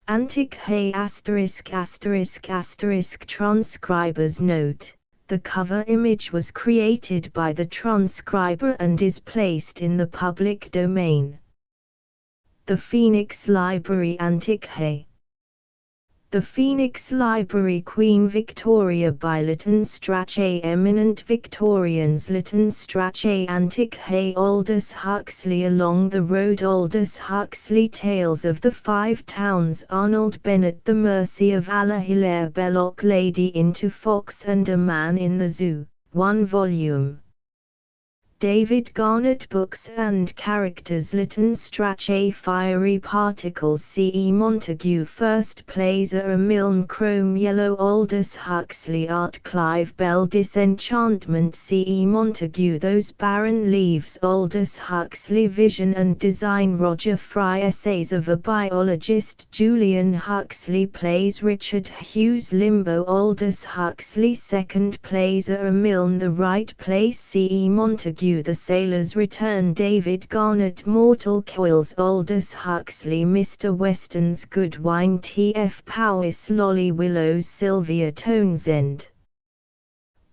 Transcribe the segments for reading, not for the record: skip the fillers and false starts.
Antic Hay ***** transcriber's note. The cover image was created by the transcriber and is placed in the public domain. The Phoenix Library, Antic Hay. The Phoenix Library, Queen Victoria by Lytton Strachey, Eminent Victorians, Lytton Strachey, Antic Hay, Aldous Huxley. Along the Road, Aldous Huxley, Tales of the Five Towns, Arnold Bennett, The Mercy of Allah, Hilaire Belloc, Lady into Fox and A Man in the Zoo, 1 volume. David Garnett, Books and Characters, Lytton Strachey, Fiery Particles, C.E. Montague, First Placer, A Milne, Chrome Yellow, Aldous Huxley, Art, Clive Bell, Disenchantment, C.E. Montague, Those Barren Leaves, Aldous Huxley, Vision and Design, Roger Fry, Essays of a Biologist, Julian Huxley, Plays, Richard Hughes, Limbo, Aldous Huxley, Second Placer, A Milne, The Right Place, C.E. Montague, The Sailor's Return, David Garnett, Mortal Coils, Aldous Huxley, Mr. Weston's Good Wine, T.F. Powys, Lolly Willows, Sylvia Townsend.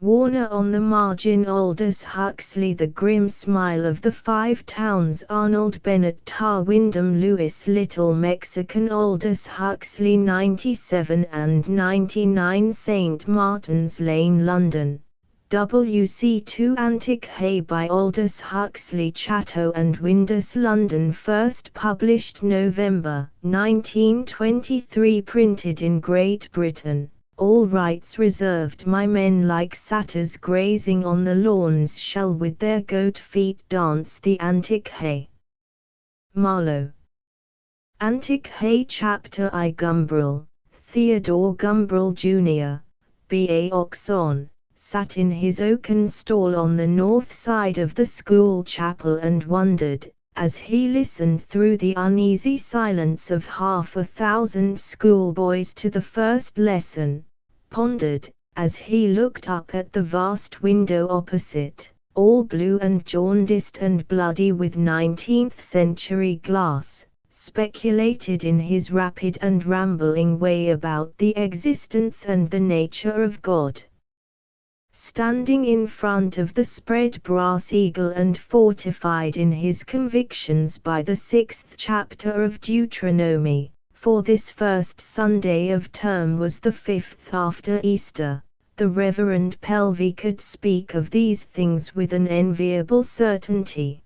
Warner on the Margin, Aldous Huxley, The Grim Smile of the Five Towns, Arnold Bennett, Tar Wyndham Lewis, Little Mexican, Aldous Huxley, 97 and 99 St. Martin's Lane, London. WC2 Antic Hay by Aldous Huxley, Chatto and Windus, London. First published November 1923. Printed in Great Britain. All rights reserved. My men like satyrs grazing on the lawns shall with their goat feet dance the Antic Hay. Marlowe. Antic Hay Chapter I. Gumbrel, Theodore Gumbrel Jr., B.A. Oxon, sat in his oaken stall on the north side of the school chapel and wondered, as he listened through the uneasy silence of 500 schoolboys to the first lesson, pondered, as he looked up at the vast window opposite, all blue and jaundiced and bloody with 19th-century glass, speculated in his rapid and rambling way about the existence and the nature of God. Standing in front of the spread brass eagle and fortified in his convictions by the 6th chapter of Deuteronomy, for this first Sunday of term was the 5th after Easter, the Reverend Pelvey could speak of these things with an enviable certainty.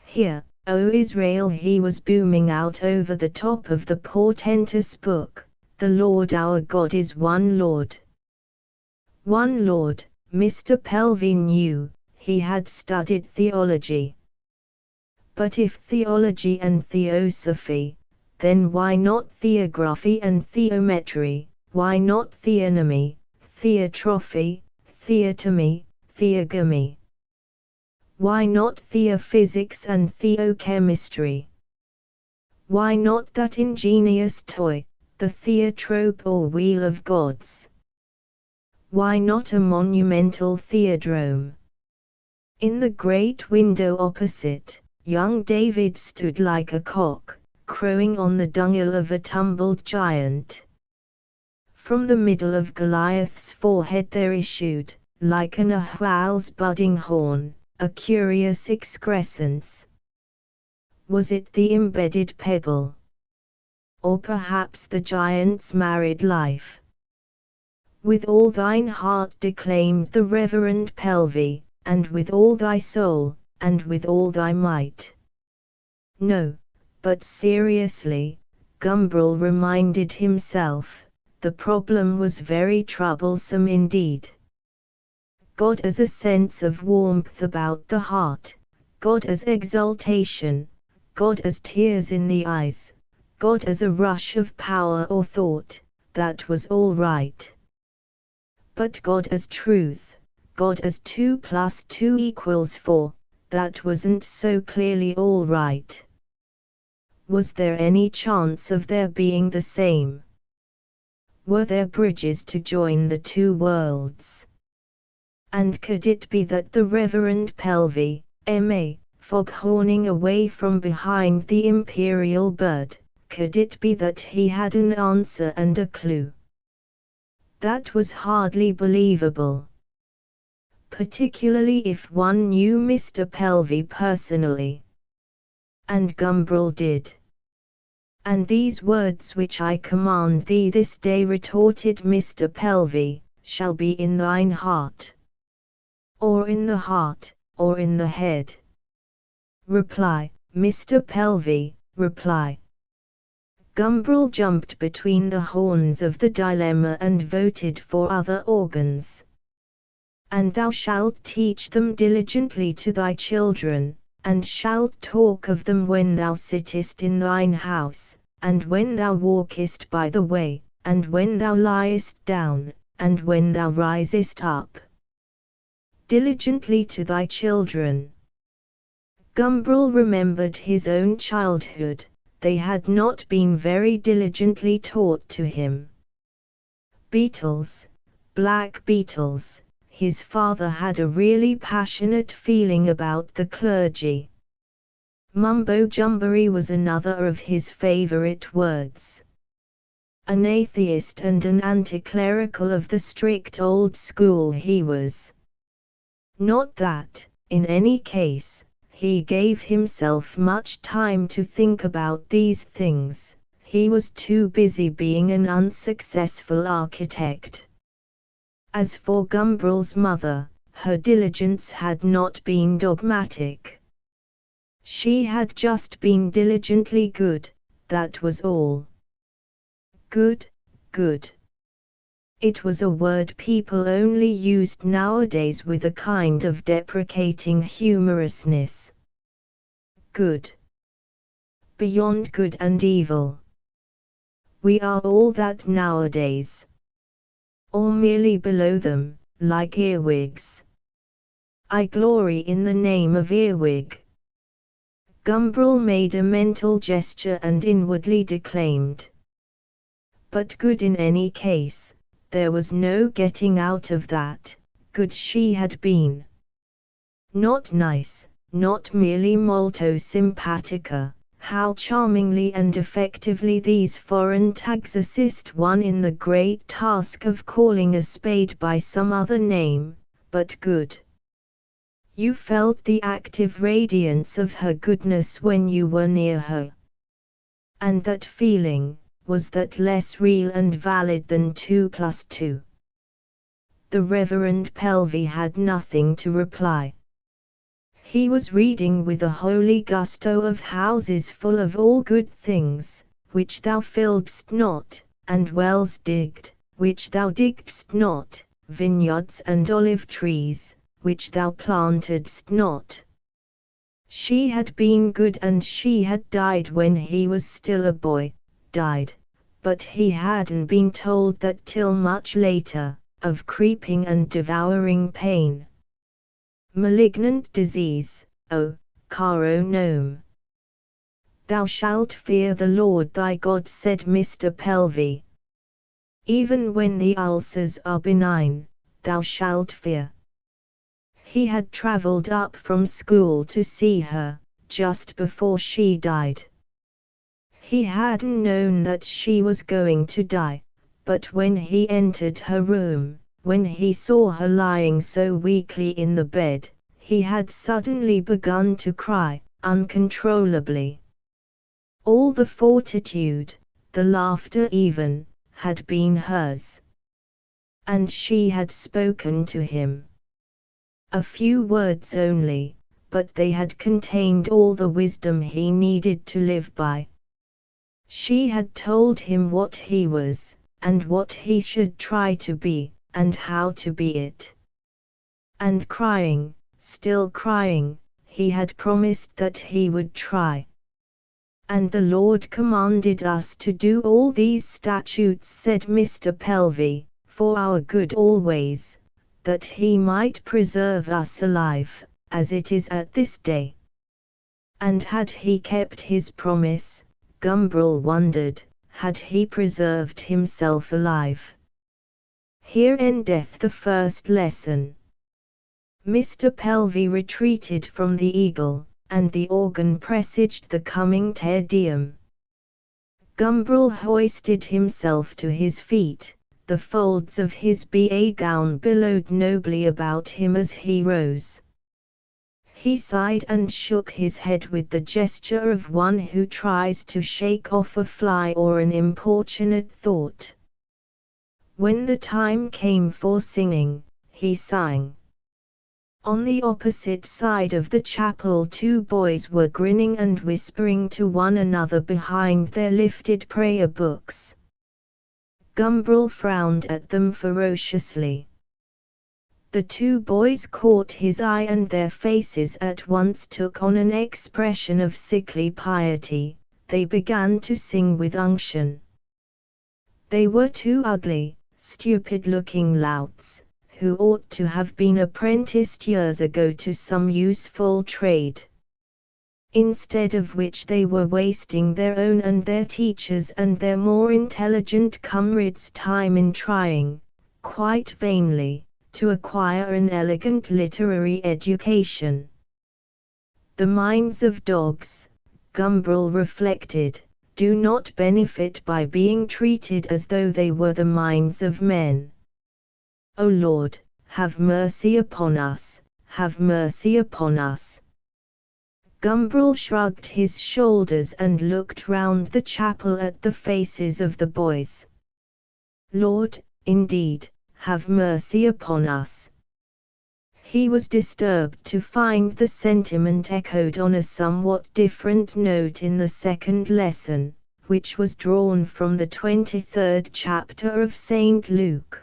Hear, O Israel, he was booming out over the top of the portentous book, the Lord our God is one Lord. One Lord. Mr. Pelvey knew, he had studied theology. But if theology and theosophy, then why not theography and theometry, why not theonomy, theotrophy, theotomy, theogamy? Why not theophysics and theochemistry? Why not that ingenious toy, the theotrope or wheel of gods? Why not a monumental theodrome? In the great window opposite, young David stood like a cock, crowing on the dunghill of a tumbled giant. From the middle of Goliath's forehead there issued, like an ahwal's budding horn, a curious excrescence. Was it the embedded pebble? Or perhaps the giant's married life? With all thine heart declaimed the Reverend Pelvey, and with all thy soul, and with all thy might. No, but seriously, Gumbrel reminded himself, the problem was very troublesome indeed. God as a sense of warmth about the heart, God as exaltation, God as tears in the eyes, God as a rush of power or thought, that was all right. But God as truth, God as 2 + 2 = 4, that wasn't so clearly all right. Was there any chance of their being the same? Were there bridges to join the two worlds? And could it be that the Reverend Pelvey, M.A., foghorning away from behind the imperial bird, Could it be that he had an answer and a clue? That was hardly believable, particularly if one knew Mr. Pelvey personally. And Gumbrel did. "And these words which I command thee this day," retorted Mr. Pelvey, "shall be in thine heart." "Or in the heart, or in the head." Reply, Mr. Pelvey, reply. Gumbrel jumped between the horns of the dilemma and voted for other organs. "And thou shalt teach them diligently to thy children, and shalt talk of them when thou sittest in thine house, and when thou walkest by the way, and when thou liest down, and when thou risest up." Diligently to thy children. Gumbrel remembered his own childhood. They had not been very diligently taught to him. Beetles, black beetles. His father had a really passionate feeling about the clergy. Mumbo-jumbery was another of his favorite words. An atheist and an anti-clerical of the strict old school he was. Not that, in any case, he gave himself much time to think about these things. He was too busy being an unsuccessful architect. As for Gumbrel's mother, her diligence had not been dogmatic. She had just been diligently good, that was all. Good, good. It was a word people only used nowadays with a kind of deprecating humorousness. Good. Beyond good and evil. We are all that nowadays. Or merely below them, like earwigs. I glory in the name of earwig. Gumbrel made a mental gesture and inwardly declaimed. But good in any case. There was no getting out of that. Good she had been. Not nice, not merely molto simpatica. How charmingly and effectively these foreign tags assist one in the great task of calling a spade by some other name, but good. You felt the active radiance of her goodness when you were near her. And that feeling, was that less real and valid than 2 + 2? The Reverend Pelvey had nothing to reply. He was reading with a holy gusto of houses full of all good things, which thou filledst not, and wells digged, which thou diggedst not, vineyards and olive trees, which thou plantedst not. She had been good and she had died when he was still a boy. Died, but he hadn't been told that till much later, of creeping and devouring pain. Malignant disease, oh, caro nome. Thou shalt fear the Lord thy God, said Mr. Pelvey. Even when the ulcers are benign, thou shalt fear. He had travelled up from school to see her, just before she died. He hadn't known that she was going to die, but when he entered her room, when he saw her lying so weakly in the bed, he had suddenly begun to cry, uncontrollably. All the fortitude, the laughter even, had been hers. And she had spoken to him. A few words only, but they had contained all the wisdom he needed to live by. She had told him what he was, and what he should try to be, and how to be it. And crying, still crying, he had promised that he would try. And the Lord commanded us to do all these statutes, said Mr. Pelvey, for our good always, that he might preserve us alive, as it is at this day. And had he kept his promise? Gumbrel wondered, had he preserved himself alive? Here endeth the first lesson. Mr. Pelvey retreated from the eagle, and the organ presaged the coming Te Deum. Gumbrel hoisted himself to his feet, the folds of his BA gown billowed nobly about him as he rose. He sighed and shook his head with the gesture of one who tries to shake off a fly or an importunate thought. When the time came for singing, he sang. On the opposite side of the chapel 2 boys were grinning and whispering to one another behind their lifted prayer books. Gumbrel frowned at them ferociously. The 2 boys caught his eye and their faces at once took on an expression of sickly piety. They began to sing with unction. They were 2 ugly, stupid-looking louts, who ought to have been apprenticed years ago to some useful trade. Instead of which they were wasting their own and their teachers' and their more intelligent comrades' time in trying, quite vainly, to acquire an elegant literary education. The minds of dogs, Gumbrel reflected, do not benefit by being treated as though they were the minds of men. O Lord, have mercy upon us, have mercy upon us. Gumbrel shrugged his shoulders and looked round the chapel at the faces of the boys. Lord, indeed, have mercy upon us. He was disturbed to find the sentiment echoed on a somewhat different note in the second lesson, which was drawn from the 23rd chapter of St. Luke.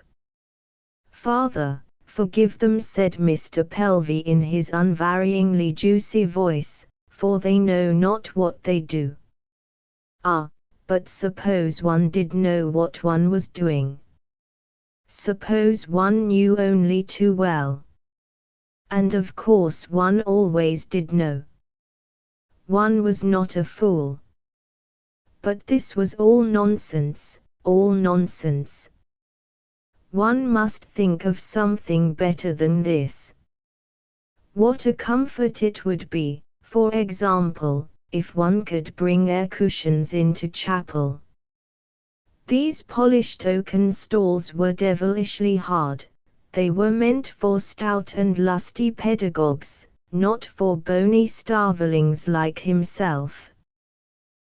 Father, forgive them, said Mr. Pelvey in his unvaryingly juicy voice, for they know not what they do. Ah, but suppose one did know what one was doing. Suppose one knew only too well. And of course one always did know. One was not a fool. But this was all nonsense, all nonsense. One must think of something better than this. What a comfort it would be, for example, if one could bring air cushions into chapel. These polished oaken stalls were devilishly hard. They were meant for stout and lusty pedagogues, not for bony starvelings like himself.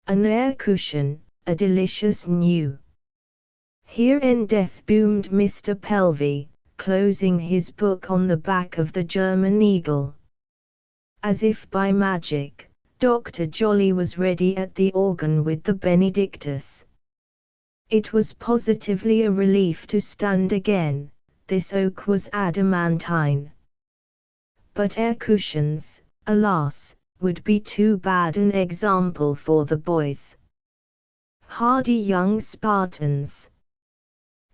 An air cushion, a delicious new. Here endeth boomed Mr. Pelvey, closing his book on the back of the German Eagle. As if by magic, Dr. Jolly was ready at the organ with the Benedictus. It was positively a relief to stand again. This oak was adamantine. But air cushions, alas, would be too bad an example for the boys. Hardy young Spartans.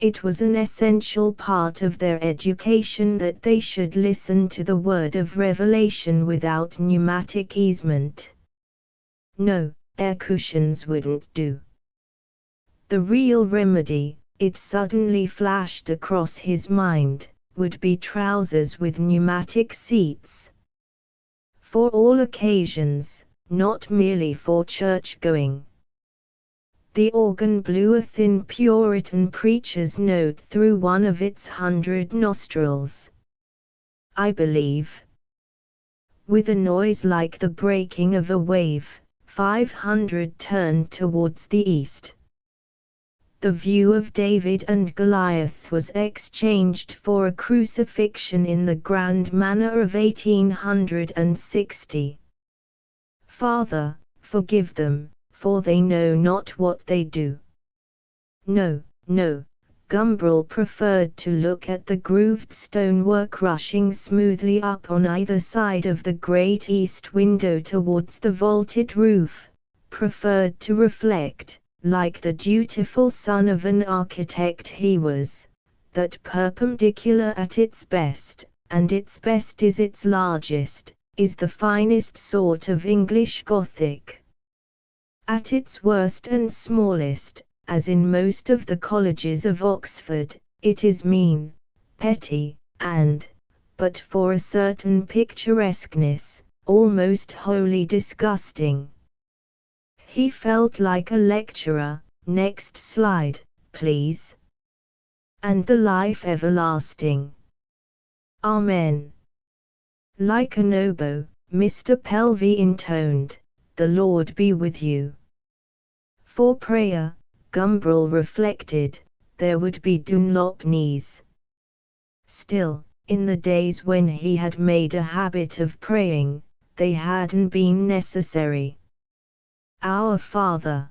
It was an essential part of their education that they should listen to the word of revelation without pneumatic easement. No, air cushions wouldn't do. The real remedy, it suddenly flashed across his mind, would be trousers with pneumatic seats. For all occasions, not merely for church-going. The organ blew a thin Puritan preacher's note through one of its 100 nostrils. I believe. With a noise like the breaking of a wave, 500 turned towards the east. The view of David and Goliath was exchanged for a crucifixion in the grand manner of 1860. Father, forgive them, for they know not what they do. No, no, Gumbrel preferred to look at the grooved stonework rushing smoothly up on either side of the great east window towards the vaulted roof, preferred to reflect, like the dutiful son of an architect he was, that perpendicular at its best, and its best is its largest, is the finest sort of English Gothic. At its worst and smallest, as in most of the colleges of Oxford, it is mean, petty, and, but for a certain picturesqueness, almost wholly disgusting. He felt like a lecturer. Next slide, please. And the life everlasting. Amen. Like an oboe, Mr. Pelvey intoned, "The Lord be with you." For prayer, Gumbrel reflected, there would be Dunlop knees. Still, in the days when he had made a habit of praying, they hadn't been necessary. Our Father.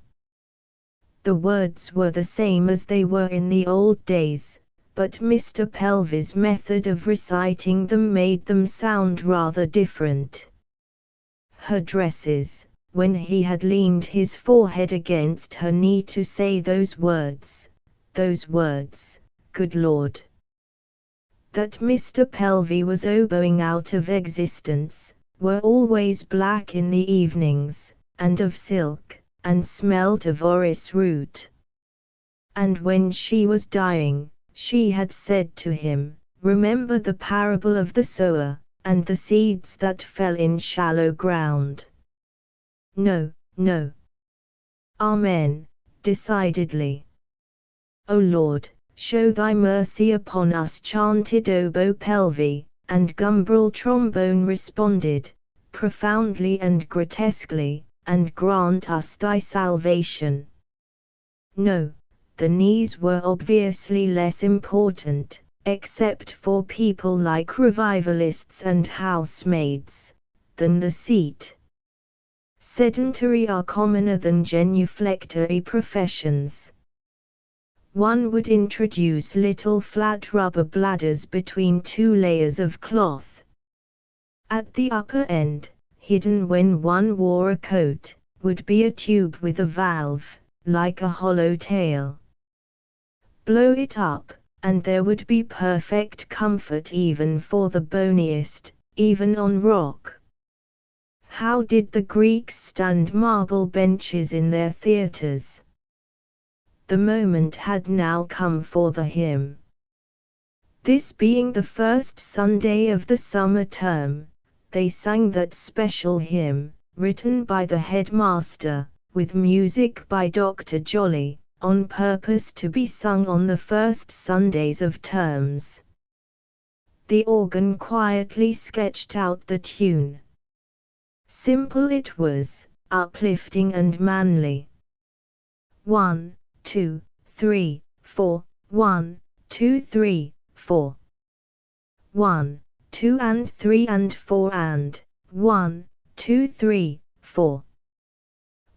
The words were the same as they were in the old days, but Mr. Pelvey's method of reciting them made them sound rather different. Her dresses, when he had leaned his forehead against her knee to say those words, good Lord, that Mr. Pelvey was oboing out of existence, were always black in the evenings, and of silk, and smelt of orris root. And when she was dying, she had said to him, "Remember the parable of the sower, and the seeds that fell in shallow ground." No, no. Amen, decidedly. O Lord, show thy mercy upon us, chanted Oboe Pelvey, and Gumbrel Trombone responded, profoundly and grotesquely, and grant us thy salvation. No, the knees were obviously less important, except for people like revivalists and housemaids, than the seat. Sedentary are commoner than genuflectory professions. One would introduce little flat rubber bladders between two layers of cloth. At the upper end, hidden when one wore a coat, would be a tube with a valve, like a hollow tail. Blow it up, and there would be perfect comfort even for the boniest, even on rock. How did the Greeks stand marble benches in their theatres? The moment had now come for the hymn. This being the first Sunday of the summer term, they sang that special hymn, written by the headmaster, with music by Dr. Jolly, on purpose to be sung on the first Sundays of terms. The organ quietly sketched out the tune. Simple it was, uplifting and manly. 1, 2, 3, 4, 1, 2, 3, 4. 1, 2 and 3 and 4 and 1, 2, 3, 4.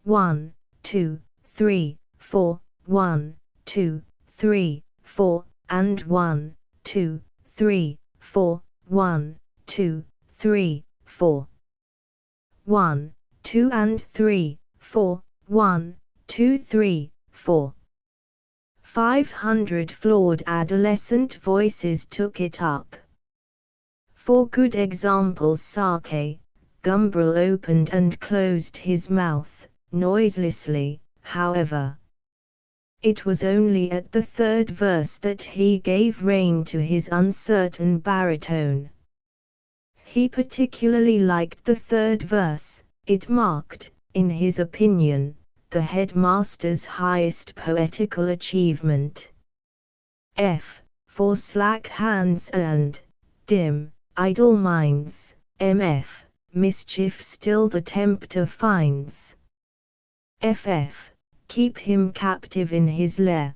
1, 2, 3, 4, 1, 2, 3, 4, and 1, 2, 3, 4, 1, 2, 3, 4. 1, 2 and 3, 4, 1, 2, 3, 4. 500 flawed adolescent voices took it up. For good examples Sake, Gumbrel opened and closed his mouth, noiselessly, however. It was only at the third verse that he gave rein to his uncertain baritone. He particularly liked the third verse, it marked, in his opinion, the headmaster's highest poetical achievement. F, for slack hands and dim, idle minds, MF, mischief still the tempter finds. FF, keep him captive in his lair.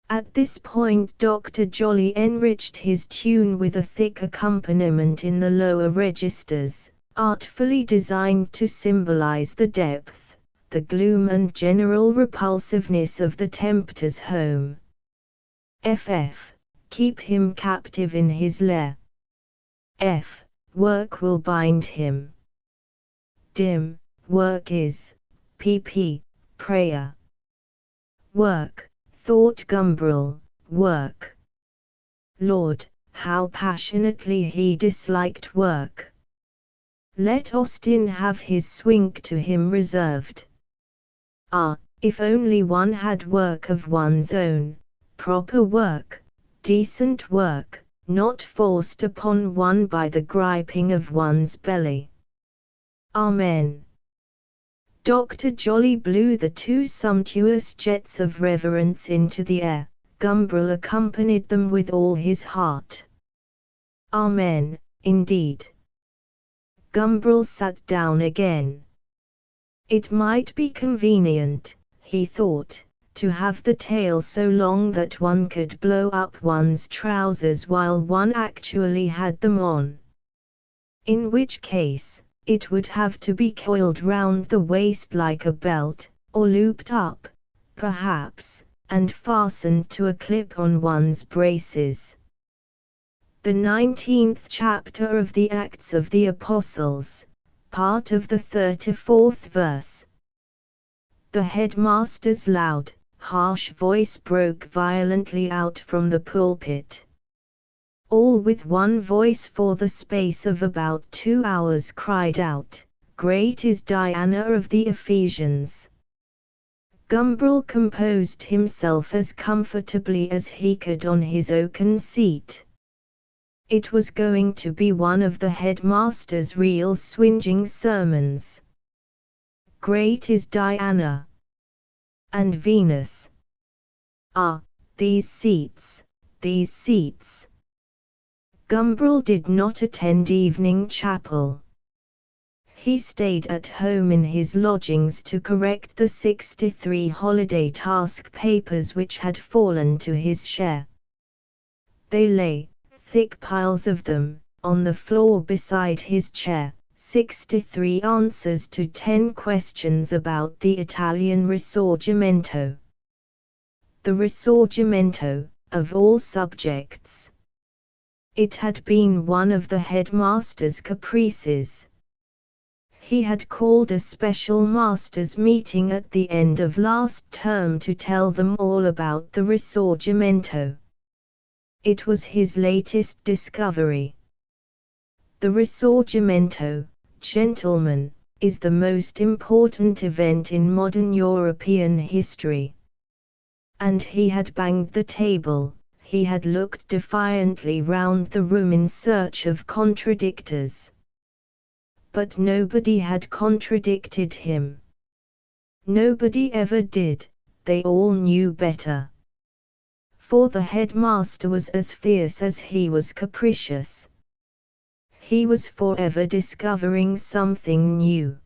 At this point Dr. Jolly enriched his tune with a thick accompaniment in the lower registers, artfully designed to symbolize the depth, the gloom and general repulsiveness of the tempter's home. FF, keep him captive in his lair. F, work will bind him. Dim, work is, pp, prayer. Work, thought Gumbrel, work. Lord, how passionately he disliked work. Let Austin have his swink to him reserved. Ah, if only one had work of one's own, proper work, decent work, not forced upon one by the griping of one's belly. Amen. Dr. Jolly blew the two sumptuous jets of reverence into the air. Gumbrel accompanied them with all his heart. Amen, indeed. Gumbrel sat down again. It might be convenient, he thought, to have the tail so long that one could blow up one's trousers while one actually had them on. In which case, it would have to be coiled round the waist like a belt, or looped up, perhaps, and fastened to a clip on one's braces. The 19th chapter of the Acts of the Apostles, part of the 34th verse. The headmaster's loud, harsh voice broke violently out from the pulpit. All with one voice for the space of about 2 hours cried out, "Great is Diana of the Ephesians." Gumbrel composed himself as comfortably as he could on his oaken seat. It was going to be one of the headmaster's real swinging sermons. Great is Diana. And Venus. Ah, these seats, these seats. Gumbrel did not attend evening chapel. He stayed at home in his lodgings to correct the 63 holiday task papers which had fallen to his share. They lay, thick piles of them, on the floor beside his chair, 63 answers to 10 questions about the Italian Risorgimento. The Risorgimento, of all subjects. It had been one of the headmaster's caprices. He had called a special masters' meeting at the end of last term to tell them all about the Risorgimento. It was his latest discovery. The Risorgimento, gentlemen, is the most important event in modern European history. And he had banged the table, he had looked defiantly round the room in search of contradictors. But nobody had contradicted him. Nobody ever did, they all knew better. For the headmaster was as fierce as he was capricious. He was forever discovering something new.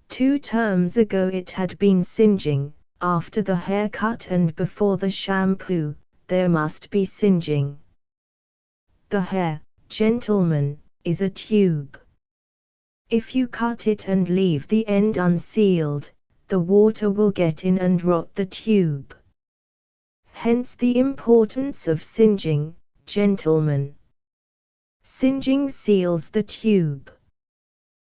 2 terms ago it had been singeing, after the haircut and before the shampoo, there must be singeing. The hair, gentlemen, is a tube. If you cut it and leave the end unsealed, the water will get in and rot the tube. Hence the importance of singeing, gentlemen. Singeing seals the tube.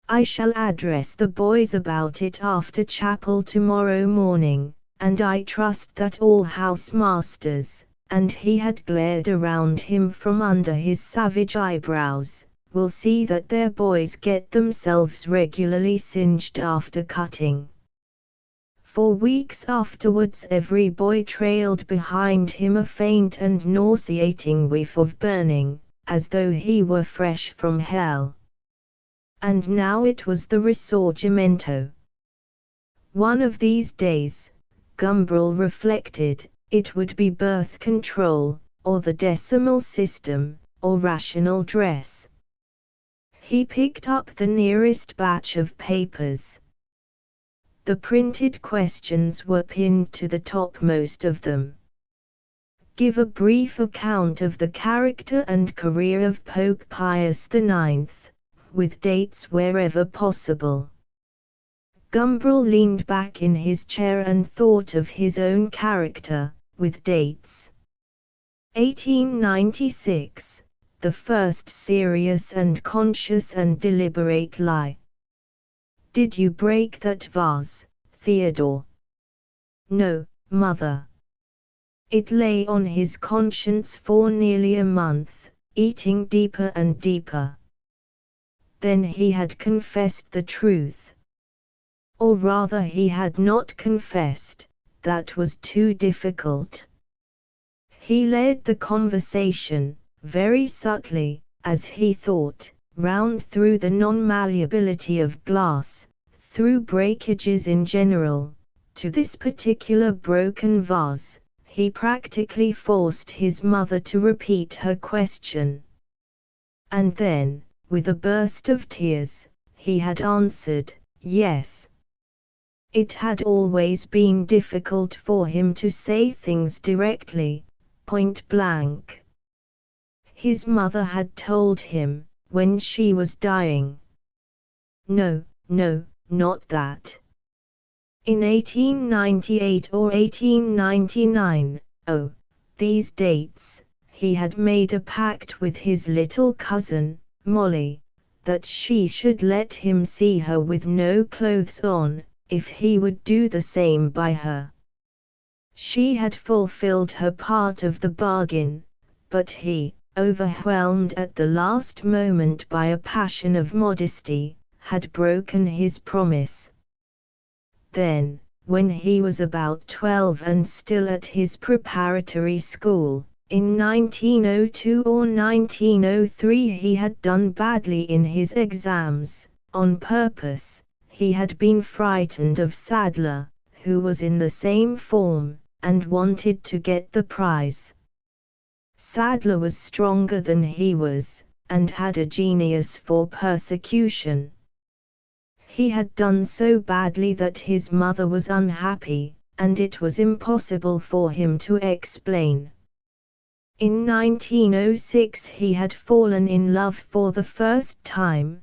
I shall address the boys about it after chapel tomorrow morning, and I trust that all housemasters, and he had glared around him from under his savage eyebrows, will see that their boys get themselves regularly singed after cutting. For weeks afterwards every boy trailed behind him a faint and nauseating whiff of burning, as though he were fresh from hell. And now it was the Risorgimento. One of these days, Gumbrel reflected, it would be birth control, or the decimal system, or rational dress. He picked up the nearest batch of papers. The printed questions were pinned to the topmost of them. Give a brief account of the character and career of Pope Pius IX, with dates wherever possible. Gumbrel leaned back in his chair and thought of his own character, with dates. 1896, the first serious and conscious and deliberate lie. Did you break that vase, Theodore? No, mother. It lay on his conscience for nearly a month, eating deeper and deeper. Then he had confessed the truth. Or rather he had not confessed, that was too difficult. He led the conversation, very subtly, as he thought, round through the non-malleability of glass, through breakages in general, to this particular broken vase, he practically forced his mother to repeat her question. And then, with a burst of tears, he had answered, yes. It had always been difficult for him to say things directly, point blank. His mother had told him, when she was dying. No, no, not that. In 1898 or 1899, oh, these dates, he had made a pact with his little cousin, Molly, that she should let him see her with no clothes on, if he would do the same by her. She had fulfilled her part of the bargain, but he, overwhelmed at the last moment by a passion of modesty, had broken his promise. Then, when he was about 12 and still at his preparatory school, in 1902 or 1903 he had done badly in his exams, on purpose. He had been frightened of Sadler, who was in the same form, and wanted to get the prize. Sadler was stronger than he was, and had a genius for persecution. He had done so badly that his mother was unhappy, and it was impossible for him to explain. In 1906 he had fallen in love for the first time,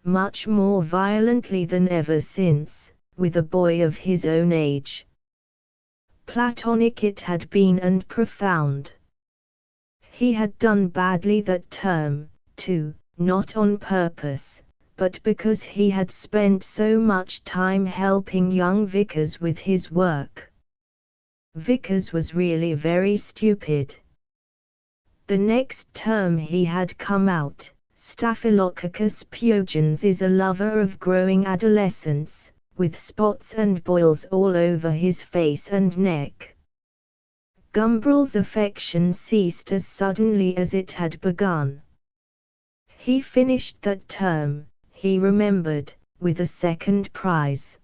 much more violently than ever since, with a boy of his own age. Platonic it had been and profound. He had done badly that term, too, not on purpose, but because he had spent so much time helping young Vickers with his work. Vickers was really very stupid. The next term he had come out. Staphylococcus pyogenes is a lover of growing adolescents, with spots and boils all over his face and neck. Gumbrel's affection ceased as suddenly as it had begun. He finished that term, he remembered, with a second prize.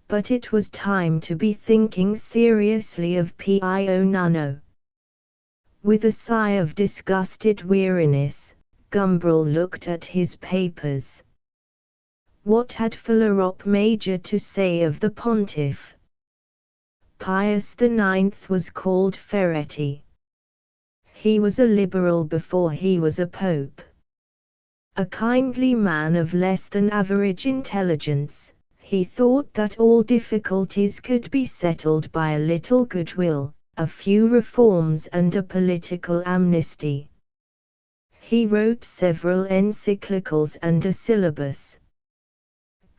But it was time to be thinking seriously of Pio Nunno. With a sigh of disgusted weariness, Gumbrel looked at his papers. What had Philorop Major to say of the pontiff? Pius IX was called Ferretti. He was a liberal before he was a pope. A kindly man of less than average intelligence, he thought that all difficulties could be settled by a little goodwill, a few reforms and a political amnesty. He wrote several encyclicals and a syllabus.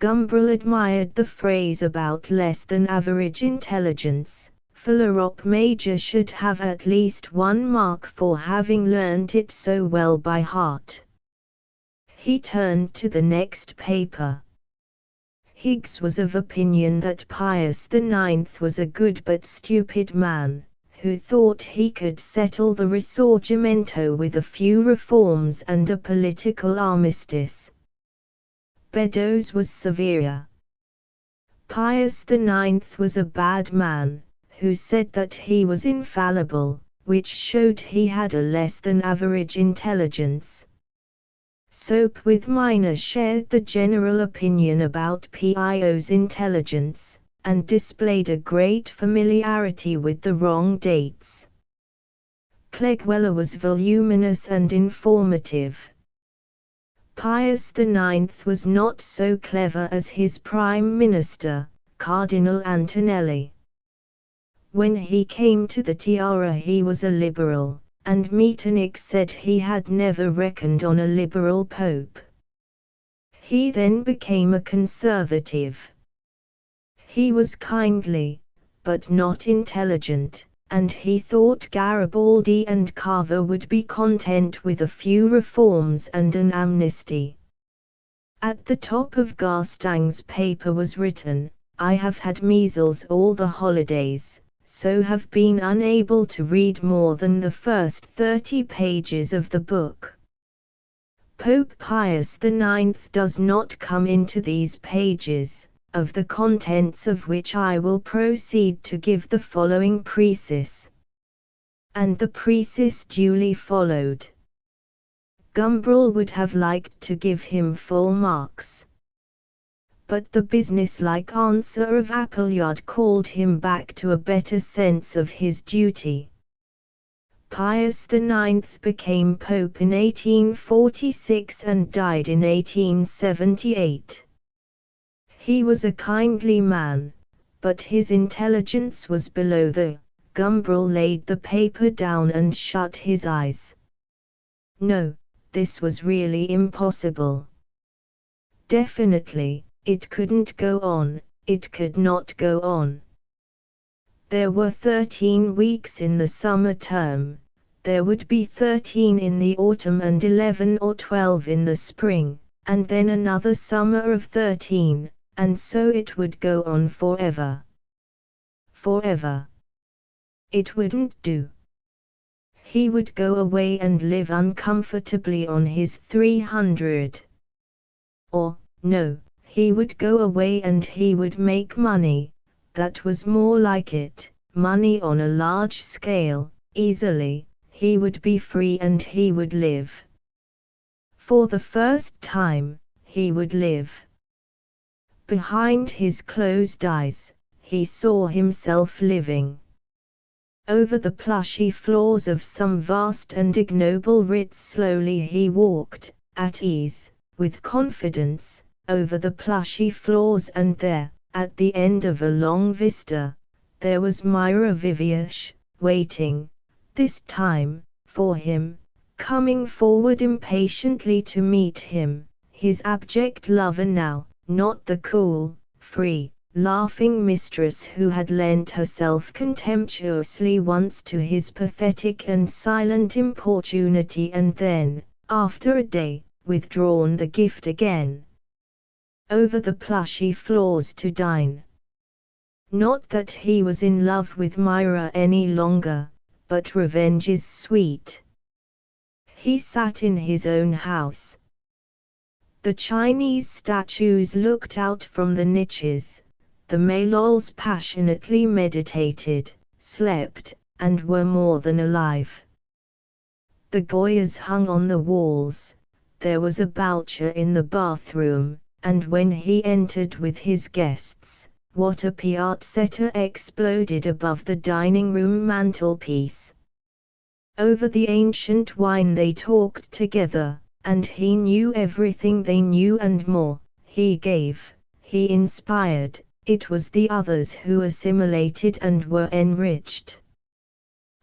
Gumbrel admired the phrase about less than average intelligence. Philorop Major should have at least 1 mark for having learned it so well by heart. He turned to the next paper. Higgs was of opinion that Pius IX was a good but stupid man, who thought he could settle the Risorgimento with a few reforms and a political armistice. Beddoes was severe. Pius IX was a bad man, who said that he was infallible, which showed he had a less than average intelligence. Soap with Minor shared the general opinion about Pio's intelligence, and displayed a great familiarity with the wrong dates. Clegg-Weller was voluminous and informative. Pius IX was not so clever as his Prime Minister, Cardinal Antonelli. When he came to the tiara he was a liberal, and Metternich said he had never reckoned on a liberal pope. He then became a conservative. He was kindly, but not intelligent, and he thought Garibaldi and Carver would be content with a few reforms and an amnesty. At the top of Garstang's paper was written, "I have had measles all the holidays, so have been unable to read more than the first 30 pages of the book." Pope Pius IX does not come into these pages, of the contents of which I will proceed to give the following precis. And the precis duly followed. Gumbrel would have liked to give him full marks, but the business-like answer of Appleyard called him back to a better sense of his duty. Pius IX became Pope in 1846 and died in 1878. He was a kindly man, but his intelligence was below the. Gumbrel laid the paper down and shut his eyes. No, this was really impossible. Definitely, it couldn't go on, it could not go on. There were 13 weeks in the summer term, there would be 13 in the autumn and 11 or 12 in the spring, and then another summer of 13, and so it would go on forever. Forever. It wouldn't do. He would go away and live uncomfortably on his 300. Or, no, he would go away and he would make money, that was more like it, money on a large scale, easily, he would be free and he would live. For the first time, he would live. Behind his closed eyes, he saw himself living. Over the plushy floors of some vast and ignoble Ritz slowly he walked, at ease, with confidence, over the plushy floors, and there, at the end of a long vista, there was Myra Viviash, waiting, this time, for him, coming forward impatiently to meet him, his abject lover now, not the cool, free, laughing mistress who had lent herself contemptuously once to his pathetic and silent importunity and then, after a day, withdrawn the gift again. Over the plushy floors to dine. Not that he was in love with Myra any longer, but revenge is sweet. He sat in his own house. The Chinese statues looked out from the niches, the Malols passionately meditated, slept, and were more than alive. The Goyas hung on the walls, there was a Boucher in the bathroom, and when he entered with his guests, what a piazzetta exploded above the dining room mantelpiece. Over the ancient wine they talked together, and he knew everything they knew and more. He gave, he inspired, it was the others who assimilated and were enriched.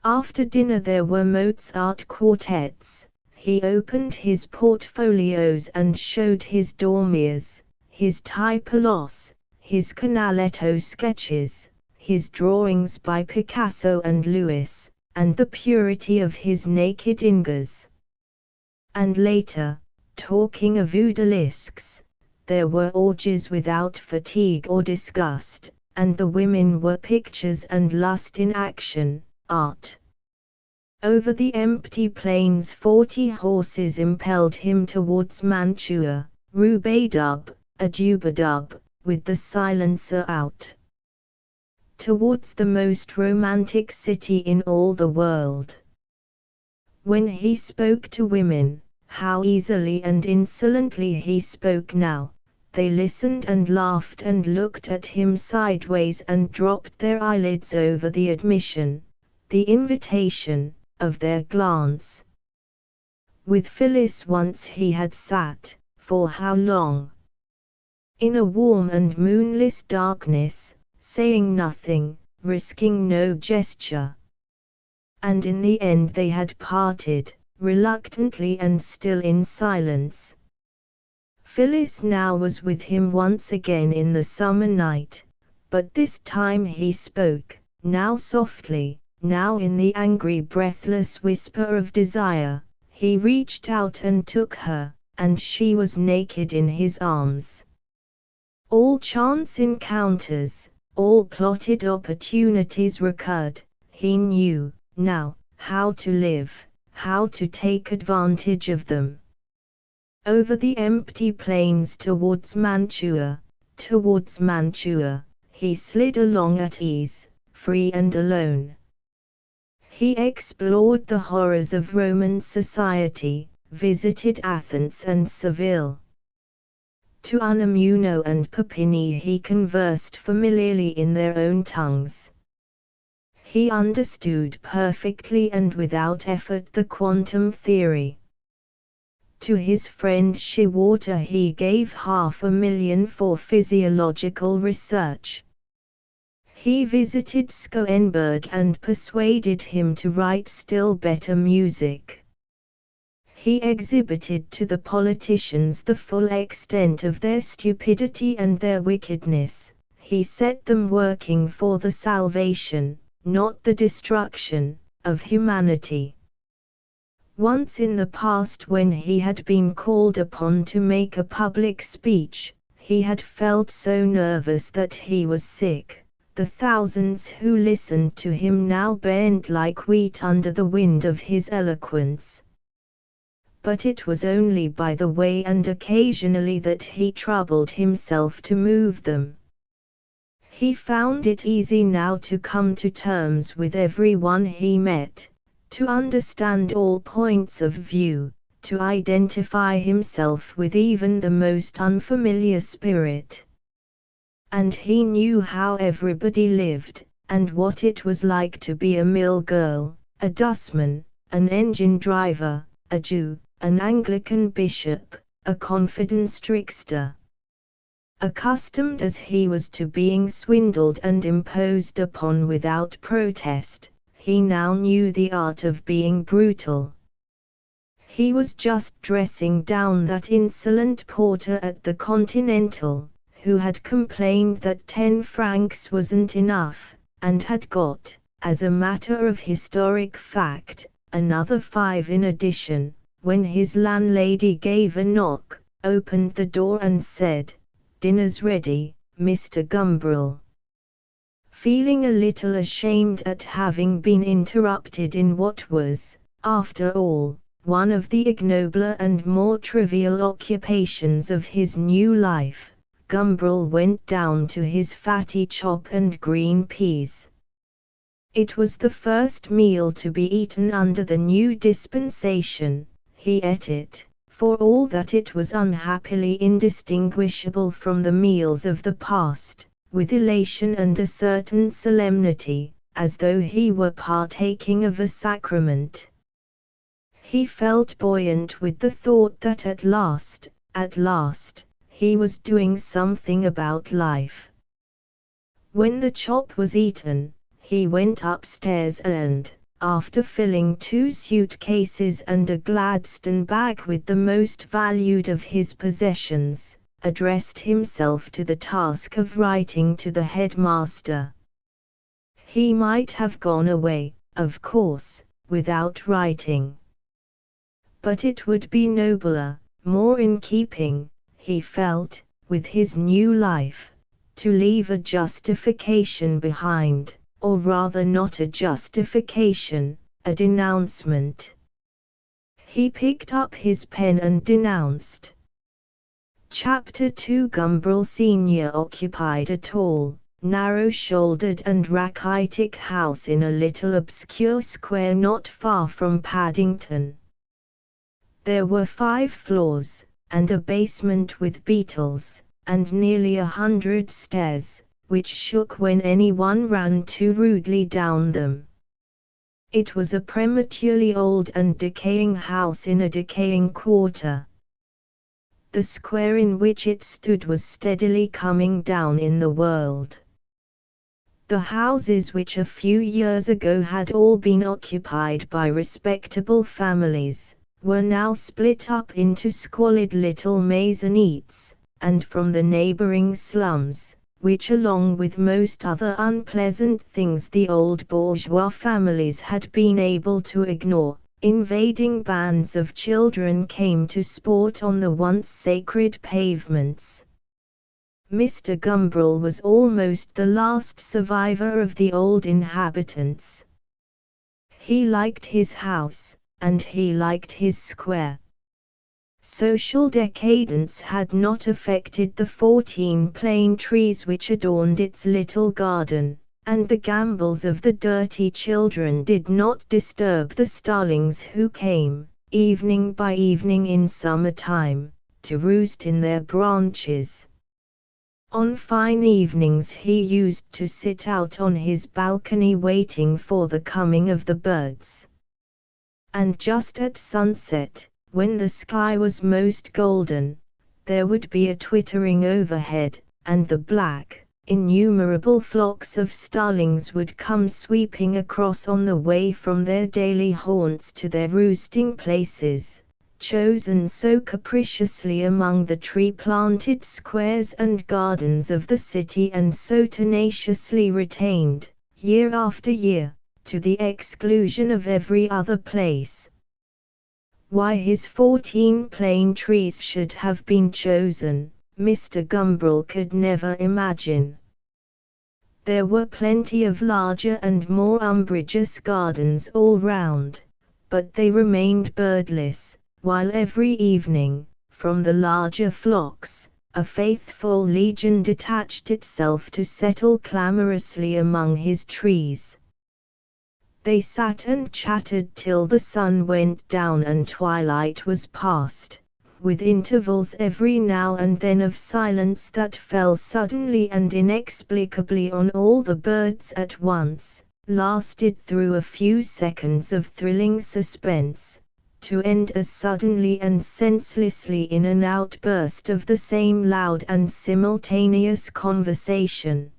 After dinner there were Mozart quartets. He opened his portfolios and showed his Dormiers, his Tipalos, his Canaletto sketches, his drawings by Picasso and Lewis, and the purity of his naked Ingas. And later, talking of odalisques, there were orgies without fatigue or disgust, and the women were pictures and lust in action, art. Over the empty plains 40 horses impelled him towards Mantua, Rubaidub, Adubadub, with the silencer out. Towards the most romantic city in all the world. When he spoke to women, how easily and insolently he spoke now, they listened and laughed and looked at him sideways and dropped their eyelids over the admission, the invitation, of their glance. With Phyllis once he had sat, for how long? In a warm and moonless darkness, saying nothing, risking no gesture. And in the end they had parted, reluctantly and still in silence. Phyllis now was with him once again in the summer night, but this time he spoke, now softly, now in the angry breathless whisper of desire. He reached out and took her, and she was naked in his arms. All chance encounters, all plotted opportunities recurred. He knew, now, how to live, how to take advantage of them. Over the empty plains towards Mantua, he slid along at ease, free and alone. He explored the horrors of Roman society, visited Athens and Seville. To Unamuno and Papini he conversed familiarly in their own tongues. He understood perfectly and without effort the quantum theory. To his friend Shiwata he gave $500,000 for physiological research. He visited Schoenberg and persuaded him to write still better music. He exhibited to the politicians the full extent of their stupidity and their wickedness. He set them working for the salvation, not the destruction, of humanity. Once in the past, when he had been called upon to make a public speech, he had felt so nervous that he was sick. The thousands who listened to him now bent like wheat under the wind of his eloquence. But it was only by the way and occasionally that he troubled himself to move them. He found it easy now to come to terms with everyone he met, to understand all points of view, to identify himself with even the most unfamiliar spirit. And he knew how everybody lived, and what it was like to be a mill girl, a dustman, an engine driver, a Jew, an Anglican bishop, a confidence trickster. Accustomed as he was to being swindled and imposed upon without protest, he now knew the art of being brutal. He was just dressing down that insolent porter at the Continental, who had complained that 10 francs wasn't enough, and had got, as a matter of historic fact, another 5 in addition, when his landlady gave a knock, opened the door and said, "Dinner's ready, Mr. Gumbrel." Feeling a little ashamed at having been interrupted in what was, after all, one of the ignobler and more trivial occupations of his new life, Gumbrel went down to his fatty chop and green peas. It was the first meal to be eaten under the new dispensation. He ate it, for all that it was unhappily indistinguishable from the meals of the past, with elation and a certain solemnity, as though he were partaking of a sacrament. He felt buoyant with the thought that at last, he was doing something about life. When the chop was eaten, he went upstairs and, after filling 2 suitcases and a Gladstone bag with the most valued of his possessions, addressed himself to the task of writing to the headmaster. He might have gone away, of course, without writing. But it would be nobler, more in keeping, he felt, with his new life, to leave a justification behind, or rather not a justification, a denouncement. He picked up his pen and denounced. Chapter 2 Gumbrel Sr. occupied a tall, narrow-shouldered and rachitic house in a little obscure square not far from Paddington. There were 5 floors, and a basement with beetles, and nearly 100 stairs, which shook when anyone ran too rudely down them. It was a prematurely old and decaying house in a decaying quarter. The square in which it stood was steadily coming down in the world. The houses which a few years ago had all been occupied by respectable families, were now split up into squalid little maisonettes, and from the neighboring slums, which along with most other unpleasant things the old bourgeois families had been able to ignore, invading bands of children came to sport on the once sacred pavements. Mr. Gumbrel was almost the last survivor of the old inhabitants. He liked his house, and he liked his square. Social decadence had not affected the 14 plane trees which adorned its little garden, and the gambols of the dirty children did not disturb the starlings who came, evening by evening in summer-time, to roost in their branches. On fine evenings he used to sit out on his balcony waiting for the coming of the birds. And just at sunset, when the sky was most golden, there would be a twittering overhead, and the black, innumerable flocks of starlings would come sweeping across on the way from their daily haunts to their roosting places, chosen so capriciously among the tree-planted squares and gardens of the city and so tenaciously retained, year after year, to the exclusion of every other place. Why his 14 plane trees should have been chosen, Mr. Gumbrel could never imagine. There were plenty of larger and more umbrageous gardens all round, but they remained birdless, while every evening, from the larger flocks, a faithful legion detached itself to settle clamorously among his trees. They sat and chattered till the sun went down and twilight was past, with intervals every now and then of silence that fell suddenly and inexplicably on all the birds at once, lasted through a few seconds of thrilling suspense, to end as suddenly and senselessly in an outburst of the same loud and simultaneous conversation.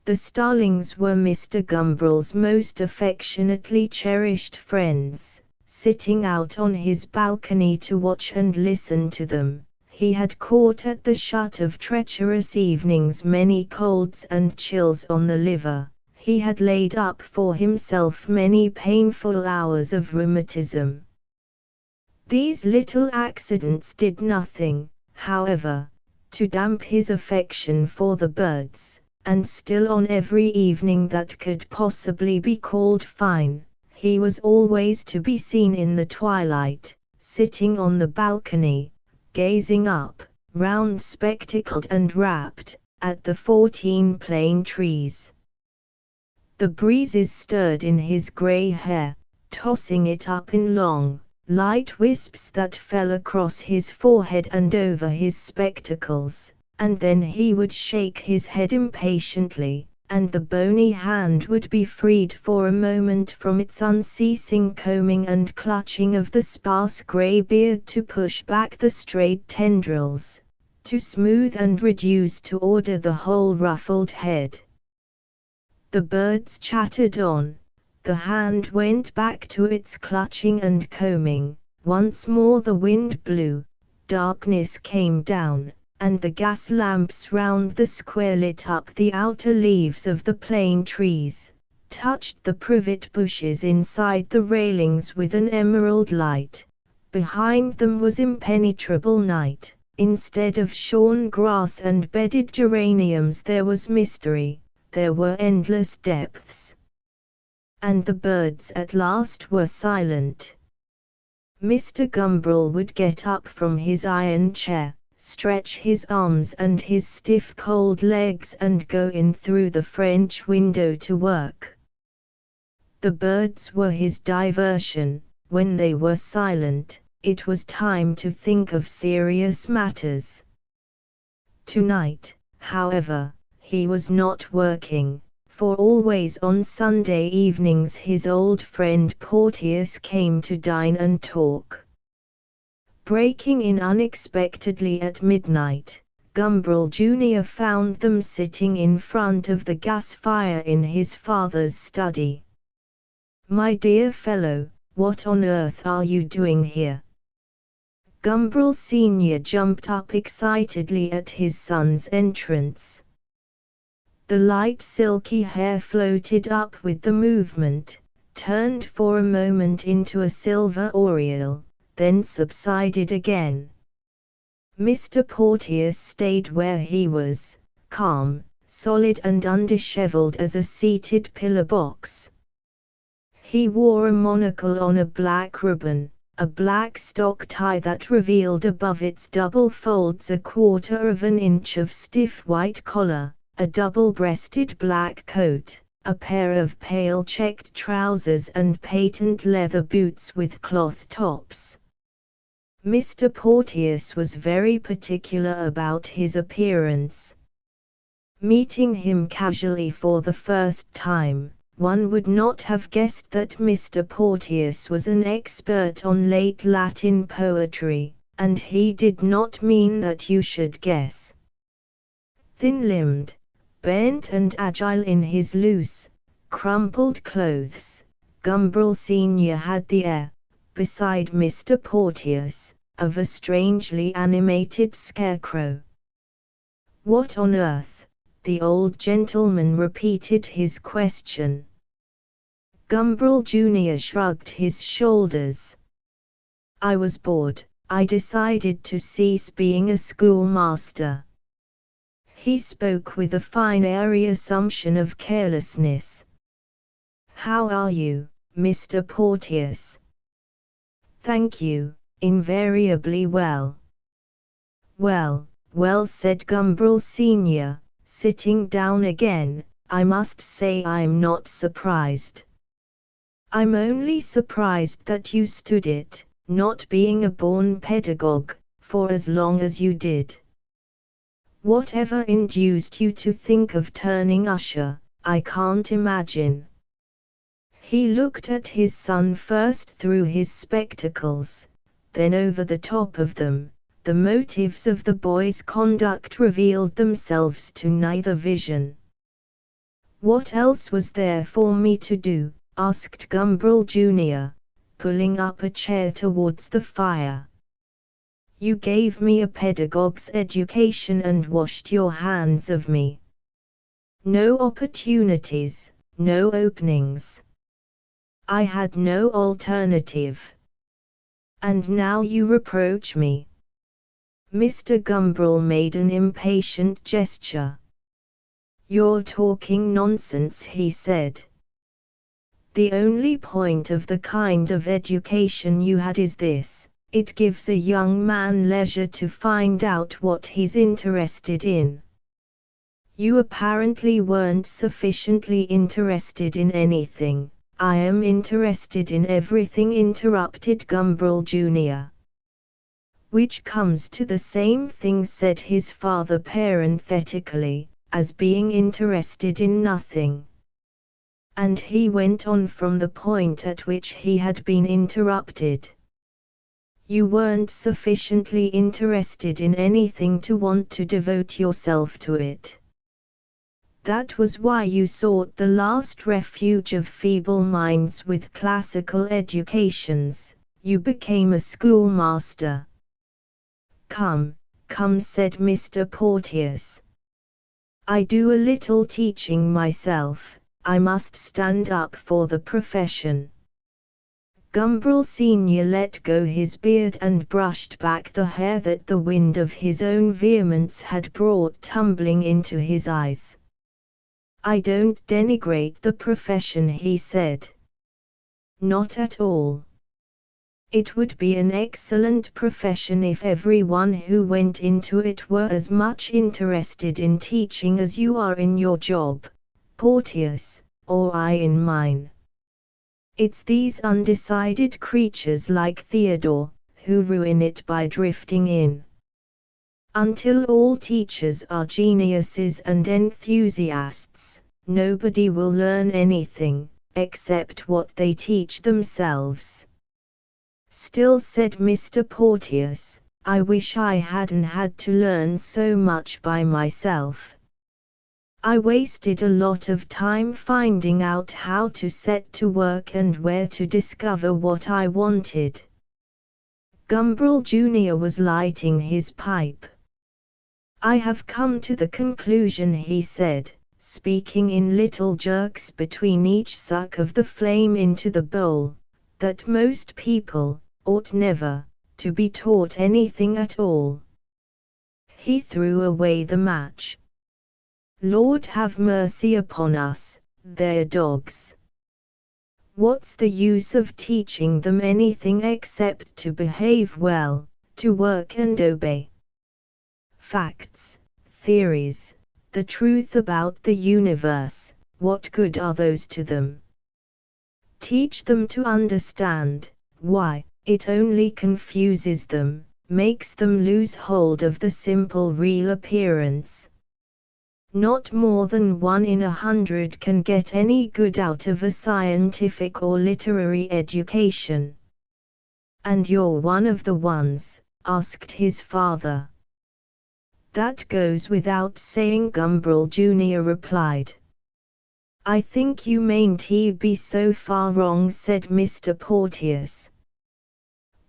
The starlings were Mr. Gumbrel's most affectionately cherished friends. Sitting out on his balcony to watch and listen to them, he had caught at the shut of treacherous evenings many colds and chills on the liver, he had laid up for himself many painful hours of rheumatism. These little accidents did nothing, however, to damp his affection for the birds, and still on every evening that could possibly be called fine, he was always to be seen in the twilight, sitting on the balcony, gazing up, round-spectacled and rapt, at the 14 plane trees. The breezes stirred in his grey hair, tossing it up in long, light wisps that fell across his forehead and over his spectacles, and then he would shake his head impatiently, and the bony hand would be freed for a moment from its unceasing combing and clutching of the sparse grey beard to push back the strayed tendrils, to smooth and reduce to order the whole ruffled head. The birds chattered on, the hand went back to its clutching and combing, once more the wind blew, darkness came down, and the gas lamps round the square lit up the outer leaves of the plane trees, touched the privet bushes inside the railings with an emerald light. Behind them was impenetrable night, instead of shorn grass and bedded geraniums there was mystery, there were endless depths. And the birds at last were silent. Mr. Gumbrel would get up from his iron chair, stretch his arms and his stiff cold legs and go in through the French window to work. The birds were his diversion. When they were silent, it was time to think of serious matters. Tonight, however, he was not working, for always on Sunday evenings his old friend Porteus came to dine and talk. Breaking in unexpectedly at midnight, Gumbrel Jr. found them sitting in front of the gas fire in his father's study. "My dear fellow, what on earth are you doing here?" Gumbrel Sr. jumped up excitedly at his son's entrance. The light silky hair floated up with the movement, turned for a moment into a silver aureole, then subsided again. Mr. Porteus stayed where he was, calm, solid and undishevelled as a seated pillar box. He wore a monocle on a black ribbon, a black stock tie that revealed above its double folds a quarter of an inch of stiff white collar, a double-breasted black coat, a pair of pale checked trousers and patent leather boots with cloth tops. Mr. Porteous was very particular about his appearance. Meeting him casually for the first time, one would not have guessed that Mr. Porteous was an expert on late Latin poetry, and he did not mean that you should guess. Thin-limbed, bent and agile in his loose, crumpled clothes, Gumbrel Senior had the air, beside Mr. Porteous, of a strangely animated scarecrow. "What on earth?" the old gentleman repeated his question. Gumbrel Jr. shrugged his shoulders. "I was bored. I decided to cease being a schoolmaster." He spoke with a fine airy assumption of carelessness. "How are you, Mr. Porteous?" "Thank you, invariably well." "Well, well," said Gumbrel Senior, sitting down again, "I must say I'm not surprised. I'm only surprised that you stood it, not being a born pedagogue, for as long as you did. Whatever induced you to think of turning usher, I can't imagine." He looked at his son first through his spectacles, then over the top of them. The motives of the boy's conduct revealed themselves to neither vision. "What else was there for me to do?" asked Gumbrel Jr., pulling up a chair towards the fire. "You gave me a pedagogue's education and washed your hands of me. No opportunities, no openings. I had no alternative. And now you reproach me." Mr. Gumbrel made an impatient gesture. "You're talking nonsense," he said. "The only point of the kind of education you had is this: it gives a young man leisure to find out what he's interested in. You apparently weren't sufficiently interested in anything." "I am interested in everything," interrupted Gumbrel Jr. "Which comes to the same thing," said his father parenthetically, "as being interested in nothing." And he went on from the point at which he had been interrupted. "You weren't sufficiently interested in anything to want to devote yourself to it. That was why you sought the last refuge of feeble minds with classical educations. You became a schoolmaster." "Come, come," said Mr. Porteous. "I do a little teaching myself. I must stand up for the profession." Gumbrel Senior let go his beard and brushed back the hair that the wind of his own vehemence had brought tumbling into his eyes. "I don't denigrate the profession," he said. "Not at all. It would be an excellent profession if everyone who went into it were as much interested in teaching as you are in your job, Porteous, or I in mine. It's these undecided creatures like Theodore, who ruin it by drifting in. Until all teachers are geniuses and enthusiasts, nobody will learn anything, except what they teach themselves." "Still," said Mr. Porteous, "I wish I hadn't had to learn so much by myself. I wasted a lot of time finding out how to set to work and where to discover what I wanted." Gumbrel Jr. was lighting his pipe. "I have come to the conclusion," he said, speaking in little jerks between each suck of the flame into the bowl, "that most people ought never to be taught anything at all." He threw away the match. "Lord have mercy upon us, they're dogs. What's the use of teaching them anything except to behave well, to work and obey? Facts, theories, the truth about the universe, what good are those to them? Teach them to understand, why, it only confuses them, makes them lose hold of the simple real appearance. Not more than 1 in 100 can get any good out of a scientific or literary education. And you're one of the ones, asked his father. That goes without saying, Gumbrel Jr. replied. I think you mayn't he be so far wrong, said Mr. Porteous.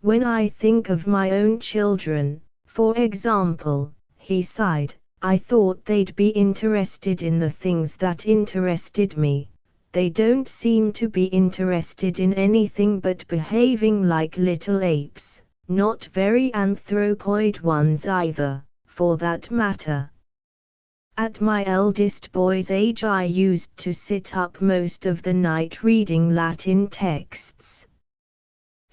When I think of my own children, for example, he sighed, I thought they'd be interested in the things that interested me. They don't seem to be interested in anything but behaving like little apes, not very anthropoid ones either, for that matter. At my eldest boy's age I used to sit up most of the night reading Latin texts.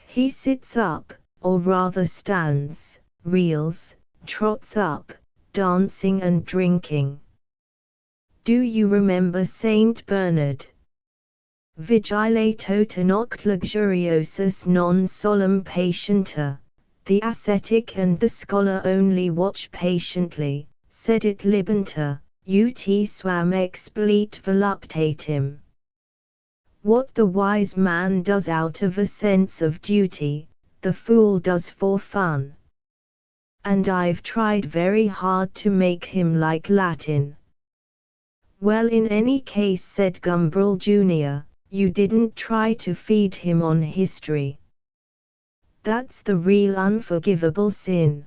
He sits up, or rather stands, reels, trots up, dancing and drinking. Do you remember Saint Bernard? Vigile tote noct luxuriosus non solum patienter. The ascetic and the scholar only watch patiently, sed it libenter, ut suam explit voluptatim. What the wise man does out of a sense of duty, the fool does for fun. And I've tried very hard to make him like Latin. Well, in any case, said Gumbrel Jr., you didn't try to feed him on history. That's the real unforgivable sin.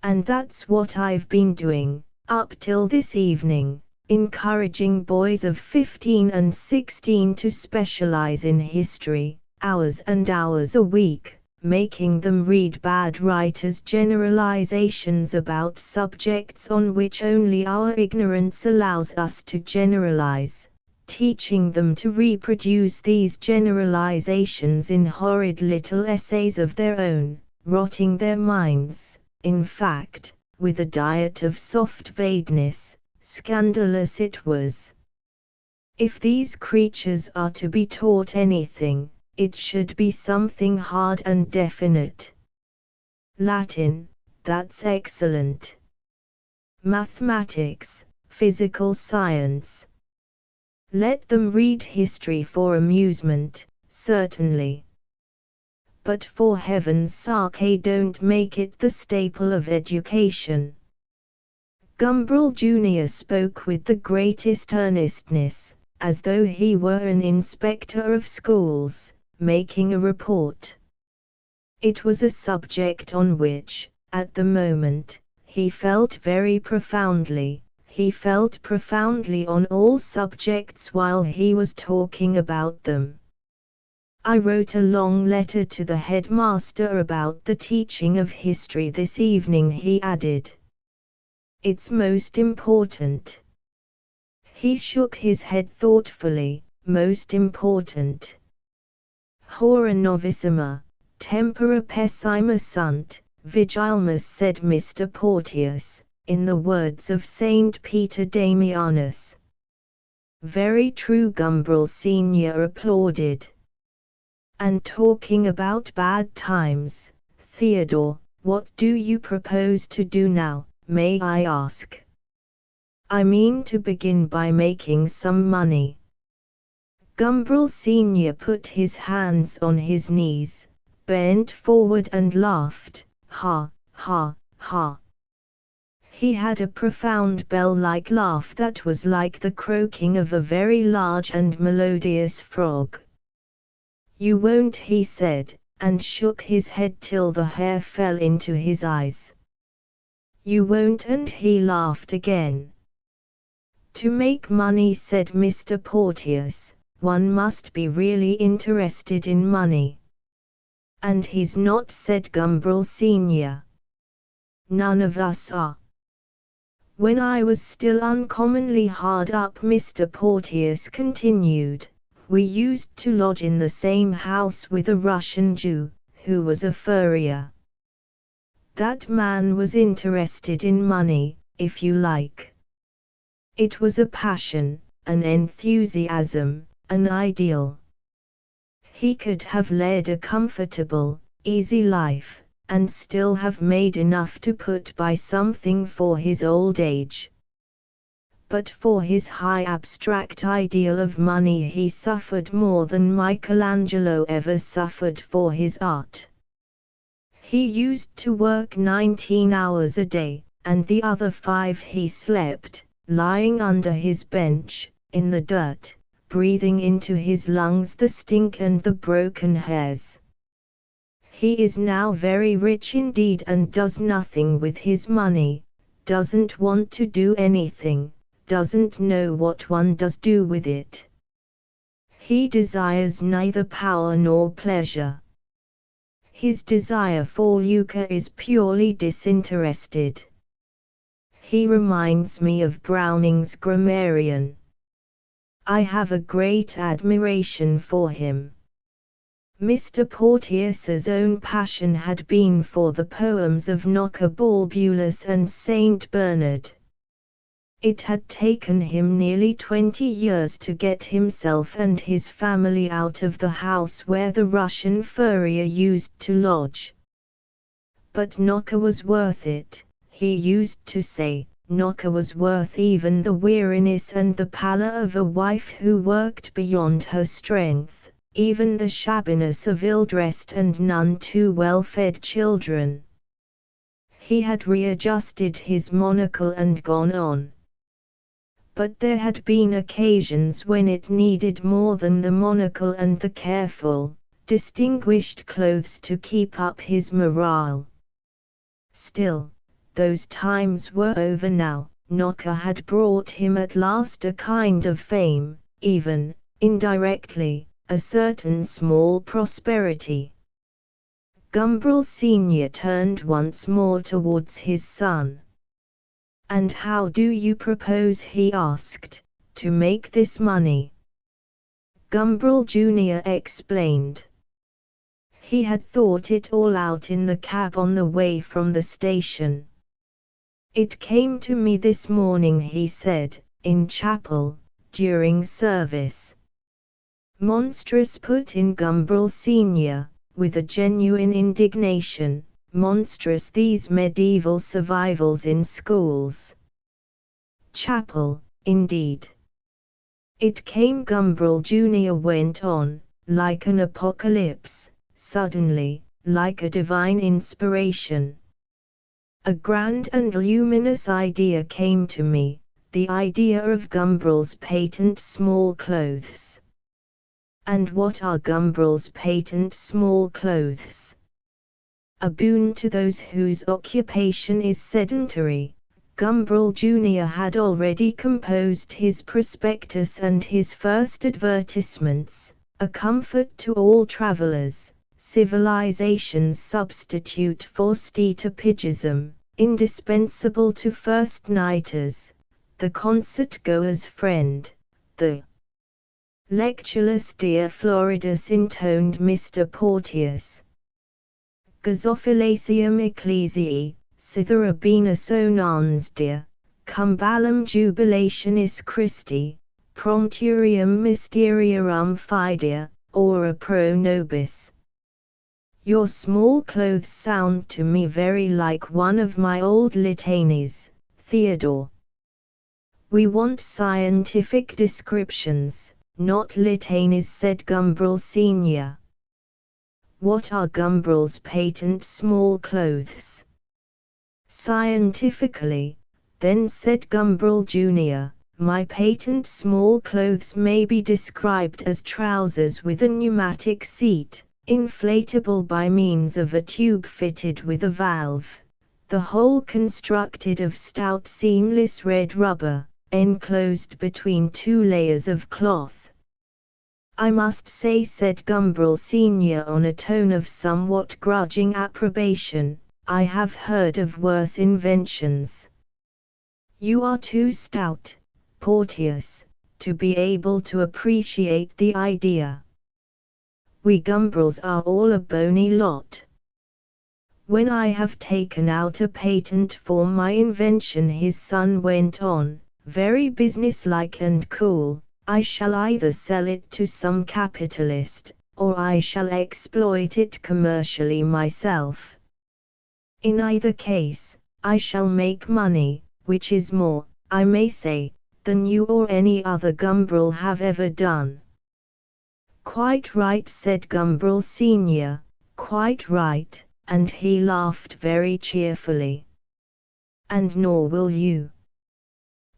And that's what I've been doing, up till this evening, encouraging boys of 15 and 16 to specialize in history, hours and hours a week, making them read bad writers' generalizations about subjects on which only our ignorance allows us to generalize, teaching them to reproduce these generalizations in horrid little essays of their own, rotting their minds, in fact, with a diet of soft vagueness. Scandalous it was. If these creatures are to be taught anything, it should be something hard and definite. Latin, that's excellent. Mathematics, physical science. Let them read history for amusement, certainly. But for heaven's sake, don't make it the staple of education. Gumbrel Jr. spoke with the greatest earnestness, as though he were an inspector of schools, making a report. It was a subject on which, at the moment, he felt very profoundly. He felt profoundly on all subjects while he was talking about them. I wrote a long letter to the headmaster about the teaching of history this evening, he added. It's most important. He shook his head thoughtfully. Most important. Hora novissima, tempora pessima sunt, vigilemus, said Mr. Porteous, in the words of Saint Peter Damianus. Very true, Gumbrel Sr. applauded. And talking about bad times, Theodore, what do you propose to do now, may I ask? I mean to begin by making some money. Gumbrel Sr. put his hands on his knees, bent forward and laughed, ha, ha, ha. He had a profound bell-like laugh that was like the croaking of a very large and melodious frog. You won't, he said, and shook his head till the hair fell into his eyes. You won't, and he laughed again. To make money, said Mr. Porteous, one must be really interested in money. And he's not, said Gumbrel Sr. None of us are. When I was still uncommonly hard up, Mr. Porteous continued, We used to lodge in the same house with a Russian Jew, who was a furrier. That man was interested in money, if you like. It was a passion, an enthusiasm, an ideal. He could have led a comfortable, easy life, and still have made enough to put by something for his old age. But for his high abstract ideal of money he suffered more than Michelangelo ever suffered for his art. He used to work 19 hours a day, and the other 5 he slept, lying under his bench, in the dirt, breathing into his lungs the stink and the broken hairs. He is now very rich indeed and does nothing with his money, doesn't want to do anything, doesn't know what one does do with it. He desires neither power nor pleasure. His desire for lucre is purely disinterested. He reminds me of Browning's grammarian. I have a great admiration for him. Mr. Porteus's own passion had been for the poems of Nicobulbulus and Saint Bernard. It had taken him nearly 20 years to get himself and his family out of the house where the Russian furrier used to lodge. But Noca was worth it, he used to say. Noca was worth even the weariness and the pallor of a wife who worked beyond her strength, even the shabbiness of ill-dressed and none too well-fed children. He had readjusted his monocle and gone on. But there had been occasions when it needed more than the monocle and the careful, distinguished clothes to keep up his morale. Still, those times were over now. Noca had brought him at last a kind of fame, even, indirectly, a certain small prosperity. Gumbrel Senior turned once more towards his son. "And how do you propose," he asked, "to make this money?" Gumbrel Junior explained. He had thought it all out in the cab on the way from the station. "It came to me this morning," he said, "in chapel, during service." "Monstrous," put in Gumbrel Senior, with a genuine indignation. "Monstrous these medieval survivals in schools. Chapel, indeed." "It came," Gumbrel Junior went on, "like an apocalypse, suddenly, like a divine inspiration. A grand and luminous idea came to me, the idea of Gumbrel's patent small clothes." "And what are Gumbrel's patent small clothes?" "A boon to those whose occupation is sedentary." Gumbrel Junior had already composed his prospectus and his first advertisements, a comfort to all travelers, civilization's substitute for stetopigism, indispensable to first-nighters, the concert-goer's friend, the lectureless dear Floridus, intoned Mr. Porteus. Gazophilasium ecclesiae, Cytherabina sonans dia, cum ballum jubilationis Christi, prompturium mysteriarum fidea, ora pro nobis. Your small clothes sound to me very like one of my old litanies, Theodore. We want scientific descriptions, not litanies, said Gumbrel Senior. What are Gumbrel's patent small clothes? Scientifically, then, said Gumbrel Junior, my patent small clothes may be described as trousers with a pneumatic seat, inflatable by means of a tube fitted with a valve, the whole constructed of stout seamless red rubber, enclosed between 2 layers of cloth. I must say, said Gumbrel Senior on a tone of somewhat grudging approbation, I have heard of worse inventions. You are too stout, Porteus, to be able to appreciate the idea. We Gumbrels are all a bony lot. When I have taken out a patent for my invention, his son went on, very businesslike and cool, I shall either sell it to some capitalist, or I shall exploit it commercially myself. In either case, I shall make money, which is more, I may say, than you or any other Gumbrel have ever done. Quite right, said Gumbrel Senior, quite right, and he laughed very cheerfully. And nor will you.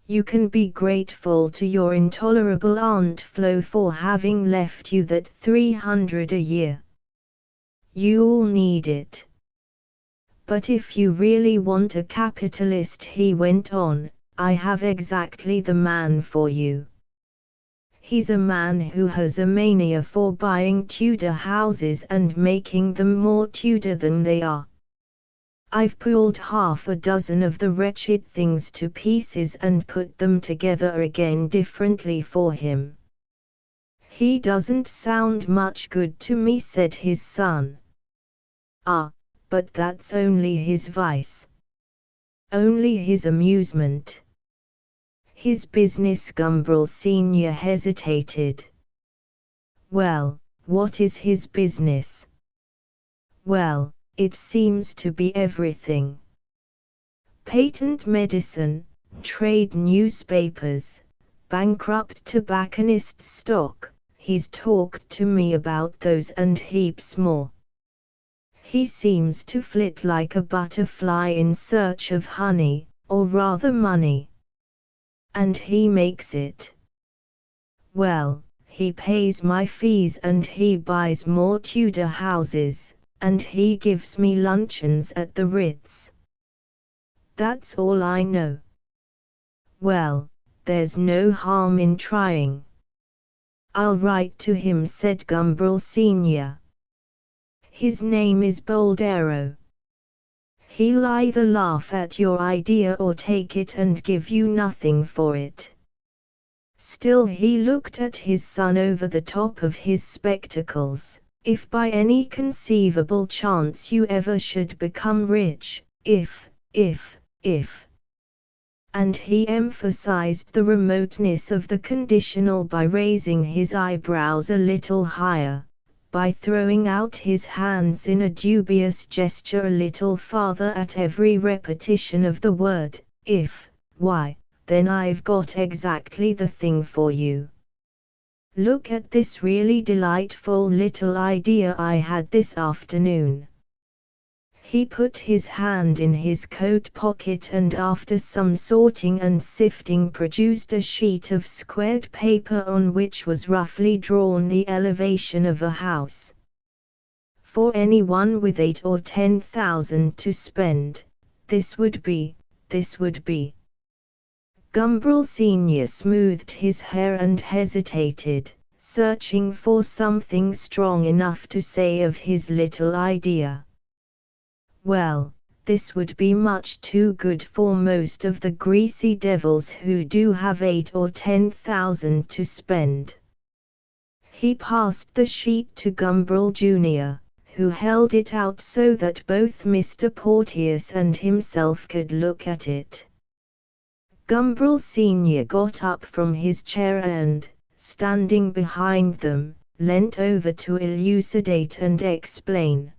You can be grateful to your intolerable Aunt Flo for having left you that 300 a year. You'll need it. But if you really want a capitalist, he went on, I have exactly the man for you. He's a man who has a mania for buying Tudor houses and making them more Tudor than they are. I've pulled half a dozen of the wretched things to pieces and put them together again differently for him. He doesn't sound much good to me, said his son. Ah, but that's only his vice. Only his amusement. His business. Gumbrel Senior hesitated. Well, what is his business? Well, it seems to be everything. Patent medicine, trade newspapers, bankrupt tobacconists' stock, he's talked to me about those and heaps more. He seems to flit like a butterfly in search of honey, or rather money. And he makes it. Well, he pays my fees and he buys more Tudor houses, and he gives me luncheons at the Ritz. That's all I know. Well, there's no harm in trying. I'll write to him, said Gumbrel Senior. His name is Boldero. He'll either laugh at your idea or take it and give you nothing for it. Still he looked at his son over the top of his spectacles. If by any conceivable chance you ever should become rich, if. And he emphasized the remoteness of the conditional by raising his eyebrows a little higher, by throwing out his hands in a dubious gesture a little farther at every repetition of the word, if, why, then I've got exactly the thing for you. Look at this really delightful little idea I had this afternoon. He put his hand in his coat pocket and after some sorting and sifting produced a sheet of squared paper on which was roughly drawn the elevation of a house. For anyone with 8 or 10,000 to spend, this would be. Gumbrel Senior smoothed his hair and hesitated, searching for something strong enough to say of his little idea. Well, this would be much too good for most of the greasy devils who do have 8 or 10,000 to spend. He passed the sheet to Gumbrel Jr., who held it out so that both Mr. Porteous and himself could look at it. Gumbrel Senior got up from his chair and, standing behind them, leant over to elucidate and explain.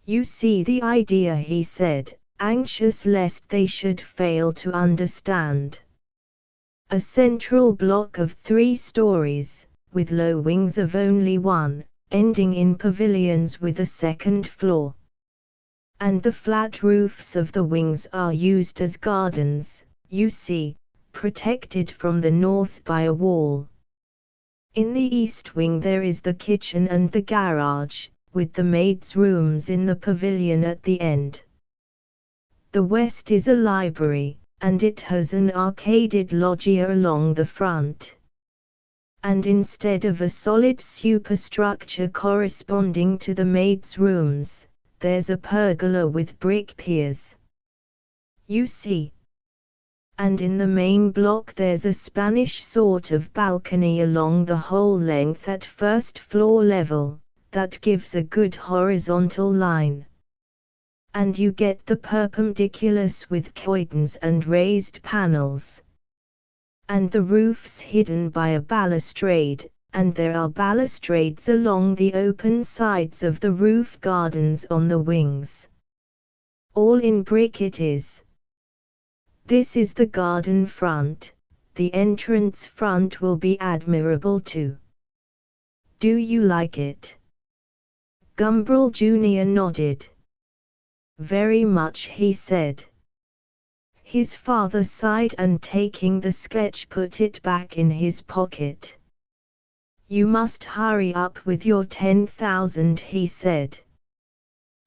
You see the idea, he said, anxious lest they should fail to understand. A central block of 3 stories, with low wings of only 1, ending in pavilions with a second floor. And the flat roofs of the wings are used as gardens, you see, protected from the north by a wall. In the east wing there is the kitchen and the garage, with the maids' rooms in the pavilion at the end. The west is a library, and it has an arcaded loggia along the front. And instead of a solid superstructure corresponding to the maids' rooms, there's a pergola with brick piers. You see. And in the main block there's a Spanish sort of balcony along the whole length at first floor level, that gives a good horizontal line. And you get the perpendiculars with curtains and raised panels. And the roof's hidden by a balustrade, and there are balustrades along the open sides of the roof gardens on the wings. All in brick it is. This is the garden front. The entrance front will be admirable too. Do you like it? Gumbrel Jr. nodded. Very much, he said. His father sighed and taking the sketch put it back in his pocket. You must hurry up with your 10,000, he said.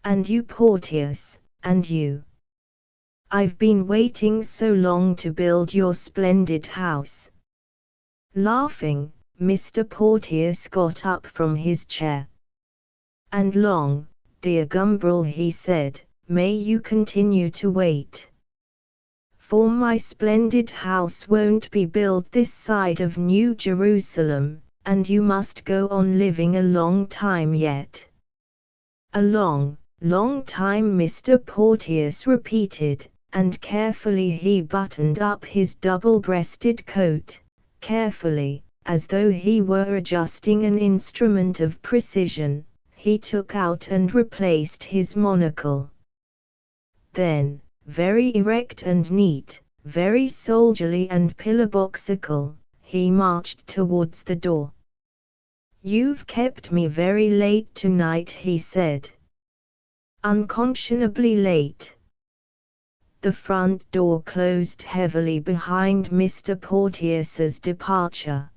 And you, Porteous, and you. I've been waiting so long to build your splendid house. Laughing, Mr. Porteous got up from his chair. And long, dear Gumbrel, he said, may you continue to wait. For my splendid house won't be built this side of New Jerusalem, and you must go on living a long time yet. A long, long time, Mr. Porteous repeated, and carefully he buttoned up his double-breasted coat, carefully, as though he were adjusting an instrument of precision. He took out and replaced his monocle. Then, very erect and neat, very soldierly and pillar-boxical, he marched towards the door. You've kept me very late tonight, he said. Unconscionably late. The front door closed heavily behind Mr. Porteous's departure.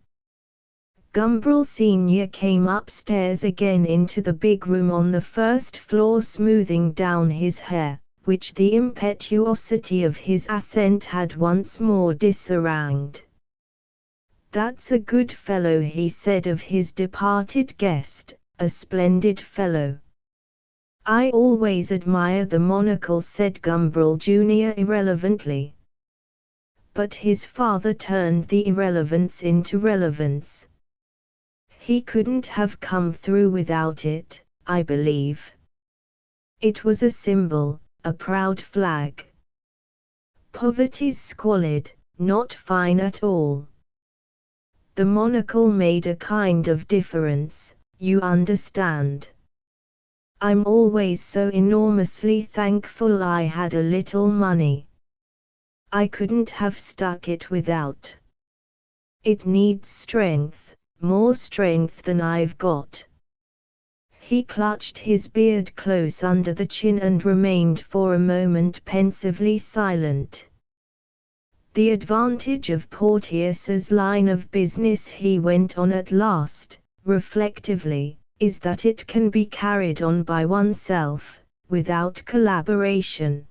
Gumbrel Sr. came upstairs again into the big room on the first floor, smoothing down his hair, which the impetuosity of his ascent had once more disarranged. That's a good fellow, he said of his departed guest, a splendid fellow. I always admire the monocle, said Gumbrel Jr. irrelevantly. But his father turned the irrelevance into relevance. He couldn't have come through without it, I believe. It was a symbol, a proud flag. Poverty's squalid, not fine at all. The monocle made a kind of difference, you understand. I'm always so enormously thankful I had a little money. I couldn't have stuck it without. It needs strength, more strength than I've got. He clutched his beard close under the chin and remained for a moment pensively silent. The advantage of Porteous's line of business, he went on at last, reflectively, is that it can be carried on by oneself, without collaboration.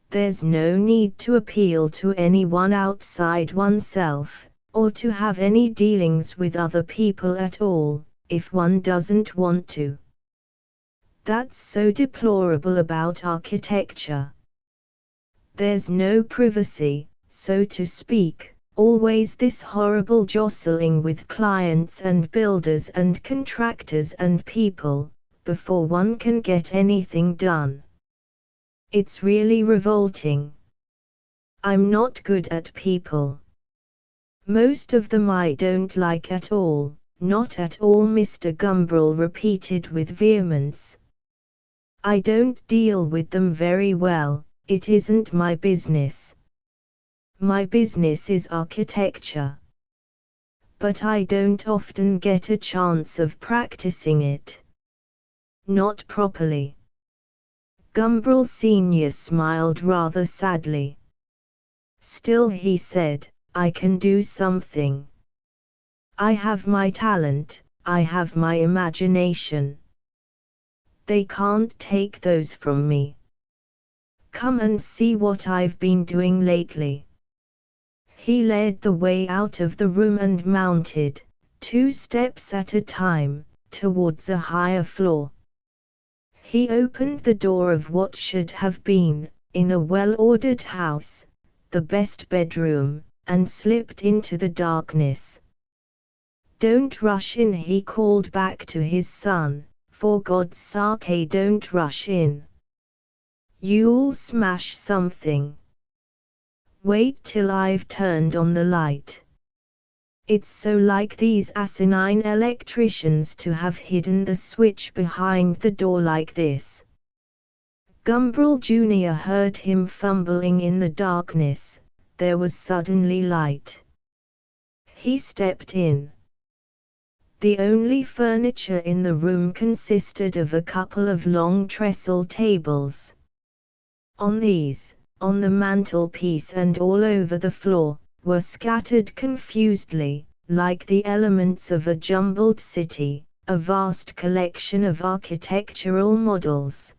There's no need to appeal to anyone outside oneself, or to have any dealings with other people at all, if one doesn't want to. That's so deplorable about architecture. There's no privacy, so to speak. Always this horrible jostling with clients and builders and contractors and people, before one can get anything done. It's really revolting. I'm not good at people. Most of them I don't like at all, not at all, Mr. Gumbrel repeated with vehemence. I don't deal with them very well, it isn't my business. My business is architecture. But I don't often get a chance of practicing it. Not properly. Gumbrel Sr. smiled rather sadly. Still, he said, I can do something. I have my talent, I have my imagination. They can't take those from me. Come and see what I've been doing lately. He led the way out of the room and mounted, 2 steps at a time, towards a higher floor. He opened the door of what should have been, in a well-ordered house, the best bedroom, and slipped into the darkness. "Don't rush in," he called back to his son, "for God's sake don't rush in. You'll smash something. Wait till I've turned on the light." It's so like these asinine electricians to have hidden the switch behind the door like this. Gumbrel Jr. heard him fumbling in the darkness. There was suddenly light. He stepped in. The only furniture in the room consisted of a couple of long trestle tables. On these, on the mantelpiece and all over the floor, were scattered confusedly, like the elements of a jumbled city, a vast collection of architectural models.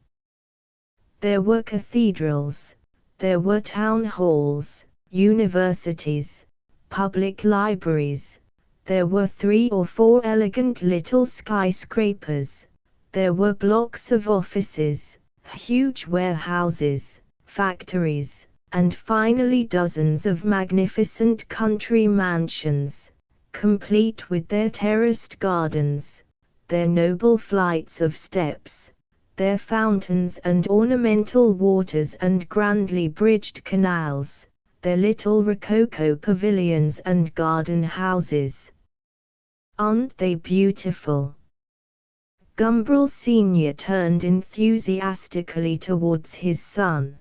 There were cathedrals, there were town halls, universities, public libraries, there were 3 or 4 elegant little skyscrapers, there were blocks of offices, huge warehouses, factories, and finally dozens of magnificent country mansions, complete with their terraced gardens, their noble flights of steps, their fountains and ornamental waters and grandly bridged canals, their little rococo pavilions and garden houses. "Aren't they beautiful?" Gumbrel Sr. turned enthusiastically towards his son.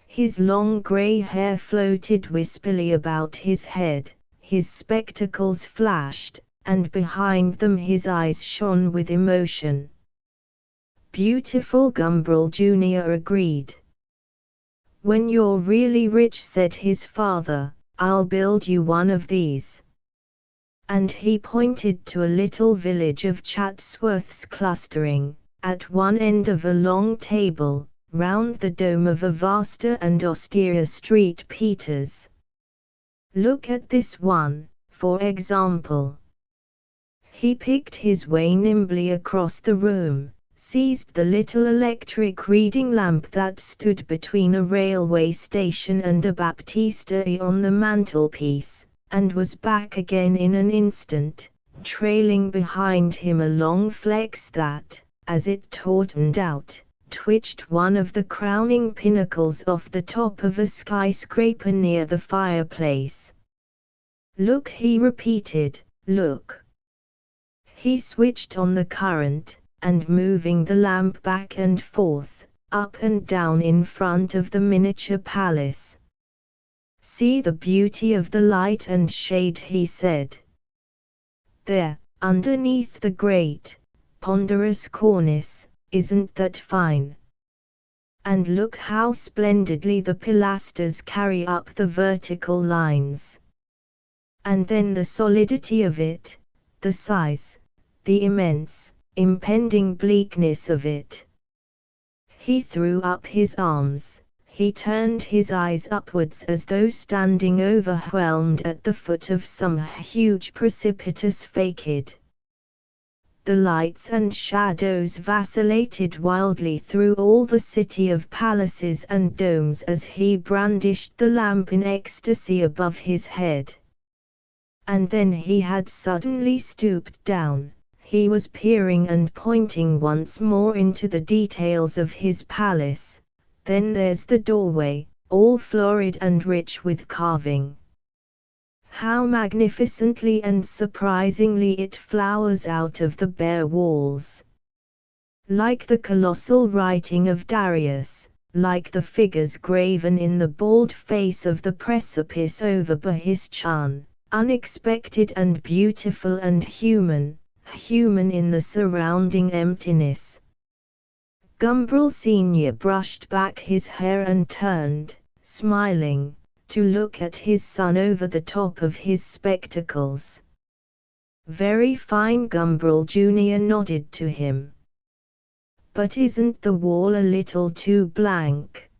His long grey hair floated wispily about his head, his spectacles flashed, and behind them his eyes shone with emotion. "Beautiful," Gumbrel Jr. agreed. "When you're really rich," said his father, "I'll build you one of these." And he pointed to a little village of Chatsworths clustering, at one end of a long table, round the dome of a vaster and austerer St. Peter's. "Look at this one, for example." He picked his way nimbly across the room, seized the little electric reading lamp that stood between a railway station and a baptistery on the mantelpiece, and was back again in an instant, trailing behind him a long flex that, as it tautened out, twitched one of the crowning pinnacles off the top of a skyscraper near the fireplace. "Look," he repeated, "look." He switched on the current, and moving the lamp back and forth, up and down in front of the miniature palace. "See the beauty of the light and shade," he said. "There, underneath the great, ponderous cornice, isn't that fine? And look how splendidly the pilasters carry up the vertical lines. And then the solidity of it, the size, the immense, impending bleakness of it." He threw up his arms, he turned his eyes upwards as though standing overwhelmed at the foot of some huge precipitous facade. The lights and shadows vacillated wildly through all the city of palaces and domes as he brandished the lamp in ecstasy above his head. And then he had suddenly stooped down. He was peering and pointing once more into the details of his palace. "Then there's the doorway, all florid and rich with carving. How magnificently and surprisingly it flowers out of the bare walls. Like the colossal writing of Darius, like the figures graven in the bald face of the precipice over Bahis-Chan, unexpected and beautiful and human in the surrounding emptiness." Gumbrel Sr. brushed back his hair and turned, smiling, to look at his son over the top of his spectacles. "Very fine," Gumbrel Jr. nodded to him. "But isn't the wall a little too blank?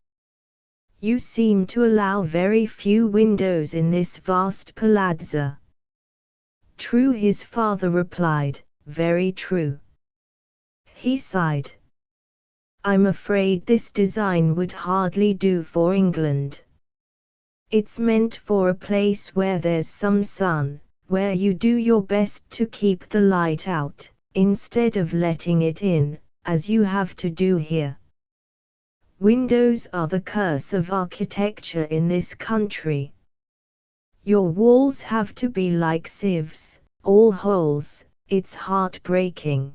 You seem to allow very few windows in this vast palazzo." "True," his father replied, "very true." He sighed. "I'm afraid this design would hardly do for England. It's meant for a place where there's some sun, where you do your best to keep the light out, instead of letting it in, as you have to do here. Windows are the curse of architecture in this country. Your walls have to be like sieves, all holes. It's heartbreaking.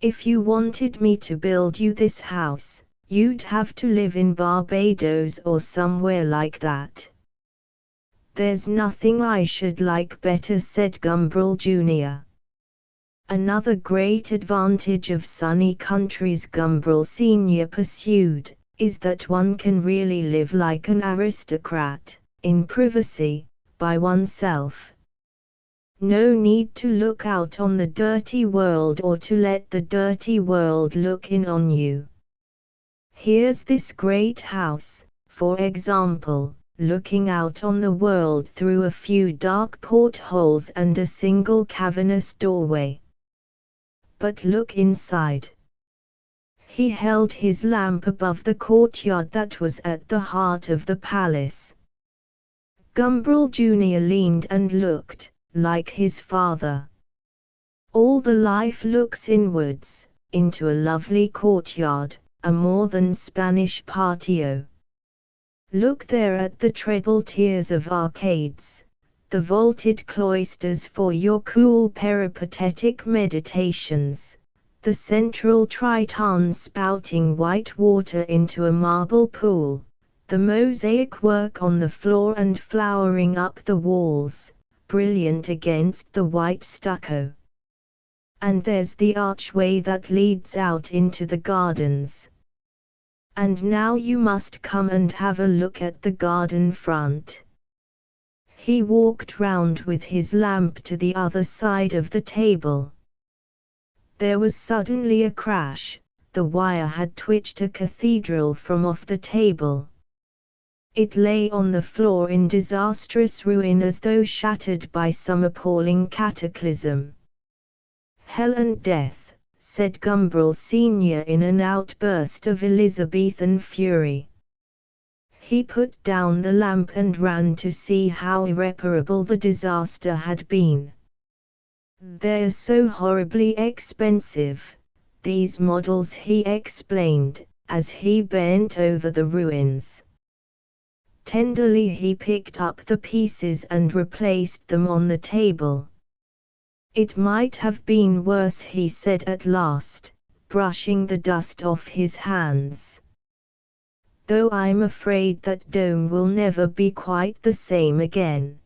If you wanted me to build you this house, you'd have to live in Barbados or somewhere like that. There's nothing I should like better, said Gumbrel Jr. Another great advantage of sunny countries, Gumbrel Sr. pursued, is that one can really live like an aristocrat, in privacy, by oneself. No need to look out on the dirty world or to let the dirty world look in on you. Here's this great house, for example, looking out on the world through a few dark portholes and a single cavernous doorway. But look inside. He held his lamp above the courtyard that was at the heart of the palace. Gumbrel Jr. leaned and looked, like his father. All the life looks inwards, into a lovely courtyard, a more than Spanish patio. Look there at the treble tiers of arcades, the vaulted cloisters for your cool peripatetic meditations, the central triton spouting white water into a marble pool, the mosaic work on the floor and flowering up the walls, brilliant against the white stucco. And there's the archway that leads out into the gardens. And now you must come and have a look at the garden front. He walked round with his lamp to the other side of the table. There was suddenly a crash. The wire had twitched a cathedral from off the table. It lay on the floor in disastrous ruin as though shattered by some appalling cataclysm. Hell and death, said Gumbrel Sr. in an outburst of Elizabethan fury. He put down the lamp and ran to see how irreparable the disaster had been. They're so horribly expensive, these models, he explained, as he bent over the ruins. Tenderly he picked up the pieces and replaced them on the table. It might have been worse, he said at last, brushing the dust off his hands. Though I'm afraid that dome will never be quite the same again.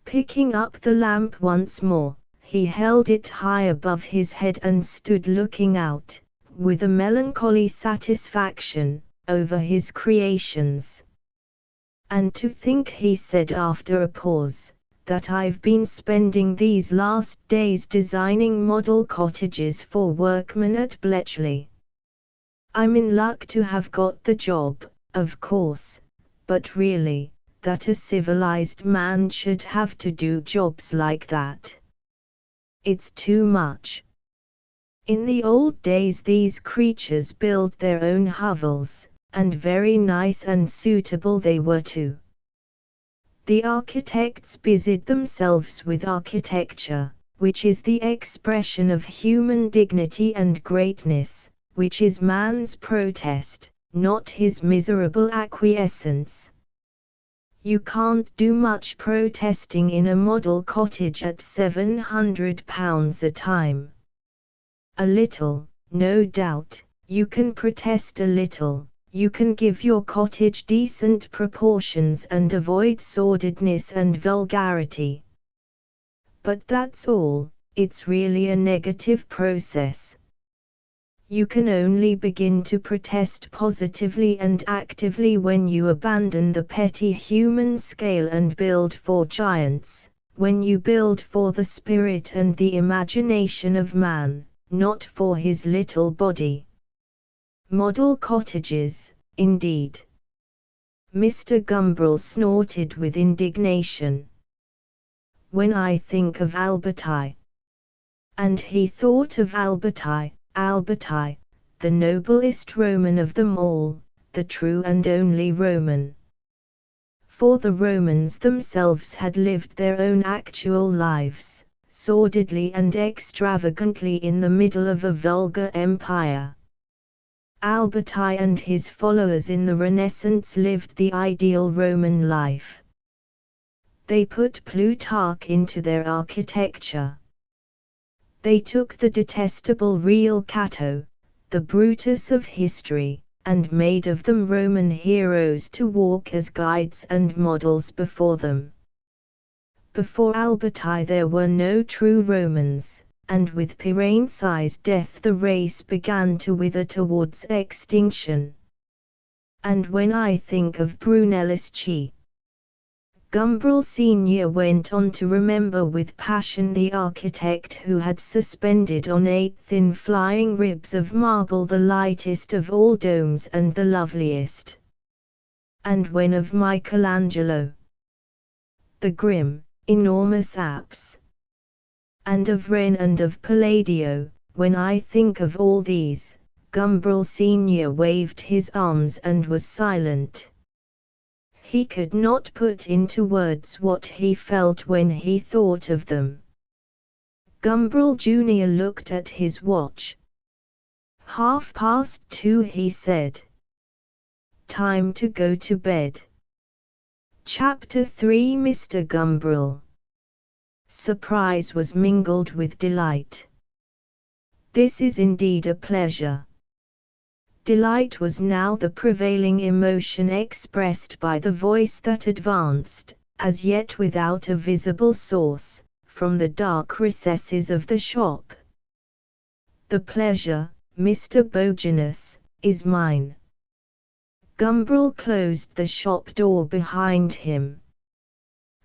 Picking up the lamp once more, he held it high above his head and stood looking out, with a melancholy satisfaction, over his creations. And to think, he said after a pause, that I've been spending these last days designing model cottages for workmen at Bletchley. I'm in luck to have got the job, of course, but really, that a civilized man should have to do jobs like that. It's too much. In the old days these creatures built their own hovels, and very nice and suitable they were too. The architects busied themselves with architecture, which is the expression of human dignity and greatness, which is man's protest, not his miserable acquiescence. You can't do much protesting in a model cottage at £700 a time. A little, no doubt, you can protest a little. You can give your cottage decent proportions and avoid sordidness and vulgarity. But that's all. It's really a negative process. You can only begin to protest positively and actively when you abandon the petty human scale and build for giants, when you build for the spirit and the imagination of man, not for his little body. Model cottages, indeed. Mr. Gumbrel snorted with indignation. When I think of Alberti. And he thought of Alberti, the noblest Roman of them all, the true and only Roman. for the Romans themselves had lived their own actual lives, sordidly and extravagantly in the middle of a vulgar empire. Alberti and his followers in the Renaissance lived the ideal Roman life. They put Plutarch into their architecture. They took the detestable real Cato, the Brutus of history, and made of them Roman heroes to walk as guides and models before them. Before Alberti there were no true Romans, and with Piraeus' death the race began to wither towards extinction. And when I think of Brunelleschi, Gumbrel Sr. went on to remember with passion the architect who had suspended on 8 thin flying ribs of marble the lightest of all domes and the loveliest. And when of Michelangelo, the grim, enormous apse, and of Wren and of Palladio, when I think of all these, Gumbrel Sr. waved his arms and was silent. He could not put into words what he felt when he thought of them. Gumbrel Jr. looked at his watch. 2:30, he said. Time to go to bed. Chapter 3. Mr. Gumbrel. Surprise was mingled with delight. This is indeed a pleasure. Delight was now the prevailing emotion expressed by the voice that advanced, as yet without a visible source, from the dark recesses of the shop. The pleasure, Mr. Bogenus, is mine. Gumbrel closed the shop door behind him.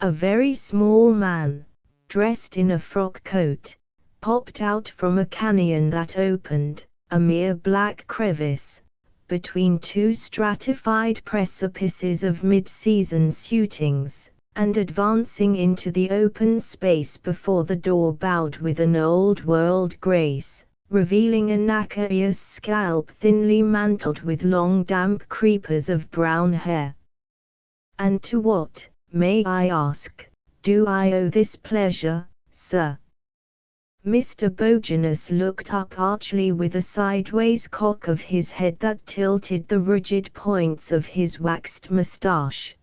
A very small man, dressed in a frock coat, popped out from a canyon that opened, a mere black crevice, between 2 stratified precipices of mid-season suitings, and advancing into the open space before the door bowed with an old-world grace, revealing a nacreous scalp thinly mantled with long damp creepers of brown hair. And to what, may I ask, do I owe this pleasure, sir? Mr. Bogenus looked up archly with a sideways cock of his head that tilted the rigid points of his waxed moustache.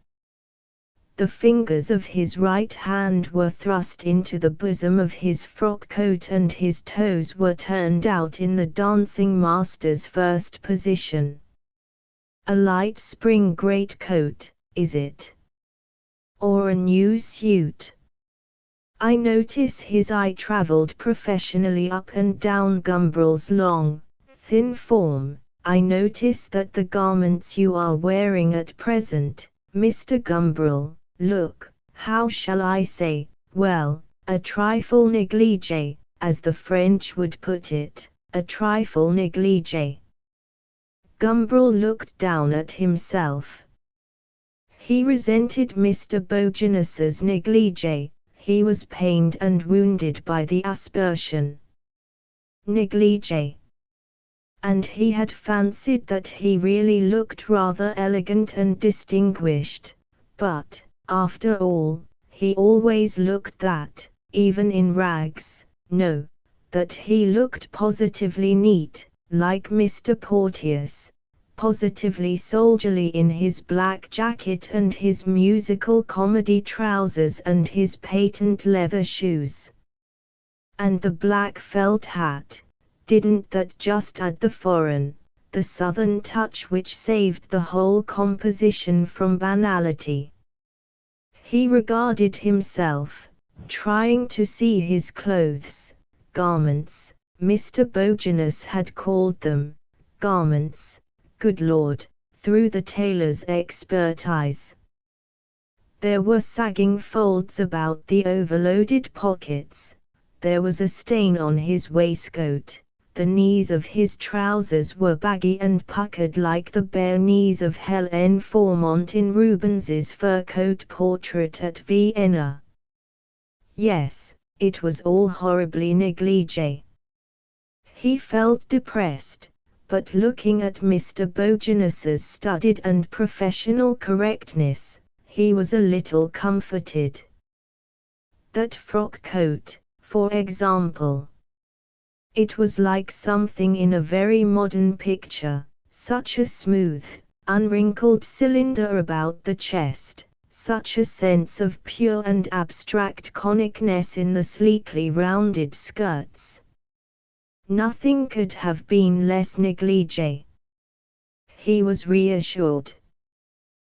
The fingers of his right hand were thrust into the bosom of his frock coat and his toes were turned out in the dancing master's first position. A light spring greatcoat, is it? Or a new suit? I notice his eye travelled professionally up and down Gumbrel's long, thin form. I notice that the garments you are wearing at present, Mr. Gumbrel, look, how shall I say, well, a trifle négligé, as the French would put it, a trifle négligé. Gumbrel looked down at himself. He resented Mr. Bogenus's négligé. He was pained and wounded by the aspersion. Négligé. And he had fancied that he really looked rather elegant and distinguished, but, after all, he always looked that, even in rags, no, that he looked positively neat, like Mr. Porteous, positively soldierly in his black jacket and his musical comedy trousers and his patent leather shoes. And the black felt hat, didn't that just add the foreign, the southern touch which saved the whole composition from banality? He regarded himself, trying to see his clothes, garments, Mr. Bogenus had called them, garments, good Lord, through the tailor's expertise. There were sagging folds about the overloaded pockets, there was a stain on his waistcoat, the knees of his trousers were baggy and puckered like the bare knees of Hélène Formont in Rubens's fur coat portrait at Vienna. Yes, it was all horribly négligé. He felt depressed, but looking at Mr. Bogenus's studied and professional correctness, he was a little comforted. That frock coat, for example. It was like something in a very modern picture, such a smooth, unwrinkled cylinder about the chest, such a sense of pure and abstract conicness in the sleekly rounded skirts. Nothing could have been less négligé. He was reassured.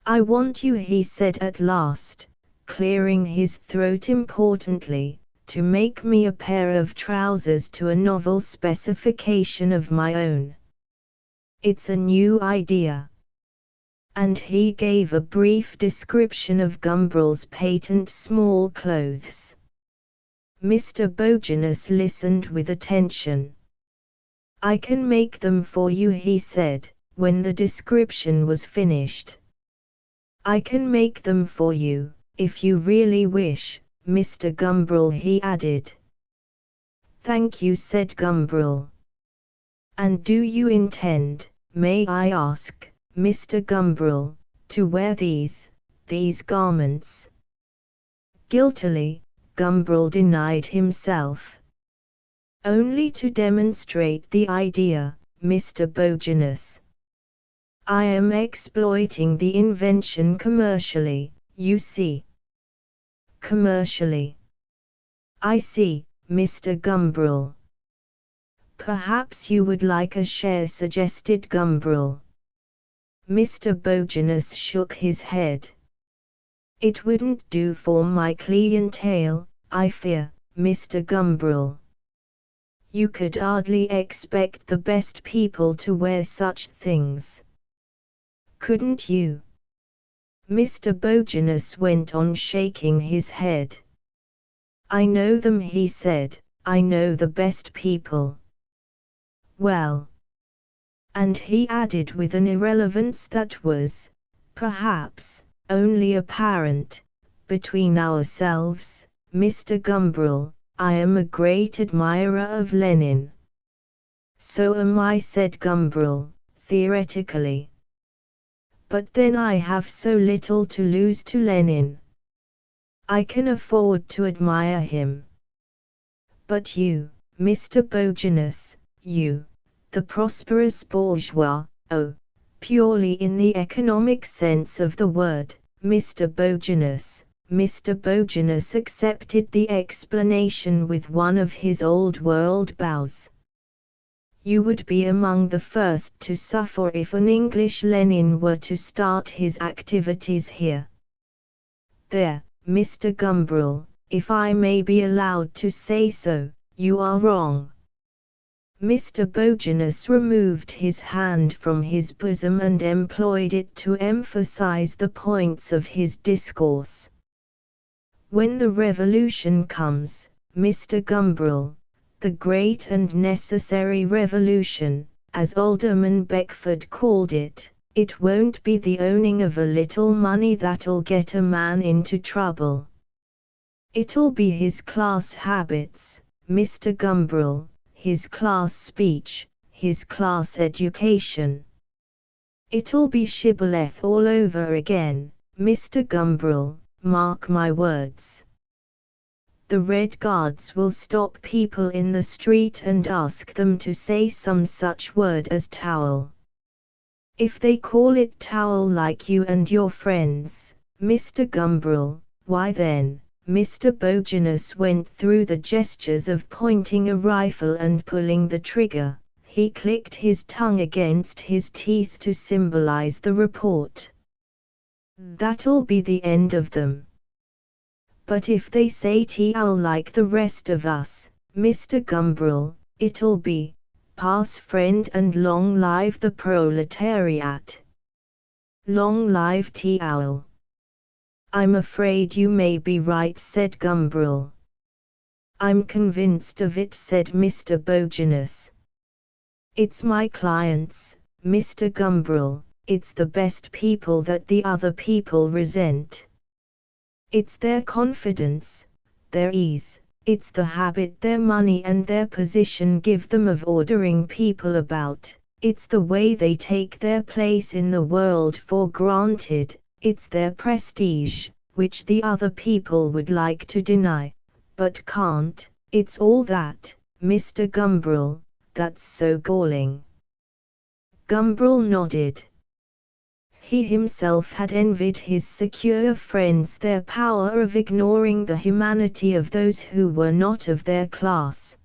"I want you," he said at last, clearing his throat importantly, "to make me a pair of trousers to a novel specification of my own. It's a new idea." And he gave a brief description of Gumbrel's patent small clothes. Mr. Bogenus listened with attention. "I can make them for you," he said, when the description was finished. "I can make them for you, if you really wish, Mr. Gumbrel," he added. "Thank you," said Gumbrel. "And do you intend, may I ask, Mr. Gumbrel, to wear these garments?" Guiltily, Gumbrel denied himself. "Only to demonstrate the idea, Mr. Bogenus. I am exploiting the invention commercially, you see." "Commercially. I see, Mr. Gumbrel." "Perhaps you would like a share," suggested Gumbrel. Mr. Bogenus shook his head. "It wouldn't do for my clientele, I fear, Mr. Gumbrel. You could hardly expect the best people to wear such things." "Couldn't you?" Mr. Bogenus went on shaking his head. "I know them," he said, "I know the best people." "Well," and he added with an irrelevance that was, perhaps, only apparent, "between ourselves, Mr. Gumbrel, I am a great admirer of Lenin." "So am I," said Gumbrel, "theoretically. But then I have so little to lose to Lenin. I can afford to admire him. But you, Mr. Bogenus, you, the prosperous bourgeois, oh, purely in the economic sense of the word, Mr. Bogenus." Mr. Bogenus accepted the explanation with one of his old-world bows. "You would be among the first to suffer if an English Lenin were to start his activities here. There, Mr. Gumbrel, if I may be allowed to say so, you are wrong." Mr. Bogenus removed his hand from his bosom and employed it to emphasize the points of his discourse. "When the revolution comes, Mr. Gumbrel, the great and necessary revolution, as Alderman Beckford called it, it won't be the owning of a little money that'll get a man into trouble. It'll be his class habits, Mr. Gumbrel, his class speech, his class education. It'll be shibboleth all over again, Mr. Gumbrel, mark my words. The Red Guards will stop people in the street and ask them to say some such word as towel. If they call it towel like you and your friends, Mr. Gumbrel, why then," Mr. Bogenus went through the gestures of pointing a rifle and pulling the trigger, he clicked his tongue against his teeth to symbolize the report. "That'll be the end of them. But if they say towel like the rest of us, Mr. Gumbrel, it'll be, pass friend and long live the proletariat. Long live towel." "I'm afraid you may be right," said Gumbrel. "I'm convinced of it," said Mr. Bogenus. "It's my clients, Mr. Gumbrel, it's the best people that the other people resent. It's their confidence, their ease, it's the habit their money and their position give them of ordering people about, it's the way they take their place in the world for granted, It's their prestige, which the other people would like to deny, but can't. It's all that, Mr. Gumbrel, that's so galling. Gumbrel nodded. He himself had envied his secure friends their power of ignoring the humanity of those who were not of their class.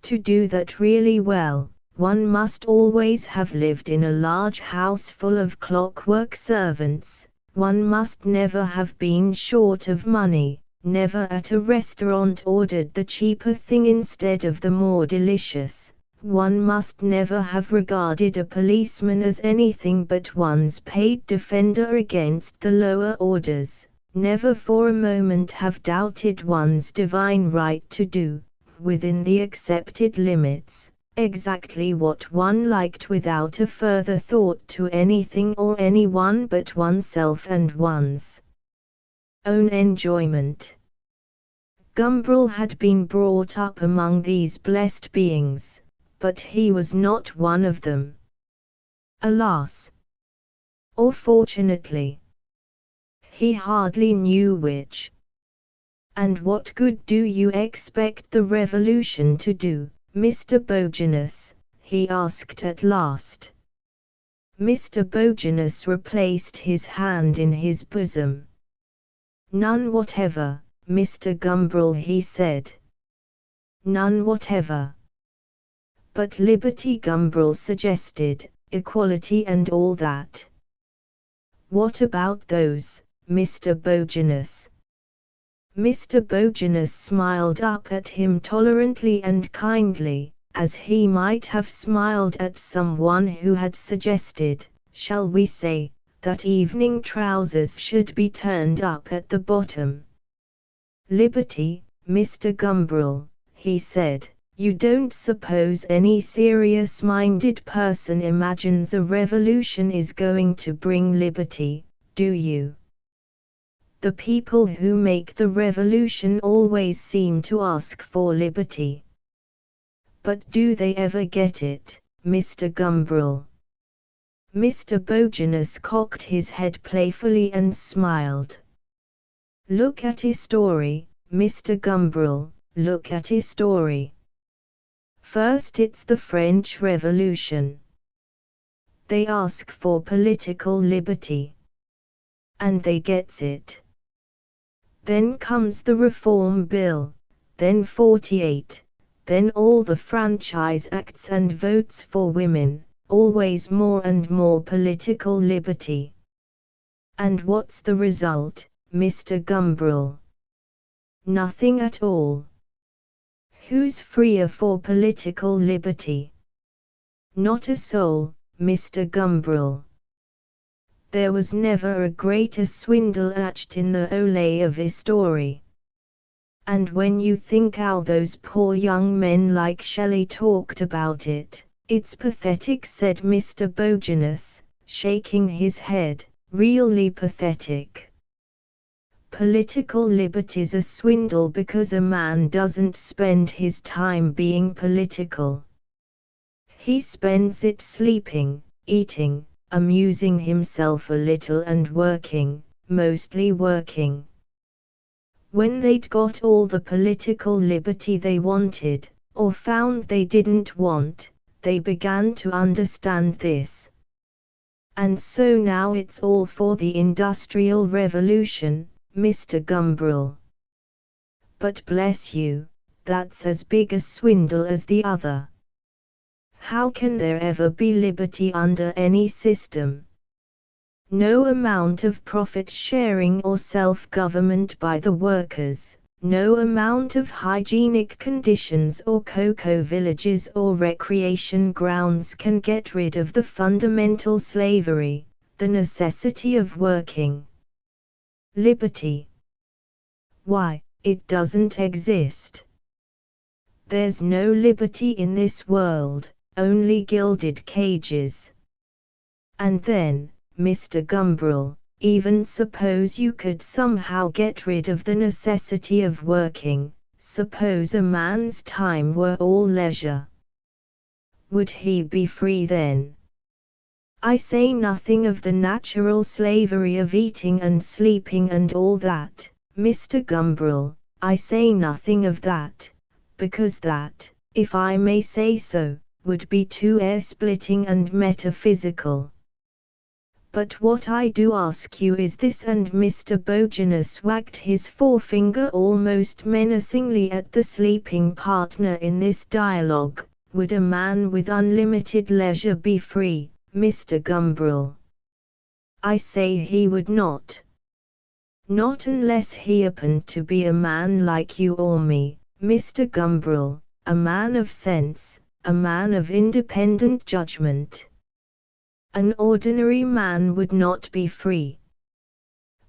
To do that really well, one must always have lived in a large house full of clockwork servants, one must never have been short of money, never at a restaurant ordered the cheaper thing instead of the more delicious, one must never have regarded a policeman as anything but one's paid defender against the lower orders, never for a moment have doubted one's divine right to do, within the accepted limits, exactly what one liked without a further thought to anything or anyone but oneself and one's own enjoyment. Gumbrel had been brought up among these blessed beings, but he was not one of them. Alas! Or fortunately. He hardly knew which. And what good do you expect the revolution to do, Mr. Bogenus? He asked at last. Mr. Bogenus replaced his hand in his bosom. None whatever, Mr. Gumbrel, he said. None whatever. But liberty, Gumbrel suggested, equality and all that. What about those, Mr. Bogenus? Mr. Bogenus smiled up at him tolerantly and kindly, as he might have smiled at someone who had suggested, shall we say, that evening trousers should be turned up at the bottom. Liberty, Mr. Gumbrel, he said, you don't suppose any serious-minded person imagines a revolution is going to bring liberty, do you? The people who make the revolution always seem to ask for liberty. But do they ever get it, Mr. Gumbrel? Mr. Bogenus cocked his head playfully and smiled. Look at his story, Mr. Gumbrel, look at his story. First it's the French Revolution. They ask for political liberty. And they gets it. Then comes the Reform Bill, then 48, then all the Franchise Acts and votes for women, always more and more political liberty. And what's the result, Mr. Gumbrel? Nothing at all. Who's freer for political liberty? Not a soul, Mr. Gumbrel. There was never a greater swindle hatched in the ole of history. And when you think how those poor young men like Shelley talked about it, it's pathetic, said Mr. Bogenus, shaking his head, really pathetic. Political liberty's a swindle because a man doesn't spend his time being political. He spends it sleeping, eating, amusing himself a little and working, mostly working. When they'd got all the political liberty they wanted, or found they didn't want, they began to understand this. And so now it's all for the Industrial Revolution, Mr. Gumbrel. But bless you, that's as big a swindle as the other. How can there ever be liberty under any system? No amount of profit sharing or self-government by the workers, no amount of hygienic conditions or cocoa villages or recreation grounds can get rid of the fundamental slavery, the necessity of working. Liberty. Why, it doesn't exist. There's no liberty in this world, only gilded cages. And then, Mr. Gumbrel, even suppose you could somehow get rid of the necessity of working, suppose a man's time were all leisure. Would he be free then? I say nothing of the natural slavery of eating and sleeping and all that, Mr. Gumbrel, I say nothing of that, because that, if I may say so, would be too air-splitting and metaphysical. But what I do ask you is this, and Mr. Bogenus wagged his forefinger almost menacingly at the sleeping partner in this dialogue, would a man with unlimited leisure be free, Mr. Gumbrel? I say he would not. Not unless he happened to be a man like you or me, Mr. Gumbrel, a man of sense, a man of independent judgment. An ordinary man would not be free,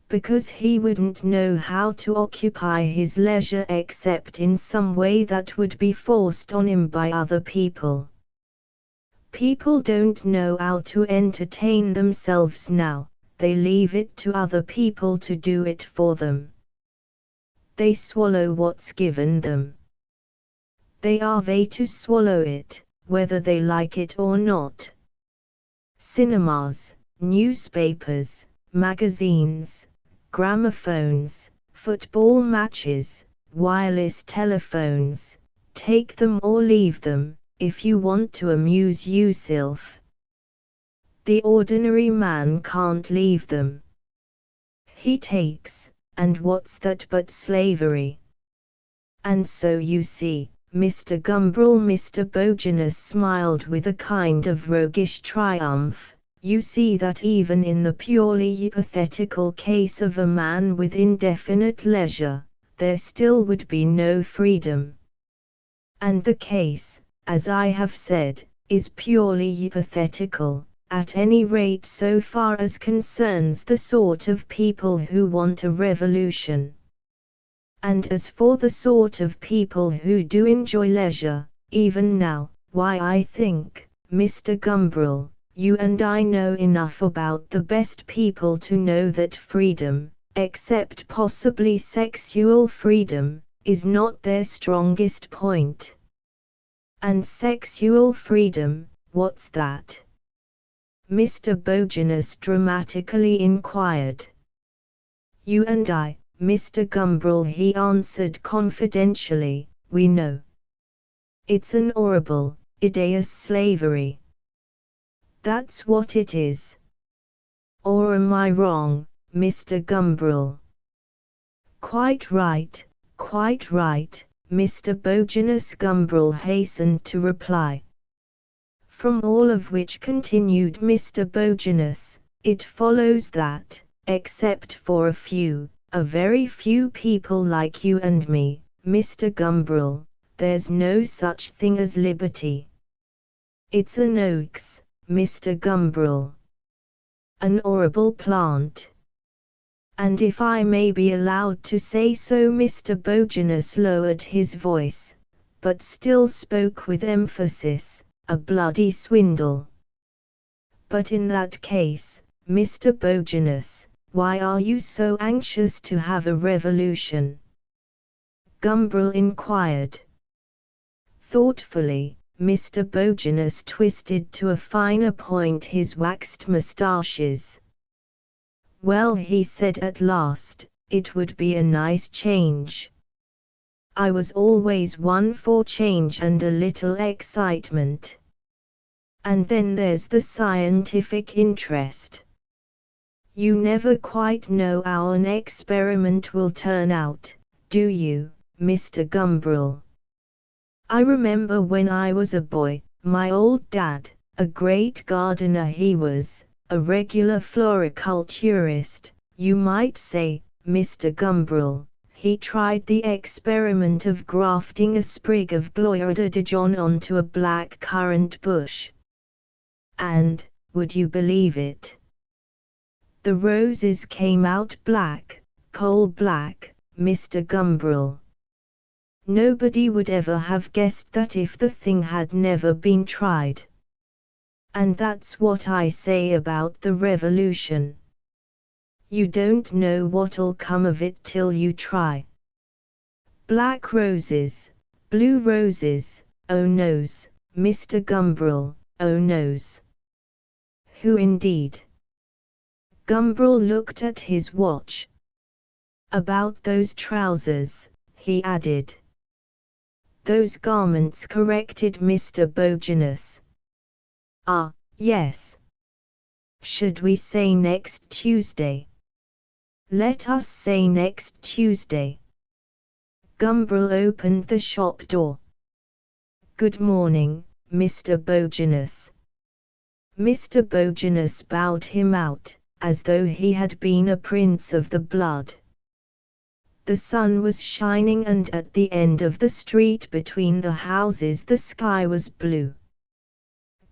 because he wouldn't know how to occupy his leisure except in some way that would be forced on him by other people. People don't know how to entertain themselves now, they leave it to other people to do it for them. They swallow what's given them. They are they to swallow it, whether they like it or not. Cinemas, newspapers, magazines, gramophones, football matches, wireless telephones, take them or leave them, if you want to amuse yourself. The ordinary man can't leave them. He takes, and what's that but slavery? And so you see, Mr. Gumbrel, Mr. Bogenus smiled with a kind of roguish triumph, you see that even in the purely hypothetical case of a man with indefinite leisure, there still would be no freedom. And the case, as I have said, is purely hypothetical, at any rate so far as concerns the sort of people who want a revolution. And as for the sort of people who do enjoy leisure, even now, why I think, Mr. Gumbrel, you and I know enough about the best people to know that freedom, except possibly sexual freedom, is not their strongest point. And sexual freedom, what's that? Mr. Bogenus dramatically inquired. You and I, Mr. Gumbrel, he answered confidentially, we know. It's an horrible, hideous slavery. That's what it is. Or am I wrong, Mr. Gumbrel? Quite right, Mr. Bogenus Gumbrel hastened to reply. From all of which, continued Mr. Bogenus, it follows that, except for a very few people like you and me, Mr. Gumbrel, there's no such thing as liberty. It's an hoax, Mr. Gumbrel. An horrible plant. And if I may be allowed to say so, Mr. Bogenus lowered his voice, but still spoke with emphasis, a bloody swindle. But in that case, Mr. Bogenus, why are you so anxious to have a revolution? Gumbrel inquired. Thoughtfully, Mr. Bogenus twisted to a finer point his waxed moustaches. Well, he said at last, it would be a nice change. I was always one for change and a little excitement. And then there's the scientific interest. You never quite know how an experiment will turn out, do you, Mr. Gumbrel? I remember when I was a boy, my old dad, a great gardener he was, a regular floriculturist, you might say, Mr. Gumbrel, he tried the experiment of grafting a sprig of Gloire de Dijon onto a black currant bush. And, would you believe it? The roses came out black, coal black, Mr. Gumbrel. Nobody would ever have guessed that if the thing had never been tried. And that's what I say about the revolution. You don't know what'll come of it till you try. Black roses, blue roses, oh noes, Mr. Gumbrel, oh noes. Who indeed? Gumbrel looked at his watch. About those trousers, he added. Those garments, corrected Mr. Bogenus. Ah, yes. Should we say next Tuesday? Let us say next Tuesday. Gumbrel opened the shop door. Good morning, Mr. Bogenus. Mr. Bogenus bowed him out, as though he had been a prince of the blood. The sun was shining, and at the end of the street between the houses the sky was blue.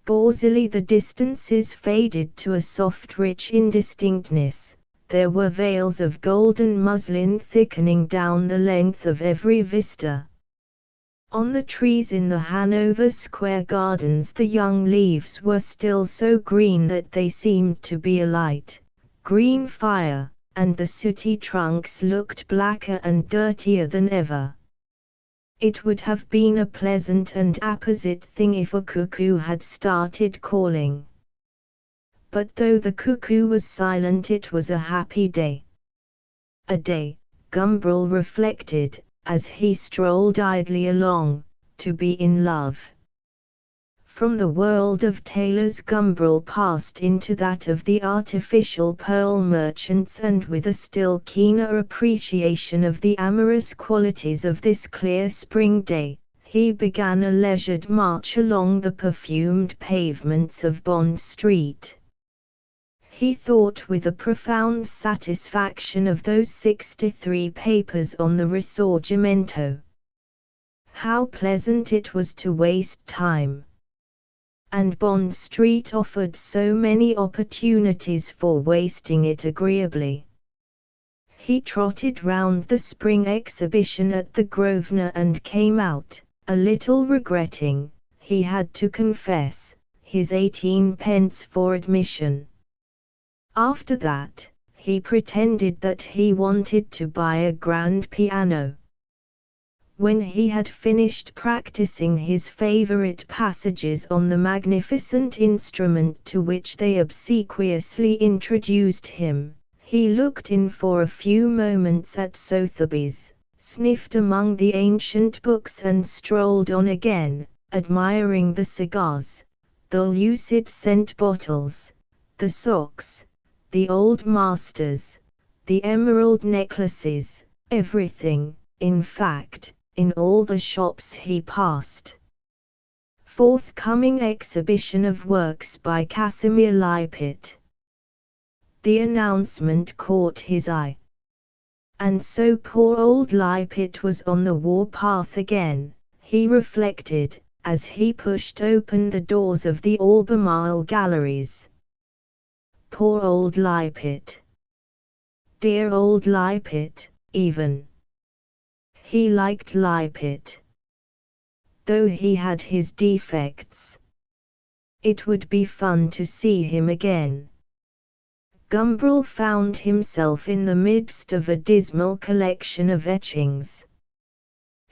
Gauzily the distances faded to a soft rich indistinctness. There were veils of golden muslin thickening down the length of every vista. On the trees in the Hanover Square gardens the young leaves were still so green that they seemed to be alight, green fire, and the sooty trunks looked blacker and dirtier than ever. It would have been a pleasant and apposite thing if a cuckoo had started calling. But though the cuckoo was silent, it was a happy day. A day, Gumbrel reflected, as he strolled idly along, to be in love. From the world of tailors Gumbrel passed into that of the artificial pearl merchants, and with a still keener appreciation of the amorous qualities of this clear spring day, he began a leisured march along the perfumed pavements of Bond Street. He thought with a profound satisfaction of those 63 papers on the Risorgimento. How pleasant it was to waste time! And Bond Street offered so many opportunities for wasting it agreeably. He trotted round the spring exhibition at the Grosvenor and came out, a little regretting, he had to confess, his 18 pence for admission. After that, he pretended that he wanted to buy a grand piano. When he had finished practicing his favorite passages on the magnificent instrument to which they obsequiously introduced him, he looked in for a few moments at Sotheby's, sniffed among the ancient books and strolled on again, admiring the cigars, the lucid scent bottles, the socks, the old masters, the emerald necklaces, everything, in fact, in all the shops he passed. Forthcoming exhibition of works by Casimir Lippitt. The announcement caught his eye. And so poor old Lippitt was on the warpath again, he reflected, as he pushed open the doors of the Albemarle galleries. Poor old Lippitt. Dear old Lippitt, even. He liked Lippitt. Though he had his defects. It would be fun to see him again. Gumbrel found himself in the midst of a dismal collection of etchings.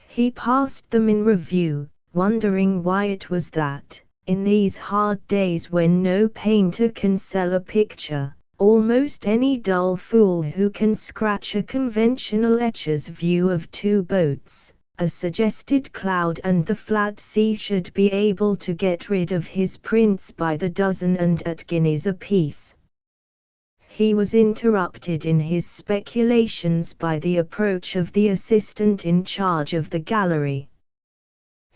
He passed them in review, wondering why it was that, in these hard days when no painter can sell a picture, almost any dull fool who can scratch a conventional etcher's view of two boats, a suggested cloud and the flat sea should be able to get rid of his prints by the dozen and at guineas apiece. He was interrupted in his speculations by the approach of the assistant in charge of the gallery.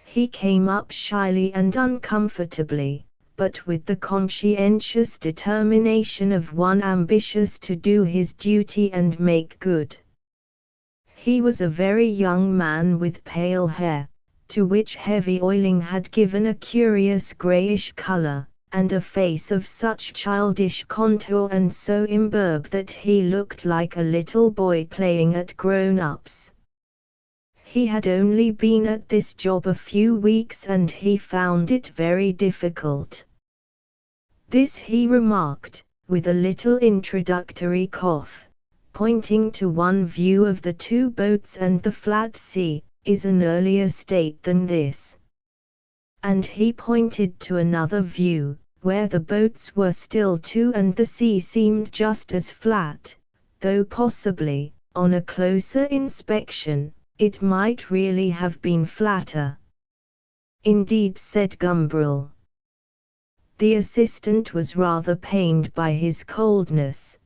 He came up shyly and uncomfortably, but with the conscientious determination of one ambitious to do his duty and make good. He was a very young man with pale hair, to which heavy oiling had given a curious greyish colour, and a face of such childish contour and so imberbe that he looked like a little boy playing at grown-ups. He had only been at this job a few weeks and he found it very difficult. This he remarked, with a little introductory cough, pointing to one view of the two boats and the flat sea, is an earlier state than this. And he pointed to another view, where the boats were still too and the sea seemed just as flat, though possibly, on a closer inspection, it might really have been flatter. Indeed, said Gumbrel. The assistant was rather pained by his coldness.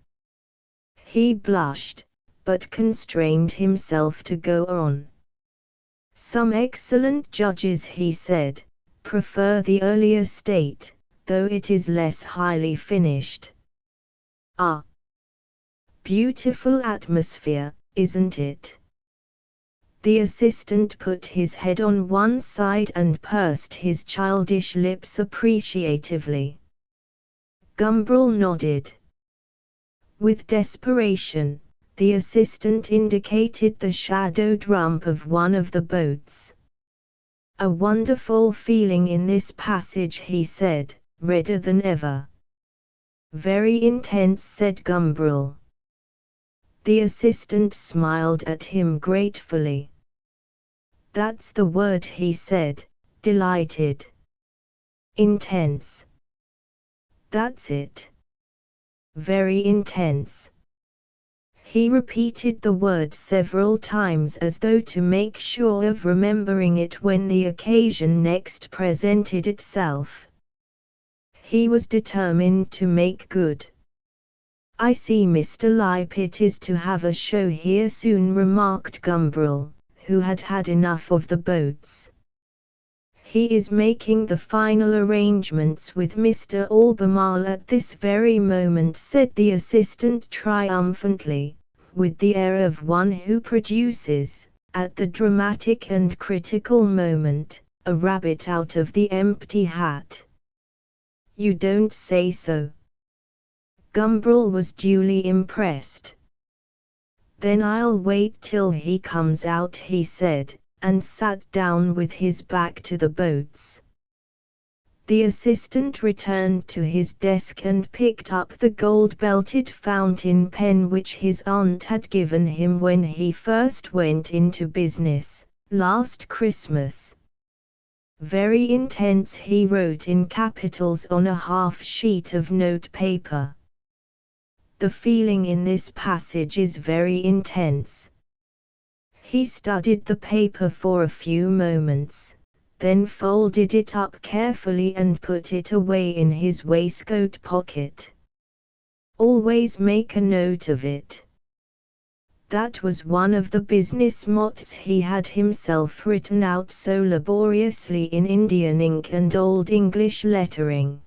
He blushed, but constrained himself to go on. Some excellent judges, he said, prefer the earlier state, though it is less highly finished. Ah! Beautiful atmosphere, isn't it? The assistant put his head on one side and pursed his childish lips appreciatively. Gumbrel nodded. With desperation, the assistant indicated the shadowed rump of one of the boats. A wonderful feeling in this passage, he said, redder than ever. Very intense, said Gumbrel. The assistant smiled at him gratefully. That's the word, he said, delighted. Intense. That's it. Very intense. He repeated the word several times as though to make sure of remembering it when the occasion next presented itself. He was determined to make good. I see Mr. Lippitt is to have a show here soon, remarked Gumbrel, who had had enough of the boats. He is making the final arrangements with Mr. Albemarle at this very moment, said the assistant triumphantly, with the air of one who produces, at the dramatic and critical moment, a rabbit out of the empty hat. You don't say so. Gumbrel was duly impressed. Then I'll wait till he comes out, he said, and sat down with his back to the boats. The assistant returned to his desk and picked up the gold-belted fountain pen which his aunt had given him when he first went into business, last Christmas. Very intense, he wrote in capitals on a half sheet of note paper. The feeling in this passage is very intense. He studied the paper for a few moments, then folded it up carefully and put it away in his waistcoat pocket. Always make a note of it. That was one of the business mottos he had himself written out so laboriously in Indian ink and Old English lettering.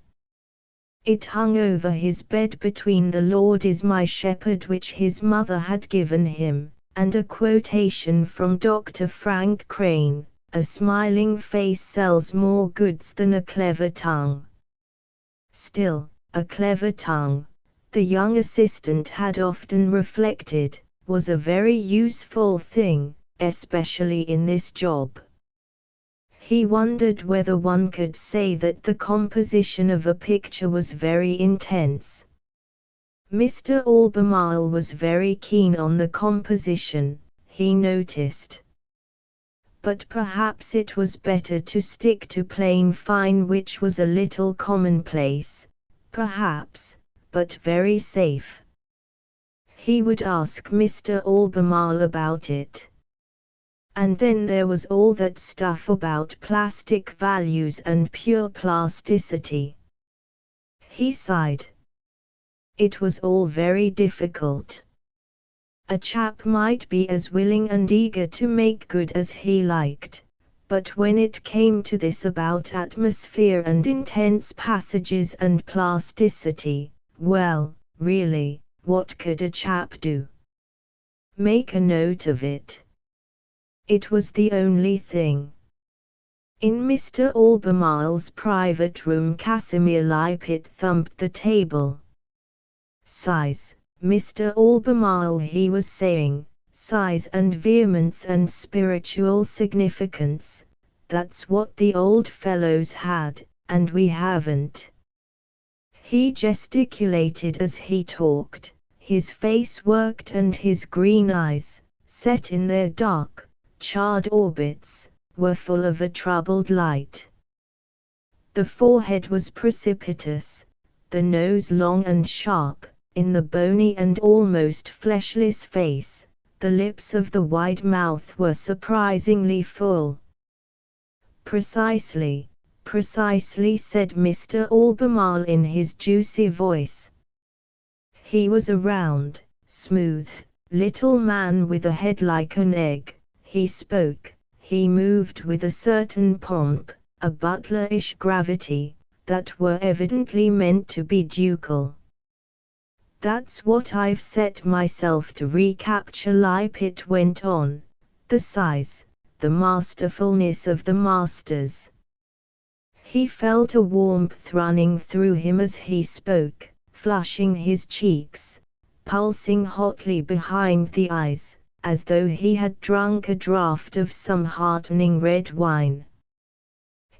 It hung over his bed between "The Lord is my shepherd," which his mother had given him, and a quotation from Dr. Frank Crane, "A smiling face sells more goods than a clever tongue." Still, a clever tongue, the young assistant had often reflected, was a very useful thing, especially in this job. He wondered whether one could say that the composition of a picture was very intense. Mr. Albemarle was very keen on the composition, he noticed. But perhaps it was better to stick to plain fine, which was a little commonplace, perhaps, but very safe. He would ask Mr. Albemarle about it. And then there was all that stuff about plastic values and pure plasticity. He sighed. It was all very difficult. A chap might be as willing and eager to make good as he liked, but when it came to this about atmosphere and intense passages and plasticity, well, really, what could a chap do? Make a note of it. It was the only thing. In Mr. Albemarle's private room, Casimir Lippitt thumped the table. Size, Mr. Albemarle, he was saying, size and vehemence and spiritual significance, that's what the old fellows had, and we haven't. He gesticulated as he talked, his face worked and his green eyes, set in their dark, charred orbits, were full of a troubled light. The forehead was precipitous, the nose long and sharp, in the bony and almost fleshless face, the lips of the wide mouth were surprisingly full. "Precisely, precisely," said Mr. Albemarle in his juicy voice. He was a round, smooth, little man with a head like an egg. He spoke, he moved with a certain pomp, a butlerish gravity, that were evidently meant to be ducal. "That's what I've set myself to recapture," Lippitt went on, "the size, the masterfulness of the masters." He felt a warmth running through him as he spoke, flushing his cheeks, pulsing hotly behind the eyes, as though he had drunk a draught of some heartening red wine.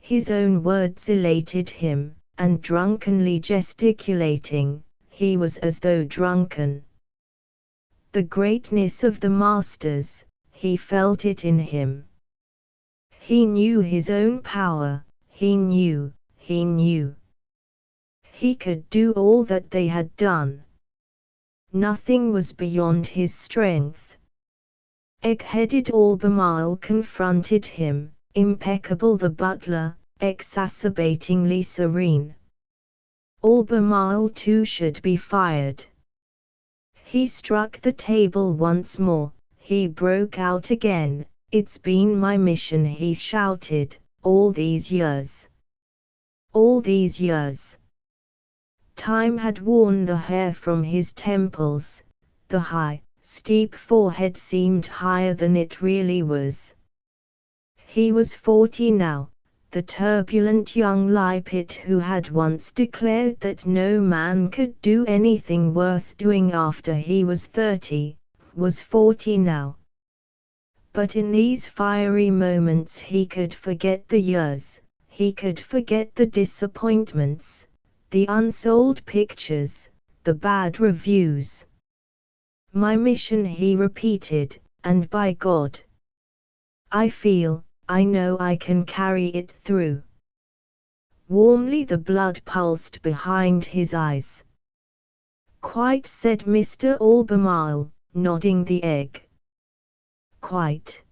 His own words elated him, and drunkenly gesticulating, he was as though drunken. The greatness of the masters, he felt it in him. He knew his own power, he knew. He could do all that they had done. Nothing was beyond his strength. Egg-headed Albemarle confronted him, impeccable the butler, exacerbatingly serene. Albemarle too should be fired. He struck the table once more, he broke out again. "It's been my mission," he shouted, "all these years. All these years." Time had worn the hair from his temples, the high, steep forehead seemed higher than it really was. He was 40 now, the turbulent young Lippitt who had once declared that no man could do anything worth doing after he was 30, was 40 now. But in these fiery moments he could forget the years, he could forget the disappointments, the unsold pictures, the bad reviews. "My mission," he repeated, "and by God, I know I can carry it through." Warmly the blood pulsed behind his eyes. "Quite," said Mr. Albemarle, nodding the egg. "Quite.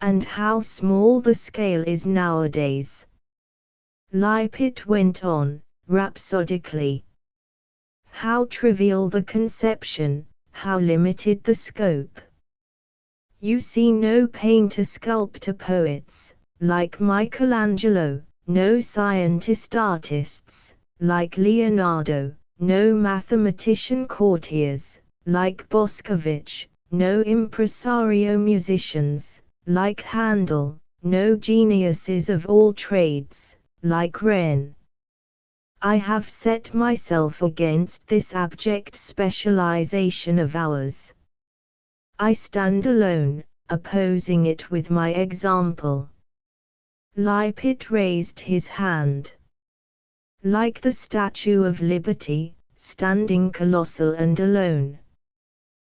And how small the scale is nowadays," Lippitt went on, rhapsodically. "How trivial the conception, how limited the scope. You see no painter, sculptor, poets, like Michelangelo, no scientist, artists, like Leonardo, no mathematician, courtiers, like Boscovich, no impresario, musicians, like Handel, no geniuses of all trades, like Wren. I have set myself against this abject specialization of ours. I stand alone, opposing it with my example." Lippitt raised his hand. "Like the Statue of Liberty, standing colossal and alone."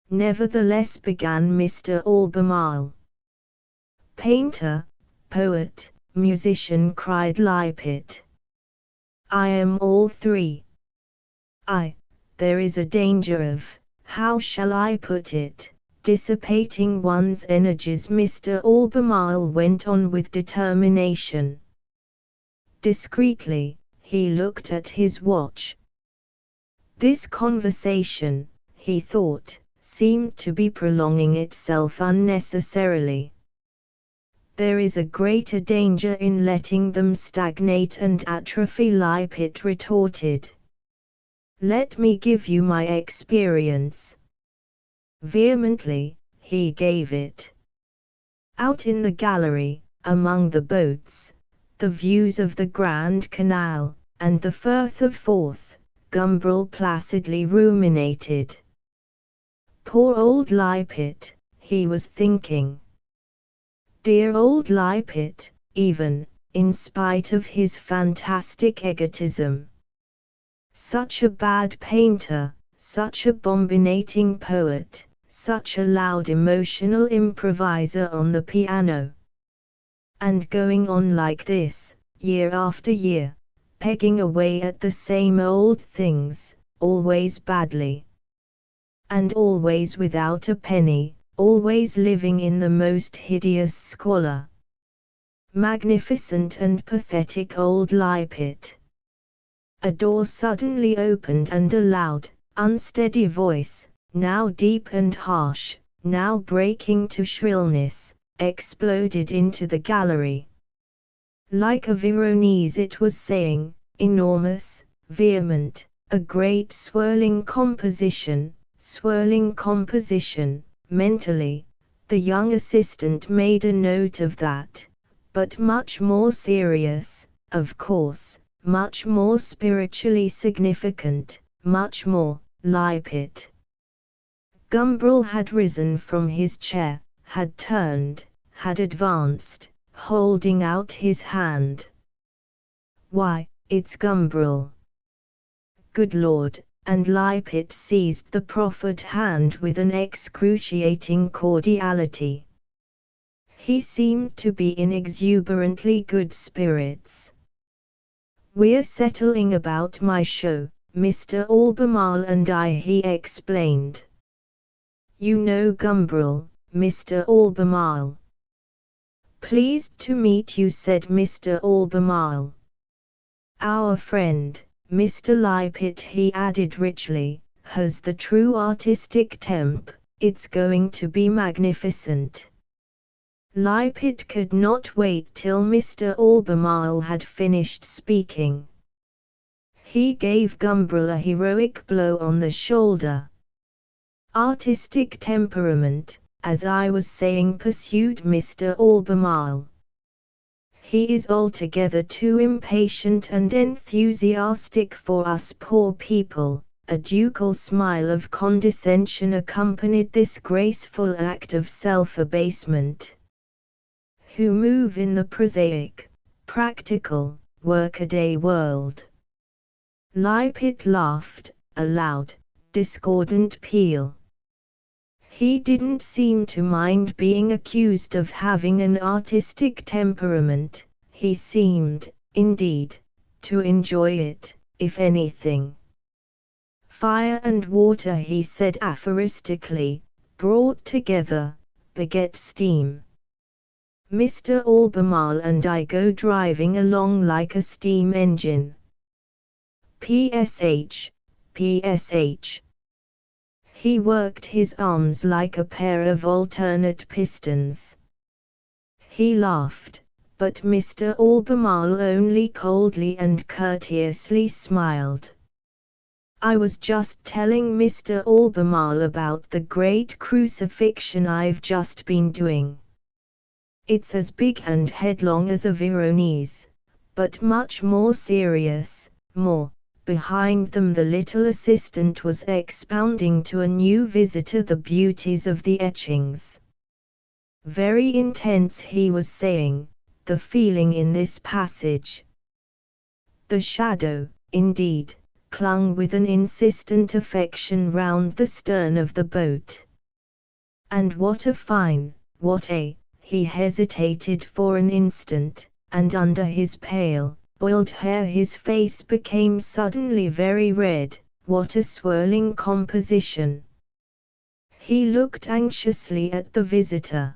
"Nevertheless," began Mr. Albemarle. "Painter, poet, musician," cried Lippitt. "I am all three. There is a danger of, how shall I put it, dissipating one's energies," Mr. Albemarle went on with determination. Discreetly, he looked at his watch. This conversation, he thought, seemed to be prolonging itself unnecessarily. "There is a greater danger in letting them stagnate and atrophy," Lippitt retorted. "Let me give you my experience." Vehemently, he gave it. Out in the gallery, among the boats, the views of the Grand Canal, and the Firth of Forth, Gumbrel placidly ruminated. "Poor old Lippitt," he was thinking. Dear old Lippitt, even, in spite of his fantastic egotism. Such a bad painter, such a bombinating poet, such a loud emotional improviser on the piano. And going on like this, year after year, pegging away at the same old things, always badly. And always without a penny, always living in the most hideous squalor. Magnificent and pathetic old Lipit. A door suddenly opened and a loud, unsteady voice, now deep and harsh, now breaking to shrillness, exploded into the gallery. Like a Veronese it was saying, enormous, vehement, a great swirling composition, mentally. The young assistant made a note of that, but much more serious, of course, much more spiritually significant, much more, Lipit. Gumbrel had risen from his chair, had turned, had advanced, holding out his hand. Why, it's Gumbrel. Good Lord, and Lipit seized the proffered hand with an excruciating cordiality. He seemed to be in exuberantly good spirits. We're settling about my show, Mr. Albemarle and I, he explained. You know Gumbrel, Mr. Albemarle. Pleased to meet you, said Mr. Albemarle. Our friend, Mr. Lipit, he added richly, has the true artistic temp, it's going to be magnificent. Lipit could not wait till Mr. Albemarle had finished speaking. He gave Gumbrel a heroic blow on the shoulder. Artistic temperament, as I was saying, pursued Mr. Albemarle. He is altogether too impatient and enthusiastic for us poor people. A ducal smile of condescension accompanied this graceful act of self-abasement. Who move in the prosaic, practical, workaday world. Lipit laughed, a loud, discordant peal. He didn't seem to mind being accused of having an artistic temperament, he seemed, indeed, to enjoy it, if anything. Fire and water, he said aphoristically, brought together, beget steam. Mr. Albemarle and I go driving along like a steam engine. PSH, PSH. He worked his arms like a pair of alternate pistons. He laughed, but Mr. Albemarle only coldly and courteously smiled. I was just telling Mr. Albemarle about the great crucifixion I've just been doing. It's as big and headlong as a Veronese, but much more serious, more. Behind them the little assistant was expounding to a new visitor the beauties of the etchings. Very intense, he was saying, the feeling in this passage. The shadow, indeed, clung with an insistent affection round the stern of the boat. And what a fine, what a, he hesitated for an instant, and under his pale, oiled hair his face became suddenly very red, what a swirling composition. He looked anxiously at the visitor.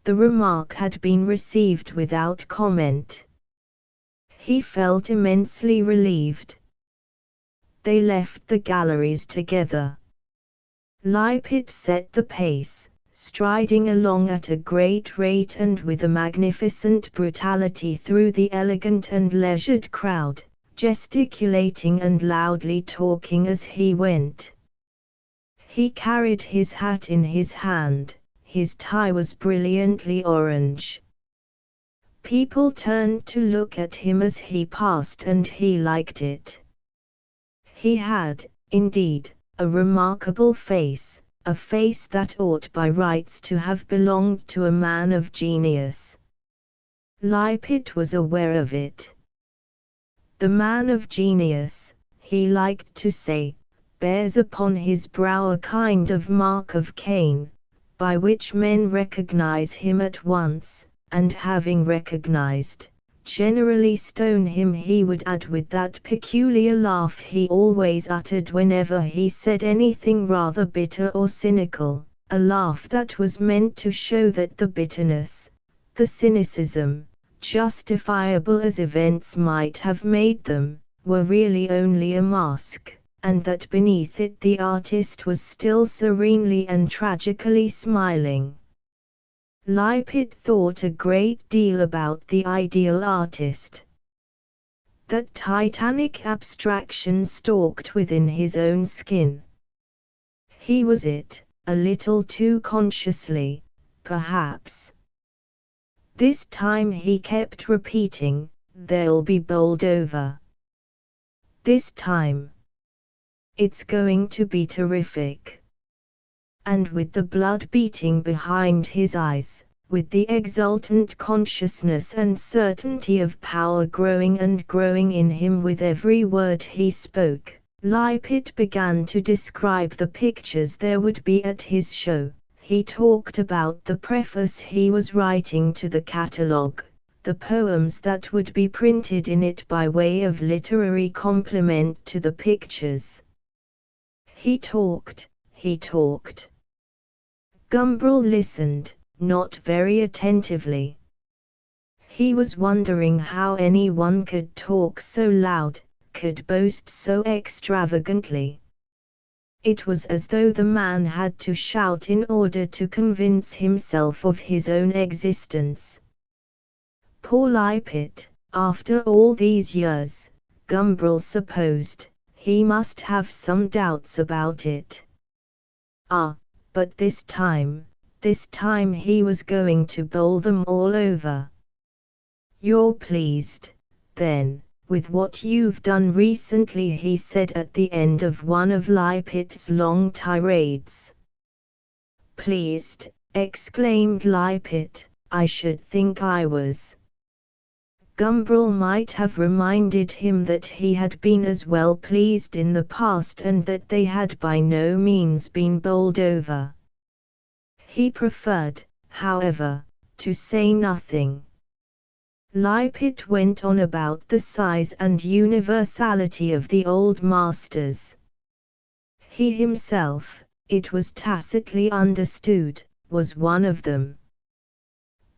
The remark had been received without comment. He felt immensely relieved. They left the galleries together. Lipit set the pace, striding along at a great rate and with a magnificent brutality through the elegant and leisured crowd, gesticulating and loudly talking as he went. He carried his hat in his hand, his tie was brilliantly orange. People turned to look at him as he passed and he liked it. He had, indeed, a remarkable face. A face that ought by rights to have belonged to a man of genius. Lipit was aware of it. The man of genius, he liked to say, bears upon his brow a kind of mark of Cain, by which men recognize him at once, and having recognized, generally stone him, he would add with that peculiar laugh he always uttered whenever he said anything rather bitter or cynical, a laugh that was meant to show that the bitterness, the cynicism, justifiable as events might have made them, were really only a mask, and that beneath it the artist was still serenely and tragically smiling. Lippitt thought a great deal about the ideal artist. That titanic abstraction stalked within his own skin. He was it, a little too consciously, perhaps. This time he kept repeating, "They'll be bowled over. This time. It's going to be terrific." And with the blood beating behind his eyes, with the exultant consciousness and certainty of power growing and growing in him with every word he spoke, Lippitt began to describe the pictures there would be at his show. He talked about the preface he was writing to the catalogue, the poems that would be printed in it by way of literary compliment to the pictures. He talked. Gumbrel listened, not very attentively. He was wondering how anyone could talk so loud, could boast so extravagantly. It was as though the man had to shout in order to convince himself of his own existence. Poor Lippitt, after all these years, Gumbrel supposed, he must have some doubts about it. But this time he was going to bowl them all over. "You're pleased, then, with what you've done recently," he said at the end of one of Lippitt's long tirades. "Pleased," exclaimed Lippitt, "I should think I was." Gumbrel might have reminded him that he had been as well pleased in the past and that they had by no means been bowled over. He preferred, however, to say nothing. Lippitt went on about the size and universality of the old masters. He himself, it was tacitly understood, was one of them.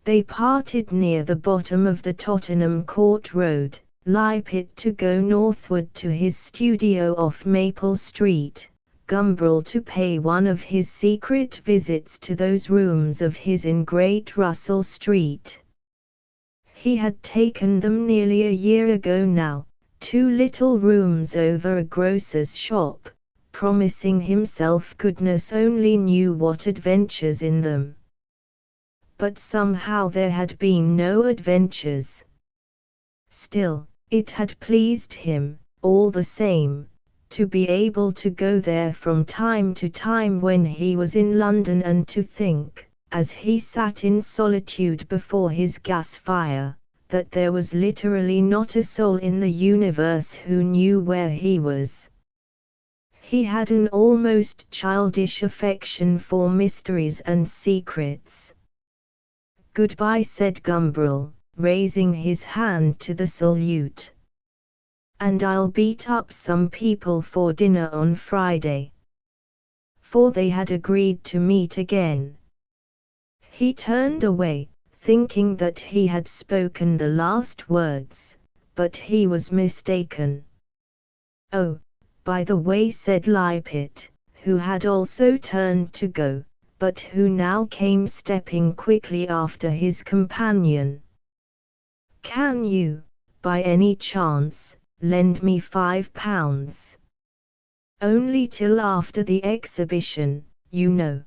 They parted near the bottom of the Tottenham Court Road, Lippitt to go northward to his studio off Maple Street, Gumbrel to pay one of his secret visits to those rooms of his in Great Russell Street. He had taken them nearly a year ago now, 2 little rooms over a grocer's shop, promising himself goodness only knew what adventures in them. But somehow there had been no adventures. Still, it had pleased him, all the same, to be able to go there from time to time when he was in London and to think, as he sat in solitude before his gas fire, that there was literally not a soul in the universe who knew where he was. He had an almost childish affection for mysteries and secrets. "Goodbye," said Gumbrel, raising his hand to the salute. "And I'll beat up some people for dinner on Friday." For they had agreed to meet again. He turned away, thinking that he had spoken the last words, but he was mistaken. "Oh, by the way," said Lippitt, who had also turned to go, but who now came stepping quickly after his companion. "Can you, by any chance, lend me £5? Only till after the exhibition, you know.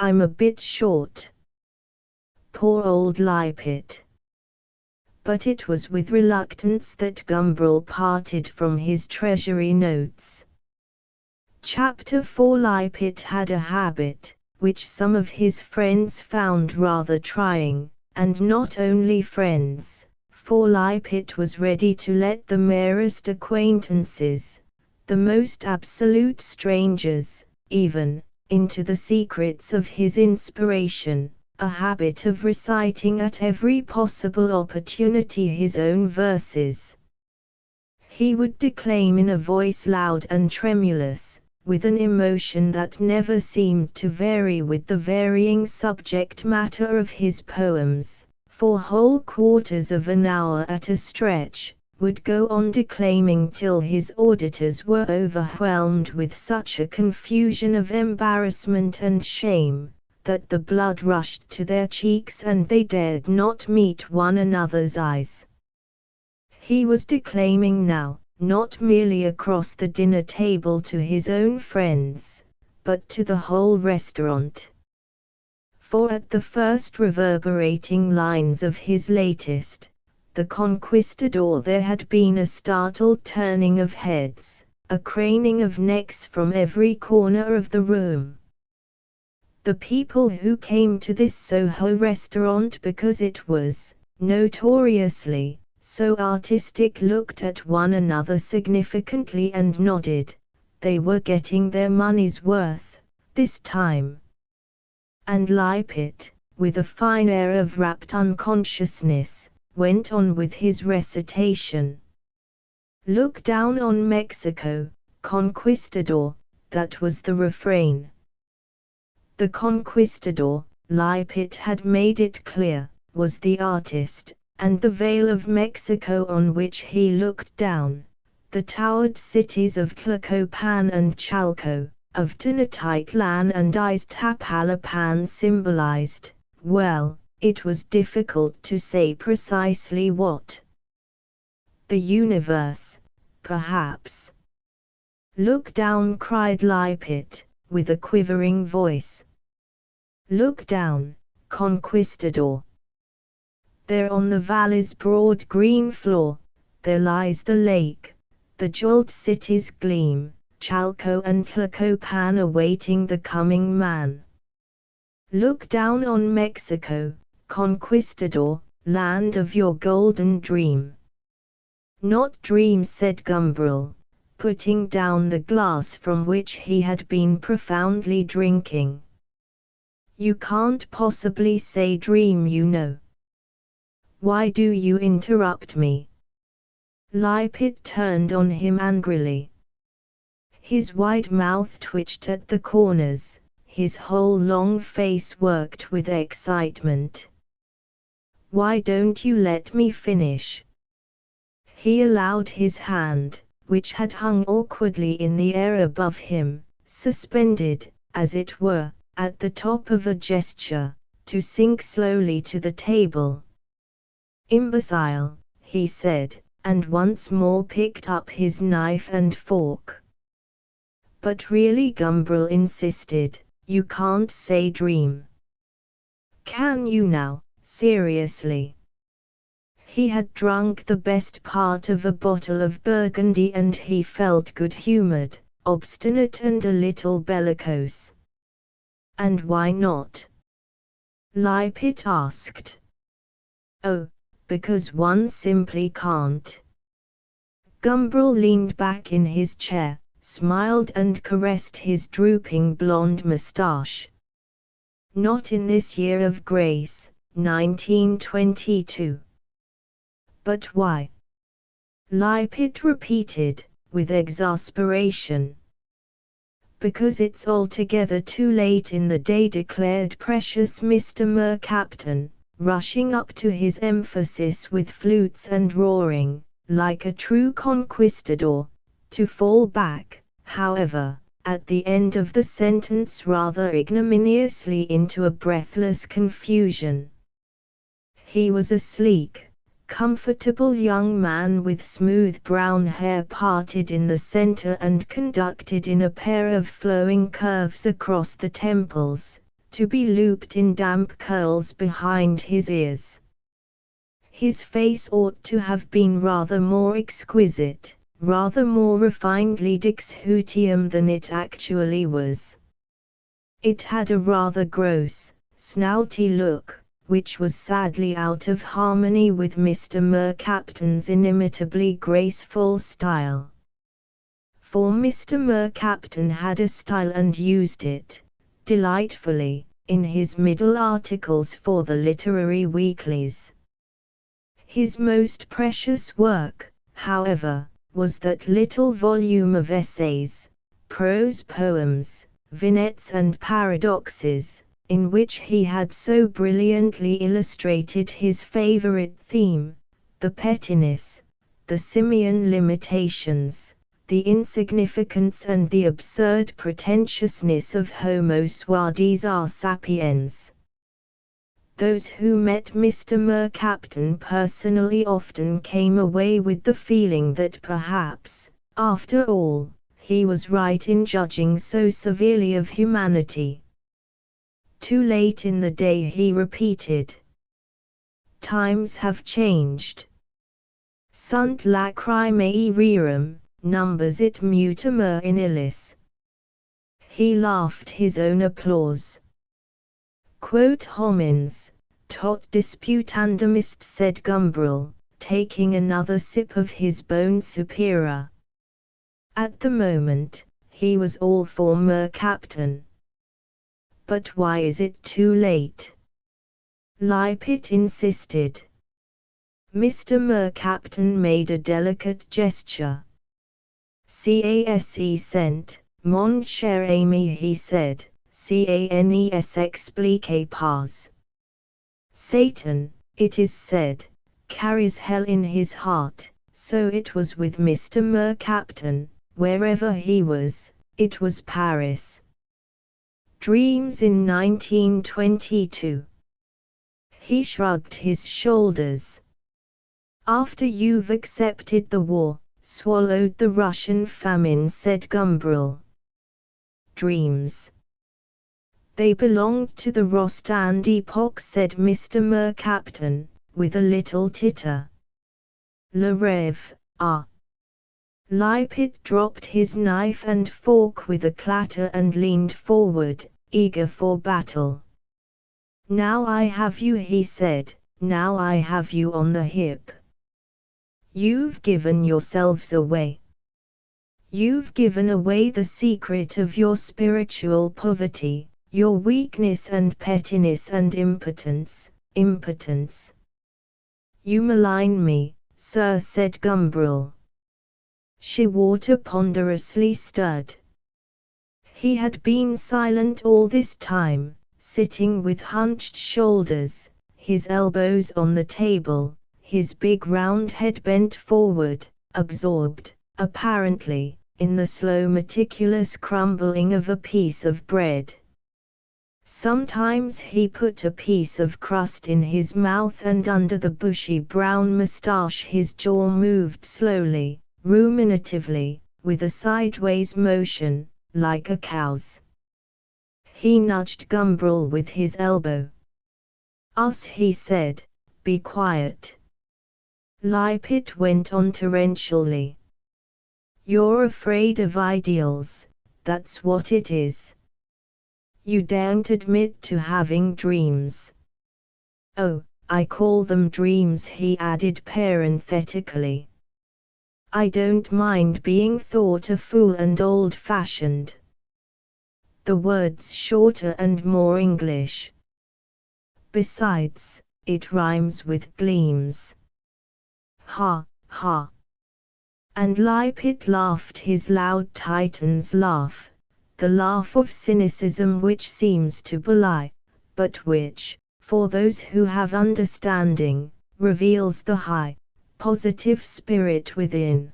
I'm a bit short." Poor old Lippitt. But it was with reluctance that Gumbrel parted from his treasury notes. Chapter 4. Lippitt had a habit, which some of his friends found rather trying, and not only friends, for Lippitt was ready to let the merest acquaintances, the most absolute strangers, even, into the secrets of his inspiration, a habit of reciting at every possible opportunity his own verses. He would declaim in a voice loud and tremulous, with an emotion that never seemed to vary with the varying subject matter of his poems, for whole quarters of an hour at a stretch, would go on declaiming till his auditors were overwhelmed with such a confusion of embarrassment and shame, that the blood rushed to their cheeks and they dared not meet one another's eyes. He was declaiming now, not merely across the dinner table to his own friends, but to the whole restaurant. For at the first reverberating lines of his latest, The Conquistador, there had been a startled turning of heads, a craning of necks from every corner of the room. The people who came to this Soho restaurant because it was, notoriously, so artistic looked at one another significantly and nodded. They were getting their money's worth, this time. And Lippitt, with a fine air of rapt unconsciousness, went on with his recitation. Look down on Mexico, Conquistador, that was the refrain. The Conquistador, Lippitt had made it clear, was the artist, and the Vale of Mexico on which he looked down, the towered cities of Tlacopan and Chalco, of Tenochtitlan and Iztapalapan symbolized, well, it was difficult to say precisely what. The universe, perhaps. Look down, cried Lippitt, with a quivering voice. Look down, Conquistador. There on the valley's broad green floor, there lies the lake, the jeweled cities gleam, Chalco and Tlacopan awaiting the coming man. Look down on Mexico, Conquistador, land of your golden dream. Not dream, said Gumbrel, putting down the glass from which he had been profoundly drinking. You can't possibly say dream, you know. Why do you interrupt me? Lippitt turned on him angrily. His wide mouth twitched at the corners, his whole long face worked with excitement. Why don't you let me finish? He allowed his hand, which had hung awkwardly in the air above him, suspended, as it were, at the top of a gesture, to sink slowly to the table. Imbecile, he said, and once more picked up his knife and fork. But really, Gumbrel insisted, you can't say dream. Can you now, seriously? He had drunk the best part of a bottle of Burgundy and he felt good-humored, obstinate and a little bellicose. And why not? Lippitt asked. Oh, because one simply can't. Gumbrel leaned back in his chair, smiled and caressed his drooping blonde moustache. Not in this year of grace, 1922. But why? Lippitt repeated, with exasperation. Because it's altogether too late in the day, declared precious Mr. Mercaptan, rushing up to his emphasis with flutes and roaring, like a true conquistador, to fall back, however, at the end of the sentence rather ignominiously into a breathless confusion. He was a sleek, comfortable young man with smooth brown hair parted in the center and conducted in a pair of flowing curves across the temples, to be looped in damp curls behind his ears. His face ought to have been rather more exquisite, rather more refinedly dixhutium than it actually was. It had a rather gross, snouty look, which was sadly out of harmony with Mr. Mercaptan's inimitably graceful style. For Mr. Mercaptan had a style and used it, delightfully, in his middle articles for the literary weeklies. His most precious work, however, was that little volume of essays, prose poems, vignettes and paradoxes, in which he had so brilliantly illustrated his favorite theme, the pettiness, the simian limitations, the insignificance and the absurd pretentiousness of Homo suades a sapiens. Those who met Mr. Mercaptan personally often came away with the feeling that perhaps, after all, he was right in judging so severely of humanity. Too late in the day, he repeated. Times have changed. Sunt lacrimae rerum, numbers it mutamur in illis. He laughed his own applause. Quot homines, tot disputandum est, said Gumbrel, taking another sip of his bone supera. At the moment, he was all for Mercaptan. But why is it too late? Lippitt insisted. Mr. Mercaptan made a delicate gesture. Cas sent, mon cher ami, he said, canes explique pas. Satan, it is said, carries hell in his heart, so it was with Mr. Mercaptan, wherever he was, it was Paris. Dreams in 1922. He shrugged his shoulders. After you've accepted the war, swallowed the Russian famine, said Gumbrel. Dreams. They belonged to the Rostand epoch, said Mr. Mercaptan, with a little titter. Le rêve, ah. Lippitt dropped his knife and fork with a clatter and leaned forward, eager for battle. Now I have you, he said, now I have you on the hip. You've given yourselves away. You've given away the secret of your spiritual poverty, your weakness and pettiness and impotence. You malign me, sir, said Gumbrel. Shewater ponderously stirred. He had been silent all this time, sitting with hunched shoulders, his elbows on the table, his big round head bent forward, absorbed, apparently, in the slow meticulous crumbling of a piece of bread. Sometimes he put a piece of crust in his mouth, and under the bushy brown moustache his jaw moved slowly, ruminatively, with a sideways motion, like a cow's. He nudged Gumbrel with his elbow. Us, he said, be quiet. Lippitt went on torrentially. You're afraid of ideals, that's what it is. You daren't admit to having dreams. Oh, I call them dreams, he added parenthetically. I don't mind being thought a fool and old-fashioned. The word's shorter and more English. Besides, it rhymes with gleams. Ha, ha. And Lippitt laughed his loud Titan's laugh, the laugh of cynicism which seems to belie, but which, for those who have understanding, reveals the high, positive spirit within.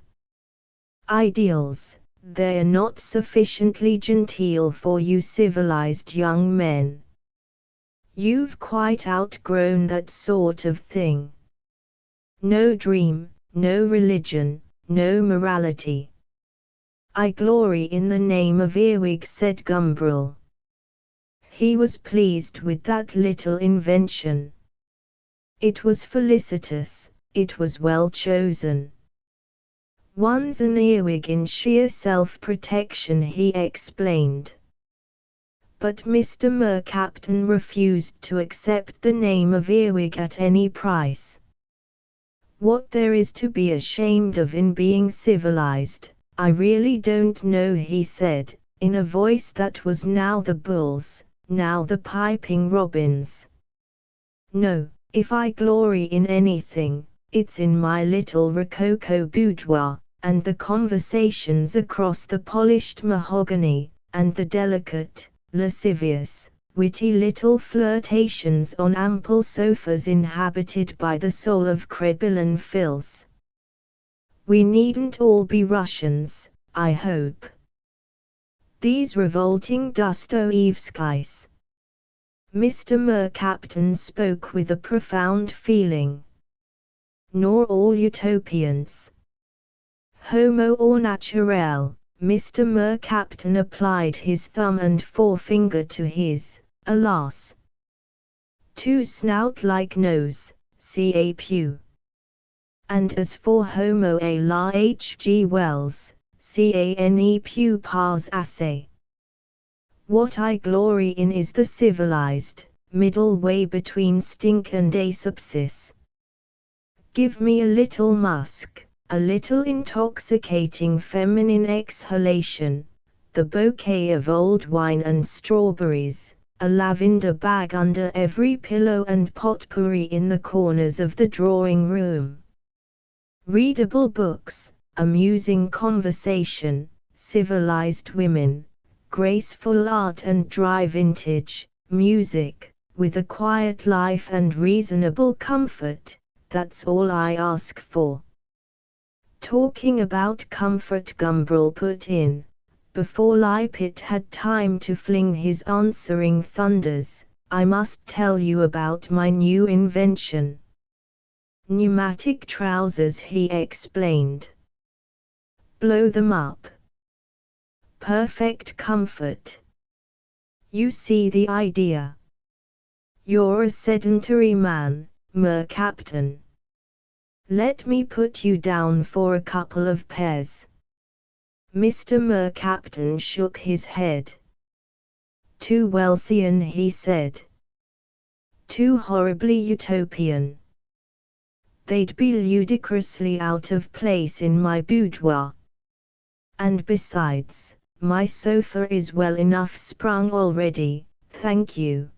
Ideals, they are not sufficiently genteel for you civilized young men. You've quite outgrown that sort of thing. No dream, no religion, no morality. I glory in the name of Earwig, said Gumbrel. He was pleased with that little invention. It was felicitous, it was well chosen. One's an earwig in sheer self-protection, he explained. But Mr. Mercaptan refused to accept the name of earwig at any price. What there is to be ashamed of in being civilized, I really don't know, he said, in a voice that was now the bull's, now the piping robins. No, if I glory in anything, it's in my little rococo boudoir, and the conversations across the polished mahogany, and the delicate, lascivious, witty little flirtations on ample sofas inhabited by the soul of Crébillon Fils. We needn't all be Russians, I hope. These revolting Dostoevskys. Mr. Mercaptan spoke with a profound feeling. Nor all utopians. Homo or naturel, Mr. Mercaptan applied his thumb and forefinger to his, alas, too snout-like nose, capu. And as for Homo a la H.G. Wells, cane pu pars esse. What I glory in is the civilized, middle way between stink and asepsis. Give me a little musk, a little intoxicating feminine exhalation, the bouquet of old wine and strawberries, a lavender bag under every pillow and potpourri in the corners of the drawing room. Readable books, amusing conversation, civilized women, graceful art and dry vintage, music, with a quiet life and reasonable comfort, that's all I ask for. Talking about comfort, Gumbrel put in, before Lippitt had time to fling his answering thunders, I must tell you about my new invention. Pneumatic trousers, he explained. Blow them up. Perfect comfort. You see the idea. You're a sedentary man, Mercaptan. Let me put you down for a couple of pairs. Mr. Mercaptan shook his head. Too Wellsian, he said. Too horribly utopian. They'd be ludicrously out of place in my boudoir. And besides, my sofa is well enough sprung already, thank you.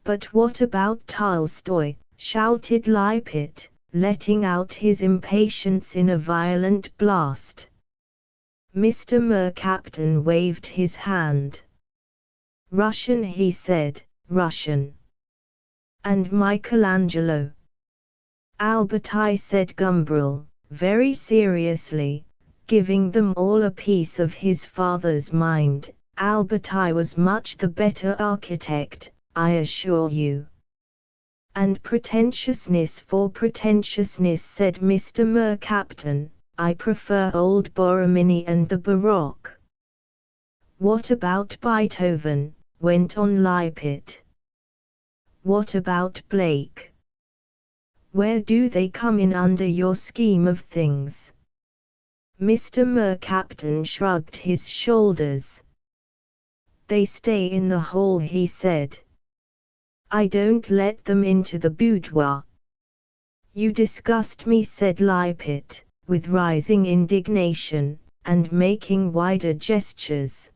But what about Tolstoy? Shouted Lippitt, letting out his impatience in a violent blast. Mr. Mercaptan waved his hand. Russian, he said, Russian. And Michelangelo. Alberti, said Gumbrel, very seriously, giving them all a piece of his father's mind. Alberti was much the better architect, I assure you. And pretentiousness for pretentiousness, said Mr. Mercaptan, I prefer old Borromini and the Baroque. What about Beethoven? Went on Lippitt. What about Blake? Where do they come in under your scheme of things? Mr. Mercaptan shrugged his shoulders. They stay in the hall, he said. I don't let them into the boudoir. You disgust me, said Lippitt, with rising indignation, and making wider gestures.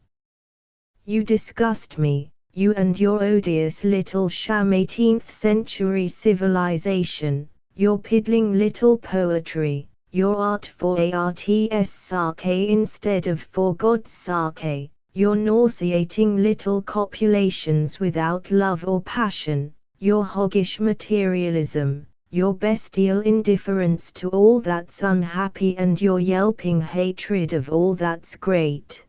You disgust me, you and your odious little sham 18th century civilization, your piddling little poetry, your art for art's sake instead of for God's sake, your nauseating little copulations without love or passion, your hoggish materialism, your bestial indifference to all that's unhappy, and your yelping hatred of all that's great.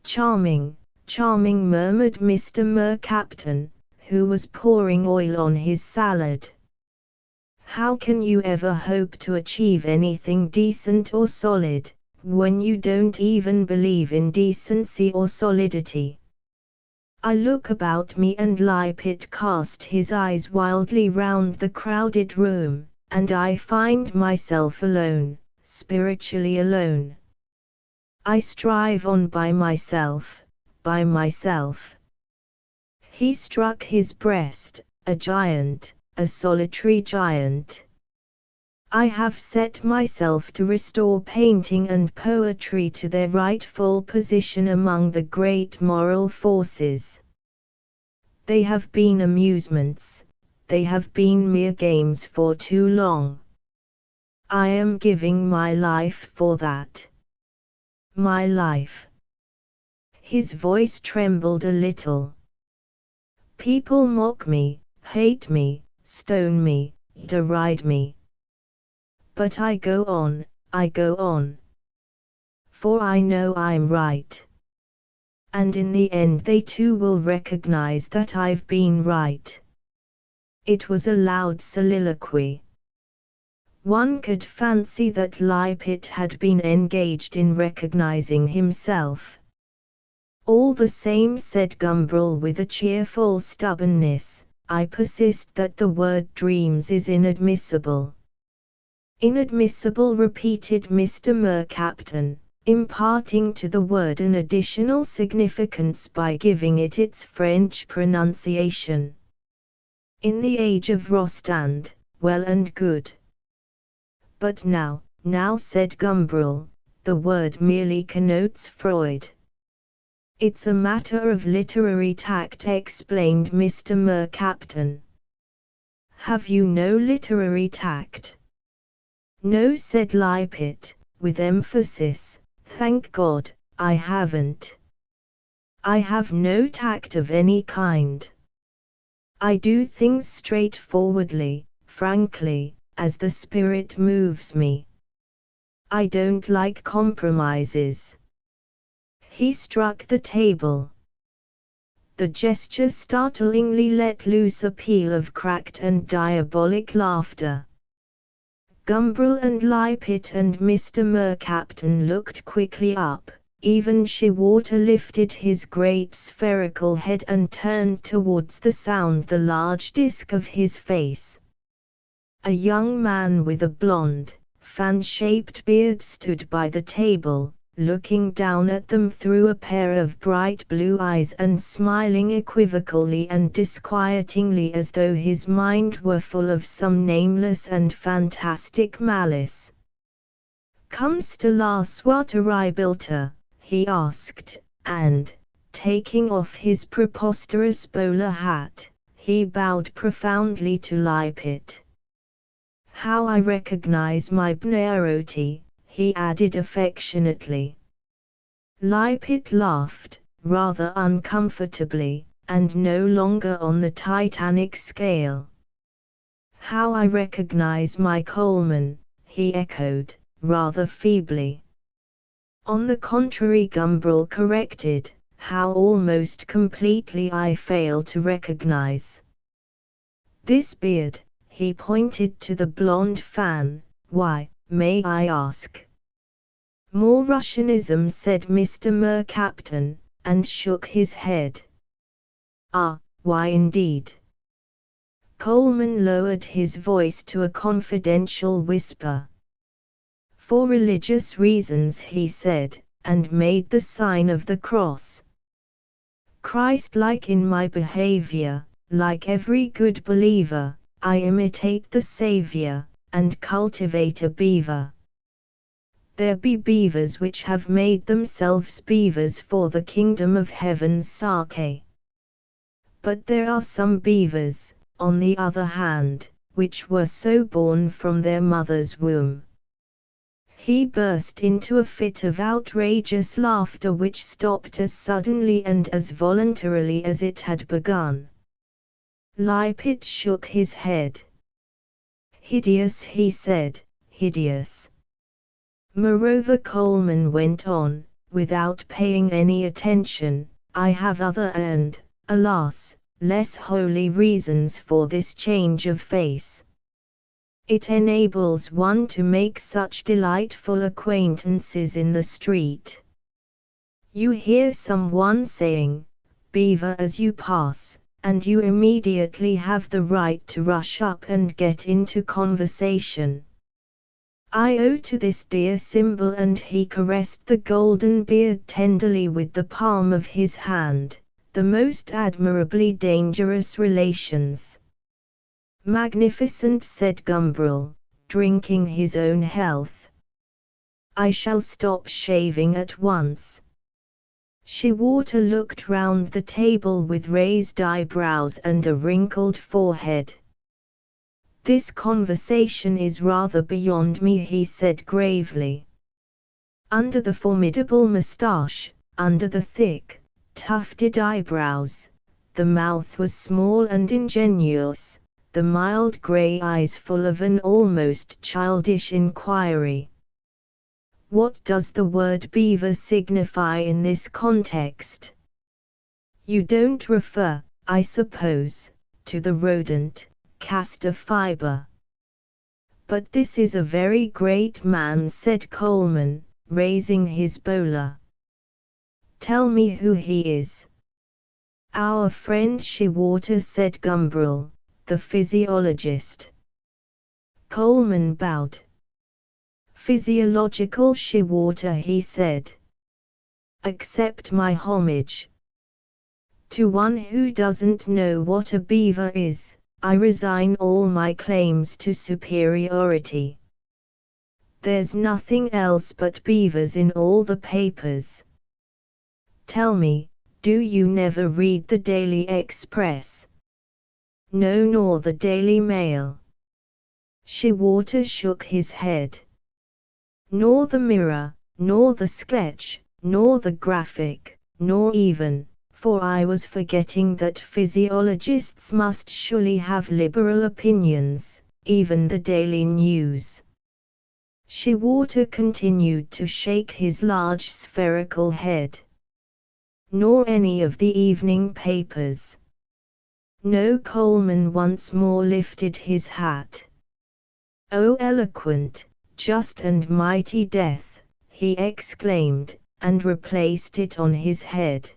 Charming, charming, murmured Mr. Mercaptan, who was pouring oil on his salad. How can you ever hope to achieve anything decent or solid, when you don't even believe in decency or solidity? I look about me, and Lippitt cast his eyes wildly round the crowded room, and I find myself alone, spiritually alone. I strive on by myself, by myself. He struck his breast, a giant, a solitary giant. I have set myself to restore painting and poetry to their rightful position among the great moral forces. They have been amusements, they have been mere games for too long. I am giving my life for that. My life. His voice trembled a little. People mock me, hate me, stone me, deride me. But I go on, I go on. For I know I'm right. And in the end they too will recognize that I've been right. It was a loud soliloquy. One could fancy that Lippitt had been engaged in recognizing himself. All the same, said Gumbrel with a cheerful stubbornness, I persist that the word dreams is inadmissible. Inadmissible, repeated Mr. Mercaptan, imparting to the word an additional significance by giving it its French pronunciation. In the age of Rostand, well and good. But now, said Gumbrel, the word merely connotes Freud. It's a matter of literary tact, explained Mr. Mercaptan. Have you no literary tact? No, said Lippitt, with emphasis. Thank God, I haven't. I have no tact of any kind. I do things straightforwardly, frankly, as the spirit moves me. I don't like compromises. He struck the table. The gesture startlingly let loose a peal of cracked and diabolic laughter. Gumbrel and Lippitt and Mr. Mercaptan looked quickly up. Even Shewater lifted his great spherical head and turned towards the sound the large disk of his face. A young man with a blonde, fan-shaped beard stood by the table, looking down at them through a pair of bright blue eyes and smiling equivocally and disquietingly as though his mind were full of some nameless and fantastic malice. "Comes to Lars what I built her?" he asked, and, taking off his preposterous bowler hat, he bowed profoundly to Lippitt. "How I recognize my Bnairoti," he added affectionately. Lippitt laughed, rather uncomfortably, and no longer on the Titanic scale. "How I recognize my Coleman," he echoed, rather feebly. "On the contrary," Gumbrel corrected, "how almost completely I fail to recognize this beard." He pointed to the blonde fan. "Why, may I ask?" "More Russianism," said Mr. Mercaptan, and shook his head. "Ah, why indeed?" Coleman lowered his voice to a confidential whisper. "For religious reasons," he said, and made the sign of the cross. "Christ-like in my behavior, like every good believer, I imitate the Savior, and cultivate a beaver. There be beavers which have made themselves beavers for the kingdom of heaven's sake. But there are some beavers, on the other hand, which were so born from their mother's womb." He burst into a fit of outrageous laughter which stopped as suddenly and as voluntarily as it had begun. Lippitt shook his head. "Hideous," he said, "hideous." Moreover, Coleman went on, without paying any attention, "I have other and, alas, less holy reasons for this change of face. It enables one to make such delightful acquaintances in the street. You hear some one saying, 'Beaver,' as you pass, and you immediately have the right to rush up and get into conversation. I owe to this dear symbol," and he caressed the golden beard tenderly with the palm of his hand, "the most admirably dangerous relations." "Magnificent," said Gumbrel, drinking his own health. "I shall stop shaving at once." Shewater looked round the table with raised eyebrows and a wrinkled forehead. "This conversation is rather beyond me," he said gravely. Under the formidable moustache, under the thick, tufted eyebrows, the mouth was small and ingenuous, the mild grey eyes full of an almost childish inquiry. "What does the word beaver signify in this context? You don't refer, I suppose, to the rodent, castor fiber." "But this is a very great man," said Coleman, raising his bowler. "Tell me who he is." "Our friend Shewater," said Gumbrel, the physiologist. Coleman bowed. "Physiological Shewater," he said. "Accept my homage. To one who doesn't know what a beaver is, I resign all my claims to superiority. There's nothing else but beavers in all the papers. Tell me, do you never read the Daily Express?" "No, nor the Daily Mail." Shewater shook his head. "Nor the Mirror, nor the Sketch, nor the Graphic, nor even, for I was forgetting that physiologists must surely have liberal opinions, even the Daily News." Shewater continued to shake his large spherical head. "Nor any of the evening papers?" "No." Coleman once more lifted his hat. "Oh, eloquent, just and mighty death," he exclaimed, and replaced it on his head.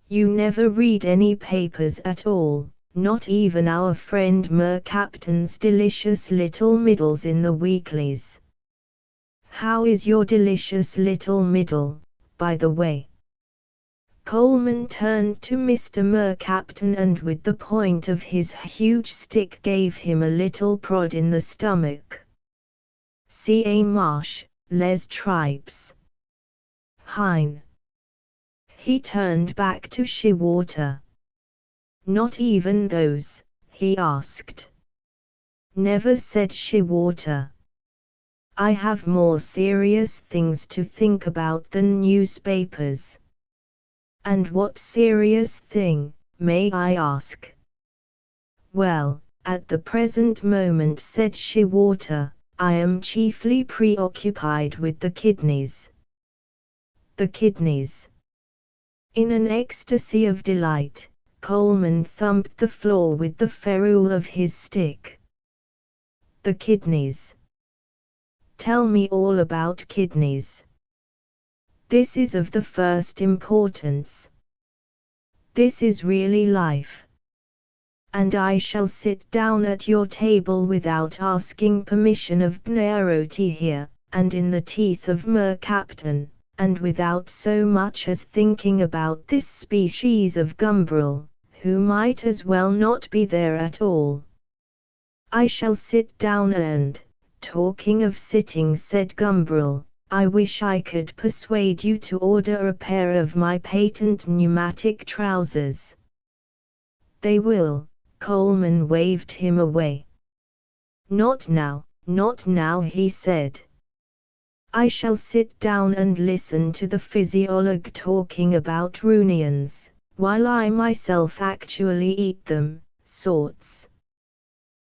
"You never read any papers at all, not even our friend Mercaptan's delicious little middles in the weeklies. How is your delicious little middle, by the way?" Coleman turned to Mr. Mercaptan and with the point of his huge stick gave him a little prod in the stomach. "C.A. Marsh, les tripes. Hein." He turned back to Shewater. "Not even those?" he asked. "Never," said Shewater. "I have more serious things to think about than newspapers." "And what serious thing, may I ask?" "Well, at the present moment," said Shewater, "I am chiefly preoccupied with the kidneys." "The kidneys?" In an ecstasy of delight, Coleman thumped the floor with the ferrule of his stick. "The kidneys. Tell me all about kidneys. This is of the first importance. This is really life. And I shall sit down at your table without asking permission of Bnaeroti here, and in the teeth of Mercaptan, and without so much as thinking about this species of Gumbrel, who might as well not be there at all. I shall sit down and, talking of sitting," said Gumbrel, "I wish I could persuade you to order a pair of my patent pneumatic trousers." "They will." Coleman waved him away. "Not now, not now," he said. "I shall sit down and listen to the physiolog talking about runions, while I myself actually eat them, sorts.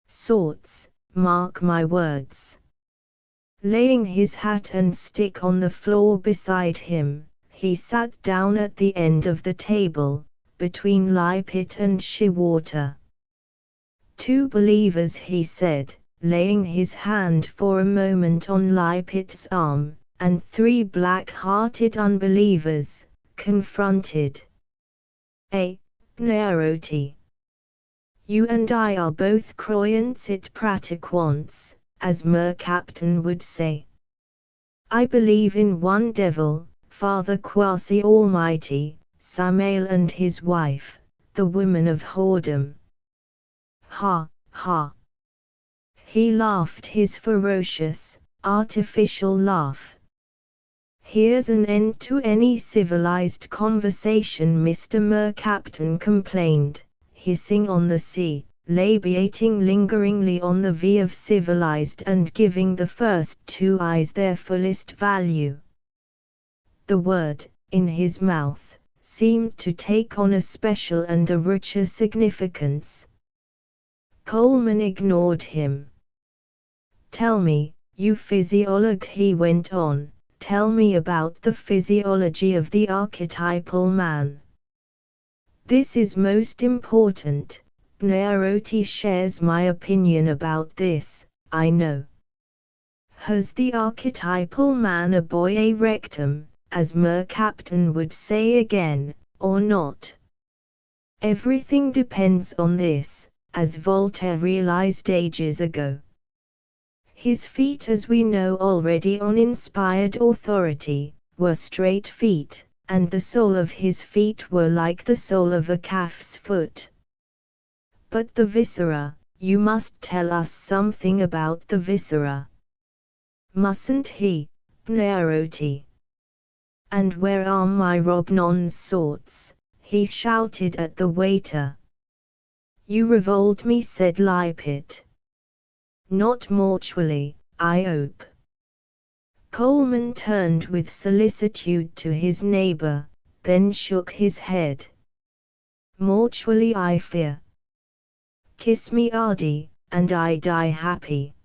Sorts, mark my words." Laying his hat and stick on the floor beside him, he sat down at the end of the table, between Lippitt and Shewater. "Two believers," he said, laying his hand for a moment on Lippitt's arm, "and three black-hearted unbelievers, confronted. Bnaeroti. You and I are both croyants it pratiquants, as Mercaptan would say. I believe in one devil, Father Quasi-Almighty, Samael and his wife, the woman of whoredom." "Ha, ha." He laughed his ferocious, artificial laugh. Here's an end to any civilized conversation, Mr. Mercaptan complained, hissing on the sea, labiating lingeringly on the V of civilized and giving the first two I's their fullest value. The word, in his mouth, seemed to take on a special and a richer significance. Coleman ignored him. "Tell me, you physiolog," he went on, "tell me about the physiology of the archetypal man. This is most important. Buonarroti shares my opinion about this, I know. Has the archetypal man a boie rectum, as Mercaptan would say again, or not? Everything depends on this, as Voltaire realized ages ago. His feet, as we know already on inspired authority, were straight feet, and the sole of his feet were like the sole of a calf's foot. But the viscera, you must tell us something about the viscera. Mustn't he, Buonarroti? And where are my Rognon's sorts?" he shouted at the waiter. "You revolt me," said Lippitt. "Not mortually, I hope." Coleman turned with solicitude to his neighbor, then shook his head. "Mortually, I fear. Kiss me, Ardy, and I die happy."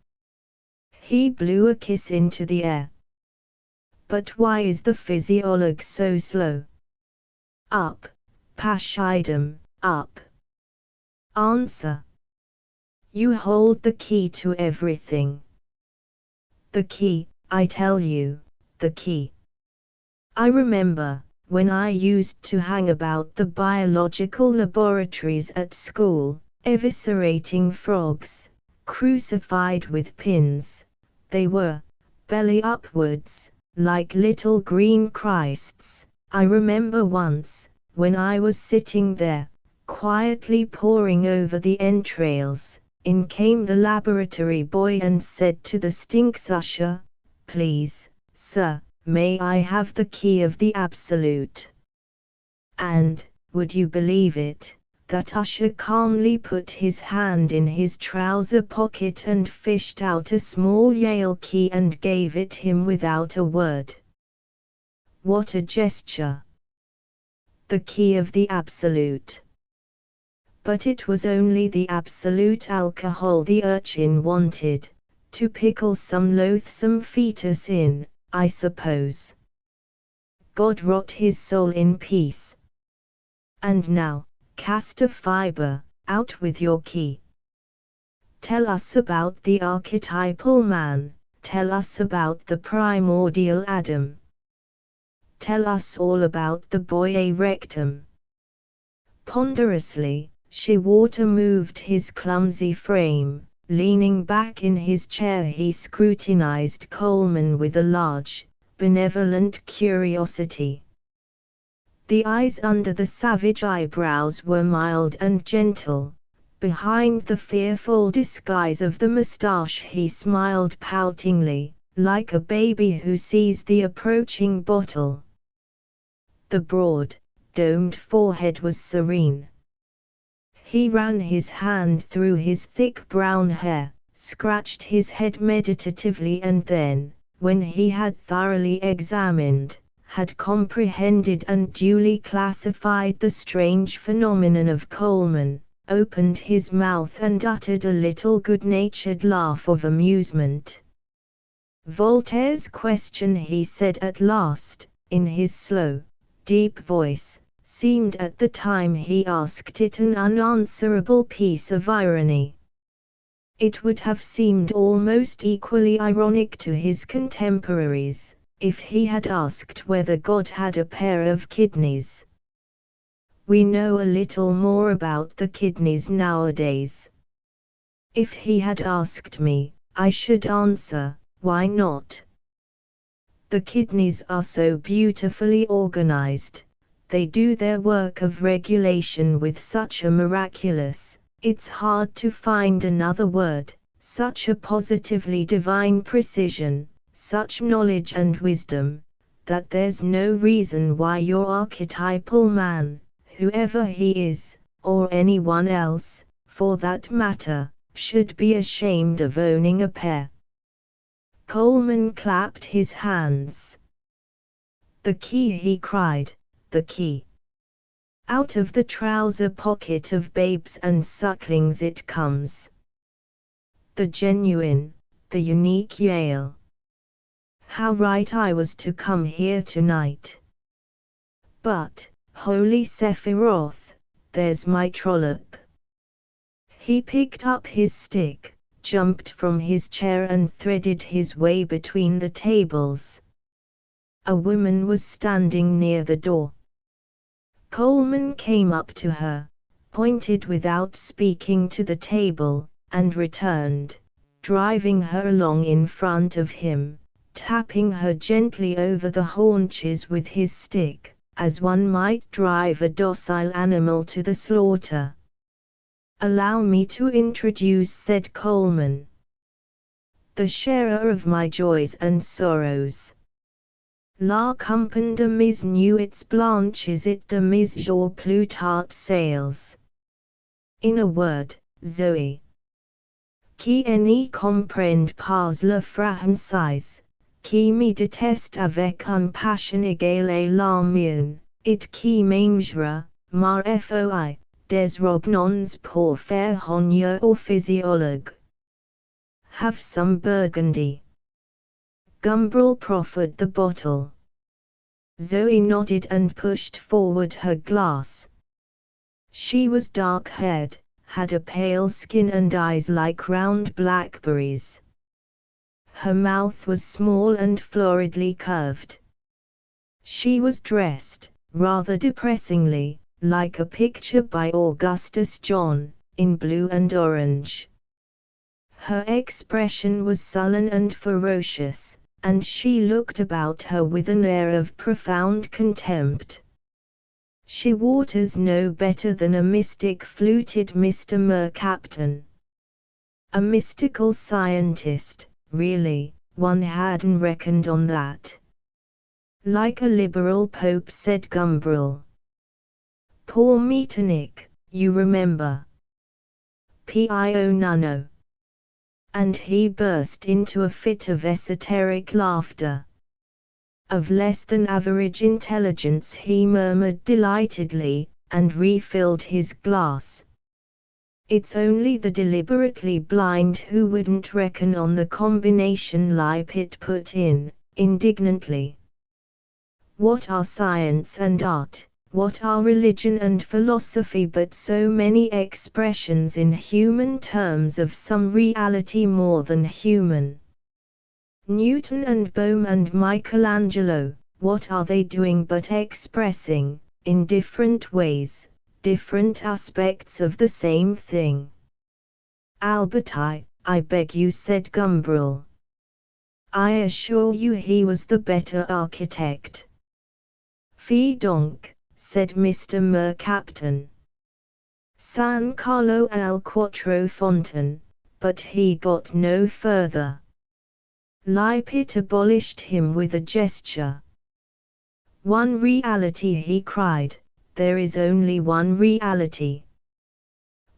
He blew a kiss into the air. "But why is the physiolog so slow? Up, Pashidam, up. Answer. You hold the key to everything." "The key, I tell you, the key. I remember, when I used to hang about the biological laboratories at school, eviscerating frogs, crucified with pins. They were, belly upwards, like little green Christs. I remember once, when I was sitting there, quietly poring over the entrails, in came the laboratory boy and said to the stinks usher, 'Please, sir, may I have the key of the absolute?' And, would you believe it, that usher calmly put his hand in his trouser pocket and fished out a small Yale key and gave it him without a word. What a gesture! The key of the absolute. But it was only the absolute alcohol the urchin wanted, to pickle some loathsome fetus in, I suppose. God rot his soul in peace. And now, Castor Fiber, out with your key. Tell us about the archetypal man, tell us about the primordial Adam. Tell us all about the boie rectum." Ponderously, Shewater moved his clumsy frame. Leaning back in his chair, he scrutinized Coleman with a large, benevolent curiosity. The eyes under the savage eyebrows were mild and gentle. Behind the fearful disguise of the moustache he smiled poutingly, like a baby who sees the approaching bottle. The broad, domed forehead was serene. He ran his hand through his thick brown hair, scratched his head meditatively, and then, when he had thoroughly examined, had comprehended and duly classified the strange phenomenon of Coleman, opened his mouth and uttered a little good-natured laugh of amusement. "Voltaire's question," he said at last, in his slow, deep voice, seemed at the time he asked it an unanswerable piece of irony. It would have seemed almost equally ironic to his contemporaries, if he had asked whether God had a pair of kidneys. We know a little more about the kidneys nowadays. If he had asked me, I should answer, why not? The kidneys are so beautifully organized. They do their work of regulation with such a miraculous, it's hard to find another word, such a positively divine precision, such knowledge and wisdom, that there's no reason why your archetypal man, whoever he is, or anyone else, for that matter, should be ashamed of owning a pair. Coleman clapped his hands. "The key," he cried, "the key! Out of the trouser pocket of babes and sucklings it comes. The genuine, the unique Yale. How right I was to come here tonight. But, holy Sephiroth, there's my trollop." He picked up his stick, jumped from his chair and threaded his way between the tables. A woman was standing near the door. Coleman came up to her, pointed without speaking to the table, and returned, driving her along in front of him, tapping her gently over the haunches with his stick, as one might drive a docile animal to the slaughter. "Allow me to introduce," said Coleman. "The sharer of my joys and sorrows. La compagnie de mes nuits blanches et de mes jours plus tard sales. In a word, Zoe, qui ne comprend pas le français, qui me déteste avec une passion égale à la mienne, et qui mangera, ma foi, des rognons pour faire honneur au physiologue. Have some Burgundy." Gumbrel proffered the bottle. Zoe nodded and pushed forward her glass. She was dark-haired, had a pale skin and eyes like round blackberries. Her mouth was small and floridly curved. She was dressed, rather depressingly, like a picture by Augustus John, in blue and orange. Her expression was sullen and ferocious, and she looked about her with an air of profound contempt. She waters no better than a mystic, fluted Mr. Mercaptan. A mystical scientist, really, one hadn't reckoned on that. Like a liberal pope, said Gumbrel. Poor Metternich, you remember. Pio Nunno. And he burst into a fit of esoteric laughter. Of less than average intelligence, he murmured delightedly, and refilled his glass. It's only the deliberately blind who wouldn't reckon on the combination Lippitt put in, indignantly. What are science and art, what are religion and philosophy but so many expressions in human terms of some reality more than human? Newton and Bohm and Michelangelo, what are they doing but expressing, in different ways, different aspects of the same thing? Albert I beg you, said Gumbrel. I assure you he was the better architect. Fi donc, said Mr. Mercaptan. San Carlo al Quattro Fontaine, but he got no further. Lippitt abolished him with a gesture. One reality, he cried, there is only one reality.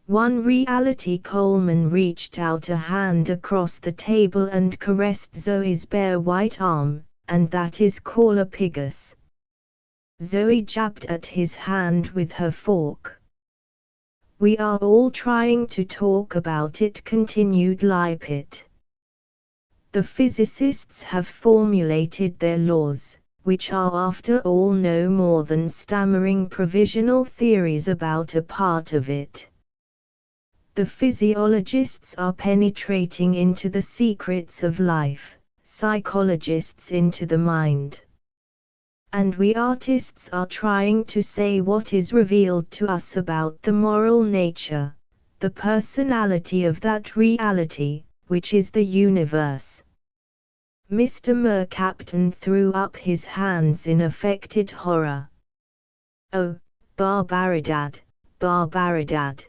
One reality. Coleman reached out a hand across the table and caressed Zoe's bare white arm, and that is Caulopigus. Zoe jabbed at his hand with her fork. We are all trying to talk about it, continued Lippitt. The physicists have formulated their laws, which are after all no more than stammering provisional theories about a part of it. The physiologists are penetrating into the secrets of life, psychologists into the mind. And we artists are trying to say what is revealed to us about the moral nature, the personality of that reality, which is the universe. Mr. Mercaptan threw up his hands in affected horror. Oh, barbaridad, barbaridad!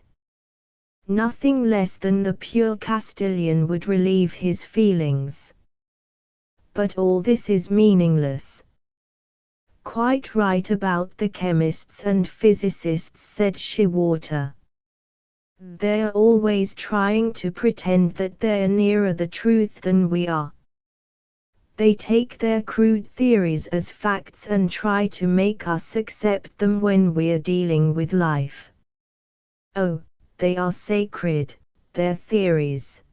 Nothing less than the pure Castilian would relieve his feelings. But all this is meaningless. quite right about the chemists and physicists, said Shewater. They're always trying to pretend that they're nearer the truth than we are. They take their crude theories as facts and try to make us accept them when we're dealing with life. Oh, they are sacred, their theories.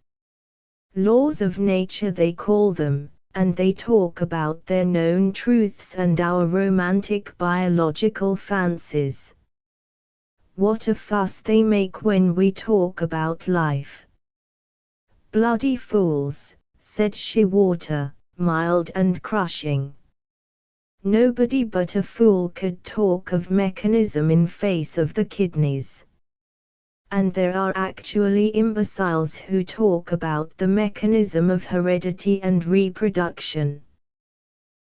Laws of nature they call them, and they talk about their known truths and our romantic biological fancies. What a fuss they make when we talk about life. Bloody fools, said Shewater, mild and crushing. Nobody but a fool could talk of mechanism in face of the kidneys. And there are actually imbeciles who talk about the mechanism of heredity and reproduction.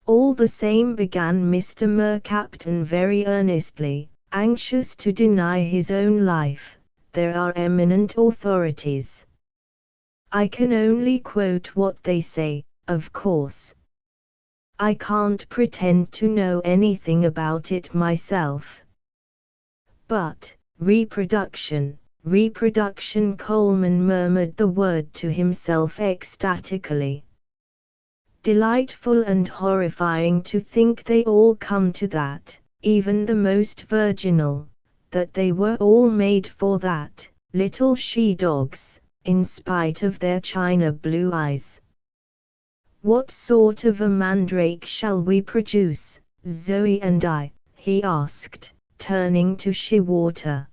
All the same, began Mr. Mercaptan very earnestly, anxious to deny his own life, there are eminent authorities. I can only quote what they say, of course. I can't pretend to know anything about it myself. But, reproduction, Coleman murmured the word to himself ecstatically. Delightful and horrifying to think they all come to that, even the most virginal, that they were all made for that, little she-dogs, in spite of their china blue eyes. What sort of a mandrake shall we produce, Zoe and I? He asked, turning to Shewater.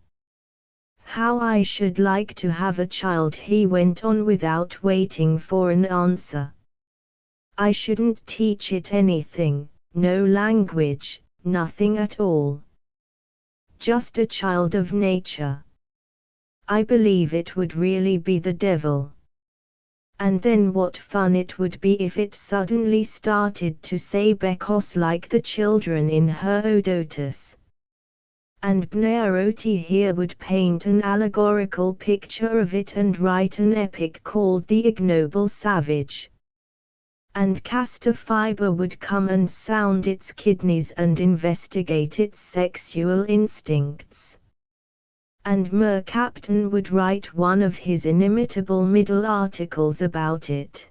How I should like to have a child, he went on without waiting for an answer. I shouldn't teach it anything, no language, nothing at all. Just a child of nature. I believe it would really be the devil. And then what fun it would be if it suddenly started to say Bekos like the children in Herodotus. And Bnaeroti here would paint an allegorical picture of it and write an epic called The Ignoble Savage. And Castor Fiber would come and sound its kidneys and investigate its sexual instincts. And Mercaptan would write one of his inimitable middle articles about it.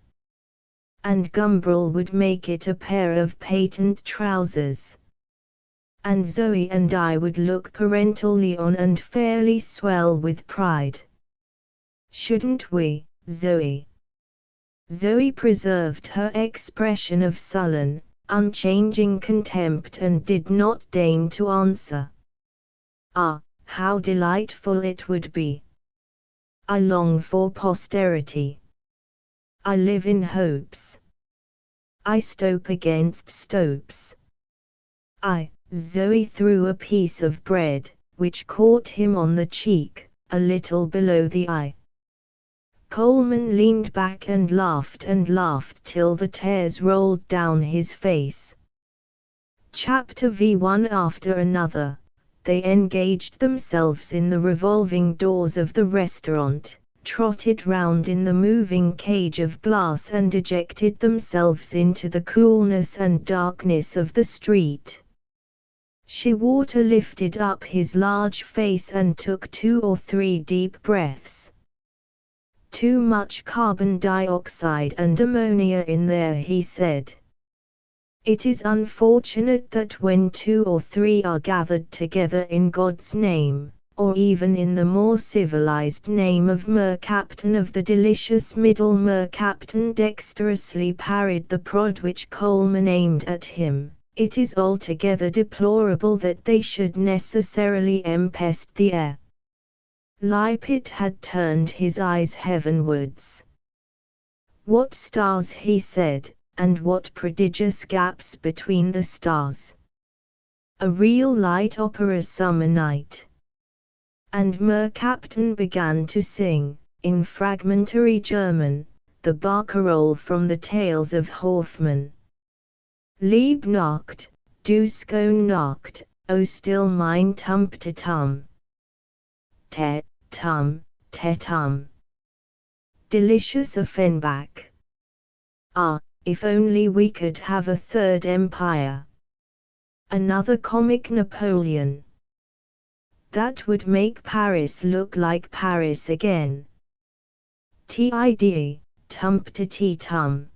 And Gumbrel would make it a pair of patent trousers. And Zoe and I would look parentally on and fairly swell with pride. Shouldn't we, Zoe? Zoe preserved her expression of sullen, unchanging contempt and did not deign to answer. Ah, how delightful it would be! I long for posterity. I live in hopes. I stope against stopes. Zoe threw a piece of bread, which caught him on the cheek, a little below the eye. Coleman leaned back and laughed till the tears rolled down his face. Chapter V. One after another, they engaged themselves in the revolving doors of the restaurant, trotted round in the moving cage of glass and ejected themselves into the coolness and darkness of the street. Shewater lifted up his large face and took 2 or 3 deep breaths. Too much carbon dioxide and ammonia in there, he said. It is unfortunate that when 2 or 3 are gathered together in God's name, or even in the more civilized name of Mercaptan of the delicious middle, Mercaptan dexterously parried the prod which Coleman aimed at him. It is altogether deplorable that they should necessarily empest the air. Lippitt had turned his eyes heavenwards. What stars, he said, and what prodigious gaps between the stars. A real light opera summer night. And Mercaptan began to sing, in fragmentary German, the barcarolle from the Tales of Hoffmann. Lieb Nacht, du schöne Nacht, o still mein Tum-te-tum. Tum, te-tum. Delicious Offenbach. Ah, if only we could have a third empire. Another comic Napoleon. That would make Paris look like Paris again. Tid, tum-ti-tum.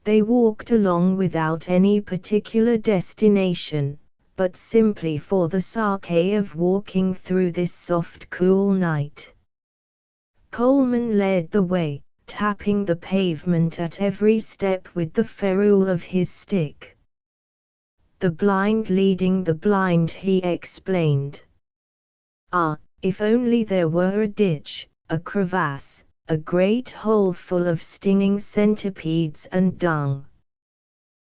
They walked along without any particular destination, but simply for the sake of walking through this soft cool night. Coleman led the way, tapping the pavement at every step with the ferrule of his stick. The blind leading the blind, he explained. Ah, if only there were a ditch, a crevasse, a great hole full of stinging centipedes and dung.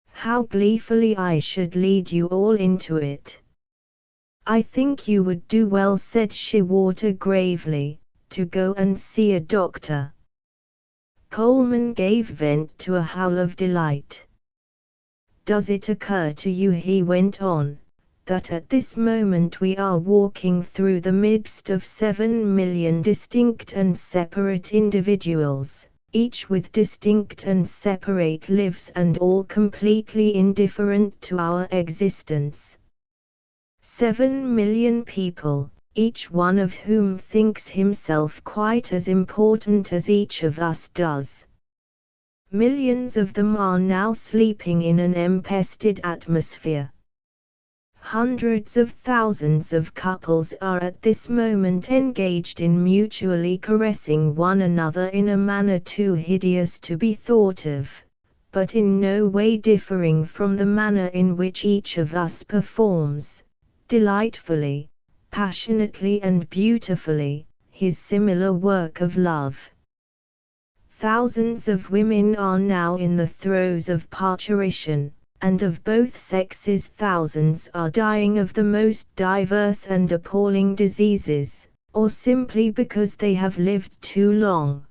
How gleefully I should lead you all into it. I think you would do well, said Shewater gravely, to go and see a doctor. Coleman gave vent to a howl of delight. Does it occur to you, he went on, that at this moment we are walking through the midst of 7 million distinct and separate individuals, each with distinct and separate lives and all completely indifferent to our existence. 7 million people, each one of whom thinks himself quite as important as each of us does. Millions of them are now sleeping in an empested atmosphere. Hundreds of thousands of couples are at this moment engaged in mutually caressing one another in a manner too hideous to be thought of, but in no way differing from the manner in which each of us performs, delightfully, passionately and beautifully, his similar work of love. Thousands of women are now in the throes of parturition, and of both sexes thousands are dying of the most diverse and appalling diseases, or simply because they have lived too long.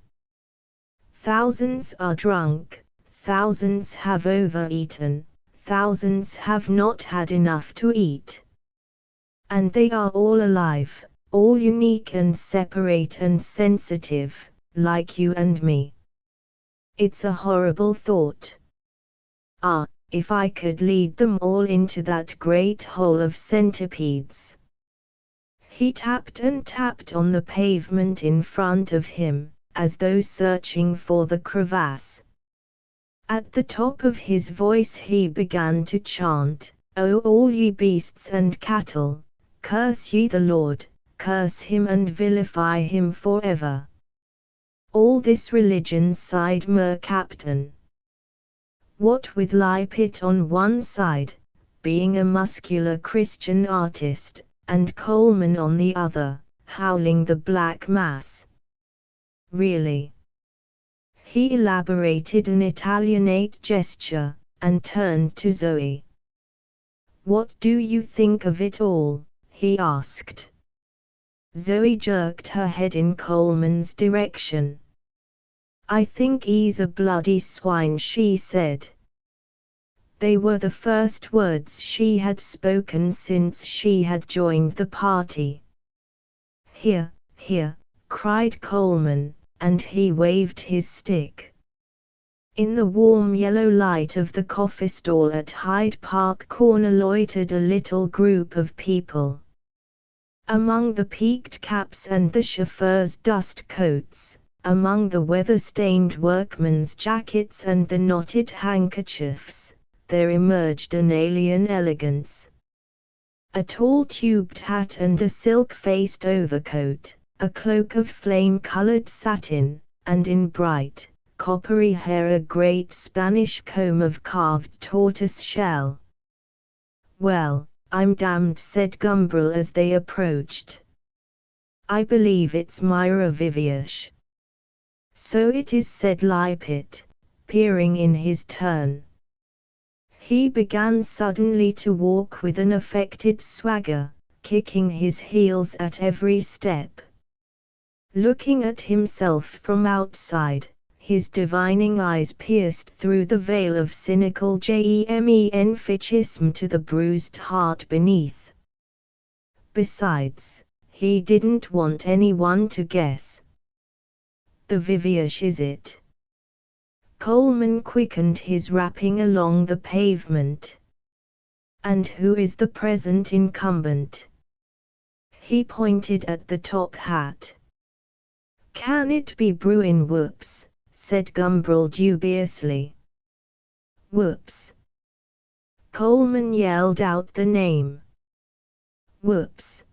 Thousands are drunk, thousands have overeaten, thousands have not had enough to eat. And they are all alive, all unique and separate and sensitive, like you and me. It's a horrible thought. Ah, if I could lead them all into that great hole of centipedes. He tapped and tapped on the pavement in front of him, as though searching for the crevasse. At the top of his voice he began to chant, "O all ye beasts and cattle, curse ye the Lord, curse him and vilify him forever." All this religion, sighed Mercaptan. What with Lippitt on one side, being a muscular Christian artist, and Coleman on the other, howling the black mass. Really? He elaborated an Italianate gesture, and turned to Zoe. What do you think of it all? He asked. Zoe jerked her head in Coleman's direction. I think he's a bloody swine, she said. They were the first words she had spoken since she had joined the party. Here, here, cried Coleman, and he waved his stick. In the warm yellow light of the coffee stall at Hyde Park Corner loitered a little group of people. Among the peaked caps and the chauffeurs' dust coats, among the weather-stained workmen's jackets and the knotted handkerchiefs, there emerged an alien elegance. A tall tubed hat and a silk-faced overcoat, a cloak of flame-colored satin, and in bright, coppery hair a great Spanish comb of carved tortoise shell. Well, I'm damned, said Gumbrel as they approached. I believe it's Myra Viviash. So it is, said Lippitt, peering in his turn. He began suddenly to walk with an affected swagger, kicking his heels at every step. Looking at himself from outside, his divining eyes pierced through the veil of cynical gemenfichism to the bruised heart beneath. Besides, he didn't want anyone to guess. The Viviash, is it? Coleman quickened his rapping along the pavement. And who is the present incumbent? He pointed at the top hat. Can it be Bruin? Whoops, said Gumbrel dubiously. Whoops. Coleman yelled out the name. Whoops.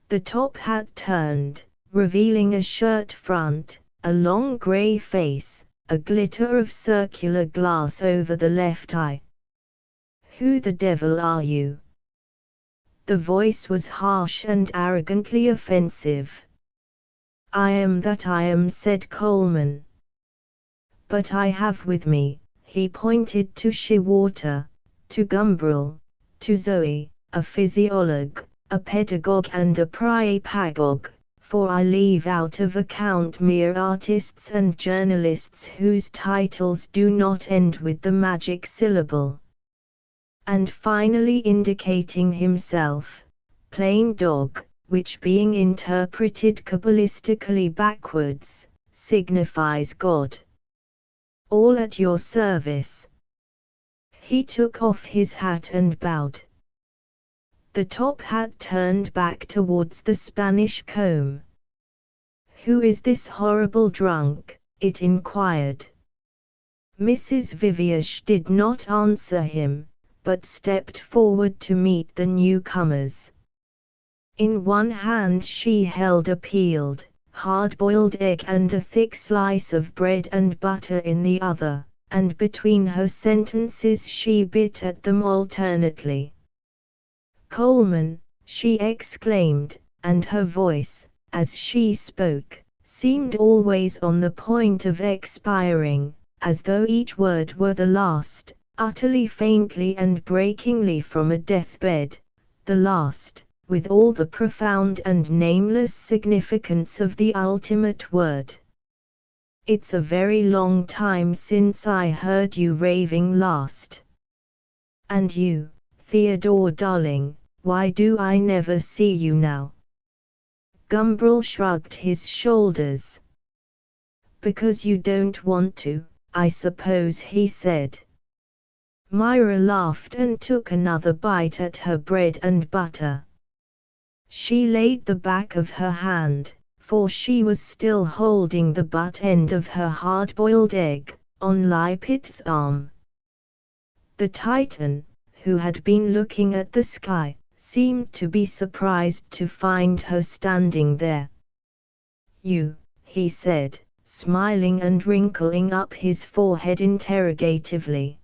The top hat turned, revealing a shirt front, a long grey face, a glitter of circular glass over the left eye. Who the devil are you? The voice was harsh and arrogantly offensive. I am that I am, said Coleman. But I have with me, he pointed to Shewater, to Gumbrel, to Zoe, a physiologue, a pedagogue and a praepagogue, for I leave out of account mere artists and journalists whose titles do not end with the magic syllable. And finally indicating himself, plain dog, which being interpreted Kabbalistically backwards, signifies God. All at your service. He took off his hat and bowed. The top hat turned back towards the Spanish comb. Who is this horrible drunk? It inquired. Mrs. Viviash did not answer him, but stepped forward to meet the newcomers. In one hand she held a peeled, hard-boiled egg and a thick slice of bread and butter in the other, and between her sentences she bit at them alternately. Coleman, she exclaimed, and her voice, as she spoke, seemed always on the point of expiring, as though each word were the last, utterly faintly and breakingly from a deathbed, the last, with all the profound and nameless significance of the ultimate word. It's a very long time since I heard you raving last. And you, Theodore darling, why do I never see you now? Gumbrel shrugged his shoulders. Because you don't want to, I suppose, he said. Myra laughed and took another bite at her bread and butter. She laid the back of her hand, for she was still holding the butt end of her hard-boiled egg, on Lippitt's arm. The Titan, who had been looking at the sky, seemed to be surprised to find her standing there. You, he said, smiling and wrinkling up his forehead interrogatively.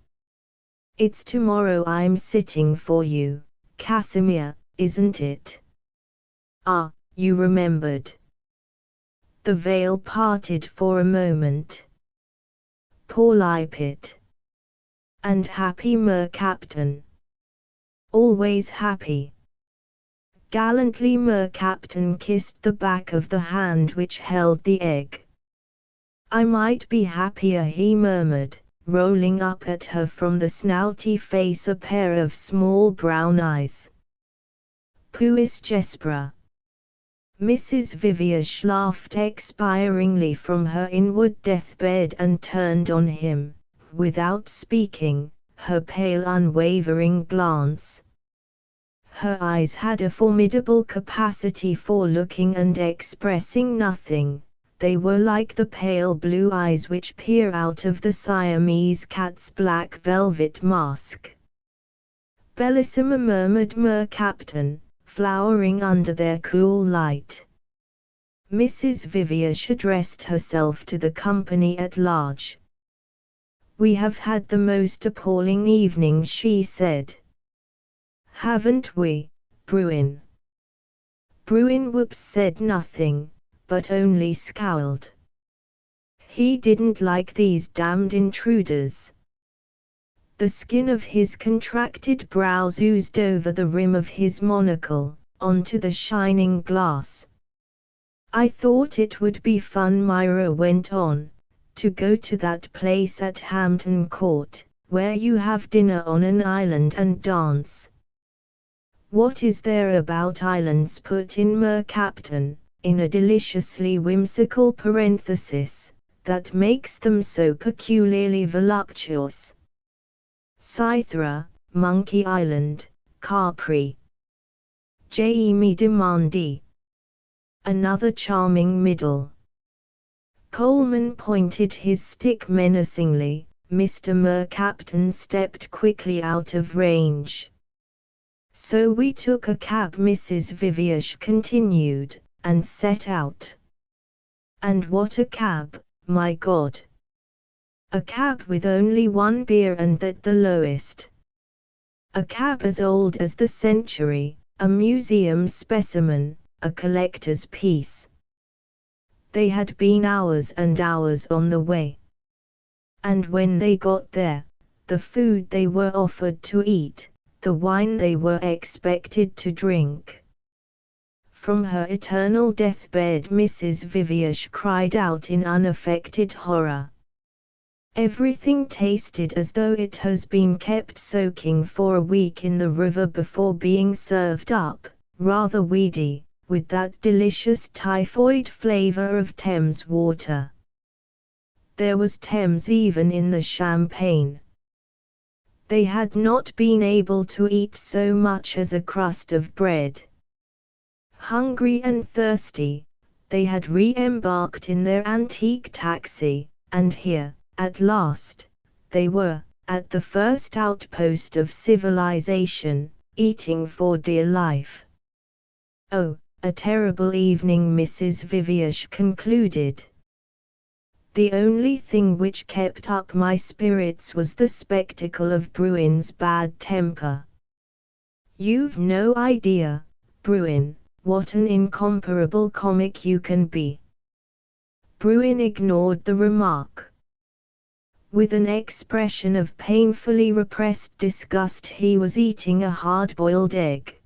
It's tomorrow I'm sitting for you, Casimir, isn't it? Ah, you remembered. The veil parted for a moment. Poor Lippitt. And happy Mercaptan. Always happy. Gallantly Mercaptan kissed the back of the hand which held the egg. I might be happier, he murmured, rolling up at her from the snouty face a pair of small brown eyes. Puis Jespera. Mrs. Viviash laughed expiringly from her inward deathbed and turned on him, without speaking, her pale unwavering glance. Her eyes had a formidable capacity for looking and expressing nothing. They were like the pale blue eyes which peer out of the Siamese cat's black velvet mask. Bellissima, murmured Mercaptan, flowering under their cool light. Mrs. Viviash addressed herself to the company at large. We have had the most appalling evening, she said. Haven't we, Bruin? Bruin Whoops said nothing, but only scowled. He didn't like these damned intruders. The skin of his contracted brows oozed over the rim of his monocle, onto the shining glass. I thought it would be fun, Myra went on, to go to that place at Hampton Court, where you have dinner on an island and dance. What is there about islands, put in Mercaptan, in a deliciously whimsical parenthesis, that makes them so peculiarly voluptuous? Scythera, Monkey Island, Capri. Jamie demanded. Another charming middle. Coleman pointed his stick menacingly. Mr. Mercaptan stepped quickly out of range. So we took a cab, Mrs. Viviash continued, and set out. And what a cab, my God! A cab with only one beer and that the lowest. A cab as old as the century, a museum specimen, a collector's piece. They had been hours and hours on the way. And when they got there, the food they were offered to eat, the wine they were expected to drink. From her eternal deathbed, Mrs. Viviash cried out in unaffected horror. Everything tasted as though it has been kept soaking for a week in the river before being served up, rather weedy, with that delicious typhoid flavor of Thames water. There was Thames even in the champagne. They had not been able to eat so much as a crust of bread. Hungry and thirsty, they had re-embarked in their antique taxi, and here, at last, they were, at the first outpost of civilization, eating for dear life. Oh, a terrible evening, Mrs. Viviash concluded. The only thing which kept up my spirits was the spectacle of Bruin's bad temper. You've no idea, Bruin, what an incomparable comic you can be. Bruin ignored the remark. With an expression of painfully repressed disgust, he was eating a hard-boiled egg.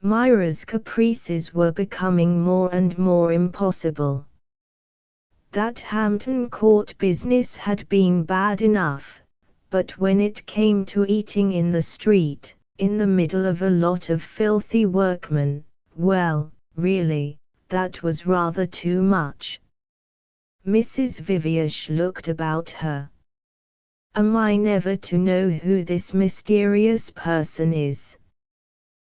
Myra's caprices were becoming more and more impossible. That Hampton Court business had been bad enough, but when it came to eating in the street, in the middle of a lot of filthy workmen, well, really, that was rather too much. Mrs. Viviash looked about her. Am I never to know who this mysterious person is?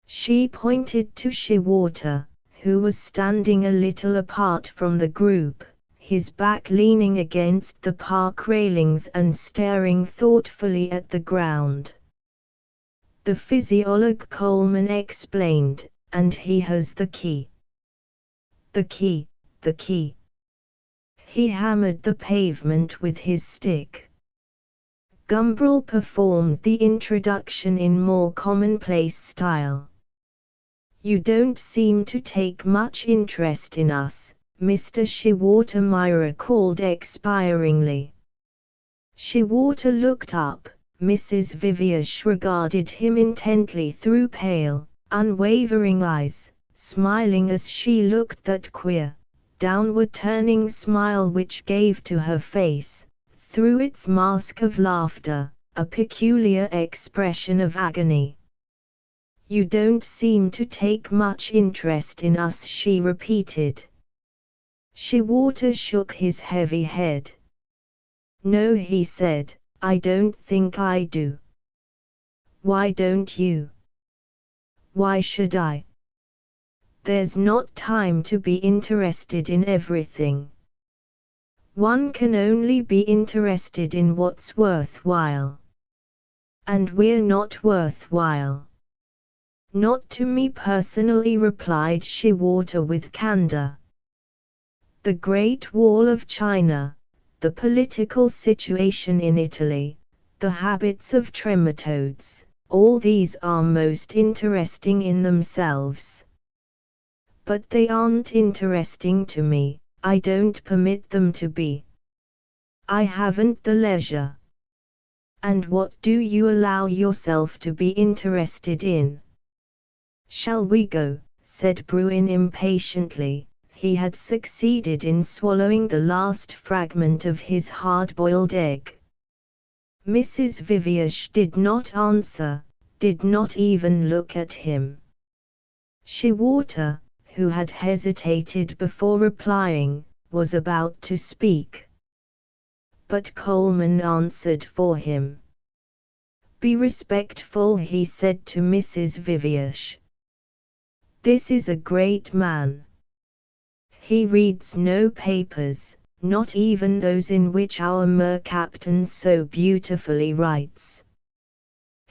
She pointed to Shewater, who was standing a little apart from the group, his back leaning against the park railings and staring thoughtfully at the ground. The physiologist Coleman explained, and he has the key. The key, the key. He hammered the pavement with his stick. Gumbrel performed the introduction in more commonplace style. You don't seem to take much interest in us, Mr. Shewater, Myra called expiringly. Shewater looked up. Mrs. Viviash regarded him intently through pale, unwavering eyes, smiling as she looked that queer, downward-turning smile which gave to her face, through its mask of laughter, a peculiar expression of agony. You don't seem to take much interest in us, she repeated. Shewater shook his heavy head. No, he said, I don't think I do. Why don't you? Why should I? There's not time to be interested in everything. One can only be interested in what's worthwhile. And we're not worthwhile. Not to me personally, replied Shewater with candor. The Great Wall of China, the political situation in Italy, the habits of trematodes, all these are most interesting in themselves. But they aren't interesting to me, I don't permit them to be. I haven't the leisure. And what do you allow yourself to be interested in? Shall we go? Said Bruin impatiently. He had succeeded in swallowing the last fragment of his hard-boiled egg. Mrs. Viviash did not answer, did not even look at him. Shewater, who had hesitated before replying, was about to speak. But Coleman answered for him. Be respectful, he said to Mrs. Viviash. This is a great man. He reads no papers, not even those in which our mercaptain so beautifully writes.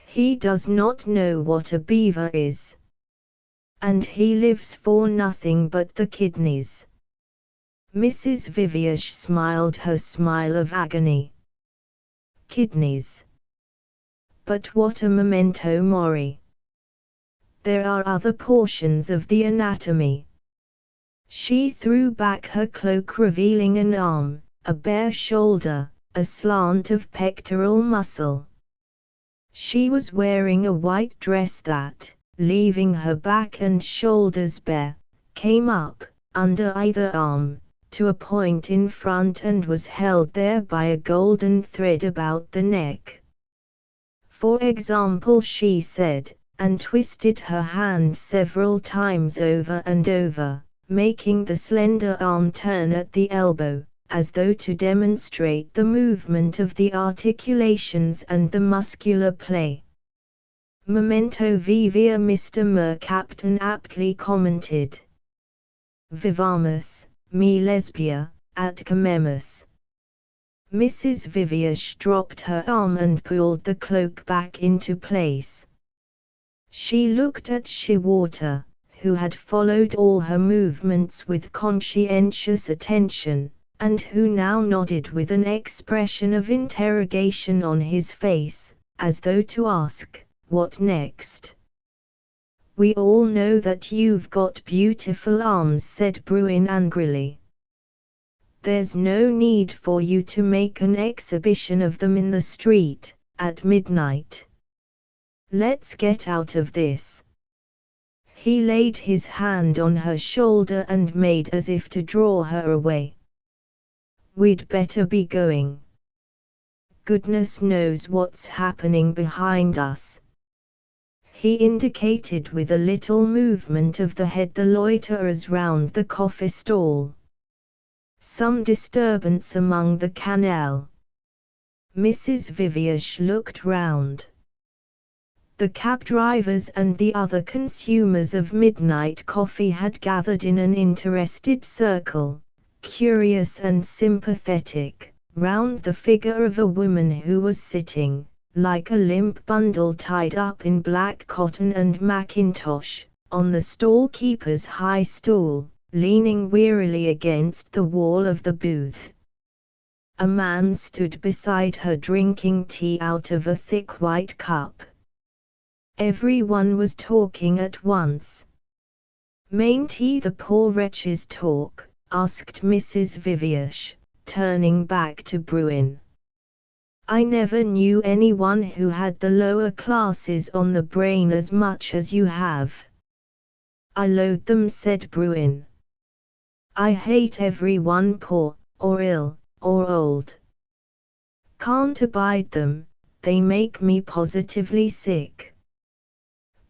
He does not know what a beaver is. And he lives for nothing but the kidneys. Mrs. Viviash smiled her smile of agony. Kidneys. But what a memento mori. There are other portions of the anatomy. She threw back her cloak, revealing an arm, a bare shoulder, a slant of pectoral muscle. She was wearing a white dress that, leaving her back and shoulders bare, came up, under either arm, to a point in front and was held there by a golden thread about the neck. For example, she said, and twisted her hand several times over and over, making the slender arm turn at the elbow, as though to demonstrate the movement of the articulations and the muscular play. Memento vivia, Mr. Mercaptan aptly commented. Vivamus, me lesbia, at comemus. Mrs. Viviash dropped her arm and pulled the cloak back into place. She looked at Shewater, who had followed all her movements with conscientious attention, and who now nodded with an expression of interrogation on his face, as though to ask, "What next?" "We all know that you've got beautiful arms," said Bruin angrily. "There's no need for you to make an exhibition of them in the street, at midnight. Let's get out of this." He laid his hand on her shoulder and made as if to draw her away. "We'd better be going. Goodness knows what's happening behind us." He indicated with a little movement of the head the loiterers round the coffee stall. Some disturbance among the cannelle. Mrs. Viviash looked round. The cab drivers and the other consumers of midnight coffee had gathered in an interested circle, curious and sympathetic, round the figure of a woman who was sitting, like a limp bundle tied up in black cotton and mackintosh, on the stall-keeper's high stool, leaning wearily against the wall of the booth. A man stood beside her drinking tea out of a thick white cup. Everyone was talking at once. "Mayn't he the poor wretches talk?" asked Mrs. Viviash, turning back to Bruin. "I never knew anyone who had the lower classes on the brain as much as you have." "I loathe them," said Bruin. "I hate everyone poor, or ill, or old. Can't abide them, they make me positively sick."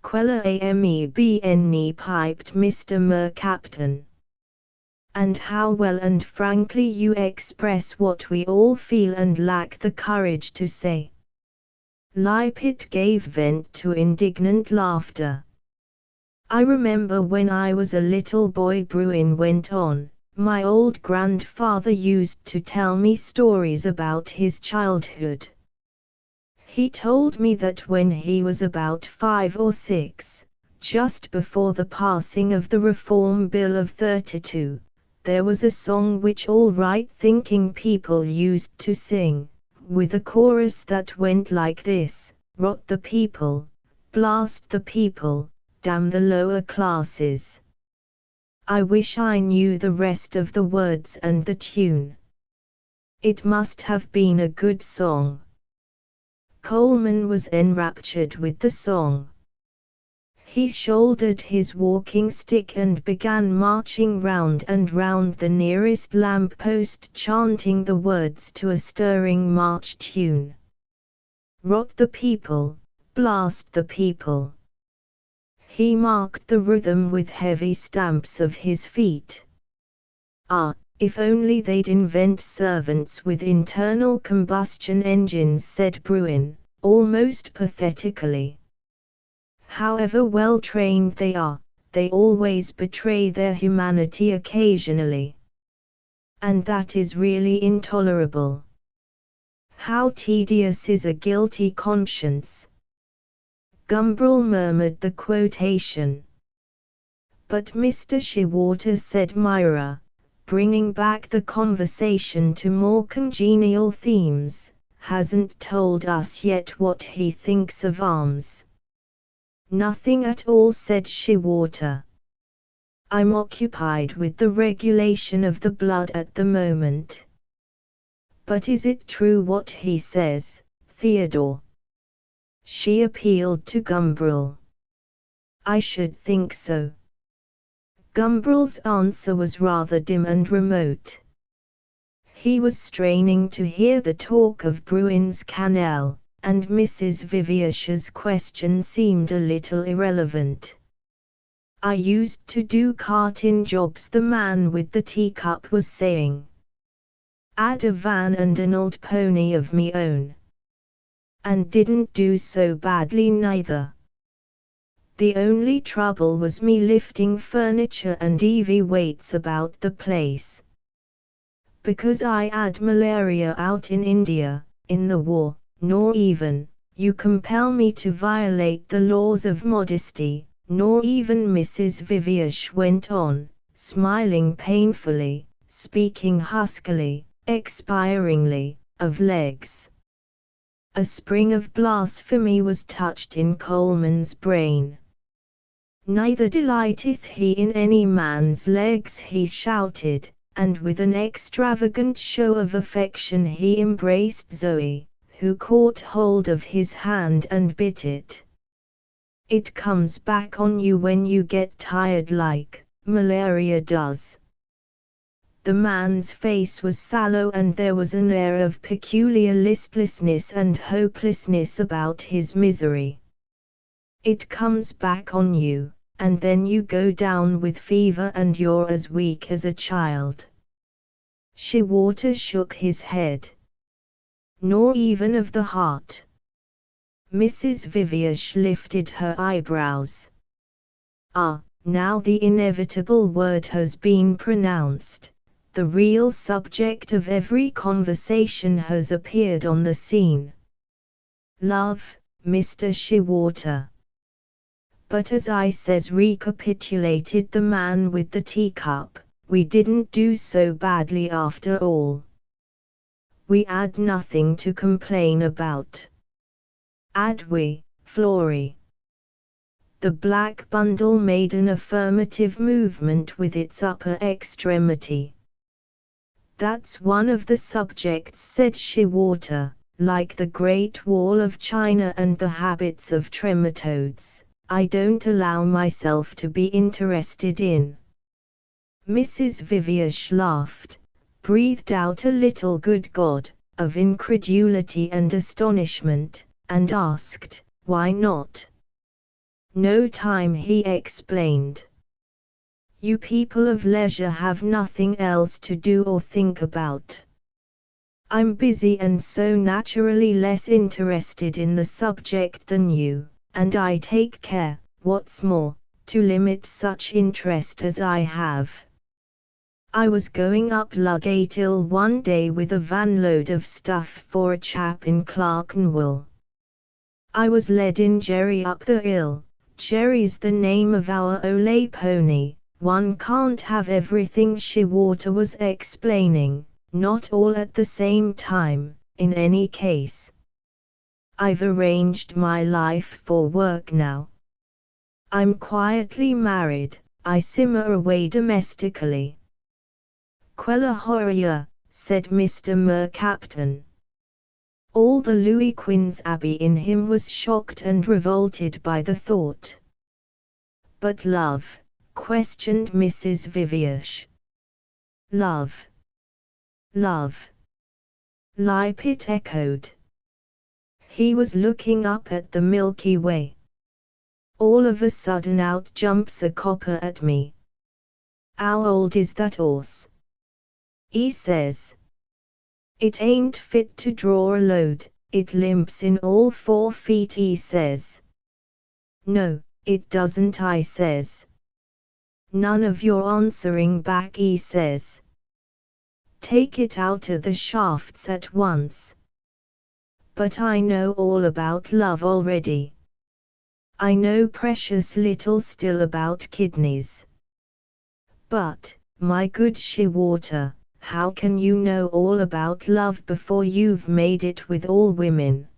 "Quella amebne," piped Mr. Mercaptan. "And how well and frankly you express what we all feel and lack the courage to say." Lippitt gave vent to indignant laughter. "I remember when I was a little boy," Bruin went on, "my old grandfather used to tell me stories about his childhood. He told me that when he was about 5 or 6, just before the passing of the Reform Bill of '32, there was a song which all right-thinking people used to sing, with a chorus that went like this: rot the people, blast the people, damn the lower classes. I wish I knew the rest of the words and the tune. It must have been a good song." Coleman was enraptured with the song. He shouldered his walking stick and began marching round and round the nearest lamp-post, chanting the words to a stirring march tune. Rot the people, blast the people. He marked the rhythm with heavy stamps of his feet. "Ah, if only they'd invent servants with internal combustion engines," said Bruin, almost pathetically. However well trained they are, they always betray their humanity occasionally. And that is really intolerable. How tedious is a guilty conscience. Gumbrel murmured the quotation. But Mr. Shewater, said Myra, bringing back the conversation to more congenial themes, hasn't told us yet what he thinks of arms. Nothing at all, said Shewater. I'm occupied with the regulation of the blood at the moment. But is it true what he says, Theodore? She appealed to Gumbrel. I should think so. Gumbrel's answer was rather dim and remote. He was straining to hear the talk of Bruin's Canal, and Mrs. Vivish's question seemed a little irrelevant. I used to do cart-in jobs, the man with the teacup was saying. 'Ad a van and an old pony of me own. And didn't do so badly neither. The only trouble was me lifting furniture and heavy weights about the place. Because I 'ad malaria out in India, in the war, nor even, you compel me to violate the laws of modesty, nor even, Mrs. Vivish went on, smiling painfully, speaking huskily, expiringly, of legs. A spring of blasphemy was touched in Coleman's brain. Neither delighteth he in any man's legs, he shouted, and with an extravagant show of affection he embraced Zoe, who caught hold of his hand and bit it. It comes back on you when you get tired, like malaria does. The man's face was sallow and there was an air of peculiar listlessness and hopelessness about his misery. It comes back on you, and then you go down with fever and you're as weak as a child. Shewater shook his head. Nor even of the heart. Mrs. Vivish lifted her eyebrows. Ah, now the inevitable word has been pronounced. The real subject of every conversation has appeared on the scene. Love, Mr. Shewater. But as I says, recapitulated the man with the teacup, we didn't do so badly after all. We 'ad nothing to complain about. 'Ad we, Florrie? The black bundle made an affirmative movement with its upper extremity. That's one of the subjects, said Shewater, like the Great Wall of China and the habits of trematodes, I don't allow myself to be interested in. Mrs. Vivish laughed, breathed out a little good God, of incredulity and astonishment, and asked, why not? No time, he explained. You people of leisure have nothing else to do or think about. I'm busy and so naturally less interested in the subject than you, and I take care, what's more, to limit such interest as I have. I was going up Ludgate Hill one day with a vanload of stuff for a chap in Clerkenwell. I was led in Jerry up the hill. Jerry's the name of our Olay pony. One can't have everything, Shewater was explaining, not all at the same time, in any case. I've arranged my life for work now. I'm quietly married, I simmer away domestically. Quella horror, said Mr. Mercaptan. All the Louis Quinze Abbey in him was shocked and revolted by the thought. But love? Questioned Mrs. Vivish. Love. Love. Lippitt echoed. He was looking up at the Milky Way. All of a sudden out jumps a copper at me. How old is that horse? He says. It ain't fit to draw a load, it limps in all 4 feet, he says. No, it doesn't, I says. None of your answering back, he says. Take it out of the shafts at once. But I know all about love already. I know precious little still about kidneys. But, my good Shewater, how can you know all about love before you've made it with all women?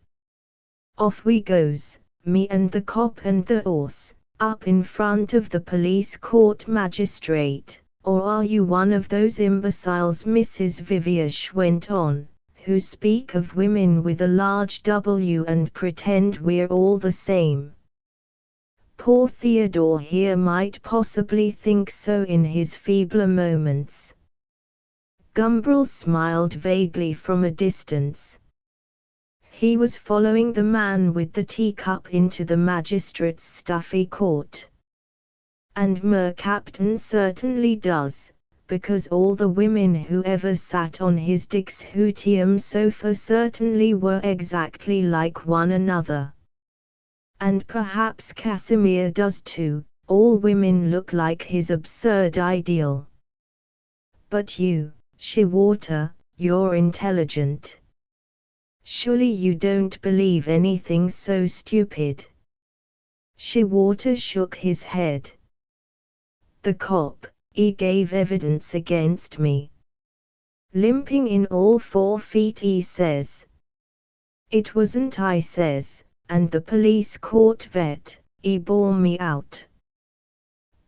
Off we goes, me and the cop and the horse, up in front of the police court magistrate. Or are you one of those imbeciles, Mrs. Viviash went on, who speak of women with a large W and pretend we're all the same? Poor Theodore here might possibly think so in his feebler moments. Gumbrel smiled vaguely from a distance. He was following the man with the teacup into the magistrate's stuffy court. And Mercaptan certainly does, because all the women who ever sat on his Dixhutium sofa certainly were exactly like one another. And perhaps Casimir does too, all women look like his absurd ideal. But you, Shewater, you're intelligent. Surely you don't believe anything so stupid? Shewater shook his head. The cop, he gave evidence against me. Limping in all 4 feet, he says. It wasn't, I says, and the police court vet, he bore me out.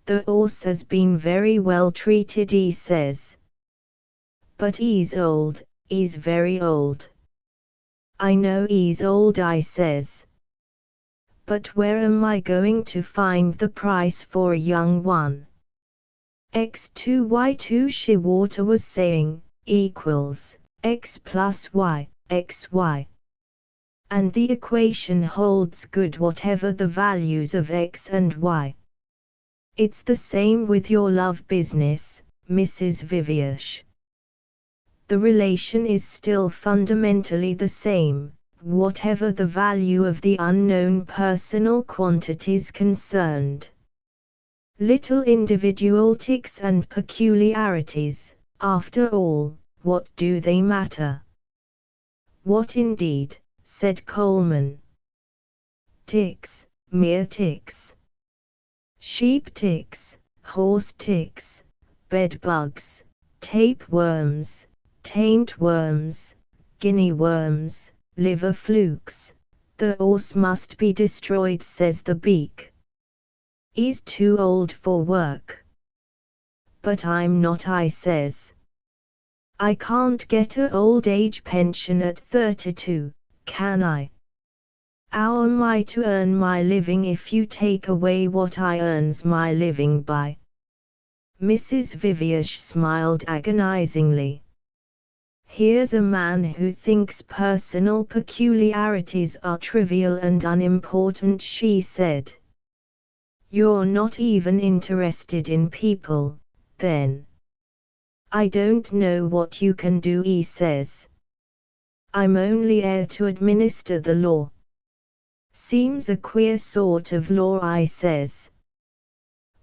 The horse has been very well treated, he says. But he's old, he's very old. I know he's old, I says. But where am I going to find the price for a young one? X2Y2, Shewater was saying, equals X plus Y, XY. And the equation holds good whatever the values of X and Y. It's the same with your love business, Mrs. Viviash. The relation is still fundamentally the same, whatever the value of the unknown personal quantities concerned. Little individual ticks and peculiarities, after all, what do they matter? What indeed, said Coleman. Ticks, mere ticks. Sheep ticks, horse ticks, bed bugs, tapeworms, taint worms, guinea worms, liver flukes. The horse must be destroyed, says the beak. He's too old for work. But I'm not, I says. I can't get a old age pension at 32, can I? How am I to earn my living if you take away what I earns my living by? Mrs. Viviash smiled agonizingly. Here's a man who thinks personal peculiarities are trivial and unimportant, she said. You're not even interested in people, then. I don't know what you can do, he says. I'm only here to administer the law. Seems a queer sort of law, I says.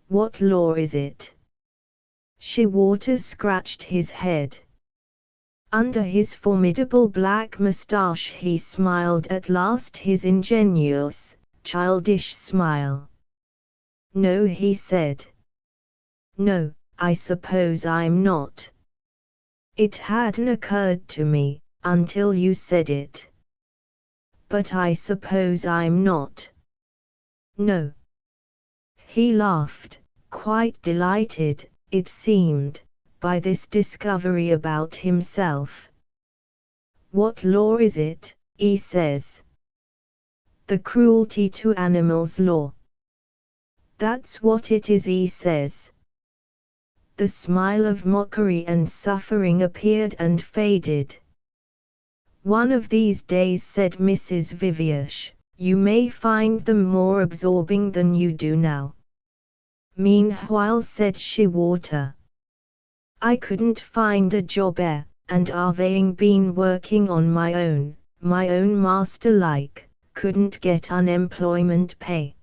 What law is it? Shewater scratched his head. Under his formidable black moustache he smiled at last, his ingenuous, childish smile. No, he said. No, I suppose I'm not. It hadn't occurred to me, until you said it. But I suppose I'm not. No. He laughed, quite delighted, it seemed, by this discovery about himself. What law is it, he says. The cruelty to animals law. That's what it is, he says. The smile of mockery and suffering appeared and faded. One of these days, said Mrs. Viviash, you may find them more absorbing than you do now. Meanwhile, said Shewater, I couldn't find a job and having been working on my own, my own master couldn't get unemployment pay.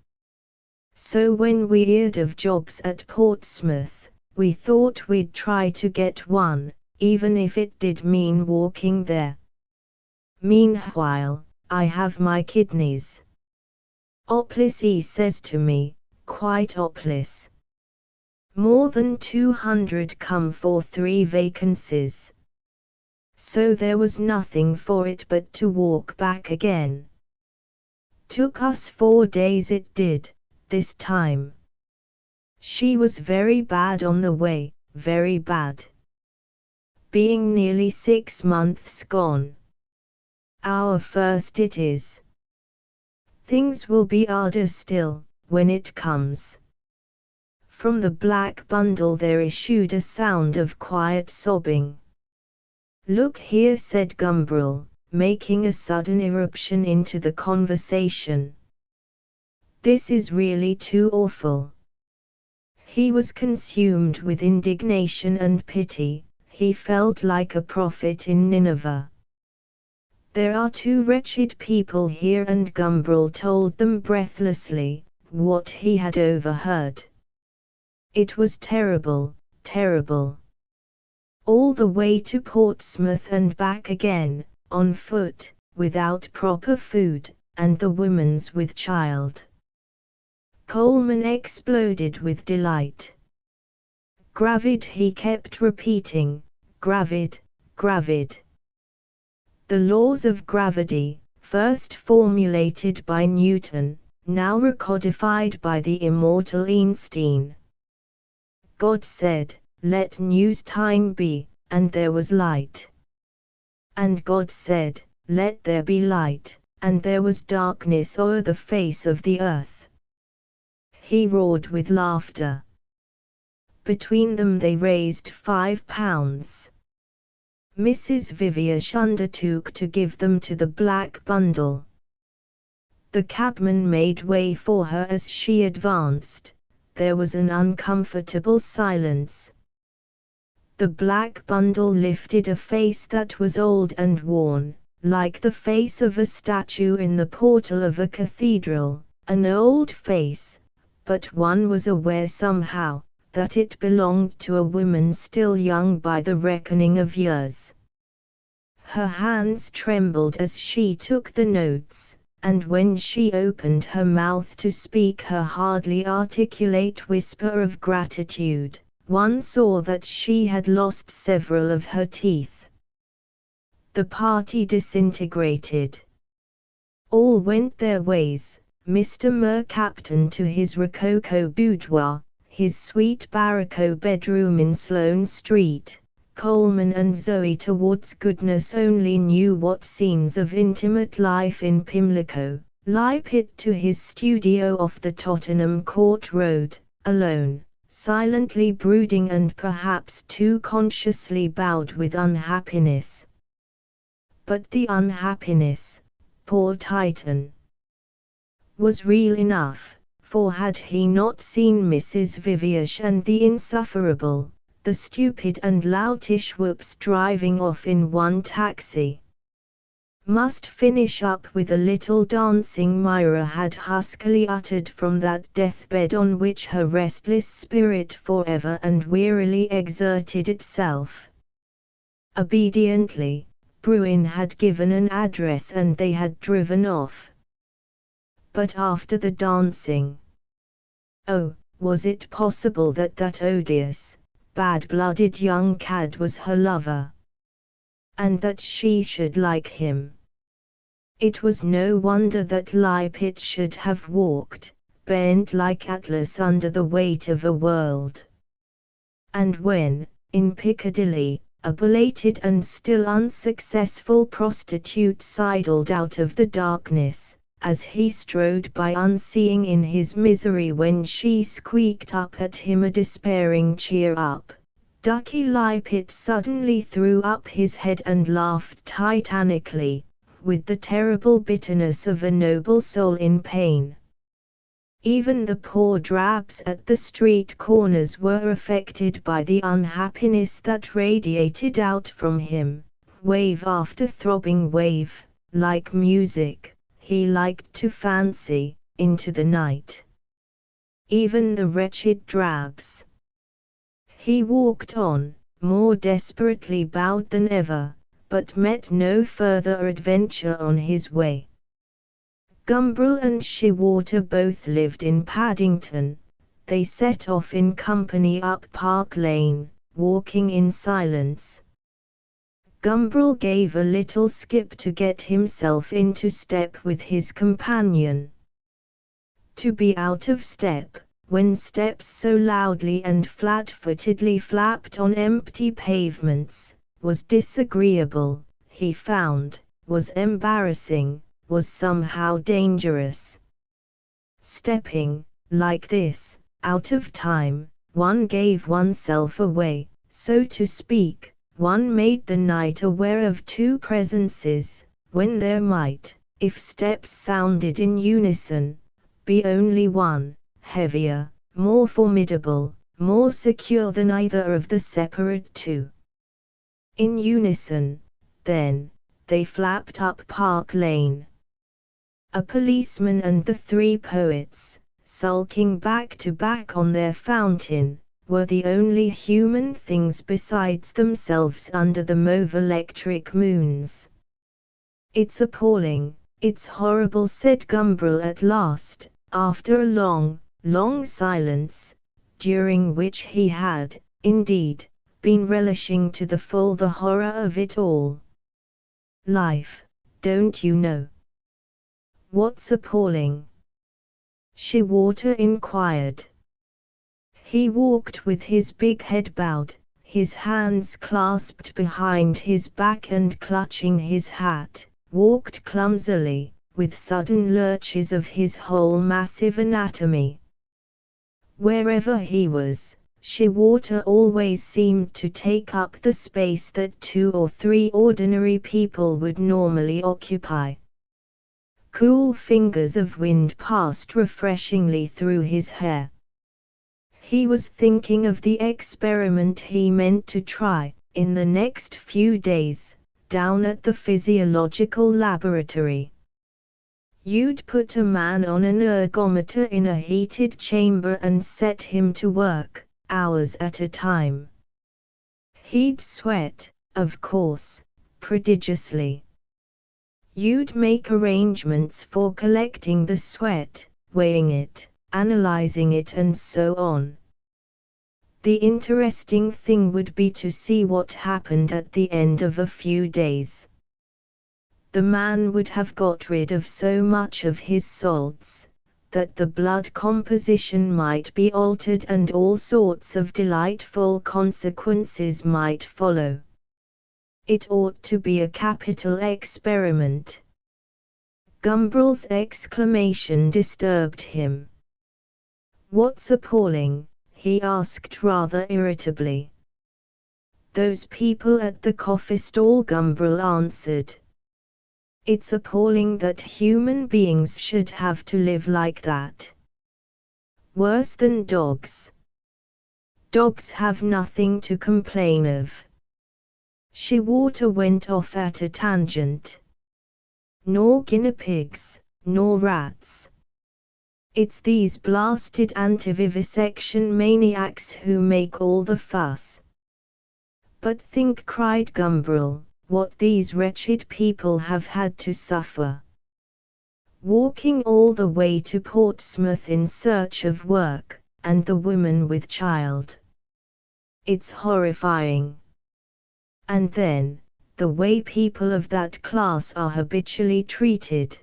So when we heard of jobs at Portsmouth, we thought we'd try to get one, even if it did mean walking there. Meanwhile, I have my kidneys. Hopeless, he says to me, quite hopeless. More than 200 come for 3 vacancies. So there was nothing for it but to walk back again. Took us 4 days it did, this time. She was very bad on the way, very bad. Being nearly 6 months gone. Our first it is. Things will be harder still, when it comes. From the black bundle there issued a sound of quiet sobbing. Look here, said Gumbrel, making a sudden irruption into the conversation. This is really too awful. He was consumed with indignation and pity, he felt like a prophet in Nineveh. There are 2 wretched people here, and Gumbrel told them breathlessly what he had overheard. It was terrible, terrible. All the way to Portsmouth and back again, on foot, without proper food, and the woman's with child. Coleman exploded with delight. Gravid, he kept repeating, gravid, gravid. The laws of gravity, first formulated by Newton, now recodified by the immortal Einstein. God said, let news time be, and there was light. And God said, let there be light, and there was darkness o'er the face of the earth. He roared with laughter. Between them they raised £5. Mrs. Viviash undertook to give them to the black bundle. The cabman made way for her as she advanced. There was an uncomfortable silence. The black bundle lifted a face that was old and worn, like the face of a statue in the portal of a cathedral, an old face, but one was aware somehow that it belonged to a woman still young by the reckoning of years. Her hands trembled as she took the notes, and when she opened her mouth to speak her hardly articulate whisper of gratitude, one saw that she had lost several of her teeth. The party disintegrated. All went their ways, Mr. Mercaptan to his rococo boudoir, his sweet barraco bedroom in Sloane Street, Coleman and Zoe towards goodness only knew what scenes of intimate life in Pimlico, Lippitt to his studio off the Tottenham Court Road, alone, silently brooding and perhaps too consciously bowed with unhappiness. But the unhappiness, poor Titan, was real enough, for had he not seen Mrs. Viviash and the insufferable, the stupid and loutish whoops driving off in one taxi? Must finish up with a little dancing Myra had huskily uttered from that deathbed on which her restless spirit forever and wearily exerted itself. Obediently, Bruin had given an address and they had driven off. But after the dancing, oh, was it possible that that odious, bad-blooded young cad was her lover? And that she should like him? It was no wonder that Lippitt should have walked, bent like Atlas under the weight of a world. And when, in Piccadilly, a belated and still unsuccessful prostitute sidled out of the darkness, as he strode by unseeing in his misery when she squeaked up at him a despairing cheer up, Ducky Lippitt suddenly threw up his head and laughed titanically, with the terrible bitterness of a noble soul in pain. Even the poor drabs at the street corners were affected by the unhappiness that radiated out from him, wave after throbbing wave, like music, he liked to fancy, into the night. Even the wretched drabs. He walked on, more desperately bowed than ever, but met no further adventure on his way. Gumbrel and Shewater both lived in Paddington. They set off in company up Park Lane, walking in silence. Gumbrel gave a little skip to get himself into step with his companion. To be out of step, when steps so loudly and flat-footedly flapped on empty pavements, was disagreeable, he found, was embarrassing, was somehow dangerous. Stepping, like this, out of time, one gave oneself away, so to speak, one made the night aware of two presences, when there might, if steps sounded in unison, be only one, heavier, more formidable, more secure than either of the separate two. In unison, then, they flapped up Park Lane. A policeman and the three poets, sulking back to back on their fountain, were the only human things besides themselves under the mauve electric moons. "It's appalling, it's horrible," said Gumbrel at last, after a long, long silence, during which he had, indeed, been relishing to the full the horror of it all. "Life, don't you know?" "What's appalling?" Shewater inquired. He walked with his big head bowed, his hands clasped behind his back and clutching his hat, walked clumsily, with sudden lurches of his whole massive anatomy. Wherever he was, Shewater always seemed to take up the space that 2 or 3 ordinary people would normally occupy. Cool fingers of wind passed refreshingly through his hair. He was thinking of the experiment he meant to try, in the next few days, down at the physiological laboratory. You'd put a man on an ergometer in a heated chamber and set him to work, hours at a time. He'd sweat, of course, prodigiously. You'd make arrangements for collecting the sweat, weighing it, analyzing it and so on. The interesting thing would be to see what happened at the end of a few days. The man would have got rid of so much of his salts, that the blood composition might be altered and all sorts of delightful consequences might follow. It ought to be a capital experiment. Gumbrel's exclamation disturbed him. "What's appalling?" he asked rather irritably. "Those people at the coffee stall," Gumbrel answered. "It's appalling that human beings should have to live like that. Worse than dogs. Dogs have nothing to complain of." Shewater went off at a tangent. "Nor guinea pigs, nor rats. It's these blasted anti-vivisection maniacs who make all the fuss." "But think," cried Gumbrel, "what these wretched people have had to suffer. Walking all the way to Portsmouth in search of work, and the woman with child. It's horrifying. And then, the way people of that class are habitually treated.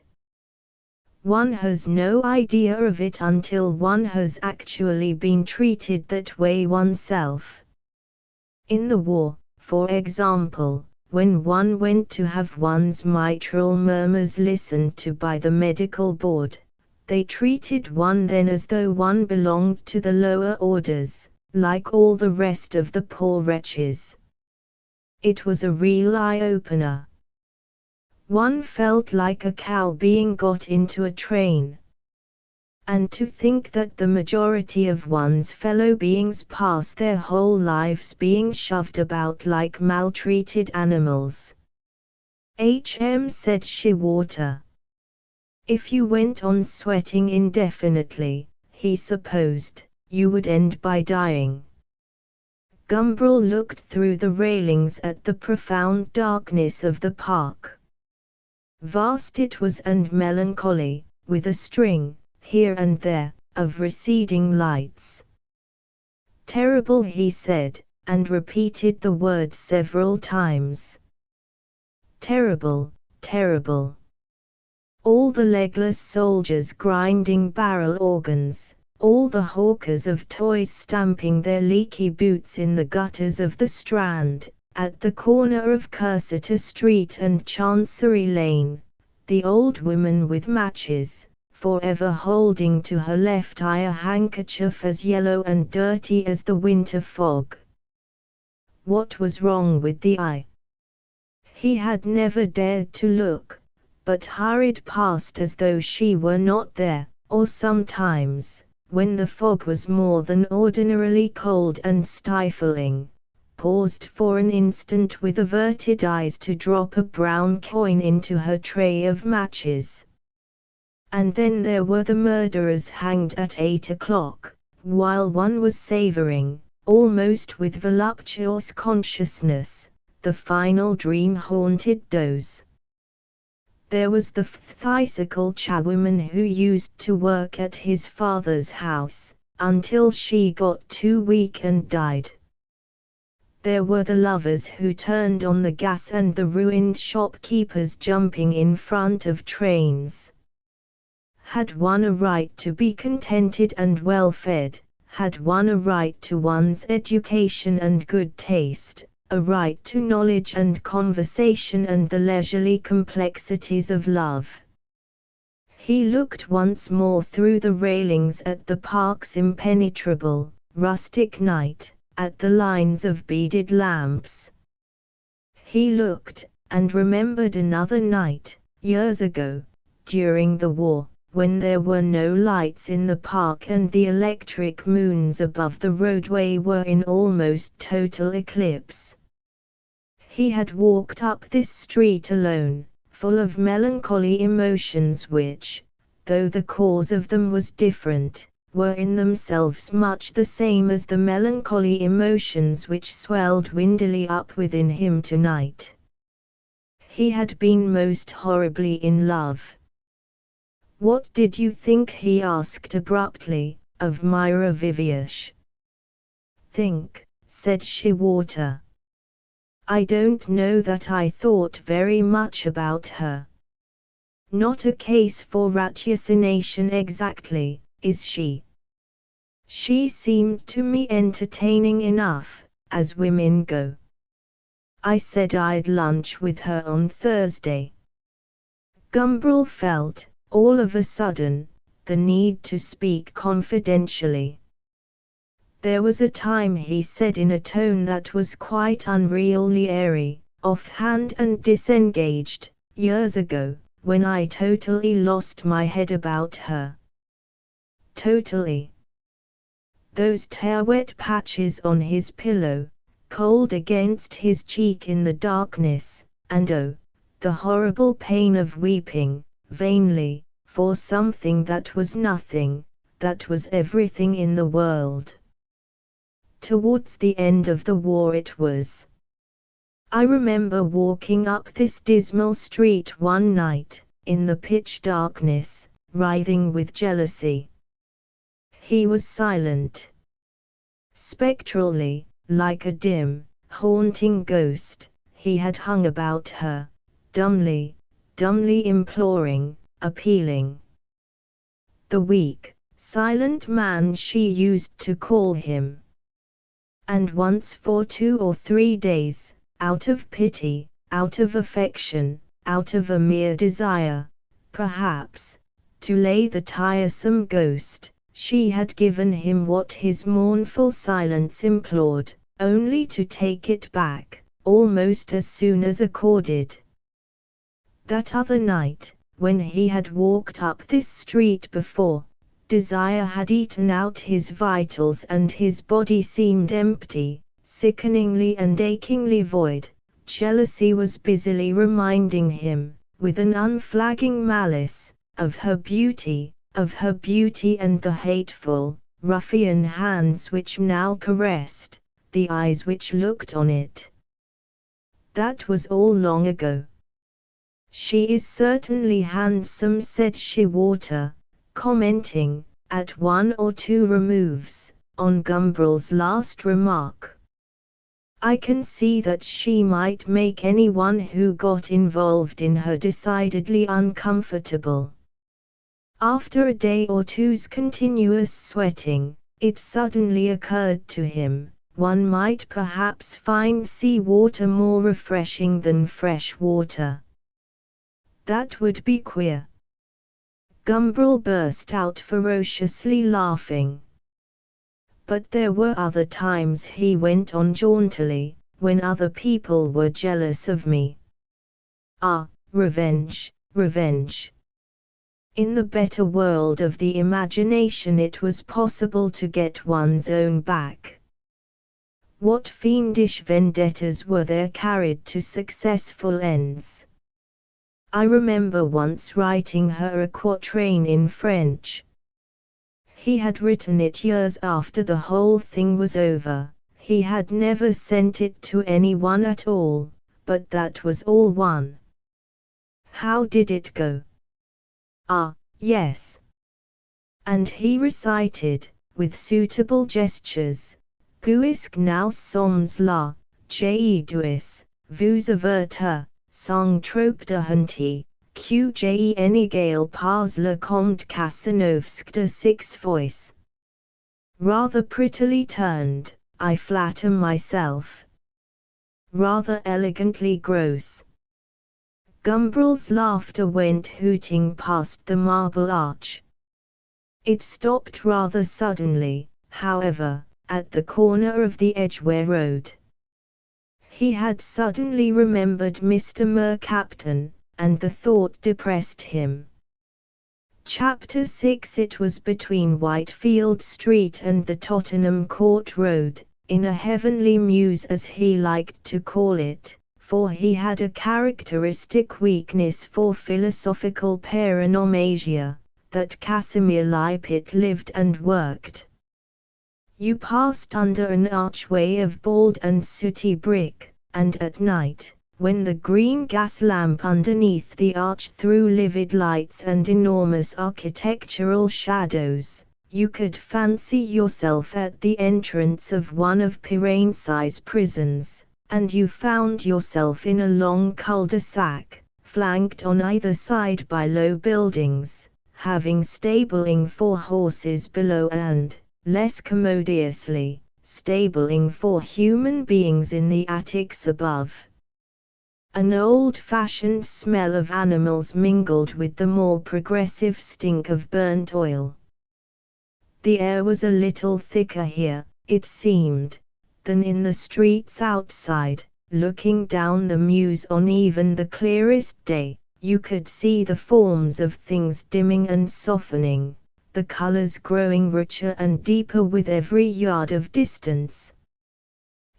One has no idea of it until one has actually been treated that way oneself. In the war, for example, when one went to have one's mitral murmurs listened to by the medical board, they treated one then as though one belonged to the lower orders, like all the rest of the poor wretches. It was a real eye-opener. One felt like a cow being got into a train. And to think that the majority of one's fellow beings pass their whole lives being shoved about like maltreated animals. said Shiwater. If you went on sweating indefinitely, he supposed, you would end by dying. Gumbrel looked through the railings at the profound darkness of the park. Vast it was and melancholy, with a string, here and there, of receding lights. Terrible, he said, and repeated the word several times. Terrible, terrible. All the legless soldiers grinding barrel organs, all the hawkers of toys stamping their leaky boots in the gutters of the Strand, at the corner of Cursitor Street and Chancery Lane, the old woman with matches, forever holding to her left eye a handkerchief as yellow and dirty as the winter fog. What was wrong with the eye? He had never dared to look, but hurried past as though she were not there, or sometimes, when the fog was more than ordinarily cold and stifling, paused for an instant with averted eyes to drop a brown coin into her tray of matches. And then there were the murderers hanged at 8 o'clock, while one was savoring, almost with voluptuous consciousness, the final dream-haunted doze. There was the phthisical charwoman who used to work at his father's house, until she got too weak and died. There were the lovers who turned on the gas and the ruined shopkeepers jumping in front of trains. Had one a right to be contented and well-fed? Had one a right to one's education and good taste, a right to knowledge and conversation and the leisurely complexities of love? He looked once more through the railings at the park's impenetrable, rustic night, at the lines of beaded lamps. He looked, and remembered another night, years ago, during the war, when there were no lights in the park and the electric moons above the roadway were in almost total eclipse. He had walked up this street alone, full of melancholy emotions which, though the cause of them was different, were in themselves much the same as the melancholy emotions which swelled windily up within him tonight. He had been most horribly in love. What did you think, he asked abruptly, of Myra Viviash? Think, said Shiwater. I don't know that I thought very much about her. Not a case for ratiocination exactly, is she? She seemed to me entertaining enough, as women go. I said I'd lunch with her on Thursday. Gumbrel felt, all of a sudden, the need to speak confidentially. There was a time, he said in a tone that was quite unreally airy, offhand and disengaged, years ago, when I totally lost my head about her. Totally. Those tear-wet patches on his pillow, cold against his cheek in the darkness, and oh, the horrible pain of weeping, vainly, for something that was nothing, that was everything in the world. Towards the end of the war it was. I remember walking up this dismal street one night, in the pitch darkness, writhing with jealousy. He was silent. Spectrally, like a dim, haunting ghost, he had hung about her, dumbly imploring, appealing. The weak, silent man she used to call him. And once for 2 or 3 days, out of pity, out of affection, out of a mere desire, perhaps, to lay the tiresome ghost, she had given him what his mournful silence implored, only to take it back, almost as soon as accorded. That other night, when he had walked up this street before, desire had eaten out his vitals and his body seemed empty, sickeningly and achingly void, Jealousy was busily reminding him, with an unflagging malice, of her beauty and the hateful, ruffian hands which now caressed, the eyes which looked on it. That was all long ago. "She is certainly handsome," said Shewater, commenting, at one or two removes, on Gumbrel's last remark. "I can see that she might make anyone who got involved in her decidedly uncomfortable." After a day or two's continuous sweating, it suddenly occurred to him, one might perhaps find sea water more refreshing than fresh water. That would be queer. Gumbrel burst out ferociously laughing. "But there were other times," he went on jauntily, "when other people were jealous of me. Ah, revenge, revenge. In the better world of the imagination it was possible to get one's own back. What fiendish vendettas were there carried to successful ends! I remember once writing her a quatrain in French. He had written it years after the whole thing was over. He had never sent it to anyone at all, but that was all one. How did it go? Ah, yes. And he recited, with suitable gestures, "Guisque nous sommes là, j'ai douce, vous avertir, sans trop de honte, que j'ai inégale pas le comte Casanovsk de six voice." Rather prettily turned, I flatter myself. Rather elegantly gross. Gumbrel's laughter went hooting past the Marble Arch. It stopped rather suddenly, however, at the corner of the Edgware Road. He had suddenly remembered Mr. Mercaptan, and the thought depressed him. Chapter 6. It was between Whitefield Street and the Tottenham Court Road, in a heavenly muse as he liked to call it, for he had a characteristic weakness for philosophical peronomasia, that Casimir Lippitt lived and worked. You passed under an archway of bald and sooty brick, and at night, when the green gas lamp underneath the arch threw livid lights and enormous architectural shadows, you could fancy yourself at the entrance of one of Piranesi's prisons, and you found yourself in a long cul-de-sac, flanked on either side by low buildings, having stabling for horses below and, less commodiously, stabling for human beings in the attics above. An old-fashioned smell of animals mingled with the more progressive stink of burnt oil. The air was a little thicker here, it seemed, than in the streets outside. Looking down the mews on even the clearest day, you could see the forms of things dimming and softening, the colors growing richer and deeper with every yard of distance.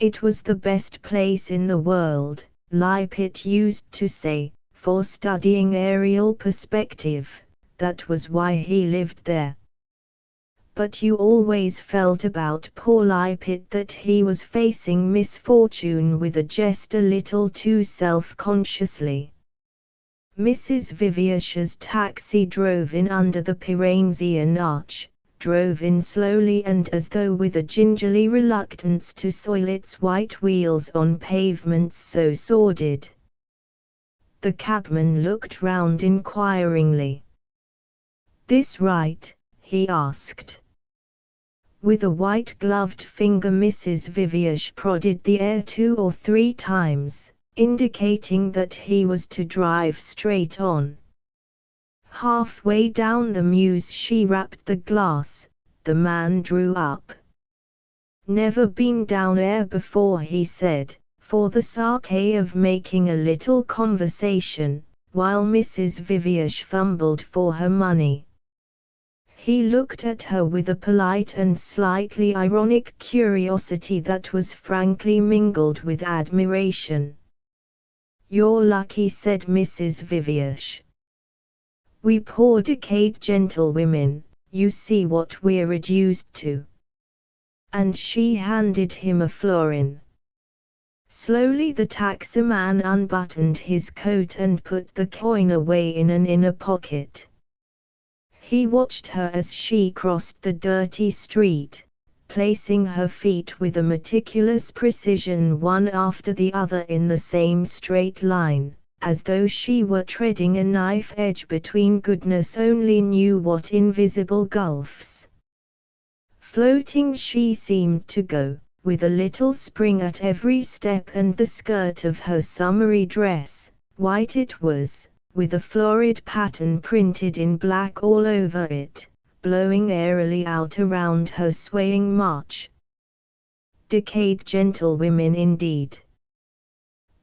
It was the best place in the world, Lippitt used to say, for studying aerial perspective. That was why he lived there. But you always felt about poor Lippitt that he was facing misfortune with just a little too self-consciously. Mrs. Vivier's taxi drove in under the Piranesian arch, drove in slowly and as though with a gingerly reluctance to soil its white wheels on pavements so sordid. The cabman looked round inquiringly. "This right?" he asked. With a white-gloved finger Mrs. Vivier prodded the air 2 or 3 times, indicating that he was to drive straight on. Halfway down the mews she rapped the glass. The man drew up. "Never been down there before," he said, for the sake of making a little conversation, while Mrs. Vivier fumbled for her money. He looked at her with a polite and slightly ironic curiosity that was frankly mingled with admiration. "You're lucky," said Mrs. Viviash. "We poor decayed gentlewomen, you see what we're reduced to." And she handed him a florin. Slowly the taxman unbuttoned his coat and put the coin away in an inner pocket. He watched her as she crossed the dirty street, placing her feet with a meticulous precision one after the other in the same straight line, as though she were treading a knife edge between goodness only knew what invisible gulfs. Floating she seemed to go, with a little spring at every step, and the skirt of her summery dress, white it was, with a florid pattern printed in black all over it, blowing airily out around her swaying march. Decayed gentlewomen indeed.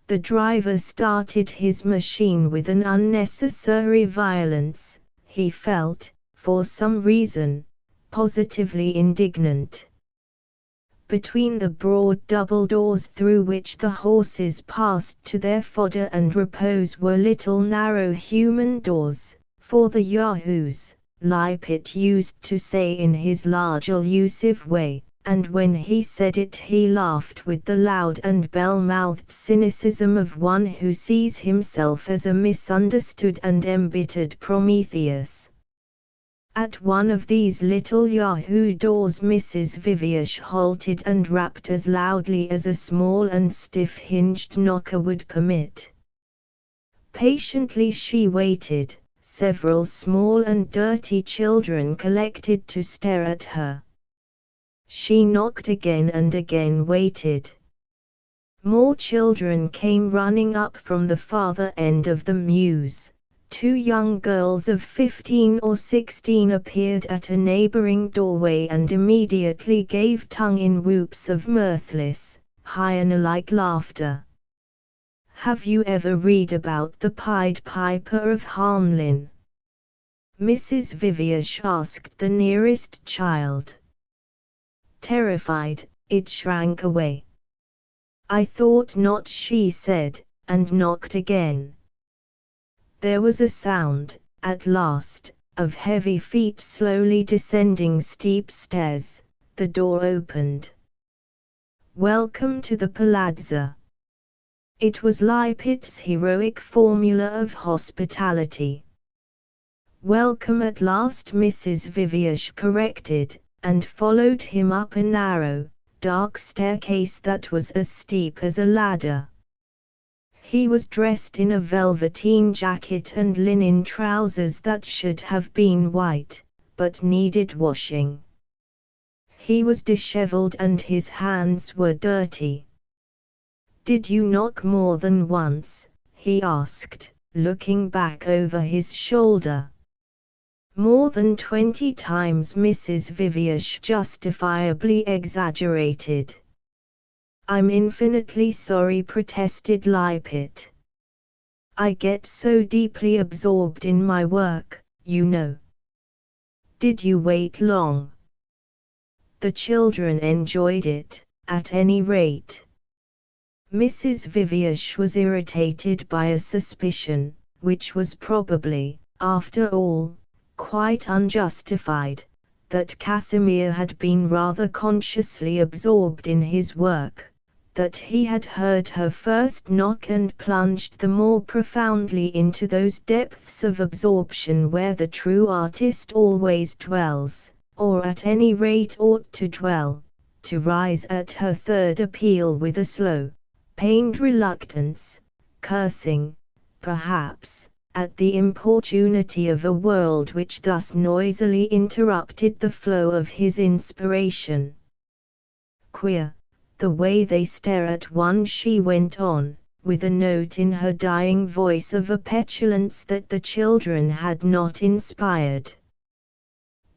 The driver started his machine with an unnecessary violence. He felt, for some reason, positively indignant. Between the broad double doors through which the horses passed to their fodder and repose were little narrow human doors, for the yahoos, Lippitt used to say in his large allusive way, and when he said it he laughed with the loud and bell-mouthed cynicism of one who sees himself as a misunderstood and embittered Prometheus. At one of these little yahoo doors Mrs. Viviash halted and rapped as loudly as a small and stiff-hinged knocker would permit. Patiently she waited. Several small and dirty children collected to stare at her. She knocked again and again, waited. More children came running up from the farther end of the mews. 2 young girls of 15 or 16 appeared at a neighboring doorway and immediately gave tongue in whoops of mirthless, hyena-like laughter. "Have you ever read about the Pied Piper of Hamelin?" Mrs. Viviash asked the nearest child. Terrified, it shrank away. "I thought not," she said, and knocked again. There was a sound, at last, of heavy feet slowly descending steep stairs. The door opened. "Welcome to the Palazzo." It was Lippitt's heroic formula of hospitality. "Welcome at last," Mrs. Viviash corrected, and followed him up a narrow, dark staircase that was as steep as a ladder. He was dressed in a velveteen jacket and linen trousers that should have been white, but needed washing. He was disheveled and his hands were dirty. "Did you knock more than once?" he asked, looking back over his shoulder. "More than 20 times," Mrs. Viviash justifiably exaggerated. "I'm infinitely sorry," protested Lippitt. "I get so deeply absorbed in my work, you know." "Did you wait long?" "The children enjoyed it, at any rate." Mrs. Viviash was irritated by a suspicion, which was probably, after all, quite unjustified, that Casimir had been rather consciously absorbed in his work, that he had heard her first knock and plunged the more profoundly into those depths of absorption where the true artist always dwells, or at any rate ought to dwell, to rise at her third appeal with a slow, pained reluctance, cursing, perhaps, at the importunity of a world which thus noisily interrupted the flow of his inspiration. "Queer, the way they stare at one," she went on, with a note in her dying voice of a petulance that the children had not inspired.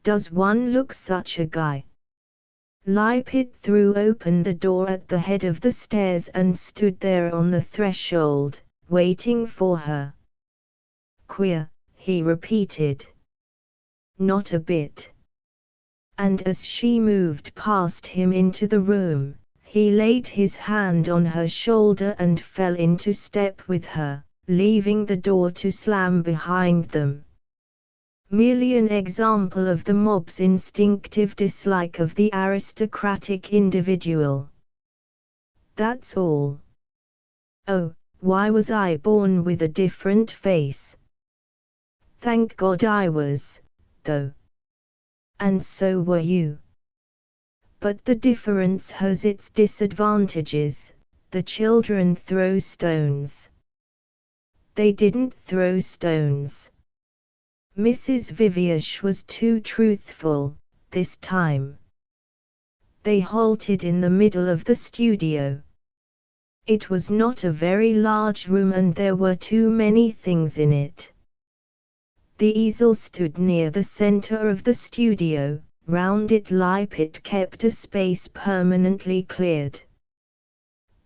"Does one look such a guy?" Lippitt threw open the door at the head of the stairs and stood there on the threshold, waiting for her. "Queer," he repeated. "Not a bit." And as she moved past him into the room, He laid his hand on her shoulder and fell into step with her, leaving the door to slam behind them. Merely an example of the mob's instinctive dislike of the aristocratic individual. That's all. Oh, why was I born with a different face? Thank God I was, though. And so were you. But the difference has its disadvantages. The children throw stones. They didn't throw stones. Mrs. Viviash was too truthful, this time. They halted in the middle of the studio. It was not a very large room and there were too many things in it. The easel stood near the center of the studio. Round it Lippitt kept a space permanently cleared.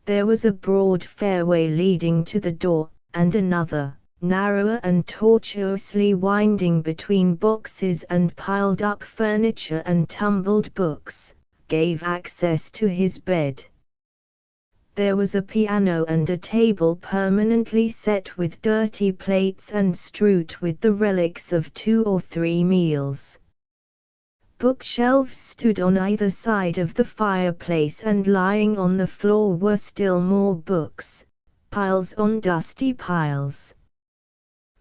There was a broad fairway leading to the door, and another, narrower and tortuously winding between boxes and piled-up furniture and tumbled books, gave access to his bed. There was a piano and a table permanently set with dirty plates and strewed with the relics of 2 or 3 meals. Bookshelves stood on either side of the fireplace and lying on the floor were still more books, piles on dusty piles.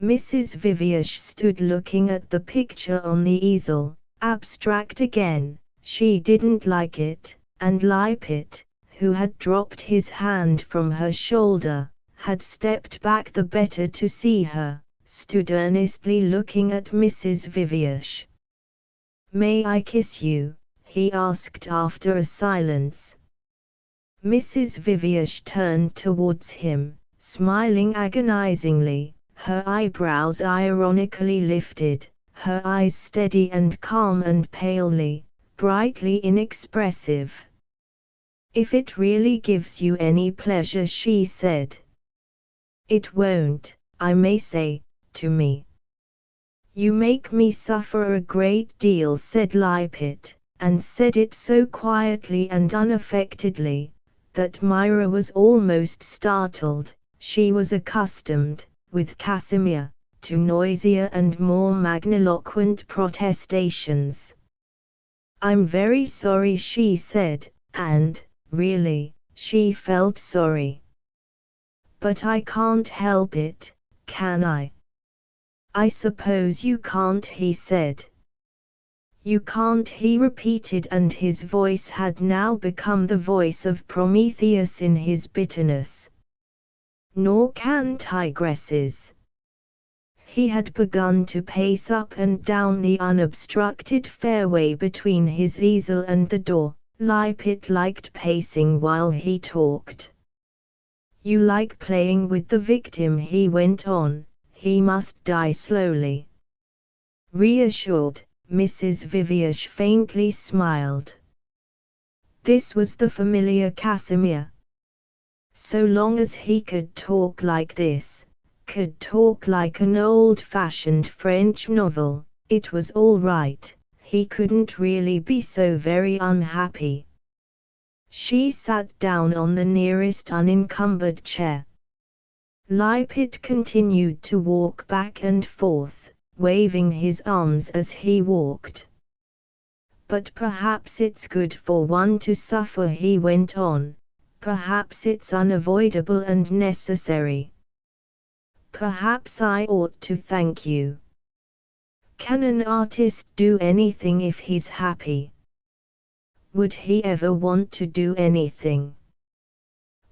Mrs. Viviash stood looking at the picture on the easel, abstract again. She didn't like it, and Lippitt, who had dropped his hand from her shoulder, had stepped back the better to see her, stood earnestly looking at Mrs. Viviash. "May I kiss you?" he asked after a silence. Mrs. Viviash turned towards him, smiling agonizingly, her eyebrows ironically lifted, her eyes steady and calm and palely, brightly inexpressive. "If it really gives you any pleasure," she said. "It won't, I may say, to me." "You make me suffer a great deal," said Lippitt, and said it so quietly and unaffectedly, that Myra was almost startled. She was accustomed, with Casimir, to noisier and more magniloquent protestations. "I'm very sorry," she said, and, really, she felt sorry. "But I can't help it, can I?" "I suppose you can't," he said. "You can't," he repeated, and his voice had now become the voice of Prometheus in his bitterness. "Nor can tigresses." He had begun to pace up and down the unobstructed fairway between his easel and the door. Lippitt liked pacing while he talked. "You like playing with the victim," he went on. "He must die slowly." Reassured, Mrs. Viviash faintly smiled. This was the familiar Casimir. So long as he could talk like this, could talk like an old-fashioned French novel, it was all right. He couldn't really be so very unhappy. She sat down on the nearest unencumbered chair. Lippitt continued to walk back and forth, waving his arms as he walked. "But perhaps it's good for one to suffer," he went on. "Perhaps it's unavoidable and necessary. Perhaps I ought to thank you. Can an artist do anything if he's happy? Would he ever want to do anything?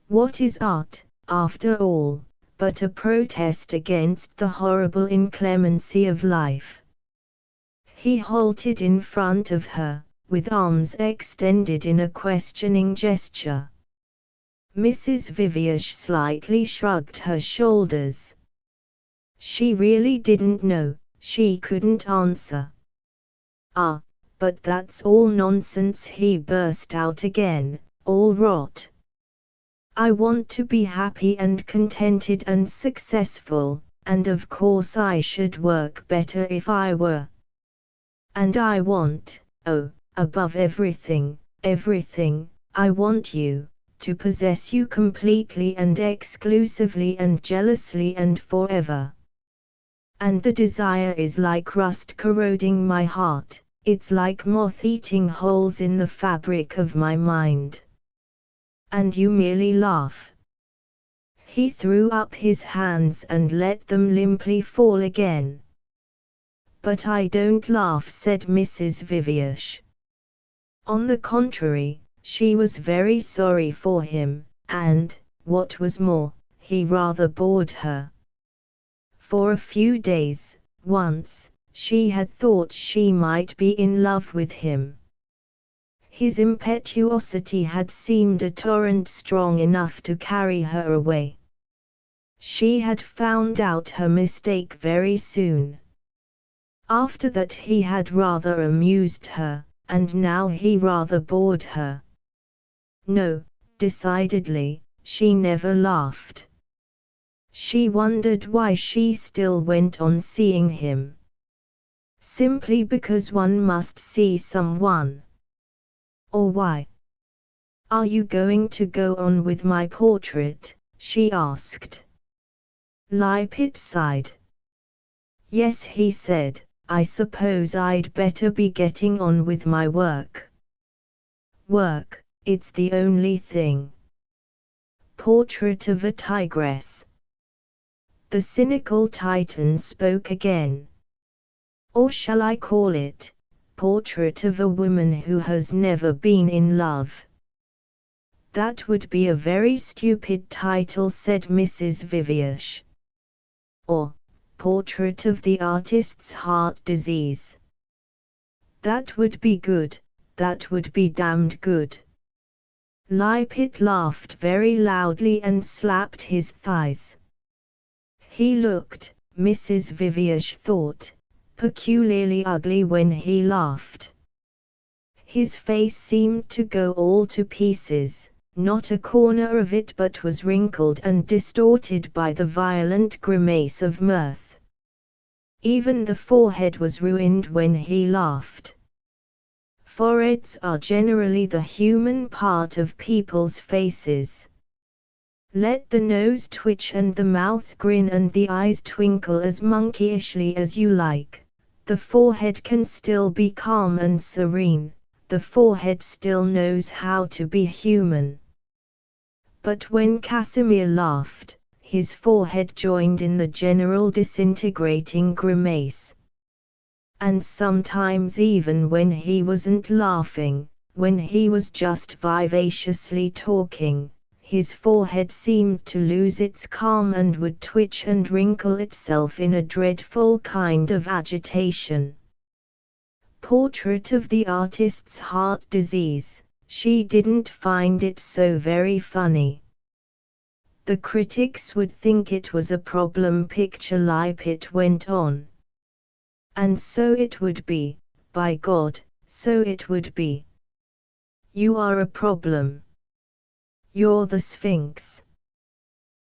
What is art, after all, but a protest against the horrible inclemency of life?" He halted in front of her, with arms extended in a questioning gesture. Mrs. Viviash slightly shrugged her shoulders. She really didn't know, she couldn't answer. "Ah, but that's all nonsense," he burst out again, "all rot. I want to be happy and contented and successful, and of course I should work better if I were. And I want, oh, above everything, I want you, to possess you completely and exclusively and jealously and forever. And the desire is like rust corroding my heart, it's like moth eating holes in the fabric of my mind. And you merely laugh. He threw up his hands and let them limply fall again. But I don't laugh, said Mrs. Viviash. On the contrary, she was very sorry for him, and, what was more, he rather bored her. For a few days, once, she had thought she might be in love with him. His impetuosity had seemed a torrent strong enough to carry her away. She had found out her mistake very soon. After that he had rather amused her, and now he rather bored her. No, decidedly, she never laughed. She wondered why she still went on seeing him. Simply because one must see someone. Or why? Are you going to go on with my portrait? She asked. Lippitt sighed. Yes, he said, I suppose I'd better be getting on with my work. Work, it's the only thing. Portrait of a tigress. The cynical Titan spoke again. Or shall I call it, Portrait of a Woman Who Has Never Been in Love? That would be a very stupid title, said Mrs. Viviash. Or, Portrait of the Artist's Heart Disease. That would be good, that would be damned good. Lippitt laughed very loudly and slapped his thighs. He looked, Mrs. Viviash thought, peculiarly ugly when he laughed. His face seemed to go all to pieces, not a corner of it but was wrinkled and distorted by the violent grimace of mirth. Even the forehead was ruined when he laughed. Foreheads are generally the human part of people's faces. Let the nose twitch and the mouth grin and the eyes twinkle as monkeyishly as you like, the forehead can still be calm and serene, the forehead still knows how to be human. But when Casimir laughed, his forehead joined in the general disintegrating grimace. And sometimes even when he wasn't laughing, when he was just vivaciously talking, his forehead seemed to lose its calm and would twitch and wrinkle itself in a dreadful kind of agitation. Portrait of the Artist's Heart Disease, she didn't find it so very funny. The critics would think it was a problem picture, Lippitt went on. And so it would be, by God, so it would be. You are a problem. You're the Sphinx.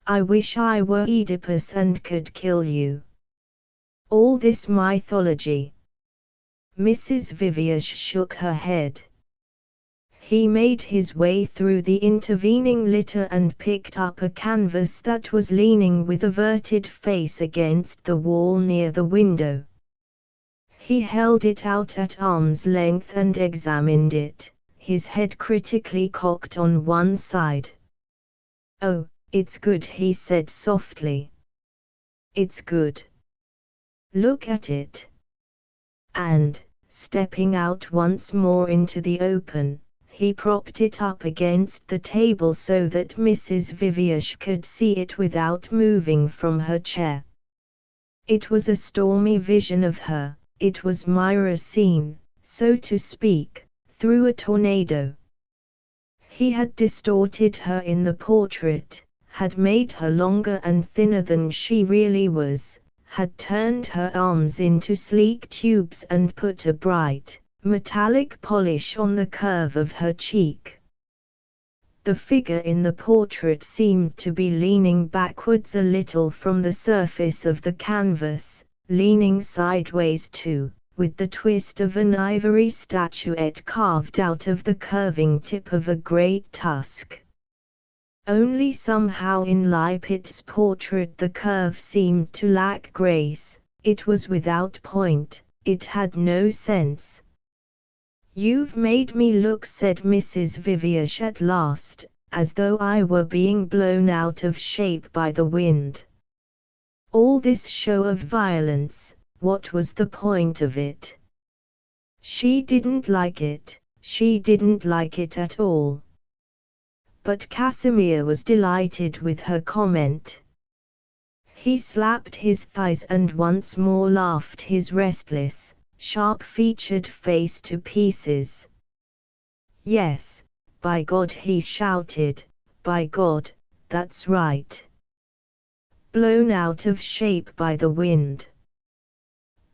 I wish I were Oedipus and could kill you. All this mythology. Mrs. Viviash shook her head. He made his way through the intervening litter and picked up a canvas that was leaning with averted face against the wall near the window. He held it out at arm's length and examined it, his head critically cocked on one side. Oh, it's good, he said softly. It's good. Look at it. And, stepping out once more into the open, he propped it up against the table so that Mrs. Viviash could see it without moving from her chair. It was a stormy vision of her. It was Myra seen, so to speak, through a tornado. He had distorted her in the portrait, had made her longer and thinner than she really was, had turned her arms into sleek tubes and put a bright, metallic polish on the curve of her cheek. The figure in the portrait seemed to be leaning backwards a little from the surface of the canvas, leaning sideways too, with the twist of an ivory statuette carved out of the curving tip of a great tusk. Only somehow in Lippitt's portrait the curve seemed to lack grace, it was without point, it had no sense. "You've made me look," said Mrs. Viviash at last, "as though I were being blown out of shape by the wind. All this show of violence, what was the point of it?" She didn't like it, she didn't like it at all. But Casimir was delighted with her comment. He slapped his thighs and once more laughed his restless, sharp-featured face to pieces. "Yes, by God," he shouted, "by God, that's right. Blown out of shape by the wind.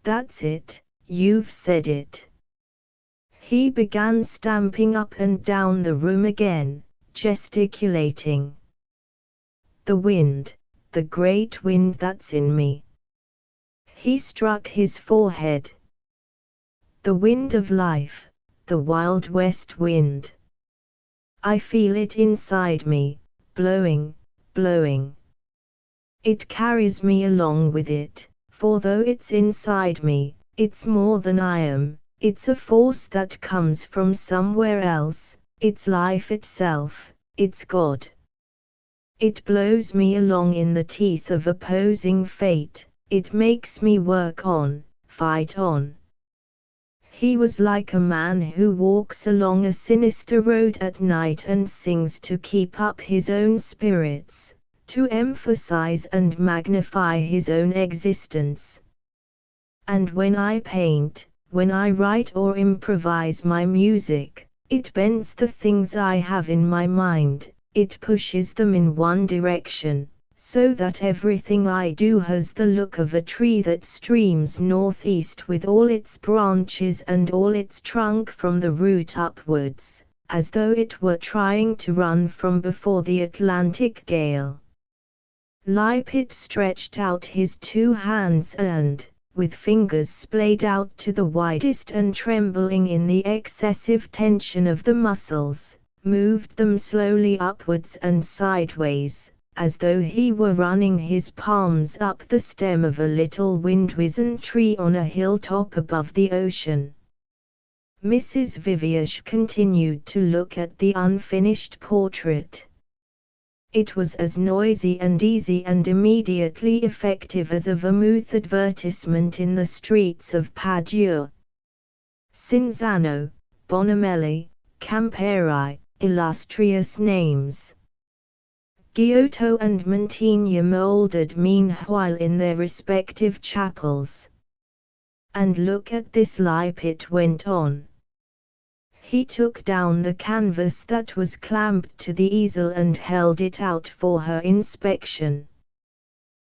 That's it, you've said it." He began stamping up and down the room again, gesticulating. "The wind, the great wind that's in me." He struck his forehead. "The wind of life, the Wild West wind. I feel it inside me, blowing, blowing. It carries me along with it, for though it's inside me, it's more than I am, it's a force that comes from somewhere else, it's life itself, it's God. It blows me along in the teeth of opposing fate, it makes me work on, fight on." He was like a man who walks along a sinister road at night and sings to keep up his own spirits, to emphasize and magnify his own existence. "And when I paint, when I write or improvise my music, it bends the things I have in my mind, it pushes them in one direction, so that everything I do has the look of a tree that streams northeast with all its branches and all its trunk from the root upwards, as though it were trying to run from before the Atlantic gale." Lippitt stretched out his two hands and, with fingers splayed out to the widest and trembling in the excessive tension of the muscles, moved them slowly upwards and sideways, as though he were running his palms up the stem of a little wind-wizened tree on a hilltop above the ocean. Mrs. Viviash continued to look at the unfinished portrait. It was as noisy and easy and immediately effective as a vermouth advertisement in the streets of Padua. Cinzano, Bonamelli, Camperi, illustrious names. Giotto and Mantegna mouldered meanwhile in their respective chapels. "And look at this," Lippitt went on. He took down the canvas that was clamped to the easel and held it out for her inspection.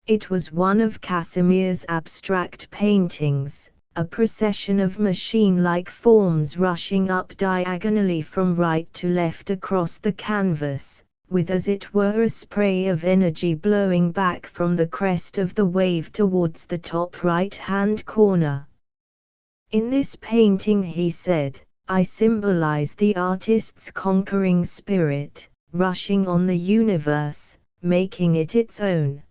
It was one of Casimir's abstract paintings, a procession of machine-like forms rushing up diagonally from right to left across the canvas, with as it were a spray of energy blowing back from the crest of the wave towards the top right-hand corner. "In this painting," he said, "I symbolize the artist's conquering spirit, rushing on the universe, making it its own."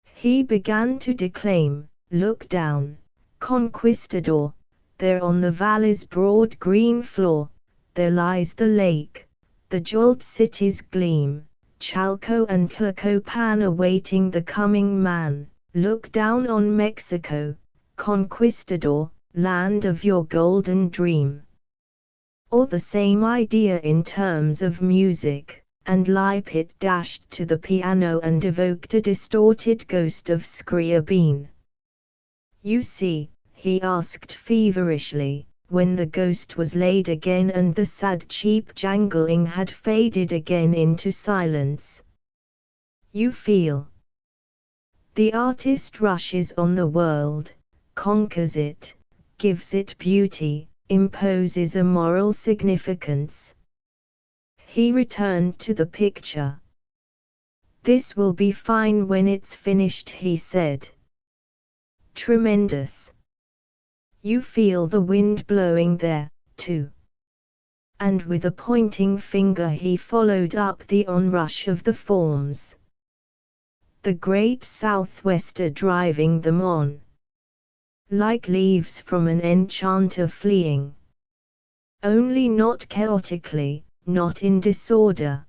He began to declaim, "Look down, Conquistador, there on the valley's broad green floor, there lies the lake, the jeweled cities gleam, Chalco and Tlacopan awaiting the coming man. Look down on Mexico, Conquistador, land of your golden dream." Or the same idea in terms of music, and Lippitt dashed to the piano and evoked a distorted ghost of Scriabine. "You see," he asked feverishly, when the ghost was laid again and the sad cheap jangling had faded again into silence. "You feel. The artist rushes on the world, conquers it, gives it beauty, imposes a moral significance." He returned to the picture. "This will be fine when it's finished," he said. "Tremendous. You feel the wind blowing there, too. And with a pointing finger he followed up the onrush of the forms. The great southwester driving them on. Like leaves from an enchanter fleeing. Only not chaotically, not in disorder.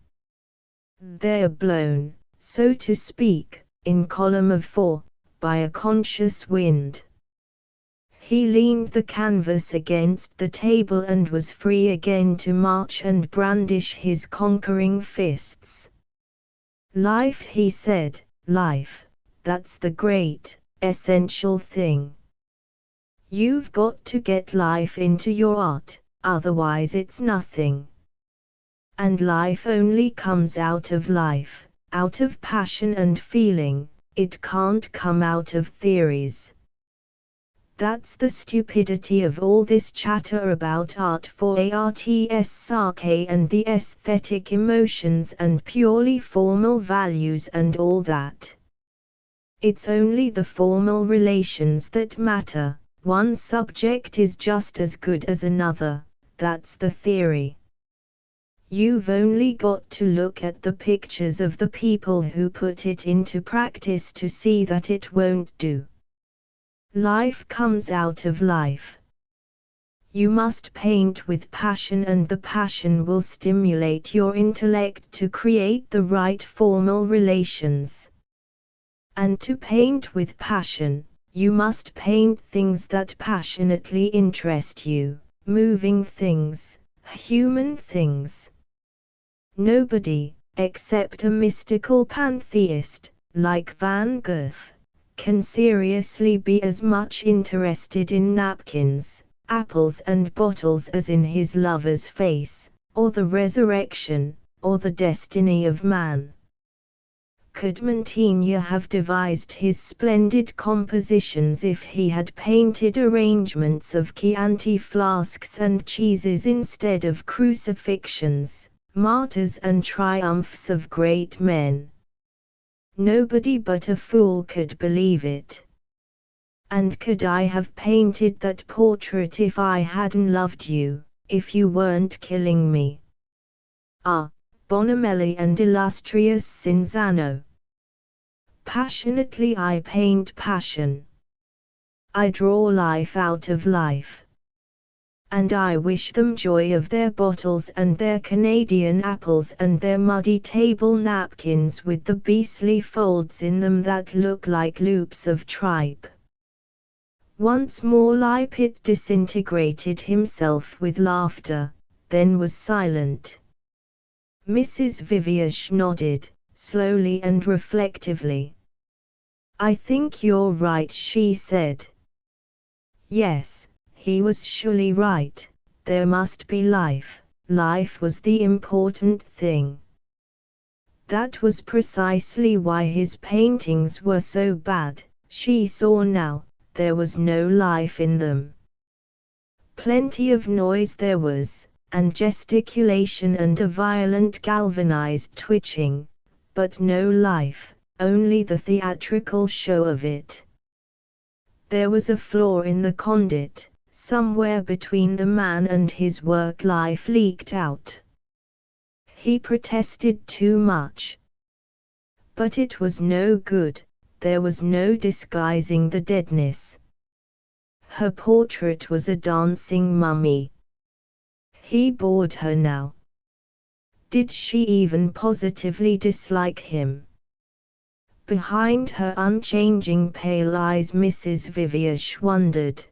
They're blown, so to speak, in column of four, by a conscious wind. He leaned the canvas against the table and was free again to march and brandish his conquering fists. Life, he said, life, that's the great, essential thing. You've got to get life into your art, otherwise it's nothing. And life only comes out of life, out of passion and feeling, it can't come out of theories. That's the stupidity of all this chatter about art for art's sake and the aesthetic emotions and purely formal values and all that. It's only the formal relations that matter, one subject is just as good as another, that's the theory. You've only got to look at the pictures of the people who put it into practice to see that it won't do. Life comes out of life. You must paint with passion and the passion will stimulate your intellect to create the right formal relations. And to paint with passion, you must paint things that passionately interest you, moving things, human things. Nobody, except a mystical pantheist, like Van Gogh, can seriously be as much interested in napkins, apples and bottles as in his lover's face, or the resurrection, or the destiny of man. Could Mantegna have devised his splendid compositions if he had painted arrangements of Chianti flasks and cheeses instead of crucifixions, martyrs and triumphs of great men? Nobody but a fool could believe it. And could I have painted that portrait if I hadn't loved you, if you weren't killing me? Ah, Bonamelli and illustrious Cinzano. Passionately I paint passion. I draw life out of life. And I wish them joy of their bottles and their Canadian apples and their muddy table napkins with the beastly folds in them that look like loops of tripe. Once more Lippitt disintegrated himself with laughter, then was silent. Mrs. Viviash nodded, slowly and reflectively. "I think you're right," she said. Yes. He was surely right, there must be life, life was the important thing. That was precisely why his paintings were so bad, she saw now, there was no life in them. Plenty of noise there was, and gesticulation and a violent galvanized twitching, but no life, only the theatrical show of it. There was a flaw in the conduit. Somewhere between the man and his work life leaked out. He protested too much. But it was no good, there was no disguising the deadness. Her portrait was a dancing mummy. He bored her now. Did she even positively dislike him? Behind her unchanging pale eyes Mrs. Viviash wondered.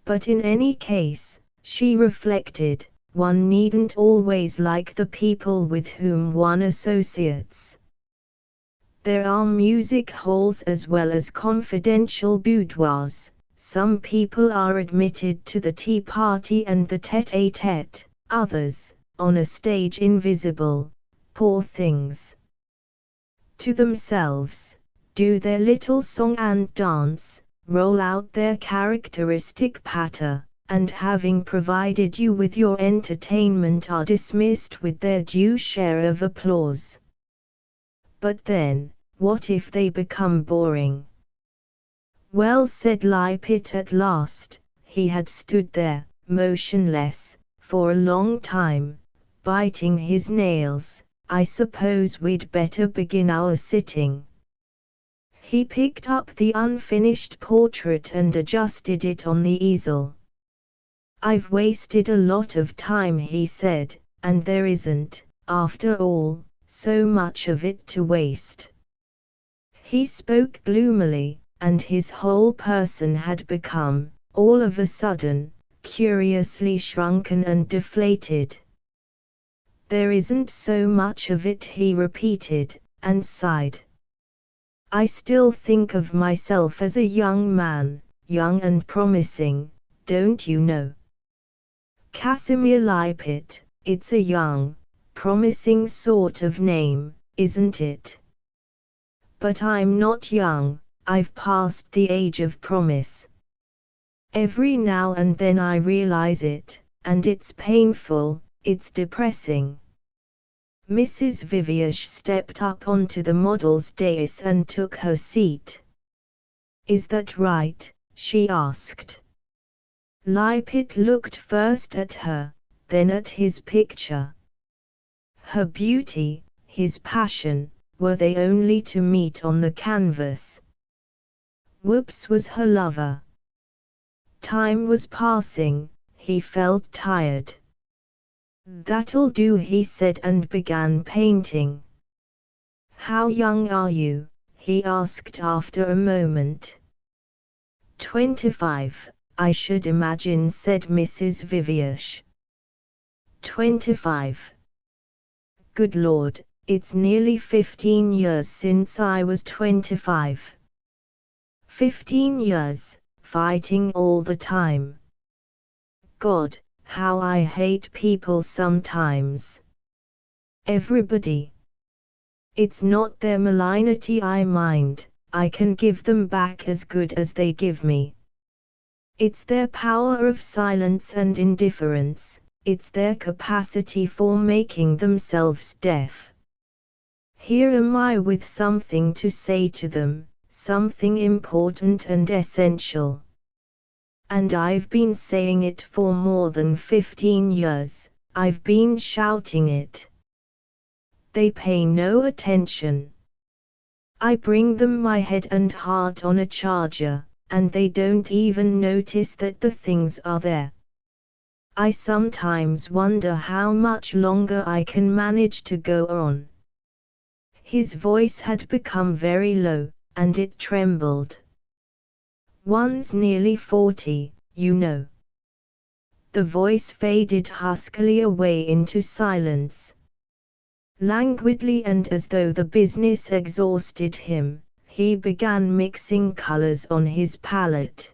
But in any case, she reflected, one needn't always like the people with whom one associates. There are music halls as well as confidential boudoirs, some people are admitted to the tea party and the tête-à-tête, others, on a stage invisible, poor things. To themselves, do their little song and dance, roll out their characteristic patter, and having provided you with your entertainment are dismissed with their due share of applause. But then, what if they become boring? Well, said Lippitt at last. He had stood there, motionless, for a long time, biting his nails. I suppose we'd better begin our sitting. He picked up the unfinished portrait and adjusted it on the easel. I've wasted a lot of time, he said, and there isn't, after all, so much of it to waste. He spoke gloomily, and his whole person had become, all of a sudden, curiously shrunken and deflated. There isn't so much of it, he repeated, and sighed. I still think of myself as a young man, young and promising, don't you know? Casimir Lippitt, it's a young, promising sort of name, isn't it? But I'm not young, I've passed the age of promise. Every now and then I realize it, and it's painful, it's depressing. Mrs. Viviash stepped up onto the model's dais and took her seat. Is that right? She asked. Lippitt looked first at her, then at his picture. Her beauty, his passion, were they only to meet on the canvas? Whoops was her lover. Time was passing, he felt tired. That'll do, he said and began painting. How young are you? He asked after a moment. 25, I should imagine, said Mrs. Viviash. 25. Good Lord, it's nearly 15 years since I was 25. 15 years, fighting all the time. God, how I hate people sometimes. Everybody. It's not their malignity I mind, I can give them back as good as they give me. It's their power of silence and indifference, it's their capacity for making themselves deaf. Here am I with something to say to them, something important and essential. And I've been saying it for more than 15 years, I've been shouting it. They pay no attention. I bring them my head and heart on a charger, and they don't even notice that the things are there. I sometimes wonder how much longer I can manage to go on. His voice had become very low, and it trembled. One's nearly 40, you know. The voice faded huskily away into silence. Languidly and as though the business exhausted him, he began mixing colors on his palette.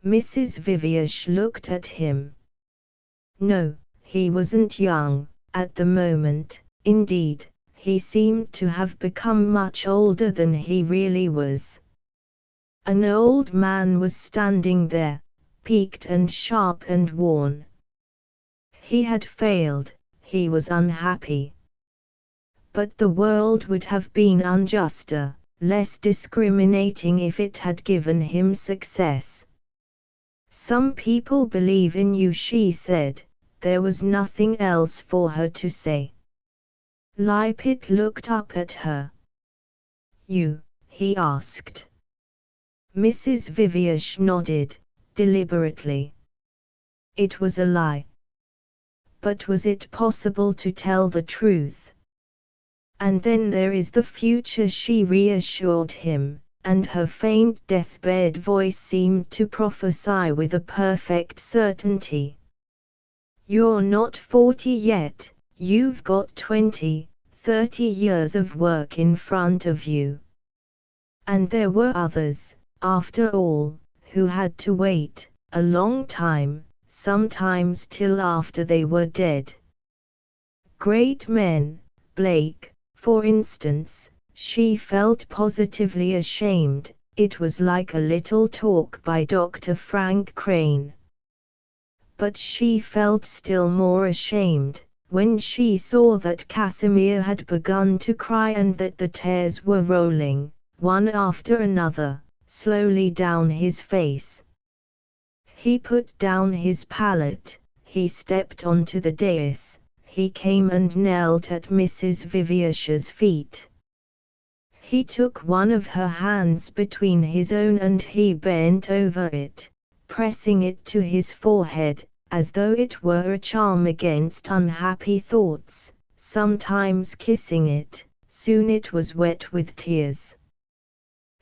Mrs. Viviash looked at him. No, he wasn't young, at the moment, indeed, he seemed to have become much older than he really was. An old man was standing there, peaked and sharp and worn. He had failed, he was unhappy. But the world would have been unjuster, less discriminating if it had given him success. Some people believe in you, she said. There was nothing else for her to say. Lippitt looked up at her. You? He asked. Mrs. Viviash nodded, deliberately. It was a lie. But was it possible to tell the truth? And then there is the future, she reassured him, and her faint deathbed voice seemed to prophesy with a perfect certainty. You're not 40 yet, you've got 20, 30 years of work in front of you. And there were others, after all, who had to wait a long time, sometimes till after they were dead. Great men, Blake, for instance. She felt positively ashamed. It was like a little talk by Dr. Frank Crane. But she felt still more ashamed when she saw that Casimir had begun to cry and that the tears were rolling, one after another, slowly down his face. He put down his palette, he stepped onto the dais, he came and knelt at Mrs. Vivish's feet. He took one of her hands between his own and he bent over it, pressing it to his forehead, as though it were a charm against unhappy thoughts, sometimes kissing it. Soon it was wet with tears.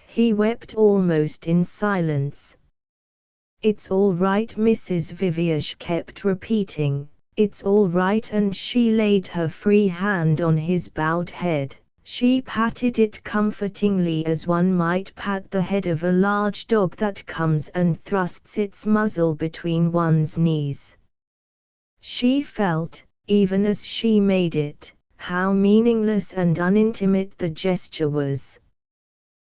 He wept almost in silence. "It's all right," Mrs. Vivish kept repeating, "it's all right," and she laid her free hand on his bowed head. She patted it comfortingly as one might pat the head of a large dog that comes and thrusts its muzzle between one's knees. She felt, even as she made it, how meaningless and unintimate the gesture was.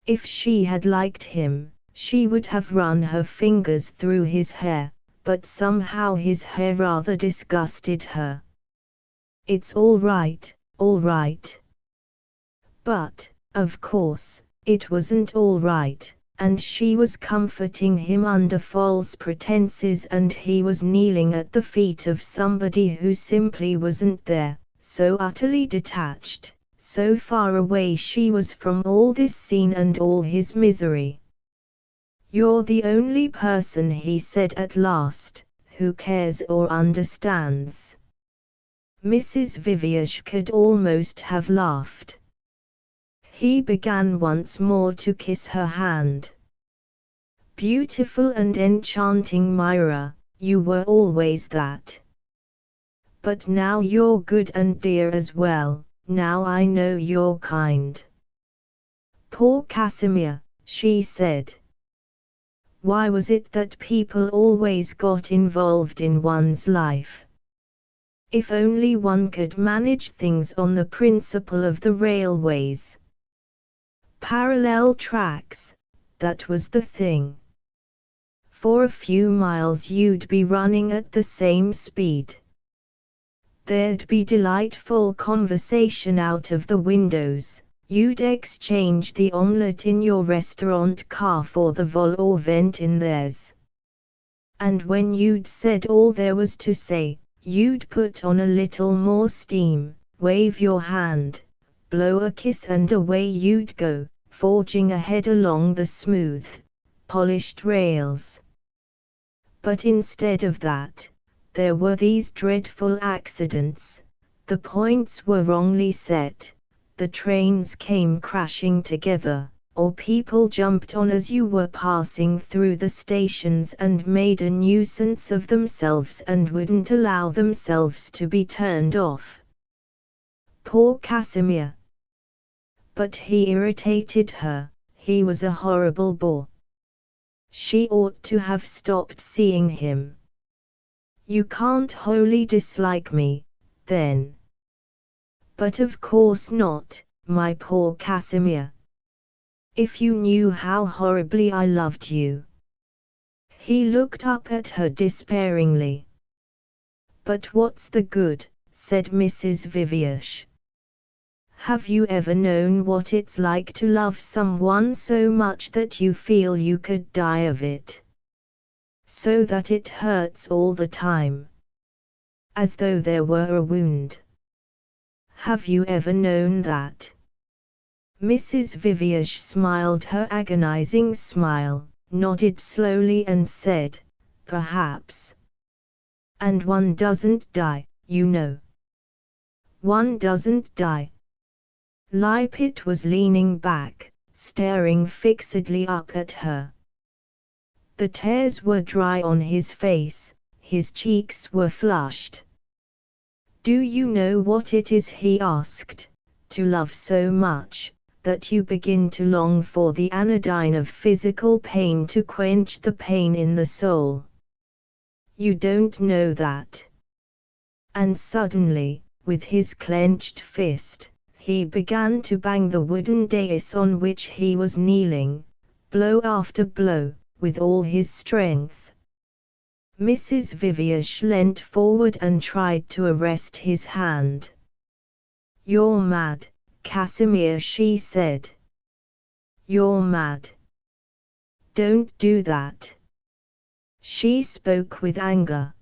If she had liked him, she would have run her fingers through his hair, but somehow his hair rather disgusted her. "It's all right, all right." But, of course, it wasn't all right, and she was comforting him under false pretenses and he was kneeling at the feet of somebody who simply wasn't there, so utterly detached, so far away she was from all this scene and all his misery. "You're the only person," he said at last, "who cares or understands." Mrs. Vivish could almost have laughed. He began once more to kiss her hand. "Beautiful and enchanting Myra, you were always that. But now you're good and dear as well, now I know you're kind." "Poor Casimir," she said. Why was it that people always got involved in one's life? If only one could manage things on the principle of the railways. Parallel tracks, that was the thing. For a few miles you'd be running at the same speed. There'd be delightful conversation out of the windows, you'd exchange the omelette in your restaurant car for the vol au vent in theirs. And when you'd said all there was to say, you'd put on a little more steam, wave your hand, blow a kiss and away you'd go, forging ahead along the smooth, polished rails. But instead of that, there were these dreadful accidents. The points were wrongly set, the trains came crashing together, or people jumped on as you were passing through the stations and made a nuisance of themselves and wouldn't allow themselves to be turned off. Poor Casimir. But he irritated her, he was a horrible bore. She ought to have stopped seeing him. "You can't wholly dislike me, then." "But of course not, my poor Casimir. If you knew how horribly I loved you." He looked up at her despairingly. "But what's the good?" said Mrs. Vivish. "Have you ever known what it's like to love someone so much that you feel you could die of it? So that it hurts all the time. As though there were a wound. Have you ever known that?" Mrs. Vivish smiled her agonizing smile, nodded slowly and said, "Perhaps. And one doesn't die, you know. One doesn't die." Lippitt was leaning back, staring fixedly up at her. The tears were dry on his face, his cheeks were flushed. "Do you know what it is?" he asked, "to love so much, that you begin to long for the anodyne of physical pain to quench the pain in the soul? You don't know that." And suddenly, with his clenched fist, he began to bang the wooden dais on which he was kneeling, blow after blow, with all his strength. Mrs. Vivish leant forward and tried to arrest his hand. "You're mad, Casimir," she said. "You're mad." Don't do that." She spoke with anger.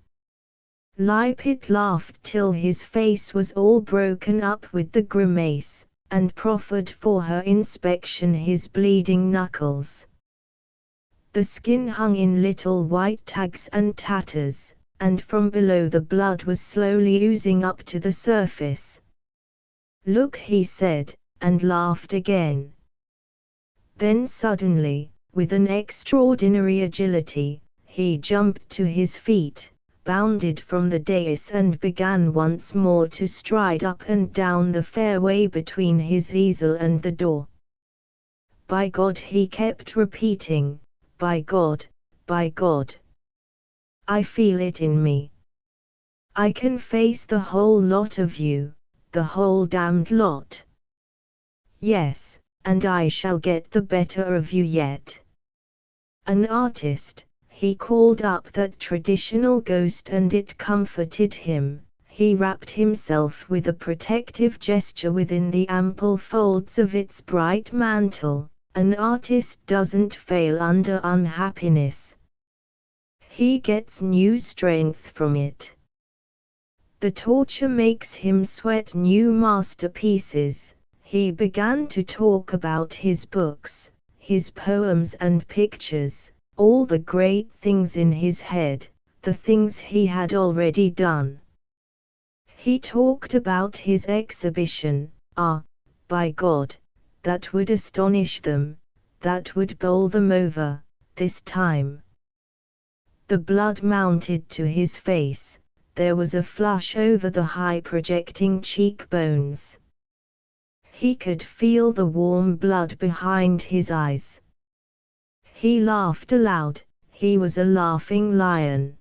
Lippitt laughed till his face was all broken up with the grimace, and proffered for her inspection his bleeding knuckles. The skin hung in little white tags and tatters, and from below the blood was slowly oozing up to the surface. "Look," he said, and laughed again. Then suddenly, with an extraordinary agility, he jumped to his feet, bounded from the dais and began once more to stride up and down the fairway between his easel and the door. "By God," he kept repeating, "by God, by God. I feel it in me. I can face the whole lot of you, the whole damned lot. Yes, and I shall get the better of you yet." An artist, he called up that traditional ghost and it comforted him. He wrapped himself with a protective gesture within the ample folds of its bright mantle. An artist doesn't fail under unhappiness. He gets new strength from it. The torture makes him sweat new masterpieces. He began to talk about his books, his poems and pictures, all the great things in his head, the things he had already done. He talked about his exhibition. By God, that would astonish them, that would bowl them over, this time. The blood mounted to his face, there was a flush over the high projecting cheekbones. He could feel the warm blood behind his eyes. He laughed aloud, he was a laughing lion.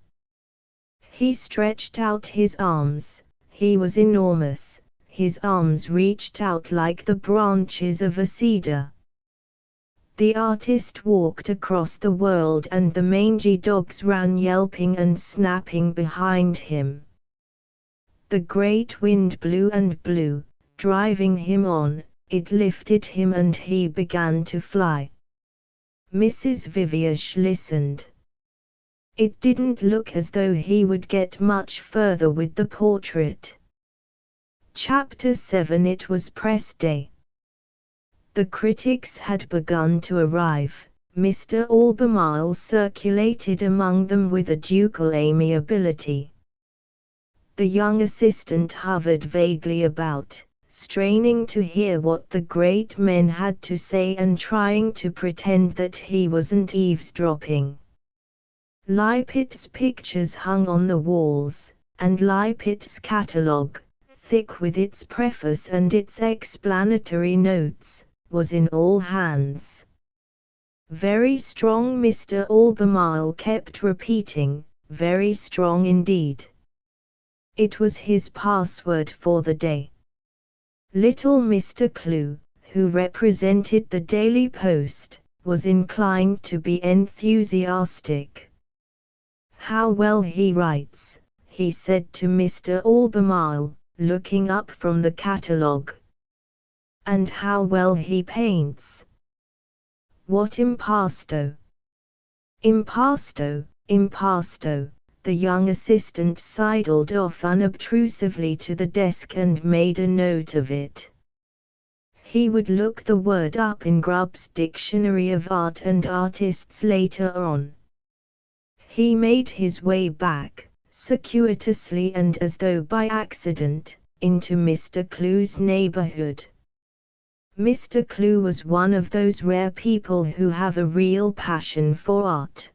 He stretched out his arms, he was enormous, his arms reached out like the branches of a cedar. The artist walked across the world and the mangy dogs ran yelping and snapping behind him. The great wind blew and blew, driving him on, it lifted him and he began to fly. Mrs. Viviers listened. It didn't look as though he would get much further with the portrait. Chapter 7. It was press day. The critics had begun to arrive. Mr. Albemarle circulated among them with a ducal amiability. The young assistant hovered vaguely about, straining to hear what the great men had to say and trying to pretend that he wasn't eavesdropping. Lippitt's pictures hung on the walls, and Lippitt's catalogue, thick with its preface and its explanatory notes, was in all hands. "Very strong," Mr. Albemarle kept repeating, "very strong indeed." It was his password for the day. Little Mr. Clew, who represented the Daily Post, was inclined to be enthusiastic. "How well he writes," he said to Mr. Albemarle, looking up from the catalogue. "And how well he paints." "What impasto?" "Impasto, impasto." The young assistant sidled off unobtrusively to the desk and made a note of it. He would look the word up in Grubb's Dictionary of Art and Artists later on. He made his way back, circuitously and as though by accident, into Mr. Clew's neighborhood. Mr. Clew was one of those rare people who have a real passion for art.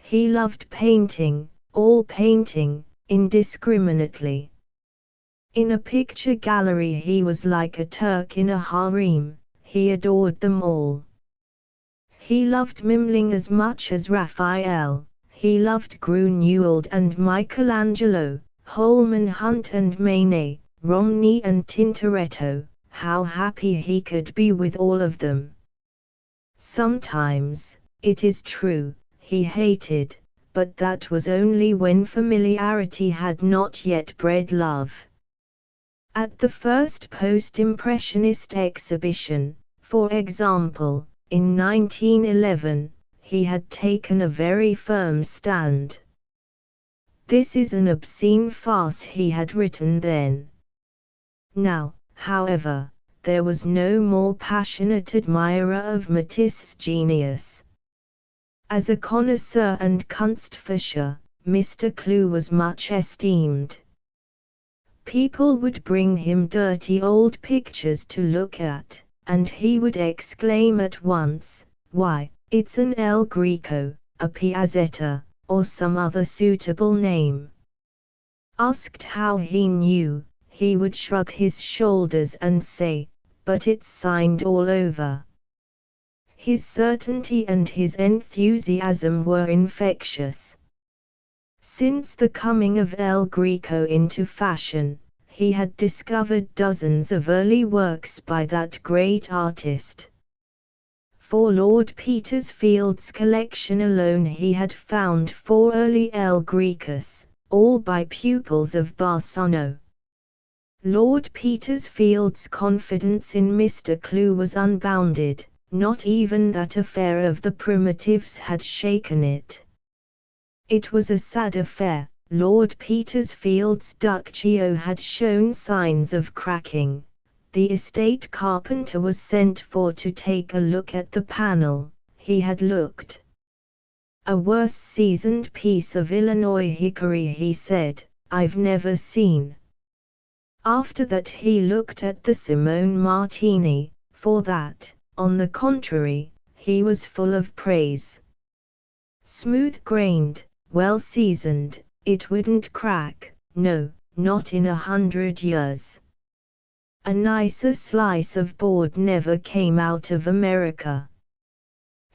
He loved painting, all painting, indiscriminately. In a picture gallery he was like a Turk in a harem, he adored them all. He loved Memling as much as Raphael, he loved Grunewald and Michelangelo, Holman Hunt and Manet, Romney and Tintoretto. How happy he could be with all of them. Sometimes, it is true, he hated, but that was only when familiarity had not yet bred love. At the first post-impressionist exhibition, for example, in 1911, he had taken a very firm stand. This is an obscene farce, he had written then. Now, however, there was no more passionate admirer of Matisse's genius. As a connoisseur and Kunstfischer, Mr. Clew was much esteemed. People would bring him dirty old pictures to look at, and he would exclaim at once, "Why, it's an El Greco, a Piazzetta, or some other suitable name." Asked how he knew, he would shrug his shoulders and say, "But it's signed all over." His certainty and his enthusiasm were infectious. Since the coming of El Greco into fashion, he had discovered dozens of early works by that great artist. For Lord Petersfield's collection alone he had found 4 early El Grecos, all by pupils of Bassano. Lord Petersfield's confidence in Mr. Clew was unbounded, not even that affair of the Primitives had shaken it. It was a sad affair. Lord Petersfield's Duccio had shown signs of cracking. The estate carpenter was sent for to take a look at the panel. He had looked. "A worse seasoned piece of Illinois hickory," he said, "I've never seen." After that he looked at the Simone Martini. For that, on the contrary, he was full of praise. Smooth-grained, well-seasoned, it wouldn't crack, no, not in 100 years. A nicer slice of board never came out of America.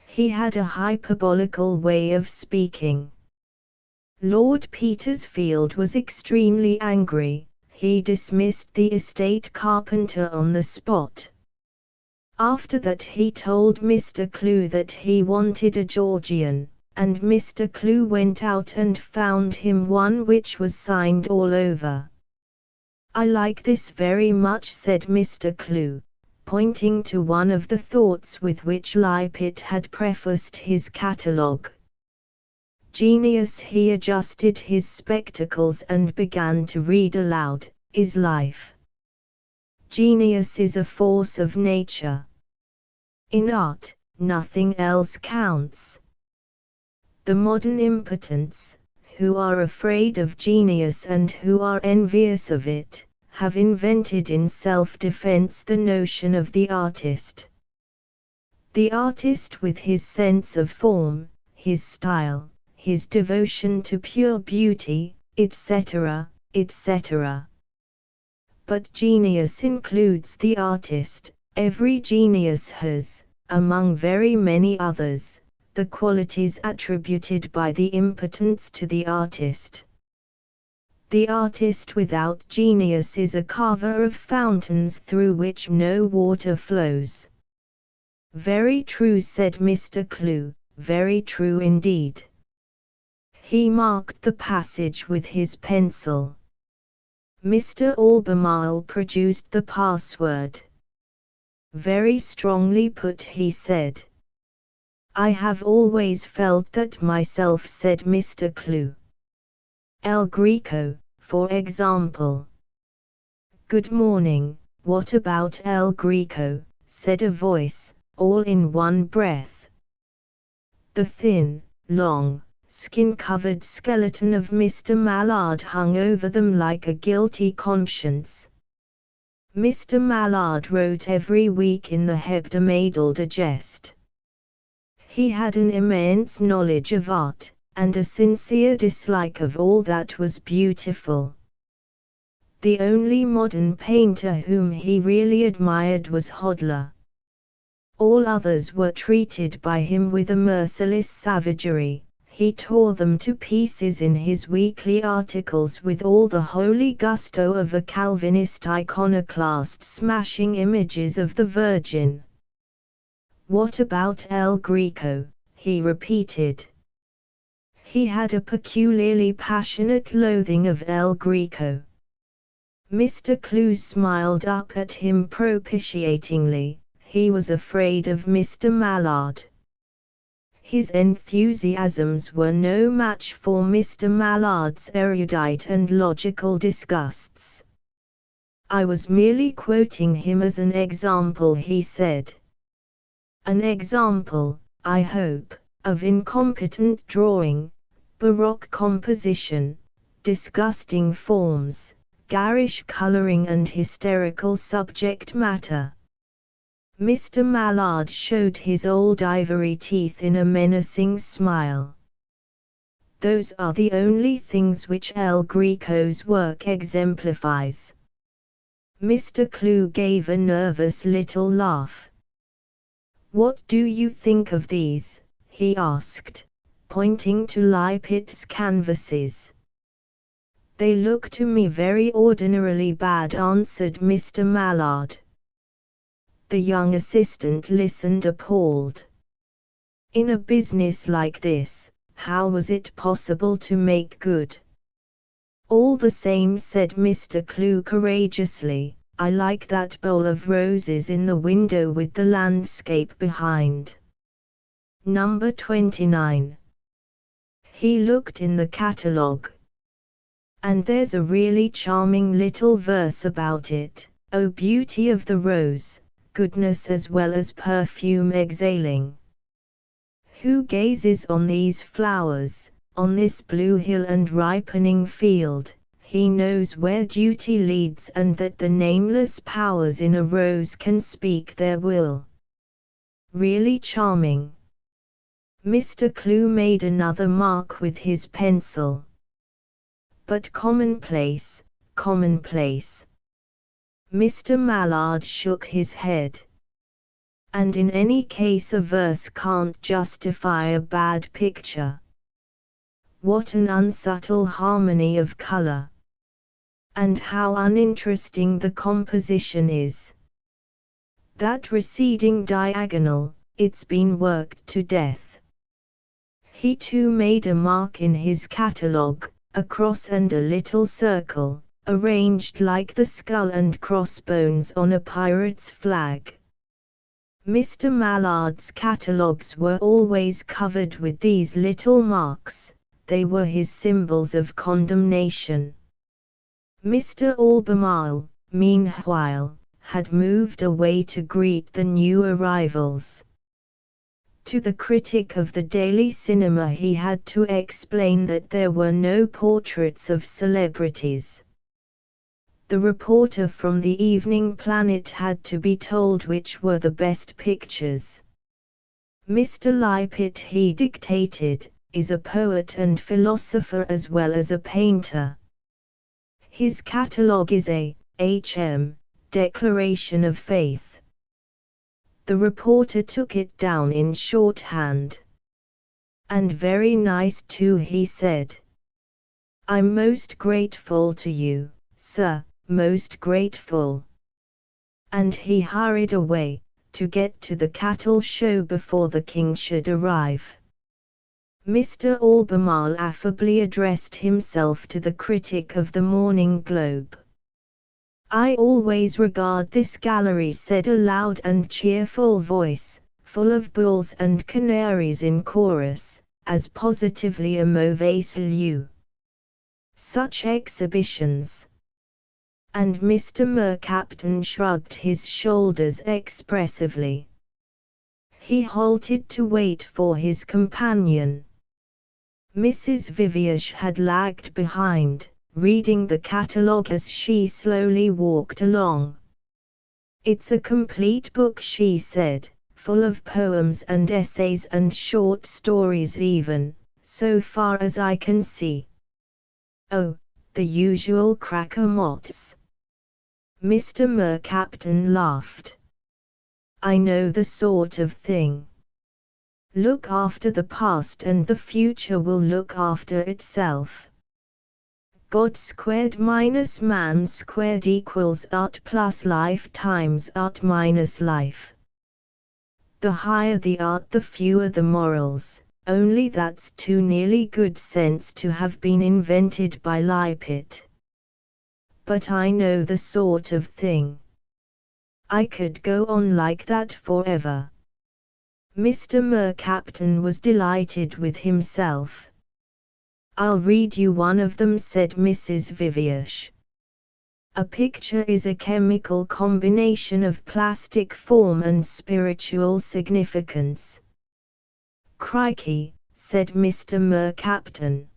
He had a hyperbolical way of speaking. Lord Petersfield was extremely angry. He dismissed the estate carpenter on the spot. After that he told Mr. Clew that he wanted a Georgian, and Mr. Clew went out and found him one which was signed all over. "I like this very much," said Mr. Clew, pointing to one of the thoughts with which Lippitt had prefaced his catalogue. Genius. He adjusted his spectacles and began to read aloud, "is life. Genius is a force of nature. In art, nothing else counts. The modern impotents, who are afraid of genius and who are envious of it, have invented in self-defense the notion of the artist. The artist with his sense of form, his style, his devotion to pure beauty, etc., etc. But genius includes the artist. Every genius has, among very many others, the qualities attributed by the impotents to the artist. The artist without genius is a carver of fountains through which no water flows." "Very true," said Mr. Clew, "very true indeed." He marked the passage with his pencil. Mr. Albemarle produced the password. "Very strongly put," he said. "I have always felt that myself," said Mr. Clew. "El Greco, for example." "Good morning, what about El Greco?" said a voice, all in one breath. The thin, long, skin-covered skeleton of Mr. Mallard hung over them like a guilty conscience. Mr. Mallard wrote every week in the Hebdomadal Digest. He had an immense knowledge of art, and a sincere dislike of all that was beautiful. The only modern painter whom he really admired was Hodler. All others were treated by him with a merciless savagery. He tore them to pieces in his weekly articles with all the holy gusto of a Calvinist iconoclast smashing images of the Virgin. "What about El Greco?" he repeated. He had a peculiarly passionate loathing of El Greco. Mr. Clew smiled up at him propitiatingly. He was afraid of Mr. Mallard. His enthusiasms were no match for Mr. Mallard's erudite and logical disgusts. "I was merely quoting him as an example," he said. "An example, I hope, of incompetent drawing, baroque composition, disgusting forms, garish coloring and hysterical subject matter." Mr. Mallard showed his old ivory teeth in a menacing smile. "Those are the only things which El Greco's work exemplifies." Mr. Clew gave a nervous little laugh. "What do you think of these?" he asked, pointing to Lippitt's canvases. "They look to me very ordinarily bad," answered Mr. Mallard. The young assistant listened appalled. In a business like this, how was it possible to make good? "All the same," said Mr. Clew courageously, "I like that bowl of roses in the window with the landscape behind. Number 29. He looked in the catalogue. "And there's a really charming little verse about it. O beauty of the rose, goodness as well as perfume exhaling. Who gazes on these flowers, on this blue hill and ripening field, he knows where duty leads and that the nameless powers in a rose can speak their will." Really charming. Mr. Clew made another mark with his pencil. "But commonplace, commonplace." Mr. Mallard shook his head. "And in any case a verse can't justify a bad picture. What an unsubtle harmony of color! And how uninteresting the composition is. That receding diagonal, it's been worked to death." He too made a mark in his catalogue, a cross and a little circle, arranged like the skull and crossbones on a pirate's flag. Mr. Mallard's catalogues were always covered with these little marks. They were his symbols of condemnation. Mr. Albemarle, meanwhile, had moved away to greet the new arrivals. To the critic of the Daily Cinema he had to explain that there were no portraits of celebrities. The reporter from the Evening Planet had to be told which were the best pictures. "Mr. Lippitt," he dictated, "is a poet and philosopher as well as a painter. His catalogue is a declaration of faith." The reporter took it down in shorthand. "And very nice too," he said. "I'm most grateful to you, sir, most grateful." And he hurried away, to get to the cattle show before the king should arrive. Mr. Albemarle affably addressed himself to the critic of the Morning Globe. "I always regard this gallery," said a loud and cheerful voice, full of bulls and canaries in chorus, "as positively a mauvais lieu. Such exhibitions." And Mr. Mercaptan shrugged his shoulders expressively. He halted to wait for his companion. Mrs. Viviers had lagged behind, reading the catalogue as she slowly walked along. "It's a complete book," she said, "full of poems and essays and short stories even, so far as I can see." "Oh, the usual cracker-mots." Mr. Mercaptan laughed. "I know the sort of thing. Look after the past and the future will look after itself. God squared minus man squared equals art plus life times art minus life. The higher the art the fewer the morals, only that's too nearly good sense to have been invented by Lippitt. But I know the sort of thing. I could go on like that forever. Mr. Mercaptan was delighted with himself. "I'll read you one of them," said Mrs. Viviash. "A picture is a chemical combination of plastic form and spiritual significance." "Crikey," said Mr. Mercaptan.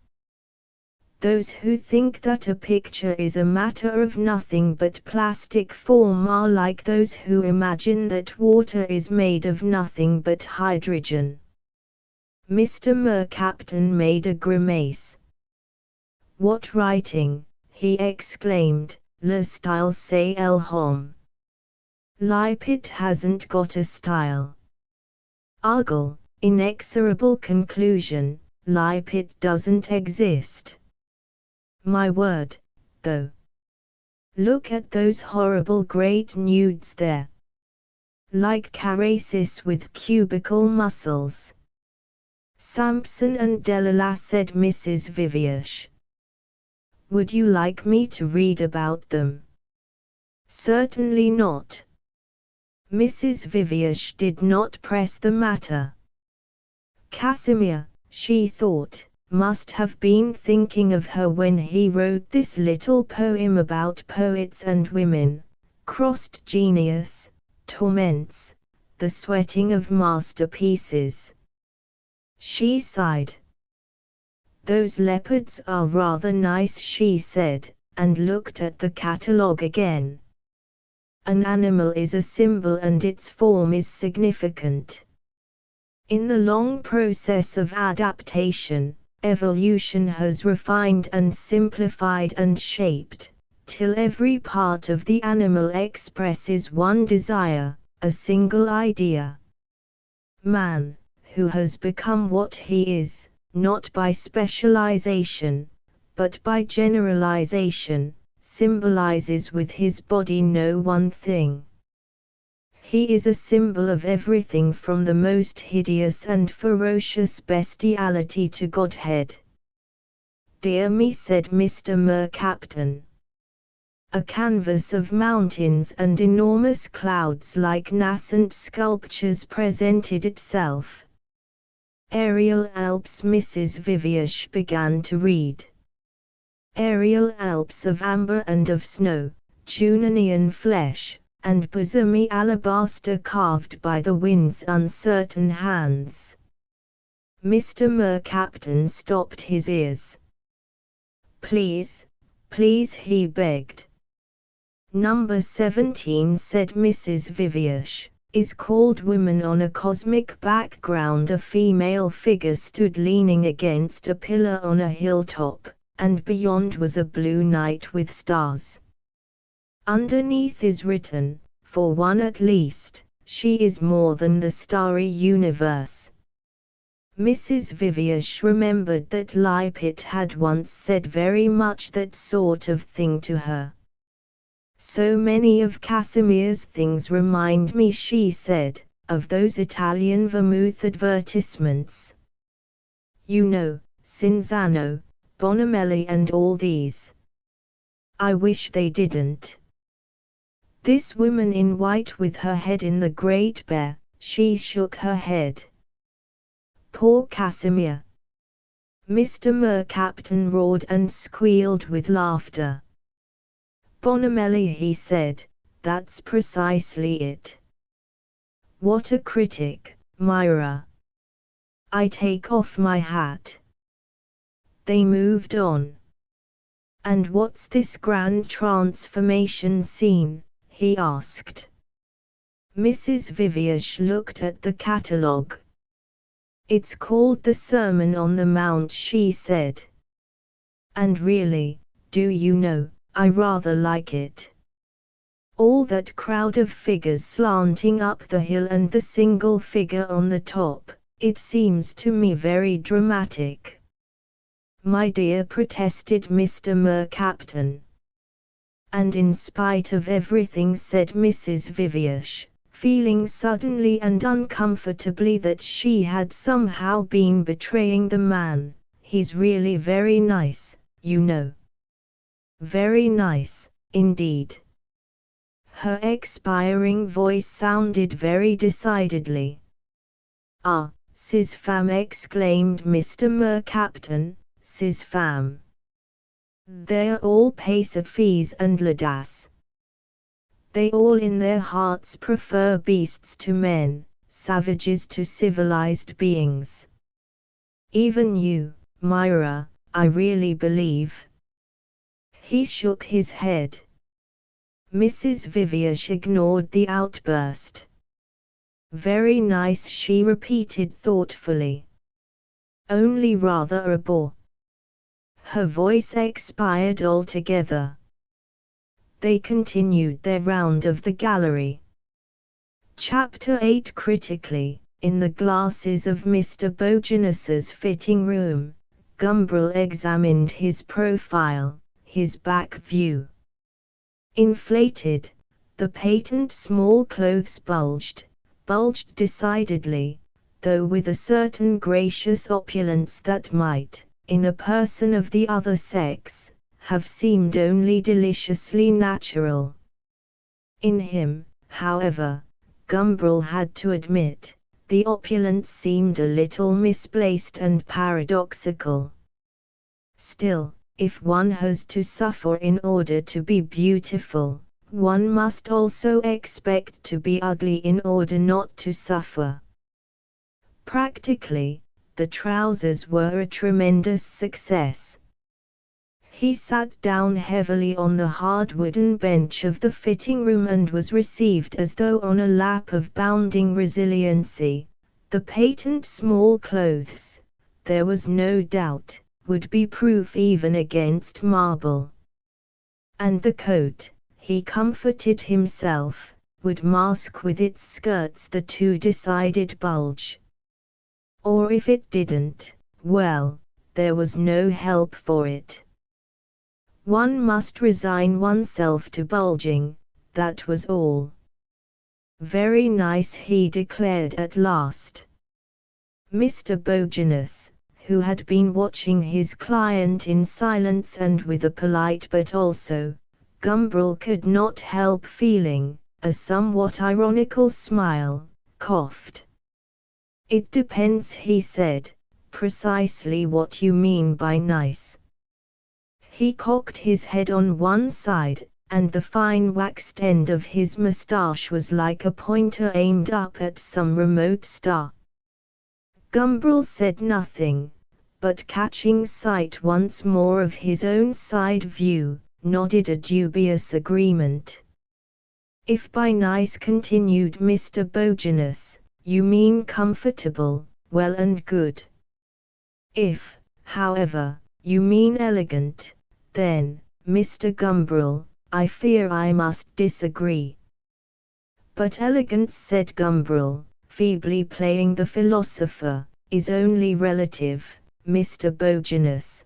"Those who think that a picture is a matter of nothing but plastic form are like those who imagine that water is made of nothing but hydrogen." Mr. Mercaptan made a grimace. "What writing!" he exclaimed. "Le style c'est el homme. Lipit hasn't got a style." Argle, inexorable conclusion, Lipit doesn't exist. My word, though. Look at those horrible great nudes there. Like Carasis with cubical muscles. "Samson and Delilah," said Mrs. Viviash. "Would you like me to read about them?" "Certainly not." Mrs. Viviash did not press the matter. Casimir, she thought, must have been thinking of her when he wrote this little poem about poets and women, crossed genius, torments, the sweating of masterpieces. She sighed. "Those leopards are rather nice," she said, and looked at the catalogue again. An animal is a symbol and its form is significant. In the long process of adaptation, evolution has refined and simplified and shaped, till every part of the animal expresses one desire, a single idea. Man, who has become what he is, not by specialization, but by generalization, symbolizes with his body no one thing. He is a symbol of everything from the most hideous and ferocious bestiality to Godhead. "Dear me," said Mr. Mercaptan. A canvas of mountains and enormous clouds like nascent sculptures presented itself. "Aerial Alps." Mrs. Viviash began to read. "Aerial Alps of amber and of snow, Junanian flesh, and bosomy alabaster carved by the wind's uncertain hands." Mr. Mercaptan stopped his ears. "Please, please," he begged. "Number 17," said Mrs. Viviash, "is called Women on a Cosmic Background." A female figure stood leaning against a pillar on a hilltop, and beyond was a blue night with stars. Underneath is written, "For one at least, she is more than the starry universe." Mrs. Viviash remembered that Lipit had once said very much that sort of thing to her. "So many of Casimir's things remind me," she said, "of those Italian vermouth advertisements. You know, Cinzano, Bonamelli and all these. I wish they didn't. This woman in white with her head in the Great Bear," she shook her head. "Poor Casimir." Mr. Mercaptan roared and squealed with laughter. "Bonamelli," he said, "that's precisely it. What a critic, Myra. I take off my hat." They moved on. "And what's this grand transformation scene?" he asked. Mrs. Viviash looked at the catalogue. "It's called the Sermon on the Mount," she said. "And really, do you know, I rather like it. All that crowd of figures slanting up the hill and the single figure on the top, it seems to me very dramatic." "My dear," protested Mr. Mercaptan. "And in spite of everything," said Mrs. Viviash, feeling suddenly and uncomfortably that she had somehow been betraying the man, "he's really very nice, you know. Very nice, indeed." Her expiring voice sounded very decidedly. "Ah, sis fam," exclaimed Mr. Mercaptan, "sis fam. They're all pacifis and ladas. They all in their hearts prefer beasts to men, savages to civilized beings. Even you, Myra, I really believe." He shook his head. Mrs. Viviash ignored the outburst. "Very nice," she repeated thoughtfully. "Only rather a bore." Her voice expired altogether. They continued their round of the gallery. Chapter 8. Critically, in the glasses of Mr. Bogenus's fitting room, Gumbrel examined his profile, his back view. Inflated, the patent small clothes bulged decidedly, though with a certain gracious opulence that might, in a person of the other sex, have seemed only deliciously natural. In him, however, Gumbrel had to admit, the opulence seemed a little misplaced and paradoxical. Still, if one has to suffer in order to be beautiful, one must also expect to be ugly in order not to suffer. Practically, the trousers were a tremendous success. He sat down heavily on the hard wooden bench of the fitting room and was received as though on a lap of bounding resiliency. The patent small clothes, there was no doubt, would be proof even against marble. And the coat, he comforted himself, would mask with its skirts the too decided bulge. Or if it didn't, well, there was no help for it. One must resign oneself to bulging, that was all. "Very nice," he declared at last. Mr. Bogenus, who had been watching his client in silence and with a polite but also, Gumbrel could not help feeling, a somewhat ironical smile, coughed. "It depends," he said, "precisely what you mean by nice." He cocked his head on one side, and the fine waxed end of his moustache was like a pointer aimed up at some remote star. Gumbrel said nothing, but catching sight once more of his own side view, nodded a dubious agreement. "If by nice," continued Mr. Bogenus, "you mean comfortable, well and good. If, however, you mean elegant, then, Mr. Gumbrel, I fear I must disagree." "But elegance," said Gumbrel, feebly playing the philosopher, "is only relative, Mr. Bogenus.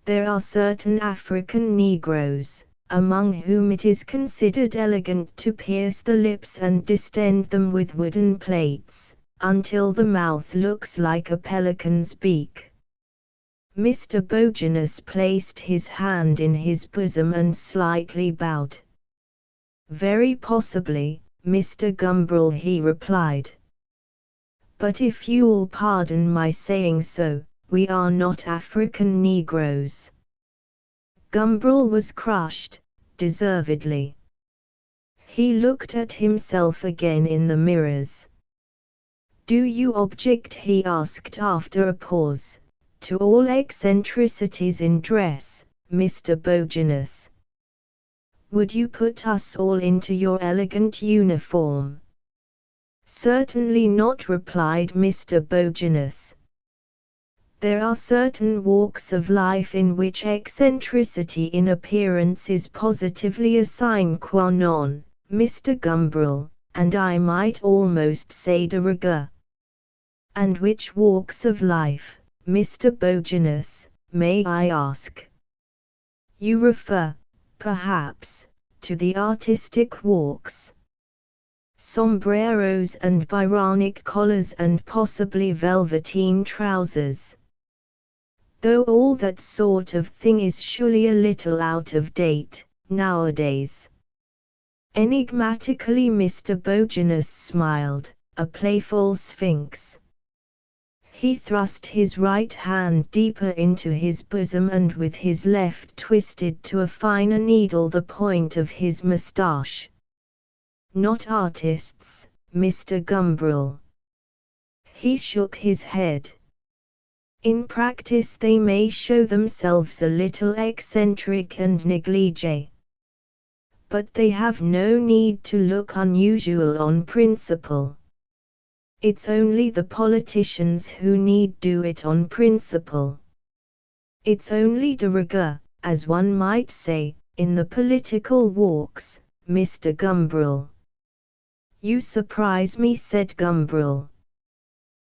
There are certain African Negroes, among whom it is considered elegant to pierce the lips and distend them with wooden plates, until the mouth looks like a pelican's beak." Mr. Bogenus placed his hand in his bosom and slightly bowed. "Very possibly, Mr. Gumbrel," he replied. "But if you'll pardon my saying so, we are not African Negroes." Gumbrel was crushed, deservedly. He looked at himself again in the mirrors. "Do you object," he asked after a pause, "to all eccentricities in dress, Mr. Bogenus? Would you put us all into your elegant uniform?" "Certainly not," replied Mr. Bogenus. "There are certain walks of life in which eccentricity in appearance is positively a sine qua non, Mr. Gumbrel, and I might almost say de rigueur." "And which walks of life, Mr. Bogenus, may I ask?" "You refer, perhaps, to the artistic walks. Sombreros and Byronic collars and possibly velveteen trousers. Though all that sort of thing is surely a little out of date, nowadays." Enigmatically Mr. Bogenus smiled, a playful sphinx. He thrust his right hand deeper into his bosom and with his left twisted to a finer needle the point of his moustache. Not artists, Mr. Gumbrel. He shook his head. In practice they may show themselves a little eccentric and negligé. But they have no need to look unusual on principle. It's only the politicians who need do it on principle. It's only de rigueur, as one might say, in the political walks, Mr. Gumbrel. You surprise me, said Gumbrel.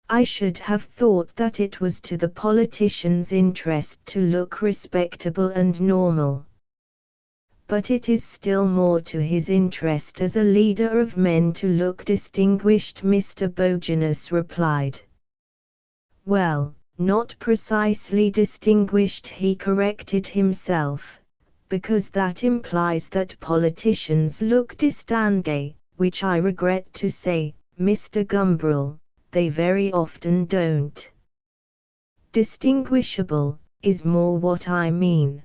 I should have thought that it was to the politician's interest to look respectable and normal. But it is still more to his interest as a leader of men to look distinguished, Mr. Bogenus replied. Well, not precisely distinguished, he corrected himself, because that implies that politicians look distingué, which I regret to say, Mr. Gumbrel, they very often don't. Distinguishable, is more what I mean.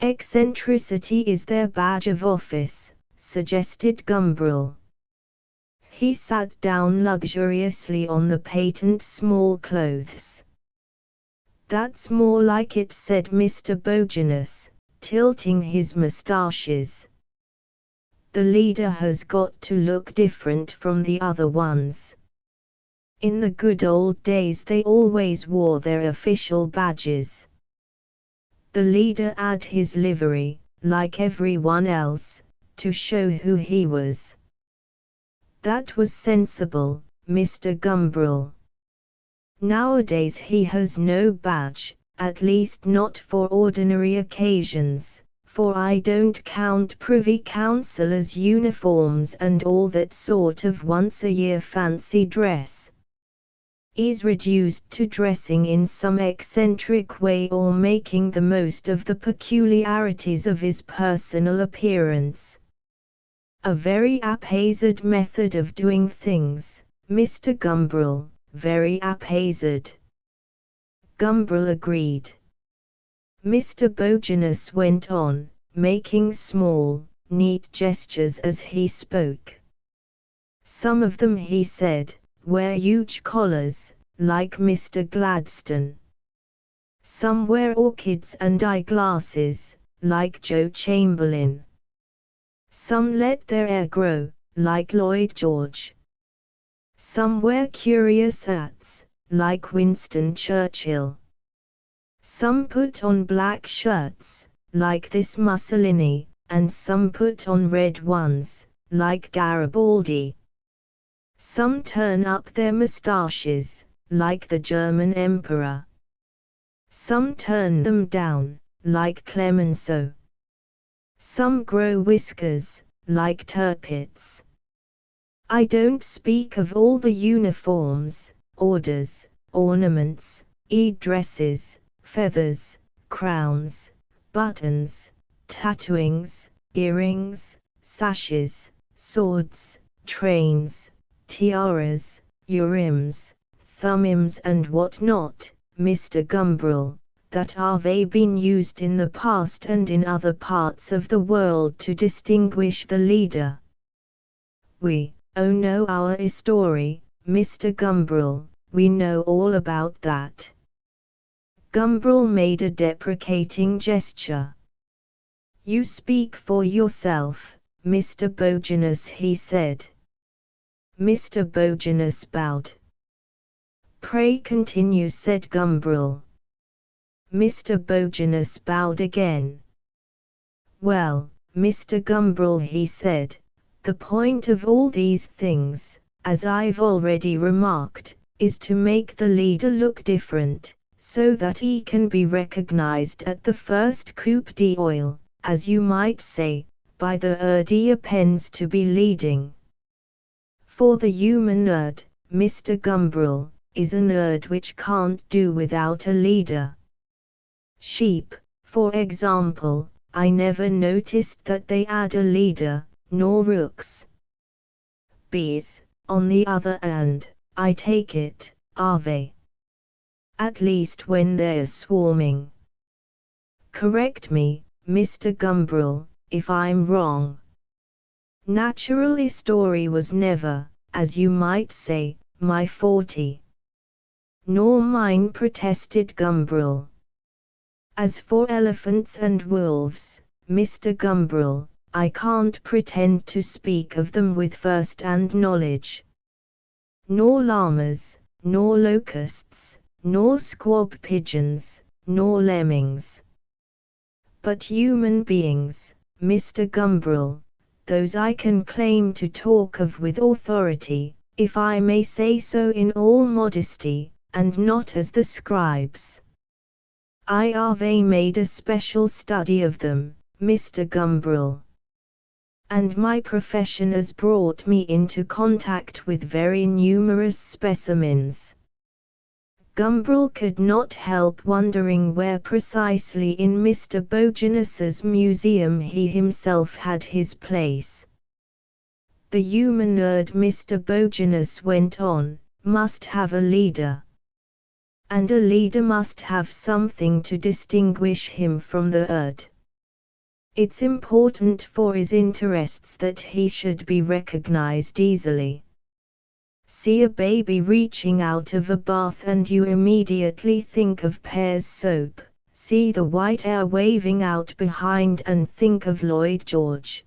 Eccentricity is their badge of office, suggested Gumbrel. He sat down luxuriously on the patent small clothes. That's more like it, said Mr. Bogenus, tilting his moustaches. The leader has got to look different from the other ones. In the good old days they always wore their official badges. The leader had his livery, like everyone else, to show who he was. That was sensible, Mr. Gumbrel. Nowadays he has no badge, at least not for ordinary occasions, for I don't count Privy Councillors' uniforms and all that sort of once-a-year fancy dress. Is reduced to dressing in some eccentric way or making the most of the peculiarities of his personal appearance. A very haphazard method of doing things, Mr. Gumbrel, very haphazard. Gumbrel agreed. Mr. Bogenus went on, making small, neat gestures as he spoke. Some of them, he said, wear huge collars, like Mr. Gladstone. Some wear orchids and eyeglasses, like Joe Chamberlain. Some let their hair grow, like Lloyd George. Some wear curious hats, like Winston Churchill. Some put on black shirts, like this Mussolini, and some put on red ones, like Garibaldi. Some turn up their moustaches, like the German emperor. Some turn them down, like Clemenceau. Some grow whiskers, like Tirpitz. I don't speak of all the uniforms, orders, ornaments, dresses, feathers, crowns, buttons, tattooings, earrings, sashes, swords, trains, tiaras, urims, thumbims and what not, Mr. Gumbrel, that they been used in the past and in other parts of the world to distinguish the leader. We, know our history, Mr. Gumbrel, we know all about that. Gumbrel made a deprecating gesture. You speak for yourself, Mr. Bogenus, he said. Mr. Bogenus bowed. Pray continue, said Gumbrel. Mr. Bogenus bowed again. Well, Mr. Gumbrel, he said, the point of all these things, as I've already remarked, is to make the leader look different, so that he can be recognized at the first coup d'oeil, as you might say, by the herd he appends to be leading. For the human herd, Mr. Gumbrel, is an herd which can't do without a leader. Sheep, for example, I never noticed that they had a leader, nor rooks. Bees, on the other hand, I take it, are they? At least when they're swarming. Correct me, Mr. Gumbrel, if I'm wrong. Natural history was never, as you might say, my forte. Nor mine, protested Gumbrel. As for elephants and wolves, Mr. Gumbrel, I can't pretend to speak of them with first-hand knowledge. Nor llamas, nor locusts, nor squab pigeons, nor lemmings. But human beings, Mr. Gumbrel, those I can claim to talk of with authority, if I may say so in all modesty, and not as the scribes. I have made a special study of them, Mr. Gumbrel. And my profession has brought me into contact with very numerous specimens. Gumbrel could not help wondering where precisely in Mr. Bogenus's museum he himself had his place. The human herd, Mr. Bogenus went on, must have a leader. And a leader must have something to distinguish him from the herd. It's important for his interests that he should be recognized easily. See a baby reaching out of a bath and you immediately think of Pear's soap. See the white hair waving out behind and think of Lloyd George.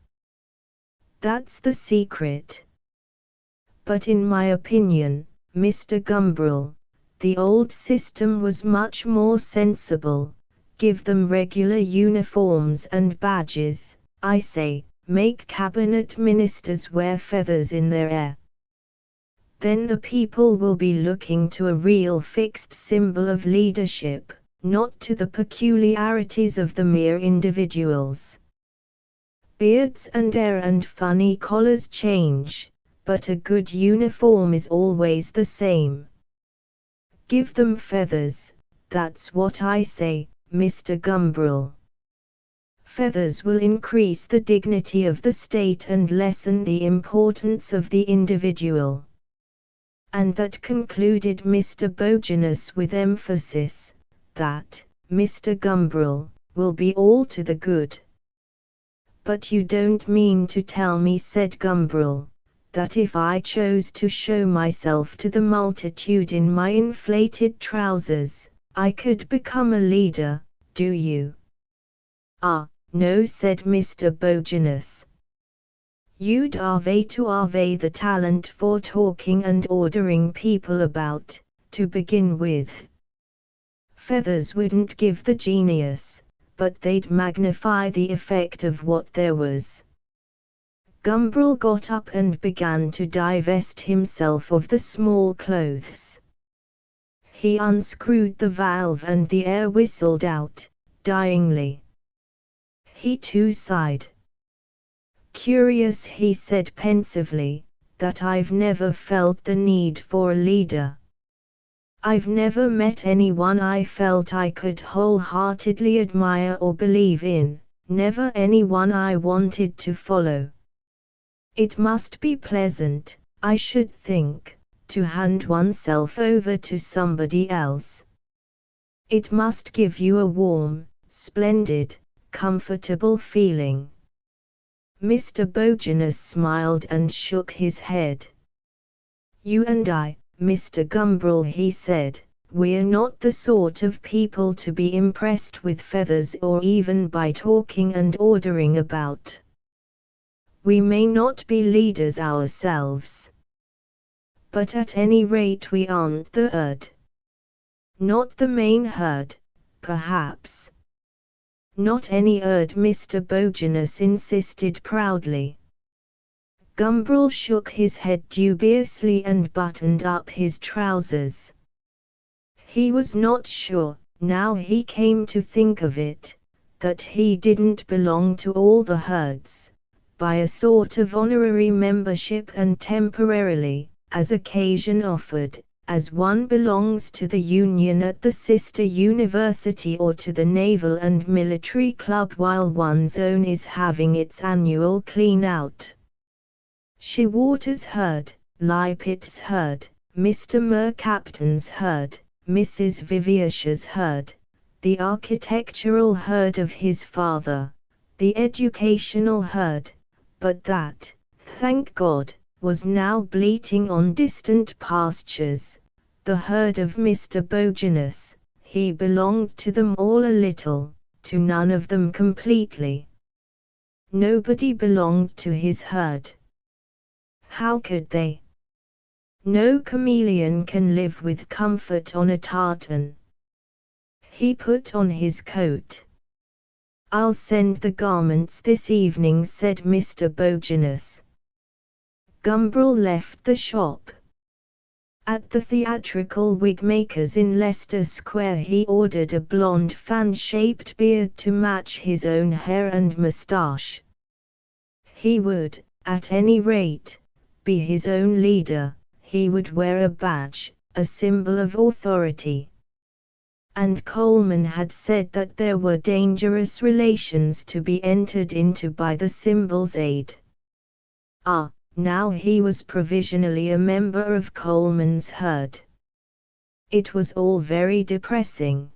That's the secret. But in my opinion, Mr. Gumbrel, the old system was much more sensible. Give them regular uniforms and badges, I say, make cabinet ministers wear feathers in their hair. Then the people will be looking to a real fixed symbol of leadership, not to the peculiarities of the mere individuals. Beards and hair and funny collars change, but a good uniform is always the same. Give them feathers, that's what I say, Mr. Gumbrel. Feathers will increase the dignity of the state and lessen the importance of the individual. And that, concluded Mr. Bogenus with emphasis, that, Mr. Gumbrel, will be all to the good. But you don't mean to tell me, said Gumbrel, that if I chose to show myself to the multitude in my inflated trousers, I could become a leader, do you? Ah, no, said Mr. Bogenus. You'd have the talent for talking and ordering people about, to begin with. Feathers wouldn't give the genius, but they'd magnify the effect of what there was. Gumbrel got up and began to divest himself of the small clothes. He unscrewed the valve and the air whistled out, dyingly. He too sighed. Curious, he said pensively, that I've never felt the need for a leader. I've never met anyone I felt I could wholeheartedly admire or believe in, never anyone I wanted to follow. It must be pleasant, I should think, to hand oneself over to somebody else. It must give you a warm, splendid, comfortable feeling. Mr. Bogenus smiled and shook his head. You and I, Mr. Gumbrel, he said, we're not the sort of people to be impressed with feathers or even by talking and ordering about. We may not be leaders ourselves. But at any rate we aren't the herd. Not the main herd, perhaps. Not any herd, Mr. Bogenus insisted proudly. Gumbrel shook his head dubiously and buttoned up his trousers. He was not sure, now he came to think of it, that he didn't belong to all the herds, by a sort of honorary membership and temporarily, as occasion offered, as one belongs to the union at the sister university or to the naval and military club while one's own is having its annual clean-out. Shewater's herd, Lippitt's herd, Mr. Mercaptan's herd, Mrs. Vivier's herd, the architectural herd of his father, the educational herd, but that, thank God, was now bleating on distant pastures, the herd of Mr. Bogenus. He belonged to them all a little, to none of them completely. Nobody belonged to his herd. How could they? No chameleon can live with comfort on a tartan. He put on his coat. "I'll send the garments this evening," said Mr. Bogenus. Gumbrel left the shop. At the theatrical wig-maker's in Leicester Square he ordered a blonde fan-shaped beard to match his own hair and moustache. He would, at any rate, be his own leader. He would wear a badge, a symbol of authority. And Coleman had said that there were dangerous relations to be entered into by the symbol's aid. Now he was provisionally a member of Coleman's herd. It was all very depressing.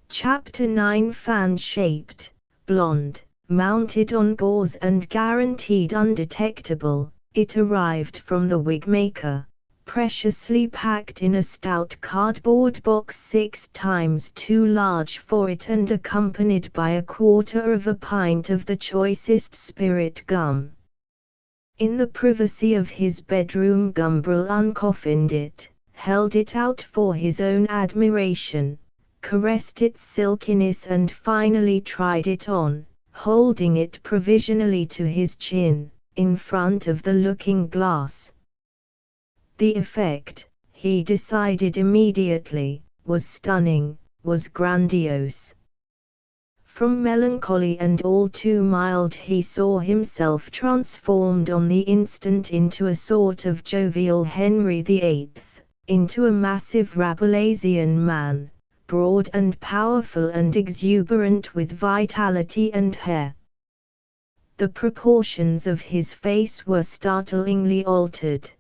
Chapter 9. Fan-shaped, blonde, mounted on gauze and guaranteed undetectable, it arrived from the wig-maker, preciously packed in a stout cardboard box 6 times too large for it and accompanied by a quarter of a pint of the choicest spirit gum. In the privacy of his bedroom Gumbrel uncoffined it, held it out for his own admiration, caressed its silkiness and finally tried it on, holding it provisionally to his chin, in front of the looking-glass. The effect, he decided immediately, was stunning, was grandiose. From melancholy and all too mild he saw himself transformed on the instant into a sort of jovial Henry VIII, into a massive Rabelaisian man, broad and powerful and exuberant with vitality and hair. The proportions of his face were startlingly altered.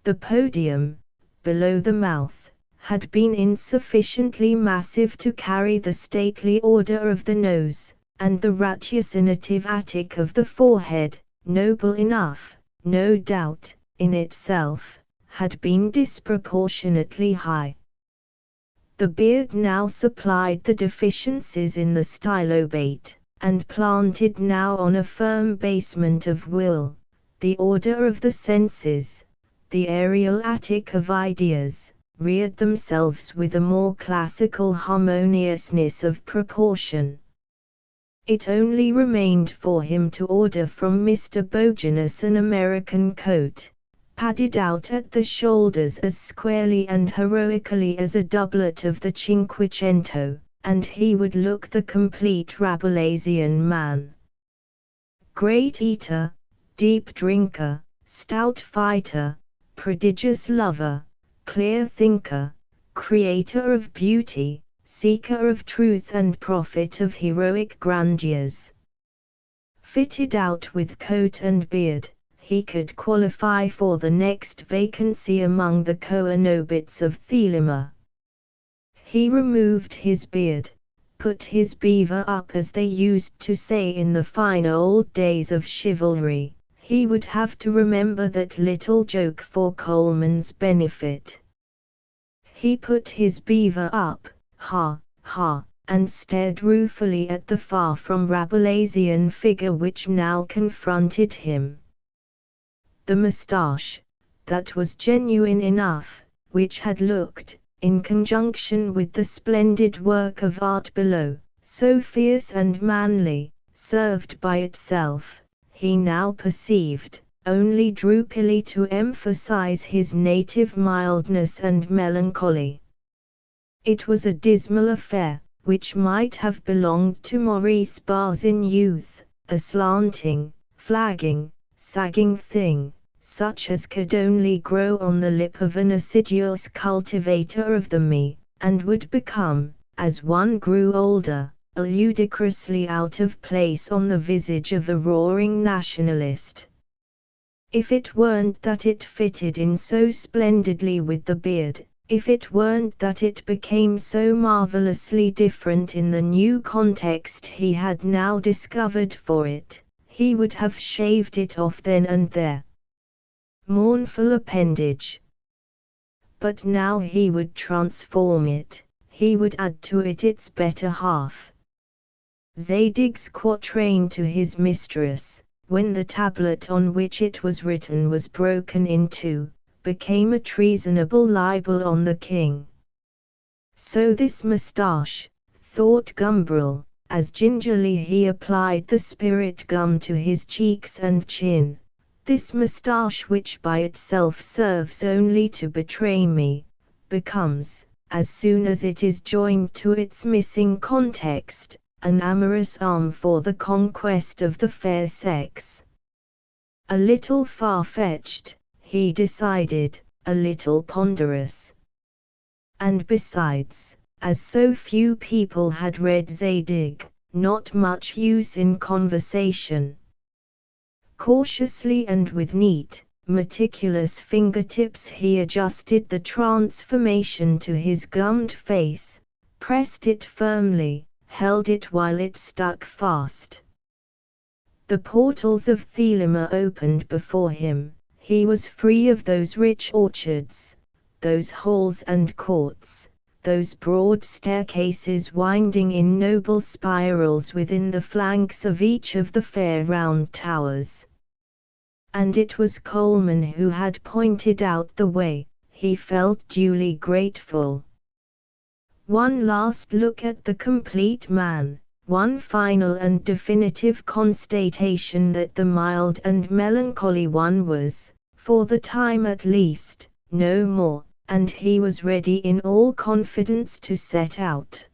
The podium, below the mouth, had been insufficiently massive to carry the stately order of the nose, and the ratiocinative attic of the forehead, noble enough, no doubt, in itself, had been disproportionately high. The beard now supplied the deficiencies in the stylobate, and planted now on a firm basement of will, the order of the senses, the aerial attic of ideas, reared themselves with a more classical harmoniousness of proportion. It only remained for him to order from Mr. Bogenus an American coat, padded out at the shoulders as squarely and heroically as a doublet of the Cinquecento, and he would look the complete Rabelaisian man. Great eater, deep drinker, stout fighter, prodigious lover, clear thinker, creator of beauty, seeker of truth and prophet of heroic grandeurs. Fitted out with coat and beard, he could qualify for the next vacancy among the coenobits of Thelema. He removed his beard, put his beaver up as they used to say in the fine old days of chivalry. He would have to remember that little joke for Coleman's benefit. He put his beaver up, and stared ruefully at the far from Rabelaisian figure which now confronted him. The moustache, that was genuine enough, which had looked, in conjunction with the splendid work of art below, so fierce and manly, served by itself, he now perceived, only droopily to emphasize his native mildness and melancholy. It was a dismal affair, which might have belonged to Maurice Barres in youth, a slanting, flagging, sagging thing, such as could only grow on the lip of an assiduous cultivator of the me, and would become, as one grew older, ludicrously out of place on the visage of a roaring nationalist. If it weren't that it fitted in so splendidly with the beard, if it weren't that it became so marvelously different in the new context he had now discovered for it, he would have shaved it off then and there. Mournful appendage. But now he would transform it, he would add to it its better half. Zadig's quatrain to his mistress, when the tablet on which it was written was broken in two, became a treasonable libel on the king. So this moustache, thought Gumbrel, as gingerly he applied the spirit gum to his cheeks and chin, this moustache which by itself serves only to betray me, becomes, as soon as it is joined to its missing context, an amorous arm for the conquest of the fair sex. A little far-fetched, he decided, a little ponderous. And besides, as so few people had read Zadig, not much use in conversation. Cautiously and with neat, meticulous fingertips he adjusted the transformation to his gummed face, pressed it firmly, held it while it stuck fast. The portals of Thelema opened before him, he was free of those rich orchards, those halls and courts, those broad staircases winding in noble spirals within the flanks of each of the fair round towers. And it was Coleman who had pointed out the way, he felt duly grateful. One last look at the complete man, one final and definitive constatation that the mild and melancholy one was, for the time at least, no more, and he was ready in all confidence to set out.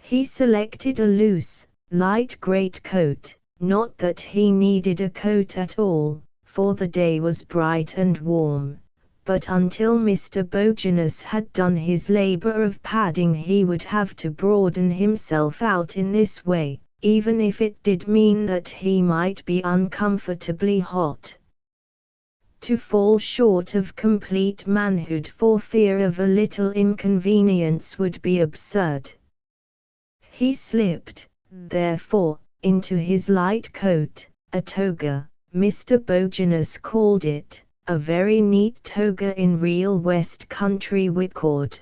He selected a loose, light greatcoat, not that he needed a coat at all, for the day was bright and warm, but until Mr. Bogenus had done his labor of padding he would have to broaden himself out in this way, even if it did mean that he might be uncomfortably hot. To fall short of complete manhood for fear of a little inconvenience would be absurd. He slipped, therefore, into his light coat, a toga, Mr. Bogenus called it, a very neat toga in real West Country whipcord.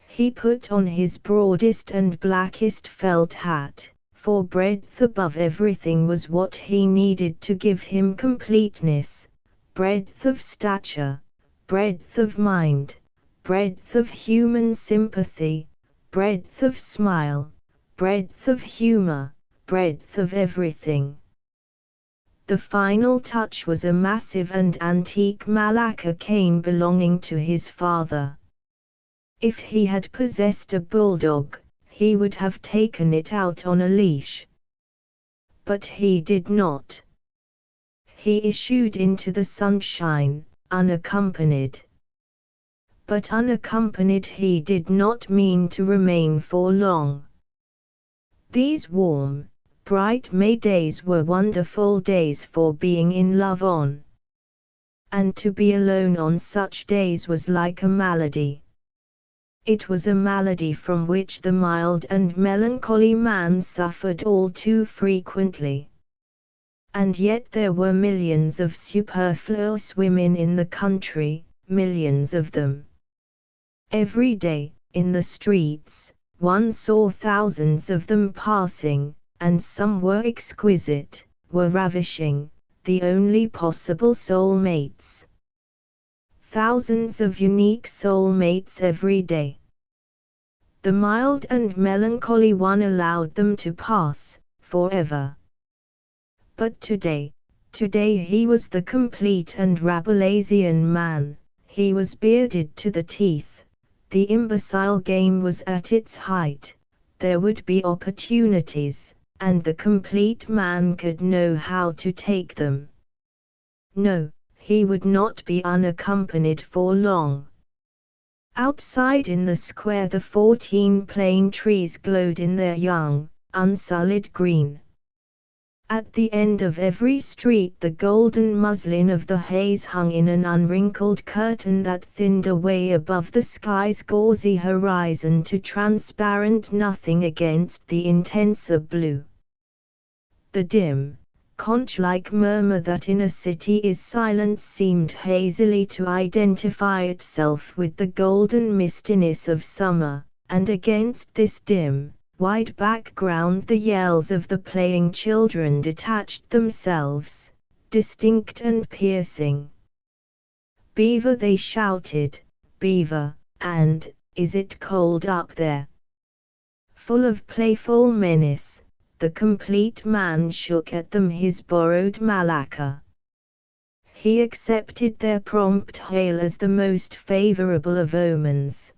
He put on his broadest and blackest felt hat, for breadth above everything was what he needed to give him completeness, breadth of stature, breadth of mind, breadth of human sympathy, breadth of smile, breadth of humor, breadth of everything. The final touch was a massive and antique Malacca cane belonging to his father. If he had possessed a bulldog, he would have taken it out on a leash. But he did not. He issued into the sunshine, unaccompanied. But unaccompanied he did not mean to remain for long. These warm, bright May days were wonderful days for being in love on. And to be alone on such days was like a malady. It was a malady from which the mild and melancholy man suffered all too frequently. And yet there were millions of superfluous women in the country, millions of them. Every day, in the streets, one saw thousands of them passing, and some were exquisite, were ravishing, the only possible soul-mates. Thousands of unique soul-mates every day. The mild and melancholy one allowed them to pass, forever. But today he was the complete and Rabelaisian man, he was bearded to the teeth, the imbecile game was at its height, there would be opportunities, and the complete man could know how to take them. No, he would not be unaccompanied for long. Outside in the square the 14 plane trees glowed in their young, unsullied green. At the end of every street the golden muslin of the haze hung in an unwrinkled curtain that thinned away above the sky's gauzy horizon to transparent nothing against the intenser blue. The dim, conch-like murmur that in a city is silence seemed hazily to identify itself with the golden mistiness of summer, and against this dim, wide background the yells of the playing children detached themselves, distinct and piercing. "Beaver," they shouted, "Beaver, and, is it cold up there?" Full of playful menace, the complete man shook at them his borrowed malacca. He accepted their prompt hail as the most favorable of omens.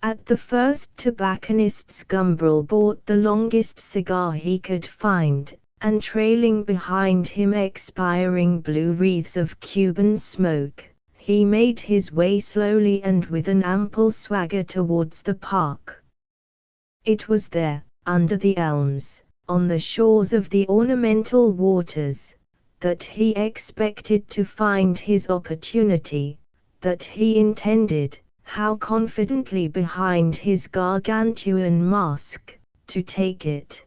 At the first tobacconist's Gumbrel bought the longest cigar he could find, and trailing behind him expiring blue wreaths of Cuban smoke, he made his way slowly and with an ample swagger towards the park. It was there, under the elms, on the shores of the ornamental waters, that he expected to find his opportunity, that he intended, how confidently behind his gargantuan mask, to take it.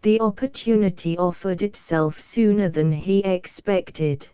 The opportunity offered itself sooner than he expected.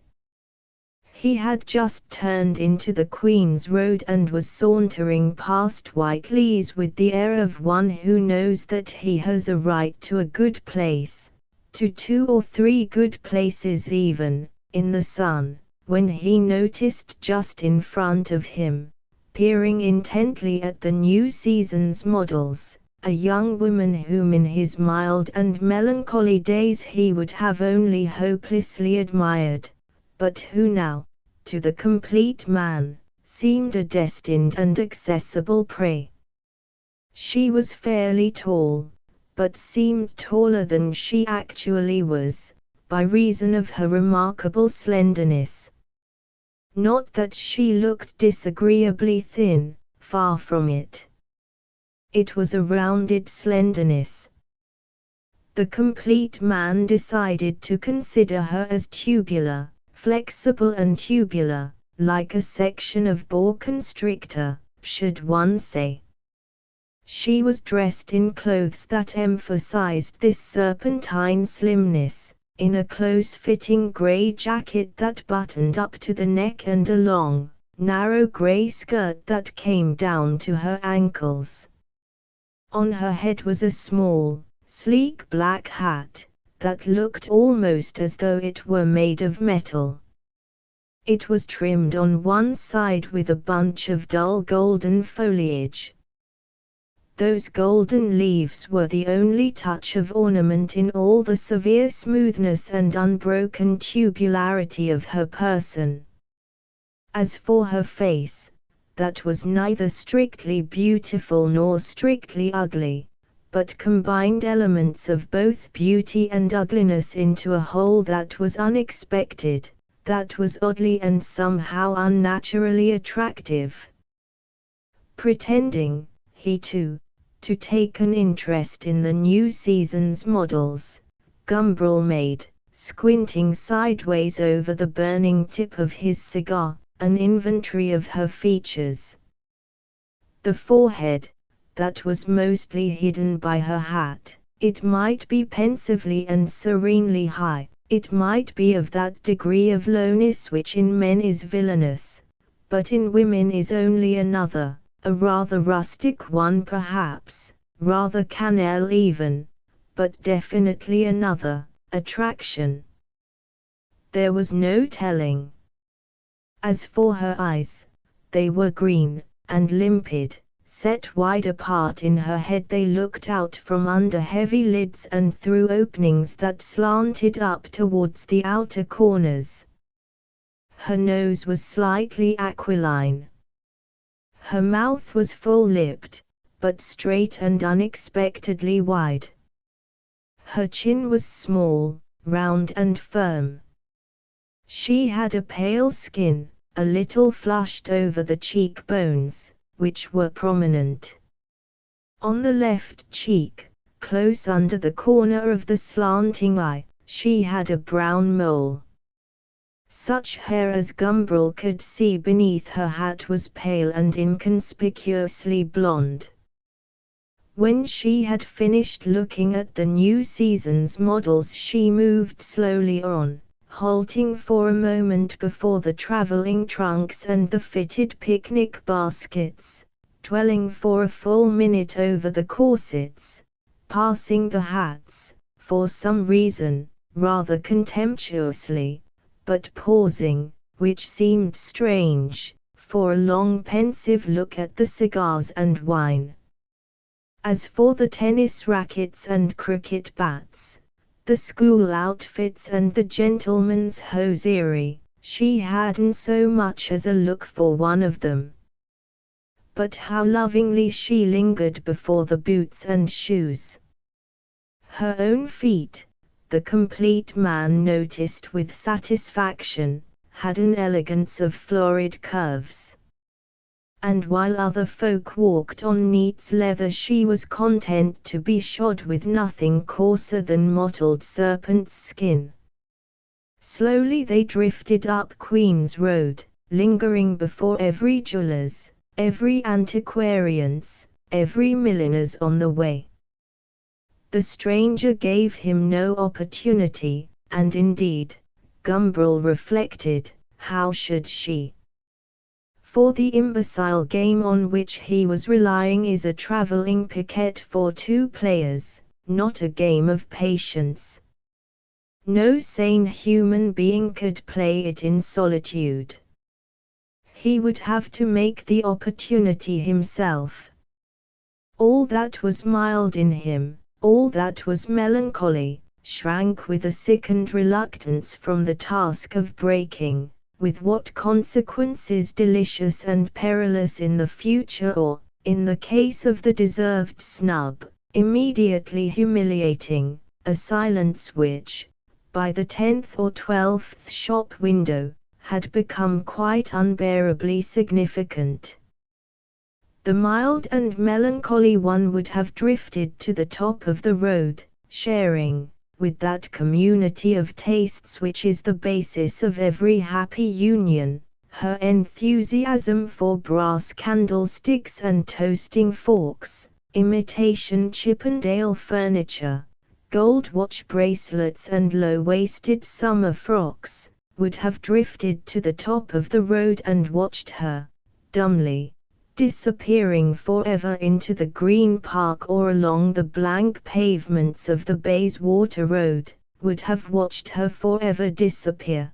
He had just turned into the Queen's Road and was sauntering past Whiteley's with the air of one who knows that he has a right to a good place, to 2 or 3 good places even, in the sun, when he noticed just in front of him, peering intently at the new season's models, a young woman whom in his mild and melancholy days he would have only hopelessly admired, but who now, to the complete man, seemed a destined and accessible prey. She was fairly tall, but seemed taller than she actually was, by reason of her remarkable slenderness. Not that she looked disagreeably thin, far from it. It was a rounded slenderness. The complete man decided to consider her as tubular, flexible and tubular, like a section of boa constrictor, should one say. She was dressed in clothes that emphasized this serpentine slimness, in a close-fitting grey jacket that buttoned up to the neck and a long, narrow grey skirt that came down to her ankles. On her head was a small, sleek black hat, that looked almost as though it were made of metal. It was trimmed on one side with a bunch of dull golden foliage. Those golden leaves were the only touch of ornament in all the severe smoothness and unbroken tubularity of her person. As for her face, that was neither strictly beautiful nor strictly ugly, but combined elements of both beauty and ugliness into a whole that was unexpected, that was oddly and somehow unnaturally attractive. Pretending, he too, to take an interest in the new season's models, Gumbrel made, squinting sideways over the burning tip of his cigar, an inventory of her features. The forehead, that was mostly hidden by her hat, it might be pensively and serenely high, it might be of that degree of lowness which in men is villainous, but in women is only another, a rather rustic one perhaps, rather canaille even, but definitely another, attraction. There was no telling. As for her eyes, they were green, and limpid, set wide apart in her head they looked out from under heavy lids and through openings that slanted up towards the outer corners. Her nose was slightly aquiline. Her mouth was full-lipped, but straight and unexpectedly wide. Her chin was small, round and firm. She had a pale skin, a little flushed over the cheekbones, which were prominent. On the left cheek, close under the corner of the slanting eye, she had a brown mole. Such hair as Gumbrel could see beneath her hat was pale and inconspicuously blonde. When she had finished looking at the new season's models, she moved slowly on, halting for a moment before the traveling trunks and the fitted picnic baskets, dwelling for a full minute over the corsets, passing the hats, for some reason, rather contemptuously, but pausing, which seemed strange, for a long pensive look at the cigars and wine. As for the tennis rackets and cricket bats, the school outfits and the gentleman's hosiery, she hadn't so much as a look for one of them. But how lovingly she lingered before the boots and shoes. Her own feet, the complete man noticed with satisfaction, had an elegance of florid curves. And while other folk walked on neat's leather, she was content to be shod with nothing coarser than mottled serpent's skin. Slowly they drifted up Queen's Road, lingering before every jeweller's, every antiquarian's, every milliner's on the way. The stranger gave him no opportunity, and indeed, Gumbrel reflected, how should she? For the imbecile game on which he was relying is a travelling piquet for two players, not a game of patience. No sane human being could play it in solitude. He would have to make the opportunity himself. All that was mild in him, all that was melancholy, shrank with a sickened reluctance from the task of breaking, with what consequences delicious and perilous in the future, or, in the case of the deserved snub, immediately humiliating, a silence which, by the 10th or 12th shop window, had become quite unbearably significant. The mild and melancholy one would have drifted to the top of the road, sharing, with that community of tastes which is the basis of every happy union, her enthusiasm for brass candlesticks and toasting forks, imitation Chippendale furniture, gold watch bracelets and low-waisted summer frocks, would have drifted to the top of the road and watched her, dumbly, disappearing forever into the Green Park or along the blank pavements of the Bayswater Road, would have watched her forever disappear.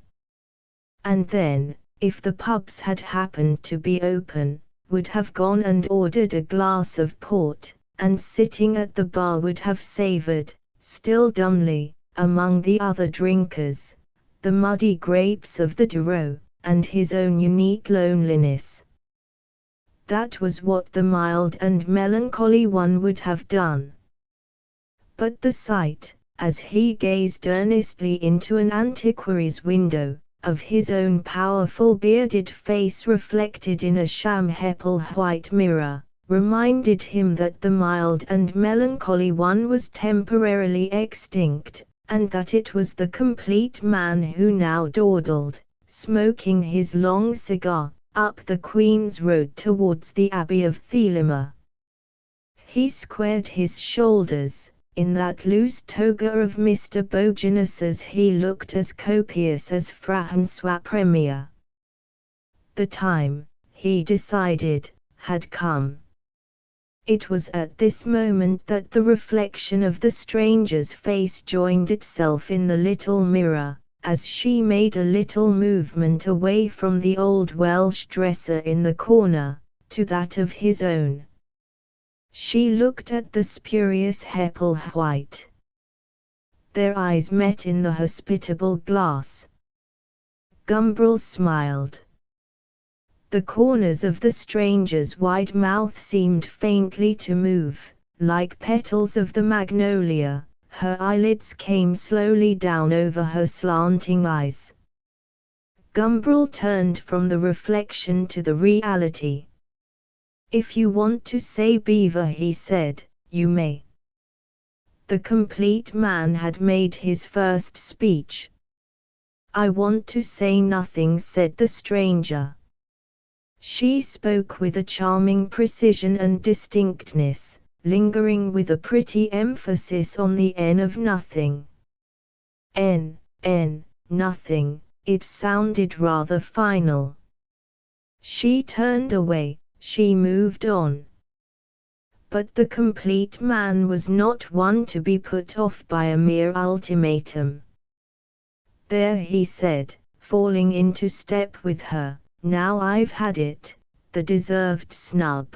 And then, if the pubs had happened to be open, would have gone and ordered a glass of port, and sitting at the bar would have savoured, still dumbly, among the other drinkers, the muddy grapes of the Douro, and his own unique loneliness. That was what the mild and melancholy one would have done. But the sight, as he gazed earnestly into an antiquary's window, of his own powerful bearded face reflected in a sham Heppel-white mirror, reminded him that the mild and melancholy one was temporarily extinct, and that it was the complete man who now dawdled, smoking his long cigar, up the Queen's Road towards the Abbey of Thelema. He squared his shoulders. In that loose toga of Mr. Bogenus's he looked as copious as François Premier. The time, he decided, had come. It was at this moment that the reflection of the stranger's face joined itself in the little mirror, as she made a little movement away from the old Welsh dresser in the corner, to that of his own. She looked at the spurious Heppel-white. Their eyes met in the hospitable glass. Gumbrel smiled. The corners of the stranger's wide mouth seemed faintly to move, like petals of the magnolia. Her eyelids came slowly down over her slanting eyes. Gumbrel turned from the reflection to the reality. "If you want to say beaver," he said, "you may." The complete man had made his first speech. "I want to say nothing," said the stranger. She spoke with a charming precision and distinctness, lingering with a pretty emphasis on the N of nothing. Nothing, it sounded rather final. She turned away, she moved on. But the complete man was not one to be put off by a mere ultimatum. "There," he said, falling into step with her, "now I've had it, the deserved snub.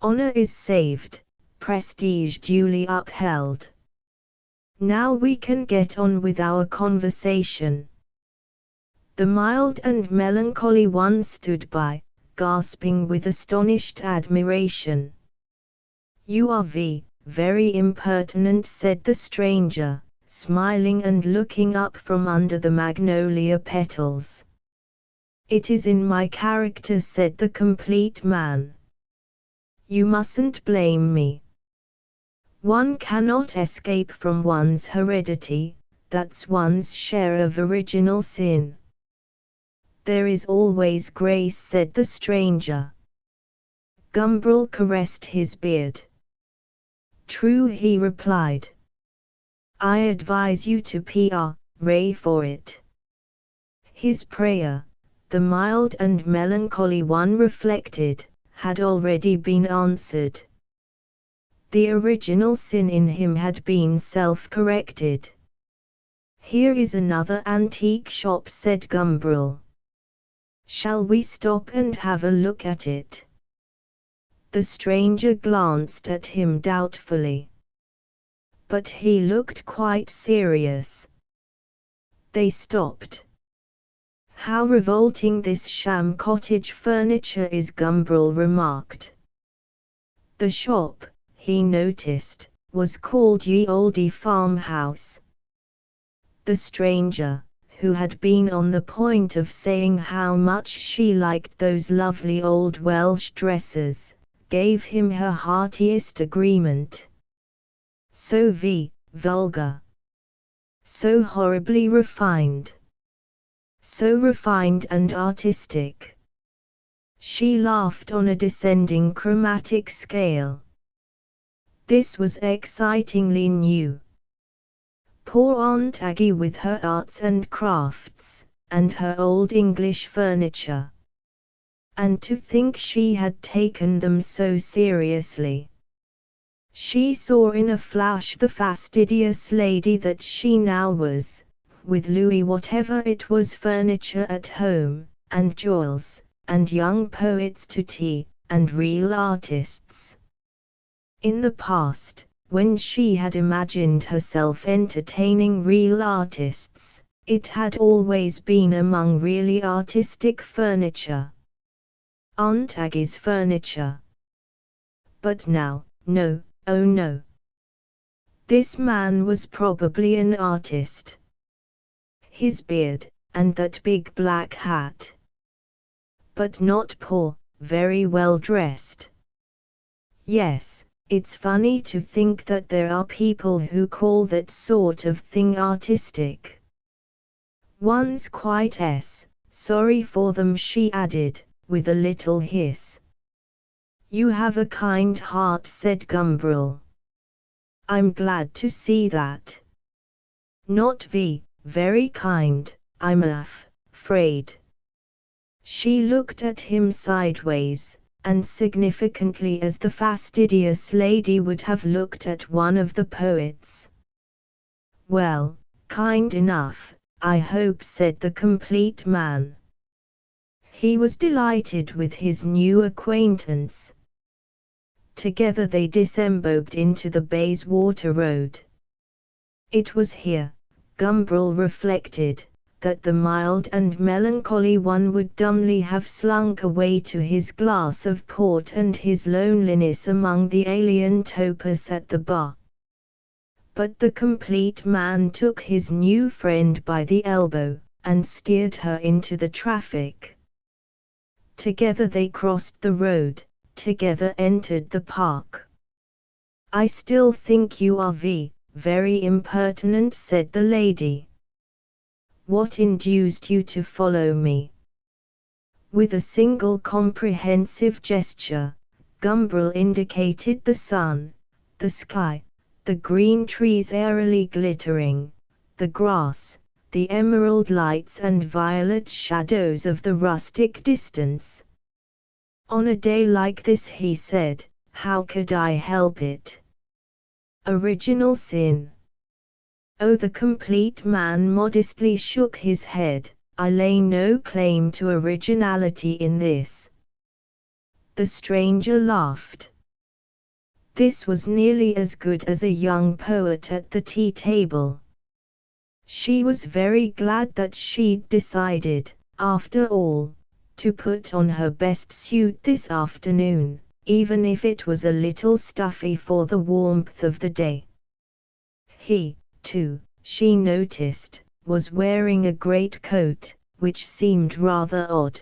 Honor is saved, prestige duly upheld. Now we can get on with our conversation." The mild and melancholy one stood by, gasping with astonished admiration. "You are very impertinent," said the stranger, smiling and looking up from under the magnolia petals. "It is in my character," said the complete man. "You mustn't blame me. One cannot escape from one's heredity, that's one's share of original sin." "There is always grace," said the stranger. Gumbrel caressed his beard. "True," he replied. "I advise you to pray for it." His prayer, the mild and melancholy one reflected, had already been answered. The original sin in him had been self-corrected. "Here is another antique shop," said Gumbrel. "Shall we stop and have a look at it?" The stranger glanced at him doubtfully. But he looked quite serious. They stopped. "How revolting this sham cottage furniture is," Gumbrel remarked. The shop, he noticed, was called Ye Olde Farmhouse. The stranger, who had been on the point of saying how much she liked those lovely old Welsh dresses, gave him her heartiest agreement. So vulgar. So horribly refined. So refined and artistic. She laughed on a descending chromatic scale. This was excitingly new. Poor Aunt Aggie with her arts and crafts, and her old English furniture. And to think she had taken them so seriously. She saw in a flash the fastidious lady that she now was, with Louis whatever it was furniture at home, and jewels, and young poets to tea, and real artists. In the past, when she had imagined herself entertaining real artists, it had always been among really artistic furniture. Aunt Aggie's furniture. But now, no, oh no. This man was probably an artist. His beard, and that big black hat. But not poor, very well dressed. Yes, it's funny to think that there are people who call that sort of thing artistic. One's quite sorry for them, she added, with a little hiss. You have a kind heart, said Gumbrel. I'm glad to see that. Not very kind, I'm afraid. She looked at him sideways, and significantly as the fastidious lady would have looked at one of the poets. Well, kind enough, I hope, said the complete man. He was delighted with his new acquaintance. Together they disembarked into the Bayswater Road. It was here, Gumbrel reflected, that the mild and melancholy one would dumbly have slunk away to his glass of port and his loneliness among the alien topers at the bar. But the complete man took his new friend by the elbow, and steered her into the traffic. Together they crossed the road, together entered the park. I still think you are very impertinent, said the lady. What induced you to follow me? With a single comprehensive gesture, Gumbrel indicated the sun, the sky, the green trees airily glittering, the grass, the emerald lights and violet shadows of the rustic distance. On a day like this, he said, how could I help it? Original sin. Oh, the complete man modestly shook his head. I lay no claim to originality in this. The stranger laughed. This was nearly as good as a young poet at the tea table. She was very glad that she'd decided, after all, to put on her best suit this afternoon, even if it was a little stuffy for the warmth of the day. He, too, she noticed, was wearing a great coat, which seemed rather odd.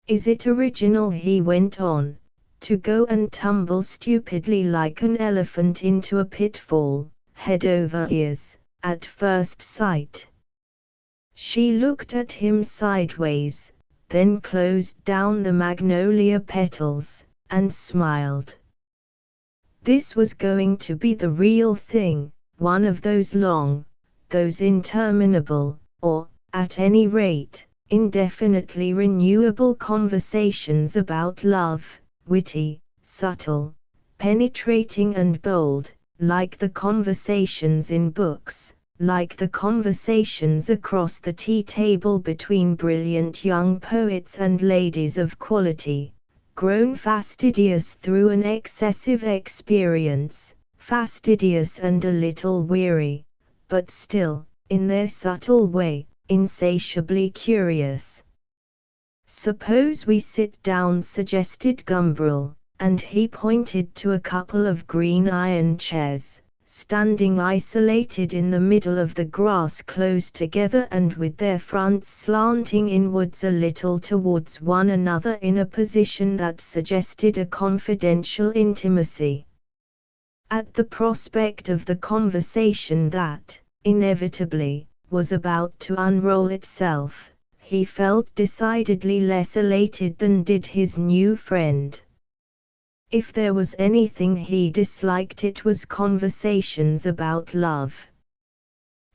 Is it original, he went on, to go and tumble stupidly like an elephant into a pitfall, head over ears, at first sight? She looked at him sideways, then closed down the magnolia petals, and smiled. This was going to be the real thing, one of those long, those interminable, or, at any rate, indefinitely renewable conversations about love, witty, subtle, penetrating and bold, like the conversations in books, like the conversations across the tea table between brilliant young poets and ladies of quality, grown fastidious through an excessive experience, fastidious and a little weary, but still, in their subtle way, insatiably curious. Suppose we sit down, suggested Gumbrel, and he pointed to a couple of green iron chairs, standing isolated in the middle of the grass close together and with their fronts slanting inwards a little towards one another in a position that suggested a confidential intimacy. At the prospect of the conversation that, inevitably, was about to unroll itself, he felt decidedly less elated than did his new friend. If there was anything he disliked, it was conversations about love.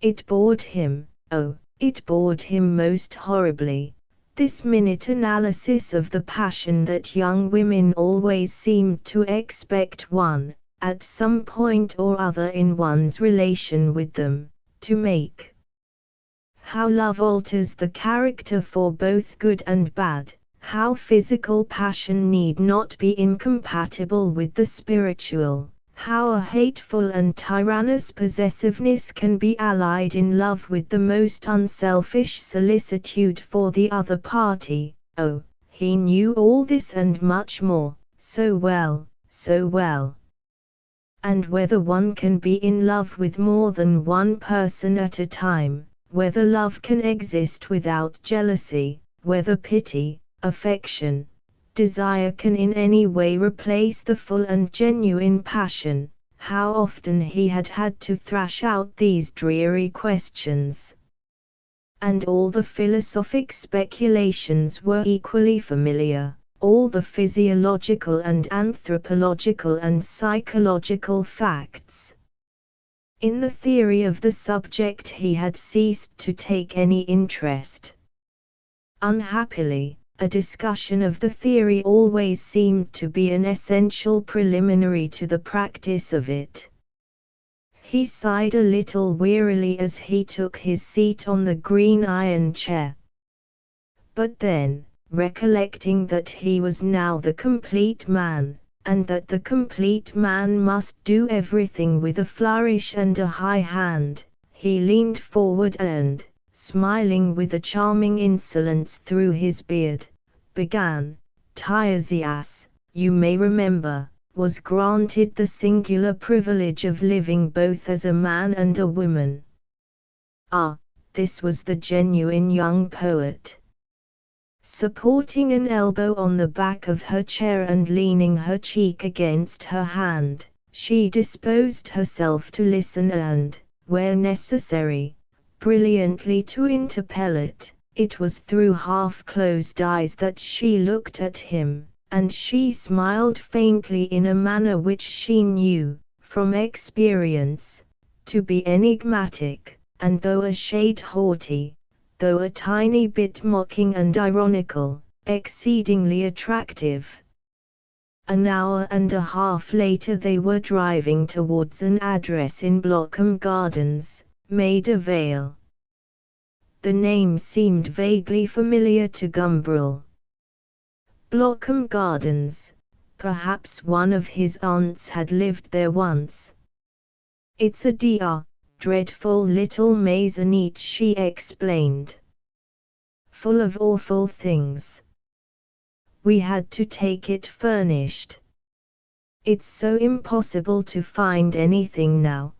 It bored him, it bored him most horribly, this minute analysis of the passion that young women always seemed to expect one, at some point or other in one's relation with them, to make. How love alters the character for both good and bad, how physical passion need not be incompatible with the spiritual, how a hateful and tyrannous possessiveness can be allied in love with the most unselfish solicitude for the other party. Oh, he knew all this and much more, so well, so well. And whether one can be in love with more than one person at a time, whether love can exist without jealousy, whether pity, affection, desire can in any way replace the full and genuine passion, how often he had had to thrash out these dreary questions. And all the philosophic speculations were equally familiar, all the physiological and anthropological and psychological facts. In the theory of the subject he had ceased to take any interest. Unhappily, a discussion of the theory always seemed to be an essential preliminary to the practice of it. He sighed a little wearily as he took his seat on the green iron chair. But then, recollecting that he was now the complete man, and that the complete man must do everything with a flourish and a high hand, he leaned forward and, smiling with a charming insolence through his beard, began, Tiresias, you may remember, was granted the singular privilege of living both as a man and a woman. Ah, this was the genuine young poet. Supporting an elbow on the back of her chair and leaning her cheek against her hand, She disposed herself to listen and, where necessary, brilliantly to interpellate. It was through half-closed eyes that she looked at him, and she smiled faintly in a manner which she knew, from experience, to be enigmatic, and though a shade haughty, though a tiny bit mocking and ironical, exceedingly attractive. An hour and a half later they were driving towards an address in Blockham Gardens, Maida Vale. The name seemed vaguely familiar to Gumbrel. Blockham Gardens, perhaps one of his aunts had lived there once. It's a dreadful little maisonette, she explained. Full of awful things. We had to take it furnished. It's so impossible to find anything now.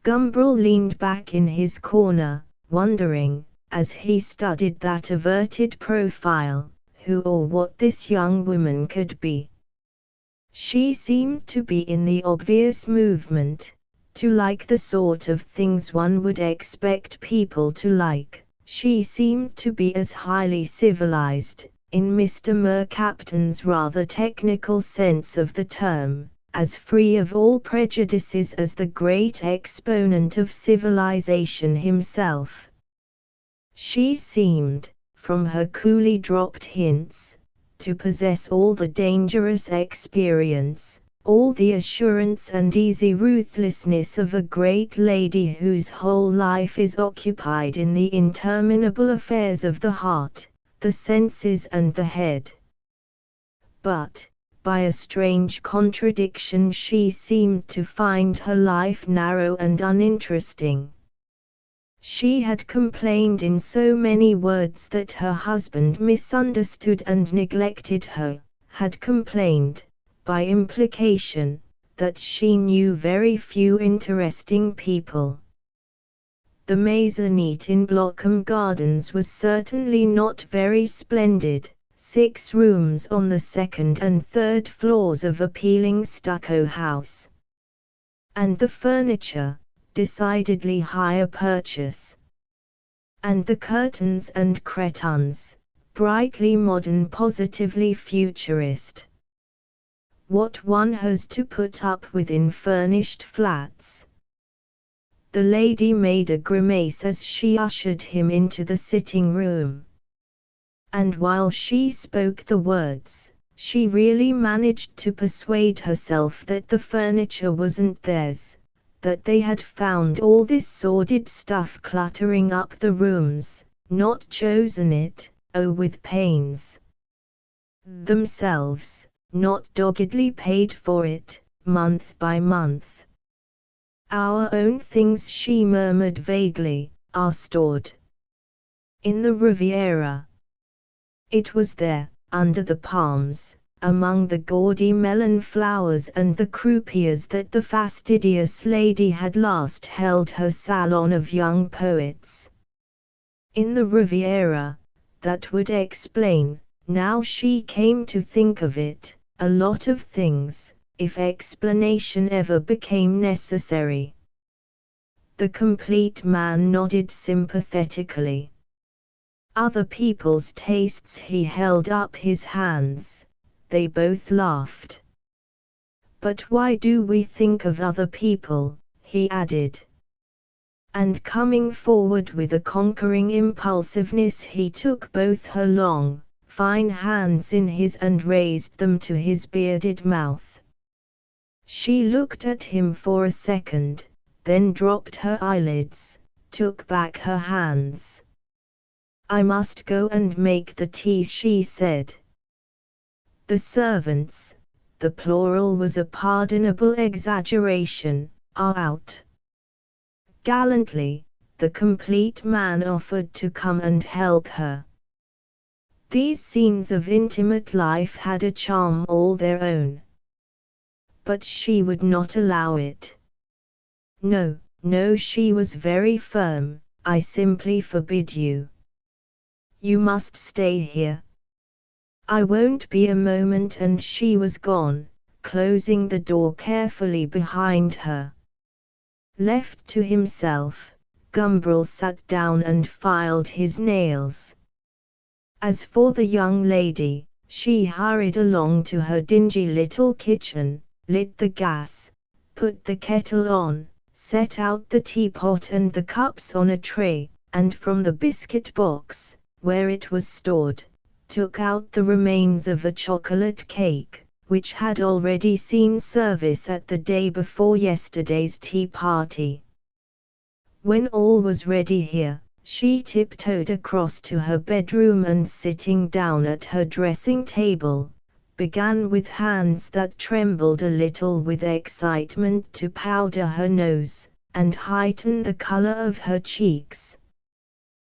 Gumbrel leaned back in his corner, wondering, as he studied that averted profile, who or what this young woman could be. She seemed to be in the obvious movement, to like the sort of things one would expect people to like. She seemed to be as highly civilized, in Mr. Mercaptan's rather technical sense of the term, as free of all prejudices as the great exponent of civilization himself. She seemed, from her coolly dropped hints, to possess all the dangerous experience, all the assurance and easy ruthlessness of a great lady whose whole life is occupied in the interminable affairs of the heart, the senses and the head. But, by a strange contradiction, she seemed to find her life narrow and uninteresting. She had complained in so many words that her husband misunderstood and neglected her, had complained, by implication, that she knew very few interesting people. The maisonette in Blockham Gardens was certainly not very splendid, 6 rooms on the second and third floors of appealing stucco house. And the furniture, decidedly higher purchase. And the curtains and cretonnes, brightly modern, positively futurist. What one has to put up with in furnished flats. The lady made a grimace as she ushered him into the sitting room. And while she spoke the words, she really managed to persuade herself that the furniture wasn't theirs, that they had found all this sordid stuff cluttering up the rooms, not chosen it, oh with pains. Themselves, not doggedly paid for it, month by month. Our own things, she murmured vaguely, are stored in the Riviera. It was there, under the palms, among the gaudy melon flowers and the croupiers, that the fastidious lady had last held her salon of young poets. In the Riviera, that would explain, now she came to think of it, a lot of things, if explanation ever became necessary. The complete man nodded sympathetically. Other people's tastes, he held up his hands. They both laughed. But why do we think of other people, he added. And coming forward with a conquering impulsiveness, he took both her long, fine hands in his and raised them to his bearded mouth. She looked at him for a second, then dropped her eyelids, took back her hands. I must go and make the tea, she said. The servants, the plural was a pardonable exaggeration, are out. Gallantly, the complete man offered to come and help her. These scenes of intimate life had a charm all their own. But she would not allow it. No, no, she was very firm, I simply forbid you. You must stay here. I won't be a moment, and she was gone, closing the door carefully behind her. Left to himself, Gumbrel sat down and filed his nails. As for the young lady, she hurried along to her dingy little kitchen, lit the gas, put the kettle on, set out the teapot and the cups on a tray, and from the biscuit box, where it was stored, took out the remains of a chocolate cake, which had already seen service at the day before yesterday's tea party. When all was ready here, she tiptoed across to her bedroom and sitting down at her dressing table, began with hands that trembled a little with excitement to powder her nose, and heighten the color of her cheeks.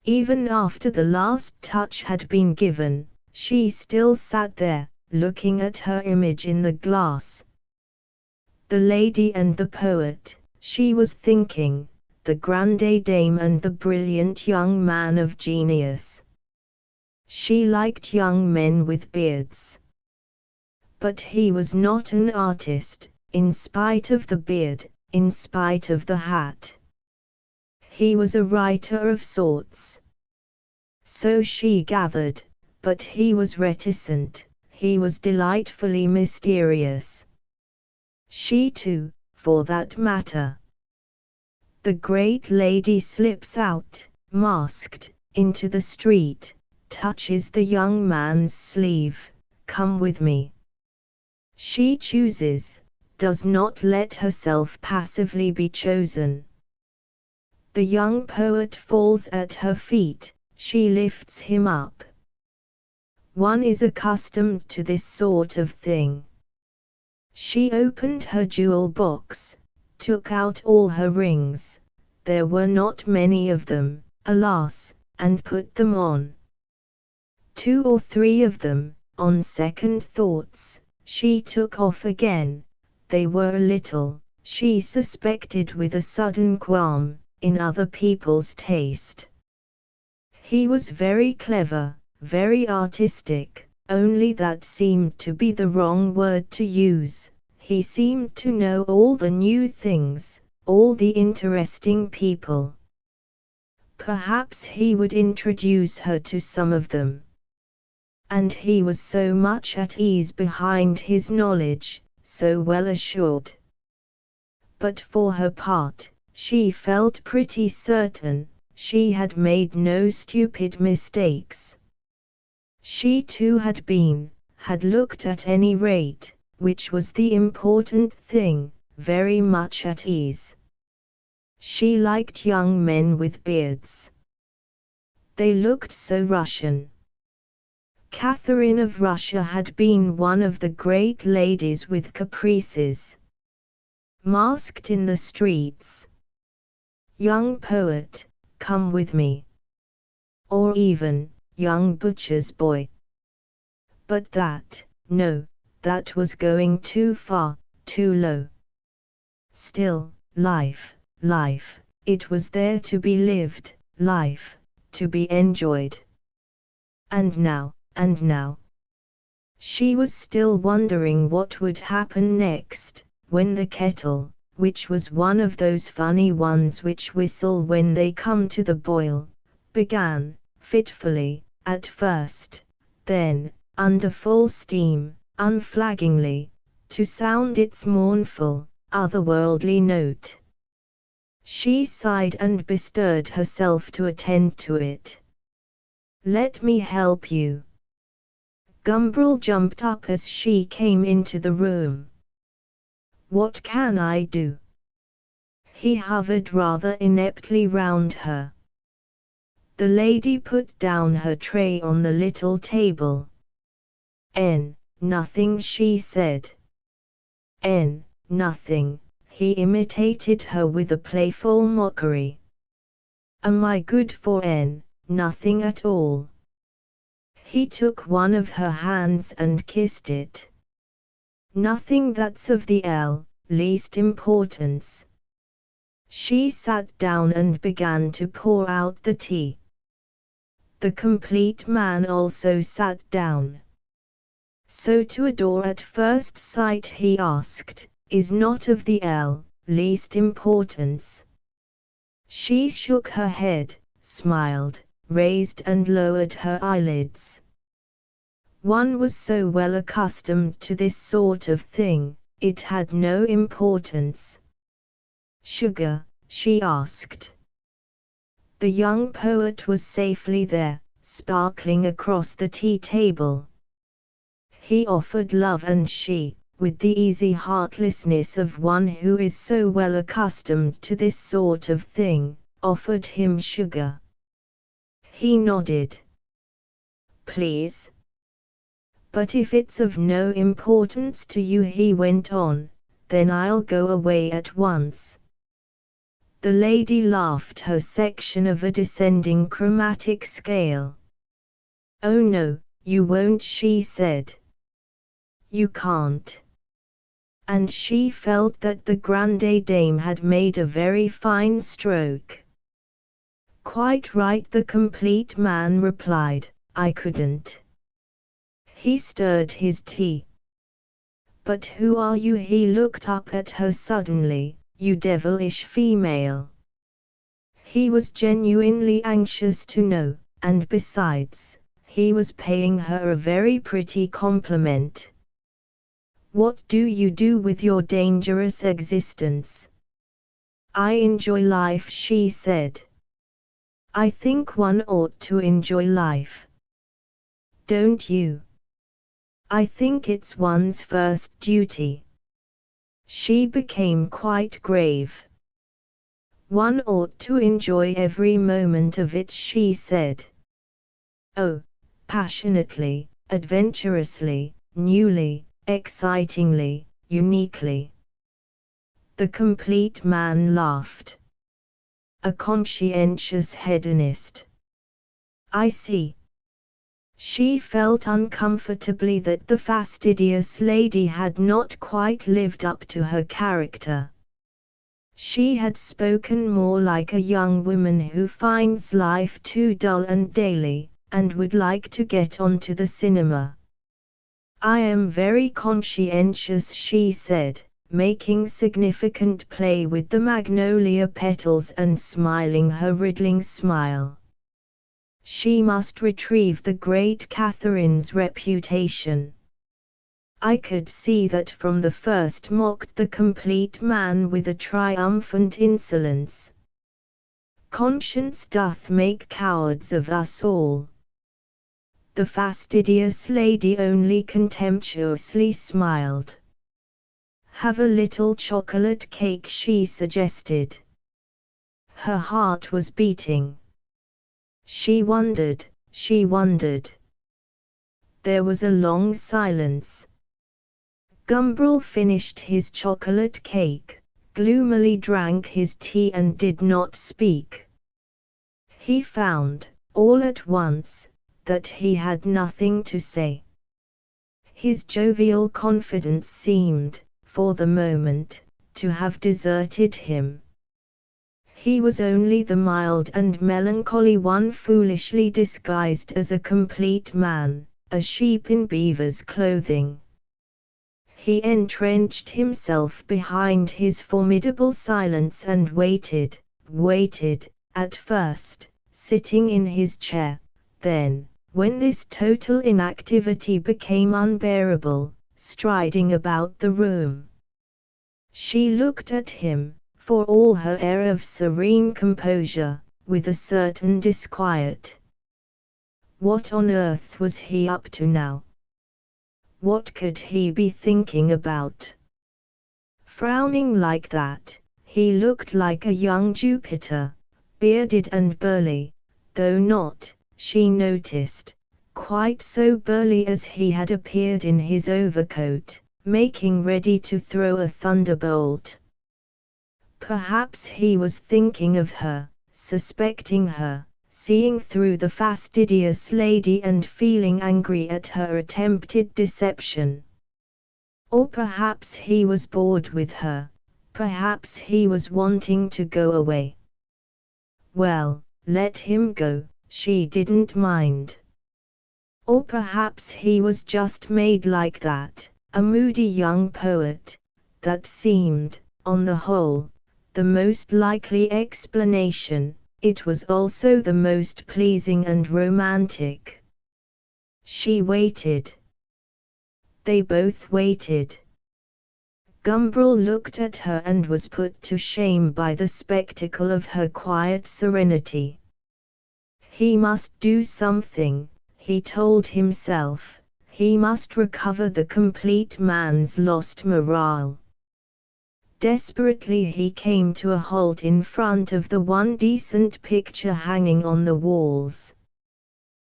Even after the last touch had been given, she still sat there, looking at her image in the glass. The lady and the poet, she was thinking, the grande dame and the brilliant young man of genius. She liked young men with beards. But he was not an artist, in spite of the beard, in spite of the hat. He was a writer of sorts. So she gathered, but he was reticent, he was delightfully mysterious. She too, for that matter. The great lady slips out, masked, into the street, touches the young man's sleeve, "Come with me." She chooses, does not let herself passively be chosen. The young poet falls at her feet, she lifts him up. One is accustomed to this sort of thing. She opened her jewel box, took out all her rings, there were not many of them, alas, and put them on. 2 or 3 of them, on second thoughts, she took off again, they were a little, she suspected with a sudden qualm, in other people's taste. He was very clever, very artistic, only that seemed to be the wrong word to use. He seemed to know all the new things, all the interesting people. Perhaps he would introduce her to some of them. And he was so much at ease behind his knowledge, so well assured. But for her part, she felt pretty certain, she had made no stupid mistakes. She too had looked at any rate, which was the important thing, very much at ease. She liked young men with beards. They looked so Russian. Catherine of Russia had been one of the great ladies with caprices. Masked in the streets. Young poet, come with me. Or even, young butcher's boy. But that, no, that was going too far, too low. Still, life, it was there to be lived, life, to be enjoyed. And now. She was still wondering what would happen next, when the kettle, which was one of those funny ones which whistle when they come to the boil, began, fitfully, at first, then, under full steam, unflaggingly, to sound its mournful, otherworldly note. She sighed and bestirred herself to attend to it. "Let me help you." Gumbrel jumped up as she came into the room. "What can I do?" He hovered rather ineptly round her. The lady put down her tray on the little table. Nothing," she said. Nothing," he imitated her with a playful mockery. "Am I good for nothing at all?" He took one of her hands and kissed it. "Nothing that's of the least importance." She sat down and began to pour out the tea. The complete man also sat down. So to adore at first sight, he asked, is not of the least importance. She shook her head, smiled, raised and lowered her eyelids. One was so well accustomed to this sort of thing, it had no importance. Sugar? She asked. The young poet was safely there, sparkling across the tea table. He offered love, and she, with the easy heartlessness of one who is so well accustomed to this sort of thing, offered him sugar. He nodded. Please. But if it's of no importance to you, he went on, then I'll go away at once. The lady laughed her section of a descending chromatic scale. Oh no, you won't, she said. You can't. And she felt that the grande dame had made a very fine stroke. Quite right, the complete man replied, I couldn't. He stirred his tea. But who are you? He looked up at her suddenly. You devilish female. He was genuinely anxious to know, and besides, he was paying her a very pretty compliment. What do you do with your dangerous existence? I enjoy life, she said. I think one ought to enjoy life. Don't you? I think it's one's first duty. She became quite grave. One ought to enjoy every moment of it, she said. Oh, passionately, adventurously, newly, excitingly, uniquely. The complete man laughed. A conscientious hedonist. I see. She felt uncomfortably that the fastidious lady had not quite lived up to her character. She had spoken more like a young woman who finds life too dull and daily, and would like to get on to the cinema. I am very conscientious, she said, making significant play with the magnolia petals and smiling her riddling smile. She must retrieve the great Catherine's reputation. I could see that from the first, mocked the complete man with a triumphant insolence. Conscience doth make cowards of us all. The fastidious lady only contemptuously smiled. Have a little chocolate cake, she suggested. Her heart was beating. She wondered. There was a long silence. Gumbrel finished his chocolate cake, gloomily drank his tea and did not speak. He found, all at once, that he had nothing to say. His jovial confidence seemed, for the moment, to have deserted him. He was only the mild and melancholy one, foolishly disguised as a complete man, a sheep in beaver's clothing. He entrenched himself behind his formidable silence and waited, at first, sitting in his chair, then, when this total inactivity became unbearable, striding about the room. She looked at him, for all her air of serene composure, with a certain disquiet. What on earth was he up to now? What could he be thinking about? Frowning like that, he looked like a young Jupiter, bearded and burly, though not, she noticed, quite so burly as he had appeared in his overcoat, making ready to throw a thunderbolt. Perhaps he was thinking of her, suspecting her, seeing through the fastidious lady and feeling angry at her attempted deception. Or perhaps he was bored with her, perhaps he was wanting to go away. Well, let him go, she didn't mind. Or perhaps he was just made like that, a moody young poet. That seemed, on the whole, the most likely explanation. It was also the most pleasing and romantic. She waited. They both waited. Gumbrel looked at her and was put to shame by the spectacle of her quiet serenity. He must do something, he told himself. He must recover the complete man's lost morale. Desperately he came to a halt in front of the one decent picture hanging on the walls.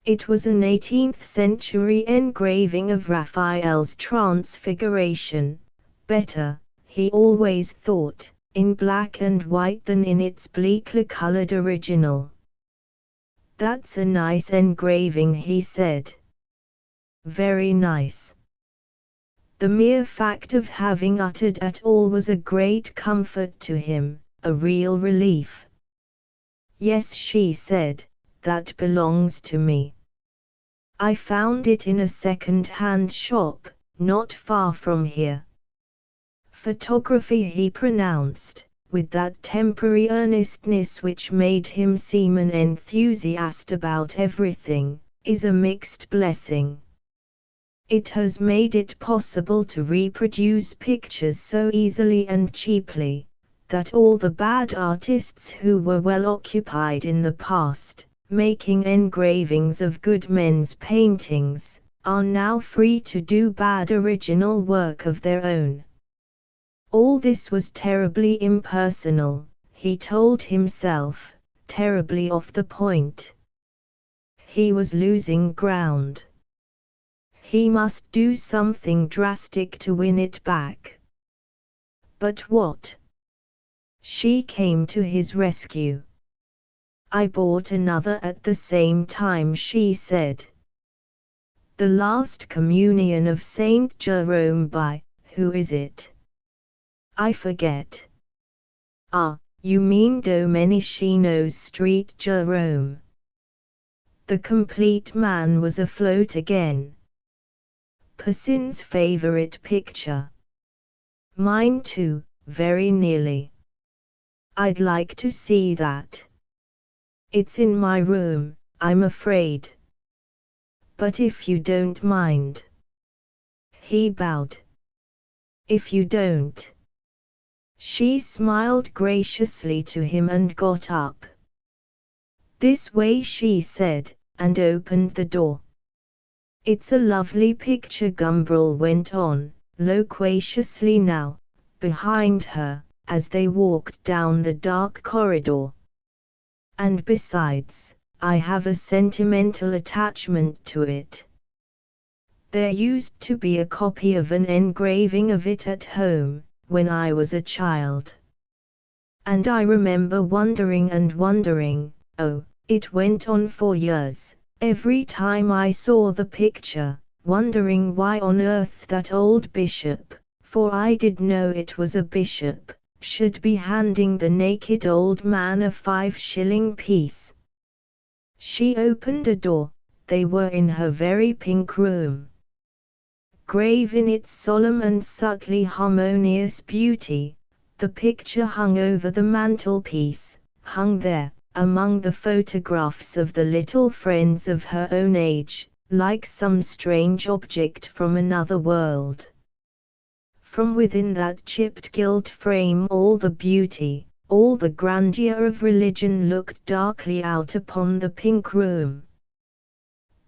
It was an 18th-century engraving of Raphael's Transfiguration, better, he always thought, in black and white than in its bleakly colored original. "That's a nice engraving," he said. "Very nice." The mere fact of having uttered at all was a great comfort to him, a real relief. "Yes," she said, "that belongs to me. I found it in a second-hand shop, not far from here." Photography, he pronounced, with that temporary earnestness which made him seem an enthusiast about everything, is a mixed blessing. It has made it possible to reproduce pictures so easily and cheaply, that all the bad artists who were well occupied in the past, making engravings of good men's paintings, are now free to do bad original work of their own. All this was terribly impersonal, he told himself, terribly off the point. He was losing ground. He must do something drastic to win it back. But what? She came to his rescue. "I bought another at the same time," she said. "The Last Communion of Saint Jerome by, who is it? I forget." "Ah, you mean Domenichino's Street Jerome." The complete man was afloat again. "Poussin's favorite picture." "Mine too, very nearly. I'd like to see that. It's in my room, I'm afraid. But if you don't mind." He bowed. "If you don't." She smiled graciously to him and got up. "This way," she said, and opened the door. "It's a lovely picture," Gumbrel went on, loquaciously now, behind her, as they walked down the dark corridor. "And besides, I have a sentimental attachment to it. There used to be a copy of an engraving of it at home, when I was a child. And I remember wondering and wondering, oh, it went on for years, every time I saw the picture, wondering why on earth that old bishop, for I did know it was a bishop, should be handing the naked old man a 5-shilling piece." She opened a door. They were in her very pink room. Grave in its solemn and subtly harmonious beauty, the picture hung over the mantelpiece, hung there, among the photographs of the little friends of her own age, like some strange object from another world. From within that chipped gilt frame all the beauty, all the grandeur of religion looked darkly out upon the pink room.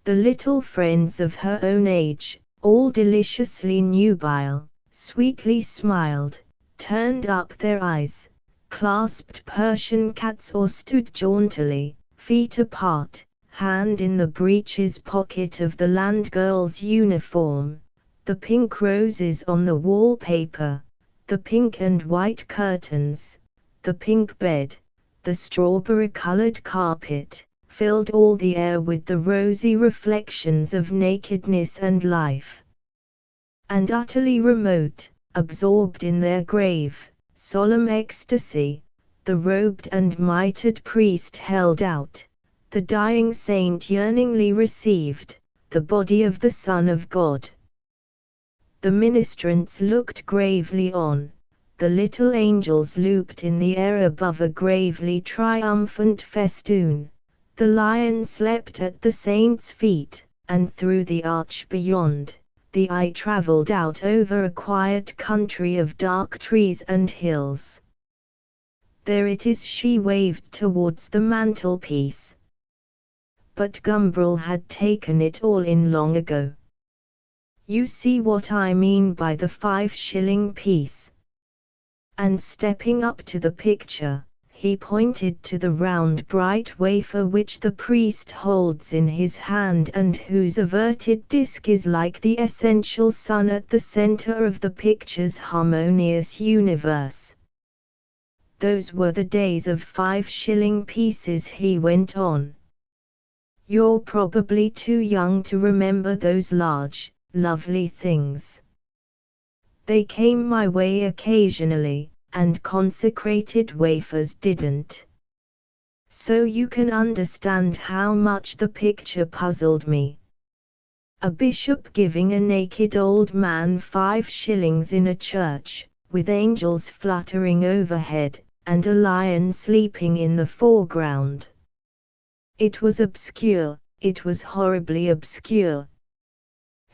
The little friends of her own age, all deliciously nubile, sweetly smiled, turned up their eyes, clasped Persian cats or stood jauntily, feet apart, hand in the breeches pocket of the land girl's uniform, the pink roses on the wallpaper, the pink and white curtains, the pink bed, the strawberry-colored carpet, filled all the air with the rosy reflections of nakedness and life. And utterly remote, absorbed in their grave, solemn ecstasy, the robed and mitred priest held out, the dying saint yearningly received, the body of the Son of God. The ministrants looked gravely on, the little angels looped in the air above a gravely triumphant festoon, the lion slept at the saint's feet, and through the arch beyond, the eye travelled out over a quiet country of dark trees and hills. There it is, she waved towards the mantelpiece. But Gumbrel had taken it all in long ago. You see what I mean by the 5-shilling piece. And stepping up to the picture, he pointed to the round bright wafer which the priest holds in his hand and whose averted disk is like the essential sun at the center of the picture's harmonious universe. Those were the days of 5-shilling pieces, he went on. You're probably too young to remember those large, lovely things. They came my way occasionally, and consecrated wafers didn't. So you can understand how much the picture puzzled me. A bishop giving a naked old man 5 shillings in a church, with angels fluttering overhead, and a lion sleeping in the foreground. It was obscure, it was horribly obscure.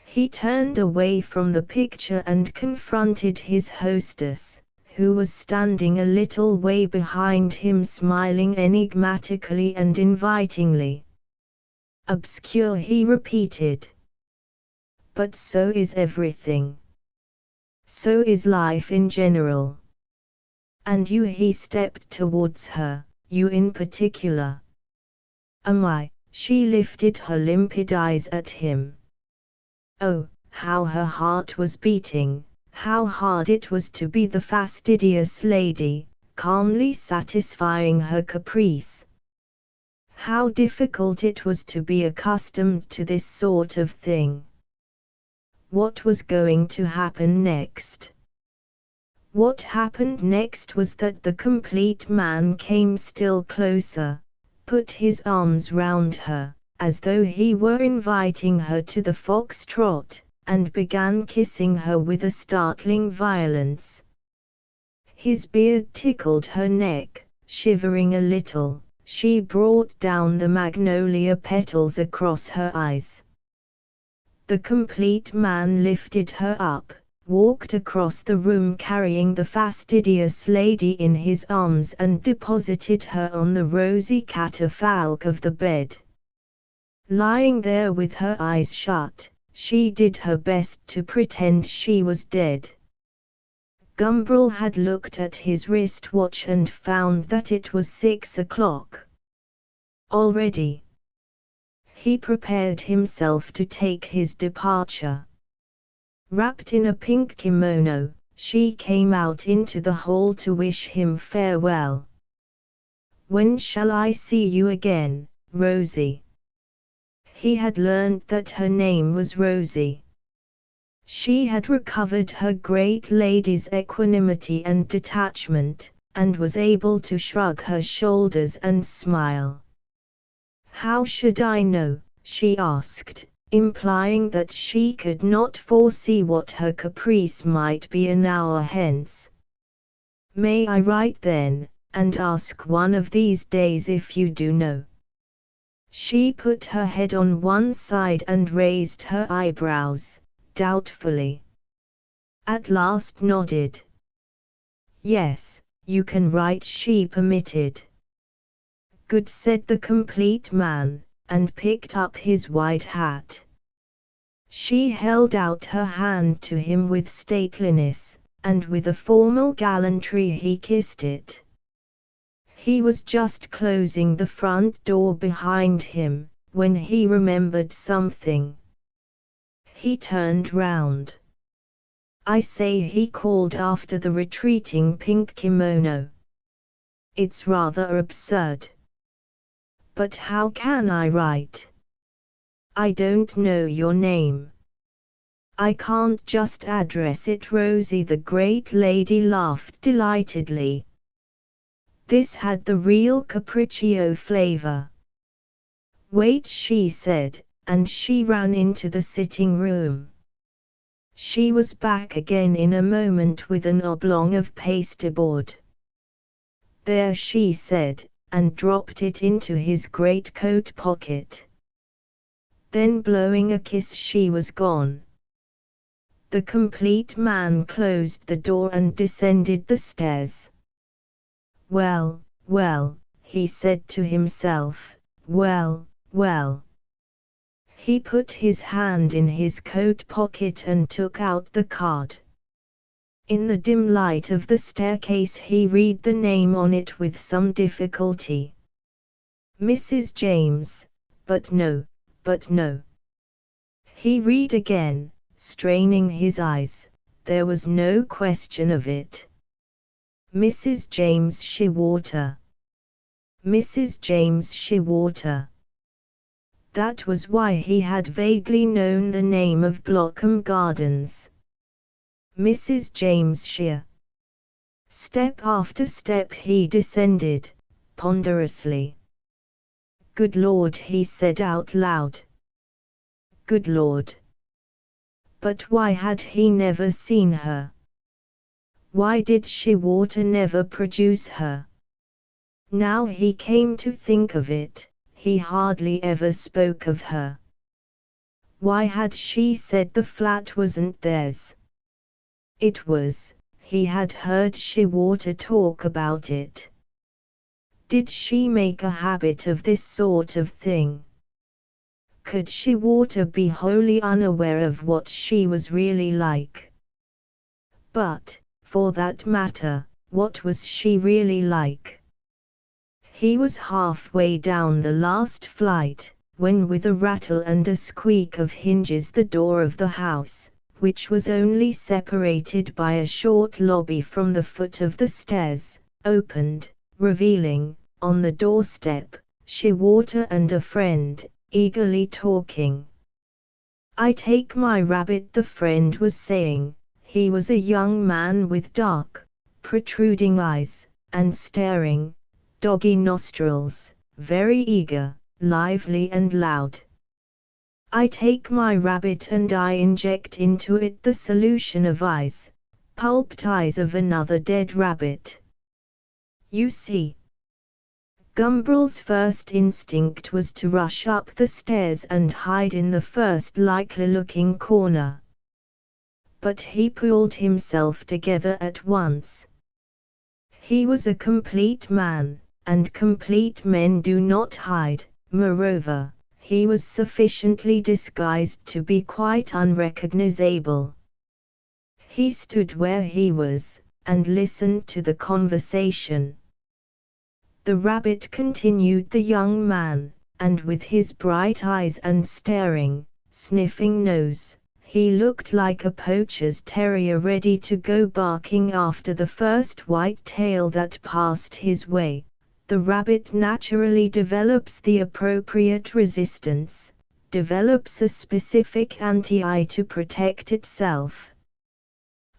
He turned away from the picture and confronted his hostess, who was standing a little way behind him smiling enigmatically and invitingly. Obscure, he repeated. But so is everything. So is life in general. And you, he stepped towards her, you in particular. Am I? She lifted her limpid eyes at him. Oh, how her heart was beating, how hard it was to be the fastidious lady, calmly satisfying her caprice. How difficult it was to be accustomed to this sort of thing. What was going to happen next? What happened next was that the complete man came still closer, put his arms round her, as though he were inviting her to the foxtrot, and began kissing her with a startling violence. His beard tickled her neck, shivering a little, she brought down the magnolia petals across her eyes. The complete man lifted her up, walked across the room carrying the fastidious lady in his arms and deposited her on the rosy catafalque of the bed. Lying there with her eyes shut, she did her best to pretend she was dead. Gumbrel had looked at his wristwatch and found that it was 6 o'clock. Already. He prepared himself to take his departure. Wrapped in a pink kimono, she came out into the hall to wish him farewell. When shall I see you again, Rosie? He had learned that her name was Rosie. She had recovered her great lady's equanimity and detachment, and was able to shrug her shoulders and smile. How should I know, she asked, implying that she could not foresee what her caprice might be an hour hence. May I write then, and ask one of these days if you do know? She put her head on one side and raised her eyebrows, doubtfully. At last nodded. Yes, you can write, she permitted. Good, said the complete man, and picked up his white hat. She held out her hand to him with stateliness, and with a formal gallantry he kissed it. He was just closing the front door behind him, when he remembered something. He turned round. I say, he called after the retreating pink kimono. It's rather absurd. But how can I write? I don't know your name. I can't just address it. Rosie the great lady laughed delightedly. This had the real capriccio flavor. Wait, she said, and she ran into the sitting room. She was back again in a moment with an oblong of pasteboard. "There," she said, and dropped it into his greatcoat pocket. Then, blowing a kiss, she was gone. The complete man closed the door and descended the stairs. "Well, well," he said to himself, "well, well." He put his hand in his coat pocket and took out the card. In the dim light of the staircase he read the name on it with some difficulty. Mrs. James, but no. He read again, straining his eyes. There was no question of it. Mrs. James Shewater. Mrs. James Shewater. That was why he had vaguely known the name of Blockham Gardens. Mrs. James Shear. Step after step he descended, ponderously. "Good Lord," he said out loud. "Good Lord." But why had he never seen her? Why did Shewater never produce her? Now he came to think of it, he hardly ever spoke of her. Why had she said the flat wasn't theirs? It was. He had heard Shewater talk about it. Did she make a habit of this sort of thing? Could Shewater be wholly unaware of what she was really like? But, for that matter, what was she really like? He was halfway down the last flight, when with a rattle and a squeak of hinges the door of the house, which was only separated by a short lobby from the foot of the stairs, opened, revealing, on the doorstep, Shewater and a friend, eagerly talking. "I take my rabbit," the friend was saying. He was a young man with dark, protruding eyes, and staring, doggy nostrils, very eager, lively and loud. "I take my rabbit and I inject into it the solution of eyes, pulped eyes of another dead rabbit. You see." Gumbrel's first instinct was to rush up the stairs and hide in the first likely-looking corner. But he pulled himself together at once. He was a complete man, and complete men do not hide. Moreover, he was sufficiently disguised to be quite unrecognizable. He stood where he was, and listened to the conversation. "The rabbit," continued the young man, and with his bright eyes and staring, sniffing nose, he looked like a poacher's terrier ready to go barking after the first white tail that passed his way. "The rabbit naturally develops the appropriate resistance, develops a specific anti-eye to protect itself.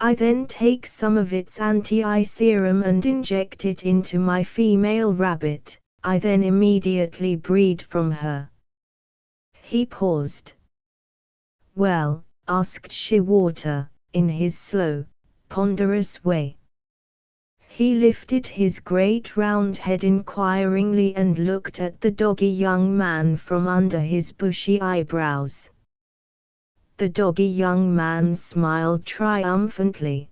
I then take some of its anti-eye serum and inject it into my female rabbit. I then immediately breed from her." He paused. "Well?" asked Shewater, in his slow, ponderous way. He lifted his great round head inquiringly and looked at the doggy young man from under his bushy eyebrows. The doggy young man smiled triumphantly.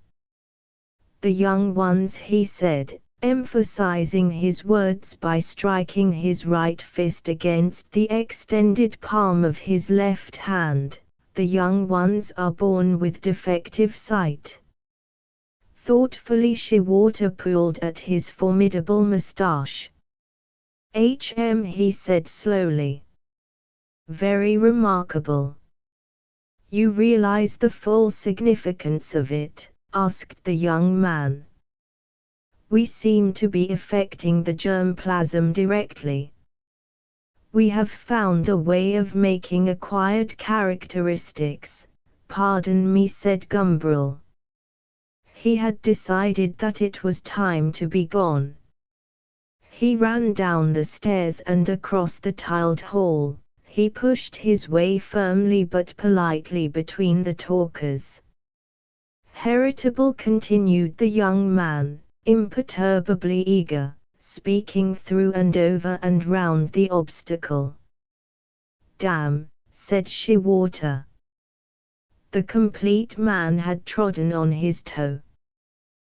"The young ones," he said, emphasizing his words by striking his right fist against the extended palm of his left hand, "the young ones are born with defective sight." Thoughtfully Shewater pulled at his formidable moustache. He said slowly. "Very remarkable." "You realize the full significance of it?" asked the young man. "We seem to be affecting the germplasm directly. We have found a way of making acquired characteristics." "Pardon me," said Gumbrel. He had decided that it was time to be gone. He ran down the stairs and across the tiled hall, He pushed his way firmly but politely between the talkers. "Heritable," continued the young man, imperturbably eager, speaking through and over and round the obstacle. "Damn," said Shewater. The complete man had trodden on his toe.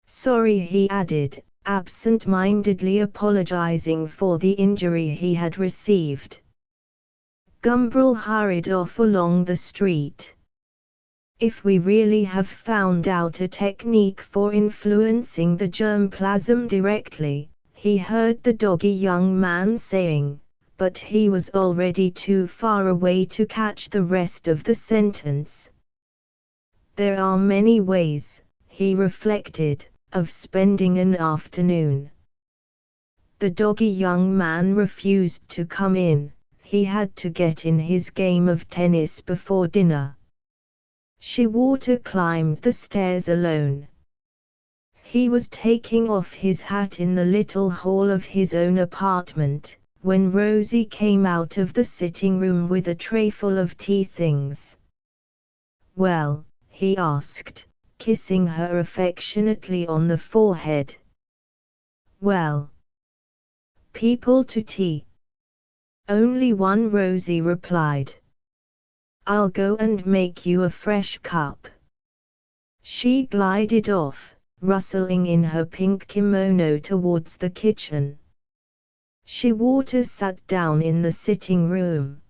"Sorry," he added, absent-mindedly apologizing for the injury he had received. Gumbrel hurried off along the street. "If we really have found out a technique for influencing the germplasm directly," he heard the doggy young man saying, but he was already too far away to catch the rest of the sentence. "There are many ways," he reflected, "of spending an afternoon." The doggy young man refused to come in. He had to get in his game of tennis before dinner. Shewater climbed the stairs alone. He was taking off his hat in the little hall of his own apartment, when Rosie came out of the sitting room with a tray full of tea things. "Well?" he asked, kissing her affectionately on the forehead. "Well?" "People to tea." "Only one," Rosie replied. "I'll go and make you a fresh cup." She glided off, rustling in her pink kimono towards the kitchen. Shewater sat down in the sitting room.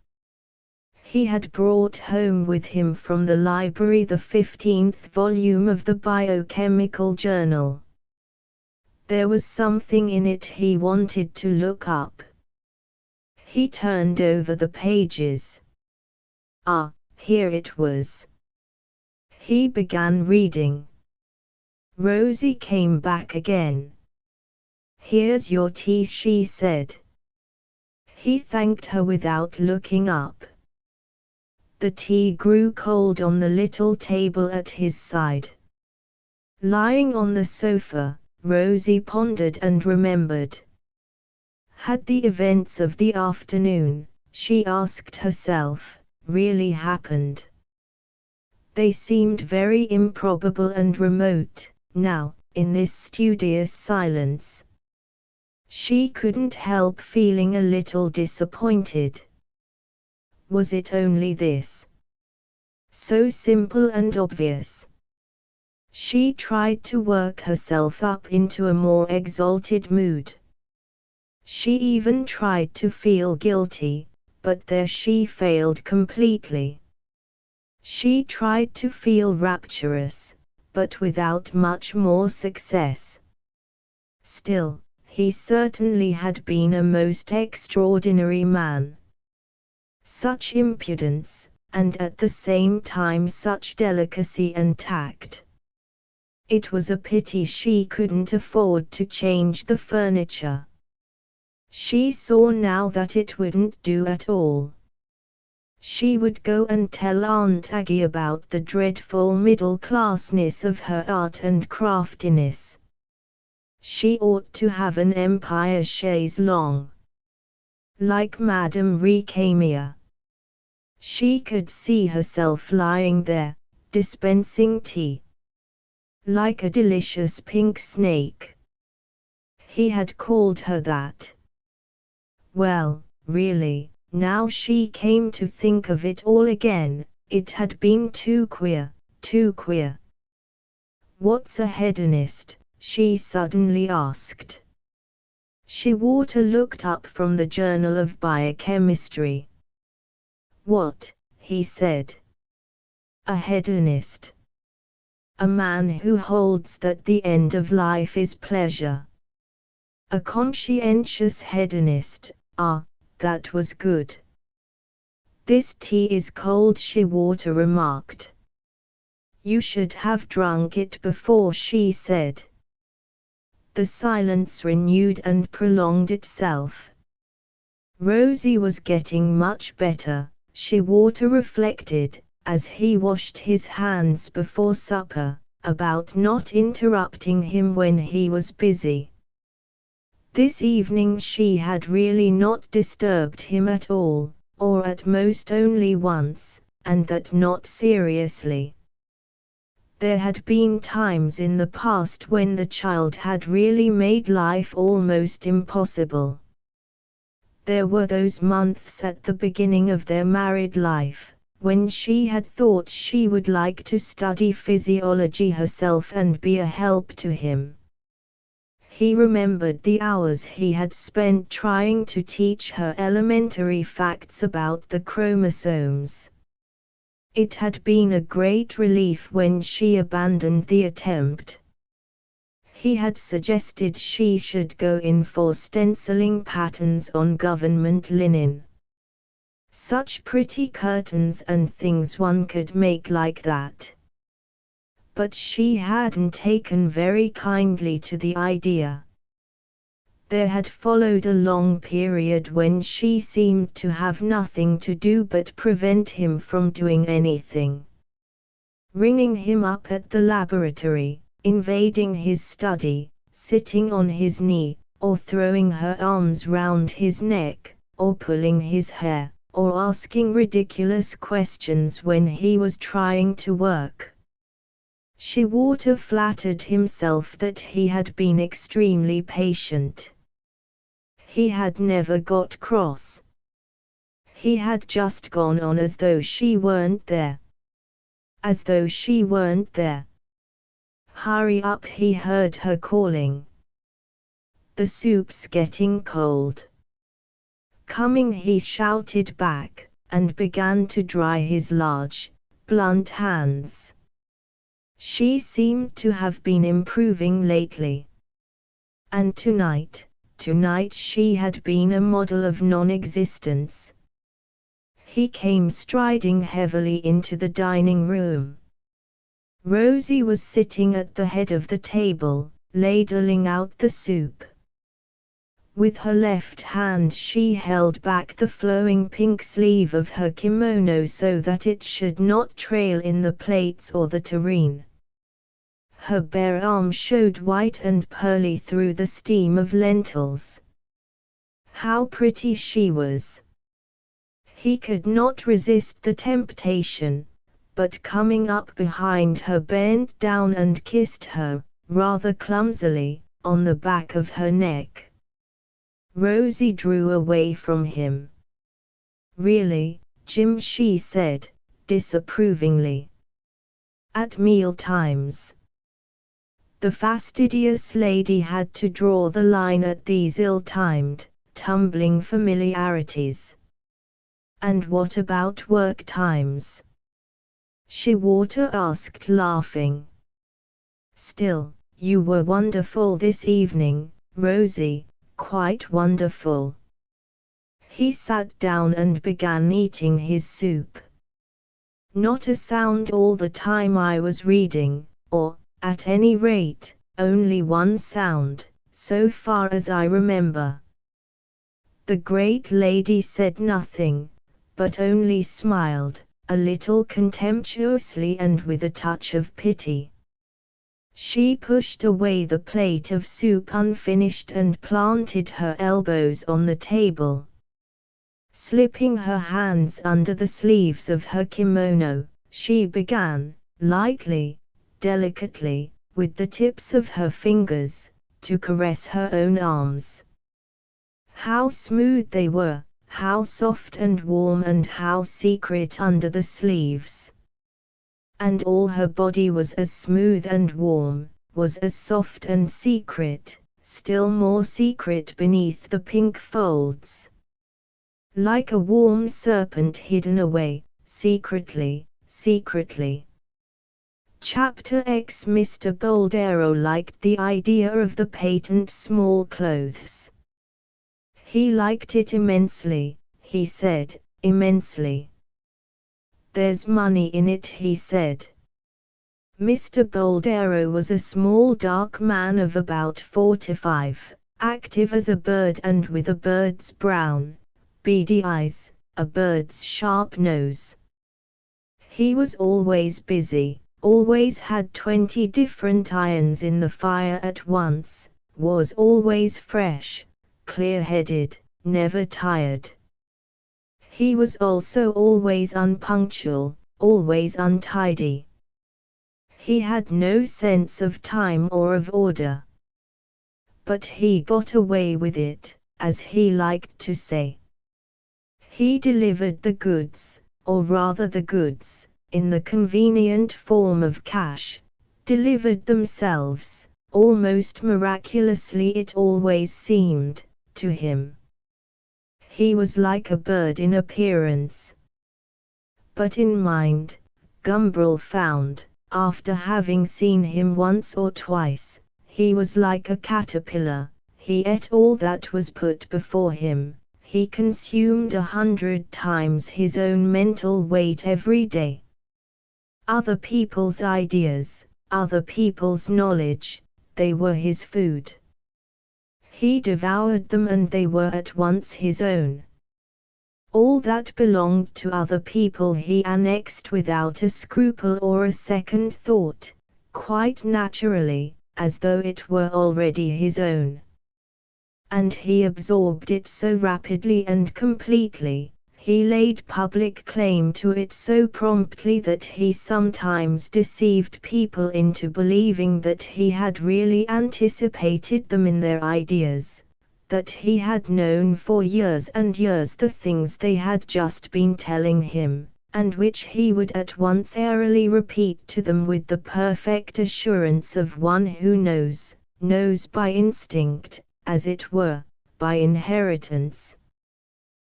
He had brought home with him from the library the 15th volume of the Biochemical Journal. There was something in it he wanted to look up. He turned over the pages. Ah, here it was. He began reading. Rosie came back again. "Here's your tea," she said. He thanked her without looking up. The tea grew cold on the little table at his side. Lying on the sofa, Rosie pondered and remembered. Had the events of the afternoon, she asked herself, really happened? They seemed very improbable and remote, now, in this studious silence. She couldn't help feeling a little disappointed. Was it only this? So simple and obvious. She tried to work herself up into a more exalted mood. She even tried to feel guilty, but there she failed completely. She tried to feel rapturous, but without much more success. Still, he certainly had been a most extraordinary man. Such impudence, and at the same time such delicacy and tact. It was a pity she couldn't afford to change the furniture. She saw now that it wouldn't do at all. She would go and tell Aunt Aggie about the dreadful middle-classness of her art and craftiness. She ought to have an Empire chaise longue. Like Madame Recamier. She could see herself lying there, dispensing tea. Like a delicious pink snake. He had called her that. Well, really, now she came to think of it all again, it had been too queer, too queer. "What's a hedonist?" she suddenly asked. Shewater looked up from the Journal of Biochemistry. "What?" he said. "A hedonist. A man who holds that the end of life is pleasure. A conscientious hedonist. Ah, that was good." "This tea is cold," Shewater remarked. "You should have drunk it before," she said. The silence renewed and prolonged itself. Rosie was getting much better, Shewater reflected, as he washed his hands before supper, about not interrupting him when he was busy. This evening she had really not disturbed him at all, or at most only once, and that not seriously. There had been times in the past when the child had really made life almost impossible. There were those months at the beginning of their married life, when she had thought she would like to study physiology herself and be a help to him. He remembered the hours he had spent trying to teach her elementary facts about the chromosomes. It had been a great relief when she abandoned the attempt. He had suggested she should go in for stenciling patterns on government linen. Such pretty curtains and things one could make like that. But she hadn't taken very kindly to the idea. There had followed a long period when she seemed to have nothing to do but prevent him from doing anything. Ringing him up at the laboratory, invading his study, sitting on his knee, or throwing her arms round his neck, or pulling his hair, or asking ridiculous questions when he was trying to work. Shewater flattered himself that he had been extremely patient. He had never got cross. He had just gone on as though she weren't there. As though she weren't there. Hurry up, he heard her calling. The soup's getting cold. Coming, he shouted back, and began to dry his large, blunt hands. She seemed to have been improving lately. And tonight she had been a model of non-existence. He came striding heavily into the dining room. Rosie was sitting at the head of the table, ladling out the soup. With her left hand she held back the flowing pink sleeve of her kimono so that it should not trail in the plates or the tureen. Her bare arm showed white and pearly through the steam of lentils. How pretty she was! He could not resist the temptation, but coming up behind her bent down and kissed her, rather clumsily, on the back of her neck. Rosie drew away from him. Really, Jim, she said, disapprovingly. At meal times. The fastidious lady had to draw the line at these ill-timed, tumbling familiarities. And what about work times? Shewater asked, laughing. Still, you were wonderful this evening, Rosie, quite wonderful. He sat down and began eating his soup. Not a sound all the time I was reading, or, at any rate, only one sound, so far as I remember. The great lady said nothing, but only smiled, a little contemptuously and with a touch of pity. She pushed away the plate of soup unfinished and planted her elbows on the table. Slipping her hands under the sleeves of her kimono, she began, lightly, delicately, with the tips of her fingers, to caress her own arms. How smooth they were, how soft and warm and how secret under the sleeves. And all her body was as smooth and warm, was as soft and secret, still more secret beneath the pink folds. Like a warm serpent hidden away, secretly, secretly. Chapter X. Mr. Boldero liked the idea of the patent small clothes. He liked it immensely, he said, immensely. There's money in it, he said. Mr. Boldero was a small dark man of about 45, active as a bird and with a bird's brown, beady eyes, a bird's sharp nose. He was always busy, always had 20 different irons in the fire at once, was always fresh, clear-headed, never tired. He was also always unpunctual, always untidy. He had no sense of time or of order. But he got away with it, as he liked to say. He delivered the goods, or rather the goods, in the convenient form of cash, delivered themselves, almost miraculously it always seemed, to him. He was like a bird in appearance. But in mind, Gumbrel found, after having seen him once or twice, he was like a caterpillar. He ate all that was put before him. He consumed 100 times his own mental weight every day. Other people's ideas, other people's knowledge, they were his food. He devoured them and they were at once his own. All that belonged to other people he annexed without a scruple or a second thought, quite naturally, as though it were already his own. And he absorbed it so rapidly and completely, he laid public claim to it so promptly that he sometimes deceived people into believing that he had really anticipated them in their ideas, that he had known for years and years the things they had just been telling him, and which he would at once airily repeat to them with the perfect assurance of one who knows by instinct, as it were, by inheritance.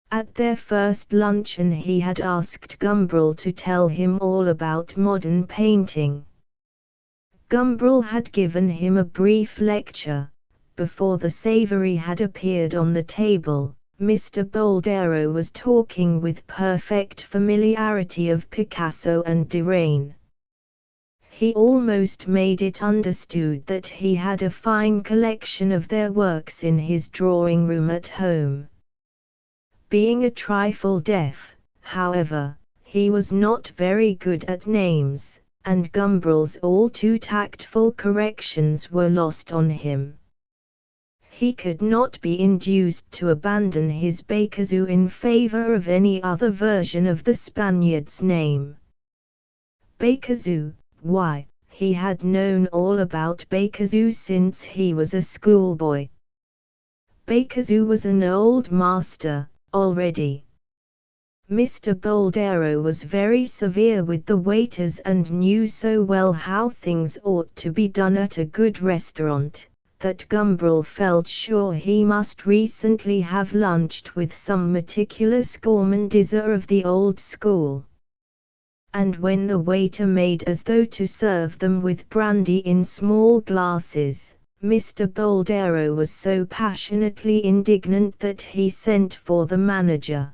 At their first luncheon he had asked Gumbrel to tell him all about modern painting. Gumbrel had given him a brief lecture. Before the savoury had appeared on the table, Mr. Boldero was talking with perfect familiarity of Picasso and Derain. He almost made it understood that he had a fine collection of their works in his drawing-room at home. Being a trifle deaf, however, he was not very good at names, and Gumbrel's all too tactful corrections were lost on him. He could not be induced to abandon his Bécazou in favor of any other version of the Spaniard's name. Bécazou, why, he had known all about Bécazou since he was a schoolboy. Bécazou was an old master, already. Mr. Boldero was very severe with the waiters and knew so well how things ought to be done at a good restaurant, that Gumbrel felt sure he must recently have lunched with some meticulous gourmandiser of the old school. And when the waiter made as though to serve them with brandy in small glasses, Mr. Boldero was so passionately indignant that he sent for the manager.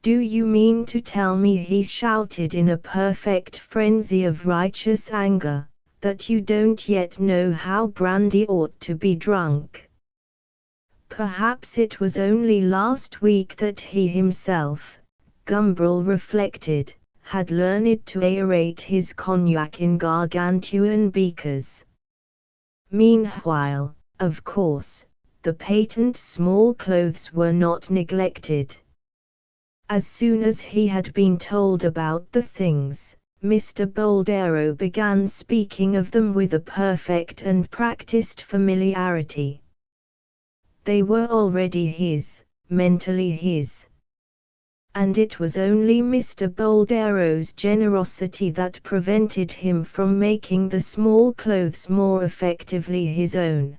"Do you mean to tell me," he shouted in a perfect frenzy of righteous anger, "that you don't yet know how brandy ought to be drunk? Perhaps it was only last week that he himself," Gumbrel reflected, had learned to aerate his cognac in gargantuan beakers. Meanwhile, of course, the patent small clothes were not neglected. As soon as he had been told about the things, Mr. Boldero began speaking of them with a perfect and practiced familiarity. They were already his, mentally his. And it was only Mr. Boldero's generosity that prevented him from making the small clothes more effectively his own.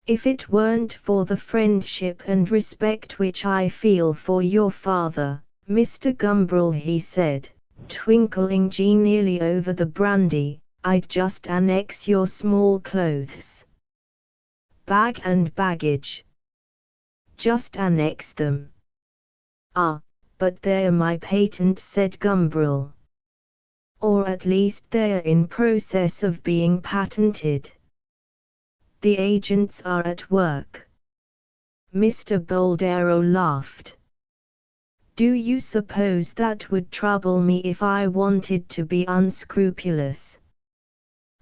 "If it weren't for the friendship and respect which I feel for your father, Mr. Gumbrel," he said, twinkling genially over the brandy, "I'd just annex your small clothes. Bag and baggage. Just annex them." "Ah, but they're my patent," said Gumbrel. "Or at least they're in process of being patented. The agents are at work." Mr. Boldero laughed. "Do you suppose that would trouble me if I wanted to be unscrupulous?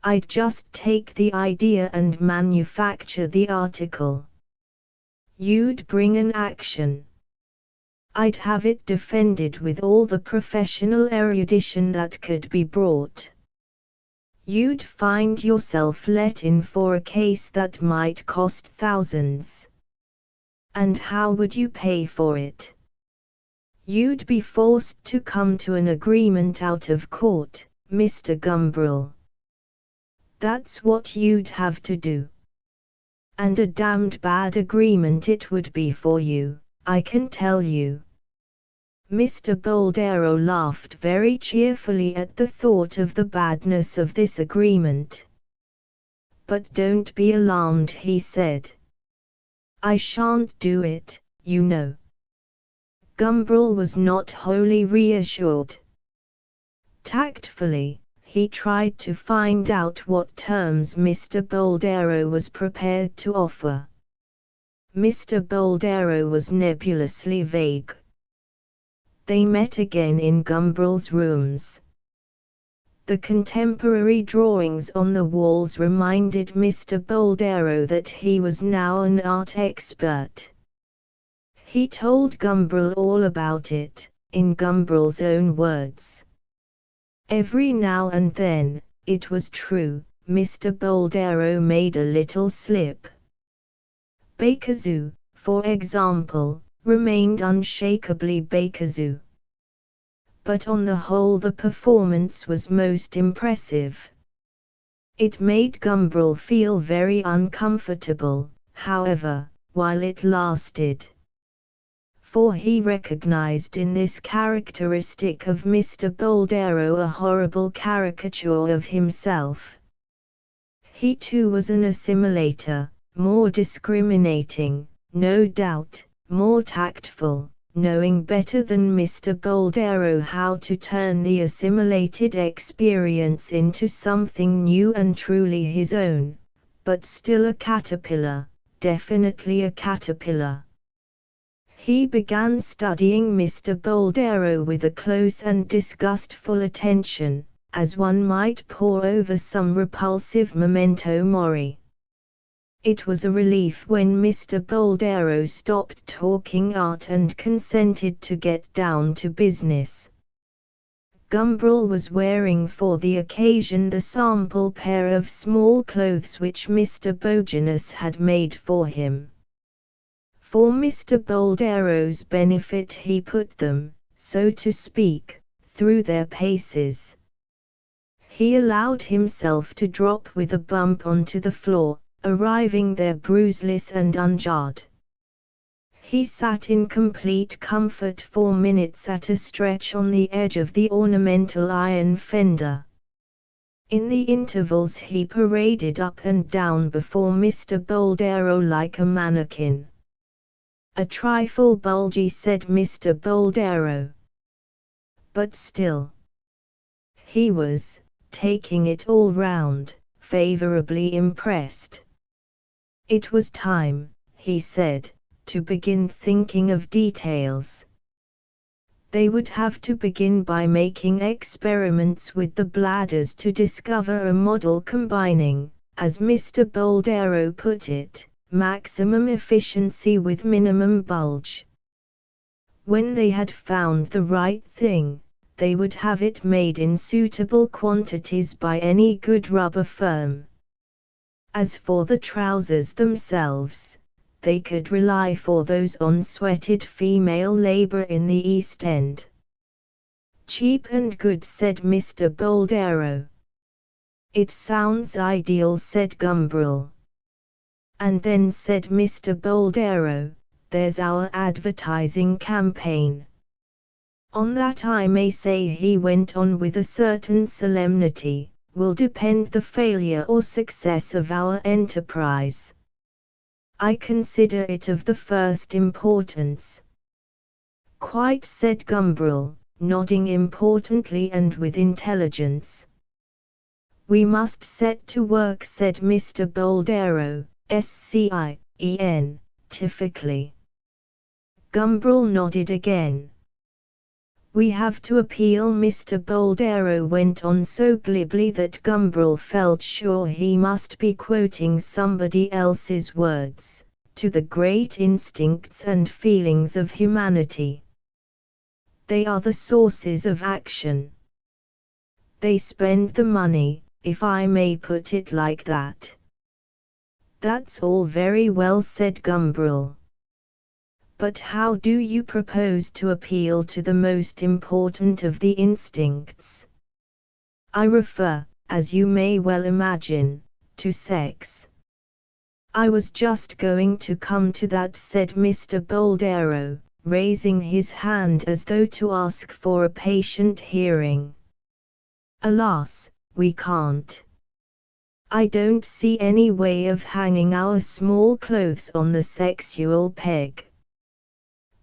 I'd just take the idea and manufacture the article. You'd bring an action. I'd have it defended with all the professional erudition that could be brought. You'd find yourself let in for a case that might cost thousands. And how would you pay for it? You'd be forced to come to an agreement out of court, Mr. Gumbrel. That's what you'd have to do. And a damned bad agreement it would be for you, I can tell you. Mr. Boldero laughed very cheerfully at the thought of the badness of this agreement. But don't be alarmed, he said. I shan't do it, you know. Gumbrel was not wholly reassured. Tactfully, he tried to find out what terms Mr. Boldero was prepared to offer. Mr. Boldero was nebulously vague. They met again in Gumbrel's rooms. The contemporary drawings on the walls reminded Mr. Boldero that he was now an art expert. He told Gumbrel all about it, in Gumbrel's own words. Every now and then, it was true, Mr. Boldero made a little slip. Bakazoo, for example, remained unshakably Bakazoo. But on the whole the performance was most impressive. It made Gumbrel feel very uncomfortable, however, while it lasted. For he recognized in this characteristic of Mr. Boldero a horrible caricature of himself. He too was an assimilator, more discriminating, no doubt, more tactful, knowing better than Mr. Boldero how to turn the assimilated experience into something new and truly his own, but still a caterpillar, definitely a caterpillar. He began studying Mr. Boldero with a close and disgustful attention, as one might pore over some repulsive memento mori. It was a relief when Mr. Boldero stopped talking art and consented to get down to business. Gumbrel was wearing for the occasion the sample pair of small clothes which Mr. Bogenus had made for him. For Mr. Boldero's benefit he put them, so to speak, through their paces. He allowed himself to drop with a bump onto the floor, arriving there bruiseless and unjarred. He sat in complete comfort for minutes at a stretch on the edge of the ornamental iron fender. In the intervals he paraded up and down before Mr. Boldero like a mannequin. A trifle bulgy, said Mr. Boldero. But still. He was, taking it all round, favorably impressed. It was time, he said, to begin thinking of details. They would have to begin by making experiments with the bladders to discover a model combining, as Mr. Boldero put it, maximum efficiency with minimum bulge. When they had found the right thing, they would have it made in suitable quantities by any good rubber firm. As for the trousers themselves, they could rely for those on sweated female labor in the East End. Cheap and good, said Mr. Boldero. It sounds ideal, said Gumbrel. And then, said Mr. Boldero, there's our advertising campaign. On that, I may say, he went on with a certain solemnity, will depend the failure or success of our enterprise. I consider it of the first importance. Quite, said Gumbrel, nodding importantly and with intelligence. We must set to work, said Mr. Boldero, scientifically. Gumbrel nodded again. We have to appeal, Mr. Boldero went on so glibly that Gumbrel felt sure he must be quoting somebody else's words, to the great instincts and feelings of humanity. They are the sources of action. They spend the money, if I may put it like that. That's all very well said, Gumbrel. But how do you propose to appeal to the most important of the instincts? I refer, as you may well imagine, to sex. I was just going to come to that, said Mr. Boldero, raising his hand as though to ask for a patient hearing. Alas, we can't. I don't see any way of hanging our small clothes on the sexual peg.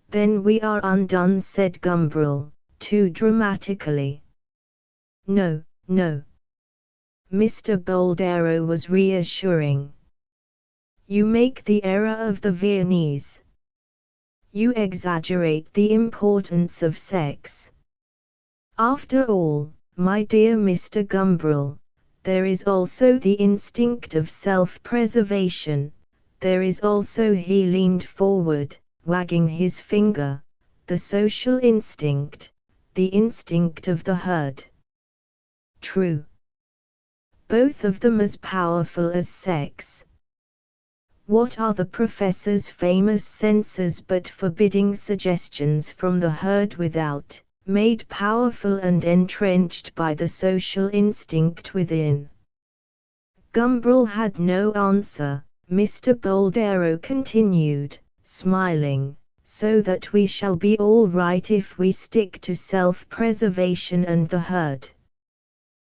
Then we are undone, said Gumbrel, too dramatically. No, no. Mr. Boldero was reassuring. You make the error of the Viennese. You exaggerate the importance of sex. After all, my dear Mr. Gumbrel, there is also the instinct of self-preservation, there is also, he leaned forward, wagging his finger, the social instinct, the instinct of the herd. True. Both of them as powerful as sex. What are the professor's famous censors but forbidding suggestions from the herd without, made powerful and entrenched by the social instinct within? Gumbrel had no answer. Mr. Boldero continued, smiling, so that we shall be all right if we stick to self-preservation and the herd.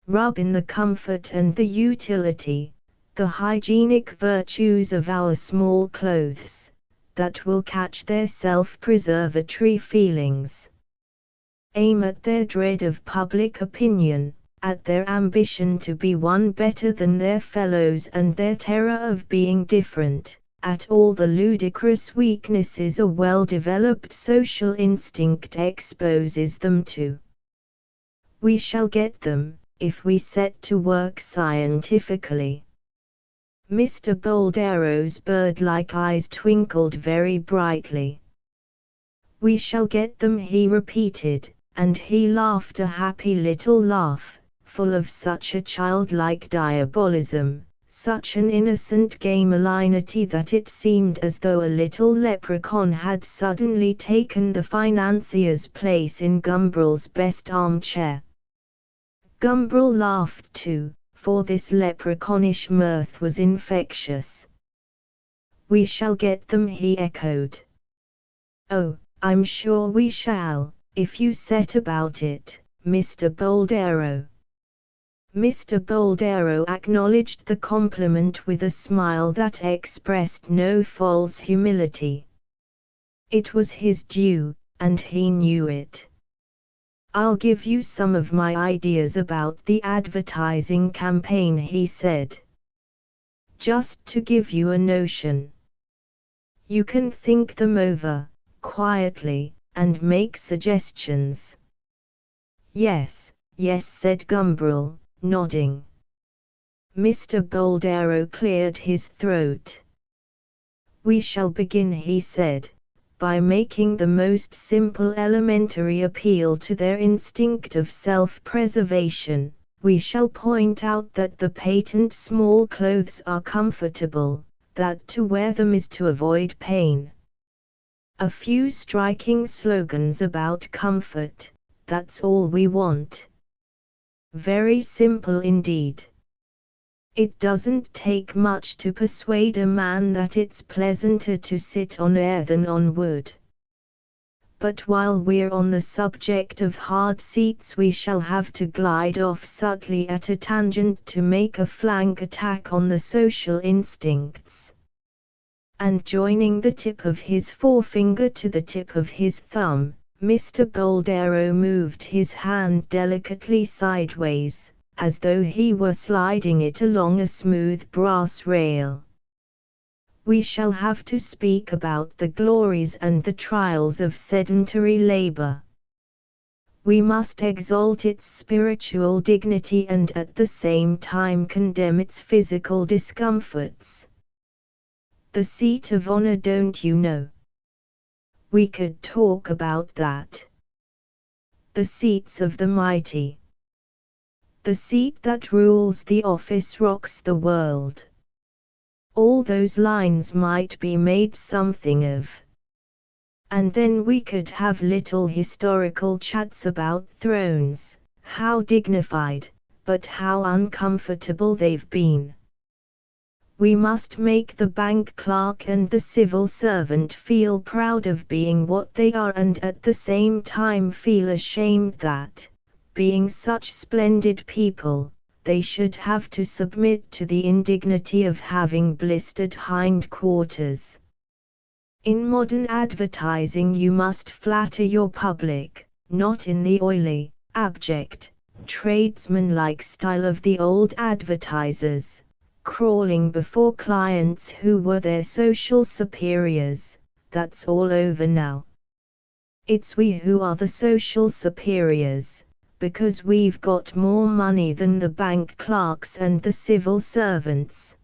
Rub in the comfort and the utility, the hygienic virtues of our small clothes, that will catch their self-preservatory feelings. Aim at their dread of public opinion, at their ambition to be one better than their fellows and their terror of being different, at all the ludicrous weaknesses a well-developed social instinct exposes them to. We shall get them, if we set to work scientifically. Mr. Boldero's bird-like eyes twinkled very brightly. We shall get them, he repeated, and he laughed a happy little laugh, full of such a childlike diabolism, such an innocent gay malignity that it seemed as though a little leprechaun had suddenly taken the financier's place in Gumbrel's best armchair. Gumbrel laughed too, for this leprechaunish mirth was infectious. We shall get them, he echoed. Oh, I'm sure we shall, if you set about it, Mr. Boldero. Mr. Boldero acknowledged the compliment with a smile that expressed no false humility. It was his due, and he knew it. I'll give you some of my ideas about the advertising campaign, he said. Just to give you a notion. You can think them over, quietly, and make suggestions. Yes, yes, said Gumbrel, nodding. Mr. Boldero cleared his throat. We shall begin, he said, by making the most simple elementary appeal to their instinct of self-preservation. We shall point out that the patent small clothes are comfortable, that to wear them is to avoid pain. A few striking slogans about comfort, that's all we want. Very simple indeed. It doesn't take much to persuade a man that it's pleasanter to sit on air than on wood. But while we're on the subject of hard seats, we shall have to glide off subtly at a tangent to make a flank attack on the social instincts. And joining the tip of his forefinger to the tip of his thumb, Mr. Boldero moved his hand delicately sideways, as though he were sliding it along a smooth brass rail. We shall have to speak about the glories and the trials of sedentary labor. We must exalt its spiritual dignity and at the same time condemn its physical discomforts. The seat of honor, don't you know? We could talk about that. the seats of the mighty. The seat that rules the office rocks the world. All those lines might be made something of. And then we could have little historical chats about thrones, how dignified, but how uncomfortable they've been. We must make the bank clerk and the civil servant feel proud of being what they are and at the same time feel ashamed that, being such splendid people, they should have to submit to the indignity of having blistered hindquarters. In modern advertising you must flatter your public, not in the oily, abject, tradesman-like style of the old advertisers, crawling before clients who were their social superiors. That's all over now. It's we who are the social superiors, because we've got more money than the bank clerks and the civil servants.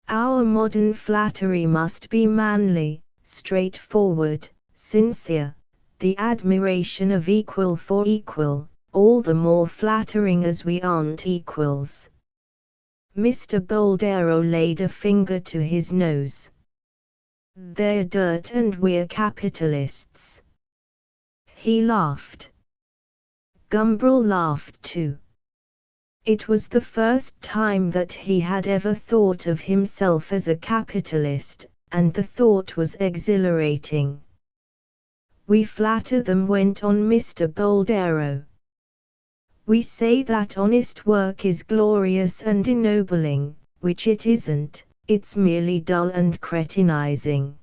Our modern flattery must be manly, straightforward, sincere, the admiration of equal for equal, all the more flattering as we aren't equals. Mr. Boldero laid a finger to his nose. They're dirt and we're capitalists. He laughed. Gumbrel laughed too. It was the first time that he had ever thought of himself as a capitalist, and the thought was exhilarating. We flatter them, went on Mr. Boldero. We say that honest work is glorious and ennobling, which it isn't, it's merely dull and cretinizing.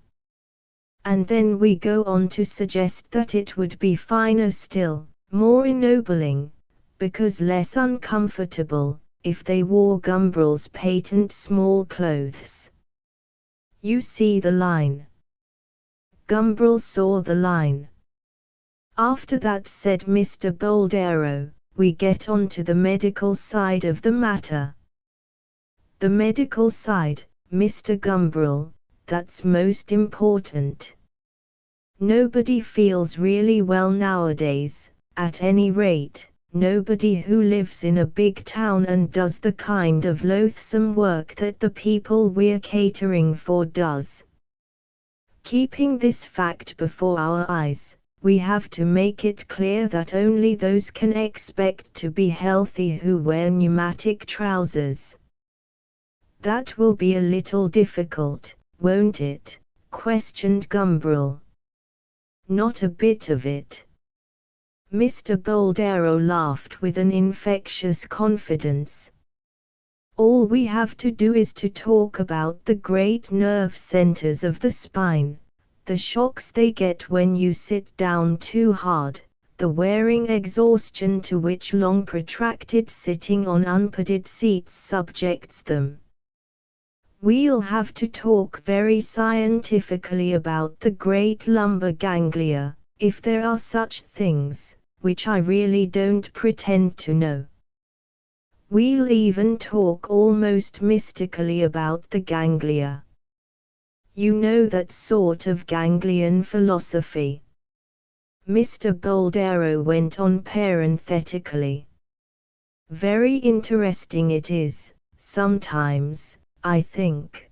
And then we go on to suggest that it would be finer still, more ennobling, because less uncomfortable, if they wore Gumbrel's patent small clothes. You see the line. Gumbrel saw the line. After that, said Mr. Boldero, we get on to the medical side of the matter. The medical side, Mr. Gumbrel, that's most important. Nobody feels really well nowadays, at any rate, nobody who lives in a big town and does the kind of loathsome work that the people we're catering for does. Keeping this fact before our eyes, we have to make it clear that only those can expect to be healthy who wear pneumatic trousers. That will be a little difficult, won't it? Questioned Gumbrel. Not a bit of it. Mr. Boldero laughed with an infectious confidence. All we have to do is to talk about the great nerve centers of the spine, the shocks they get when you sit down too hard, the wearing exhaustion to which long protracted sitting on unpadded seats subjects them. We'll have to talk very scientifically about the great lumbar ganglia, if there are such things, which I really don't pretend to know. We'll even talk almost mystically about the ganglia. You know that sort of ganglion philosophy. Mr. Boldero went on parenthetically. Very interesting it is, sometimes, I think.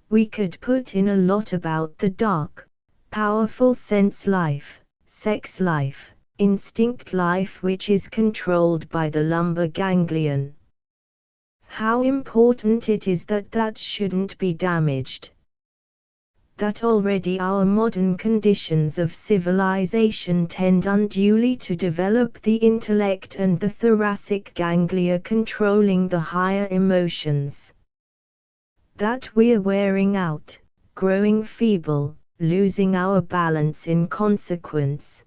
We could put in a lot about the dark, powerful sense life, sex life, instinct life which is controlled by the lumbar ganglion. How important it is that that shouldn't be damaged. That already our modern conditions of civilization tend unduly to develop the intellect and the thoracic ganglia controlling the higher emotions. That we're wearing out, growing feeble, losing our balance in consequence.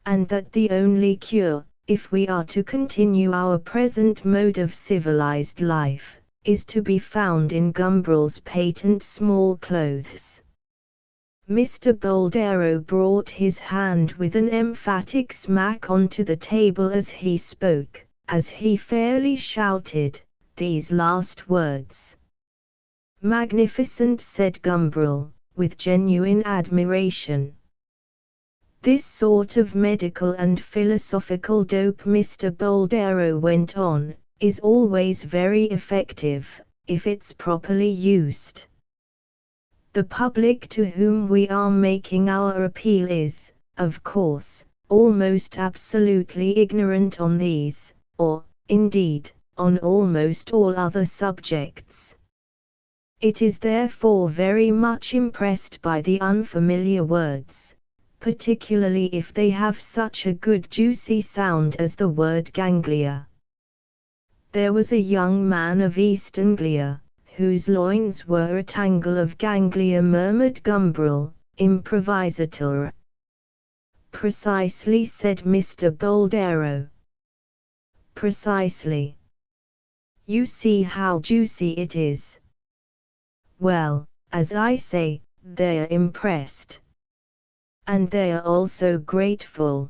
And that the only cure, if we are to continue our present mode of civilized life, is to be found in Gumbrel's patent small clothes. Mr. Boldero brought his hand with an emphatic smack onto the table as he spoke, as he fairly shouted these last words. Magnificent, said Gumbrel, with genuine admiration. This sort of medical and philosophical dope, Mr. Boldero went on, is always very effective, if it's properly used. The public to whom we are making our appeal is, of course, almost absolutely ignorant on these, or, indeed, on almost all other subjects. It is therefore very much impressed by the unfamiliar words, particularly if they have such a good juicy sound as the word ganglia. There was a young man of East Anglia, whose loins were a tangle of ganglia, murmured Gumbrel, improvisator. Precisely, said Mr. Boldero. Precisely. You see how juicy it is. Well, as I say, they're impressed. And they are also grateful.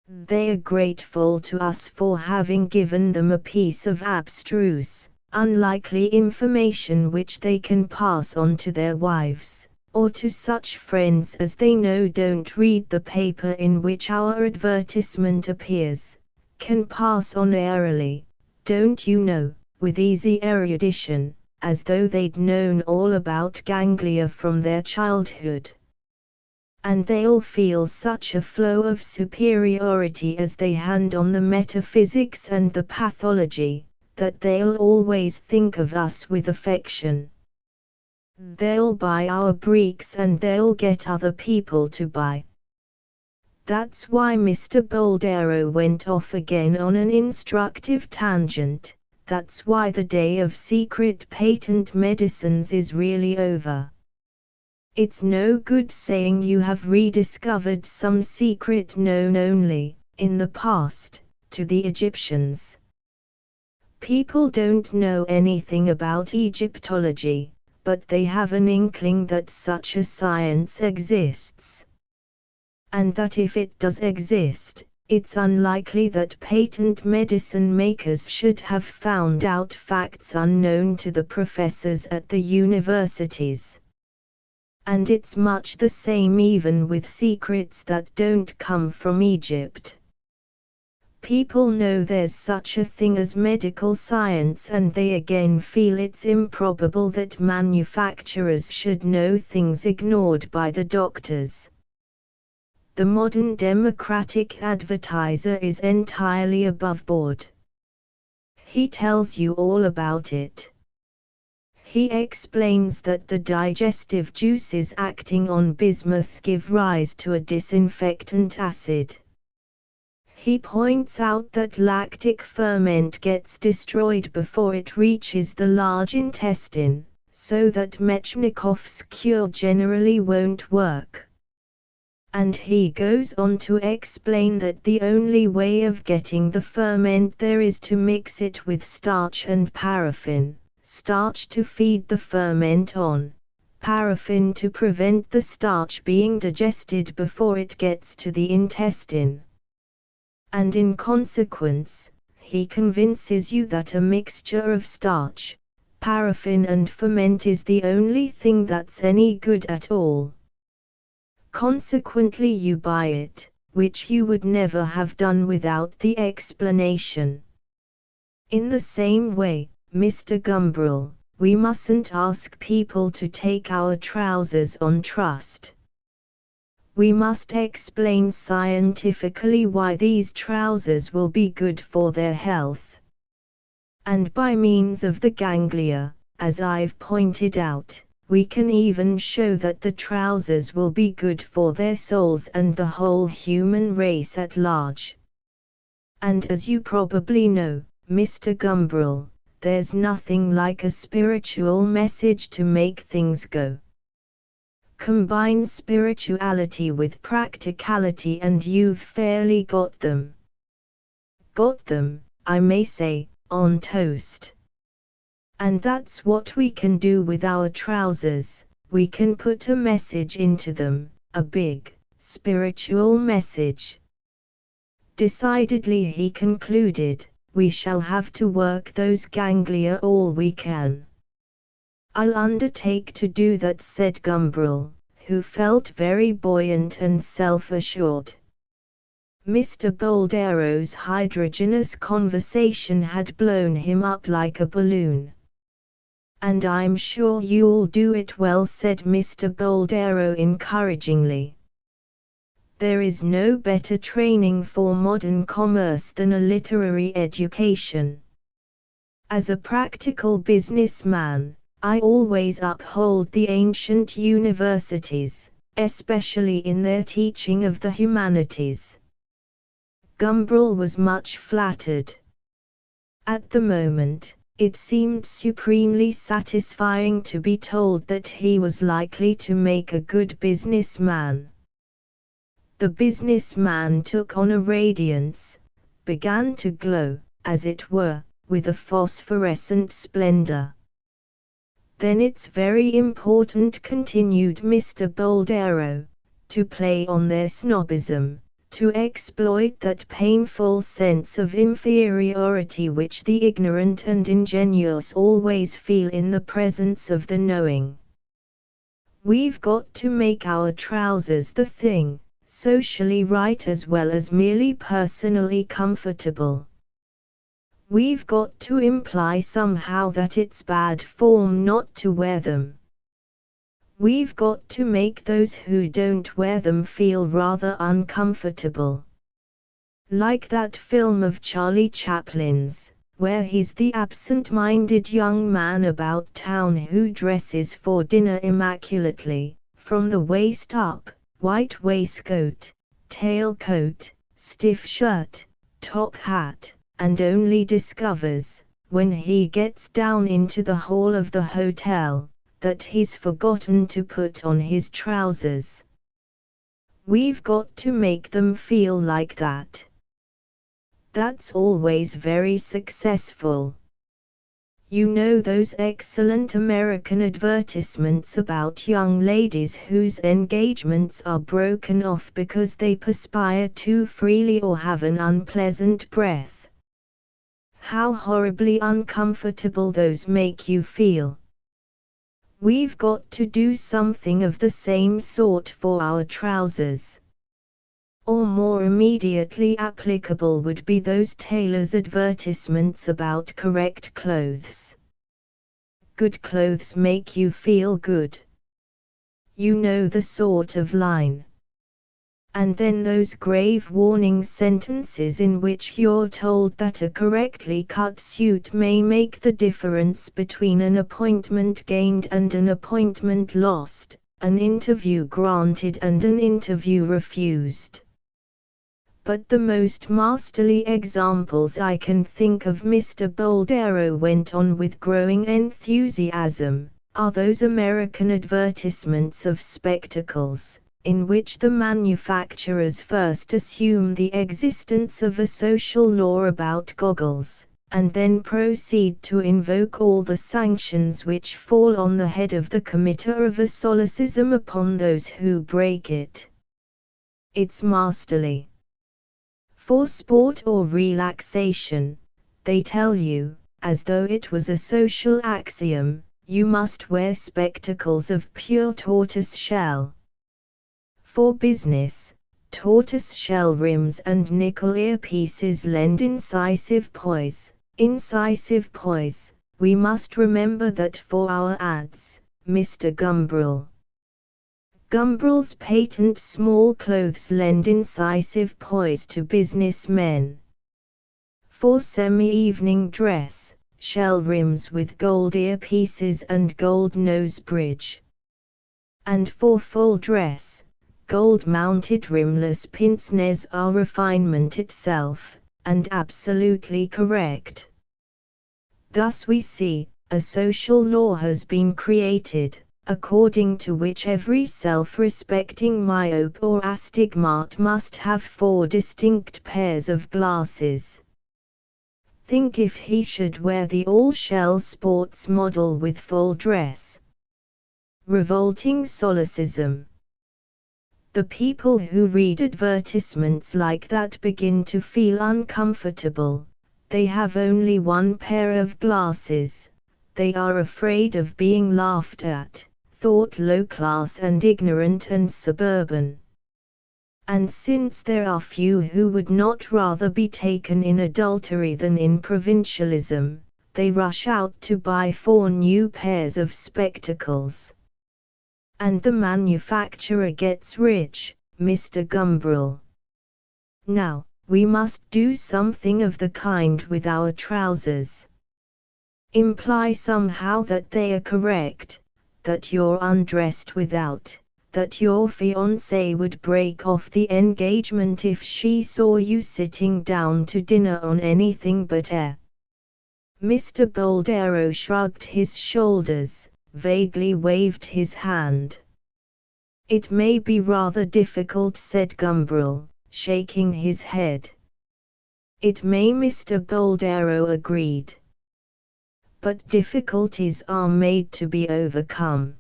They are grateful to us for having given them a piece of abstruse, unlikely information which they can pass on to their wives, or to such friends as they know don't read the paper in which our advertisement appears, can pass on airily, don't you know, with easy erudition, as though they'd known all about ganglia from their childhood. And they'll feel such a flow of superiority as they hand on the metaphysics and the pathology, that they'll always think of us with affection. They'll buy our breeks and they'll get other people to buy. That's why Mr. Boldero went off again on an instructive tangent. That's why the day of secret patent medicines is really over. It's no good saying you have rediscovered some secret known only, in the past, to the Egyptians. People don't know anything about Egyptology, but they have an inkling that such a science exists. And that if it does exist, it's unlikely that patent medicine makers should have found out facts unknown to the professors at the universities. And it's much the same even with secrets that don't come from Egypt. People know there's such a thing as medical science, and they again feel it's improbable that manufacturers should know things ignored by the doctors. The modern democratic advertiser is entirely above board. He tells you all about it. He explains that the digestive juices acting on bismuth give rise to a disinfectant acid. He points out that lactic ferment gets destroyed before it reaches the large intestine, so that Metchnikoff's cure generally won't work. And he goes on to explain that the only way of getting the ferment there is to mix it with starch and paraffin. Starch to feed the ferment on, paraffin to prevent the starch being digested before it gets to the intestine. And in consequence, he convinces you that a mixture of starch, paraffin and ferment is the only thing that's any good at all. Consequently you buy it, which you would never have done without the explanation. In the same way, Mr. Gumbrel, we mustn't ask people to take our trousers on trust. We must explain scientifically why these trousers will be good for their health. And by means of the ganglia, as I've pointed out, we can even show that the trousers will be good for their souls and the whole human race at large. And as you probably know, Mr. Gumbrel, there's nothing like a spiritual message to make things go. Combine spirituality with practicality and you've fairly got them. Got them, I may say, on toast. And that's what we can do with our trousers. We can put a message into them, a big, spiritual message. Decidedly, he concluded, we shall have to work those ganglia all we can. I'll undertake to do that, said Gumbrel, who felt very buoyant and self-assured. Mr. Boldero's hydrogenous conversation had blown him up like a balloon. "And I'm sure you'll do it well," said Mr. Boldero encouragingly. "There is no better training for modern commerce than a literary education. As a practical businessman, I always uphold the ancient universities, especially in their teaching of the humanities." Gumbrel was much flattered. At the moment, it seemed supremely satisfying to be told that he was likely to make a good businessman. The businessman took on a radiance, began to glow, as it were, with a phosphorescent splendor. "Then it's very important," continued Mr. Boldero, "to play on their snobism, to exploit that painful sense of inferiority which the ignorant and ingenuous always feel in the presence of the knowing. We've got to make our trousers the thing, socially right as well as merely personally comfortable. We've got to imply somehow that it's bad form not to wear them. We've got to make those who don't wear them feel rather uncomfortable. Like that film of Charlie Chaplin's, where he's the absent-minded young man about town who dresses for dinner immaculately, from the waist up, white waistcoat, tailcoat, stiff shirt, top hat, and only discovers, when he gets down into the hall of the hotel, that he's forgotten to put on his trousers. We've got to make them feel like that. That's always very successful. You know those excellent American advertisements about young ladies whose engagements are broken off because they perspire too freely or have an unpleasant breath. How horribly uncomfortable those make you feel. We've got to do something of the same sort for our trousers. Or more immediately applicable would be those tailors' advertisements about correct clothes. Good clothes make you feel good. You know the sort of line. And then those grave warning sentences in which you're told that a correctly cut suit may make the difference between an appointment gained and an appointment lost, an interview granted and an interview refused. But the most masterly examples I can think of, Mr. Boldero went on with growing enthusiasm, are those American advertisements of spectacles, in which the manufacturers first assume the existence of a social law about goggles, and then proceed to invoke all the sanctions which fall on the head of the committer of a solecism upon those who break it. It's masterly. For sport or relaxation, they tell you, as though it was a social axiom, you must wear spectacles of pure tortoise shell. For business, tortoise shell rims and nickel earpieces lend incisive poise. We must remember that for our ads, Mr. Gumbrel's patent small clothes lend incisive poise to businessmen. For semi-evening dress, shell rims with gold earpieces and gold nose bridge. And for full dress, gold-mounted rimless pince-nez are refinement itself, and absolutely correct. Thus we see, a social law has been created, according to which every self-respecting myope or astigmat must have 4 distinct pairs of glasses. Think if he should wear the all-shell sports model with full dress. Revolting solecism. The people who read advertisements like that begin to feel uncomfortable. They have only 1 pair of glasses. They are afraid of being laughed at, thought low-class and ignorant and suburban. And since there are few who would not rather be taken in adultery than in provincialism, they rush out to buy 4 new pairs of spectacles. And the manufacturer gets rich, Mr. Gumbrel. Now, we must do something of the kind with our trousers. Imply somehow that they are correct, that you're undressed without, that your fiancée would break off the engagement if she saw you sitting down to dinner on anything but air. Mr. Boldero shrugged his shoulders, vaguely waved his hand. It may be rather difficult, said Gumbrel, shaking his head. It may, Mr. Boldero agreed. But difficulties are made to be overcome.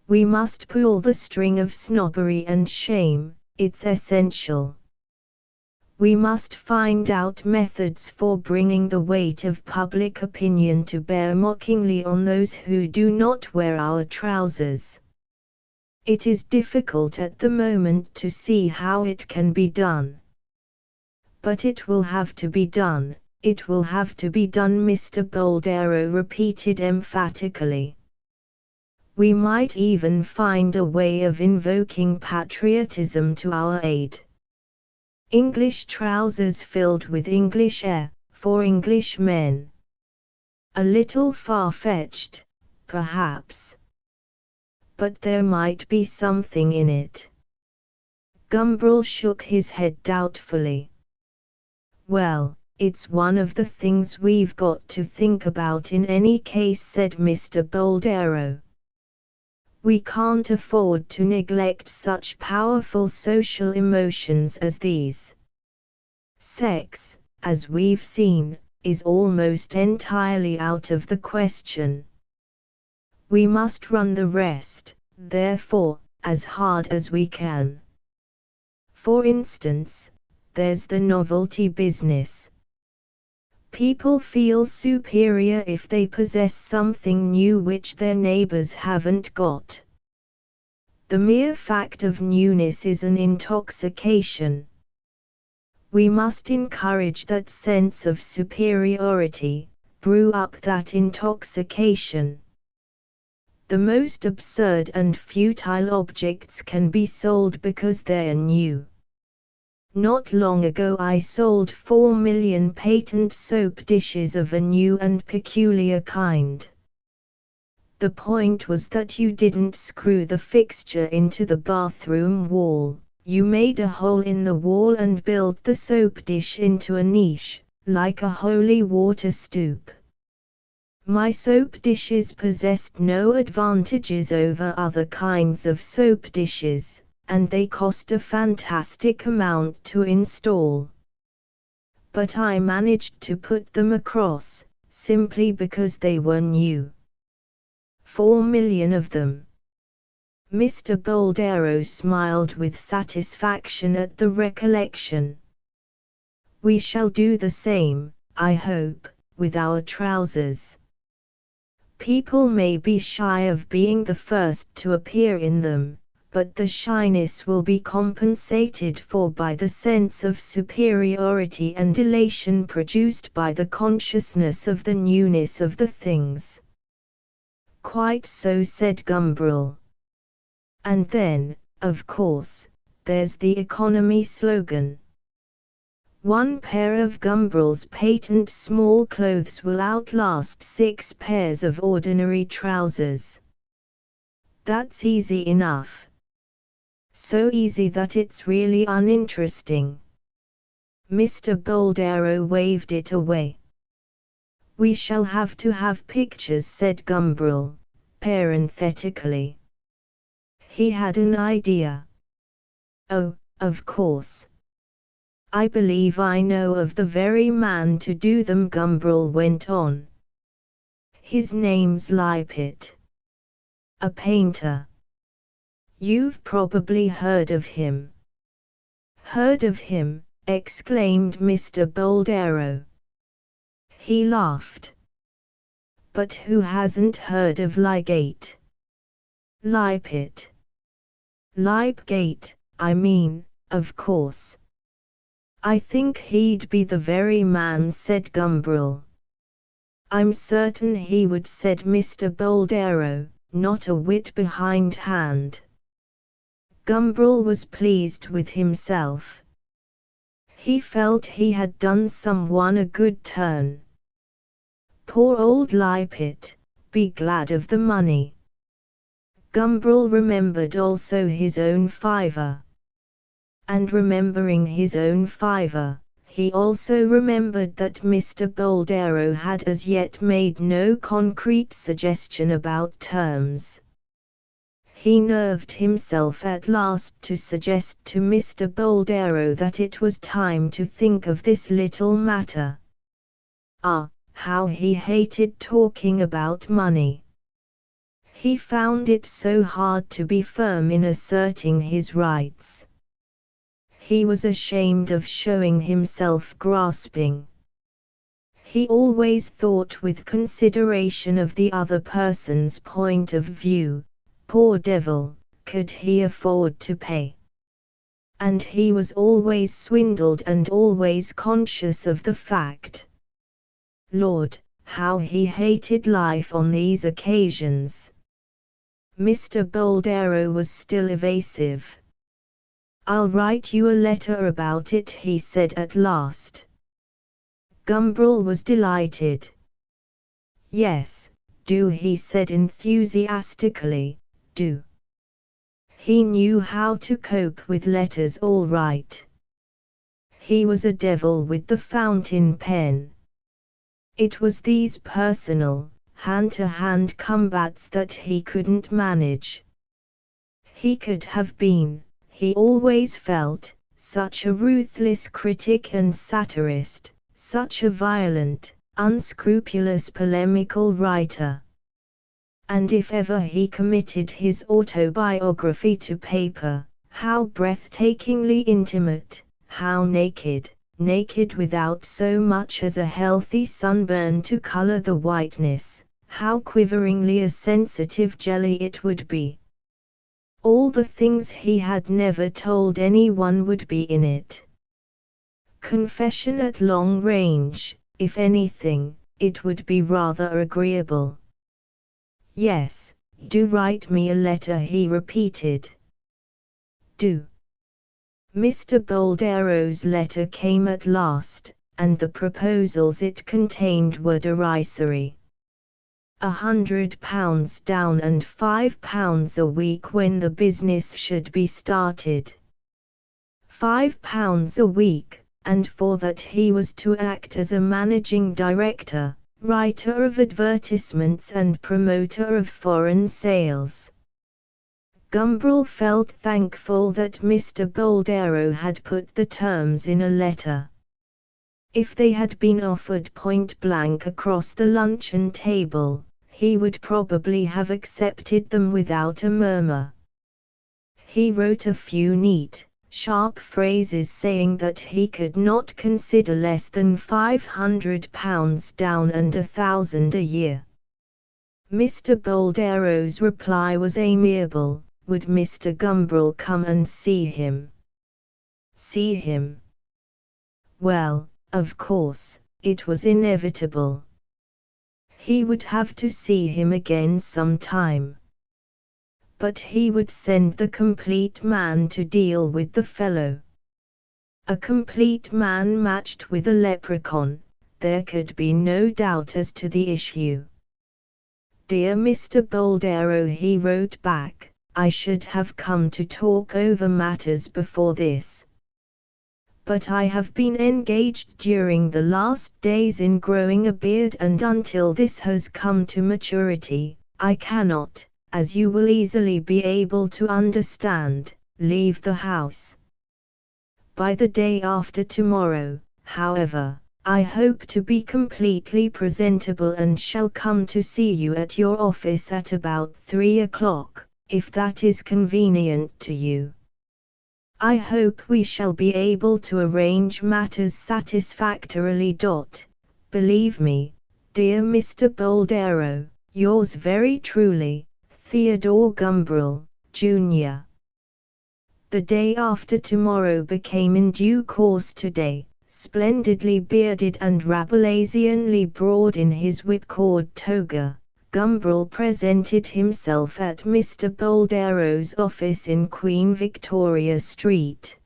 We must pull the string of snobbery and shame, it's essential. We must find out methods for bringing the weight of public opinion to bear mockingly on those who do not wear our trousers. It is difficult at the moment to see how it can be done. But it will have to be done, it will have to be done, Mr. Boldero repeated emphatically. We might even find a way of invoking patriotism to our aid. English trousers filled with English air, for English men. A little far-fetched, perhaps. But there might be something in it. Gumbrel shook his head doubtfully. Well, it's one of the things we've got to think about in any case, said Mr. Boldero. We can't afford to neglect such powerful social emotions as these. Sex, as we've seen, is almost entirely out of the question. We must run the rest, therefore, as hard as we can. For instance, there's the novelty business. People feel superior if they possess something new which their neighbors haven't got. The mere fact of newness is an intoxication. We must encourage that sense of superiority, brew up that intoxication. The most absurd and futile objects can be sold because they're new. Not long ago I sold 4 million patent soap dishes of a new and peculiar kind. The point was that you didn't screw the fixture into the bathroom wall, you made a hole in the wall and built the soap dish into a niche, like a holy water stoup. My soap dishes possessed no advantages over other kinds of soap dishes, and they cost a fantastic amount to install. But I managed to put them across, simply because they were new. 4 million of them. Mr. Boldero smiled with satisfaction at the recollection. We shall do the same, I hope, with our trousers. People may be shy of being the first to appear in them, but the shyness will be compensated for by the sense of superiority and elation produced by the consciousness of the newness of the things. Quite so, said Gumbrel. And then, of course, there's the economy slogan. 1 pair of Gumbrel's patent small clothes will outlast 6 pairs of ordinary trousers. That's easy enough. So easy that it's really uninteresting. Mr. Boldero waved it away. We shall have to have pictures, said Gumbrel, parenthetically. He had an idea. Oh, of course. I believe I know of the very man to do them, Gumbrel went on. His name's Lippitt. A painter. You've probably heard of him. Heard of him, exclaimed Mr. Boldero. He laughed. But who hasn't heard of Lippitt? Lipit. Lipgate, I mean, of course. I think he'd be the very man, said Gumbrel. I'm certain he would, said Mr. Boldero, not a whit behindhand. Gumbrel was pleased with himself. He felt he had done someone a good turn. Poor old Lipit, be glad of the money. Gumbrel remembered also his own fiver. And remembering his own fiver, he also remembered that Mr. Boldero had as yet made no concrete suggestion about terms. He nerved himself at last to suggest to Mr. Boldero that it was time to think of this little matter. Ah, how he hated talking about money! He found it so hard to be firm in asserting his rights. He was ashamed of showing himself grasping. He always thought with consideration of the other person's point of view. Poor devil, could he afford to pay? And he was always swindled and always conscious of the fact. Lord, how he hated life on these occasions! Mr. Boldero was still evasive. I'll write you a letter about it, he said at last. Gumbrel was delighted. Yes, do, he said enthusiastically, do. He knew how to cope with letters all right. He was a devil with the fountain pen. It was these personal, hand-to-hand combats that he couldn't manage. He could have been, he always felt, such a ruthless critic and satirist, such a violent, unscrupulous polemical writer. And if ever he committed his autobiography to paper, how breathtakingly intimate, how naked, naked without so much as a healthy sunburn to color the whiteness, how quiveringly a sensitive jelly it would be. All the things he had never told anyone would be in it. Confession at long range, if anything, it would be rather agreeable. Yes, do write me a letter, he repeated. Do. Mr. Boldero's letter came at last, and the proposals it contained were derisory. £100 down and £5 a week when the business should be started. £5 a week, and for that he was to act as a managing director, writer of advertisements and promoter of foreign sales. Gumbrel felt thankful that Mr. Boldero had put the terms in a letter. If they had been offered point blank across the luncheon table, he would probably have accepted them without a murmur. He wrote a few neat, sharp phrases saying that he could not consider less than £500 down and £1,000 a year. Mr. Boldero's reply was amiable. Would Mr. Gumbrel come and see him? See him? Well, of course, it was inevitable. He would have to see him again some time. But he would send the complete man to deal with the fellow. A complete man matched with a leprechaun, there could be no doubt as to the issue. Dear Mr. Boldero, he wrote back, I should have come to talk over matters before this. But I have been engaged during the last days in growing a beard, and until this has come to maturity, I cannot, as you will easily be able to understand, leave the house. By the day after tomorrow, however, I hope to be completely presentable and shall come to see you at your office at about 3 o'clock, if that is convenient to you. I hope we shall be able to arrange matters satisfactorily. Believe me, dear Mr. Boldero, yours very truly, Theodore Gumbrel, Jr. The day after tomorrow became in due course today, splendidly bearded and Rabelaisianly broad in his whipcord toga. Gumbrel presented himself at Mr. Boldero's office in Queen Victoria Street.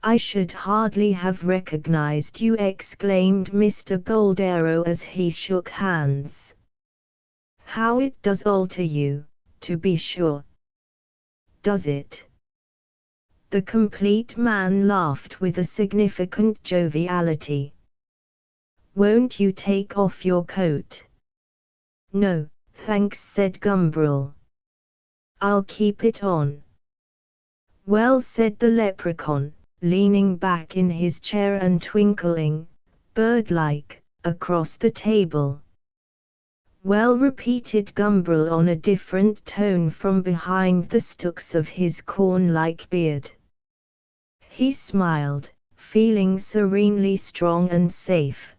"I should hardly have recognized you," exclaimed Mr. Boldero as he shook hands. "How it does alter you, to be sure." "Does it?" The complete man laughed with a significant joviality. "Won't you take off your coat?" "No, thanks," said Gumbrel. "I'll keep it on." "Well," said the leprechaun, leaning back in his chair and twinkling, bird-like, across the table. "Well," repeated Gumbrel on a different tone from behind the stalks of his corn-like beard. He smiled, feeling serenely strong and safe.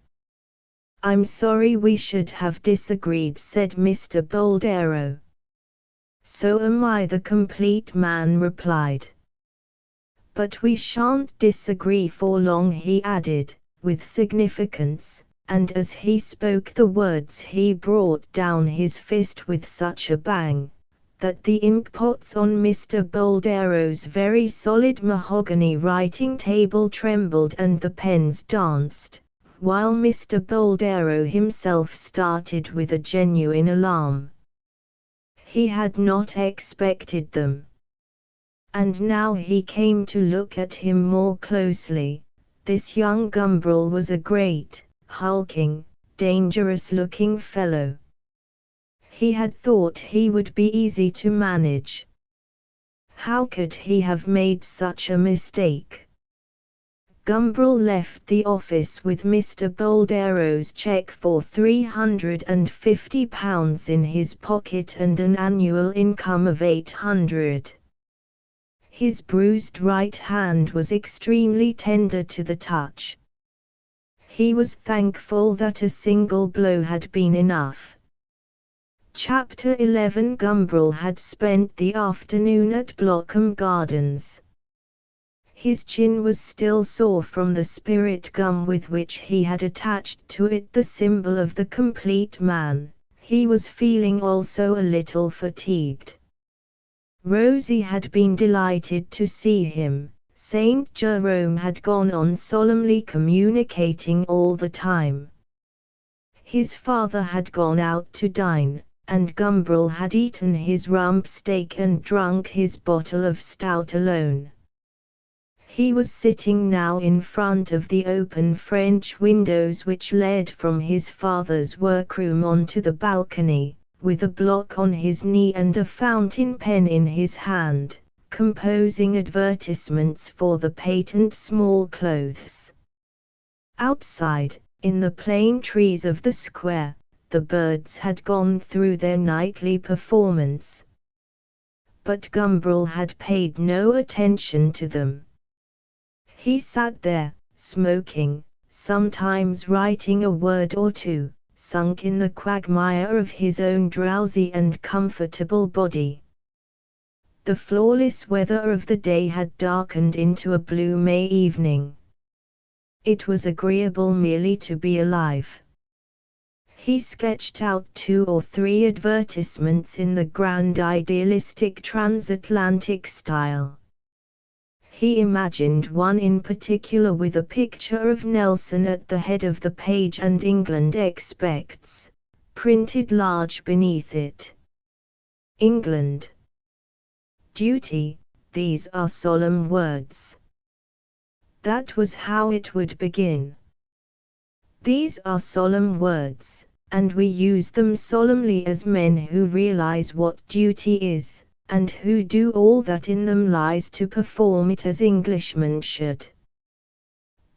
"I'm sorry we should have disagreed," said Mr. Boldero. "So am I," the complete man replied. "But we shan't disagree for long," he added, with significance, and as he spoke the words he brought down his fist with such a bang that the inkpots on Mr. Boldero's very solid mahogany writing table trembled and the pens danced, while Mr. Boldero himself started with a genuine alarm. He had not expected them. And now he came to look at him more closely. This young Gumbrel was a great, hulking, dangerous-looking fellow. He had thought he would be easy to manage. How could he have made such a mistake? Gumbrel left the office with Mr. Boldero's cheque for £350 in his pocket and an annual income of £800. His bruised right hand was extremely tender to the touch. He was thankful that a single blow had been enough. Chapter 11. Gumbrel had spent the afternoon at Blockham Gardens. His chin was still sore from the spirit gum with which he had attached to it the symbol of the complete man. He was feeling also a little fatigued. Rosie had been delighted to see him. Saint Jerome had gone on solemnly communicating all the time. His father had gone out to dine, and Gumbrel had eaten his rump steak and drunk his bottle of stout alone. He was sitting now in front of the open French windows which led from his father's workroom onto the balcony, with a block on his knee and a fountain pen in his hand, composing advertisements for the patent small clothes. Outside, in the plane trees of the square, the birds had gone through their nightly performance. But Gumbrel had paid no attention to them. He sat there, smoking, sometimes writing a word or two, sunk in the quagmire of his own drowsy and comfortable body. The flawless weather of the day had darkened into a blue May evening. It was agreeable merely to be alive. He sketched out 2 or 3 advertisements in the grand idealistic transatlantic style. He imagined one in particular with a picture of Nelson at the head of the page and "England expects," printed large beneath it. England. Duty, these are solemn words. That was how it would begin. These are solemn words, and we use them solemnly as men who realize what duty is, and who do all that in them lies to perform it as Englishmen should.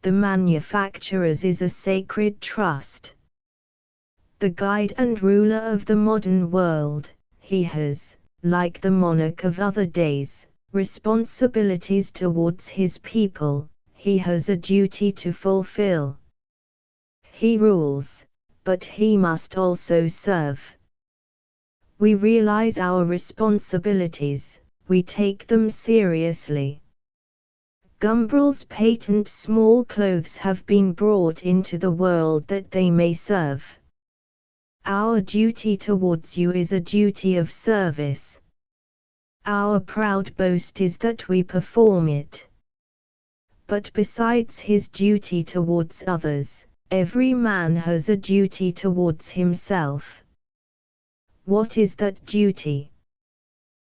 The manufacturer's is a sacred trust. The guide and ruler of the modern world, he has, like the monarch of other days, responsibilities towards his people. He has a duty to fulfill. He rules, but he must also serve. We realize our responsibilities, we take them seriously. Gumbrel's patent small clothes have been brought into the world that they may serve. Our duty towards you is a duty of service. Our proud boast is that we perform it. But besides his duty towards others, every man has a duty towards himself. What is that duty?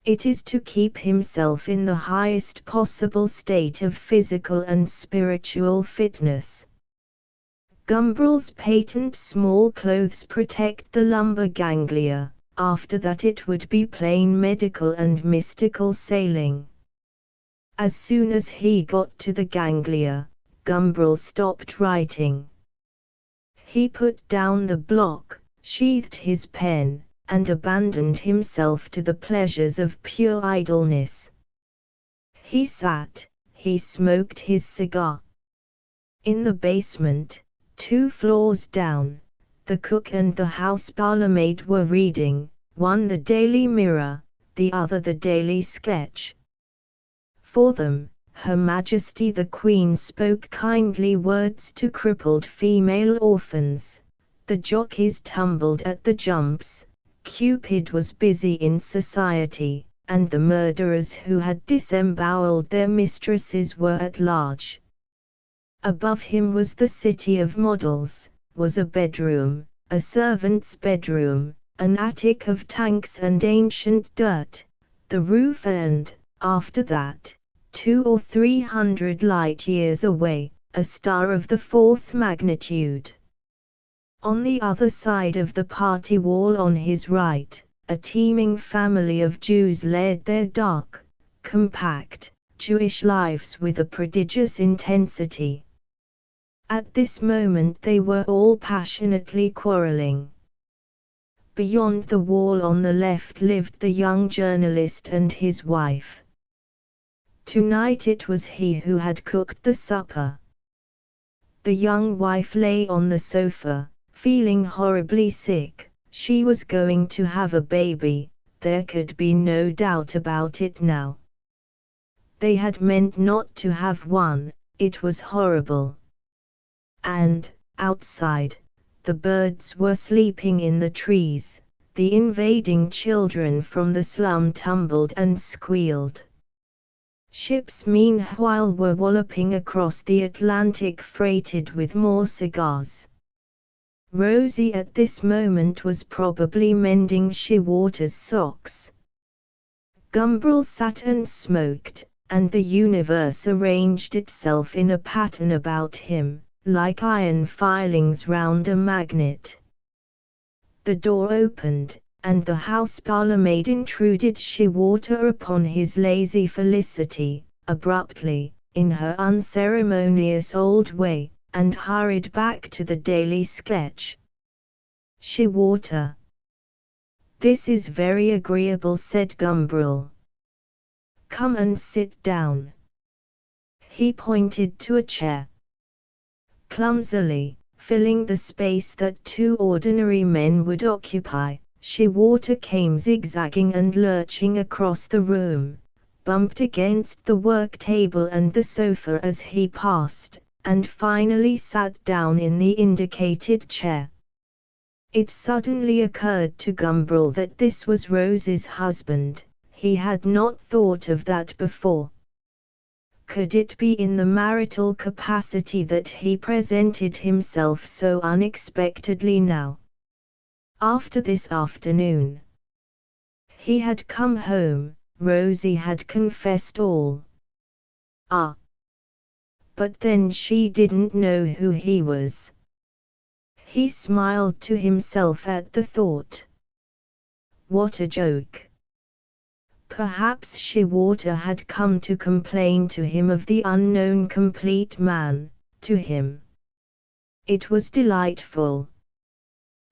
It is to keep himself in the highest possible state of physical and spiritual fitness. Gumbrel's patent small clothes protect the lumbar ganglia, after that it would be plain medical and mystical sailing. As soon as he got to the ganglia, Gumbrel stopped writing. He put down the block, sheathed his pen, and abandoned himself to the pleasures of pure idleness. He sat, he smoked his cigar. In the basement, 2 floors down, the cook and the house parlourmaid were reading, one the Daily Mirror, the other the Daily Sketch. For them, Her Majesty the Queen spoke kindly words to crippled female orphans, the jockeys tumbled at the jumps, Cupid was busy in society, and the murderers who had disemboweled their mistresses were at large. Above him was the city of models, was a bedroom, a servant's bedroom, an attic of tanks and ancient dirt, the roof and, after that, 200 or 300 light years away, a star of the 4th magnitude. On the other side of the party wall on his right, a teeming family of Jews led their dark, compact, Jewish lives with a prodigious intensity. At this moment they were all passionately quarreling. Beyond the wall on the left lived the young journalist and his wife. Tonight it was he who had cooked the supper. The young wife lay on the sofa, feeling horribly sick. She was going to have a baby, there could be no doubt about it now. They had meant not to have one, it was horrible. And, outside, the birds were sleeping in the trees, the invading children from the slum tumbled and squealed. Ships meanwhile were walloping across the Atlantic freighted with more cigars. Rosie at this moment was probably mending Shewater's socks. Gumbrel sat and smoked, and the universe arranged itself in a pattern about him, like iron filings round a magnet. The door opened, and the house parlourmaid intruded Shewater upon his lazy felicity, abruptly, in her unceremonious old way, and hurried back to the Daily Sketch. Shewater. This is very agreeable, said Gumbrel. Come and sit down. He pointed to a chair. Clumsily, filling the space that 2 ordinary men would occupy, Shewater came zigzagging and lurching across the room, bumped against the work table and the sofa as he passed, and finally sat down in the indicated chair. It suddenly occurred to Gumbrel that this was Rose's husband. He had not thought of that before. Could it be in the marital capacity that he presented himself so unexpectedly now? After this afternoon. He had come home, Rosie had confessed all. Ah! But then she didn't know who he was. He smiled to himself at the thought. What a joke! Perhaps Shewater had come to complain to him of the unknown complete man, to him. It was delightful.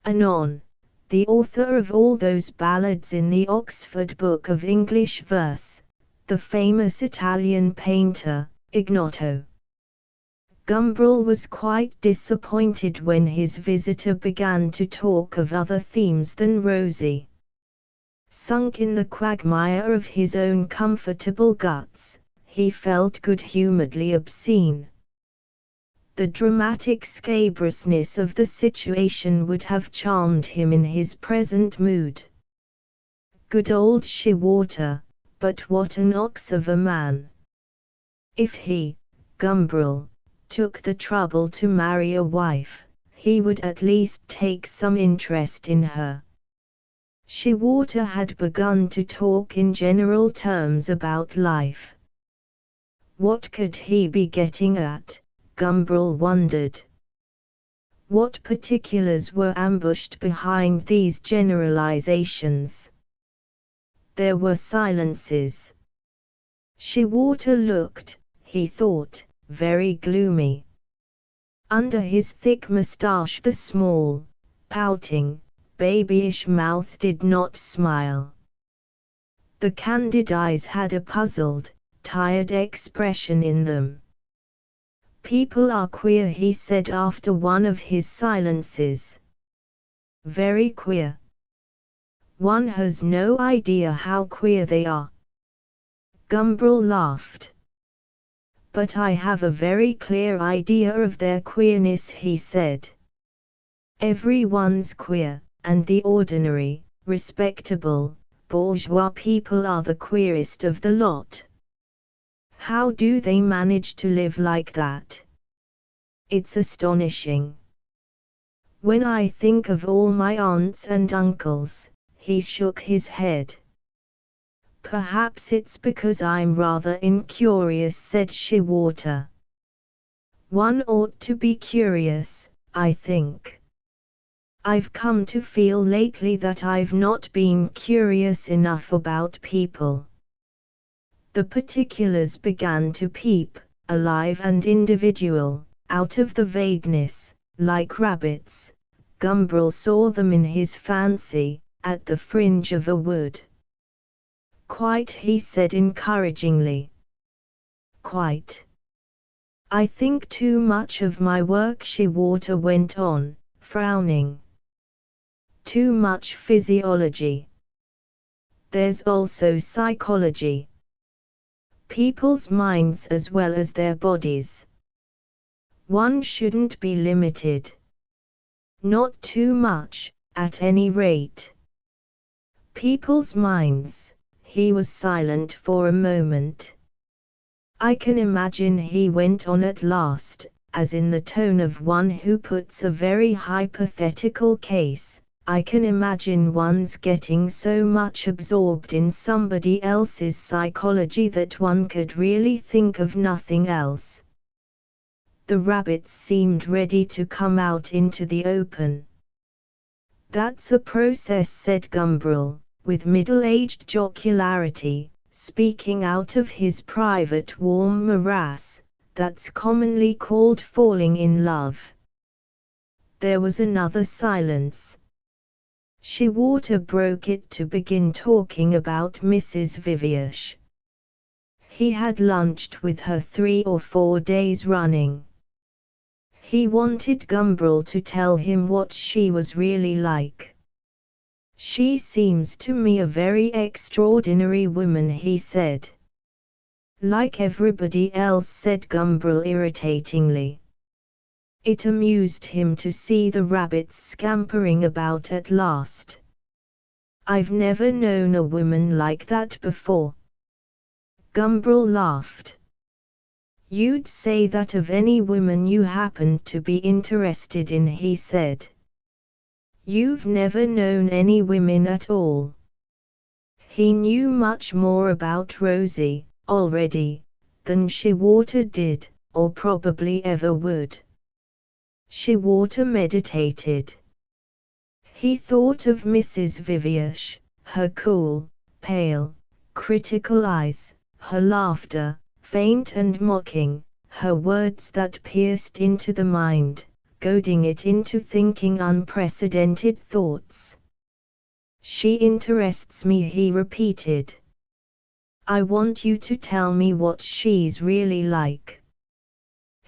Anon, the author of all those ballads in the Oxford Book of English Verse, the famous Italian painter, Ignotto. Gumbrel was quite disappointed when his visitor began to talk of other themes than Rosie. Sunk in the quagmire of his own comfortable guts, he felt good-humoredly obscene. The dramatic scabrousness of the situation would have charmed him in his present mood. Good old Shewater, but what an ox of a man! If he, Gumbrel, took the trouble to marry a wife, he would at least take some interest in her. Shewater had begun to talk in general terms about life. What could he be getting at, Gumbrel wondered. What particulars were ambushed behind these generalizations? There were silences. Shewater looked, he thought, very gloomy. Under his thick moustache the small, pouting, babyish mouth did not smile. The candid eyes had a puzzled, tired expression in them. People are queer, he said after one of his silences. Very queer. One has no idea how queer they are. Gumbrel laughed. But I have a very clear idea of their queerness, he said. Everyone's queer, and the ordinary, respectable, bourgeois people are the queerest of the lot. How do they manage to live like that? It's astonishing. When I think of all my aunts and uncles, he shook his head. Perhaps it's because I'm rather incurious, said Shewater. One ought to be curious, I think. I've come to feel lately that I've not been curious enough about people. The particulars began to peep, alive and individual, out of the vagueness, like rabbits. Gumbrel saw them in his fancy, at the fringe of a wood. Quite, he said encouragingly. Quite. I think too much of my work, Shewater went on, frowning. Too much physiology. There's also psychology. People's minds as well as their bodies. One shouldn't be limited. Not too much, at any rate. People's minds. He was silent for a moment. I can imagine, he went on at last, as in the tone of one who puts a very hypothetical case. I can imagine one's getting so much absorbed in somebody else's psychology that one could really think of nothing else. The rabbits seemed ready to come out into the open. That's a process, said Gumbrel, with middle-aged jocularity, speaking out of his private warm morass, that's commonly called falling in love. There was another silence. Shewater broke it to begin talking about Mrs. Viviash. He had lunched with her 3 or 4 days running. He wanted Gumbrel to tell him what she was really like. She seems to me a very extraordinary woman, he said. Like everybody else, said Gumbrel irritatingly. It amused him to see the rabbits scampering about at last. I've never known a woman like that before. Gumbrel laughed. You'd say that of any woman you happened to be interested in, he said. You've never known any women at all. He knew much more about Rosie, already, than Shewater did, or probably ever would. Shewater meditated. He thought of Mrs. Viviash, her cool, pale, critical eyes, her laughter, faint and mocking, her words that pierced into the mind, goading it into thinking unprecedented thoughts. She interests me, he repeated. I want you to tell me what she's really like.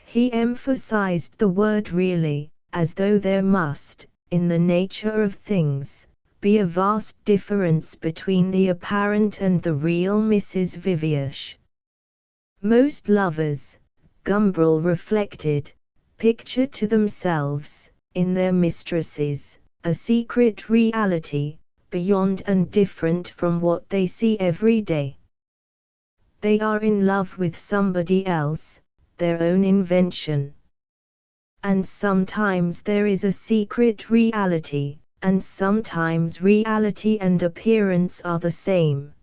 He emphasized the word really, as though there must, in the nature of things, be a vast difference between the apparent and the real Mrs. Viviash. Most lovers, Gumbrel reflected, picture to themselves, in their mistresses, a secret reality, beyond and different from what they see every day. They are in love with somebody else, their own invention. And sometimes there is a secret reality, and sometimes reality and appearance are the same.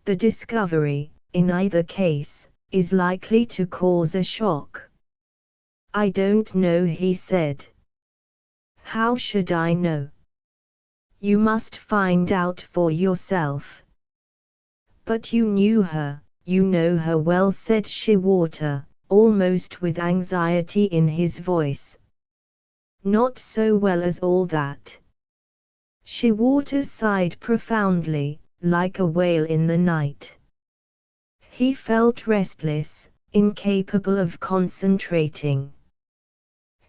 The discovery, in either case, is likely to cause a shock. "I don't know," he said. "How should I know? You must find out for yourself." "But you knew her, you know her well," said Shewater, almost with anxiety in his voice. "Not so well as all that." Shewater sighed profoundly, like a whale in the night. He felt restless, incapable of concentrating.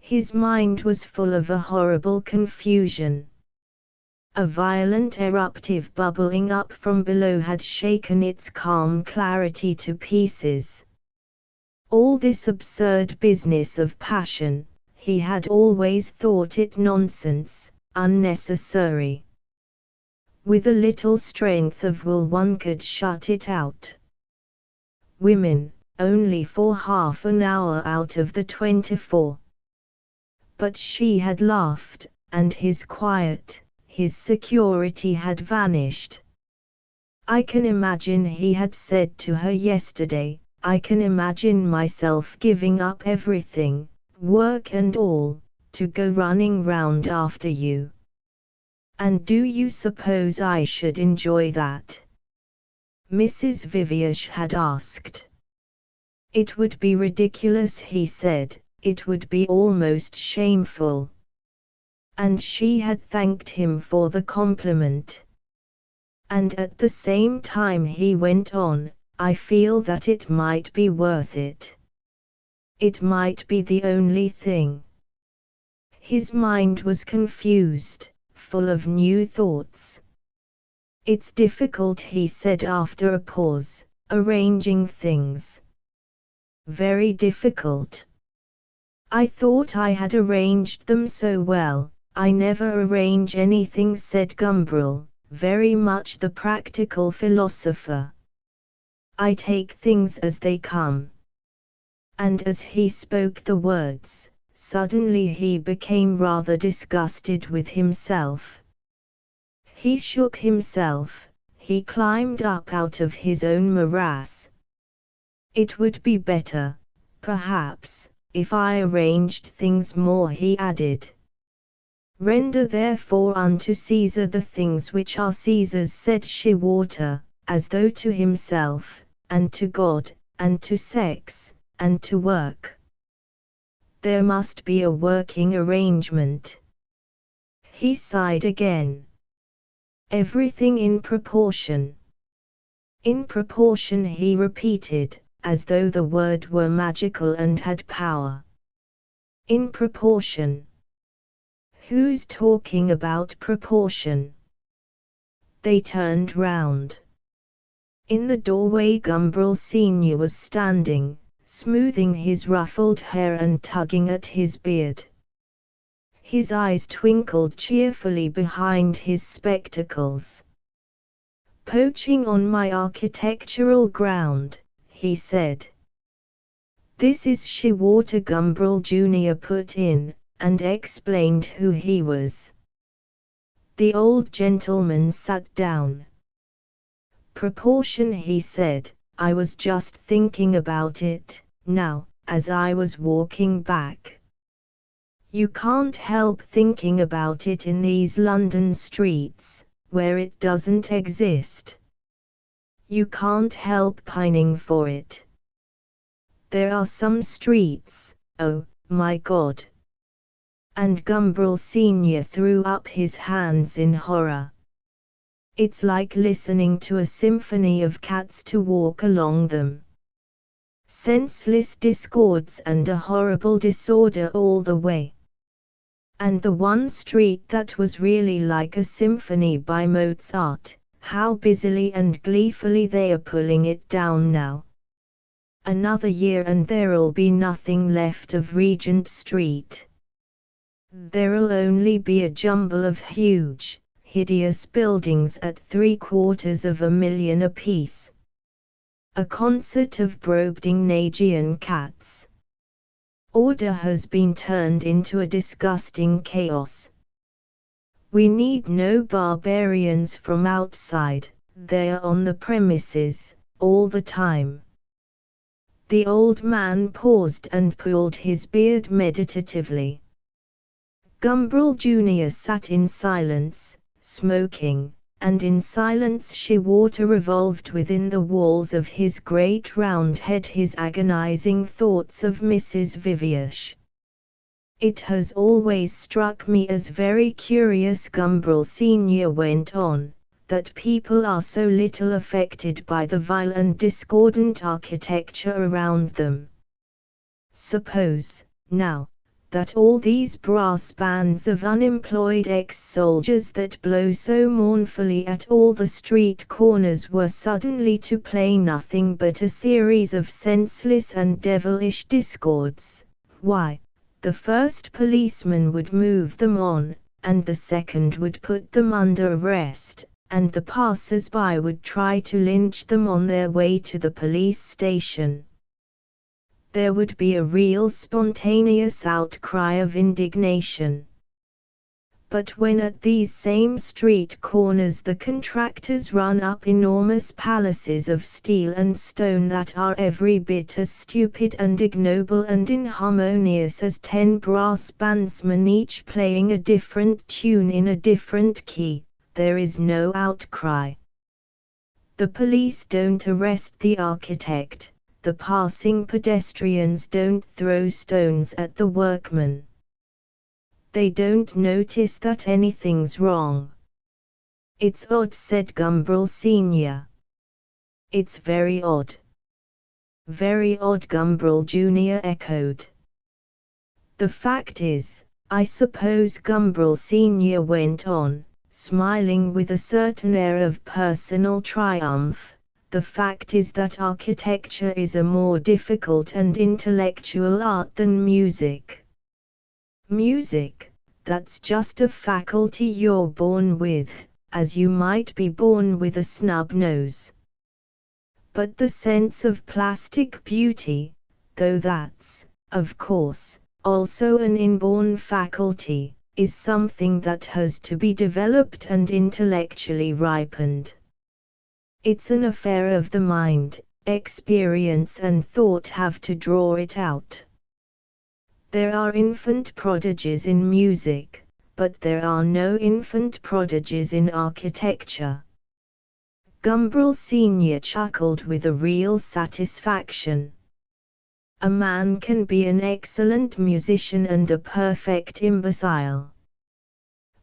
His mind was full of a horrible confusion. A violent eruptive bubbling up from below had shaken its calm clarity to pieces. All this absurd business of passion, he had always thought it nonsense, unnecessary. With a little strength of will one could shut it out. Women, only for half an hour out of the 24. But she had laughed, and his quiet, his security had vanished. "I can imagine," he had said to her yesterday, "I can imagine myself giving up everything, work and all, to go running round after you. And do you suppose I should enjoy that?" Mrs. Viviash had asked. "It would be ridiculous," he said, "it would be almost shameful." And she had thanked him for the compliment. "And at the same time," he went on, "I feel that it might be worth it. It might be the only thing." His mind was confused, full of new thoughts. "It's difficult," he said after a pause, "arranging things. Very difficult. I thought I had arranged them so well." "I never arrange anything," said Gumbrel, very much the practical philosopher. "I take things as they come." And as he spoke the words, suddenly he became rather disgusted with himself. He shook himself, he climbed up out of his own morass. "It would be better, perhaps, if I arranged things more," he added. "Render therefore unto Caesar the things which are Caesar's," said Shewater, as though to himself, "and to God, and to sex, and to work. There must be a working arrangement." He sighed again. "Everything in proportion." "In proportion," he repeated, as though the word were magical and had power. "In proportion." "Who's talking about proportion?" They turned round. In the doorway Gumbrel Senior was standing, smoothing his ruffled hair and tugging at his beard. His eyes twinkled cheerfully behind his spectacles. "Poaching on my architectural ground," he said. "This is Shewater," Gumbrel Jr. put in, and explained who he was. The old gentleman sat down. "Proportion," he said, "I was just thinking about it, now, as I was walking back. You can't help thinking about it in these London streets, where it doesn't exist. You can't help pining for it. There are some streets, oh, my God!" And Gumbrel Senior threw up his hands in horror. "It's like listening to a symphony of cats to walk along them. Senseless discords and a horrible disorder all the way. And the one street that was really like a symphony by Mozart, how busily and gleefully they are pulling it down now. Another year and there'll be nothing left of Regent Street. There'll only be a jumble of huge, hideous buildings at $750,000 apiece. A concert of Brobdingnagian cats. Order has been turned into a disgusting chaos. We need no barbarians from outside, they're on the premises, all the time. The old man paused and pulled his beard meditatively. Gumbrel Jr. sat in silence, smoking, and in silence water revolved within the walls of his great round head his agonizing thoughts of Mrs. Viviash. It has always struck me as very curious, Gumbrel Sr. went on, that people are so little affected by the vile and discordant architecture around them. Suppose, now, that all these brass bands of unemployed ex-soldiers that blow so mournfully at all the street corners were suddenly to play nothing but a series of senseless and devilish discords, why, the first policeman would move them on, and the second would put them under arrest, and the passers-by would try to lynch them on their way to the police station. There would be a real spontaneous outcry of indignation. But when at these same street corners the contractors run up enormous palaces of steel and stone that are every bit as stupid and ignoble and inharmonious as 10 brass bandsmen each playing a different tune in a different key, there is no outcry. The police don't arrest the architect. The passing pedestrians don't throw stones at the workmen. They don't notice that anything's wrong. It's odd, said Gumbrel Sr. It's very odd. Very odd, Gumbrel Jr. echoed. The fact is, I suppose, Gumbrel Sr. went on, smiling with a certain air of personal triumph, the fact is that architecture is a more difficult and intellectual art than music. Music, that's just a faculty you're born with, as you might be born with a snub nose. But the sense of plastic beauty, though that's, of course, also an inborn faculty, is something that has to be developed and intellectually ripened. It's an affair of the mind, experience and thought have to draw it out. There are infant prodigies in music, but there are no infant prodigies in architecture. Gumbrel Sr. chuckled with a real satisfaction. A man can be an excellent musician and a perfect imbecile.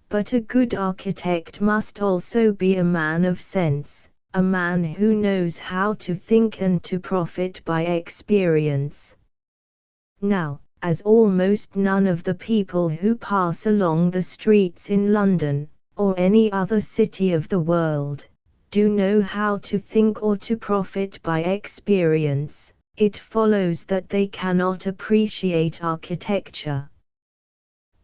But a good architect must also be a man of sense. A man who knows how to think and to profit by experience. Now, as almost none of the people who pass along the streets in London, or any other city of the world, do know how to think or to profit by experience, it follows that they cannot appreciate architecture.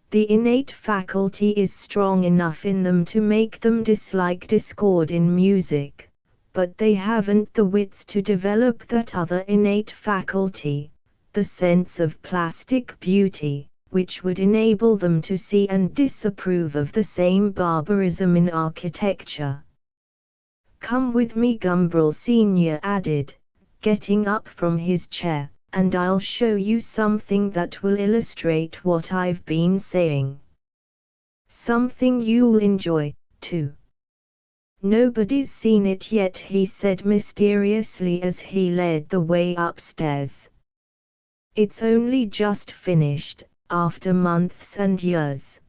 The innate faculty is strong enough in them to make them dislike discord in music. But they haven't the wits to develop that other innate faculty, the sense of plastic beauty, which would enable them to see and disapprove of the same barbarism in architecture. Come with me, Gumbrel Sr. added, getting up from his chair, and I'll show you something that will illustrate what I've been saying. Something you'll enjoy, too. Nobody's seen it yet, he said mysteriously as he led the way upstairs. It's only just finished, after months and years.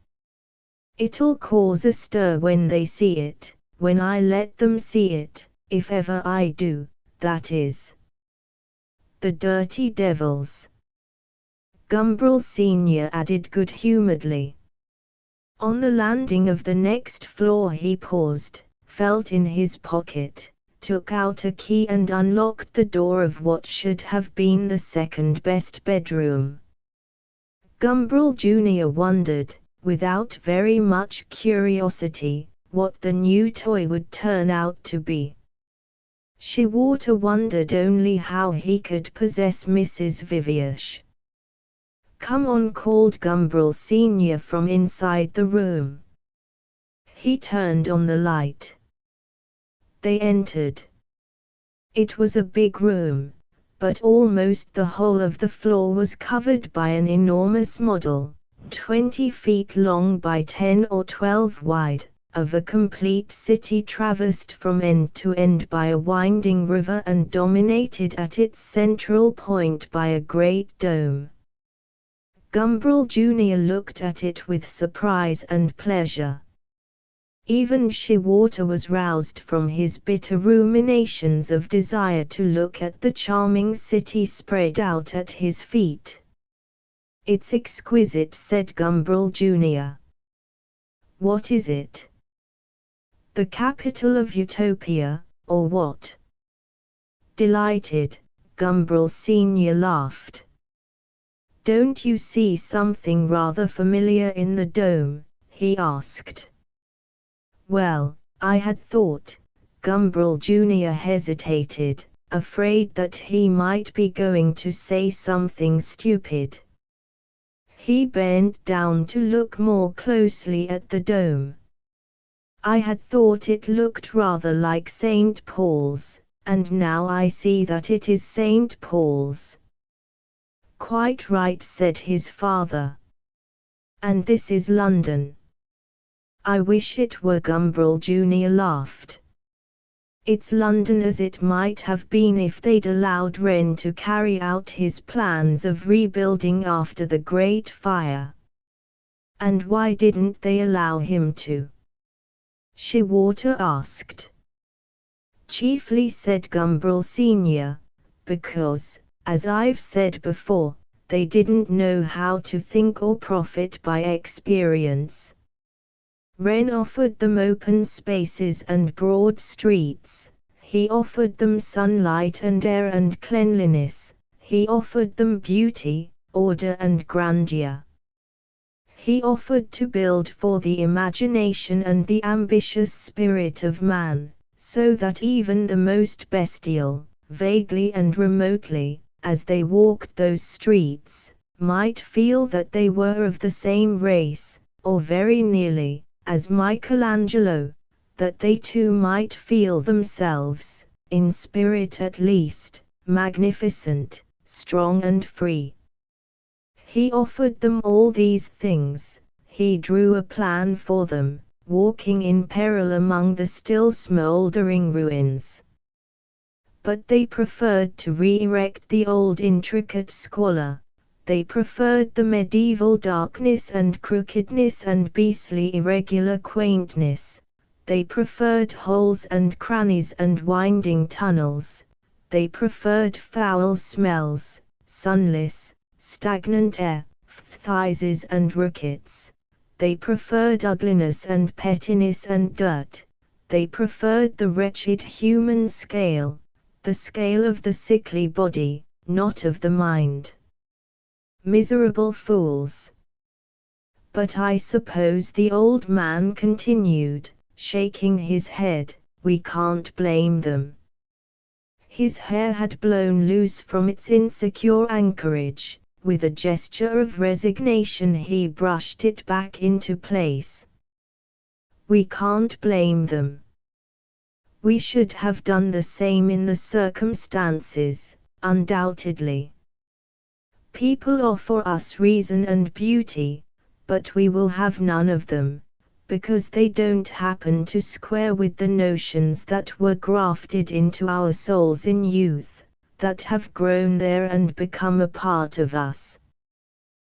It'll cause a stir when they see it, when I let them see it, if ever I do, that is. The dirty devils. Gumbrel Sr. added good-humouredly. On the landing of the next floor he paused, felt in his pocket, took out a key and unlocked the door of what should have been the second best bedroom. Gumbrel Jr. wondered, without very much curiosity, what the new toy would turn out to be. Shewater wondered only how he could possess Mrs. Viviash. "Come on," called Gumbrel Sr. from inside the room. He turned on the light. They entered. It was a big room, but almost the whole of the floor was covered by an enormous model, 20 feet long by 10 or 12 wide, of a complete city traversed from end to end by a winding river and dominated at its central point by a great dome. Gumbrel Jr. looked at it with surprise and pleasure. Even Shewater was roused from his bitter ruminations of desire to look at the charming city spread out at his feet. "It's exquisite," said Gumbrel Jr. "What is it? The capital of Utopia, or what?" Delighted, Gumbrel Sr. laughed. "Don't you see something rather familiar in the dome?" he asked. "Well, I had thought," Gumbrel Jr. hesitated, afraid that he might be going to say something stupid. He bent down to look more closely at the dome. "I had thought it looked rather like St. Paul's, and now I see that it is St. Paul's." "Quite right," said his father. "And this is London." "I wish it were," Gumbrel Jr. laughed. "It's London as it might have been if they'd allowed Wren to carry out his plans of rebuilding after the Great Fire." "And why didn't they allow him to?" Shewater asked. "Chiefly," said Gumbrel Sr., "because, as I've said before, they didn't know how to think or profit by experience. Wren offered them open spaces and broad streets, he offered them sunlight and air and cleanliness, he offered them beauty, order and grandeur. He offered to build for the imagination and the ambitious spirit of man, so that even the most bestial, vaguely and remotely, as they walked those streets, might feel that they were of the same race, or very nearly, as Michelangelo, that they too might feel themselves, in spirit at least, magnificent, strong and free. He offered them all these things, he drew a plan for them, walking in peril among the still smouldering ruins. But they preferred to re-erect the old intricate squalor. They preferred the medieval darkness and crookedness and beastly irregular quaintness. They preferred holes and crannies and winding tunnels. They preferred foul smells, sunless, stagnant air, phthises and rickets. They preferred ugliness and pettiness and dirt. They preferred the wretched human scale, the scale of the sickly body, not of the mind. Miserable fools! But I suppose, the old man continued, shaking his head, we can't blame them. His hair had blown loose from its insecure anchorage. With a gesture of resignation he brushed it back into place. We can't blame them. We should have done the same in the circumstances, undoubtedly. People offer us reason and beauty, but we will have none of them, because they don't happen to square with the notions that were grafted into our souls in youth, that have grown there and become a part of us.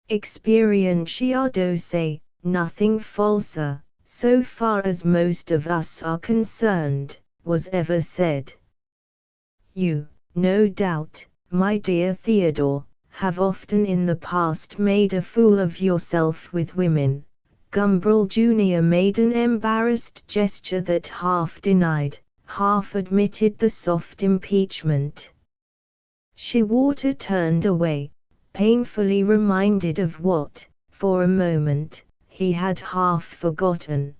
Experienciado se, nothing falser, so far as most of us are concerned, was ever said. You, no doubt, my dear Theodore, have often in the past made a fool of yourself with women, Gumbrel Jr. made an embarrassed gesture that half denied, half admitted the soft impeachment. Shewater turned away, painfully reminded of what, for a moment, he had half forgotten.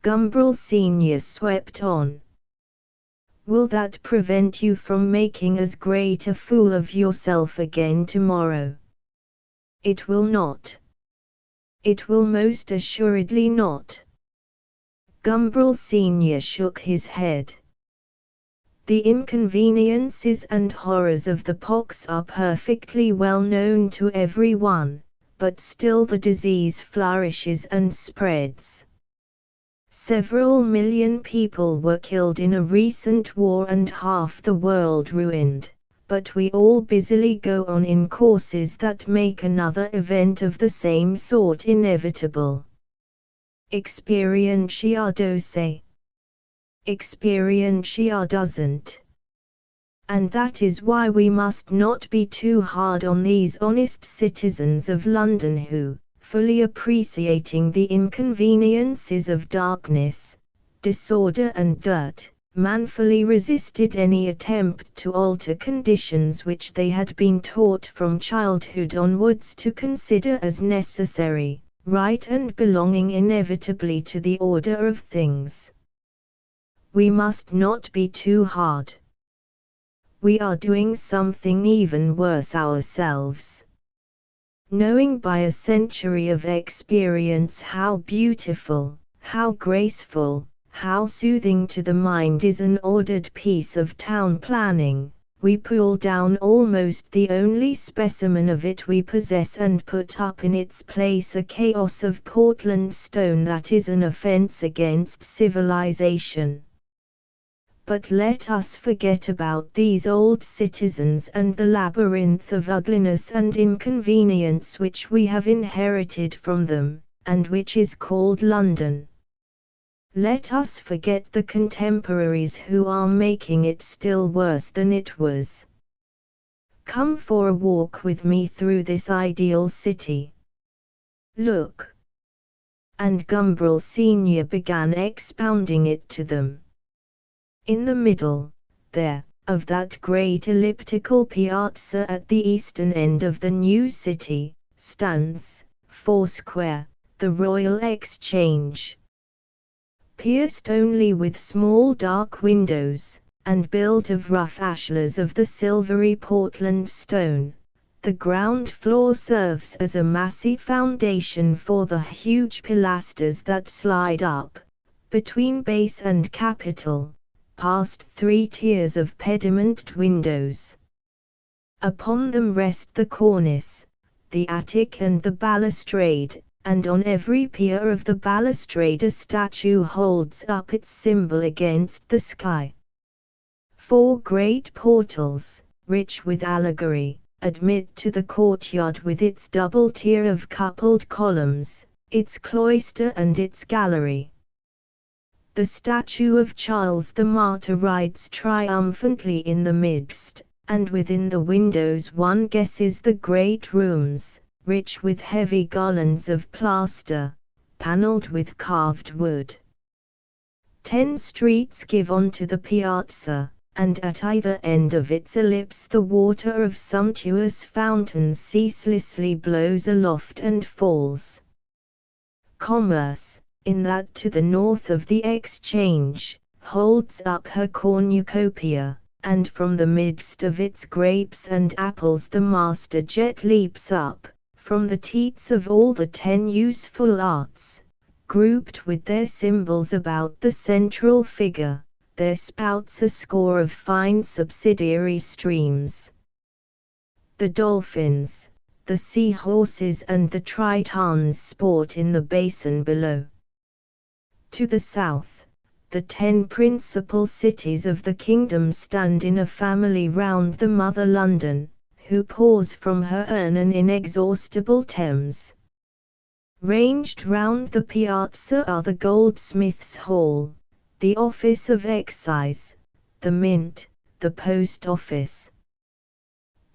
Gumbrel Sr. swept on. Will that prevent you from making as great a fool of yourself again tomorrow? It will not. It will most assuredly not. Gumbrel Sr. shook his head. The inconveniences and horrors of the pox are perfectly well known to everyone, but still the disease flourishes and spreads. Several million people were killed in a recent war and half the world ruined, but we all busily go on in courses that make another event of the same sort inevitable. Experientia doce. Experientia doesn't. And that is why we must not be too hard on these honest citizens of London who, fully appreciating the inconveniences of darkness, disorder and dirt, manfully resisted any attempt to alter conditions which they had been taught from childhood onwards to consider as necessary, right and belonging inevitably to the order of things. We must not be too hard. We are doing something even worse ourselves. Knowing by a century of experience how beautiful, how graceful, how soothing to the mind is an ordered piece of town planning, we pull down almost the only specimen of it we possess and put up in its place a chaos of Portland stone that is an offense against civilization. But let us forget about these old citizens and the labyrinth of ugliness and inconvenience which we have inherited from them, and which is called London. Let us forget the contemporaries who are making it still worse than it was. Come for a walk with me through this ideal city. Look. And Gumbrel Sr. began expounding it to them. In the middle, there, of that great elliptical piazza at the eastern end of the new city, stands, foursquare, the Royal Exchange. Pierced only with small dark windows, and built of rough ashlars of the silvery Portland stone, the ground floor serves as a massy foundation for the huge pilasters that slide up, between base and capital, past 3 tiers of pedimented windows. Upon them rest the cornice, the attic and the balustrade, and on every pier of the balustrade a statue holds up its symbol against the sky. 4 great portals, rich with allegory, admit to the courtyard with its double tier of coupled columns, its cloister and its gallery. The statue of Charles the Martyr rides triumphantly in the midst, and within the windows one guesses the great rooms, rich with heavy garlands of plaster, panelled with carved wood. 10 streets give on to the piazza, and at either end of its ellipse the water of sumptuous fountains ceaselessly blows aloft and falls. Commerce, in that to the north of the Exchange, holds up her cornucopia, and from the midst of its grapes and apples the master jet leaps up, from the teats of all the 10 useful arts, grouped with their symbols about the central figure, there spouts a score of fine subsidiary streams. The dolphins, the sea-horses and the tritons sport in the basin below. To the south, the 10 principal cities of the kingdom stand in a family round the mother London, who pours from her urn an inexhaustible Thames. Ranged round the piazza are the Goldsmiths' Hall, the Office of Excise, the Mint, the Post Office.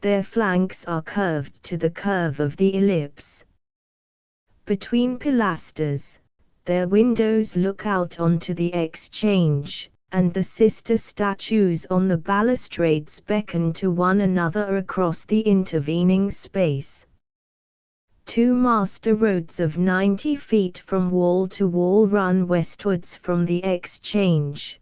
Their flanks are curved to the curve of the ellipse. between pilasters. Their windows look out onto the Exchange, and the sister statues on the balustrades beckon to one another across the intervening space. 2 master roads of 90 feet from wall to wall run westwards from the Exchange.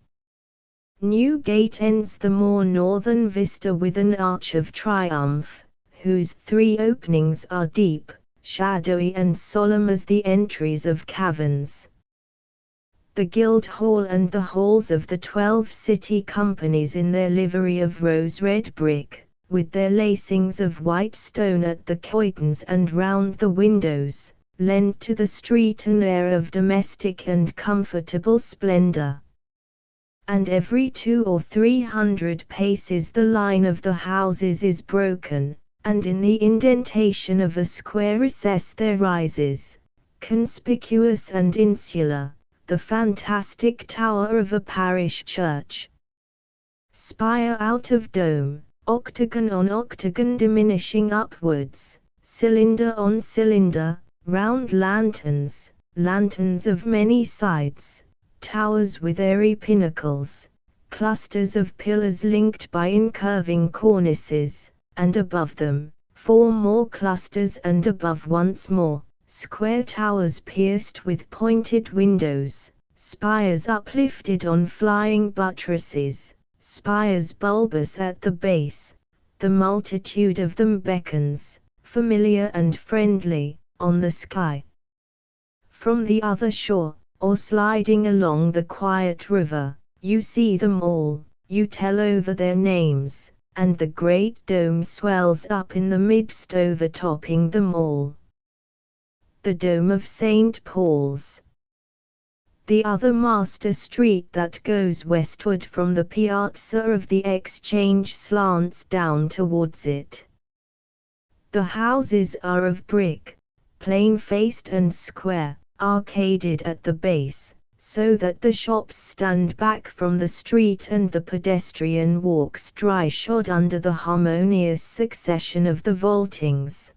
Newgate ends the more northern vista with an arch of triumph, whose 3 openings are deep, shadowy and solemn as the entries of caverns. The Guildhall and the halls of the 12 city companies in their livery of rose-red brick, with their lacings of white stone at the quoitons and round the windows, lend to the street an air of domestic and comfortable splendor. And every 200 or 300 paces the line of the houses is broken, and in the indentation of a square recess there rises, conspicuous and insular, the fantastic tower of a parish church. Spire out of dome, octagon on octagon diminishing upwards, cylinder on cylinder, round lanterns, lanterns of many sides, towers with airy pinnacles, clusters of pillars linked by incurving cornices, and above them, 4 more clusters and above once more, square towers pierced with pointed windows, spires uplifted on flying buttresses, spires bulbous at the base. The multitude of them beckons, familiar and friendly, on the sky. From the other shore, or sliding along the quiet river, you see them all, you tell over their names, and the great dome swells up in the midst overtopping them all. The dome of St. Paul's. The other master street that goes westward from the piazza of the Exchange slants down towards it. The houses are of brick, plain-faced and square, arcaded at the base, so that the shops stand back from the street and the pedestrian walks dry-shod under the harmonious succession of the vaultings.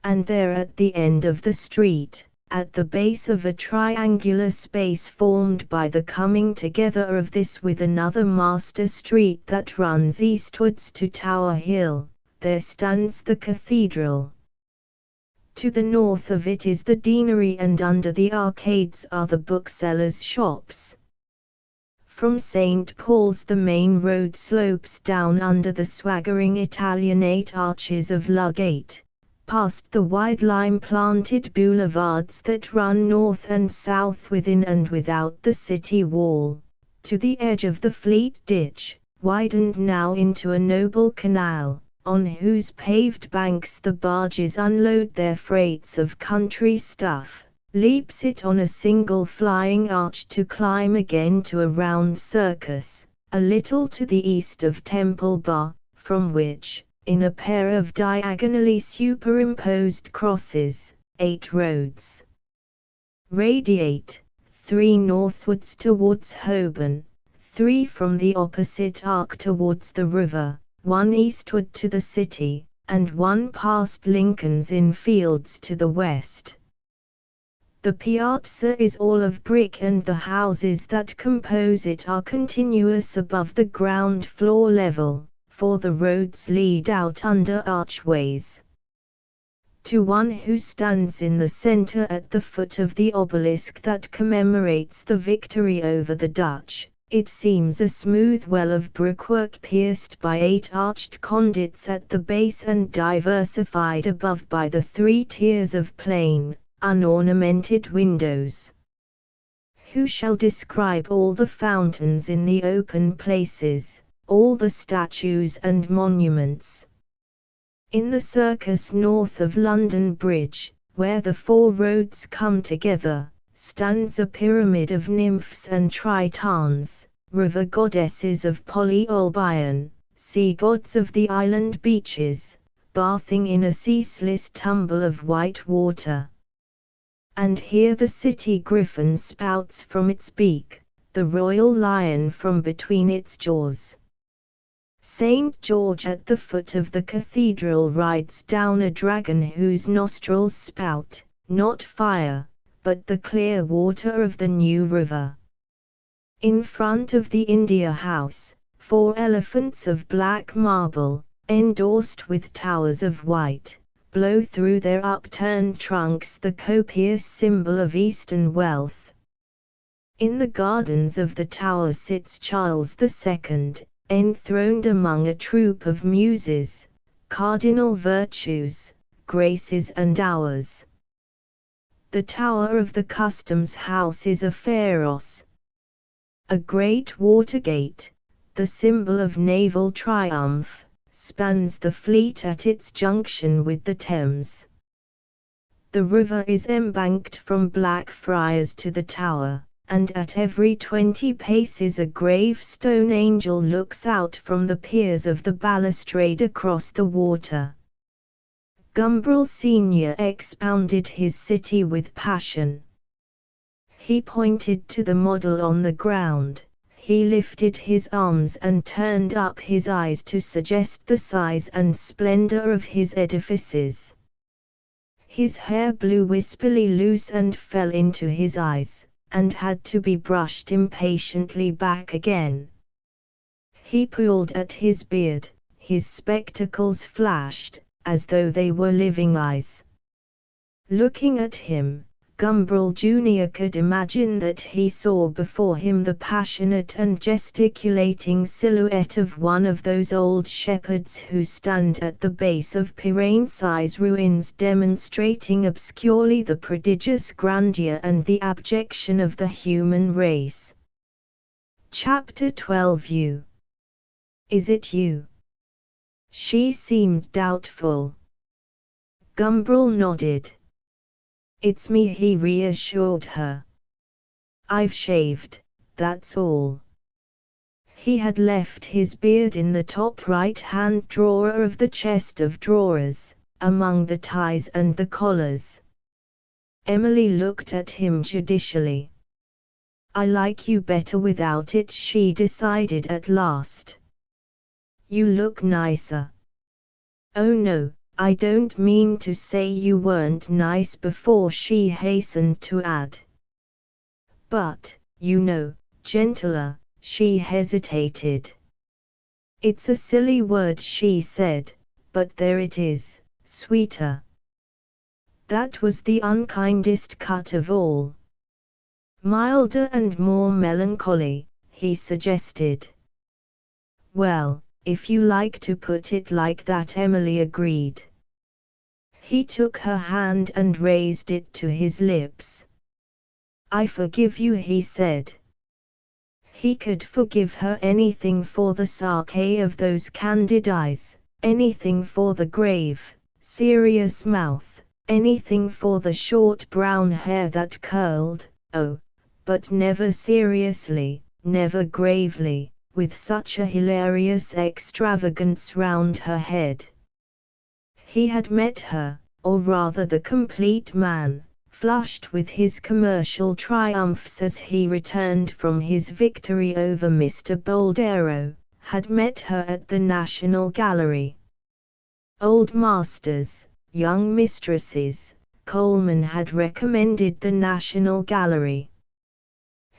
And there at the end of the street, at the base of a triangular space formed by the coming together of this with another master street that runs eastwards to Tower Hill, there stands the cathedral. To the north of it is the deanery, and under the arcades are the booksellers' shops. From St. Paul's the main road slopes down under the swaggering Italianate arches of Ludgate, past the wide lime-planted boulevards that run north and south within and without the city wall, to the edge of the Fleet Ditch, widened now into a noble canal, on whose paved banks the barges unload their freights of country stuff, leaps it on a single flying arch to climb again to a round circus, a little to the east of Temple Bar, from which, in a pair of diagonally superimposed crosses, 8 roads radiate, 3 northwards towards Holborn, 3 from the opposite arc towards the river, 1 eastward to the city, and 1 past Lincoln's Inn Fields to the west. The piazza is all of brick, and the houses that compose it are continuous above the ground floor level, for the roads lead out under archways. To one who stands in the center at the foot of the obelisk that commemorates the victory over the Dutch, it seems a smooth well of brickwork pierced by 8 arched conduits at the base and diversified above by the 3 tiers of plain, unornamented windows. Who shall describe all the fountains in the open places, all the statues and monuments? In the circus north of London Bridge, where the 4 roads come together, stands a pyramid of nymphs and tritons, river goddesses of Polyolbion, sea gods of the island beaches, bathing in a ceaseless tumble of white water. And here the city griffin spouts from its beak, the royal lion from between its jaws. St. George at the foot of the cathedral rides down a dragon whose nostrils spout, not fire, but the clear water of the new river. In front of the India House, 4 elephants of black marble, endorsed with towers of white, blow through their upturned trunks the copious symbol of Eastern wealth. In the gardens of the tower sits Charles II, enthroned among a troop of muses, cardinal virtues, graces and hours. The tower of the Customs House is a pharos. A great watergate, the symbol of naval triumph, spans the fleet at its junction with the Thames. The river is embanked from Blackfriars to the tower, and at every 20 paces a gravestone angel looks out from the piers of the balustrade across the water. Gumbrel Sr. expounded his city with passion. He pointed to the model on the ground, he lifted his arms and turned up his eyes to suggest the size and splendor of his edifices. His hair blew wispily loose and fell into his eyes, and had to be brushed impatiently back again. He pulled at his beard, his spectacles flashed, as though they were living eyes. Looking at him, Gumbrel Jr. could imagine that he saw before him the passionate and gesticulating silhouette of one of those old shepherds who stand at the base of Piranesi's ruins demonstrating obscurely the prodigious grandeur and the abjection of the human race. Chapter 12. You. Is it you? She seemed doubtful. Gumbrel nodded. It's me, he reassured her. I've shaved, that's all. He had left his beard in the top right-hand drawer of the chest of drawers, among the ties and the collars. Emily looked at him judicially. I like you better without it, she decided at last. You look nicer. Oh no, I don't mean to say you weren't nice before, she hastened to add. But, you know, gentler, she hesitated. It's a silly word, she said, but there it is, sweeter. That was the unkindest cut of all. Milder and more melancholy, he suggested. Well, if you like to put it like that, Emily agreed. He took her hand and raised it to his lips. I forgive you, he said. He could forgive her anything for the sarcasm of those candid eyes, anything for the grave, serious mouth, anything for the short brown hair that curled, oh, but never seriously, never gravely, with such a hilarious extravagance round her head. He had met her, or rather the complete man, flushed with his commercial triumphs as he returned from his victory over Mr. Boldero, had met her at the National Gallery. Old masters, young mistresses, Coleman had recommended the National Gallery.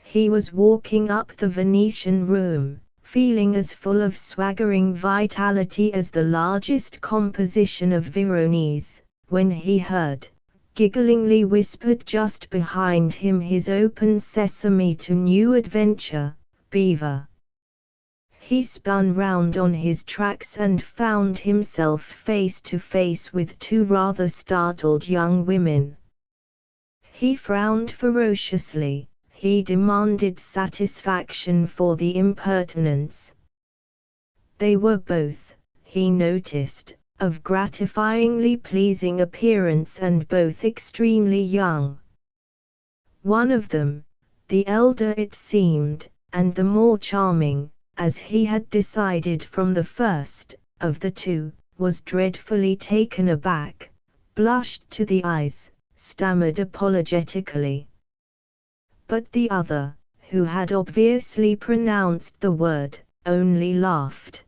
He was walking up the Venetian room, feeling as full of swaggering vitality as the largest composition of Veronese, when he heard, gigglingly whispered just behind him, his open sesame to new adventure, Beaver. He spun round on his tracks and found himself face to face with 2 rather startled young women. He frowned ferociously. He demanded satisfaction for the impertinence. They were both, he noticed, of gratifyingly pleasing appearance and both extremely young. One of them, the elder it seemed, and the more charming, as he had decided from the first, of the 2, was dreadfully taken aback, blushed to the eyes, stammered apologetically. But the other, who had obviously pronounced the word, only laughed.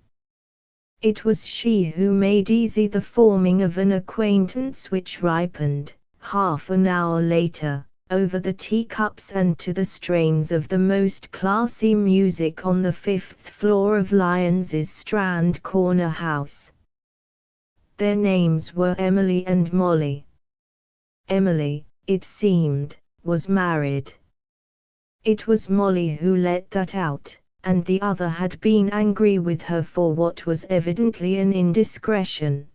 It was she who made easy the forming of an acquaintance which ripened, half an hour later, over the teacups and to the strains of the most classy music on the 5th floor of Lyons's Strand Corner house. Their names were Emily and Molly. Emily, it seemed, was married. It was Molly who let that out, and the other had been angry with her for what was evidently an indiscretion.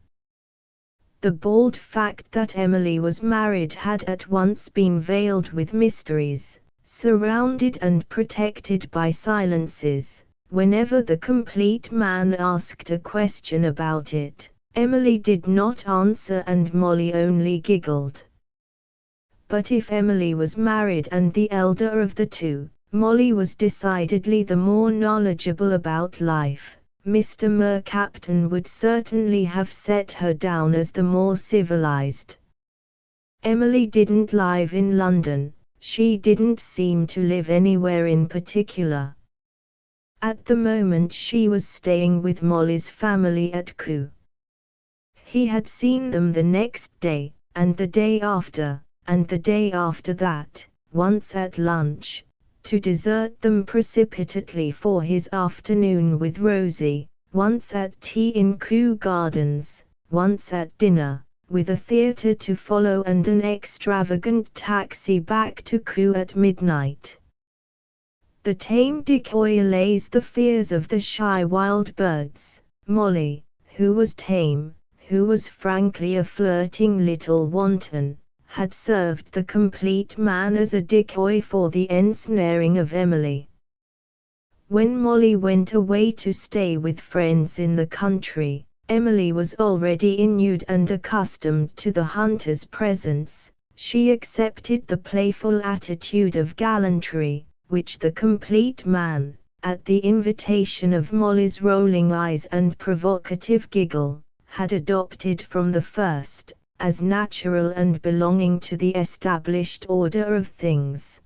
The bald fact that Emily was married had at once been veiled with mysteries, surrounded and protected by silences. Whenever the complete man asked a question about it, Emily did not answer and Molly only giggled. But if Emily was married and the elder of the two, Molly was decidedly the more knowledgeable about life. Mr. Mercaptan would certainly have set her down as the more civilized. Emily didn't live in London, she didn't seem to live anywhere in particular. At the moment she was staying with Molly's family at Kew. He had seen them the next day, and the day after, and the day after that, once at lunch, to desert them precipitately for his afternoon with Rosie, once at tea in Kew Gardens, once at dinner, with a theatre to follow and an extravagant taxi back to Kew at midnight. The tame decoy allays the fears of the shy wild birds. Molly, who was tame, who was frankly a flirting little wanton, had served the complete man as a decoy for the ensnaring of Emily. When Molly went away to stay with friends in the country, Emily was already inured and accustomed to the hunter's presence. She accepted the playful attitude of gallantry, which the complete man, at the invitation of Molly's rolling eyes and provocative giggle, had adopted from the first, as natural and belonging to the established order of things.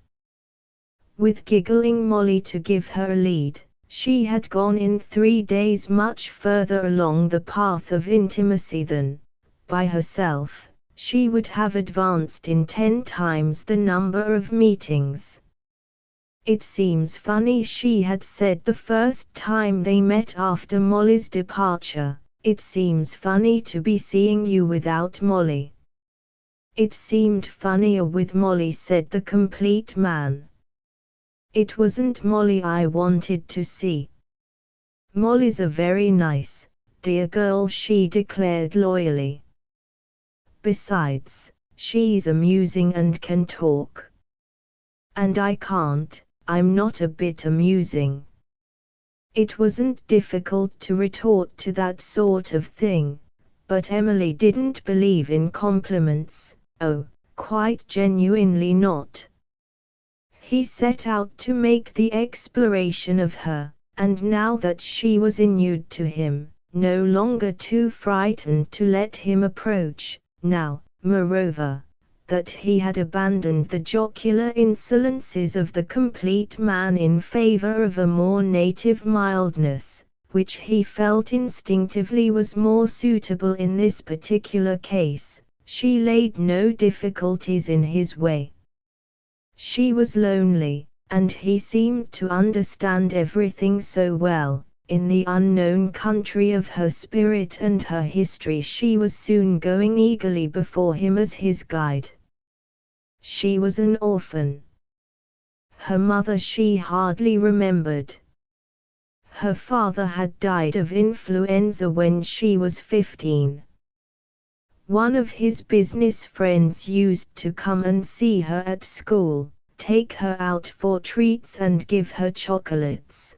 With giggling Molly to give her a lead, she had gone in 3 days much further along the path of intimacy than, by herself, she would have advanced in 10 times the number of meetings. "It seems funny," she had said the first time they met after Molly's departure. "It seems funny to be seeing you without Molly." "It seemed funnier with Molly," said the complete man. "It wasn't Molly I wanted to see. Molly's a very nice, dear girl," she declared loyally. "Besides, she's amusing and can talk. And I can't, I'm not a bit amusing." It wasn't difficult to retort to that sort of thing, but Emily didn't believe in compliments, oh, quite genuinely not. He set out to make the exploration of her, and now that she was inured to him, no longer too frightened to let him approach, now, moreover, that he had abandoned the jocular insolences of the complete man in favor of a more native mildness, which he felt instinctively was more suitable in this particular case, she laid no difficulties in his way. She was lonely, and he seemed to understand everything so well. In the unknown country of her spirit and her history she was soon going eagerly before him as his guide. She was an orphan. Her mother she hardly remembered. Her father had died of influenza when she was 15. One of his business friends used to come and see her at school, take her out for treats and give her chocolates.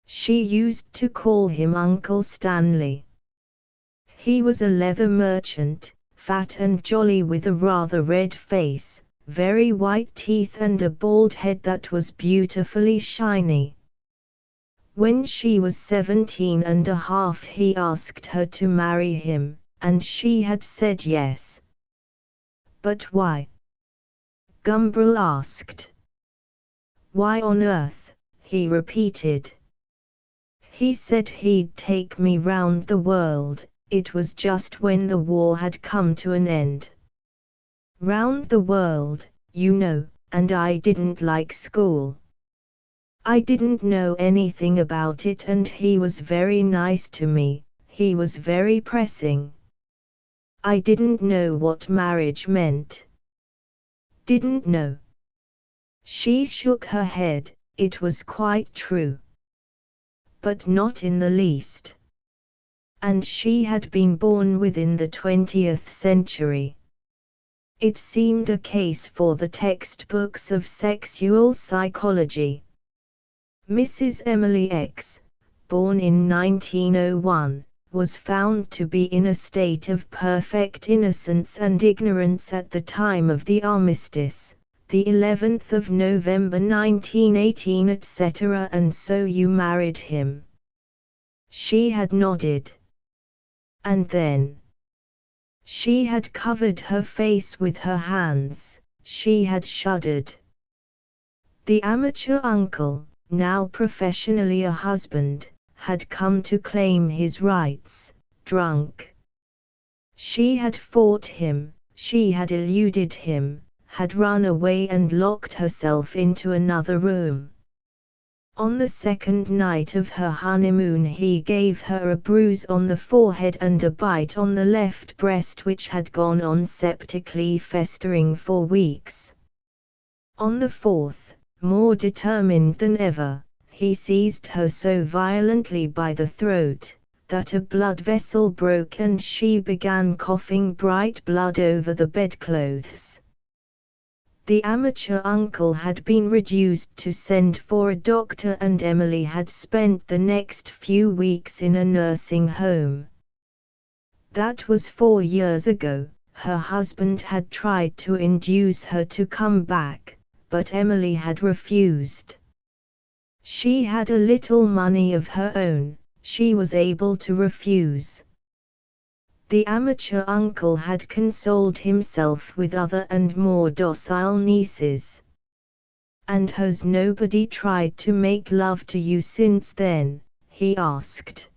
She used to call him Uncle Stanley. He was a leather merchant, fat and jolly with a rather red face, very white teeth and a bald head that was beautifully shiny. When she was 17 and a half he asked her to marry him, and she had said yes. "But why?" Gumbrel asked. "Why on earth?" he repeated. "He said he'd take me round the world." It was just when the war had come to an end. round the world, you know, and I didn't like school. I didn't know anything about it, and he was very nice to me, he was very pressing. I didn't know what marriage meant. Didn't know. She shook her head. It was quite true. But not in the least. And she had been born within the 20th century. It seemed a case for the textbooks of sexual psychology. Mrs. Emily X, born in 1901, was found to be in a state of perfect innocence and ignorance at the time of the armistice, the 11th of November 1918, etc. And so you married him? She had nodded. And then? She had covered her face with her hands, she had shuddered. The amateur uncle, now professionally a husband, had come to claim his rights, drunk. She had fought him, she had eluded him, had run away and locked herself into another room. On the second night of her honeymoon he gave her a bruise on the forehead and a bite on the left breast which had gone on septically festering for weeks. On the fourth, more determined than ever, he seized her so violently by the throat, that a blood vessel broke and she began coughing bright blood over the bedclothes. The amateur uncle had been reduced to send for a doctor, and Emily had spent the next few weeks in a nursing home. That was 4 years ago. Her husband had tried to induce her to come back, but Emily had refused. She had a little money of her own, she was able to refuse. The amateur uncle had consoled himself with other and more docile nieces. "And has nobody tried to make love to you since then?" he asked.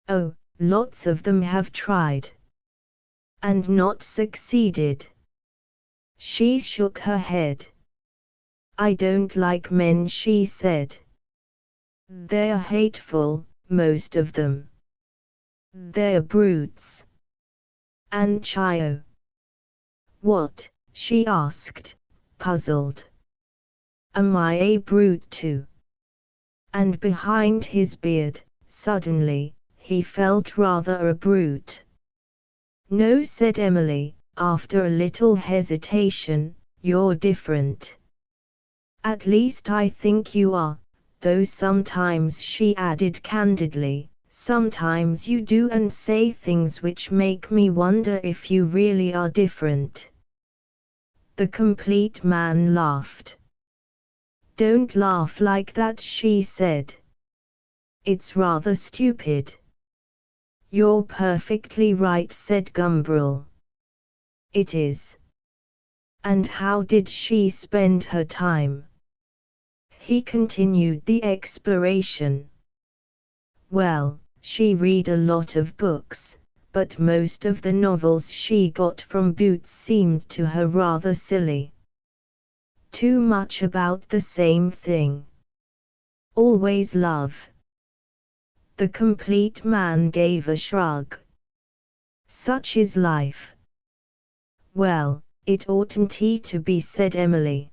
"Oh, lots of them have tried. And not succeeded." She shook her head. "I don't like men," she said. "They're hateful, most of them. They're brutes." "And Chio?" "What?" she asked, puzzled. "Am I a brute too?" And behind his beard, suddenly, he felt rather a brute. "No," said Emily, after a little hesitation, "you're different. At least I think you are, though sometimes," she added candidly, "sometimes you do and say things which make me wonder if you really are different." The complete man laughed. "Don't laugh like that," she said. "It's rather stupid." "You're perfectly right," said Gumbrel. "It is." "And how did she spend her time?" He continued the exploration. "Well, she read a lot of books, but most of the novels she got from Boots seemed to her rather silly. Too much about the same thing. Always love." The complete man gave a shrug. "Such is life." "Well, it oughtn't to be," said Emily.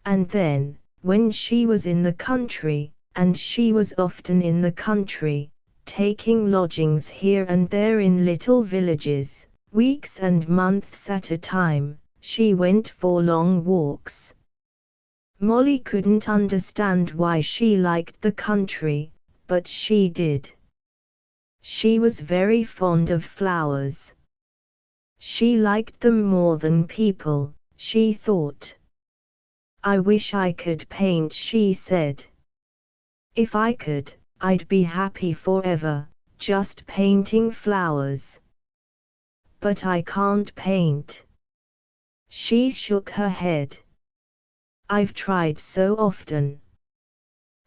And then, when she was in the country, and she was often in the country, taking lodgings here and there in little villages, weeks and months at a time, she went for long walks. Molly couldn't understand why she liked the country, but she did. She was very fond of flowers. She liked them more than people, she thought. "I wish I could paint," she said. "If I could, I'd be happy forever, just painting flowers. But I can't paint." She shook her head. "I've tried so often.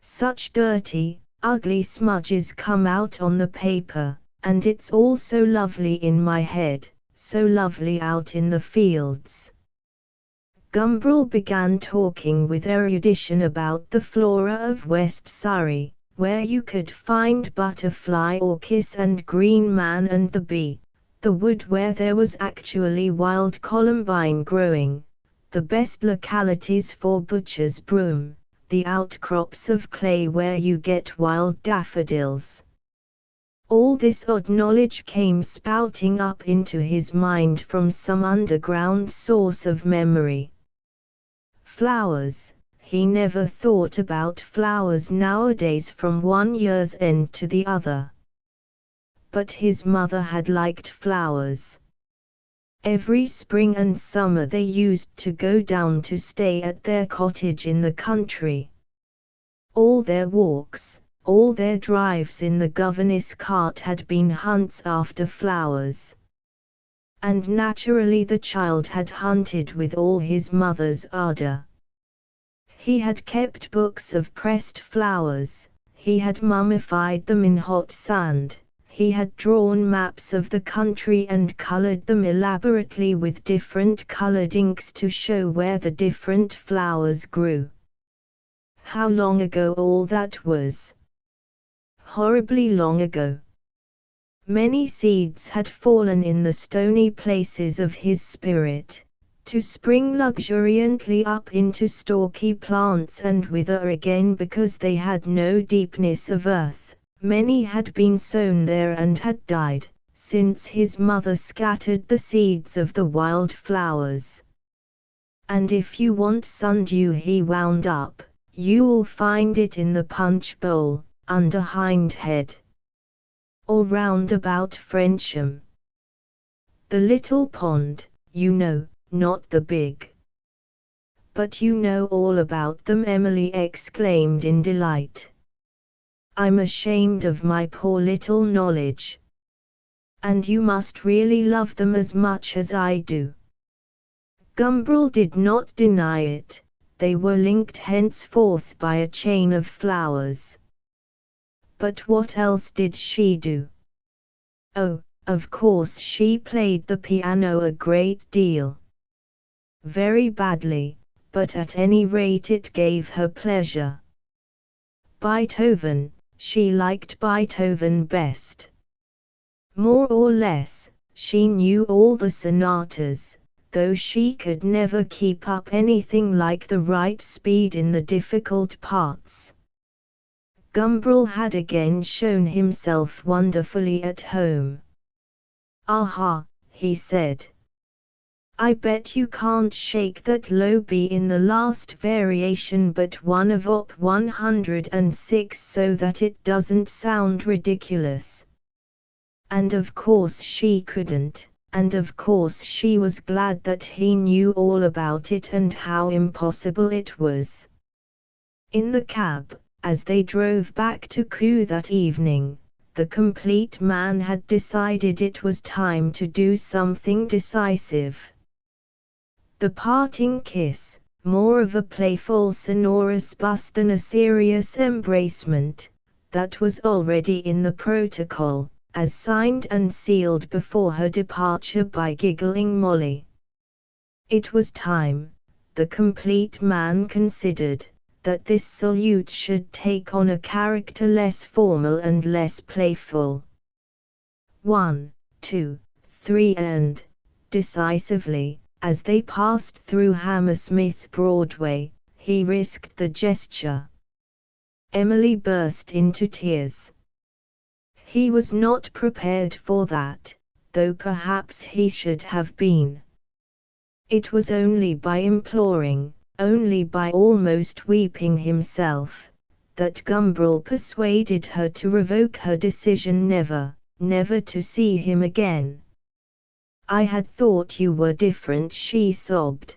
Such dirty, ugly smudges come out on the paper, and it's all so lovely in my head, so lovely out in the fields. Gumbrel began talking with erudition about the flora of West Surrey, where you could find butterfly, orchis and green man and the bee, the wood where there was actually wild columbine growing, the best localities for butcher's broom, the outcrops of clay where you get wild daffodils. All this odd knowledge came spouting up into his mind from some underground source of memory. Flowers. He never thought about flowers nowadays from one year's end to the other. But his mother had liked flowers. Every spring and summer they used to go down to stay at their cottage in the country. All their walks, all their drives in the governess cart had been hunts after flowers. And naturally the child had hunted with all his mother's ardor. He had kept books of pressed flowers, he had mummified them in hot sand, he had drawn maps of the country and colored them elaborately with different colored inks to show where the different flowers grew. How long ago all that was! Horribly long ago. Many seeds had fallen in the stony places of his spirit, to spring luxuriantly up into stalky plants and wither again because they had no deepness of earth. Many had been sown there and had died, since his mother scattered the seeds of the wild flowers. And if you want sundew, he wound up, you'll find it in the punch bowl, under Hindhead. Or round about Frensham. The little pond, you know, not the big. But you know all about them, Emily exclaimed in delight. I'm ashamed of my poor little knowledge. And you must really love them as much as I do. Gumbrel did not deny it, they were linked henceforth by a chain of flowers. But what else did she do? Oh, of course she played the piano a great deal. Very badly, but at any rate it gave her pleasure. Beethoven, she liked Beethoven best. More or less, she knew all the sonatas, though she could never keep up anything like the right speed in the difficult parts. Gumbrel had again shown himself wonderfully at home. Aha, he said. I bet you can't shake that low B in the last variation but one of Op 106 so that it doesn't sound ridiculous. And of course she couldn't, and of course she was glad that he knew all about it and how impossible it was. In the cab, as they drove back to Kew that evening, the complete man had decided it was time to do something decisive. The parting kiss, more of a playful sonorous buzz than a serious embracement, that was already in the protocol, as signed and sealed before her departure by giggling Molly. It was time, the complete man considered, that this salute should take on a character less formal and less playful. 1, 2, 3 and, decisively, as they passed through Hammersmith Broadway, he risked the gesture. Emily burst into tears. He was not prepared for that, though perhaps he should have been. It was only by imploring, only by almost weeping himself, that Gumbrel persuaded her to revoke her decision never, never to see him again. I had thought you were different, she sobbed.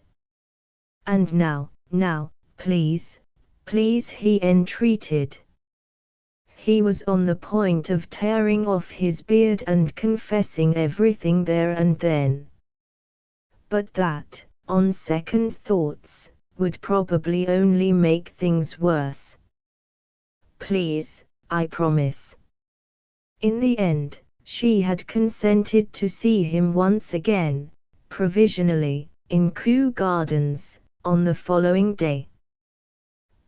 And now, please, please, he entreated. He was on the point of tearing off his beard and confessing everything there and then. But that, on second thoughts, would probably only make things worse. Please, I promise. In the end, She had consented to see him once again, provisionally, in Kew Gardens, on the following day.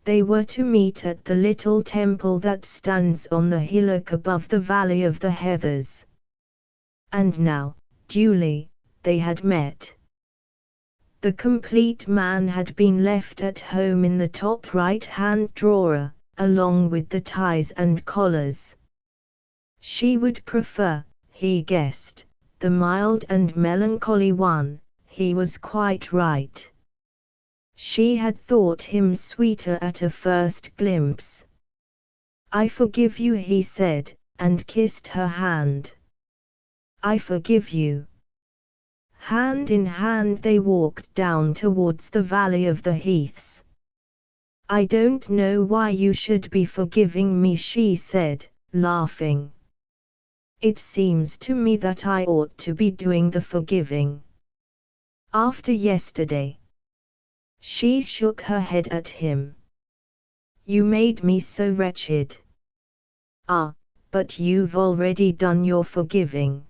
They were to meet at the little temple that stands on the hillock above the Valley of the Heathers. And now, duly, they had met. The complete man had been left at home in the top right-hand drawer, along with the ties and collars. She would prefer, he guessed, the mild and melancholy one. He was quite right. She had thought him sweeter at a first glimpse. "I forgive you," he said, and kissed her hand. "I forgive you." Hand in hand they walked down towards the Valley of the Heaths. "I don't know why you should be forgiving me," she said, laughing. "It seems to me that I ought to be doing the forgiving. After yesterday." She shook her head at him. "You made me so wretched." "Ah, but you've already done your forgiving."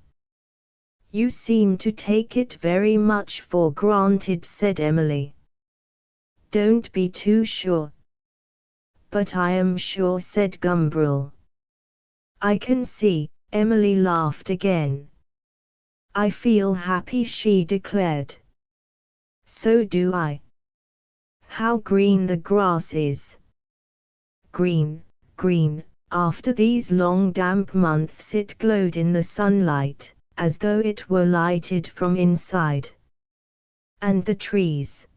"You seem to take it very much for granted," said Emily. "Don't be too sure." "But I am sure," said Gumbrel. "I can see." Emily laughed again. "I feel happy," she declared. "So do I. How green the grass is." Green, green. After these long damp months it glowed in the sunlight, as though it were lighted from inside. And the trees.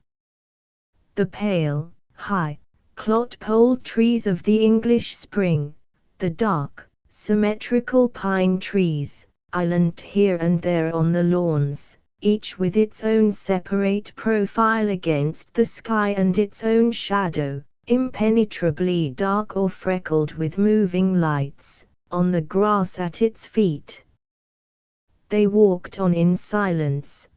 The pale, high, clotpole trees of the English spring, the dark, symmetrical pine trees, islanded here and there on the lawns, each with its own separate profile against the sky and its own shadow, impenetrably dark or freckled with moving lights, on the grass at its feet. They walked on in silence.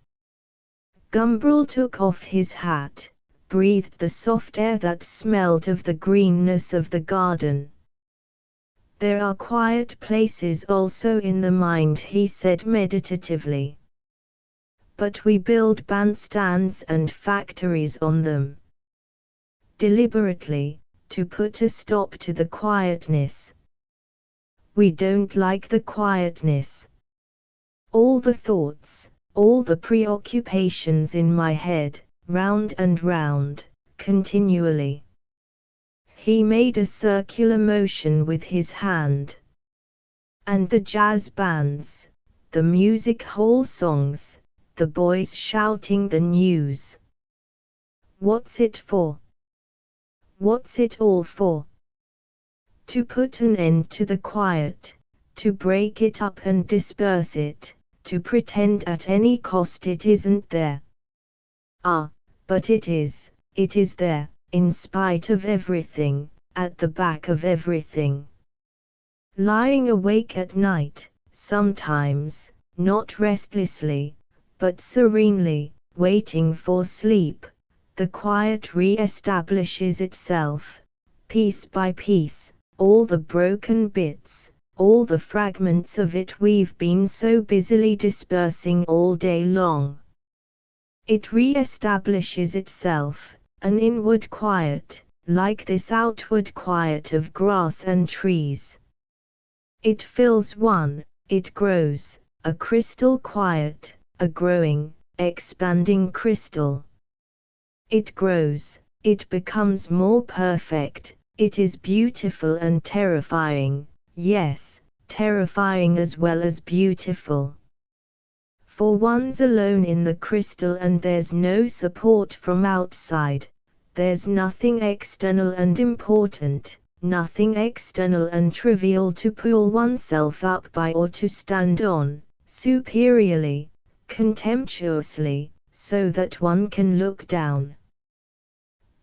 Gumbrel took off his hat, breathed the soft air that smelt of the greenness of the garden. "There are quiet places also in the mind," he said meditatively. "But we build bandstands and factories on them. Deliberately, to put a stop to the quietness. We don't like the quietness. All the thoughts, all the preoccupations in my head, round and round, continually." He made a circular motion with his hand. "And the jazz bands, the music hall songs, the boys shouting the news. What's it for? What's it all for? To put an end to the quiet, to break it up and disperse it, to pretend at any cost it isn't there. Ah, but it is there, in spite of everything, at the back of everything. Lying awake at night, sometimes, not restlessly, but serenely, waiting for sleep, the quiet re-establishes itself, piece by piece, all the broken bits, all the fragments of it we've been so busily dispersing all day long. It re-establishes itself, an inward quiet, like this outward quiet of grass and trees. It fills one, it grows, a crystal quiet, a growing, expanding crystal. It grows, it becomes more perfect, it is beautiful and terrifying, yes, terrifying as well as beautiful. For one's alone in the crystal and there's no support from outside, there's nothing external and important, nothing external and trivial to pull oneself up by or to stand on, superiorly, contemptuously, so that one can look down.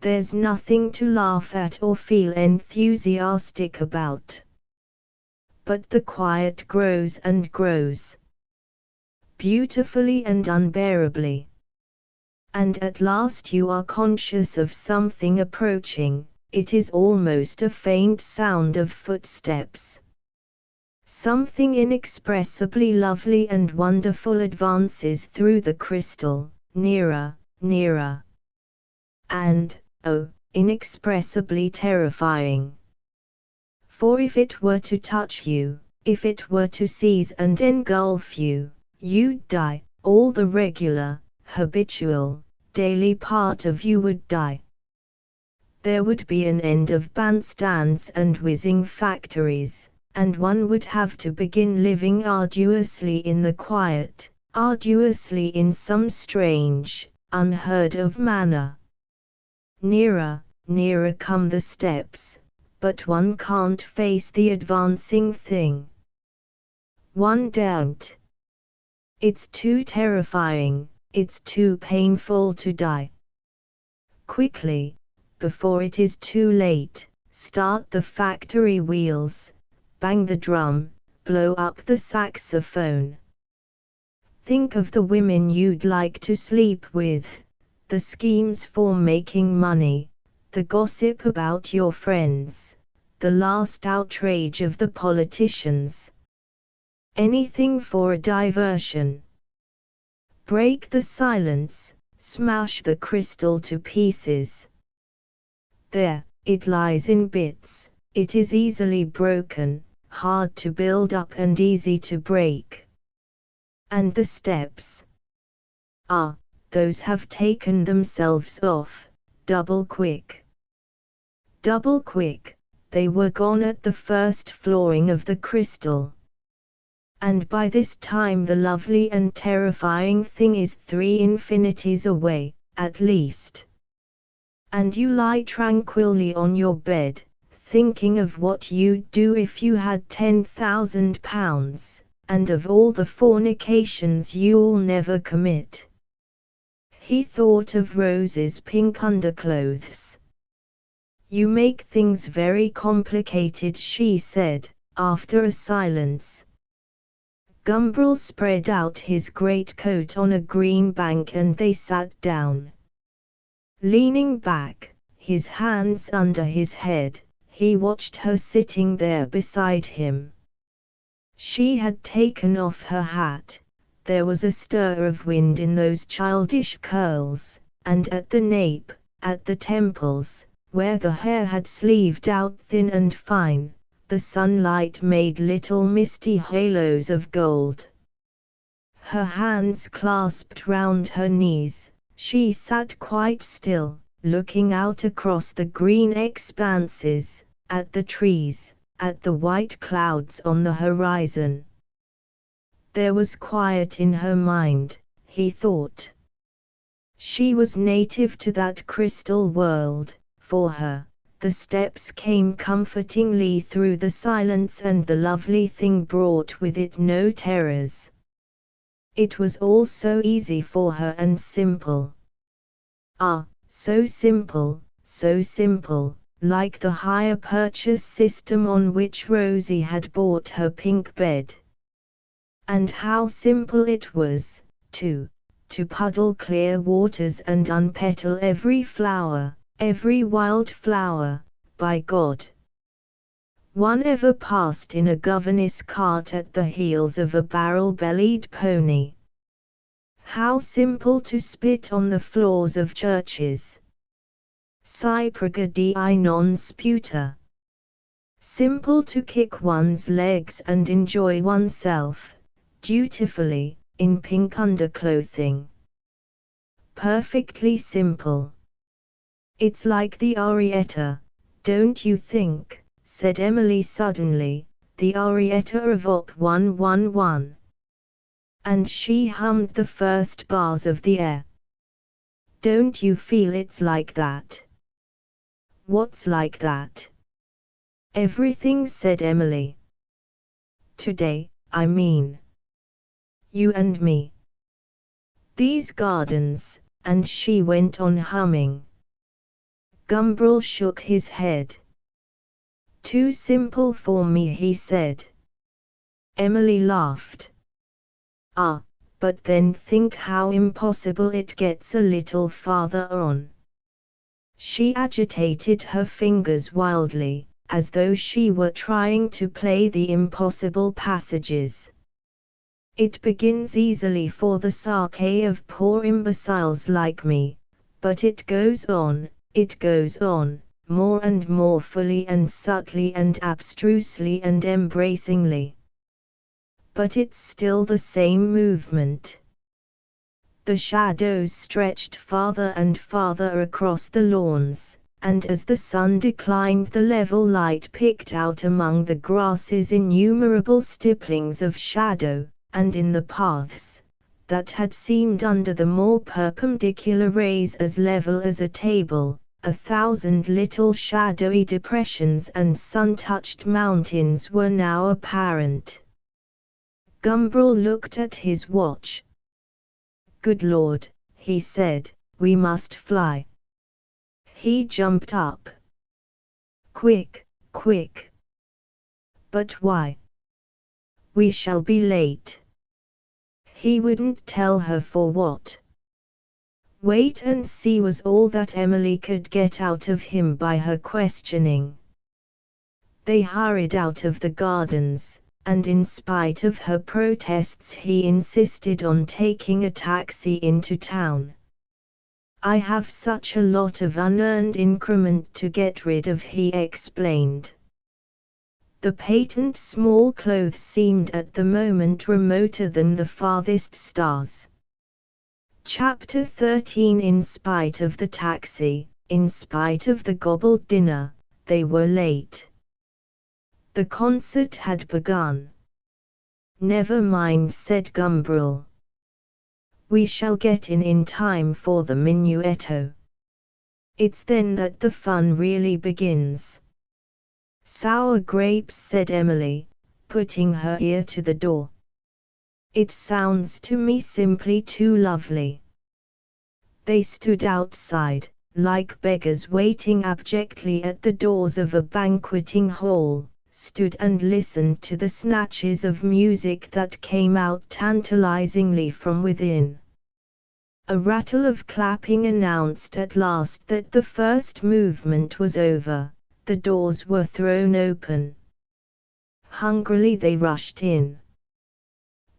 There's nothing to laugh at or feel enthusiastic about. But the quiet grows and grows. Beautifully and unbearably. And at last you are conscious of something approaching, it is almost a faint sound of footsteps. Something inexpressibly lovely and wonderful advances through the crystal, nearer, nearer. And, oh, inexpressibly terrifying. For if it were to touch you, if it were to seize and engulf you, you'd die, all the regular, habitual, daily part of you would die. There would be an end of bandstands and whizzing factories, and one would have to begin living arduously in the quiet, arduously in some strange, unheard of manner. Nearer, nearer come the steps, but one can't face the advancing thing. One daren't. It's too terrifying, it's too painful to die. Quickly, before it is too late, start the factory wheels, bang the drum, blow up the saxophone. Think of the women you'd like to sleep with, the schemes for making money, the gossip about your friends, the last outrage of the politicians. Anything for a diversion. Break the silence, smash the crystal to pieces. There, it lies in bits, it is easily broken, hard to build up and easy to break. And the steps? Ah, those have taken themselves off, double quick. Double quick, they were gone at the first flooring of the crystal. And by this time the lovely and terrifying thing is 3 infinities away, at least. And you lie tranquilly on your bed, thinking of what you'd do if you had £10,000, and of all the fornications you'll never commit. He thought of Rose's pink underclothes. You make things very complicated, she said, after a silence. Gumbrel spread out his greatcoat on a green bank and they sat down. Leaning back, his hands under his head, he watched her sitting there beside him. She had taken off her hat, there was a stir of wind in those childish curls, and at the nape, at the temples, where the hair had sleeved out thin and fine, the sunlight made little misty halos of gold. Her hands clasped round her knees, she sat quite still, looking out across the green expanses, at the trees, at the white clouds on the horizon. There was quiet in her mind, he thought. She was native to that crystal world, for her. The steps came comfortingly through the silence and the lovely thing brought with it no terrors. It was all so easy for her and simple. Ah, so simple, like the hire purchase system on which Rosie had bought her pink bed. And how simple it was, too, to puddle clear waters and unpetal every flower. Every wild flower, by God. One ever passed in a governess cart at the heels of a barrel-bellied pony. How simple to spit on the floors of churches. Cypraga di non sputa. Simple to kick one's legs and enjoy oneself, dutifully, in pink underclothing. Perfectly simple. It's like the arietta, don't you think, said Emily suddenly, the arietta of Op 111. And she hummed the first bars of the air. Don't you feel it's like that? What's like that? Everything, said Emily. Today, I mean. You and me. These gardens, and she went on humming. Gumbrel shook his head. Too simple for me, he said. Emily laughed. Ah, but then think how impossible it gets a little farther on. She agitated her fingers wildly. as though she were trying to play the impossible passages. It begins easily for the Sake of poor imbeciles like me, but it goes on, more and more fully and subtly and abstrusely and embracingly. But it's still the same movement. The shadows stretched farther and farther across the lawns, and as the sun declined the level light picked out among the grasses innumerable stipplings of shadow, and in the paths, that had seemed under the more perpendicular rays as level as a table, 1,000 little shadowy depressions and sun-touched mountains were now apparent. Gumbrel looked at his watch. "Good Lord," he said, "we must fly." He jumped up. "Quick, quick." "But why?" "We shall be late." He wouldn't tell her for what. Wait and see was all that Emily could get out of him by her questioning. They hurried out of the gardens, and in spite of her protests he insisted on taking a taxi into town. "I have such a lot of unearned increment to get rid of," he explained. The patent small clothes seemed at the moment remoter than the farthest stars. Chapter 13. In spite of the taxi, in spite of the gobbled dinner, they were late. The concert had begun. "Never mind," said Gumbrel. "We shall get in time for the minuetto. It's then that the fun really begins." "Sour grapes," said Emily, putting her ear to the door. "It sounds to me simply too lovely." They stood outside, like beggars waiting abjectly at the doors of a banqueting hall, stood and listened to the snatches of music that came out tantalizingly from within. A rattle of clapping announced at last that the first movement was over. The doors were thrown open. Hungrily they rushed in.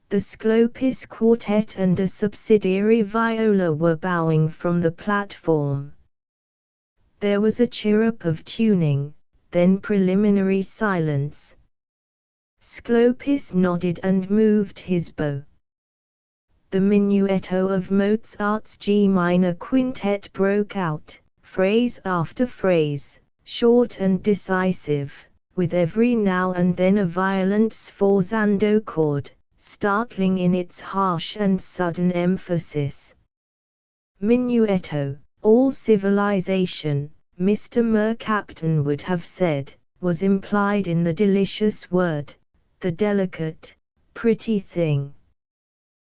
The Sclopis Quartet and a subsidiary viola were bowing from the platform. There was a chirrup of tuning, then preliminary silence. Sclopis nodded and moved his bow. The minuetto of Mozart's G minor quintet broke out, phrase after phrase, short and decisive, with every now and then a violent sforzando chord, startling in its harsh and sudden emphasis. Minuetto, all civilization, Mr. Mercaptan would have said, was implied in the delicious word, the delicate, pretty thing.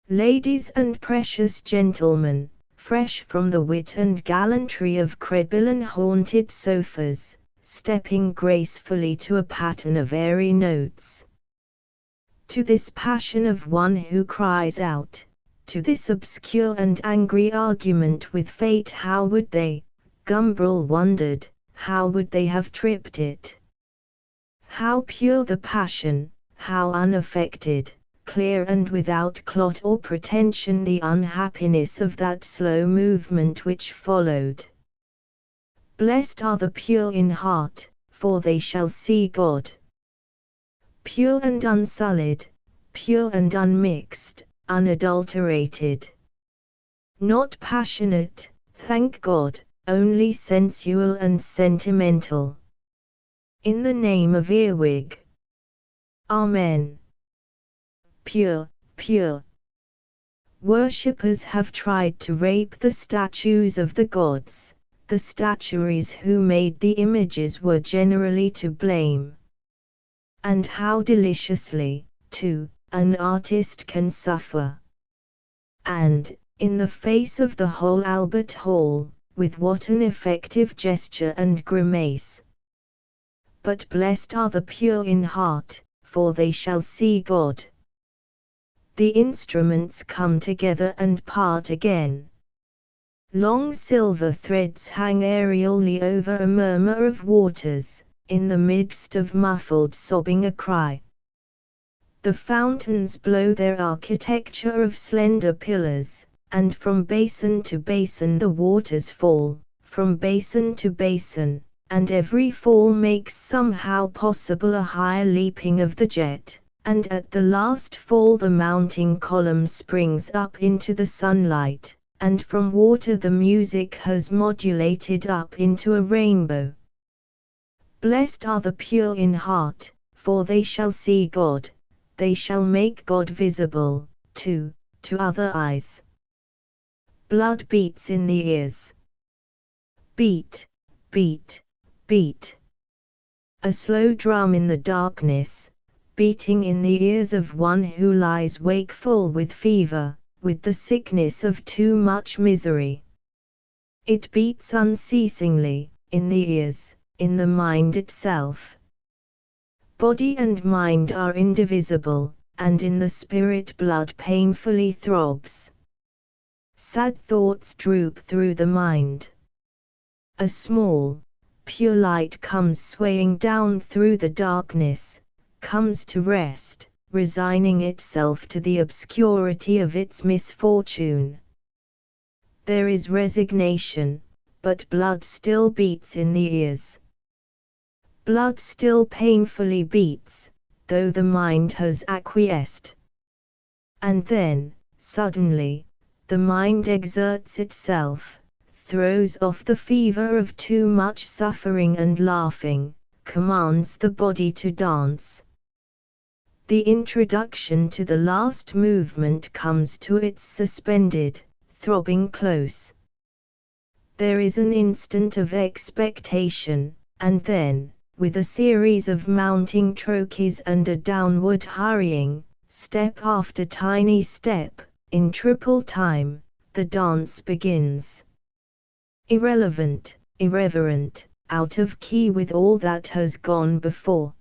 Ladies and precious gentlemen, fresh from the wit and gallantry of Crebillon-haunted sofas, stepping gracefully to a pattern of airy notes. To this passion of one who cries out, to this obscure and angry argument with fate, how would they, Gumbrel wondered, how would they have tripped it? How pure the passion, how unaffected, clear and without clot or pretension the unhappiness of that slow movement which followed. Blessed are the pure in heart, for they shall see God. Pure and unsullied, pure and unmixed, unadulterated. Not passionate, thank God, only sensual and sentimental. In the name of Earwig. Amen. Pure, pure. Worshippers have tried to rape the statues of the gods. The statuaries who made the images were generally to blame. And how deliciously, too, an artist can suffer. And, in the face of the whole Albert Hall, with what an effective gesture and grimace. But blessed are the pure in heart, for they shall see God. The instruments come together and part again. Long silver threads hang aerially over a murmur of waters, in the midst of muffled sobbing a cry. The fountains blow their architecture of slender pillars, and from basin to basin the waters fall, from basin to basin, and every fall makes somehow possible a higher leaping of the jet, and at the last fall the mounting column springs up into the sunlight, and from water the music has modulated up into a rainbow. Blessed are the pure in heart, for they shall see God, they shall make God visible, to other eyes. Blood beats in the ears. Beat, beat, beat. A slow drum in the darkness, beating in the ears of one who lies wakeful with fever, with the sickness of too much misery. It beats unceasingly, in the ears, in the mind itself. Body and mind are indivisible, and in the spirit blood painfully throbs. Sad thoughts droop through the mind. A small, pure light comes swaying down through the darkness, comes to rest, resigning itself to the obscurity of its misfortune. There is resignation, but blood still beats in the ears. Blood still painfully beats, though the mind has acquiesced. And then, suddenly, the mind exerts itself, throws off the fever of too much suffering and laughing, commands the body to dance. The introduction to the last movement comes to its suspended, throbbing close. There is an instant of expectation, and then, with a series of mounting trochees and a downward hurrying, step after tiny step, in triple time, the dance begins. Irrelevant, irreverent, out of key with all that has gone before.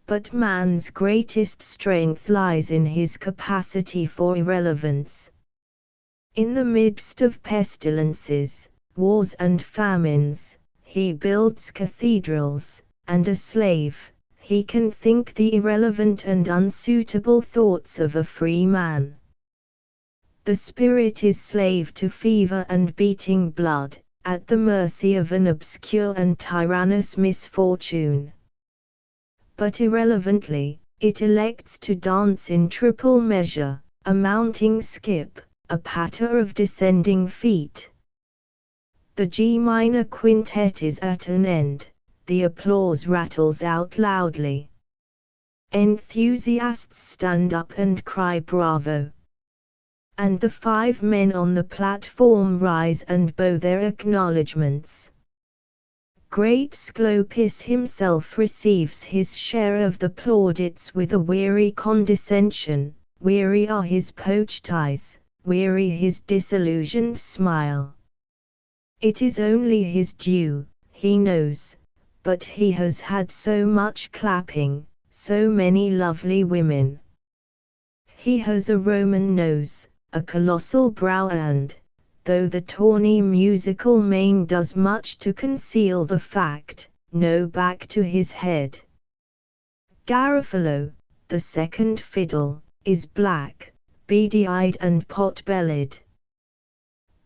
But man's greatest strength lies in his capacity for irrelevance. In the midst of pestilences, wars and famines, he builds cathedrals, and a slave, he can think the irrelevant and unsuitable thoughts of a free man. The spirit is slave to fever and beating blood, at the mercy of an obscure and tyrannous misfortune. But irrelevantly, it elects to dance in triple measure, a mounting skip, a patter of descending feet. The G minor quintet is at an end, the applause rattles out loudly. Enthusiasts stand up and cry bravo. And the 5 men on the platform rise and bow their acknowledgments. Great Scolopus himself receives his share of the plaudits with a weary condescension, weary are his poached eyes, weary his disillusioned smile. It is only his due, he knows, but he has had so much clapping, so many lovely women. He has a Roman nose, a colossal brow and, though the tawny musical mane does much to conceal the fact, no back to his head. Garofalo, the second fiddle, is black, beady-eyed and pot-bellied.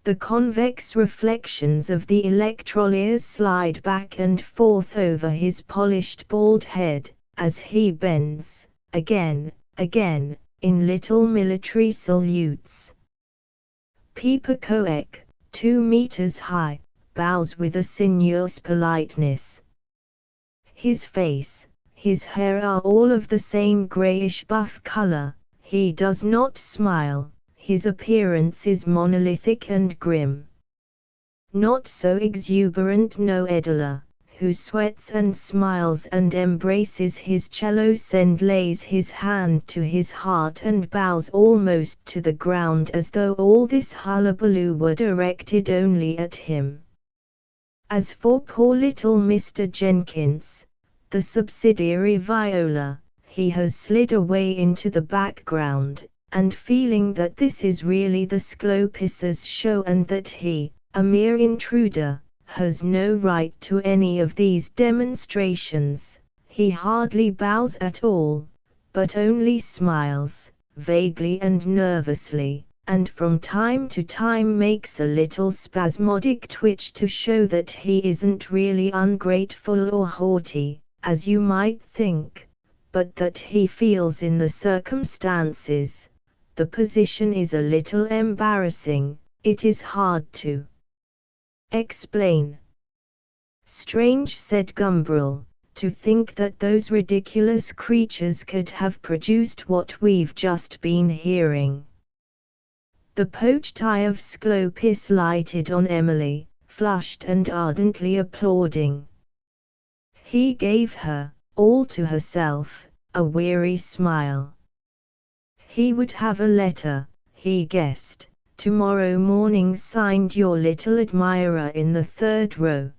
The convex reflections of the electroliers slide back and forth over his polished bald head, as he bends, again, in little military salutes. Pipacoec, 2 meters high, bows with a sinuous politeness. His face, his hair are all of the same grayish-buff color, he does not smile, his appearance is monolithic and grim. Not so exuberant Noedala, who sweats and smiles and embraces his cello and lays his hand to his heart and bows almost to the ground as though all this hullabaloo were directed only at him. As for poor little Mr. Jenkins, the subsidiary viola, he has slid away into the background, and feeling that this is really the Scolopus's show and that he, a mere intruder, has no right to any of these demonstrations. He hardly bows at all, but only smiles, vaguely and nervously, and from time to time makes a little spasmodic twitch to show that he isn't really ungrateful or haughty, as you might think, but that he feels in the circumstances. The position is a little embarrassing, it is hard to explain. Strange, said Gumbrel, to think that those ridiculous creatures could have produced what we've just been hearing. The poached eye of Scolopis lighted on Emily, flushed and ardently applauding. He gave her, all to herself, a weary smile. He would have a letter, he guessed, tomorrow morning signed your little admirer in the 3rd row.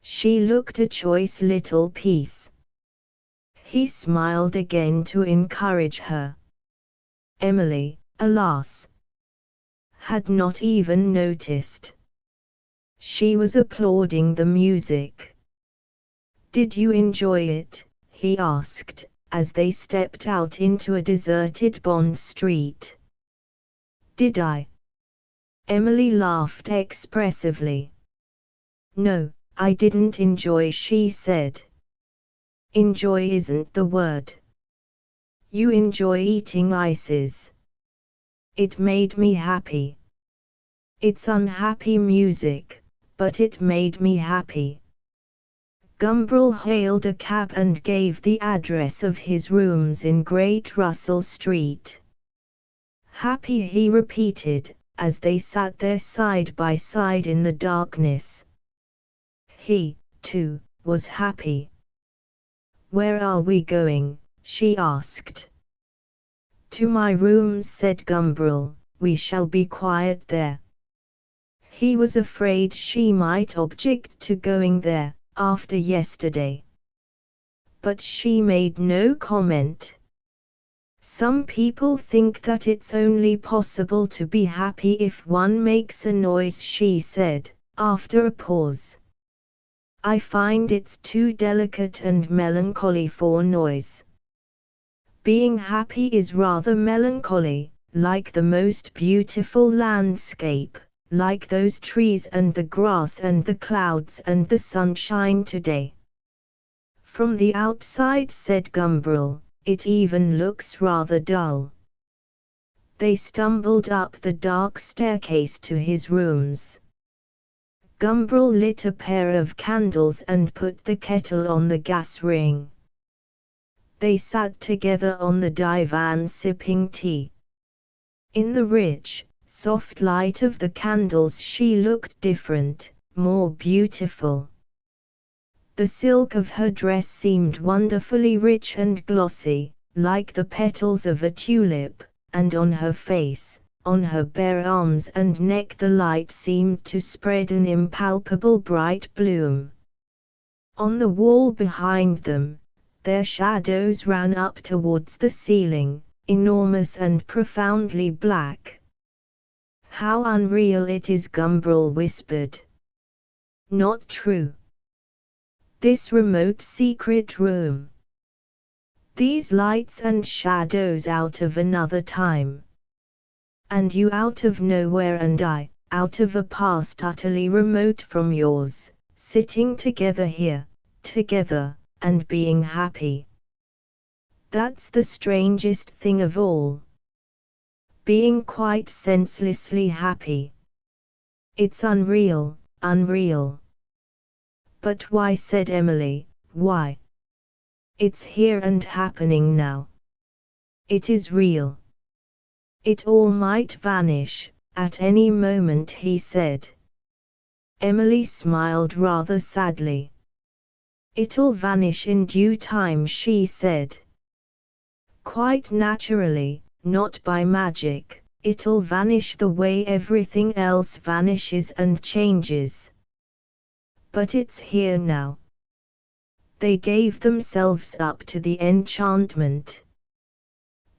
She looked a choice little piece. He smiled again to encourage her. Emily, alas, had not even noticed. She was applauding the music. Did you enjoy it? He asked, as they stepped out into a deserted Bond Street. Did I? Emily laughed expressively. No, I didn't enjoy, she said. Enjoy isn't the word. You enjoy eating ices. It made me happy. It's unhappy music, but it made me happy. Gumbrel hailed a cab and gave the address of his rooms in Great Russell Street. Happy, he repeated, as they sat there side by side in the darkness. He, too, was happy. Where are we going? She asked. To my rooms, said Gumbrel. We shall be quiet there. He was afraid she might object to going there, after yesterday. But she made no comment. Some people think that it's only possible to be happy if one makes a noise, she said, after a pause. I find it's too delicate and melancholy for noise. Being happy is rather melancholy, like the most beautiful landscape, like those trees and the grass and the clouds and the sunshine today. From the outside, said Gumbrel, it even looks rather dull. They stumbled up the dark staircase to his rooms. Gumbrel lit a pair of candles and put the kettle on the gas ring. They sat together on the divan sipping tea. In the rich, soft light of the candles she looked different, more beautiful. The silk of her dress seemed wonderfully rich and glossy, like the petals of a tulip, and on her face, on her bare arms and neck, the light seemed to spread an impalpable bright bloom. On the wall behind them, their shadows ran up towards the ceiling, enormous and profoundly black. How unreal it is, Gumbrel whispered. Not true. This remote secret room. These lights and shadows out of another time. And you out of nowhere, and I, out of a past utterly remote from yours, sitting together here, together, and being happy. That's the strangest thing of all. Being quite senselessly happy. It's unreal, unreal. But why, said Emily, why? It's here and happening now. It is real. It all might vanish, at any moment, he said. Emily smiled rather sadly. It'll vanish in due time, she said. Quite naturally, not by magic, it'll vanish the way everything else vanishes and changes. But it's here now. They gave themselves up to the enchantment.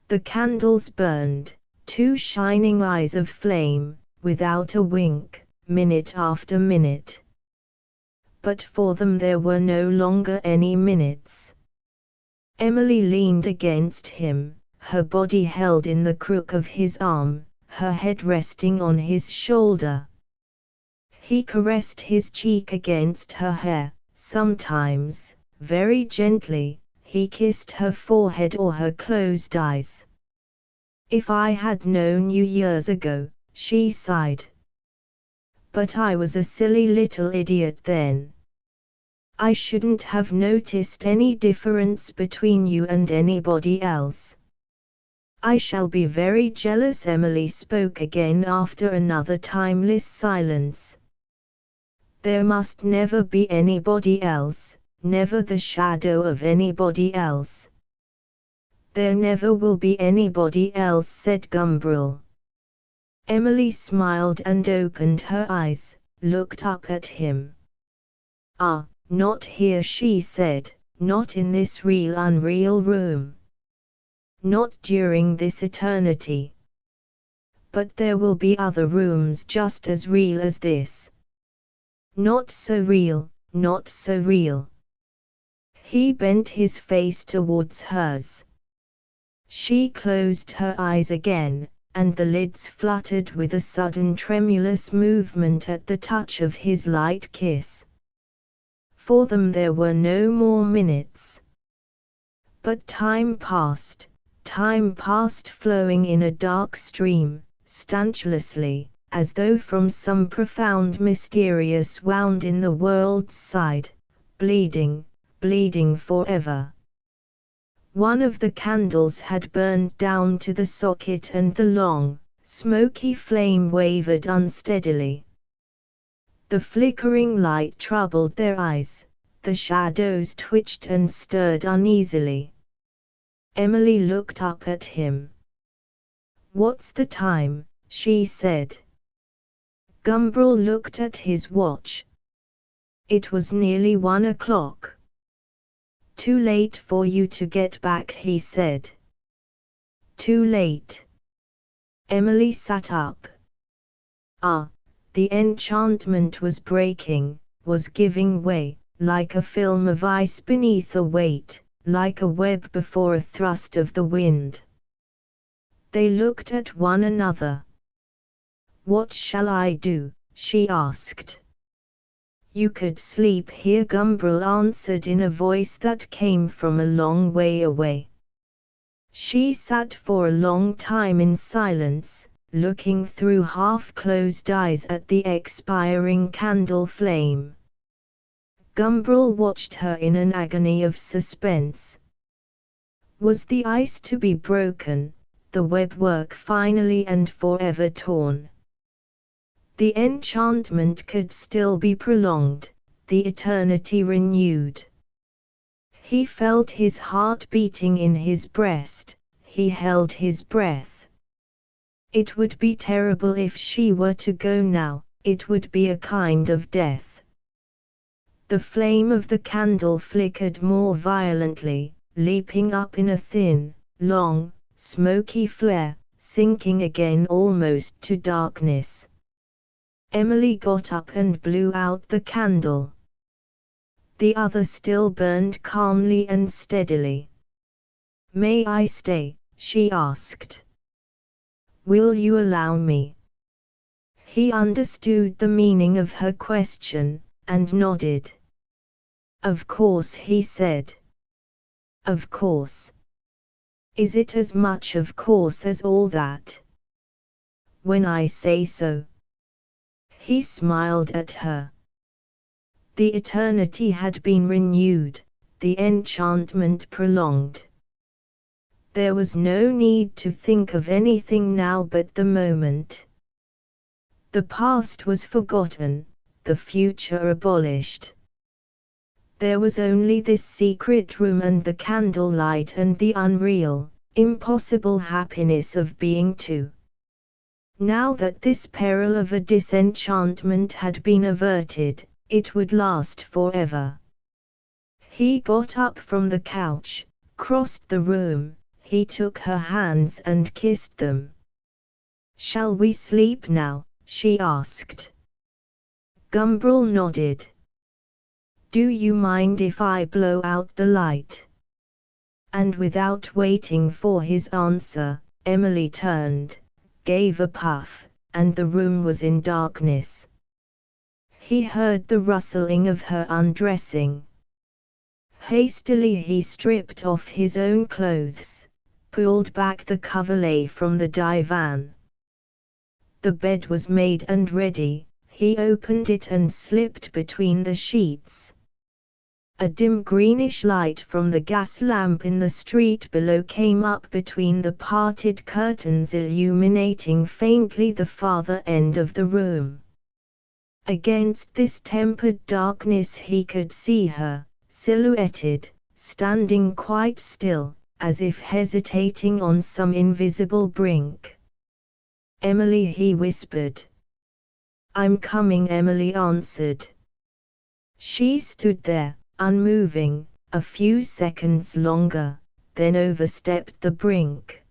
The candles burned, two shining eyes of flame, without a wink, minute after minute. but for them there were no longer any minutes. Emily leaned against him, her body held in the crook of his arm, her head resting on his shoulder. He caressed his cheek against her hair, sometimes, very gently, he kissed her forehead or her closed eyes. "If I had known you years ago," she sighed. "But I was a silly little idiot then. I shouldn't have noticed any difference between you and anybody else." "I shall be very jealous," Emily spoke again after another timeless silence. "There must never be anybody else, never the shadow of anybody else." "There never will be anybody else," said Gumbrel. Emily smiled and opened her eyes, looked up at him. "Ah, not here," she said, "not in this real unreal room. Not during this eternity. But there will be other rooms just as real as this. Not so real, not so real." He bent his face towards hers. She closed her eyes again, and the lids fluttered with a sudden tremulous movement at the touch of his light kiss. For them there were no more minutes. But time passed flowing in a dark stream, stanchlessly, as though from some profound mysterious wound in the world's side, bleeding forever. One of the candles had burned down to the socket and the long, smoky flame wavered unsteadily. The flickering light troubled their eyes, the shadows twitched and stirred uneasily. Emily looked up at him. "What's the time?" she said. Gumbrel looked at his watch. It was nearly 1 o'clock. "Too late for you to get back," he said. "Too late." Emily sat up. Ah, the enchantment was breaking, was giving way, like a film of ice beneath a weight, like a web before a thrust of the wind. They looked at one another. "What shall I do?" she asked. "You could sleep here," Gumbrel answered in a voice that came from a long way away. She sat for a long time in silence, looking through half-closed eyes at the expiring candle flame. Gumbrel watched her in an agony of suspense. Was the ice to be broken, the webwork finally and forever torn? The enchantment could still be prolonged, the eternity renewed. He felt his heart beating in his breast, he held his breath. It would be terrible if she were to go now, it would be a kind of death. The flame of the candle flickered more violently, leaping up in a thin, long, smoky flare, sinking again almost to darkness. Emily got up and blew out the candle. The other still burned calmly and steadily. "May I stay?" she asked. "Will you allow me?" He understood the meaning of her question, and nodded. "Of course," he said. "Of course. Is it as much of course as all that?" "When I say so." He smiled at her. The eternity had been renewed, the enchantment prolonged. There was no need to think of anything now but the moment. The past was forgotten, the future abolished. There was only this secret room and the candlelight and the unreal, impossible happiness of being two. Now that this peril of a disenchantment had been averted, it would last forever. He got up from the couch, crossed the room, he took her hands and kissed them. "Shall we sleep now?" she asked. Gumbrel nodded. "Do you mind if I blow out the light?" And without waiting for his answer, Emily turned, gave a puff, and the room was in darkness. He heard the rustling of her undressing. Hastily he stripped off his own clothes, pulled back the coverlet from the divan. The bed was made and ready. He opened it and slipped between the sheets. A dim greenish light from the gas lamp in the street below came up between the parted curtains, illuminating faintly the farther end of the room. Against this tempered darkness he could see her, silhouetted, standing quite still, as if hesitating on some invisible brink. "Emily," he whispered. "I'm coming," Emily answered. She stood there, unmoving, a few seconds longer, then overstepped the brink.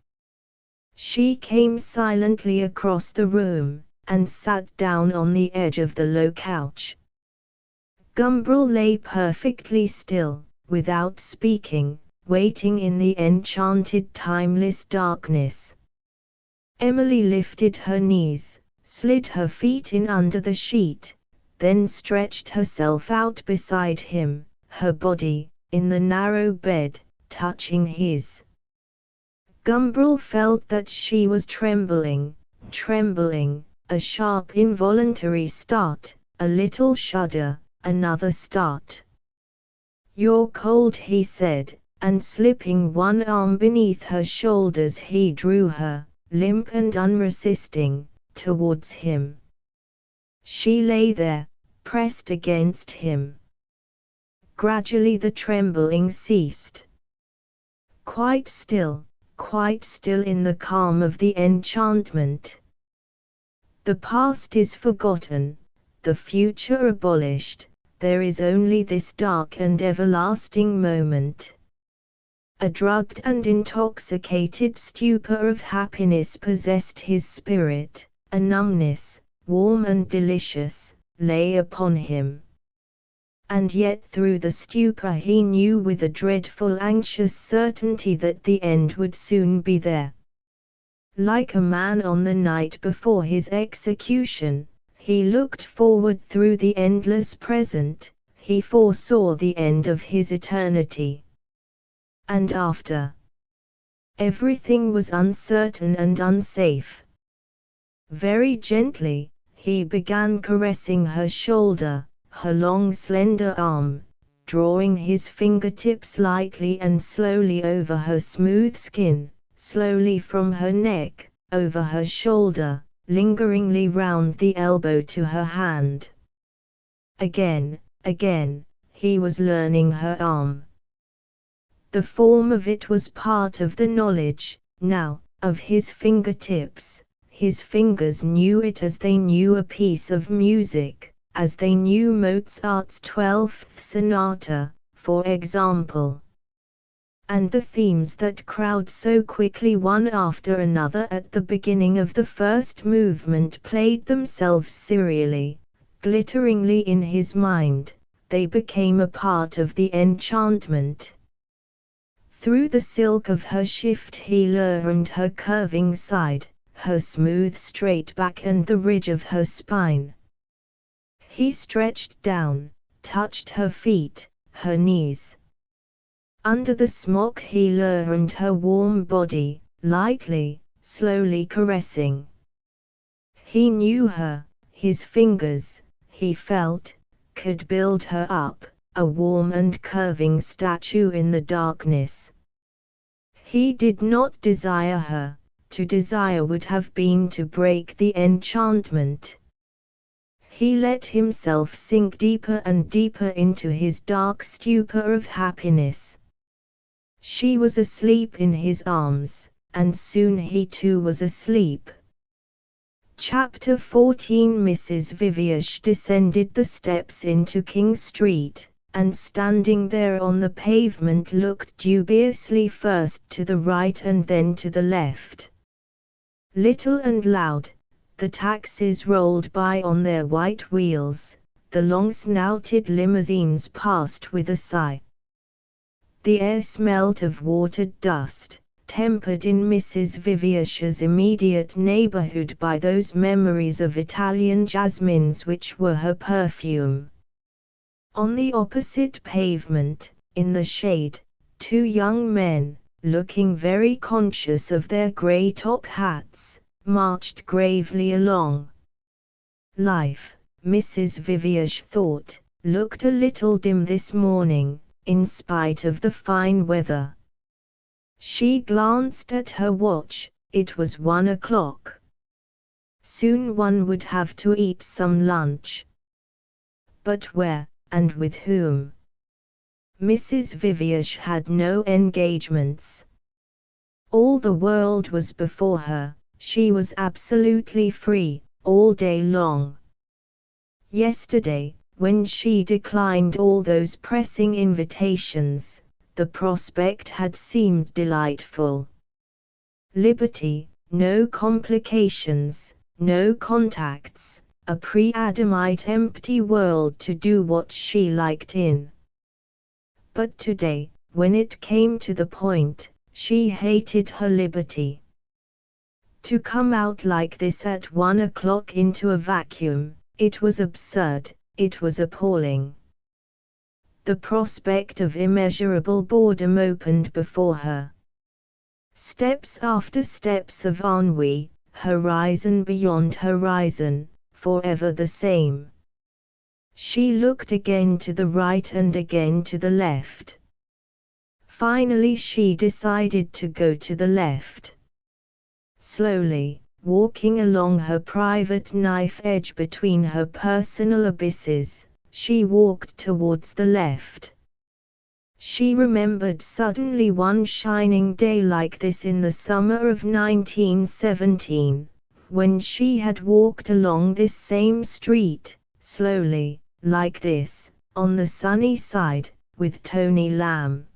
She came silently across the room, and sat down on the edge of the low couch. Gumbrel lay perfectly still, without speaking, waiting in the enchanted timeless darkness. Emily lifted her knees, slid her feet in under the sheet, then stretched herself out beside him, her body, in the narrow bed, touching his. Gumbrel felt that she was trembling, a sharp involuntary start, a little shudder, another start. "You're cold," he said, and slipping one arm beneath her shoulders he drew her, limp and unresisting, towards him. She lay there, pressed against him. Gradually the trembling ceased. Quite still in the calm of the enchantment. The past is forgotten, the future abolished, there is only this dark and everlasting moment. A drugged and intoxicated stupor of happiness possessed his spirit, a numbness, warm and delicious, lay upon him. And yet through the stupor he knew with a dreadful anxious certainty that the end would soon be there. Like a man on the night before his execution, he looked forward through the endless present, he foresaw the end of his eternity. And after? Everything was uncertain and unsafe. Very gently, he began caressing her shoulder, her long slender arm, drawing his fingertips lightly and slowly over her smooth skin, slowly from her neck, over her shoulder, lingeringly round the elbow to her hand. Again, he was learning her arm. The form of it was part of the knowledge, now, of his fingertips. His fingers knew it as they knew a piece of music, as they knew Mozart's 12th Sonata, for example. And the themes that crowd so quickly one after another at the beginning of the first movement played themselves serially, glitteringly in his mind, they became a part of the enchantment. Through the silk of her shift he learned her curving side, her smooth straight back and the ridge of her spine. He stretched down, touched her feet, her knees. Under the smock he learned her warm body, lightly, slowly caressing. He knew her, his fingers, he felt, could build her up, a warm and curving statue in the darkness. He did not desire her, to desire would have been to break the enchantment. He let himself sink deeper and deeper into his dark stupor of happiness. She was asleep in his arms, and soon he too was asleep. Chapter 14 Mrs. Viviash descended the steps into King Street, and standing there on the pavement looked dubiously first to the right and then to the left. Little and loud, the taxis rolled by on their white wheels, The long-snouted limousines passed with a sigh. The air smelt of watered dust, tempered in Mrs. Vivier's immediate neighborhood by those memories of Italian jasmines which were her perfume. On the opposite pavement, in the shade, two young men, looking very conscious of their grey top hats, marched gravely along. Life, Mrs. Vivier thought, looked a little dim this morning, in spite of the fine weather. She glanced at her watch. It was 1 o'clock. Soon one would have to eat some lunch. But where, and with whom? Mrs. Vivier had no engagements. All the world was before her. She was absolutely free, all day long. Yesterday, when she declined all those pressing invitations, the prospect had seemed delightful. Liberty, no complications, no contacts, a pre-Adamite empty world to do what she liked in. But today, when it came to the point, she hated her liberty. To come out like this at 1 o'clock into a vacuum, it was absurd, it was appalling. The prospect of immeasurable boredom opened before her. Steps after steps of ennui, horizon beyond horizon, forever the same. She looked again to the right and again to the left. Finally she decided to go to the left. Slowly, walking along her private knife edge between her personal abysses, she walked towards the left. She remembered suddenly one shining day like this in the summer of 1917, when she had walked along this same street, slowly, like this, on the sunny side, with Tony Lamb.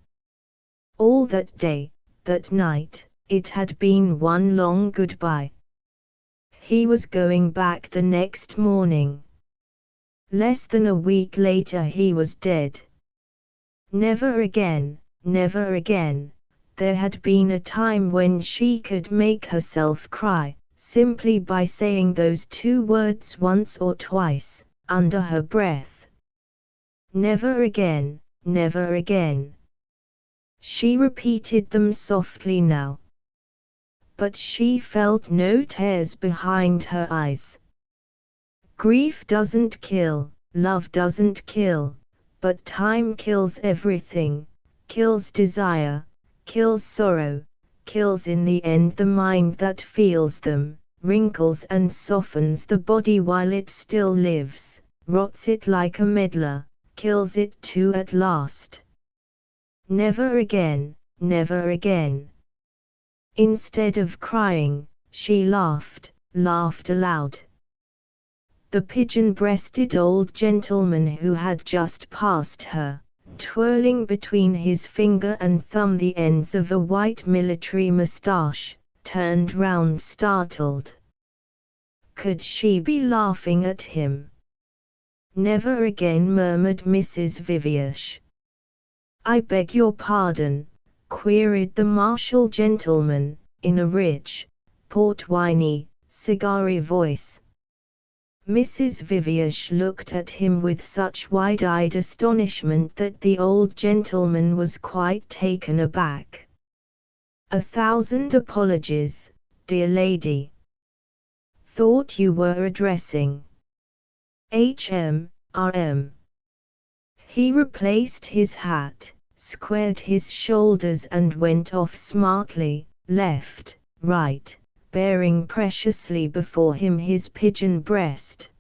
All that day, that night, it had been one long goodbye. He was going back the next morning. Less than a week later he was dead. Never again, never again. There had been a time when she could make herself cry, simply by saying those two words once or twice, under her breath. Never again, never again. She repeated them softly now. But she felt no tears behind her eyes. Grief doesn't kill, love doesn't kill, but time kills everything, kills desire, kills sorrow, kills in the end the mind that feels them, wrinkles and softens the body while it still lives, rots it like a medlar, kills it too at last. Never again, never again. Instead of crying, she laughed, laughed aloud. The pigeon-breasted old gentleman who had just passed her, twirling between his finger and thumb the ends of a white military moustache, turned round startled. Could she be laughing at him? Never again, murmured Mrs. Vivier. I beg your pardon, queried the martial gentleman, in a rich, port-winey, cigar-y voice. Mrs. Vivier looked at him with such wide-eyed astonishment that the old gentleman was quite taken aback. 1,000 apologies, dear lady. Thought you were addressing H.M.R.M. He replaced his hat, squared his shoulders and went off smartly, left, right, bearing preciously before him his pigeon breast.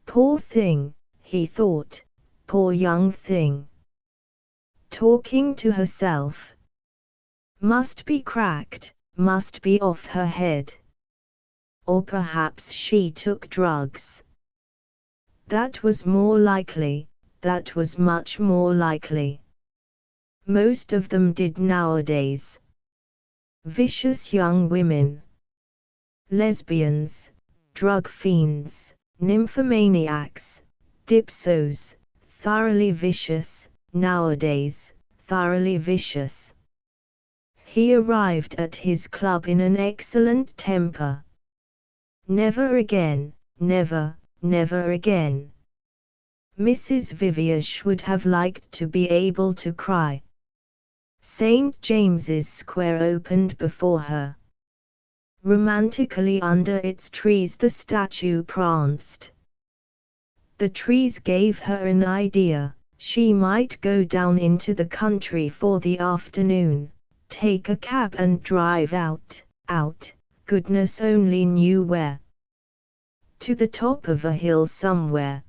Poor thing, he thought, poor young thing. Talking to herself. Must be cracked, must be off her head. Or perhaps she took drugs. That was more likely, that was much more likely. Most of them did nowadays. Vicious young women. Lesbians, drug fiends, nymphomaniacs, Dipsos, thoroughly vicious, nowadays, thoroughly vicious. He arrived at his club in an excellent temper. Never again, never, never again. Mrs. Viviash would have liked to be able to cry. St. James's Square opened before her. Romantically under its trees the statue pranced. The trees gave her an idea. She might go down into the country for the afternoon, take a cab and drive out, goodness only knew where. To the top of a hill somewhere.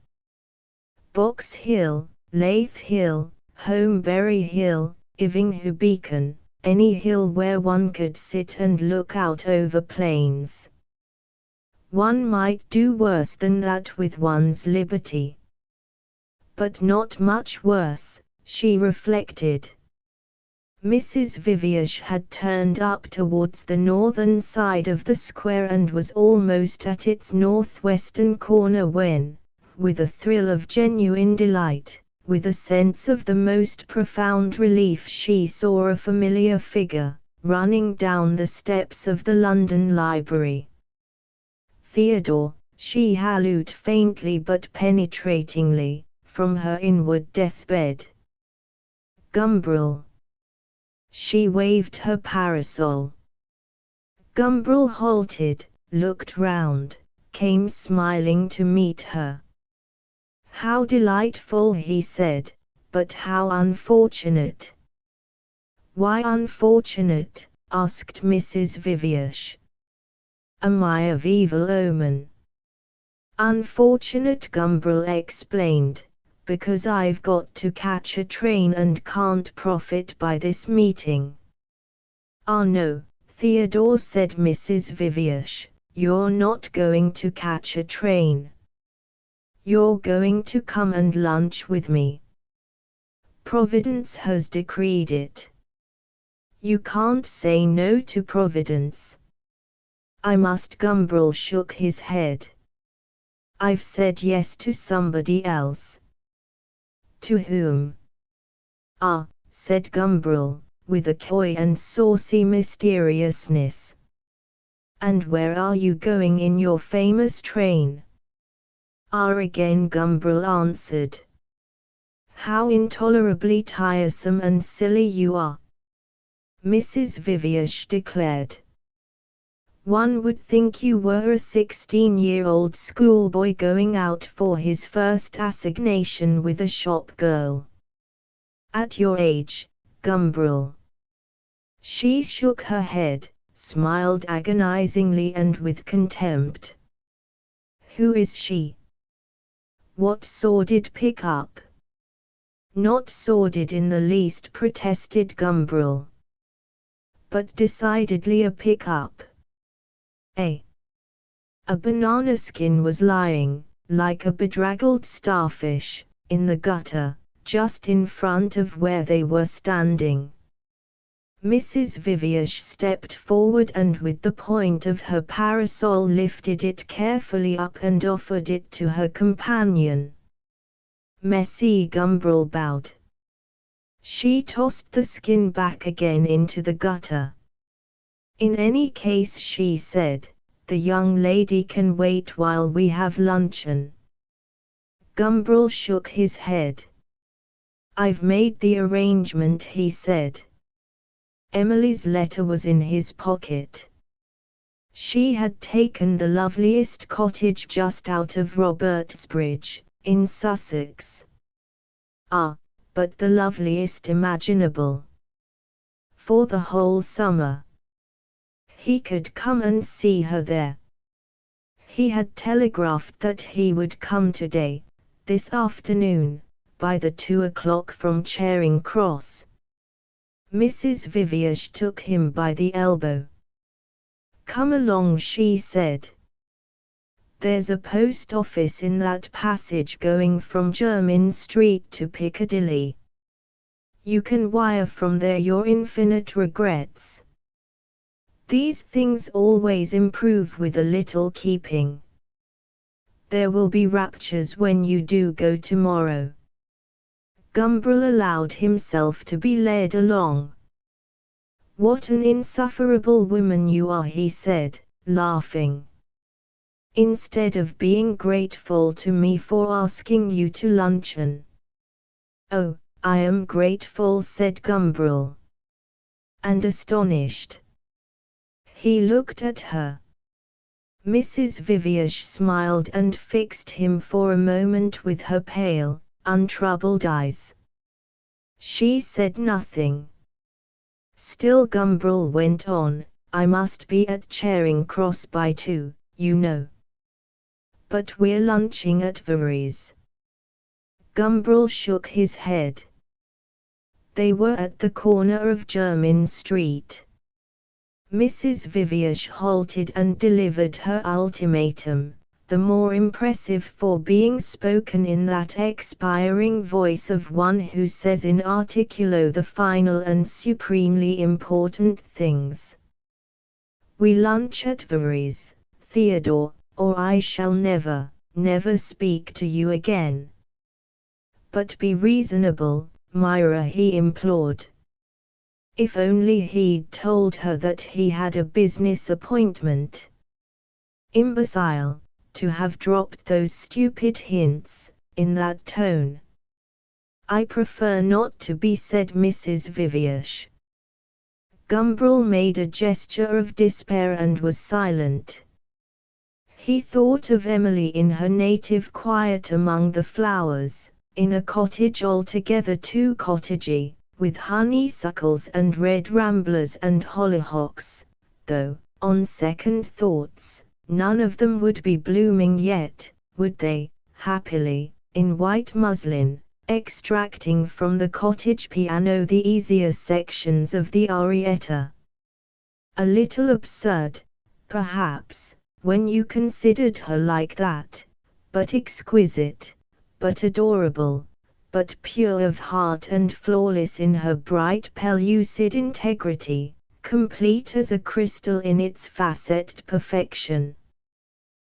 Box Hill, Lath Hill, Homebury Hill, Ivinghoe Beacon, any hill where one could sit and look out over plains. One might do worse than that with one's liberty. But not much worse, she reflected. Mrs. Viviash had turned up towards the northern side of the square and was almost at its northwestern corner when, with a thrill of genuine delight, with a sense of the most profound relief, she saw a familiar figure, running down the steps of the London Library. Theodore, she hallooed faintly but penetratingly, from her inward deathbed. Gumbrel. She waved her parasol. Gumbrel halted, looked round, came smiling to meet her. How delightful, he said, but how unfortunate. Why unfortunate? Asked Mrs. Viviash. Am I of evil omen? Unfortunate, Gumbrel explained, because I've got to catch a train and can't profit by this meeting. Ah no, Theodore, said Mrs. Viviash, you're not going to catch a train. You're going to come and lunch with me. Providence has decreed it. You can't say no to Providence. I must. Gumbrel shook his head. I've said yes to somebody else. To whom? Ah, said Gumbrel, with a coy and saucy mysteriousness. And where are you going in your famous train? Ah, again Gumbrel answered. How intolerably tiresome and silly you are, Mrs. Viviash declared. One would think you were a 16-year-old schoolboy going out for his first assignation with a shop girl. At your age, Gumbrel. She shook her head, smiled agonizingly and with contempt. Who is she? What sordid pick-up? Not sordid in the least, protested Gumbrel. But decidedly a pick-up. A banana skin was lying, like a bedraggled starfish, in the gutter, just in front of where they were standing. Mrs. Viviash stepped forward and with the point of her parasol lifted it carefully up and offered it to her companion. Merci, Gumbrel bowed. She tossed the skin back again into the gutter. In any case, she said, the young lady can wait while we have luncheon. Gumbrel shook his head. I've made the arrangement, he said. Emily's letter was in his pocket. She had taken the loveliest cottage just out of Robertsbridge, in Sussex. Ah, but the loveliest imaginable. For the whole summer. He could come and see her there. He had telegraphed that he would come today, this afternoon, by the 2 o'clock from Charing Cross. Mrs. Viviash took him by the elbow. Come along, she said. There's a post office in that passage going from Jermyn Street to Piccadilly. You can wire from there your infinite regrets. These things always improve with a little keeping. There will be raptures when you do go tomorrow. Gumbrel allowed himself to be led along. What an insufferable woman you are, he said, laughing. Instead of being grateful to me for asking you to luncheon. Oh, I am grateful, said Gumbrel. And astonished. He looked at her. Mrs. Viviash smiled and fixed him for a moment with her pale, untroubled eyes. She said nothing. Still Gumbrel went on, I must be at Charing Cross by 2, you know. But we're lunching at Very's. Gumbrel shook his head. They were at the corner of Jermyn Street. Mrs. Viviash halted and delivered her ultimatum, the more impressive for being spoken in that expiring voice of one who says in articulo the final and supremely important things. We lunch at Very's, Theodore, or I shall never, never speak to you again. But be reasonable, Myra, he implored. If only he'd told her that he had a business appointment. Imbecile, to have dropped those stupid hints, in that tone. I prefer not to be, said Mrs. Viviash. Gumbrel made a gesture of despair and was silent. He thought of Emily in her native quiet among the flowers, in a cottage altogether too cottagey, with honeysuckles and red ramblers and hollyhocks, though, on second thoughts, none of them would be blooming yet, would they, happily, in white muslin, extracting from the cottage piano the easier sections of the arietta. A little absurd, perhaps, when you considered her like that, but exquisite, but adorable, but pure of heart and flawless in her bright pellucid integrity, complete as a crystal in its faceted perfection.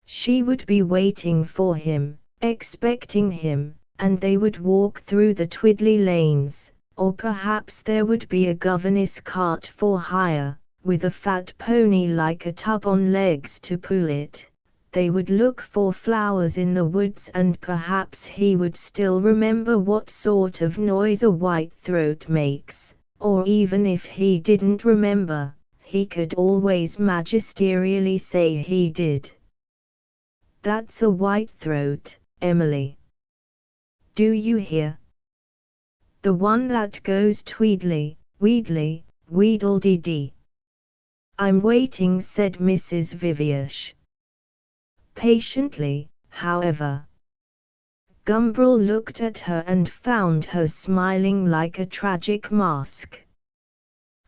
She would be waiting for him, expecting him, and they would walk through the twiddly lanes, or perhaps there would be a governess cart for hire, with a fat pony like a tub on legs to pull it. They would look for flowers in the woods, and perhaps he would still remember what sort of noise a whitethroat makes, or even if he didn't remember, he could always magisterially say he did. That's a whitethroat, Emily. Do you hear? The one that goes tweedly, weedly, weedle-dee-dee. I'm waiting, said Mrs. Viviash. Patiently, however. Gumbrel looked at her and found her smiling like a tragic mask.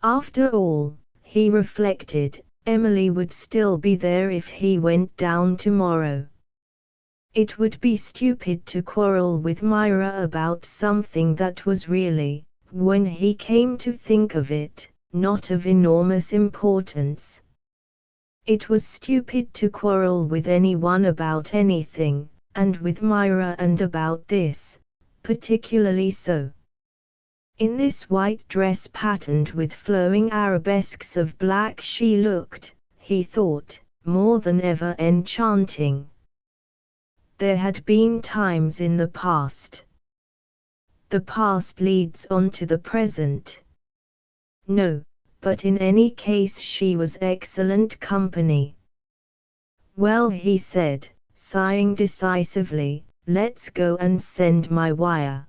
After all, he reflected, Emily would still be there if he went down tomorrow. It would be stupid to quarrel with Myra about something that was really, when he came to think of it, not of enormous importance. It was stupid to quarrel with anyone about anything, and with Myra and about this, particularly so. In this white dress patterned with flowing arabesques of black she looked, he thought, more than ever enchanting. There had been times in the past. The past leads on to the present. No, but in any case she was excellent company. Well, he said, sighing decisively, let's go and send my wire.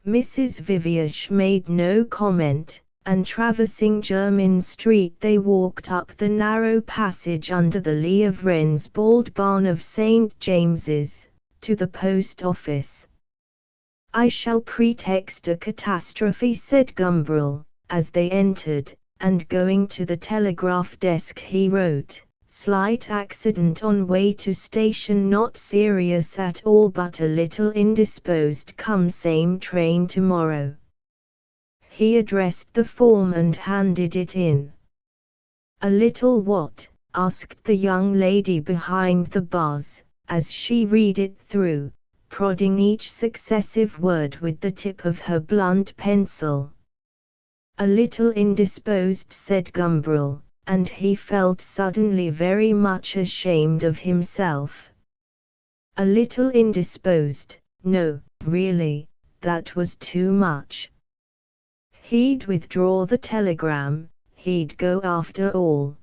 Mrs. Viviash made no comment, and traversing Jermyn Street they walked up the narrow passage under the lee of Wren's bald barn of St. James's, to the post office. I shall pretext a catastrophe, said Gumbrel, as they entered, and going to the telegraph desk he wrote, slight accident on way to station, not serious at all but a little indisposed, come same train tomorrow. He addressed the form and handed it in. A little what? Asked the young lady behind the bars, as she read it through, prodding each successive word with the tip of her blunt pencil. "A little indisposed," said Gumbrel, and he felt suddenly very much ashamed of himself. A little indisposed, no, really, that was too much. He'd withdraw the telegram, he'd go after all.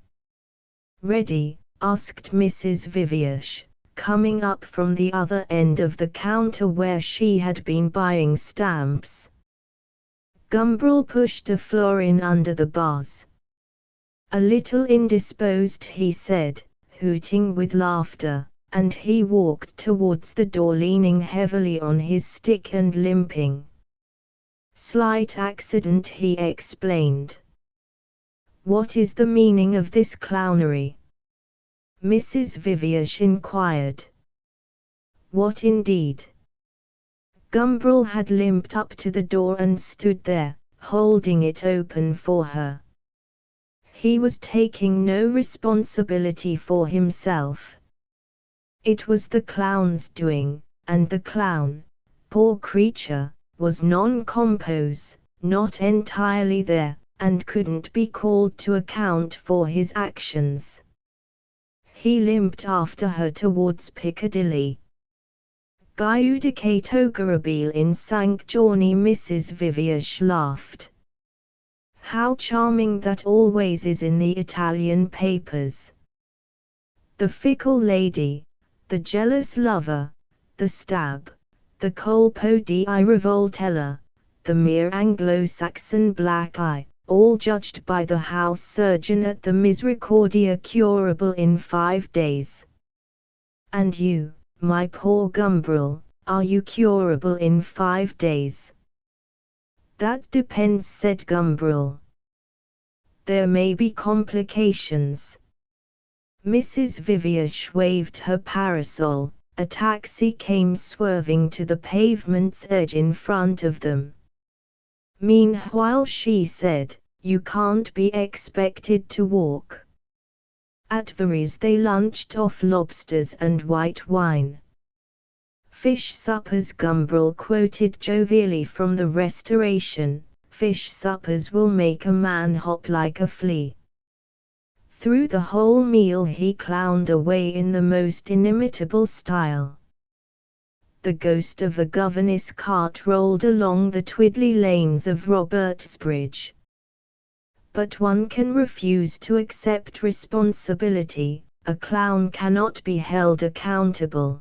"Ready?" asked Mrs. Viviash, coming up from the other end of the counter where she had been buying stamps. Gumbrel pushed a florin under the bars. "A little indisposed," he said, hooting with laughter, and he walked towards the door leaning heavily on his stick and limping. "Slight accident," he explained. "What is the meaning of this clownery?" Mrs. Viviash inquired. "What indeed?" Gumbrel had limped up to the door and stood there, holding it open for her. He was taking no responsibility for himself. It was the clown's doing, and the clown, poor creature, was non-compos, not entirely there, and couldn't be called to account for his actions. He limped after her towards Piccadilly. "Giudicato in Sanct Giorni." Mrs. Viviash laughed. "How charming that always is in the Italian papers. The fickle lady, the jealous lover, the stab, the colpo di rivoltella, the mere Anglo-Saxon black eye, all judged by the house surgeon at the Misericordia, curable in 5 days. And you, my poor Gumbrel, are you curable in 5 days?" "That depends," said Gumbrel. "There may be complications." Mrs. Viviash waved her parasol. A taxi came swerving to the pavement's edge in front of them. "Meanwhile," she said, "you can't be expected to walk." At Very's they lunched off lobsters and white wine. "Fish suppers," Gumbrel quoted jovially from the Restoration, "fish suppers will make a man hop like a flea." Through the whole meal he clowned away in the most inimitable style. The ghost of a governess cart rolled along the twiddly lanes of Robertsbridge. But one can refuse to accept responsibility, a clown cannot be held accountable.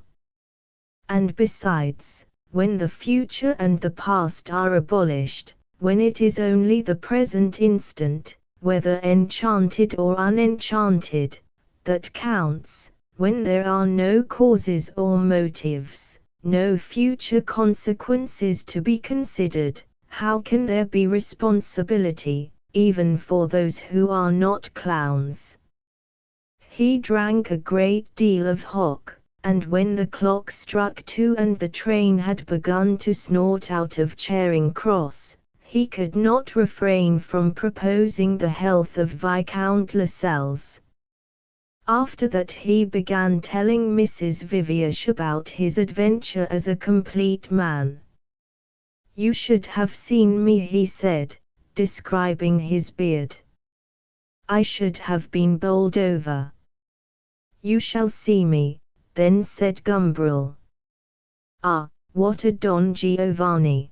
And besides, when the future and the past are abolished, when it is only the present instant, whether enchanted or unenchanted, that counts, when there are no causes or motives, no future consequences to be considered, how can there be responsibility, even for those who are not clowns? He drank a great deal of hock, and when the clock struck 2 and the train had begun to snort out of Charing Cross, he could not refrain from proposing the health of Viscount Lascelles. After that he began telling Mrs. Viviash about his adventure as a complete man. "You should have seen me," he said, describing his beard. "I should have been bowled over." "You shall see me," then said Gumbrel. "Ah, what a Don Giovanni!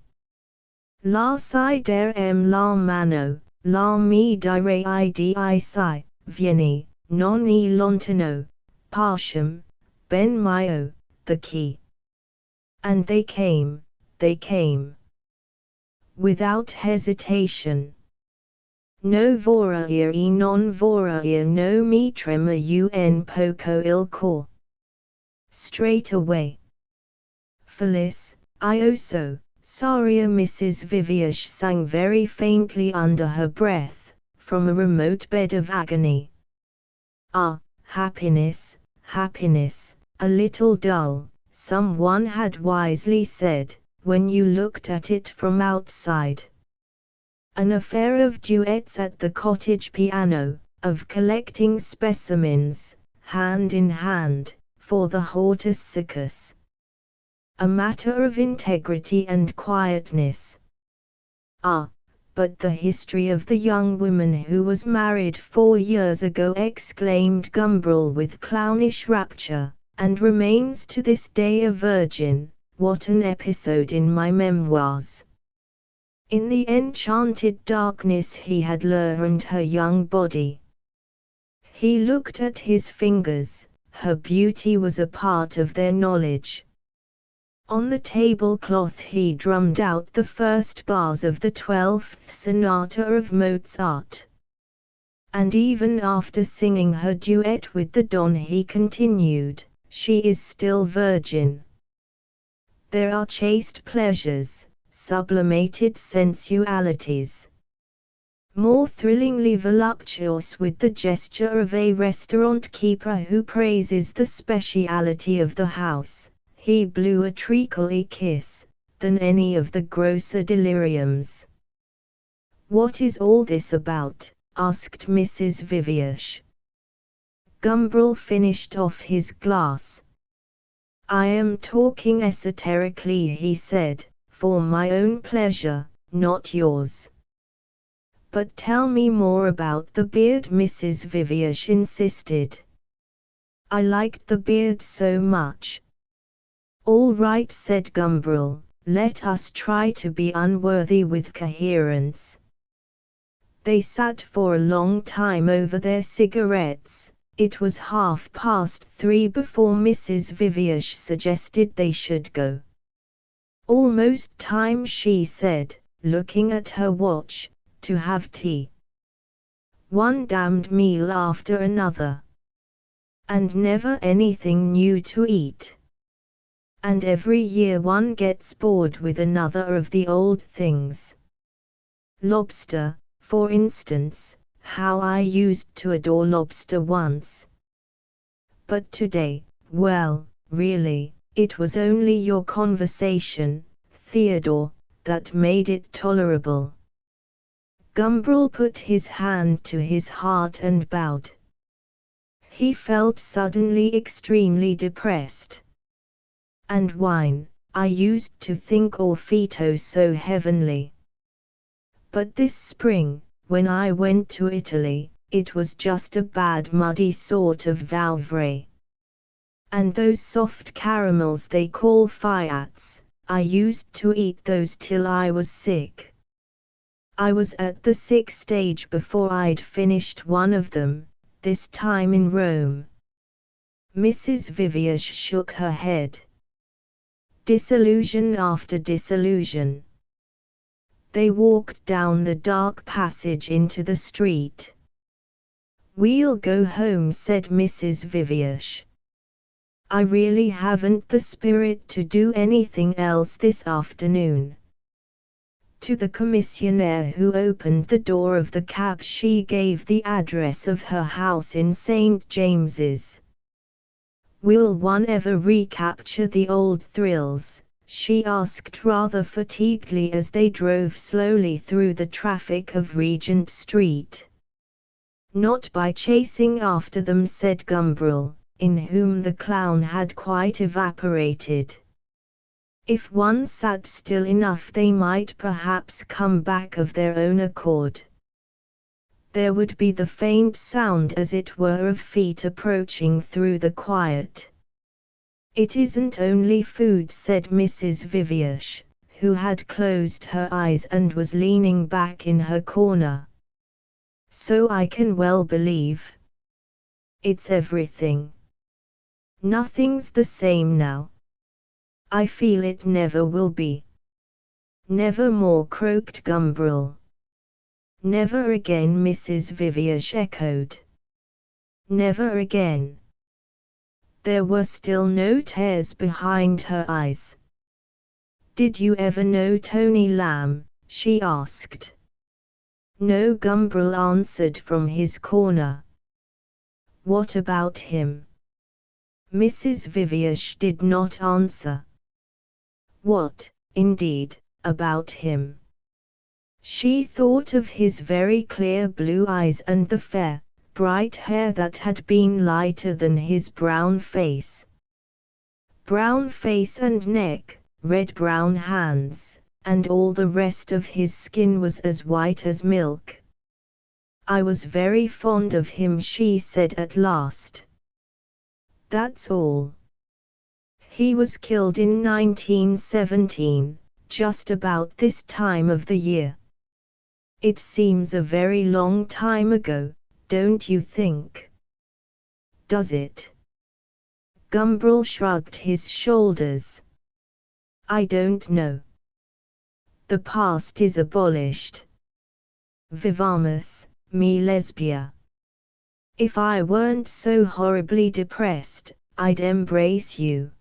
La sidere la mano, la mi dire idi vieni, non e lontano, partium, ben mio, the key." And they came, without hesitation. "No vorrei e non vorrei, no mi trema un poco il cor." Straight away. "Felice, io so sorry," Mrs. Viviash sang very faintly under her breath, from a remote bed of agony. "Ah, happiness, happiness, a little dull," someone had wisely said, when you looked at it from outside. An affair of duets at the cottage piano, of collecting specimens, hand in hand, for the hortus siccus. A matter of integrity and quietness. Ah, but the history of the young woman who was married 4 years ago, exclaimed Gumbrel with clownish rapture, and remains to this day a virgin. What an episode in my memoirs! In the enchanted darkness he had learned her young body. He looked at his fingers, her beauty was a part of their knowledge. On the tablecloth he drummed out the first bars of the 12th sonata of Mozart. And even after singing her duet with the Don he continued, "She is still virgin. There are chaste pleasures, sublimated sensualities, more thrillingly voluptuous with the gesture of a restaurant keeper who praises the speciality of the house. He blew a treacly kiss, than any of the grosser deliriums." "What is all this about?" asked Mrs. Viviash. Gumbrel finished off his glass. "I am talking esoterically," he said, "for my own pleasure, not yours." "But tell me more about the beard," Mrs. Viviash insisted. "I liked the beard so much." "All right," said Gumbrel, "let us try to be unworthy with coherence." They sat for a long time over their cigarettes. It was 3:30 before Mrs. Viviash suggested they should go. "Almost time," she said, looking at her watch, "to have tea. One damned meal after another. And never anything new to eat. And every year one gets bored with another of the old things. Lobster, for instance, how I used to adore lobster once. But today, well, really, it was only your conversation, Theodore, that made it tolerable." Gumbrel put his hand to his heart and bowed. He felt suddenly extremely depressed. "And wine, I used to think Orfito so heavenly. But this spring, when I went to Italy, it was just a bad muddy sort of Vouvray. And those soft caramels they call fiats, I used to eat those till I was sick. I was at the sick stage before I'd finished one of them, this time in Rome." Mrs. Viviash shook her head. Disillusion after disillusion. They walked down the dark passage into the street. "We'll go home," said Mrs. Viviash. "I really haven't the spirit to do anything else this afternoon." To the commissionaire who opened the door of the cab she gave the address of her house in St. James's. "Will one ever recapture the old thrills?" she asked rather fatiguedly as they drove slowly through the traffic of Regent Street. "Not by chasing after them," said Gumbrel, in whom the clown had quite evaporated. "If one sat still enough they might perhaps come back of their own accord. There would be the faint sound as it were of feet approaching through the quiet." "It isn't only food," said Mrs. Viviash, who had closed her eyes and was leaning back in her corner. "So I can well believe. It's everything. Nothing's the same now. I feel it never will be." "Never more," croaked Gumbrel. "Never again," Mrs. Viviash echoed. "Never again." There were still no tears behind her eyes. "Did you ever know Tony Lamb?" she asked. "No," Gumbrel answered from his corner. "What about him?" Mrs. Viviash did not answer. What, indeed, about him? She thought of his very clear blue eyes and the fair, bright hair that had been lighter than his brown face, brown face and neck, red-brown hands, and all the rest of his skin was as white as milk. "I was very fond of him," she said at last. "That's all. He was killed in 1917, just about this time of the year. It seems a very long time ago, don't you think?" "Does it?" Gumbrel shrugged his shoulders. "I don't know. The past is abolished. Vivamus, me lesbia. If I weren't so horribly depressed, I'd embrace you.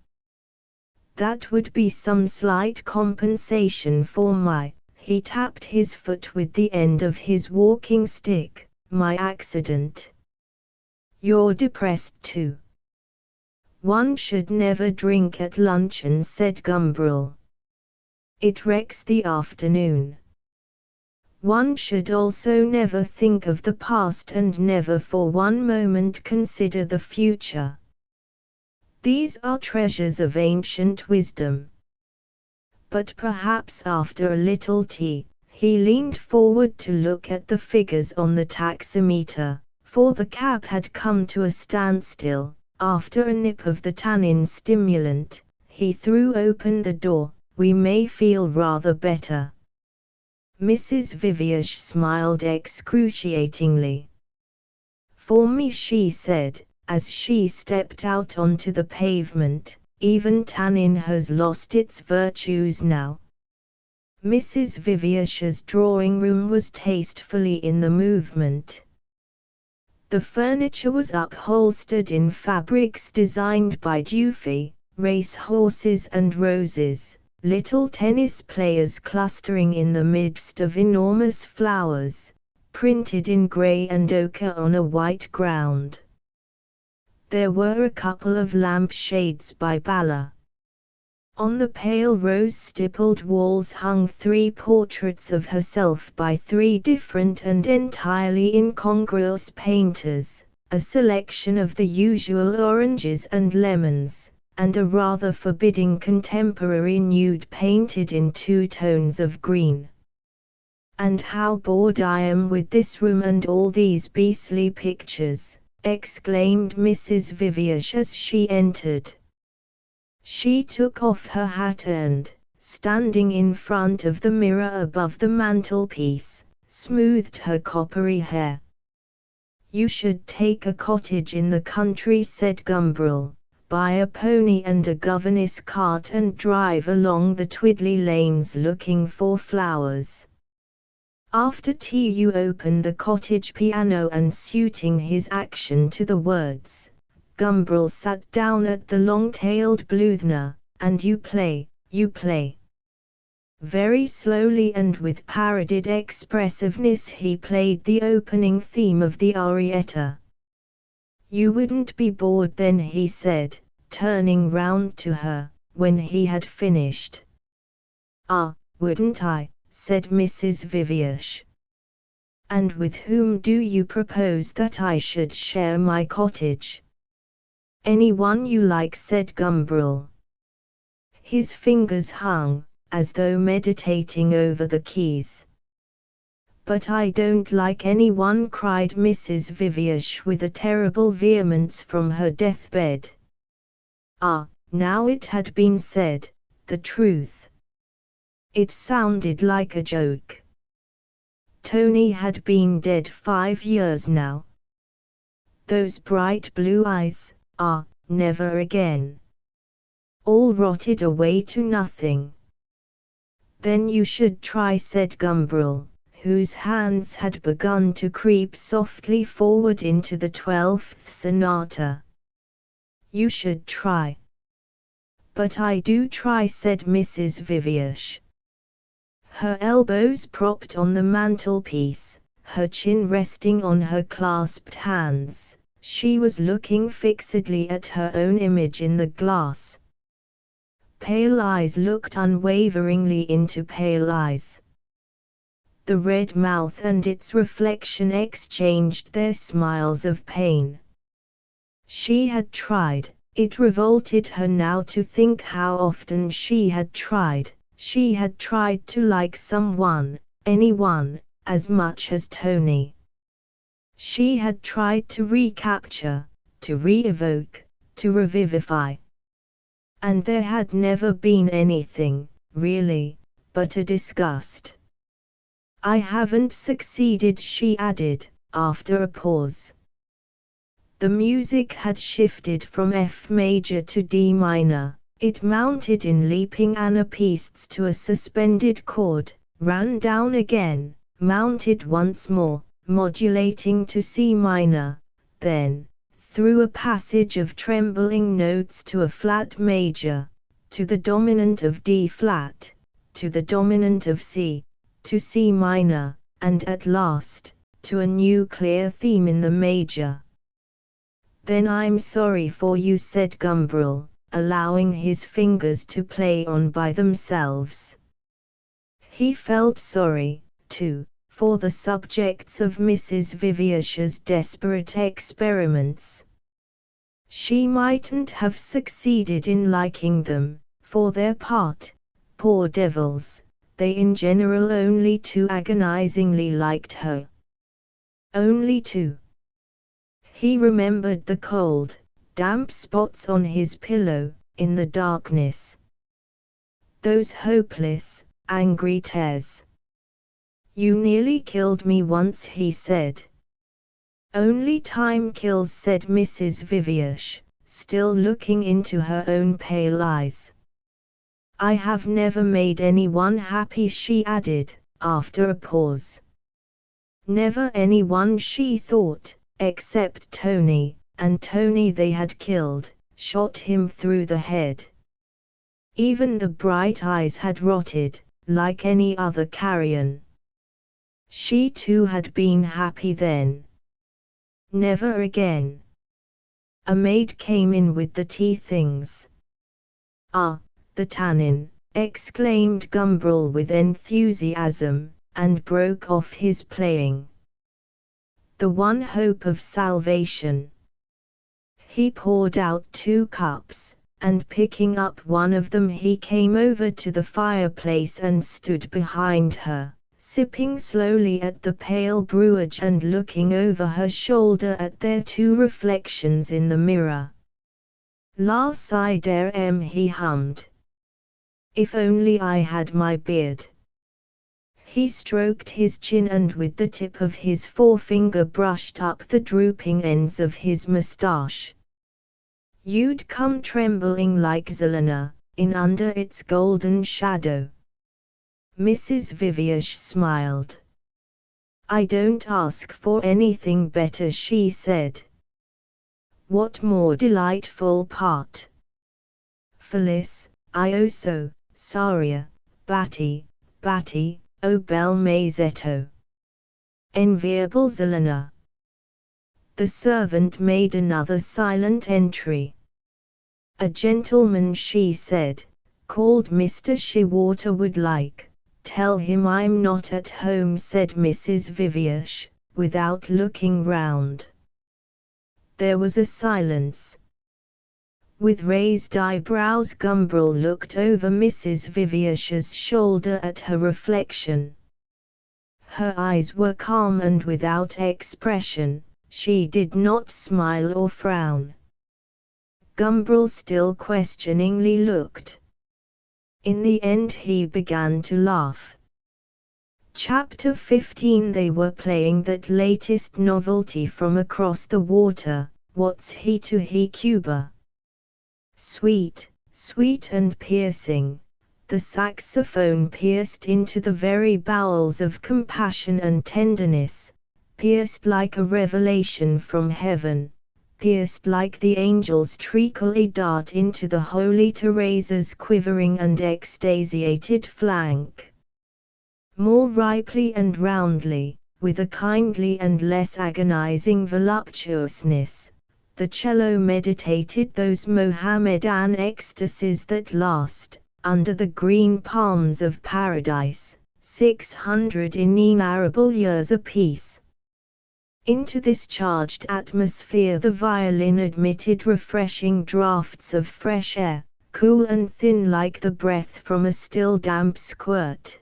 That would be some slight compensation for my," he tapped his foot with the end of his walking stick, "my accident." "You're depressed too." "One should never drink at luncheon," said Gumbrel. "It wrecks the afternoon. One should also never think of the past and never for one moment consider the future. These are treasures of ancient wisdom." But perhaps after a little tea, he leaned forward to look at the figures on the taximeter, for the cab had come to a standstill. After a nip of the tannin stimulant, he threw open the door. "We may feel rather better." Mrs. Viviash smiled excruciatingly. "For me," she said, as she stepped out onto the pavement, "even tannin has lost its virtues now." Mrs. Viviash's drawing room was tastefully in the movement. The furniture was upholstered in fabrics designed by Dufy, race horses and roses, little tennis players clustering in the midst of enormous flowers, printed in grey and ochre on a white ground. There were a couple of lampshades by Bala. On the pale rose-stippled walls hung 3 portraits of herself by 3 different and entirely incongruous painters, a selection of the usual oranges and lemons, and a rather forbidding contemporary nude painted in 2 tones of green. "And how bored I am with this room and all these beastly pictures," exclaimed Mrs. Viviash as she entered. She took off her hat and, standing in front of the mirror above the mantelpiece, smoothed her coppery hair. "You should take a cottage in the country," said Gumbrel, "buy a pony and a governess cart and drive along the twiddly lanes looking for flowers." After tea you open the cottage piano and, suiting his action to the words, Gumbrel sat down at the long-tailed Bluthner, "and you play, you play." Very slowly and with parodied expressiveness he played the opening theme of the Arietta. "You wouldn't be bored then," he said, turning round to her, when he had finished. "Ah, wouldn't I?" said Mrs. Viviash. "And with whom do you propose that I should share my cottage?" "Anyone you like," said Gumbrel. His fingers hung, as though meditating over the keys. "But I don't like anyone," cried Mrs. Viviash with a terrible vehemence from her deathbed. Ah, now it had been said, the truth. It sounded like a joke. Tony had been dead 5 years now. Those bright blue eyes, ah, never again. All rotted away to nothing. "Then you should try," said Gumbrel, whose hands had begun to creep softly forward into the 12th sonata. "You should try." "But I do try," said Mrs. Viviash. Her elbows propped on the mantelpiece, her chin resting on her clasped hands, she was looking fixedly at her own image in the glass. Pale eyes looked unwaveringly into pale eyes. The red mouth and its reflection exchanged their smiles of pain. She had tried, It revolted her now to think how often she had tried to like someone, anyone, as much as Tony. She had tried to recapture, to re-evoke, to revivify. And there had never been anything, really, but a disgust. I haven't succeeded, she added, after a pause. The music had shifted from F major to D minor, it mounted in leaping anapaests to a suspended chord, ran down again, mounted once more, modulating to C minor, then, through a passage of trembling notes to a flat major, to the dominant of D flat, to the dominant of C, to C minor, and at last, to a new clear theme in the major. "Then I'm sorry for you," said Gumbrel, allowing his fingers to play on by themselves. He felt sorry, too, for the subjects of Mrs. Vivish's desperate experiments. She mightn't have succeeded in liking them, for their part, poor devils, they in general only too agonizingly liked her. Only too. He remembered the cold, damp spots on his pillow, in the darkness. Those hopeless, angry tears. "You nearly killed me once," he said. "Only time kills," said Mrs. Vivish, still looking into her own pale eyes. "I have never made anyone happy," she added, after a pause. Never anyone, she thought, except Tony, and Tony they had killed, shot him through the head. Even the bright eyes had rotted, like any other carrion. She too had been happy then. Never again. A maid came in with the tea things. "Ah, the tannin!" exclaimed Gumbrel with enthusiasm, and broke off his playing. The one hope of salvation. He poured out 2 cups, and picking up one of them he came over to the fireplace and stood behind her, sipping slowly at the pale brewage and looking over her shoulder at their 2 reflections in the mirror. "La Sidere," he hummed. "If only I had my beard." He stroked his chin and with the tip of his forefinger brushed up the drooping ends of his moustache. "You'd come trembling like Zelena, in under its golden shadow." Mrs. Vivish smiled. "I don't ask for anything better," she said. "What more delightful part? Felice, io so, Saria, Batti, o bel maisetto. Enviable Zelena." The servant made another silent entry. "A gentleman," she said, "called Mr. Shewater would tell him I'm not at home," said Mrs. Vivish, without looking round. There was a silence. With raised eyebrows Gumbrel looked over Mrs. Vivish's shoulder at her reflection. Her eyes were calm and without expression, she did not smile or frown. Gumbrel still questioningly looked. In the end he began to laugh. Chapter 15. They were playing that latest novelty from across the water, "What's He to He Cuba?" Sweet, sweet and piercing, the saxophone pierced into the very bowels of compassion and tenderness, pierced like a revelation from heaven, pierced like the angel's treacly dart into the Holy Teresa's quivering and extasiated flank. More ripely and roundly, with a kindly and less agonizing voluptuousness, the cello meditated those Mohammedan ecstasies that last, under the green palms of paradise, 600 inenarrable years apiece. Into this charged atmosphere the violin admitted refreshing draughts of fresh air, cool and thin like the breath from a still damp squirt.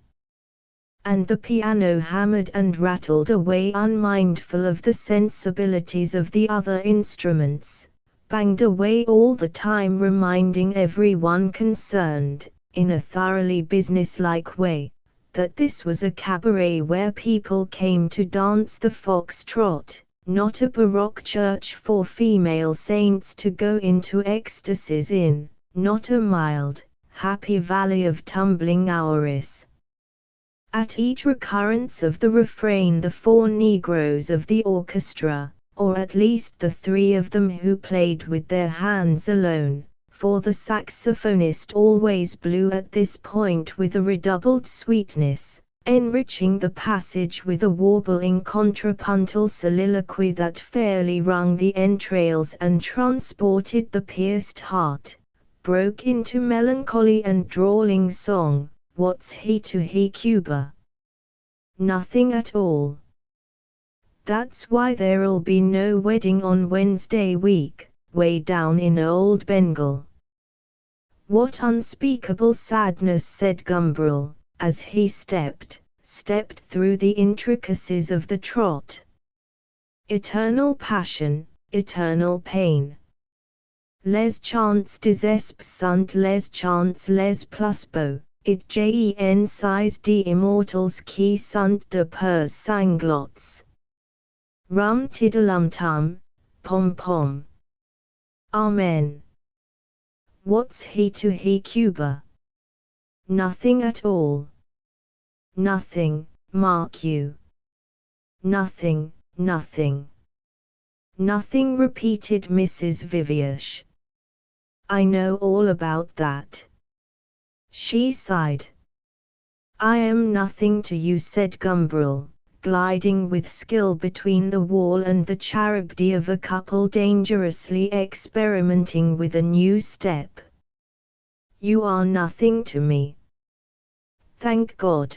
And the piano hammered and rattled away unmindful of the sensibilities of the other instruments, banged away all the time reminding everyone concerned, in a thoroughly businesslike way, that this was a cabaret where people came to dance the foxtrot, not a baroque church for female saints to go into ecstasies in, not a mild, happy valley of tumbling hours. At each recurrence of the refrain the four negroes of the orchestra, or at least the three of them who played with their hands alone, for the saxophonist always blew at this point with a redoubled sweetness, enriching the passage with a warbling contrapuntal soliloquy that fairly wrung the entrails and transported the pierced heart, broke into melancholy and drawling song. What's he to he Cuba? Nothing at all. That's why there'll be no wedding on Wednesday week, way down in old Bengal. What unspeakable sadness, said Gumbrel, as he stepped through the intricacies of the trot. Eternal passion, eternal pain. Les chants des esprits sunt les chants les plus beaux, et gen size des immortals qui sunt de purs sanglots. Rum tiddlum tum, pom pom. Amen. What's he to he Cuba? Nothing at all. Nothing, mark you. Nothing, nothing. Nothing, repeated Mrs. Viviash. I know all about that. She sighed. I am nothing to you, said Gumbrel, gliding with skill between the wall and the charybdis of a couple dangerously experimenting with a new step. You are nothing to me. Thank God.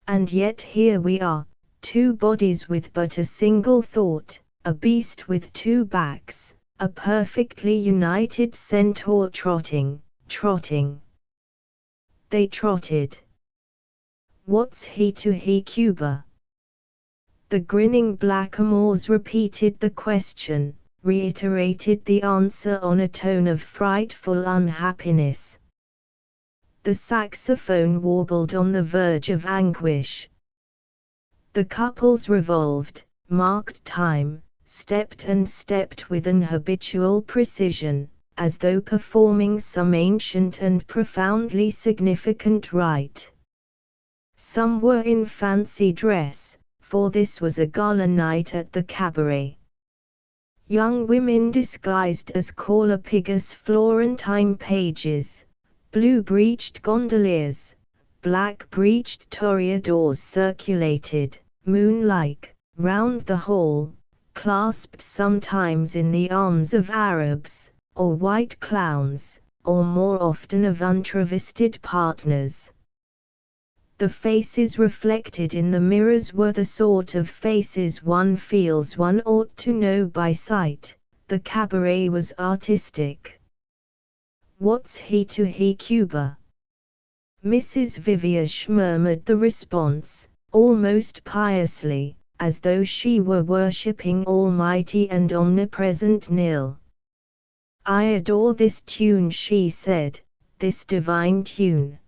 And yet here we are, two bodies with but a single thought, a beast with two backs, a perfectly united centaur trotting. They trotted. What's he to he Cuba? The grinning blackamoors repeated the question, reiterated the answer on a tone of frightful unhappiness. The saxophone warbled on the verge of anguish. The couples revolved, marked time, stepped with an habitual precision, as though performing some ancient and profoundly significant rite. Some were in fancy dress, for this was a gala night at the cabaret. Young women disguised as Caulopigus Florentine pages, blue-breeched gondoliers, black-breeched toreadors circulated, moon-like, round the hall, clasped sometimes in the arms of Arabs, or white clowns, or more often of untravested partners. The faces reflected in the mirrors were the sort of faces one feels one ought to know by sight. The cabaret was artistic. What's he to he Cuba? Mrs. Viviash murmured the response, almost piously, as though she were worshipping almighty and omnipresent Nil. I adore this tune, she said, this divine tune.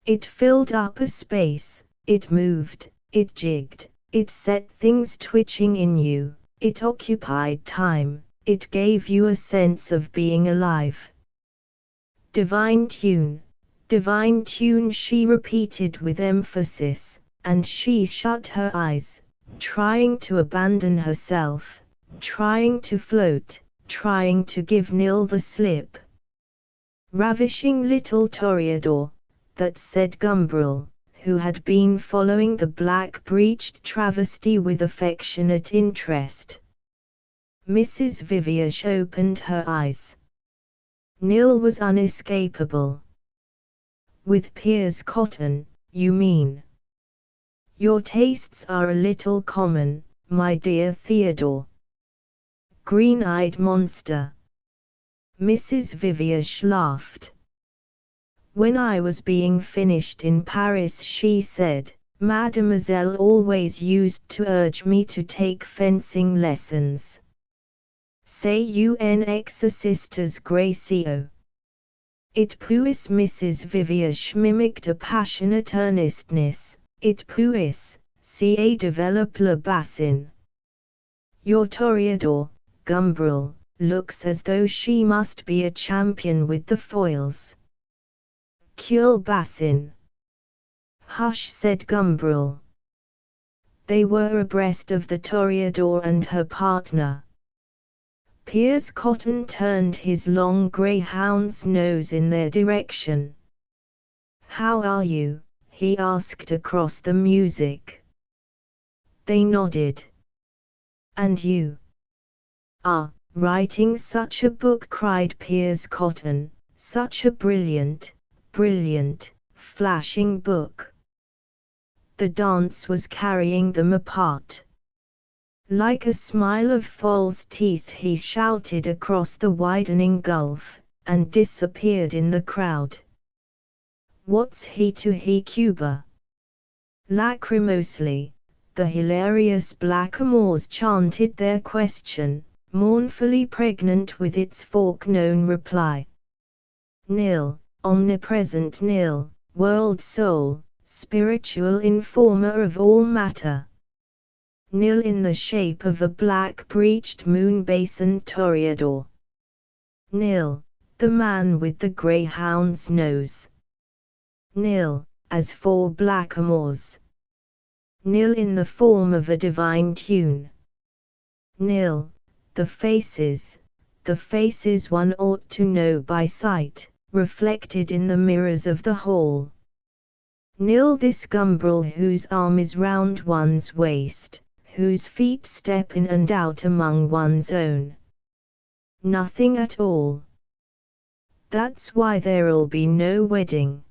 It filled up a space, it moved, it jigged, it set things twitching in you, it occupied time, it gave you a sense of being alive. Divine tune, she repeated with emphasis, and she shut her eyes, trying to abandon herself, trying to float, trying to give Nil the slip. Ravishing little toreador, that, said Gumbrel, who had been following the black-breeched travesty with affectionate interest. Mrs. Viviash opened her eyes. Nil was unescapable. With Piers Cotton, you mean? Your tastes are a little common, my dear Theodore. Green-eyed monster. Mrs. Viviers laughed. When I was being finished in Paris, she said, Mademoiselle always used to urge me to take fencing lessons. C'est un exercice gracieux. It puis Mrs. Viviers mimicked a passionate earnestness, it puis, ca develop le bassin. Your toreador, Gumbrel, looks as though she must be a champion with the foils. Cule bassin. Hush, said Gumbrel. They were abreast of the toreador and her partner. Piers Cotton turned his long greyhound's nose in their direction. How are you? He asked across the music. They nodded. And you? Ah, writing such a book, cried Piers Cotton, such a brilliant, flashing book. The dance was carrying them apart. Like a smile of false teeth he shouted across the widening gulf, and disappeared in the crowd. What's he to he, Cuba? Lachrymosely, the hilarious blackamoors chanted their question, mournfully pregnant with its fork-known reply. Nil, omnipresent nil, world soul, spiritual informer of all matter. Nil in the shape of a black-breeched moon-basin toreador. Nil, the man with the greyhound's nose. Nil, as for blackamoors. Nil in the form of a divine tune. Nil, the faces one ought to know by sight, reflected in the mirrors of the hall. Nil this Gumbrel whose arm is round one's waist, whose feet step in and out among one's own. Nothing at all. That's why there'll be no wedding.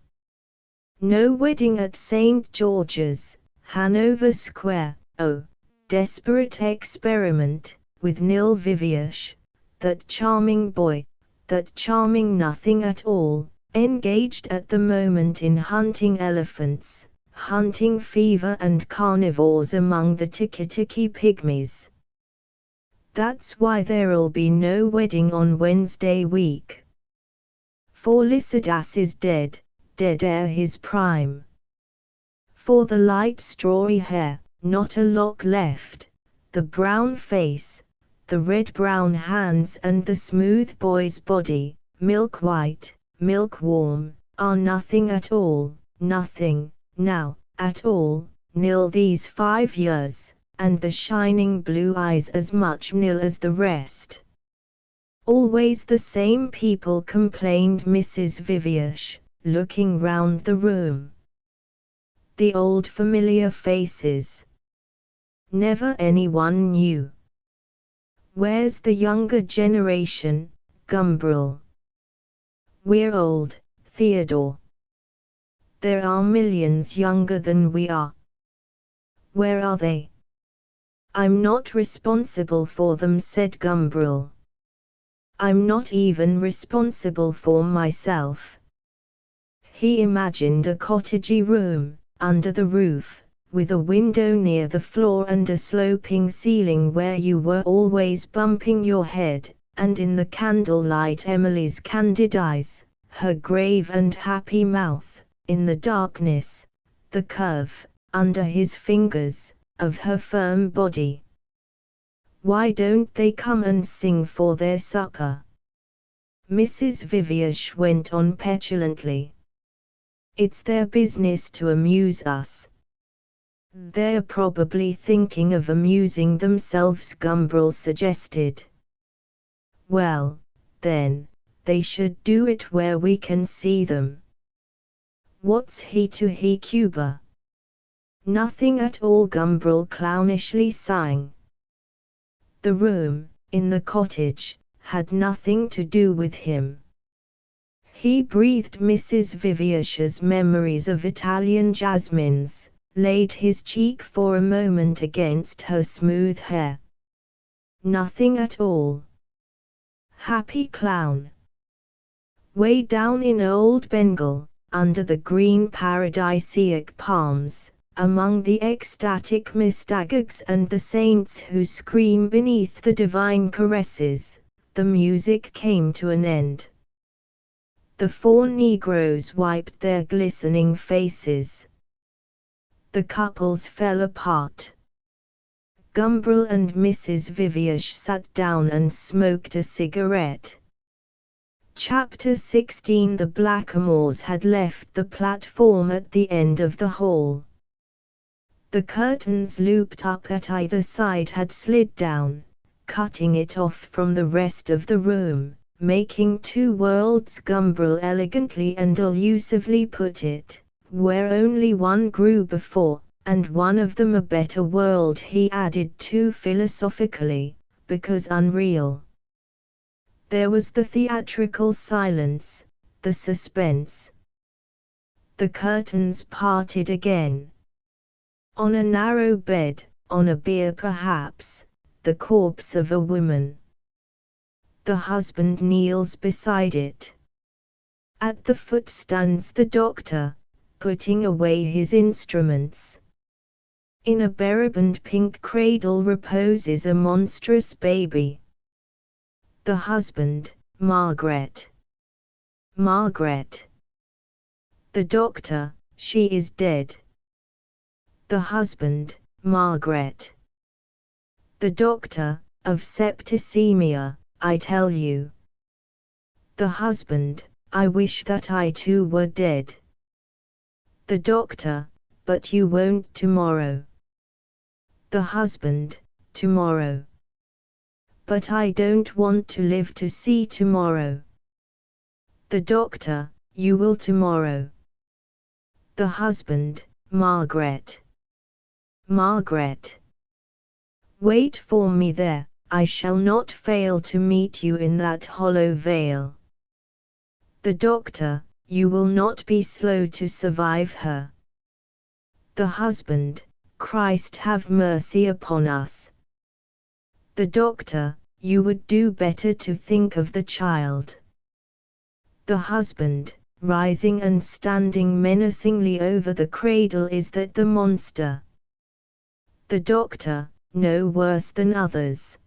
No wedding at St. George's, Hanover Square. Oh, desperate experiment, with Nil Viviers, that charming boy, that charming nothing at all, engaged at the moment in hunting elephants, hunting fever and carnivores among the Tiki-Tiki pygmies. That's why there'll be no wedding on Wednesday week. For Lycidas is dead, dead ere his prime. For the light strawy hair, not a lock left, the brown face, the red-brown hands and the smooth boy's body, milk-white, milk-warm, are nothing at all, nothing, now, at all, nil these 5 years, and the shining blue eyes as much nil as the rest. Always the same people, complained Mrs. Viviers, looking round the room. The old familiar faces. Never anyone new. Where's the younger generation, Gumbrel? We're old, Theodore. There are millions younger than we are. Where are they? I'm not responsible for them, said Gumbrel. I'm not even responsible for myself. He imagined a cottagey room, under the roof, with a window near the floor and a sloping ceiling where you were always bumping your head, and in the candlelight Emily's candid eyes, her grave and happy mouth, in the darkness, the curve, under his fingers, of her firm body. Why don't they come and sing for their supper? Mrs. Viviers went on petulantly. It's their business to amuse us. They're probably thinking of amusing themselves, Gumbrel suggested. Well, then, they should do it where we can see them. What's he to he, Cuba? Nothing at all, Gumbrel clownishly sang. The room, in the cottage, had nothing to do with him. He breathed Mrs. Viviers's memories of Italian jasmines, laid his cheek for a moment against her smooth hair. Nothing at all. Happy clown. Way down in old Bengal, under the green paradisiac palms, among the ecstatic mystagogues and the saints who scream beneath the divine caresses, the music came to an end. The four Negroes wiped their glistening faces. The couples fell apart. Gumbrel and Mrs. Viviash sat down and smoked a cigarette. Chapter 16. The blackamoors had left the platform at the end of the hall. The curtains looped up at either side had slid down, cutting it off from the rest of the room, making two worlds. Gumbrel elegantly and elusively put it, where only one grew before, and one of them a better world, he added too philosophically, because unreal. There was the theatrical silence, the suspense. The curtains parted again. On a narrow bed, on a bier perhaps, the corpse of a woman. The husband kneels beside it. At the foot stands the doctor, putting away his instruments. In a beriband pink cradle reposes a monstrous baby. The husband, Margaret. Margaret. The doctor, she is dead. The husband, Margaret. The doctor, of septicemia, I tell you. The husband, I wish that I too were dead. The doctor, but you won't tomorrow. The husband, tomorrow. But I don't want to live to see tomorrow. The doctor, you will tomorrow. The husband, Margaret. Margaret. Wait for me there, I shall not fail to meet you in that hollow vale. The doctor, you will not be slow to survive her. The husband, Christ have mercy upon us. The doctor, you would do better to think of the child. The husband, rising and standing menacingly over the cradle, is that the monster? The doctor, no worse than others.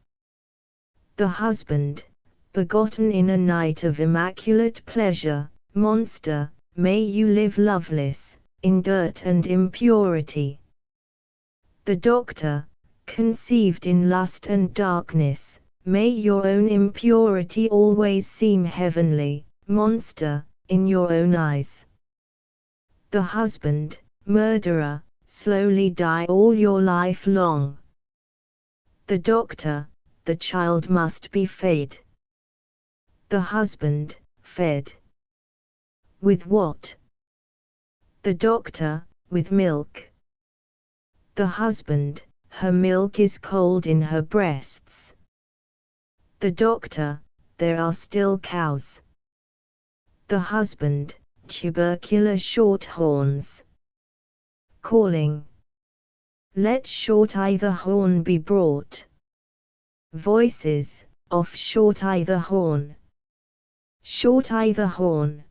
The husband, begotten in a night of immaculate pleasure, monster, may you live loveless, in dirt and impurity. The doctor, conceived in lust and darkness, may your own impurity always seem heavenly, monster, in your own eyes. The husband, murderer, slowly die all your life long. The doctor, the child must be fed. The husband, fed. With what? The doctor, with milk. The husband, her milk is cold in her breasts. The doctor, there are still cows. The husband, tubercular shorthorns. Calling. Let short either horn be brought. Voices, off short either horn. Short either horn.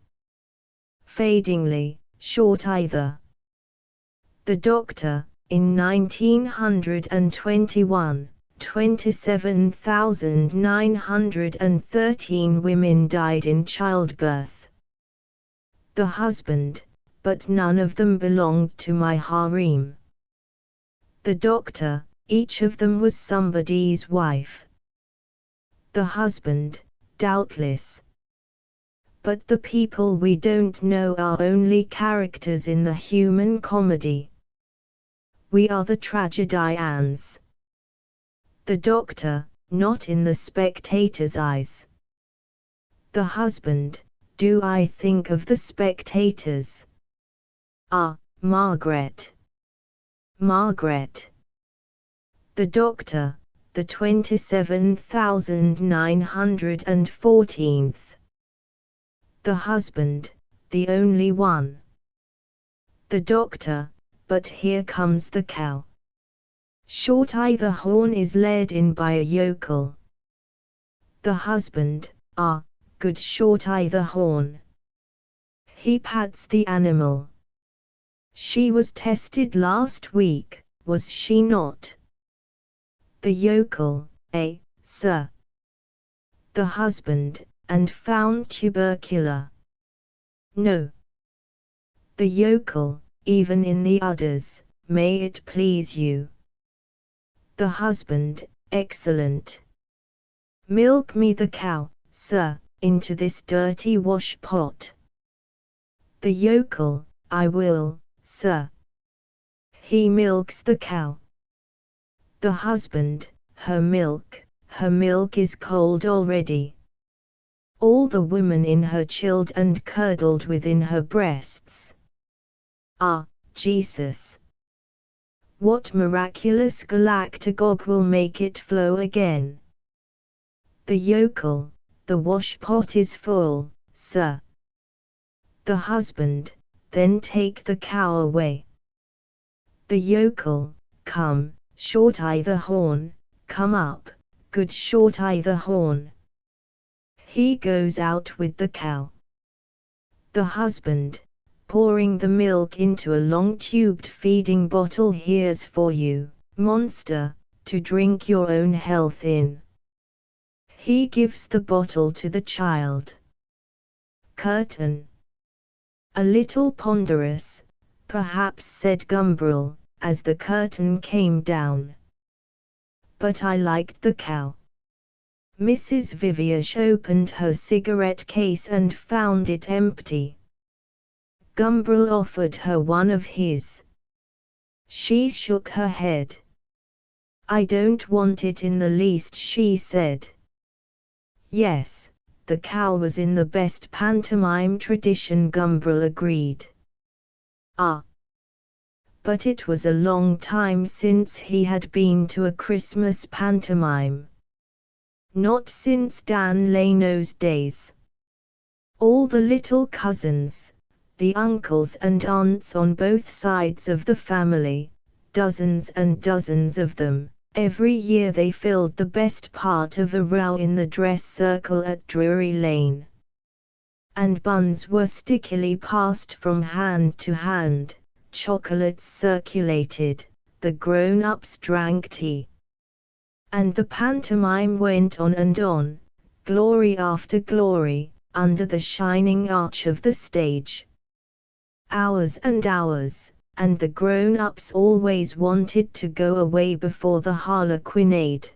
Fadingly, short either. The doctor, in 1921, 27,913 women died in childbirth. The husband, but none of them belonged to my harem. The doctor, each of them was somebody's wife. The husband, doubtless. But the people we don't know are only characters in the human comedy. We are the tragedians. The doctor, not in the spectator's eyes. The husband, do I think of the spectators? Ah, Margaret. Margaret. The doctor, the 27,914th. The husband, the only one. The doctor, but here comes the cow. Short Eye the horn is led in by a yokel. The husband, ah, good Short Eye the horn. He pats the animal. She was tested last week, was she not? The yokel, sir. The husband, and found tubercular. No. The yokel, even in the udders, may it please you. The husband, excellent. Milk me the cow, sir, into this dirty wash pot. The yokel, I will, sir. He milks the cow. The husband, her milk is cold already. All the woman in her chilled and curdled within her breasts. Ah, Jesus! What miraculous galactagogue will make it flow again? The yokel, the washpot is full, sir. The husband, then take the cow away. The yokel, come, Short Eye the horn, come up, good Short Eye the horn. He goes out with the cow. The husband, pouring the milk into a long-tubed feeding bottle. Here's for you, monster, to drink your own health in. He gives the bottle to the child. Curtain. A little ponderous, perhaps, said Gumbrel, as the curtain came down. But I liked the cow. Mrs. Viviash opened her cigarette case and found it empty. Gumbrel offered her one of his. She shook her head. I don't want it in the least, she said. Yes, the cow was in the best pantomime tradition, Gumbrel agreed. Ah! But it was a long time since he had been to a Christmas pantomime. Not since Dan Leno's days. All the little cousins, the uncles and aunts on both sides of the family, dozens and dozens of them, every year they filled the best part of a row in the dress circle at Drury Lane. And buns were stickily passed from hand to hand, chocolates circulated, the grown-ups drank tea. And the pantomime went on and on, glory after glory, under the shining arch of the stage. Hours and hours, and the grown-ups always wanted to go away before the harlequinade.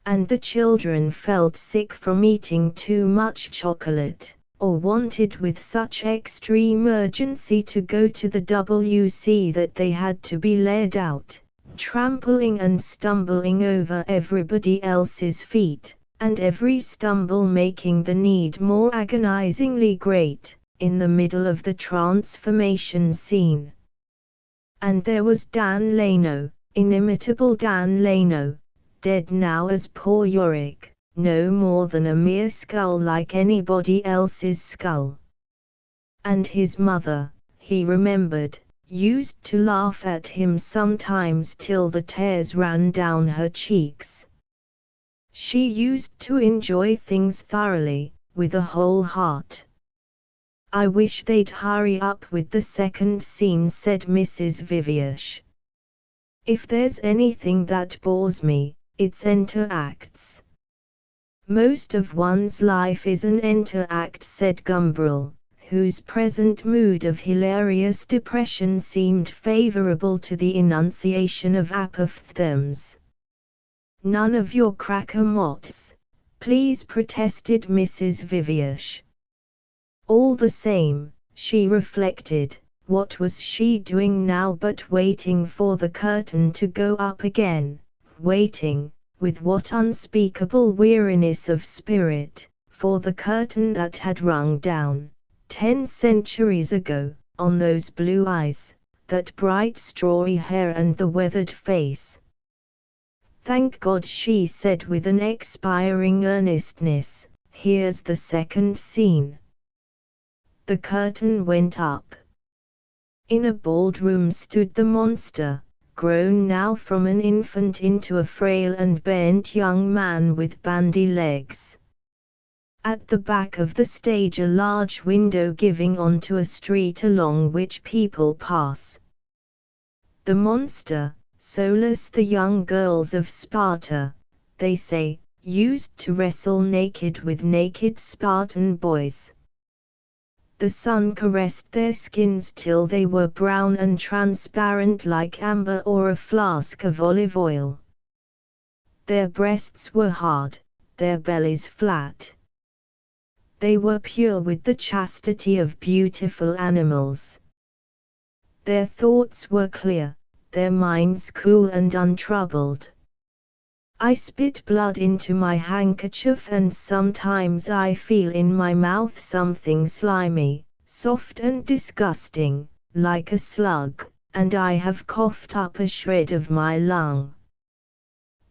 And the children felt sick from eating too much chocolate, or wanted with such extreme urgency to go to the WC that they had to be led out, trampling and stumbling over everybody else's feet, and every stumble making the need more agonizingly great, in the middle of the transformation scene. And there was Dan Leno, inimitable Dan Leno, dead now as poor Yorick, no more than a mere skull like anybody else's skull. And his mother, he remembered, used to laugh at him sometimes till the tears ran down her cheeks. She used to enjoy things thoroughly, with a whole heart. I wish they'd hurry up with the second scene, said Mrs. Viviash. If there's anything that bores me, it's entr'acts. Most of one's life is an entr'act, said Gumbrel, whose present mood of hilarious depression seemed favorable to the enunciation of apophthegms. None of your cracker mots, please, protested Mrs. Viviash. All the same, she reflected, what was she doing now but waiting for the curtain to go up again, waiting, with what unspeakable weariness of spirit, for the curtain that had rung down, 10 centuries ago, on those blue eyes, that bright strawy hair and the weathered face. Thank God, she said with an expiring earnestness, here's the second scene. The curtain went up. In a ballroom stood the monster, grown now from an infant into a frail and bent young man with bandy legs. At the back of the stage a large window giving onto a street along which people pass. The monster, Solus, the young girls of Sparta, they say, used to wrestle naked with naked Spartan boys. The sun caressed their skins till they were brown and transparent like amber or a flask of olive oil. Their breasts were hard, their bellies flat. They were pure with the chastity of beautiful animals. Their thoughts were clear, their minds cool and untroubled. I spit blood into my handkerchief and sometimes I feel in my mouth something slimy, soft and disgusting, like a slug, and I have coughed up a shred of my lung.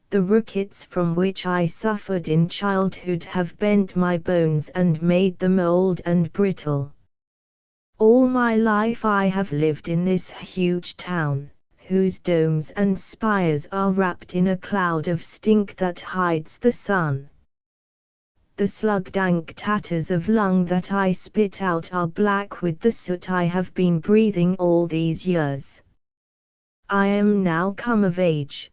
The rickets from which I suffered in childhood have bent my bones and made them old and brittle. All my life I have lived in this huge town, whose domes and spires are wrapped in a cloud of stink that hides the sun. The slug-dank tatters of lung that I spit out are black with the soot I have been breathing all these years. I am now come of age.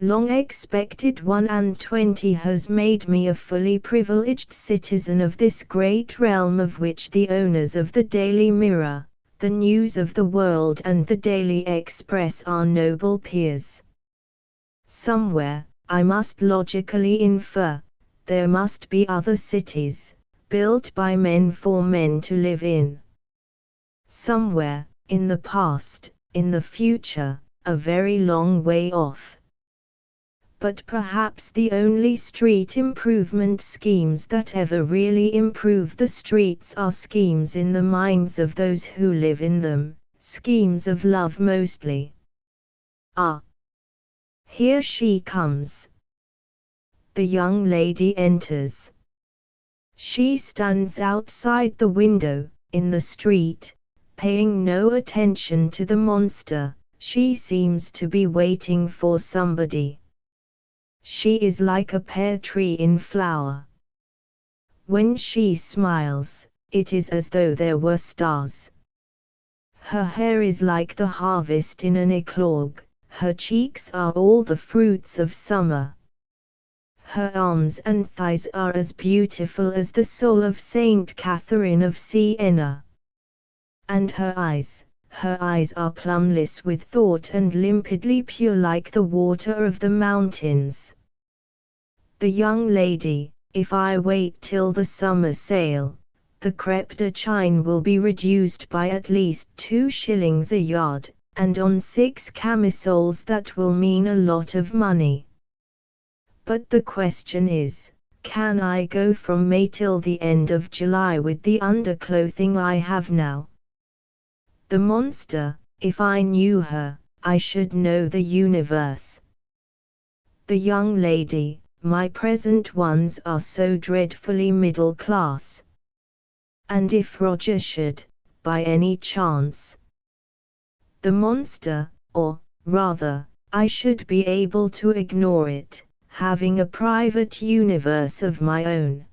Long expected 21 has made me a fully privileged citizen of this great realm of which the owners of the Daily Mirror, the News of the World and the Daily Express are noble peers. Somewhere, I must logically infer, there must be other cities, built by men for men to live in. Somewhere, in the past, in the future, a very long way off. But perhaps the only street improvement schemes that ever really improve the streets are schemes in the minds of those who live in them, schemes of love mostly. Ah! Here she comes. The young lady enters. She stands outside the window, in the street, paying no attention to the monster. She seems to be waiting for somebody. She is like a pear tree in flower. When she smiles, it is as though there were stars. Her hair is like the harvest in an eclogue, her cheeks are all the fruits of summer. Her arms and thighs are as beautiful as the soul of Saint Catherine of Siena. And her eyes are plumbless with thought and limpidly pure like the water of the mountains. The young lady, if I wait till the summer sale, the crepe de chine will be reduced by at least 2 shillings a yard, and on 6 camisoles that will mean a lot of money. But the question is, can I go from May till the end of July with the underclothing I have now? The monster, if I knew her, I should know the universe. The young lady, my present ones are so dreadfully middle class. And if Roger should, by any chance, the monster, or, rather, I should be able to ignore it, having a private universe of my own.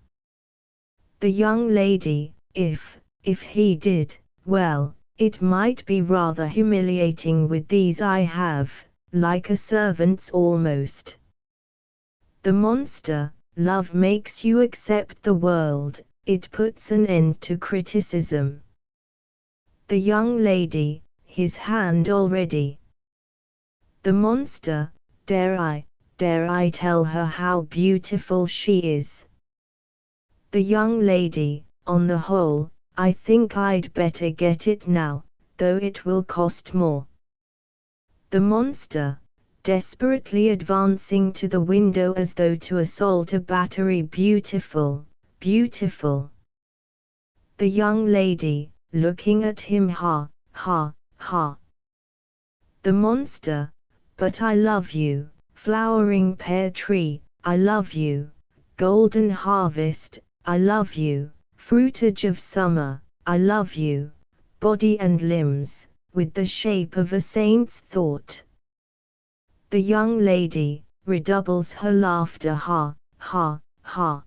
The young lady, if he did, well, it might be rather humiliating with these I have, like a servant's almost. The monster, love makes you accept the world, it puts an end to criticism. The young lady, his hand already. The monster, dare I tell her how beautiful she is? The young lady, on the whole, I think I'd better get it now, though it will cost more. The monster, desperately advancing to the window as though to assault a battery. Beautiful, beautiful. The young lady, looking at him. Ha, ha, ha. The monster, but I love you, flowering pear tree, I love you, golden harvest, I love you, fruitage of summer, I love you, body and limbs, with the shape of a saint's thought. The young lady redoubles her laughter, ha, ha, ha.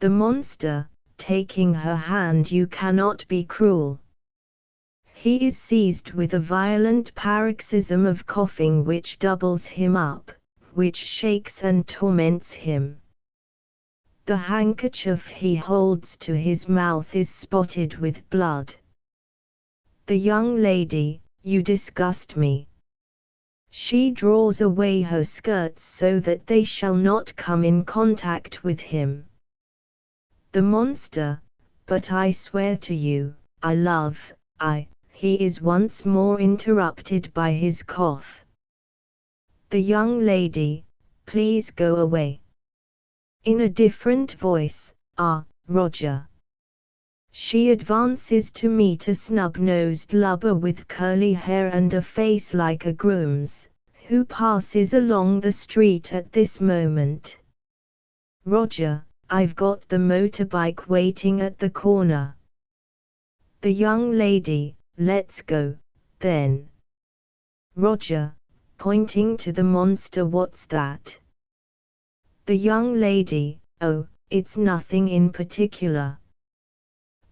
The monster, taking her hand, you cannot be cruel. He is seized with a violent paroxysm of coughing which doubles him up, which shakes and torments him. The handkerchief he holds to his mouth is spotted with blood. The young lady, you disgust me. She draws away her skirts so that they shall not come in contact with him. The monster, but I swear to you, he is once more interrupted by his cough. The young lady, please go away. In a different voice, Roger. She advances to meet a snub-nosed lubber with curly hair and a face like a groom's, who passes along the street at this moment. Roger, I've got the motorbike waiting at the corner. The young lady, let's go, then. Roger, pointing to the monster, what's that? The young lady, oh, it's nothing in particular.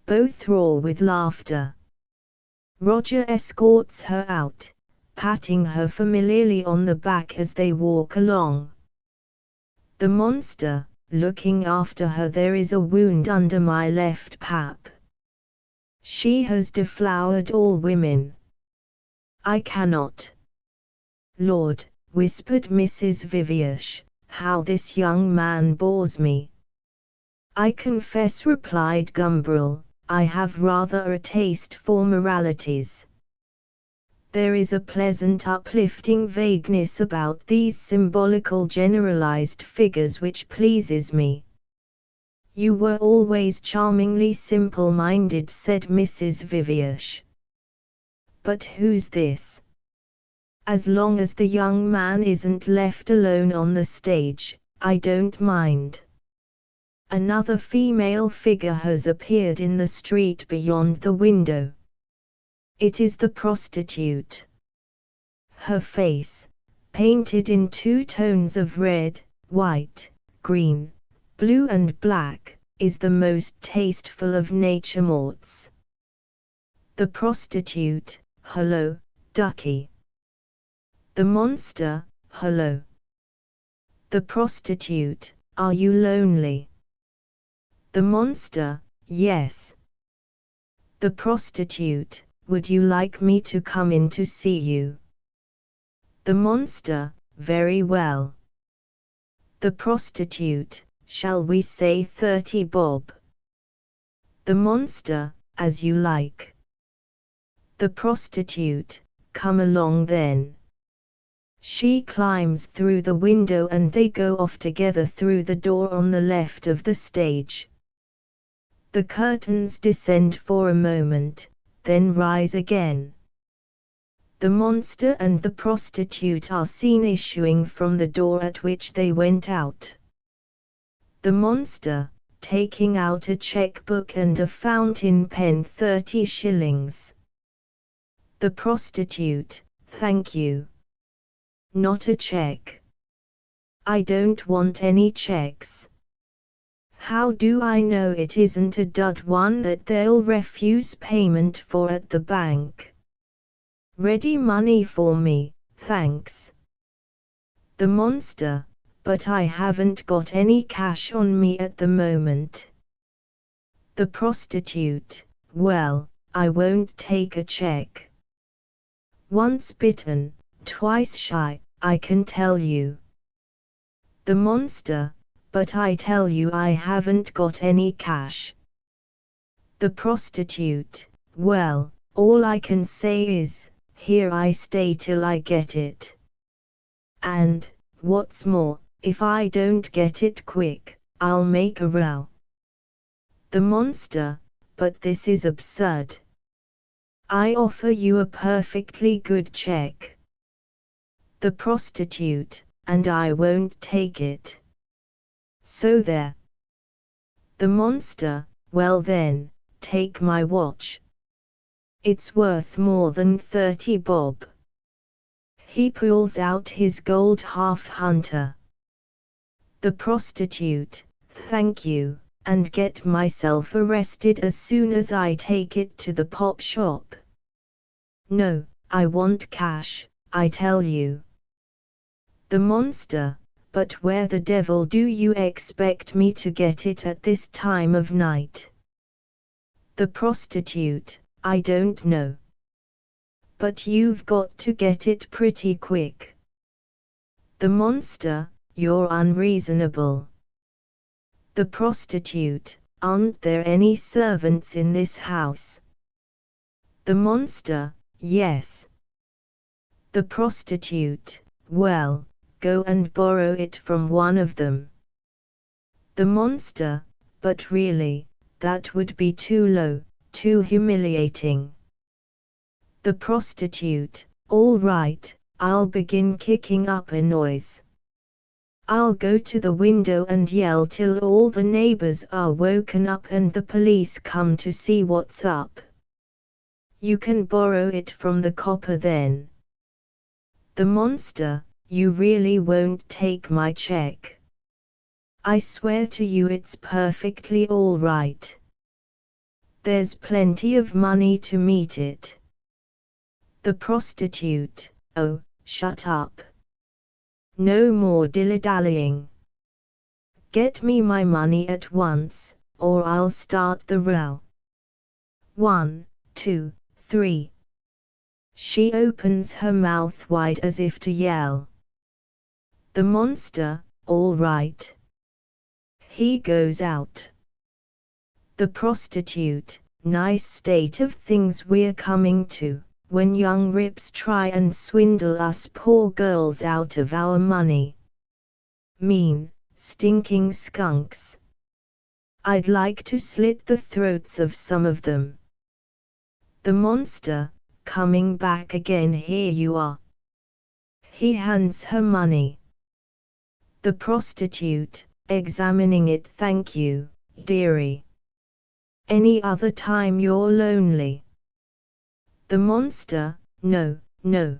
Both roar with laughter. Roger escorts her out, patting her familiarly on the back as they walk along. The monster, looking after her, there is a wound under my left pap. She has deflowered all women. I cannot. Lord, whispered Mrs. Viviash, how this young man bores me. I confess, replied Gumbrel, I have rather a taste for moralities. There is a pleasant uplifting vagueness about these symbolical generalized figures which pleases me. You were always charmingly simple-minded, said Mrs. Viviash. But who's this? As long as the young man isn't left alone on the stage, I don't mind. Another female figure has appeared in the street beyond the window. It is the prostitute. Her face, painted in 2 tones of red, white, green, blue and black, is the most tasteful of naturemorts. The prostitute, hello, ducky. The monster, hello. The prostitute, are you lonely? The monster, yes. The prostitute, would you like me to come in to see you? The monster, very well. The prostitute, shall we say 30 bob? The monster, as you like. The prostitute, come along then. She climbs through the window and they go off together through the door on the left of the stage. The curtains descend for a moment, then rise again. The monster and the prostitute are seen issuing from the door at which they went out. The monster, taking out a checkbook and a fountain pen, 30 shillings. The prostitute, thank you. Not a check. I don't want any checks. How do I know it isn't a dud one that they'll refuse payment for at the bank? Ready money for me, thanks. The monster, but I haven't got any cash on me at the moment. The prostitute, well, I won't take a check. Once bitten, twice shy, I can tell you. The monster, but I tell you I haven't got any cash. The prostitute, well, all I can say is, here I stay till I get it. And, what's more, if I don't get it quick, I'll make a row. The monster, but this is absurd. I offer you a perfectly good check. The prostitute, and I won't take it. So there. The monster, well then, take my watch. It's worth more than 30 bob. He pulls out his gold half-hunter. The prostitute, thank you, and get myself arrested as soon as I take it to the pop shop. No, I want cash, I tell you. The monster, but where the devil do you expect me to get it at this time of night? The prostitute, I don't know. But you've got to get it pretty quick. The monster, you're unreasonable. The prostitute, aren't there any servants in this house? The monster, yes. The prostitute, well, go and borrow it from one of them. The monster, but really, that would be too low, too humiliating. The prostitute, all right, I'll begin kicking up a noise. I'll go to the window and yell till all the neighbors are woken up and the police come to see what's up. You can borrow it from the copper then. The monster, you really won't take my check. I swear to you it's perfectly all right. There's plenty of money to meet it. The prostitute, oh, shut up. No more dilly-dallying. Get me my money at once, or I'll start the row. 1, 2, 3. She opens her mouth wide as if to yell. The monster, all right. He goes out. The prostitute, nice state of things we're coming to, when young rips try and swindle us poor girls out of our money. Mean, stinking skunks. I'd like to slit the throats of some of them. The monster, coming back again, here you are. He hands her money. The prostitute, examining it, thank you, dearie. Any other time you're lonely. The monster, no, no.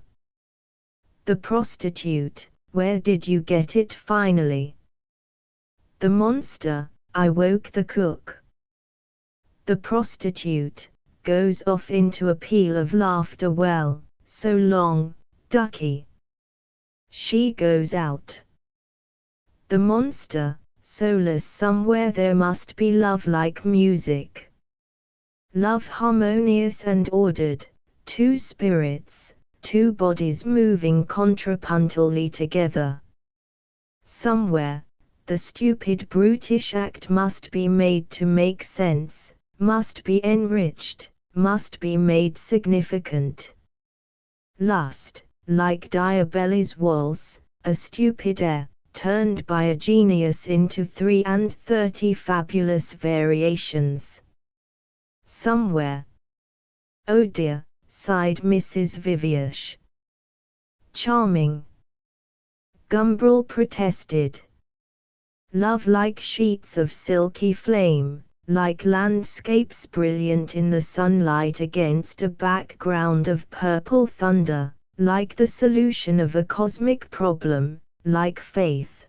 The prostitute, where did you get it finally? The monster, I woke the cook. The prostitute, goes off into a peal of laughter. Well, so long, ducky. She goes out. The monster, soulless somewhere there must be love like music. Love harmonious and ordered, two spirits, two bodies moving contrapuntally together. Somewhere, the stupid brutish act must be made to make sense, must be enriched, must be made significant. Lust, like Diabelli's waltz, a stupid air, turned by a genius into 33 fabulous variations. Somewhere. Oh dear, sighed Mrs. Viviash. Charming. Gumbrel protested. Love like sheets of silky flame, like landscapes brilliant in the sunlight against a background of purple thunder, like the solution of a cosmic problem, like faith.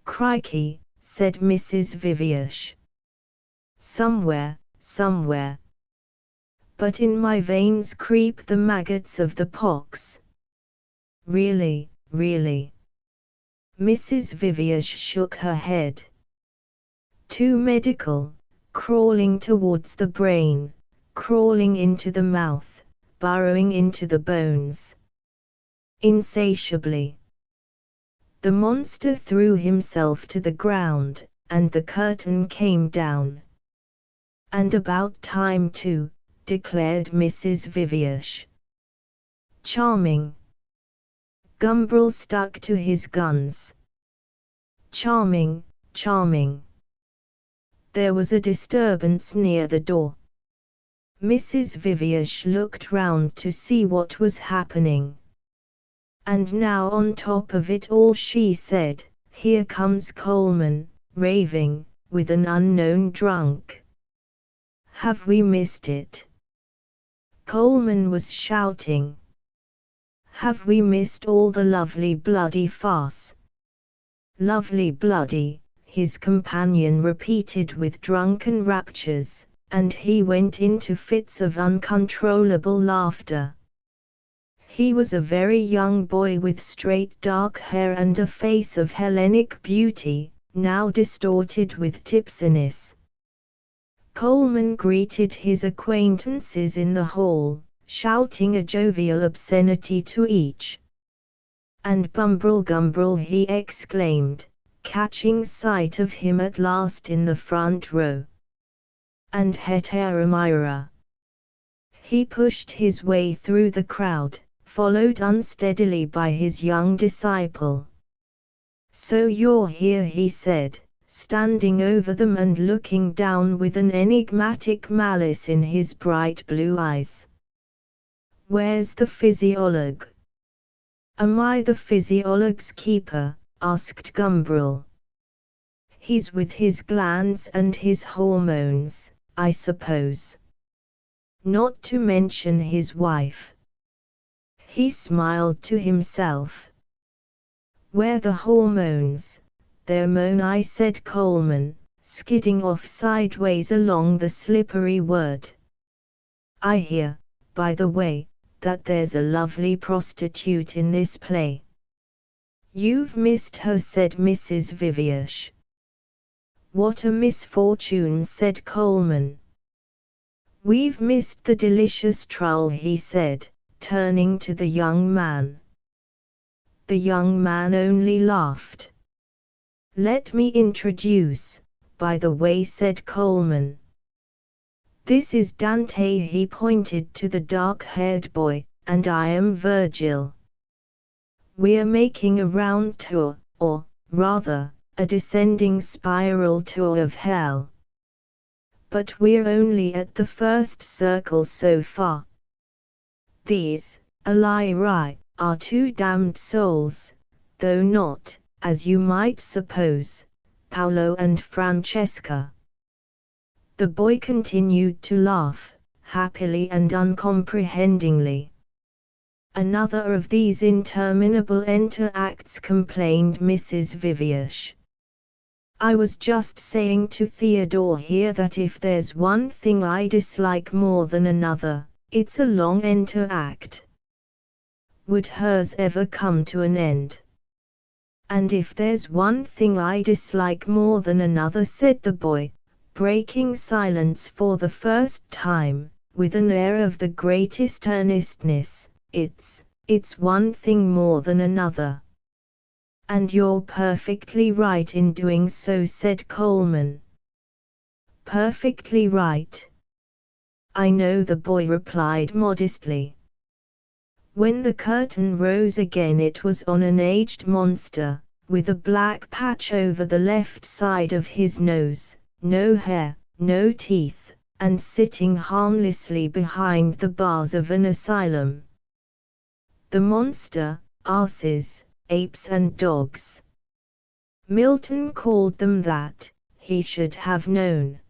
Crikey, said Mrs. Viviash. Somewhere, somewhere. But in my veins creep the maggots of the pox. Really, really. Mrs. Viviash shook her head. Too medical, crawling towards the brain, crawling into the mouth, burrowing into the bones. Insatiably. The monster threw himself to the ground, and the curtain came down. And about time too, declared Mrs. Viviash. Charming. Gumbrel stuck to his guns. Charming, charming. There was a disturbance near the door. Mrs. Viviash looked round to see what was happening. And now on top of it all she said, here comes Coleman, raving, with an unknown drunk. Have we missed it? Coleman was shouting. "Have we missed all the lovely bloody farce?" "Lovely bloody," his companion repeated with drunken raptures, and he went into fits of uncontrollable laughter. He was a very young boy with straight dark hair and a face of Hellenic beauty, now distorted with tipsiness. Coleman greeted his acquaintances in the hall, shouting a jovial obscenity to each. "And Bumbrel Gumbrel," he exclaimed, catching sight of him at last in the front row. "And Heteramira." He pushed his way through the crowd, followed unsteadily by his young disciple. "So you're here," he said, standing over them and looking down with an enigmatic malice in his bright blue eyes. "Where's the physiologue?" "Am I the physiologue's keeper?" asked Gumbrel. "He's with his glands and his hormones, I suppose. Not to mention his wife." He smiled to himself. "Where the hormones, there moan I," said Coleman, skidding off sideways along the slippery word. "I hear, by the way, that there's a lovely prostitute in this play." "You've missed her," said Mrs. Viviash. "What a misfortune," said Coleman. "We've missed the delicious trull," he said, turning to the young man. The young man only laughed. "Let me introduce, by the way," said Coleman. "This is Dante," he pointed to the dark-haired boy, "and I am Virgil. We're making a round tour, or, rather, a descending spiral tour of hell. But we're only at the first circle so far. These, Allyri, are two damned souls, though not, as you might suppose, Paolo and Francesca." The boy continued to laugh, happily and uncomprehendingly. "Another of these interminable entr'actes," complained Mrs. Viviash. "I was just saying to Theodore here that if there's one thing I dislike more than another, it's a long entr'act. Would hers ever come to an end?" "And if there's one thing I dislike more than another," said the boy, breaking silence for the first time, with an air of the greatest earnestness, it's one thing more than another." "And you're perfectly right in doing so," said Coleman. "Perfectly right. I know," the boy replied modestly. When the curtain rose again, it was on an aged monster, with a black patch over the left side of his nose, no hair, no teeth, and sitting harmlessly behind the bars of an asylum. The monster, asses, apes and dogs. Milton called them that, he should have known.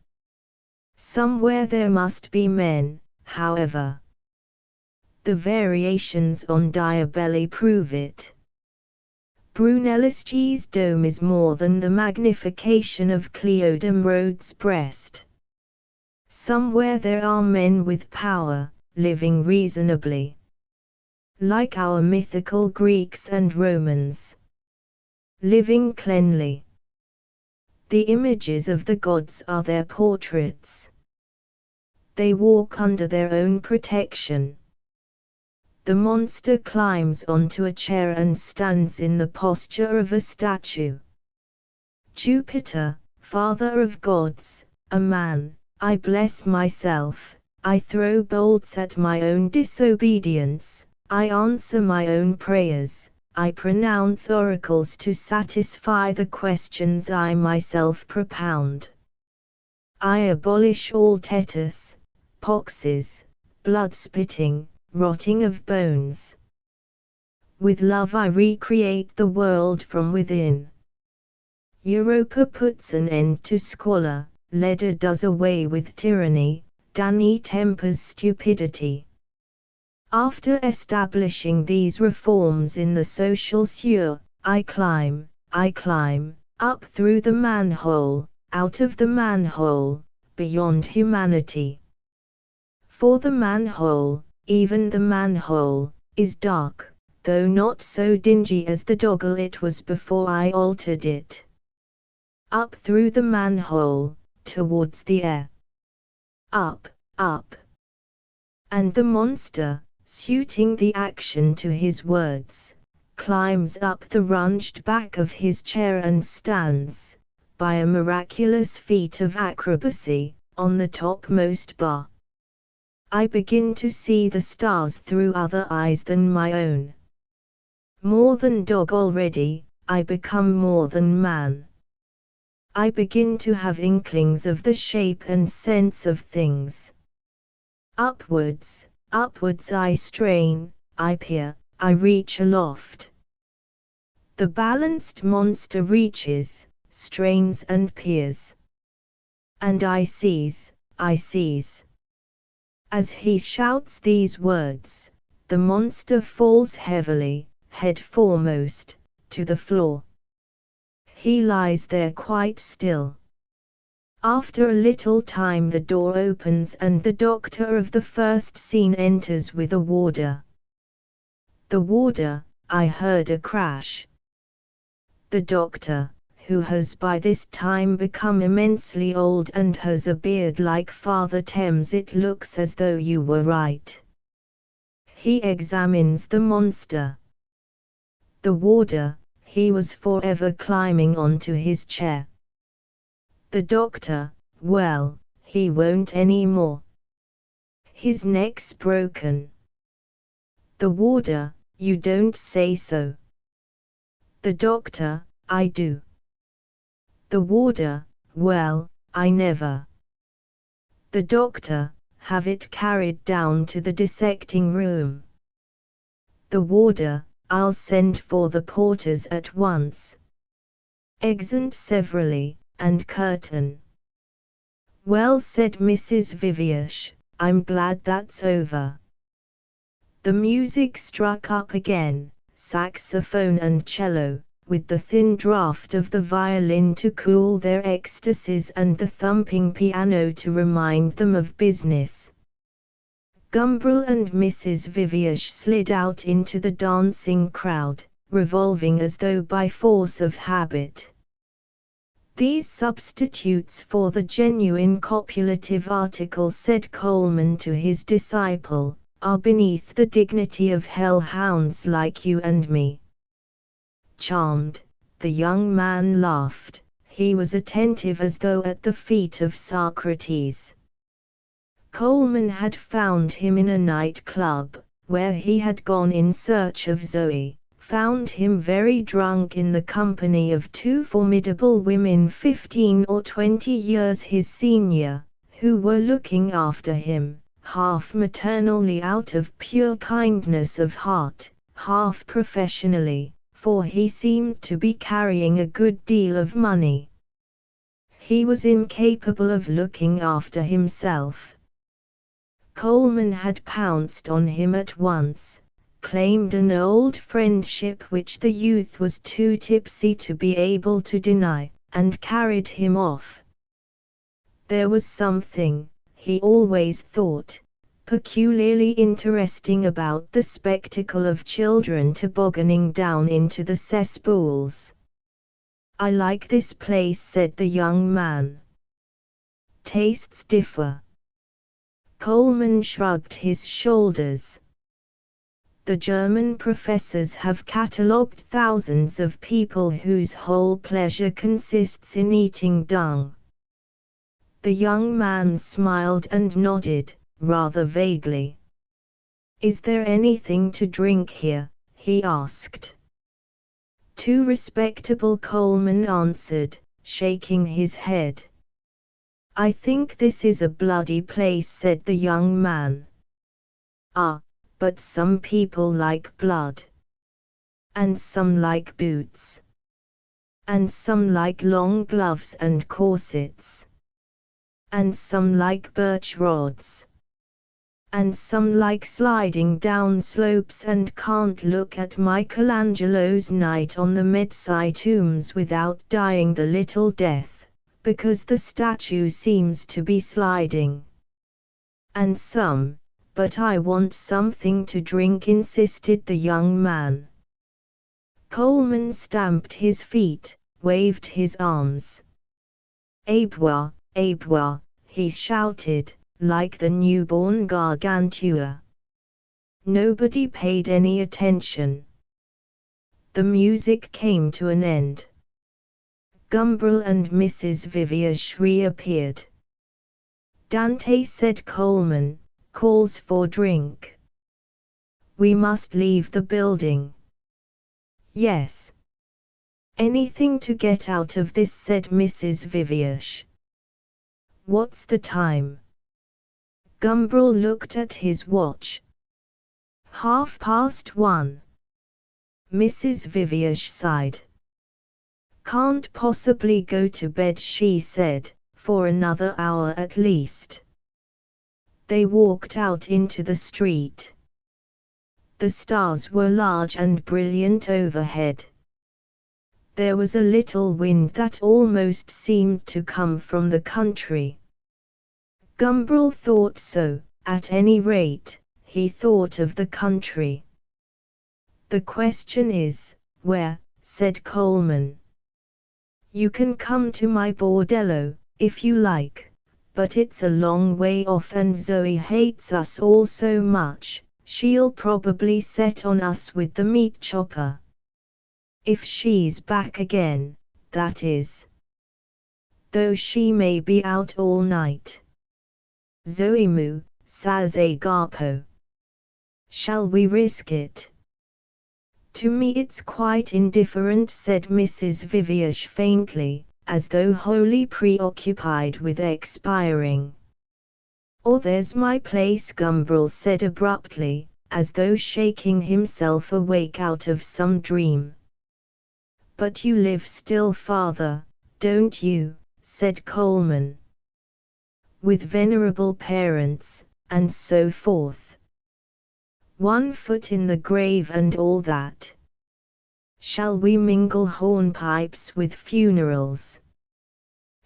Somewhere there must be men, however. The variations on Diabelli prove it. Brunelleschi's dome is more than the magnification of Cleodamrode's breast. Somewhere there are men with power, living reasonably. Like our mythical Greeks and Romans. Living cleanly. The images of the gods are their portraits. They walk under their own protection. The monster climbs onto a chair and stands in the posture of a statue. Jupiter, father of gods, a man, I bless myself, I throw bolts at my own disobedience, I answer my own prayers, I pronounce oracles to satisfy the questions I myself propound. I abolish all tetanus, poxes, blood-spitting, rotting of bones. With love I recreate the world from within. Europa puts an end to squalor, Leda does away with tyranny, Dani tempers stupidity. After establishing these reforms in the social sphere, I climb, up through the manhole, out of the manhole, beyond humanity. For the manhole, even the manhole, is dark, though not so dingy as the doggle it was before I altered it. Up through the manhole, towards the air. Up, up. And the monster, suiting the action to his words, climbs up the runged back of his chair and stands, by a miraculous feat of acrobacy, on the topmost bar. I begin to see the stars through other eyes than my own. More than dog already, I become more than man. I begin to have inklings of the shape and sense of things. Upwards, upwards I strain, I peer, I reach aloft. The balanced monster reaches, strains and peers. And I seize. As he shouts these words, the monster falls heavily, head foremost, to the floor. He lies there quite still. After a little time the door opens and the doctor of the first scene enters with a warder. The warder, I heard a crash. The doctor, who has by this time become immensely old and has a beard like Father Thames, it looks as though you were right. He examines the monster. The warder, he was forever climbing onto his chair. The doctor, well, he won't any more. His neck's broken. The warder, you don't say so. The doctor, I do. The warder, well, I never. The doctor, have it carried down to the dissecting room. The warder, I'll send for the porters at once. Exeunt severally, and curtain. Well said Mrs. Viviash, I'm glad that's over. The music struck up again, saxophone and cello, with the thin draught of the violin to cool their ecstasies and the thumping piano to remind them of business. Gumbrel and Mrs. Viviash slid out into the dancing crowd, revolving as though by force of habit. These substitutes for the genuine copulative article, said Coleman to his disciple, are beneath the dignity of hell-hounds like you and me. Charmed, the young man laughed. He was attentive as though at the feet of Socrates. Coleman had found him in a night-club, where he had gone in search of Zoe, found him very drunk in the company of two formidable women 15 or 20 years his senior, who were looking after him, half maternally out of pure kindness of heart, half professionally, for he seemed to be carrying a good deal of money. He was incapable of looking after himself. Coleman had pounced on him at once, claimed an old friendship which the youth was too tipsy to be able to deny, and carried him off. There was something, he always thought, peculiarly interesting about the spectacle of children tobogganing down into the cesspools. I like this place, said the young man. Tastes differ. Coleman shrugged his shoulders. The German professors have catalogued thousands of people whose whole pleasure consists in eating dung. The young man smiled and nodded, rather vaguely. Is there anything to drink here? He asked. Too respectable, Coleman answered, shaking his head. I think this is a bloody place, said the young man. Ah, but some people like blood. And some like boots. And some like long gloves and corsets. And some like birch rods. and some like sliding down slopes and can't look at Michelangelo's Night on the Medici tombs without dying the little death, because the statue seems to be sliding. And some, but I want something to drink, insisted the young man. Coleman stamped his feet, waved his arms. Abwa, Abwa, he shouted, like the newborn Gargantua. Nobody paid any attention. The music came to an end. Gumbrel and Mrs. Viviers reappeared. Dante, said Coleman, calls for drink. We must leave the building. Yes. Anything to get out of this, said Mrs. Viviers. What's the time? Gumbrel looked at his watch. 1:30. Mrs. Viviers sighed. Can't possibly go to bed, she said, for another hour at least. They walked out into the street. The stars were large and brilliant overhead. There was a little wind that almost seemed to come from the country. Gumbrel thought so, at any rate, he thought of the country. The question is, where, said Coleman. You can come to my bordello, if you like, but it's a long way off and Zoe hates us all so much, she'll probably set on us with the meat chopper. If she's back again, that is. Though she may be out all night. Zoe mu, says Agapo. Shall we risk it? To me it's quite indifferent, said Mrs. Viviers faintly, as though wholly preoccupied with expiring. Or there's my place, Gumbrel said abruptly, as though shaking himself awake out of some dream. But you live still farther, don't you, said Coleman. With venerable parents, and so forth. 1 foot in the grave and all that. Shall we mingle hornpipes with funerals?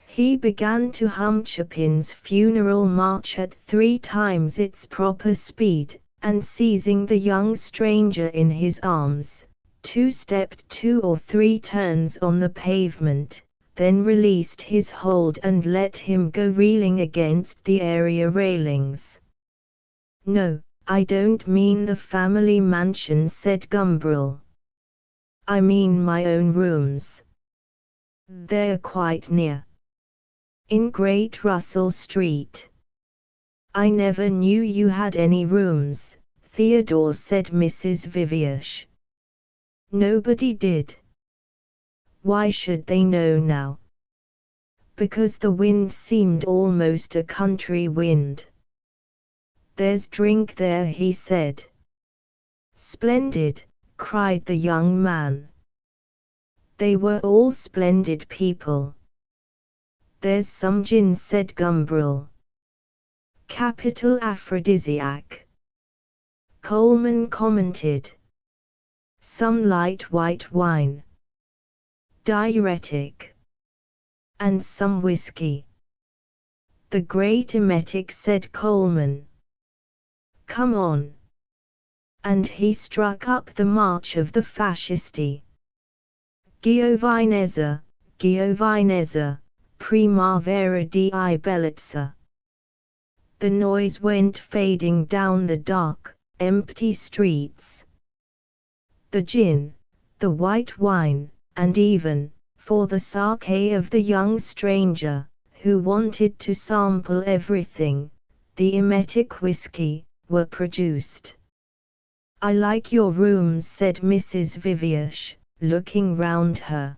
He began to hum Chopin's Funeral March at 3 times its proper speed, and seizing the young stranger in his arms, two-stepped 2 or 3 turns on the pavement, then released his hold and let him go reeling against the area railings. No, I don't mean the family mansion, said Gumbrel. I mean my own rooms. They're quite near. In Great Russell Street. I never knew you had any rooms, Theodore, said Mrs. Viviers. Nobody did. Why should they know now? Because the wind seemed almost a country wind. There's drink there, he said. Splendid, cried the young man. They were all splendid people. There's some gin, said Gumbrel. Capital aphrodisiac. Coleman commented. Some light white wine. Diuretic. And some whiskey. The great emetic, said Coleman. Come on. And he struck up the march of the fascisti. Giovinezza, Giovinezza, primavera di bellezza. The noise went fading down the dark, empty streets. The gin, the white wine, and even, for the sake of the young stranger, who wanted to sample everything, the emetic whiskey, were produced. I like your rooms, said Mrs. Viviers, looking round her.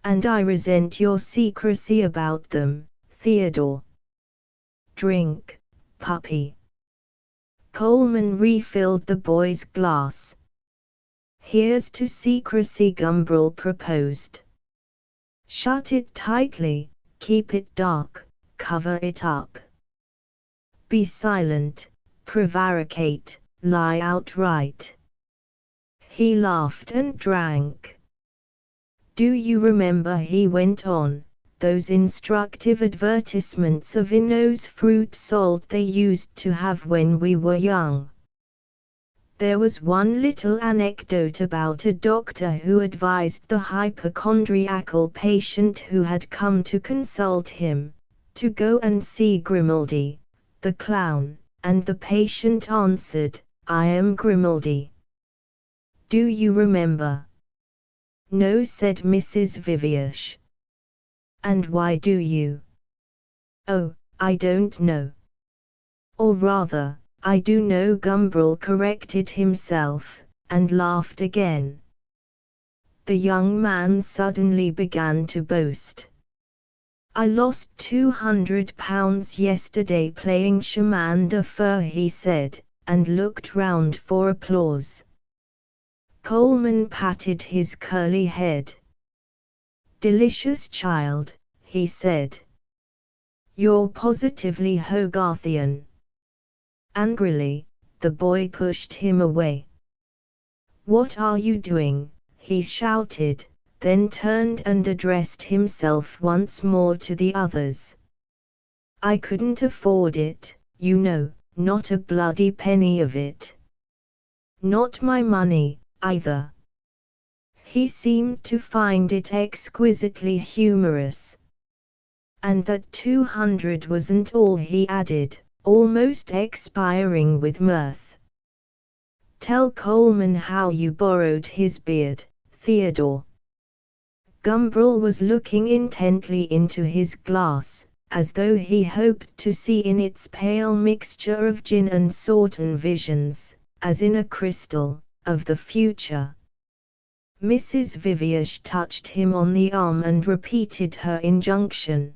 And I resent your secrecy about them, Theodore. Drink, puppy. Coleman refilled the boy's glass. Here's to secrecy, Gumbrel proposed. Shut it tightly, keep it dark, cover it up. Be silent, prevaricate, lie outright. He laughed and drank. Do you remember, he went on, those instructive advertisements of Inno's fruit salt they used to have when we were young? There was one little anecdote about a doctor who advised the hypochondriacal patient who had come to consult him, to go and see Grimaldi, the clown, and the patient answered, "I am Grimaldi." Do you remember? No, said Mrs. Viviash. And why do you? Oh, I don't know. Or rather, I do know, Gumbrel corrected himself, and laughed again. The young man suddenly began to boast. I lost £200 yesterday playing chemin de fer, he said, and looked round for applause. Coleman patted his curly head. Delicious child, he said. You're positively Hogarthian. Angrily, the boy pushed him away. What are you doing? He shouted, then turned and addressed himself once more to the others. I couldn't afford it, you know, not a bloody penny of it. Not my money, either. He seemed to find it exquisitely humorous. And that 200 wasn't all, he added, almost expiring with mirth. Tell Coleman how you borrowed his beard, Theodore. Gumbrel was looking intently into his glass, as though he hoped to see in its pale mixture of gin and sauterne visions, as in a crystal, of the future. Mrs. Viviash touched him on the arm and repeated her injunction.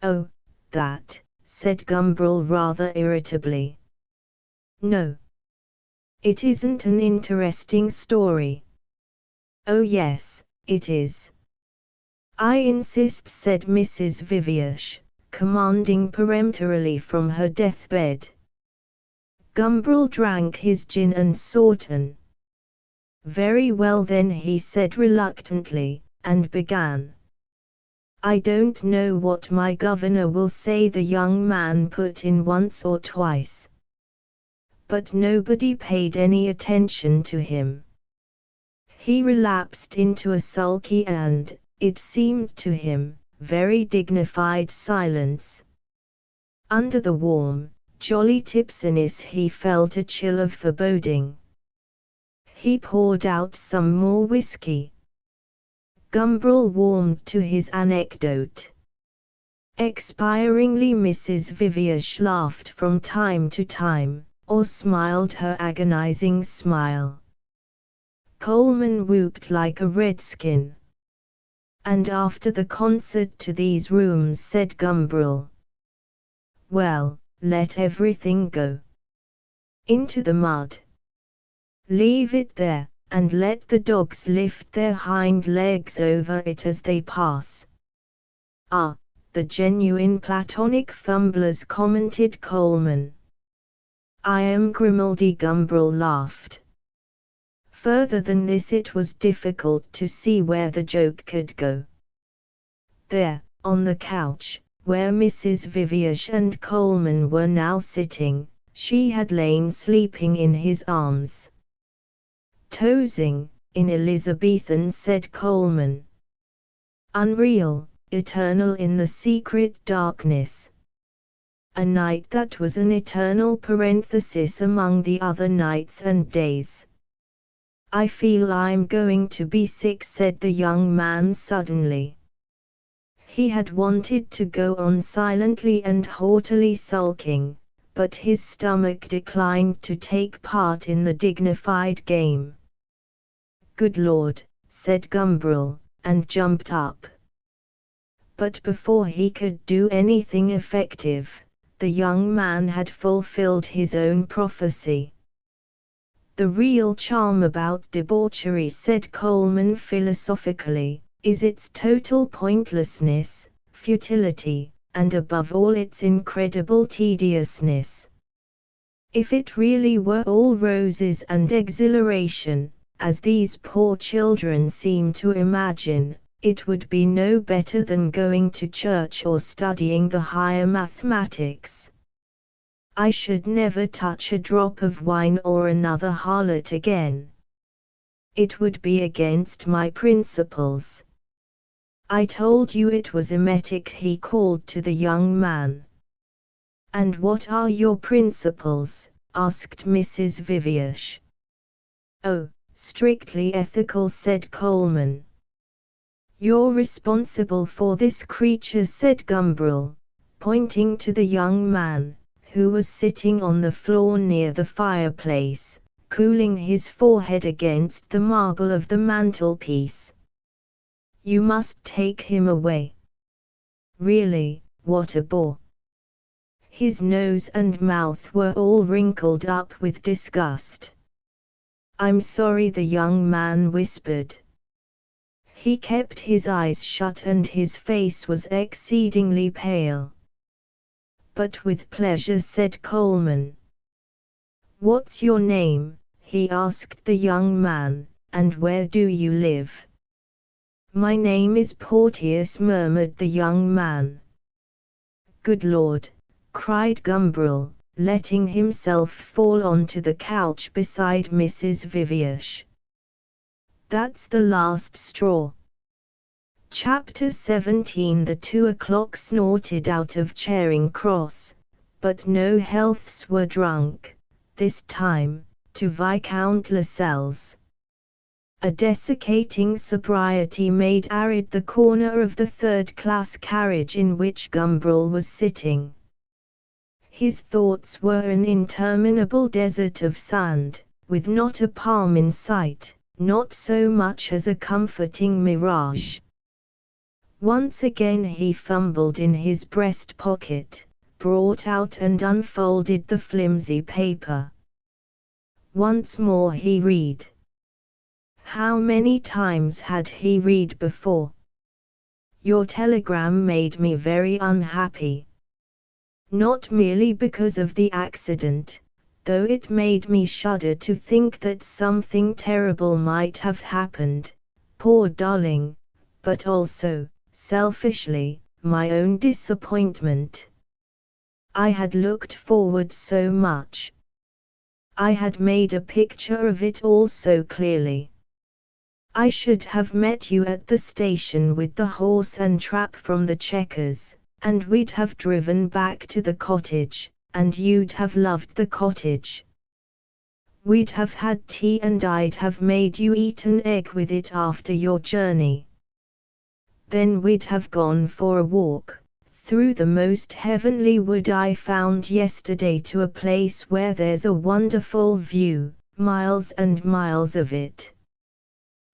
Oh, that, said Gumbrel rather irritably. No. It isn't an interesting story. Oh yes, it is. I insist, said Mrs. Viviash, commanding peremptorily from her deathbed. Gumbrel drank his gin and sauterne. Very well then, he said reluctantly, and began. I don't know what my governor will say, the young man put in once or twice. But nobody paid any attention to him. He relapsed into a sulky and, it seemed to him, very dignified silence. Under the warm, jolly tipsiness he felt a chill of foreboding. He poured out some more whiskey. Gumbrel warmed to his anecdote. Expiringly, Mrs. Viviash laughed from time to time, or smiled her agonizing smile. Coleman whooped like a redskin. And after the concert to these rooms, said Gumbrel. Well, let everything go. Into the mud. Leave it there, and let the dogs lift their hind legs over it as they pass. Ah, the genuine Platonic fumblers, commented Coleman. I am Grimaldi, Gumbrel laughed. Further than this it was difficult to see where the joke could go. There, on the couch, where Mrs. Viviash and Coleman were now sitting, she had lain sleeping in his arms. Tossing, in Elizabethan, said Coleman. Unreal, eternal in the secret darkness. A night that was an eternal parenthesis among the other nights and days. I feel I'm going to be sick, said the young man suddenly. He had wanted to go on silently and haughtily sulking, but his stomach declined to take part in the dignified game. Good Lord, said Gumbrel, and jumped up. But before he could do anything effective, the young man had fulfilled his own prophecy. The real charm about debauchery, said Coleman philosophically, is its total pointlessness, futility, and above all its incredible tediousness. If it really were all roses and exhilaration, as these poor children seem to imagine, it would be no better than going to church or studying the higher mathematics. I should never touch a drop of wine or another harlot again. It would be against my principles. I told you it was emetic, he called to the young man. And what are your principles? Asked Mrs. Viviash. Oh, strictly ethical, said Coleman. You're responsible for this creature, said Gumbrel, pointing to the young man, who was sitting on the floor near the fireplace, cooling his forehead against the marble of the mantelpiece. You must take him away. Really, what a bore. His nose and mouth were all wrinkled up with disgust. I'm sorry, the young man whispered. He kept his eyes shut and his face was exceedingly pale. But with pleasure, said Coleman. What's your name? He asked the young man, and where do you live? My name is Porteus, murmured the young man. Good Lord, cried Gumbrel, letting himself fall onto the couch beside Mrs. Viviash. That's the last straw. Chapter 17. The 2 o'clock snorted out of Charing Cross, but no healths were drunk, this time, to Viscount Lascelles. A desiccating sobriety made arid the corner of the third-class carriage in which Gumbrel was sitting. His thoughts were an interminable desert of sand, with not a palm in sight, not so much as a comforting mirage. Once again he fumbled in his breast pocket, brought out and unfolded the flimsy paper. Once more he read. How many times had he read before? Your telegram made me very unhappy. Not merely because of the accident, though it made me shudder to think that something terrible might have happened, poor darling, but also, selfishly, my own disappointment. I had looked forward so much. I had made a picture of it all so clearly. I should have met you at the station with the horse and trap from the Chequers, and we'd have driven back to the cottage, and you'd have loved the cottage. We'd have had tea and I'd have made you eat an egg with it after your journey. Then we'd have gone for a walk, through the most heavenly wood I found yesterday, to a place where there's a wonderful view, miles and miles of it.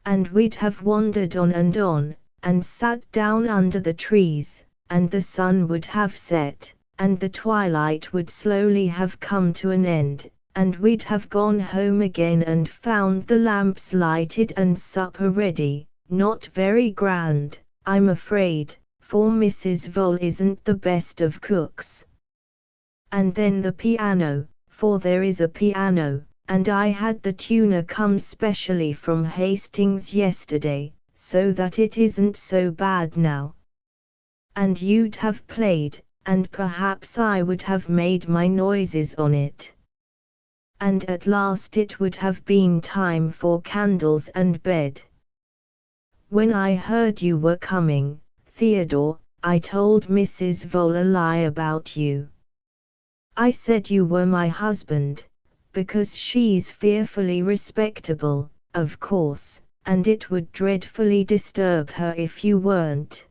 And we'd have wandered on, and sat down under the trees, and the sun would have set, and the twilight would slowly have come to an end, and we'd have gone home again and found the lamps lighted and supper ready, not very grand, I'm afraid, for Mrs. Vole isn't the best of cooks. And then the piano, for there is a piano, and I had the tuner come specially from Hastings yesterday, so that it isn't so bad now. And you'd have played, and perhaps I would have made my noises on it. And at last it would have been time for candles and bed. When I heard you were coming, Theodore, I told Mrs. Vole a lie about you. I said you were my husband, because she's fearfully respectable, of course, and it would dreadfully disturb her if you weren't.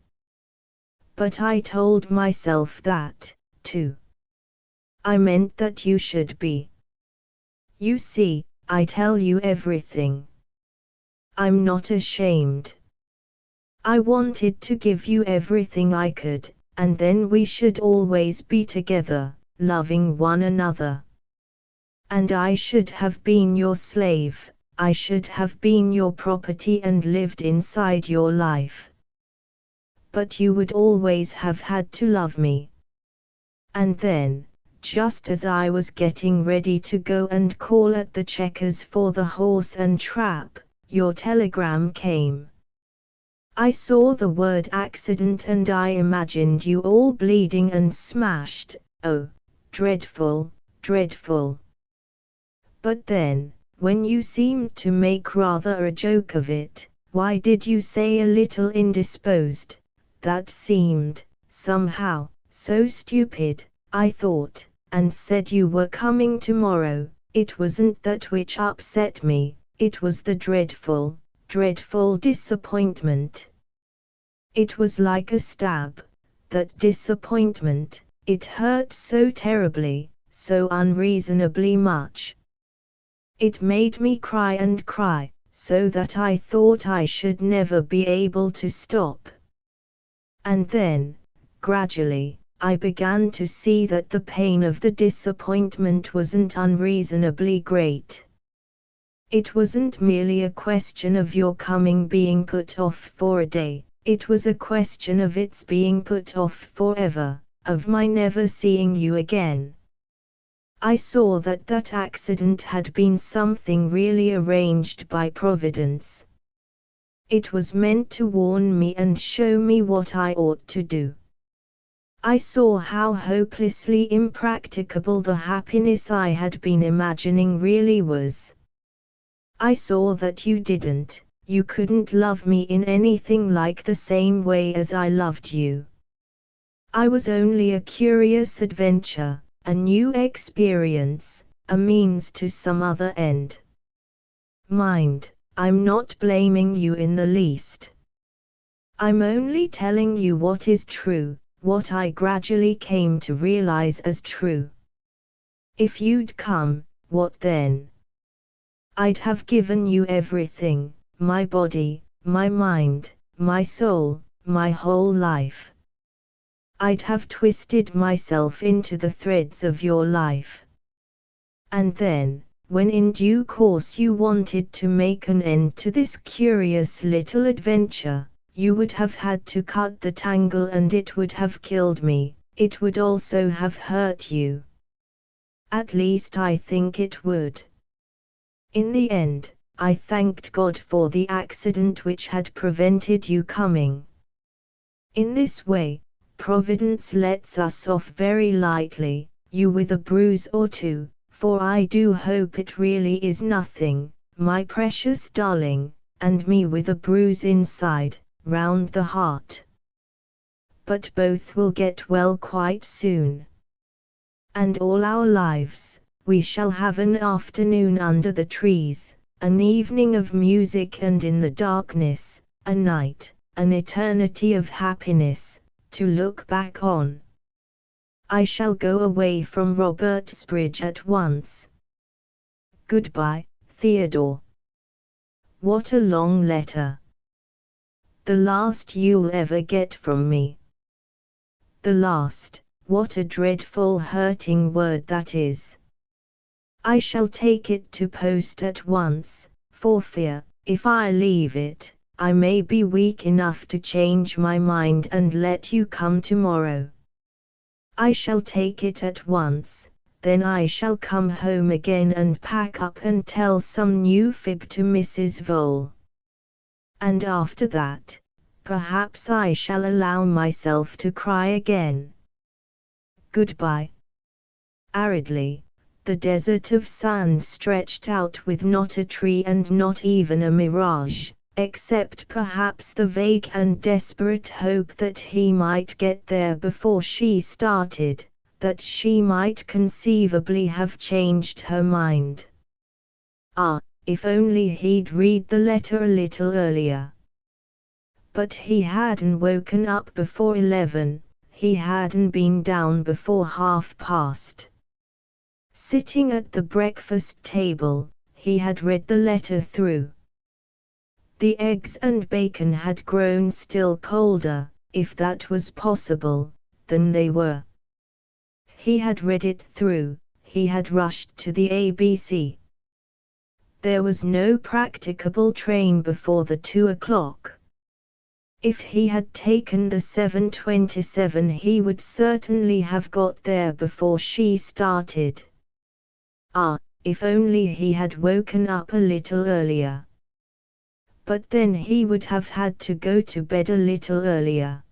But I told myself that, too. I meant that you should be. You see, I tell you everything. I'm not ashamed. I wanted to give you everything I could, and then we should always be together, loving one another. And I should have been your slave, I should have been your property and lived inside your life. But you would always have had to love me. And then, just as I was getting ready to go and call at the Checkers for the horse and trap, your telegram came. I saw the word accident and I imagined you all bleeding and smashed. Oh, dreadful, dreadful. But then, when you seemed to make rather a joke of it, why did you say a little indisposed? That seemed, somehow, so stupid, I thought, and said you were coming tomorrow. It wasn't that which upset me, it was the dreadful, dreadful disappointment. It was like a stab, that disappointment, it hurt so terribly, so unreasonably much. It made me cry and cry, so that I thought I should never be able to stop. And then, gradually, I began to see that the pain of the disappointment wasn't unreasonably great. It wasn't merely a question of your coming being put off for a day, it was a question of its being put off forever, of my never seeing you again. I saw that that accident had been something really arranged by Providence. It was meant to warn me and show me what I ought to do. I saw how hopelessly impracticable the happiness I had been imagining really was. I saw that you couldn't love me in anything like the same way as I loved you. I was only a curious adventure, a new experience, a means to some other end. Mind, I'm not blaming you in the least. I'm only telling you what is true, what I gradually came to realize as true. If you'd come, what then? I'd have given you everything, my body, my mind, my soul, my whole life. I'd have twisted myself into the threads of your life. And then, when in due course you wanted to make an end to this curious little adventure, you would have had to cut the tangle and it would have killed me, it would also have hurt you. At least I think it would. In the end, I thanked God for the accident which had prevented you coming. In this way, Providence lets us off very lightly, you with a bruise or two, for I do hope it really is nothing, my precious darling, and me with a bruise inside, round the heart. But both will get well quite soon. And all our lives, we shall have an afternoon under the trees, an evening of music and in the darkness, a night, an eternity of happiness, to look back on. I shall go away from Robertsbridge at once. Goodbye, Theodore. What a long letter. The last you'll ever get from me. The last, what a dreadful hurting word that is. I shall take it to post at once, for fear, if I leave it, I may be weak enough to change my mind and let you come tomorrow. I shall take it at once, then I shall come home again and pack up and tell some new fib to Mrs. Vole. And after that, perhaps I shall allow myself to cry again. Goodbye. Aridly, the desert of sand stretched out with not a tree and not even a mirage, except perhaps the vague and desperate hope that he might get there before she started, that she might conceivably have changed her mind. Ah, if only he'd read the letter a little earlier. But he hadn't woken up before 11, he hadn't been down before past. Sitting at the breakfast table, he had read the letter through. The eggs and bacon had grown still colder, if that was possible, than they were. He had read it through, he had rushed to the ABC. There was no practicable train before the 2 o'clock. If he had taken the 7:27 he would certainly have got there before she started. Ah, if only he had woken up a little earlier. But then he would have had to go to bed a little earlier.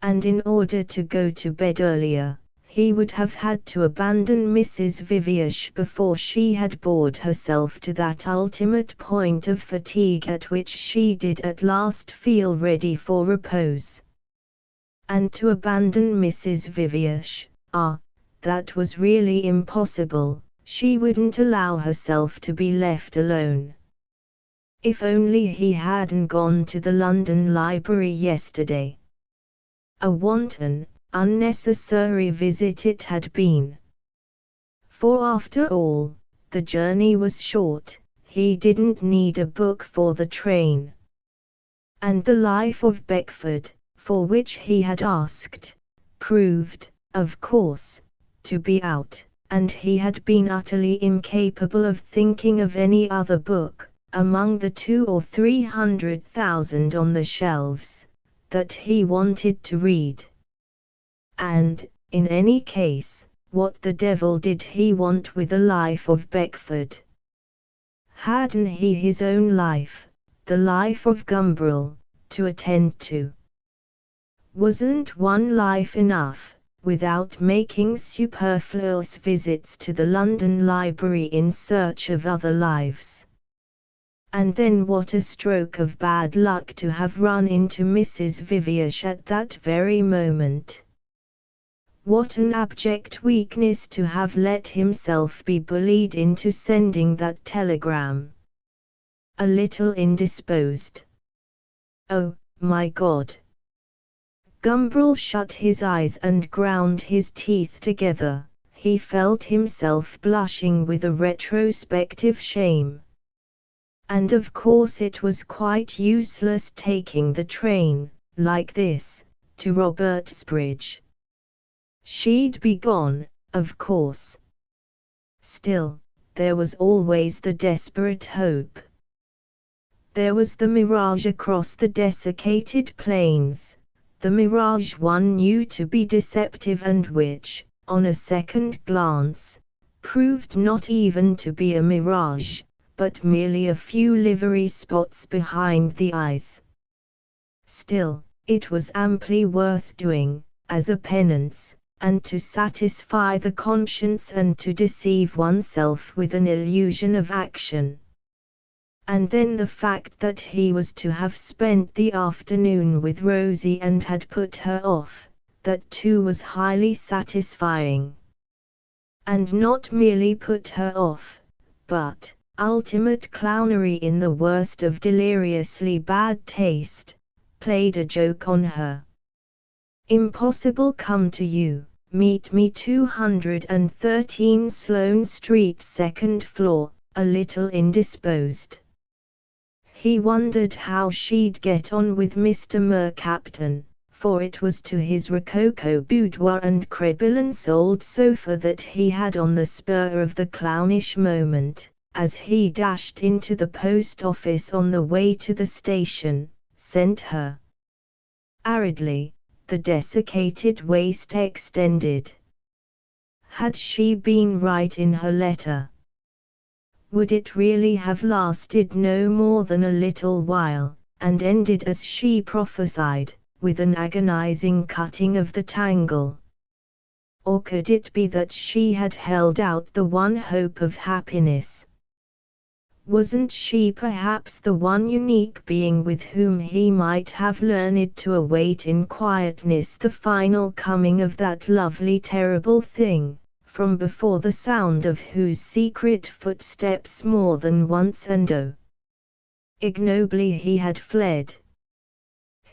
And in order to go to bed earlier, he would have had to abandon Mrs. Viviash before she had bored herself to that ultimate point of fatigue at which she did at last feel ready for repose. And to abandon Mrs. Viviash, that was really impossible. She wouldn't allow herself to be left alone. If only he hadn't gone to the London Library yesterday. A wanton, unnecessary visit it had been. For after all, the journey was short, he didn't need a book for the train. And the Life of Beckford, for which he had asked, proved, of course, to be out, and he had been utterly incapable of thinking of any other book, among the 200,000 or 300,000 on the shelves, that he wanted to read. And, in any case, what the devil did he want with the Life of Beckford? Hadn't he his own life, the life of Gumbrel, to attend to? Wasn't one life enough, without making superfluous visits to the London Library in search of other lives? And then what a stroke of bad luck to have run into Mrs. Viviash at that very moment. What an abject weakness to have let himself be bullied into sending that telegram. A little indisposed. Oh, my God! Gumbrel shut his eyes and ground his teeth together. He felt himself blushing with a retrospective shame. And of course it was quite useless taking the train, like this, to Robertsbridge. She'd be gone, of course. Still, there was always the desperate hope. There was the mirage across the desiccated plains, the mirage one knew to be deceptive and which, on a second glance, proved not even to be a mirage, but merely a few livery spots behind the eyes. Still, it was amply worth doing, as a penance, and to satisfy the conscience and to deceive oneself with an illusion of action. And then the fact that he was to have spent the afternoon with Rosie and had put her off, that too was highly satisfying. And not merely put her off, but, ultimate clownery in the worst of deliriously bad taste, played a joke on her. Impossible. Come to you, meet me 213 Sloane Street, second floor, a little indisposed. He wondered how she'd get on with Mr. Mercaptan, for it was to his rococo boudoir and crebillance old sofa that he had on the spur of the clownish moment, as he dashed into the post office on the way to the station, sent her. Aridly, the desiccated waist extended. Had she been right in her letter? Would it really have lasted no more than a little while, and ended as she prophesied, with an agonizing cutting of the tangle? Or could it be that she had held out the one hope of happiness? Wasn't she perhaps the one unique being with whom he might have learned to await in quietness the final coming of that lovely terrible thing, from before the sound of whose secret footsteps more than once and ignobly he had fled?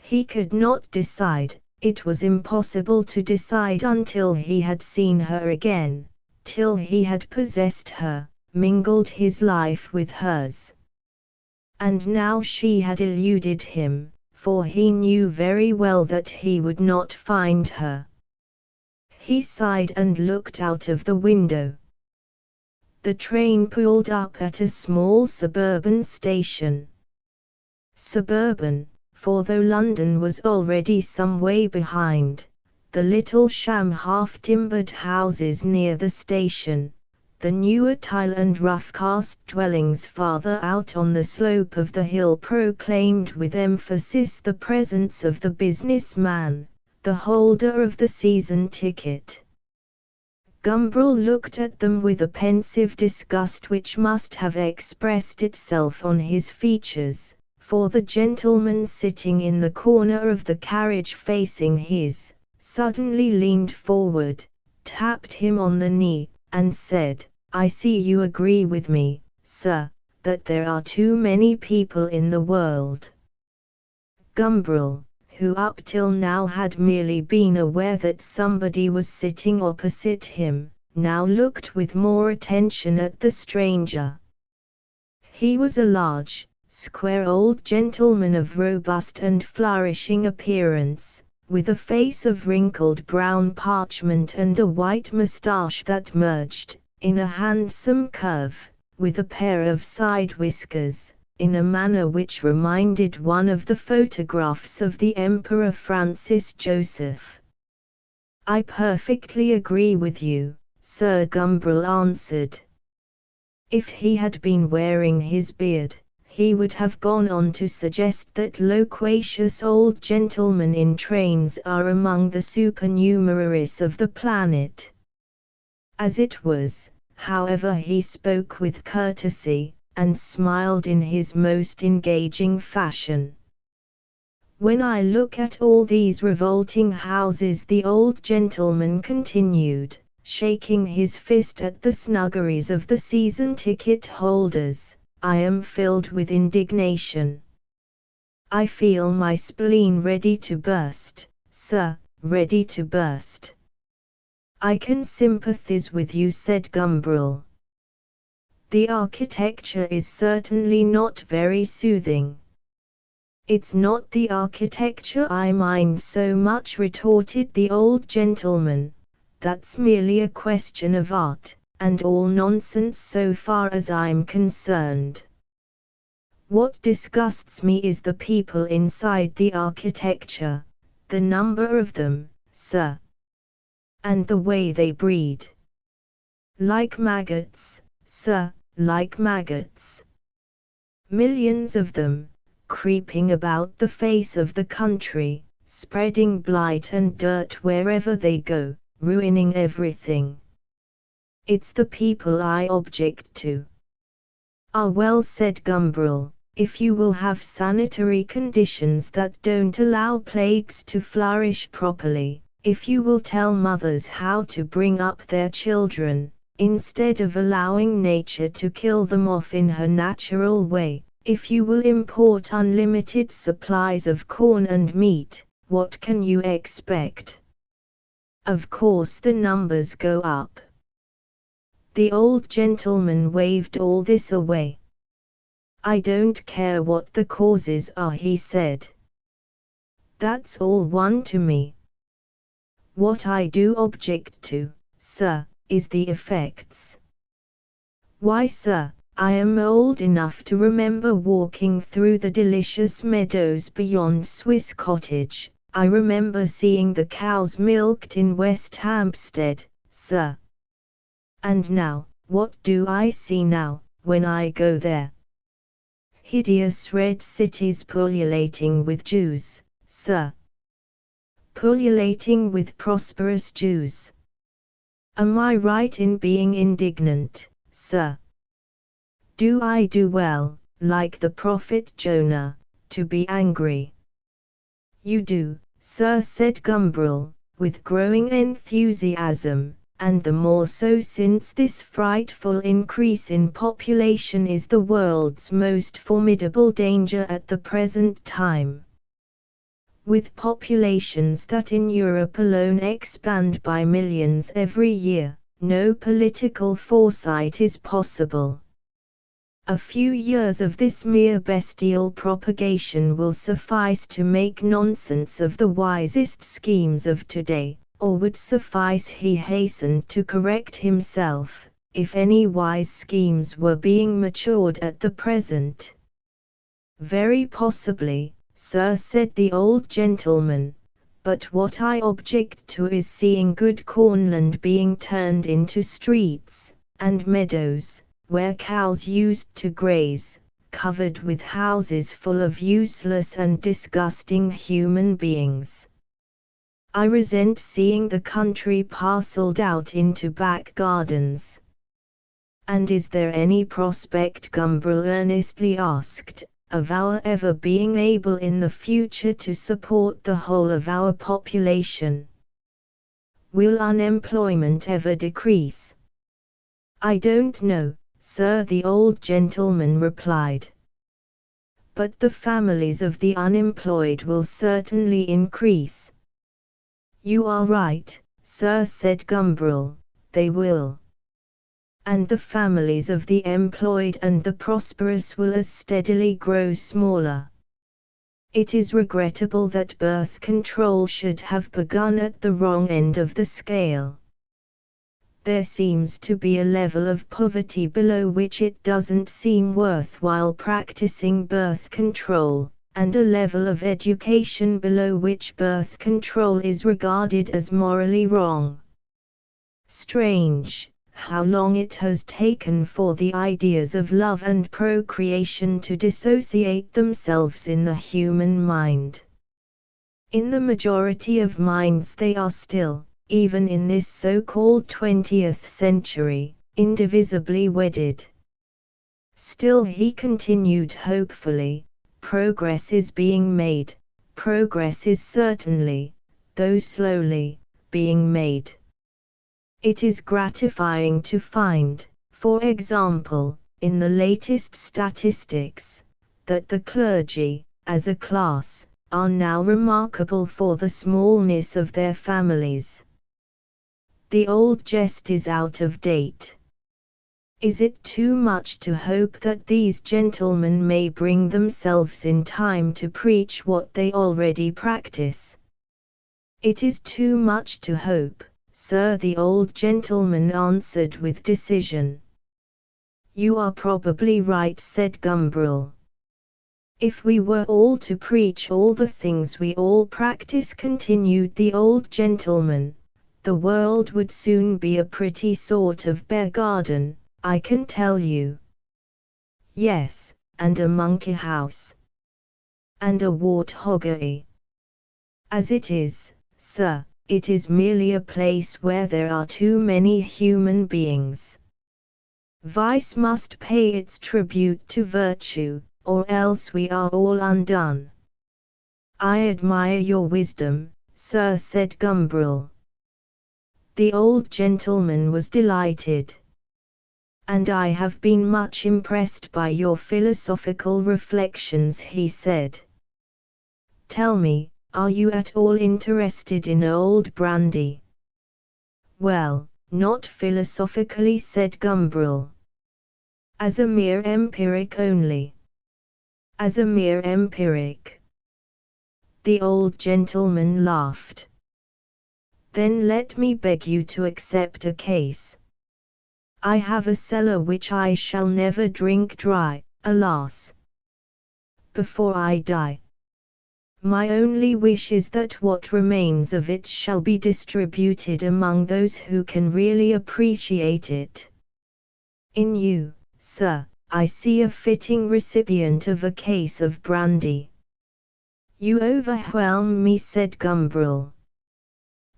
He could not decide. It was impossible to decide until he had seen her again, till he had possessed her, mingled his life with hers. And now she had eluded him, for he knew very well that he would not find her. He sighed and looked out of the window. The train pulled up at a small suburban station. Suburban, for though London was already some way behind, the little sham half-timbered houses near the station, the newer tile and rough-cast dwellings farther out on the slope of the hill proclaimed with emphasis the presence of the businessman, the holder of the season ticket. Gumbrel looked at them with a pensive disgust which must have expressed itself on his features, for the gentleman sitting in the corner of the carriage facing his, suddenly leaned forward, tapped him on the knee, and said, "I see you agree with me, sir, that there are too many people in the world." Gumbrel, who up till now had merely been aware that somebody was sitting opposite him, now looked with more attention at the stranger. He was a large, square old gentleman of robust and flourishing appearance, with a face of wrinkled brown parchment and a white moustache that merged, in a handsome curve, with a pair of side whiskers, in a manner which reminded one of the photographs of the Emperor Francis Joseph. "I perfectly agree with you," Sir Gumbrel answered. If he had been wearing his beard, he would have gone on to suggest that loquacious old gentlemen in trains are among the supernumeraries of the planet. As it was, however, he spoke with courtesy, and smiled in his most engaging fashion. "When I look at all these revolting houses," the old gentleman continued, shaking his fist at the snuggeries of the season ticket holders, "I am filled with indignation. I feel my spleen ready to burst, sir, ready to burst." "I can sympathize with you," said Gumbrel. "The architecture is certainly not very soothing." "It's not the architecture I mind so much," retorted the old gentleman. "That's merely a question of art, and all nonsense so far as I'm concerned. What disgusts me is the people inside the architecture, the number of them, sir. And the way they breed. Like maggots, sir, like maggots. Millions of them, creeping about the face of the country, spreading blight and dirt wherever they go, ruining everything. It's the people I object to." "Ah, well," said Gumbrel, "if you will have sanitary conditions that don't allow plagues to flourish properly, if you will tell mothers how to bring up their children, instead of allowing nature to kill them off in her natural way, if you will import unlimited supplies of corn and meat, what can you expect? Of course the numbers go up." The old gentleman waved all this away. "I don't care what the causes are," he said. "That's all one to me. What I do object to, sir, is the effects. Why, sir, I am old enough to remember walking through the delicious meadows beyond Swiss Cottage. I remember seeing the cows milked in West Hampstead, sir. And now, what do I see now, when I go there? Hideous red cities pullulating with Jews, sir. Pullulating with prosperous Jews. Am I right in being indignant, sir? Do I do well, like the prophet Jonah, to be angry?" "You do, sir," said Gumbrel, with growing enthusiasm, "and the more so since this frightful increase in population is the world's most formidable danger at the present time. With populations that in Europe alone expand by millions every year, no political foresight is possible. A few years of this mere bestial propagation will suffice to make nonsense of the wisest schemes of today, or would suffice," he hastened to correct himself, "if any wise schemes were being matured at the present." "Very possibly," sir, said the old gentleman, but what I object to is seeing good cornland being turned into streets, and meadows, where cows used to graze, covered with houses full of useless and disgusting human beings. I resent seeing the country parcelled out into back gardens. And is there any prospect, Gumbrel earnestly asked, of our ever being able in the future to support the whole of our population? Will unemployment ever decrease? I don't know, sir, the old gentleman replied. But the families of the unemployed will certainly increase. You are right, sir, said Gumbrel, they will. And the families of the employed and the prosperous will as steadily grow smaller. It is regrettable that birth control should have begun at the wrong end of the scale. There seems to be a level of poverty below which it doesn't seem worthwhile practicing birth control, and a level of education below which birth control is regarded as morally wrong. Strange how long it has taken for the ideas of love and procreation to dissociate themselves in the human mind. In the majority of minds they are still, even in this so-called 20th century, indivisibly wedded. Still, he continued hopefully, progress is being made, progress is certainly, though slowly, being made. It is gratifying to find, for example, in the latest statistics, that the clergy, as a class, are now remarkable for the smallness of their families. The old jest is out of date. Is it too much to hope that these gentlemen may bring themselves in time to preach what they already practice? It is too much to hope, sir, the old gentleman answered with decision. You are probably right, said Gumbrel. If we were all to preach all the things we all practice, continued the old gentleman, the world would soon be a pretty sort of bear garden, I can tell you. Yes, and a monkey house. And a warthoggery. As it is, sir, it is merely a place where there are too many human beings. Vice must pay its tribute to virtue, or else we are all undone. I admire your wisdom, sir, said Gumbrel. The old gentleman was delighted. And I have been much impressed by your philosophical reflections, he said. Tell me, are you at all interested in old brandy? Well, not philosophically, said Gumbrel. As a mere empiric only. As a mere empiric. The old gentleman laughed. Then let me beg you to accept a case. I have a cellar which I shall never drink dry, alas. Before I die. My only wish is that what remains of it shall be distributed among those who can really appreciate it. In you, sir, I see a fitting recipient of a case of brandy. You overwhelm me, said Gumbrel.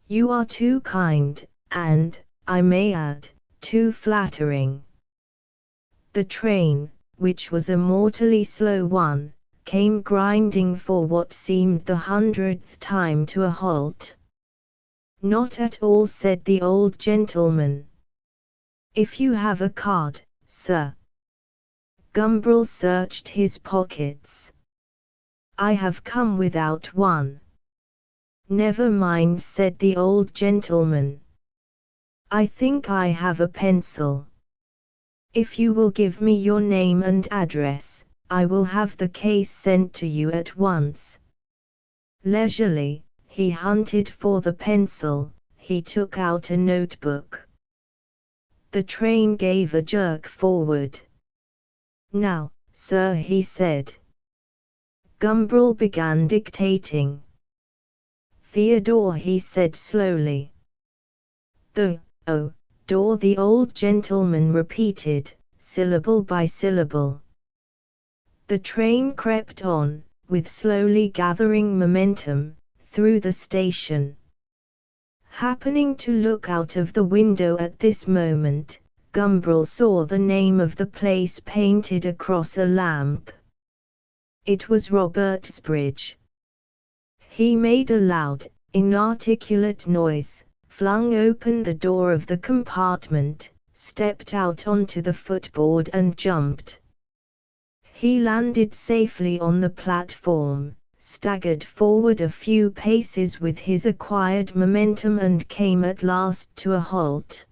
You are too kind, and, I may add, too flattering. The train, which was a mortally slow one, came grinding for what seemed the 100th time to a halt. Not at all, said the old gentleman. If you have a card, sir. Gumbrel searched his pockets. I have come without one. Never mind, said the old gentleman. I think I have a pencil. If you will give me your name and address, I will have the case sent to you at once. Leisurely, he hunted for the pencil, he took out a notebook. The train gave a jerk forward. Now, sir, he said. Gumbrel began dictating. "Theodore," he said slowly. Door," the old gentleman repeated, syllable by syllable. The train crept on, with slowly gathering momentum, through the station. Happening to look out of the window at this moment, Gumbrel saw the name of the place painted across a lamp. It was Robertsbridge. He made a loud, inarticulate noise, flung open the door of the compartment, stepped out onto the footboard and jumped. He landed safely on the platform, staggered forward a few paces with his acquired momentum and came at last to a halt.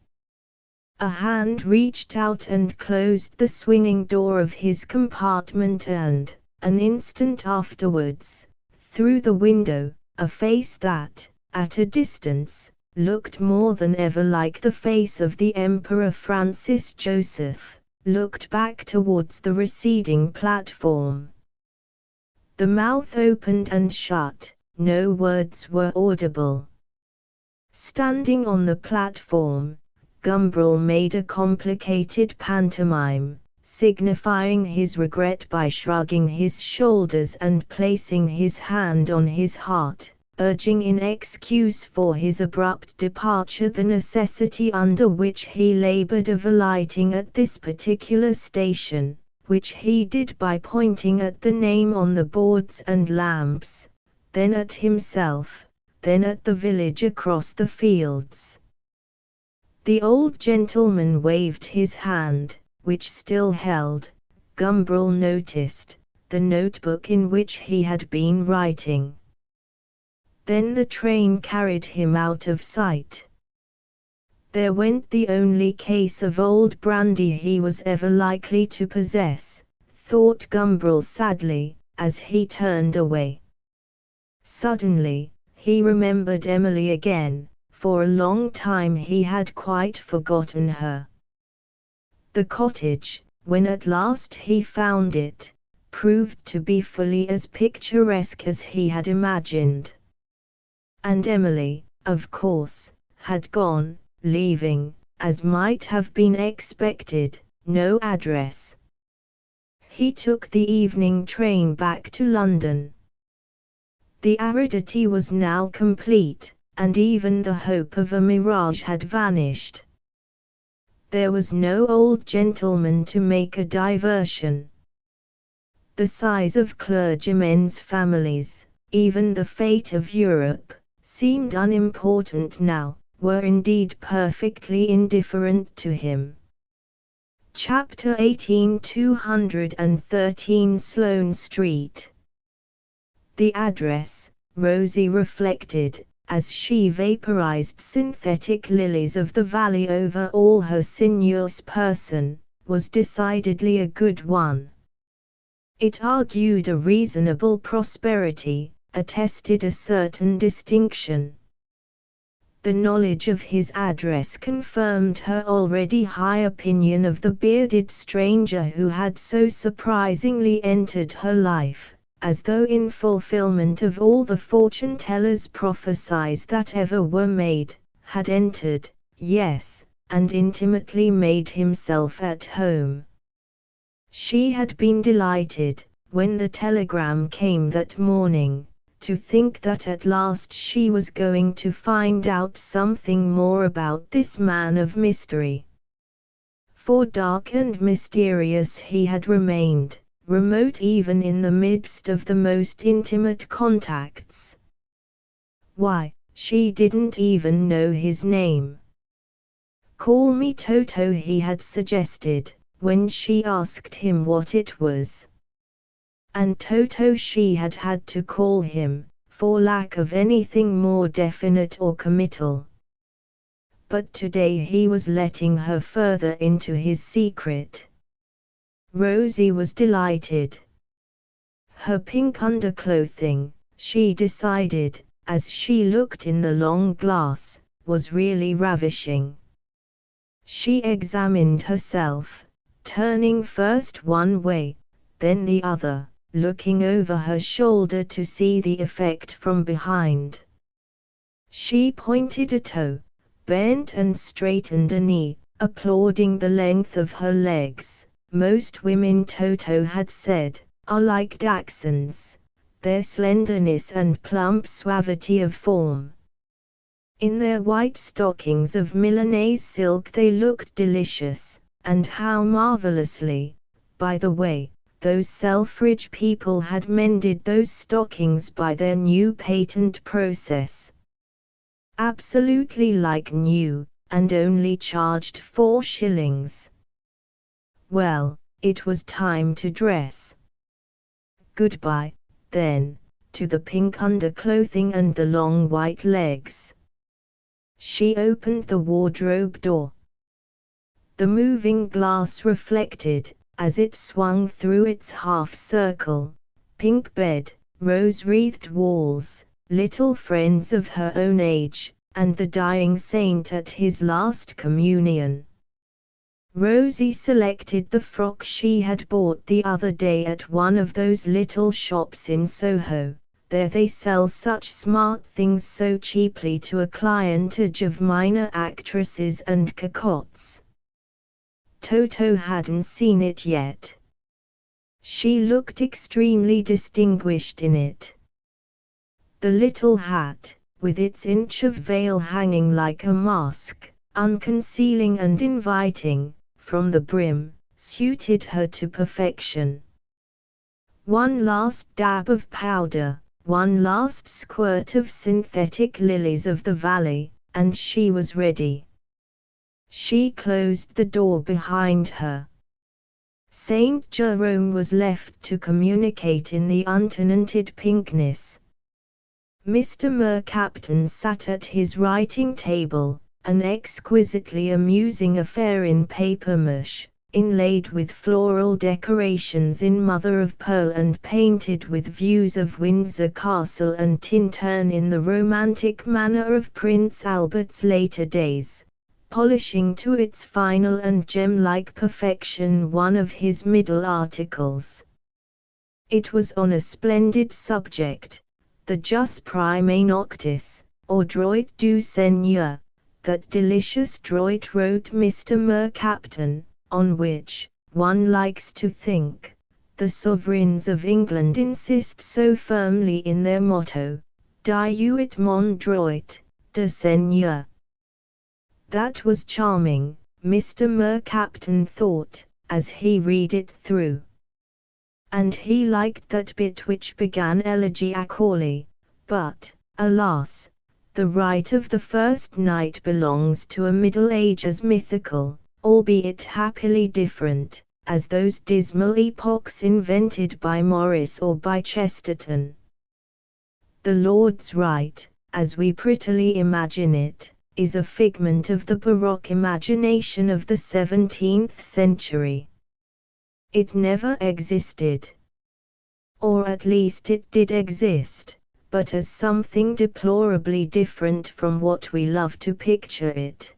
A hand reached out and closed the swinging door of his compartment and, an instant afterwards, through the window, a face that, at a distance, looked more than ever like the face of the Emperor Francis Joseph, looked back towards the receding platform. The mouth opened and shut, no words were audible. Standing on the platform, Gumbrel made a complicated pantomime, signifying his regret by shrugging his shoulders and placing his hand on his heart, urging in excuse for his abrupt departure the necessity under which he labored of alighting at this particular station, which he did by pointing at the name on the boards and lamps, then at himself, then at the village across the fields. The old gentleman waved his hand, which still held, Gumbrel noticed, the notebook in which he had been writing. Then the train carried him out of sight. There went the only case of old brandy he was ever likely to possess, thought Gumbrel sadly, as he turned away. Suddenly, he remembered Emily again. For a long time he had quite forgotten her. The cottage, when at last he found it, proved to be fully as picturesque as he had imagined. And Emily, of course, had gone, leaving, as might have been expected, no address. He took the evening train back to London. The aridity was now complete, and even the hope of a mirage had vanished. There was no old gentleman to make a diversion. The size of clergymen's families, even the fate of Europe, seemed unimportant now, were indeed perfectly indifferent to him. Chapter 18 213 Sloane Street. The address, Rosie reflected, as she vaporized synthetic lilies of the valley over all her sinuous person, was decidedly a good one. It argued a reasonable prosperity, attested a certain distinction. The knowledge of his address confirmed her already high opinion of the bearded stranger who had so surprisingly entered her life, as though in fulfillment of all the fortune-tellers' prophecies that ever were made, had entered, yes, and intimately made himself at home. She had been delighted, when the telegram came that morning, to think that at last she was going to find out something more about this man of mystery. For dark and mysterious he had remained, remote even in the midst of the most intimate contacts. Why, she didn't even know his name. "Call me Toto," he had suggested, when she asked him what it was. And Toto she had had to call him, for lack of anything more definite or committal. But today he was letting her further into his secret. Rosie was delighted. Her pink underclothing, she decided, as she looked in the long glass, was really ravishing. She examined herself, turning first one way, then the other, looking over her shoulder to see the effect from behind. She pointed a toe, bent and straightened a knee, applauding the length of her legs. Most women, Toto had said, are like dachshunds, their slenderness and plump suavity of form. In their white stockings of Milanese silk they looked delicious, and how marvelously, by the way, those Selfridge people had mended those stockings by their new patent process. Absolutely like new, and only charged 4 shillings. Well, it was time to dress. Goodbye, then, to the pink underclothing and the long white legs. She opened the wardrobe door. The moving glass reflected, as it swung through its half-circle, pink bed, rose-wreathed walls, little friends of her own age, and the dying saint at his last communion. Rosie selected the frock she had bought the other day at one of those little shops in Soho. There they sell such smart things so cheaply to a clientage of minor actresses and cocottes. Toto hadn't seen it yet. She looked extremely distinguished in it. The little hat, with its inch of veil hanging like a mask, unconcealing and inviting, from the brim, suited her to perfection. One last dab of powder, one last squirt of synthetic lilies of the valley, and she was ready. She closed the door behind her. Saint Jerome was left to communicate in the untenanted pinkness. Mr. Mercaptan sat at his writing table, an exquisitely amusing affair in papier-mâché, inlaid with floral decorations in mother-of-pearl and painted with views of Windsor Castle and Tintern in the romantic manner of Prince Albert's later days, polishing to its final and gem-like perfection one of his middle articles. It was on a splendid subject, the Jus Primae Noctis, or Droit du Seigneur, that delicious droit wrote Mr. Mercaptan, on which, one likes to think, the sovereigns of England insist so firmly in their motto, Diuit mon droit de Seigneur. That was charming, Mr. Mercaptan thought, as he read it through. And he liked that bit which began elegiacally, but, alas, the right of the first night belongs to a Middle Age as mythical, albeit happily different, as those dismal epochs invented by Morris or by Chesterton. The Lord's right, as we prettily imagine it, is a figment of the Baroque imagination of the 17th century. It never existed. Or at least it did exist, but as something deplorably different from what we love to picture it.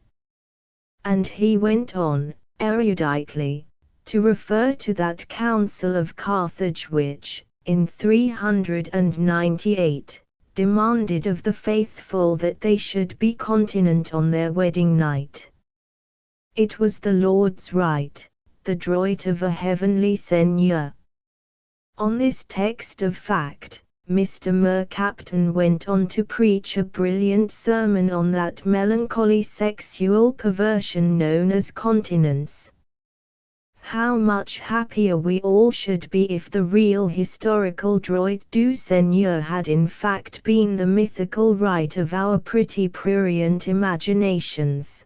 And he went on, eruditely, to refer to that Council of Carthage which, in 398, demanded of the faithful that they should be continent on their wedding night. It was the Lord's right, the droit of a heavenly seigneur. On this text of fact, Mr. Mercaptan went on to preach a brilliant sermon on that melancholy sexual perversion known as continence. How much happier we all should be if the real historical droit du Seigneur had in fact been the mythical right of our pretty prurient imaginations.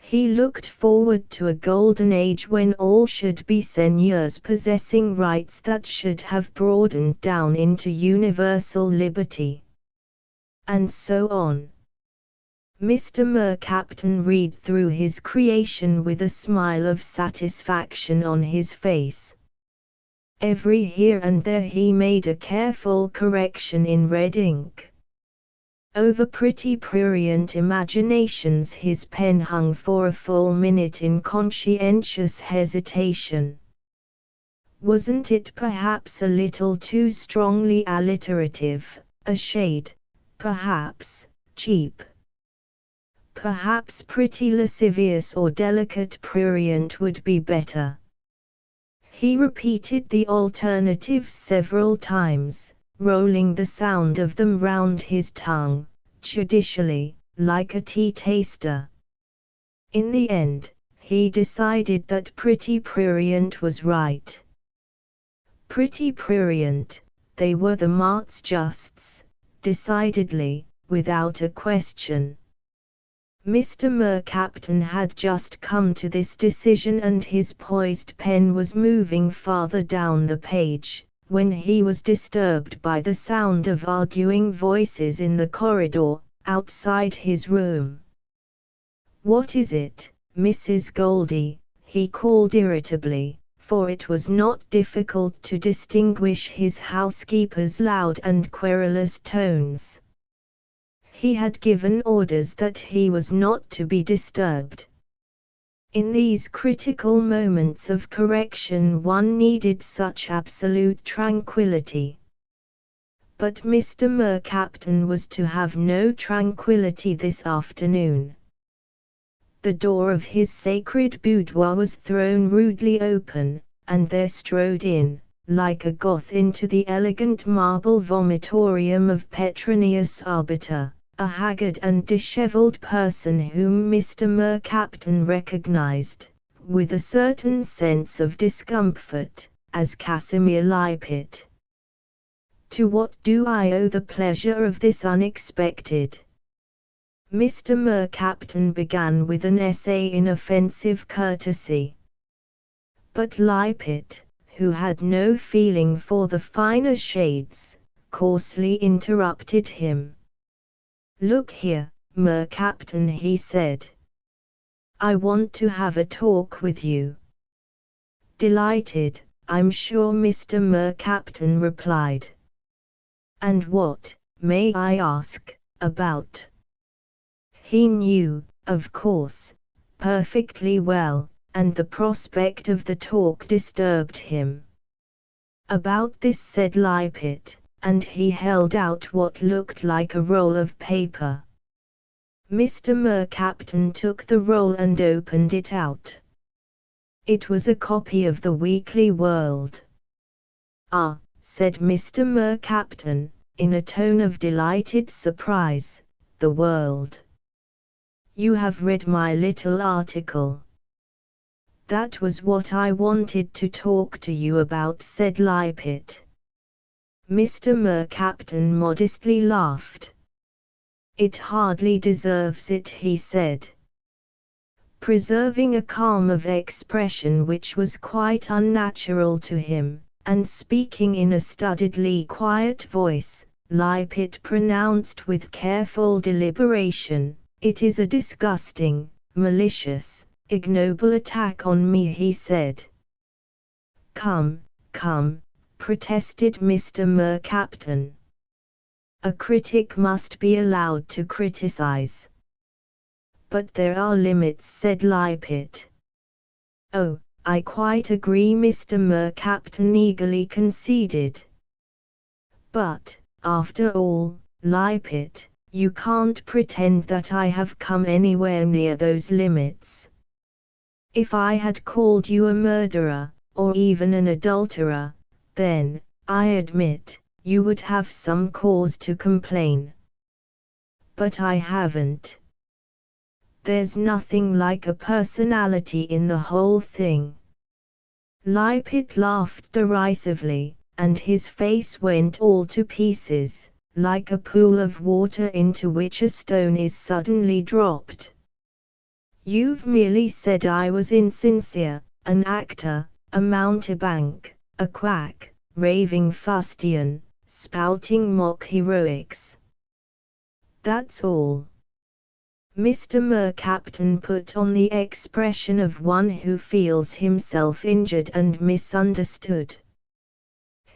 He looked forward to a golden age when all should be seigneurs possessing rights that should have broadened down into universal liberty. And so on. Mr. Mercaptan read through his creation with a smile of satisfaction on his face. Every here and there he made a careful correction in red ink. Over pretty prurient imaginations his pen hung for a full minute in conscientious hesitation. Wasn't it perhaps a little too strongly alliterative, a shade, perhaps, cheap? Perhaps pretty lascivious or delicate prurient would be better. He repeated the alternatives several times, rolling the sound of them round his tongue, judicially, like a tea-taster. In the end, he decided that pretty prurient was right. Pretty prurient, they were the Mart's Justs, decidedly, without a question. Mr. Mercaptan had just come to this decision and his poised pen was moving farther down the page, when he was disturbed by the sound of arguing voices in the corridor, outside his room. "What is it, Mrs. Goldie?" he called irritably, for it was not difficult to distinguish his housekeeper's loud and querulous tones. He had given orders that he was not to be disturbed. In these critical moments of correction one needed such absolute tranquility. But Mr. Mercaptan was to have no tranquility this afternoon. The door of his sacred boudoir was thrown rudely open, and there strode in, like a Goth into the elegant marble vomitorium of Petronius Arbiter, a haggard and dishevelled person whom Mr. Mercaptan recognized, with a certain sense of discomfort, as Casimir Lippitt. "To what do I owe the pleasure of this unexpected?" Mr. Mercaptan began with an essay in offensive courtesy. But Lippitt, who had no feeling for the finer shades, coarsely interrupted him. "Look here, Mercaptan," he said. "I want to have a talk with you." "Delighted, I'm sure," Mr. Mercaptan replied. "And what, may I ask, about?" He knew, of course, perfectly well, and the prospect of the talk disturbed him. "About this," said Lippitt, and he held out what looked like a roll of paper. Mr. Mercaptan took the roll and opened it out. It was a copy of the Weekly World. "Ah," said Mr. Mercaptan, in a tone of delighted surprise, "the World. You have read my little article." "That was what I wanted to talk to you about," said Lippitt. Mr. Mercaptan modestly laughed. "It hardly deserves it," he said, preserving a calm of expression which was quite unnatural to him, and speaking in a studiedly quiet voice. Lippitt pronounced with careful deliberation, "It is a disgusting, malicious, ignoble attack on me," he said. "Come, come," protested Mr. Mercaptan. "A critic must be allowed to criticize." "But there are limits," said Lippitt. "Oh, I quite agree," Mr. Mercaptan eagerly conceded. "But, after all, Lippitt, you can't pretend that I have come anywhere near those limits. If I had called you a murderer, or even an adulterer, then, I admit, you would have some cause to complain. But I haven't. There's nothing like a personality in the whole thing." Lippitt laughed derisively, and his face went all to pieces, like a pool of water into which a stone is suddenly dropped. "You've merely said I was insincere, an actor, a mountebank, a quack, raving fustian, spouting mock heroics. That's all." Mr. Mercaptan put on the expression of one who feels himself injured and misunderstood.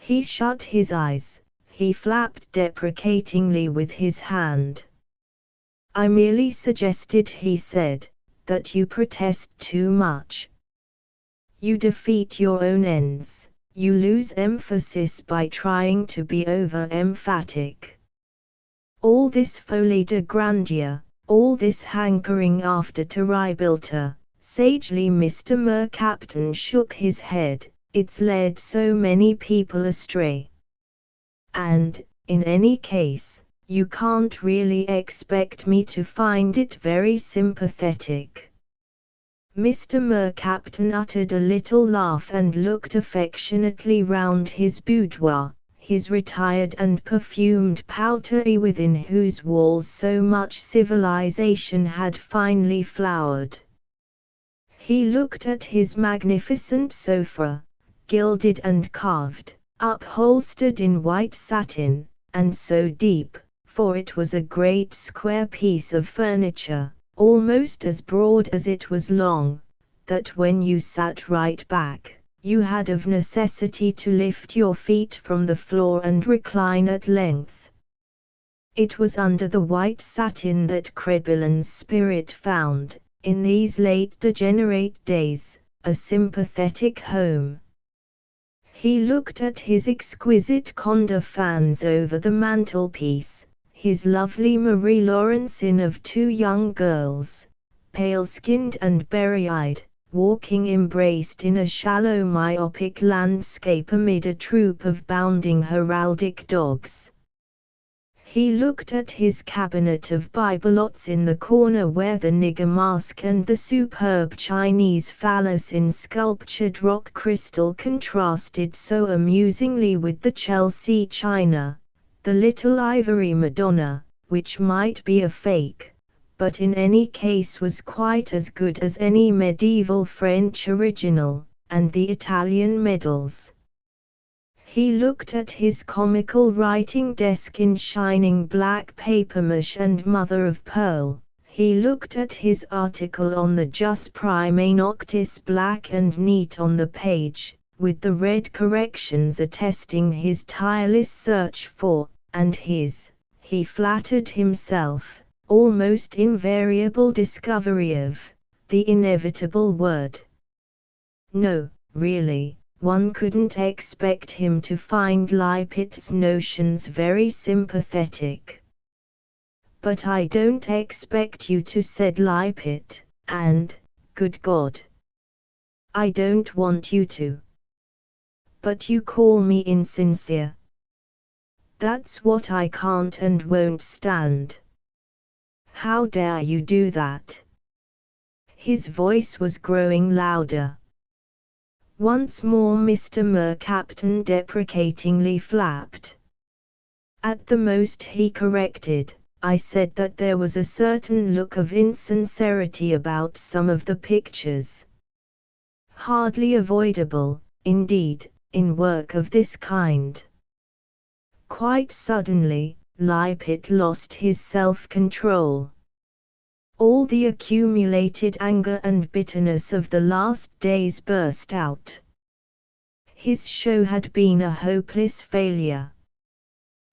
He shut his eyes, he flapped deprecatingly with his hand. "I merely suggested," he said, "that you protest too much. You defeat your own ends, You lose emphasis by trying to be over-emphatic. All this folie de grandeur, all this hankering after terribility, sagely Mr. Mercaptan shook his head, it's led so many people astray. And, in any case, you can't really expect me to find it very sympathetic. Mr. Mercaptan uttered a little laugh and looked affectionately round his boudoir, his retired and perfumed powdery within whose walls so much civilization had finely flowered. He looked at his magnificent sofa, gilded and carved, upholstered in white satin, and so deep, for it was a great square piece of furniture, almost as broad as it was long, that when you sat right back, you had of necessity to lift your feet from the floor and recline at length. It was under the white satin that Crebillon's spirit found, in these late degenerate days, a sympathetic home. He looked at his exquisite Conde fans over the mantelpiece, his lovely Marie Laurencin of 2 young girls, pale-skinned and berry-eyed, walking embraced in a shallow myopic landscape amid a troop of bounding heraldic dogs. He looked at his cabinet of bibelots in the corner where the nigger mask and the superb Chinese phallus in sculptured rock crystal contrasted so amusingly with the Chelsea china, the little ivory Madonna, which might be a fake, but in any case was quite as good as any medieval French original, and the Italian medals. He looked at his comical writing desk in shining black papier-mâché and mother-of-pearl. He looked at his article on the Jus Prime Noctis black and neat on the page, with the red corrections attesting his tireless search for, and his, he flattered himself, almost invariable discovery of, the inevitable word. No, really, one couldn't expect him to find Lippitt's notions very sympathetic. But I don't expect you to, said Lippitt, and, good God, I don't want you to. But you call me insincere. That's what I can't and won't stand. How dare you do that? His voice was growing louder. Once more Mr. Mercaptan deprecatingly flapped. At the most he corrected, I said that there was a certain look of insincerity about some of the pictures. Hardly avoidable, indeed, in work of this kind. Quite suddenly, Lippitt lost his self-control. All the accumulated anger and bitterness of the last days burst out. His show had been a hopeless failure.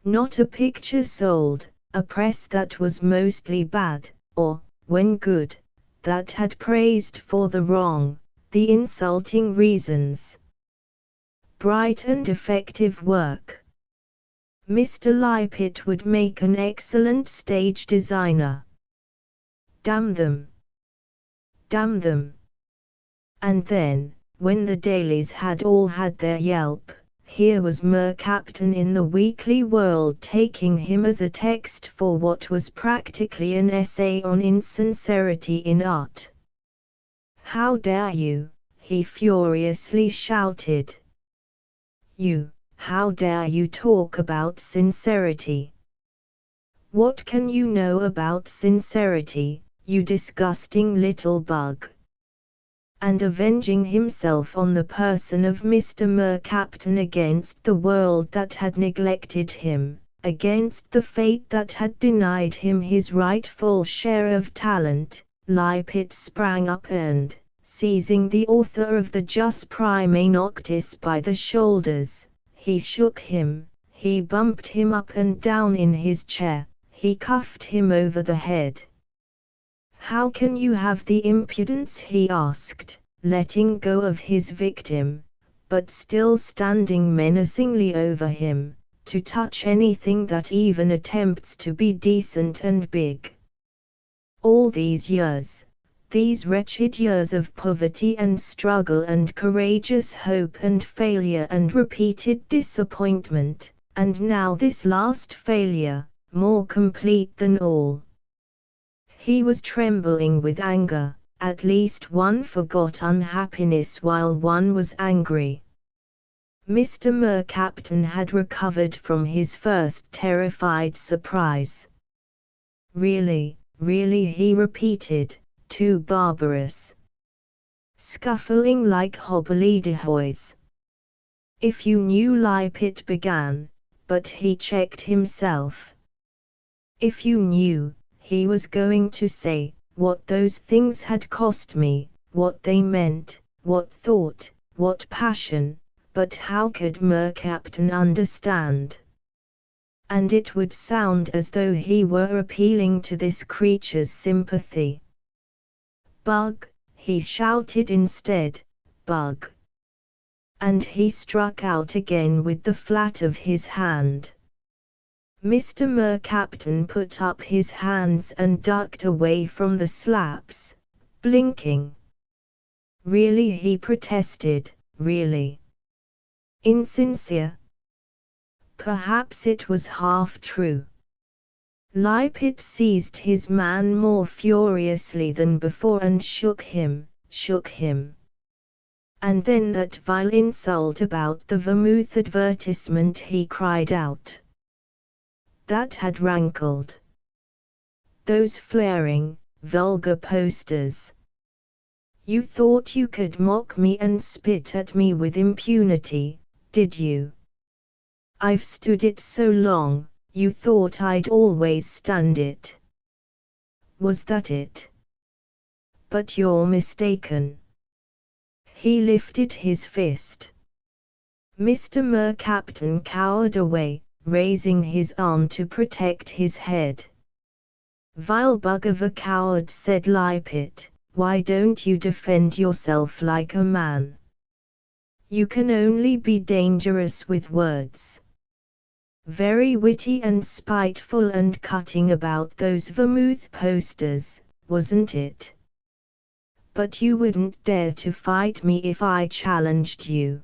Not a picture sold, a press that was mostly bad, or, when good, that had praised for the wrong, the insulting reasons. Bright and effective work. Mr. Lippitt would make an excellent stage designer. Damn them! Damn them! And then, when the dailies had all had their yelp, here was Mercaptan in the Weekly World taking him as a text for what was practically an essay on insincerity in art. How dare you, he furiously shouted. You, how dare you talk about sincerity? What can you know about sincerity, you disgusting little bug? And avenging himself on the person of Mr. Mercaptan against the world that had neglected him, against the fate that had denied him his rightful share of talent, Lippitt sprang up and, seizing the author of the Jus Prime Noctis by the shoulders, he shook him, he bumped him up and down in his chair, he cuffed him over the head. How can you have the impudence, he asked, letting go of his victim, but still standing menacingly over him, to touch anything that even attempts to be decent and big. All these years, these wretched years of poverty and struggle and courageous hope and failure and repeated disappointment, and now this last failure, more complete than all. He was trembling with anger. At least one forgot unhappiness while one was angry. Mr. Mercaptan had recovered from his first terrified surprise. Really, really, he repeated, too barbarous. Scuffling like hobbledehoys. If you knew, Lippitt began, but he checked himself. If you knew, he was going to say, what those things had cost me, what they meant, what thought, what passion, but how could Mercaptan understand? And it would sound as though he were appealing to this creature's sympathy. Bug, he shouted instead, bug. And he struck out again with the flat of his hand. Mr. Mercaptan put up his hands and ducked away from the slaps, blinking. Really, he protested, really. Insincere? Perhaps it was half true. Lippitt seized his man more furiously than before and shook him. And then that vile insult about the vermouth advertisement, he cried out. That had rankled. Those flaring, vulgar posters. You thought you could mock me and spit at me with impunity, did you? I've stood it so long, you thought I'd always stand it. Was that it? But you're mistaken. He lifted his fist. Mr. Mercaptan cowered away, raising his arm to protect his head. Vile bug of a coward, said Lippitt, why don't you defend yourself like a man? You can only be dangerous with words. Very witty and spiteful and cutting about those vermouth posters, wasn't it? But you wouldn't dare to fight me if I challenged you.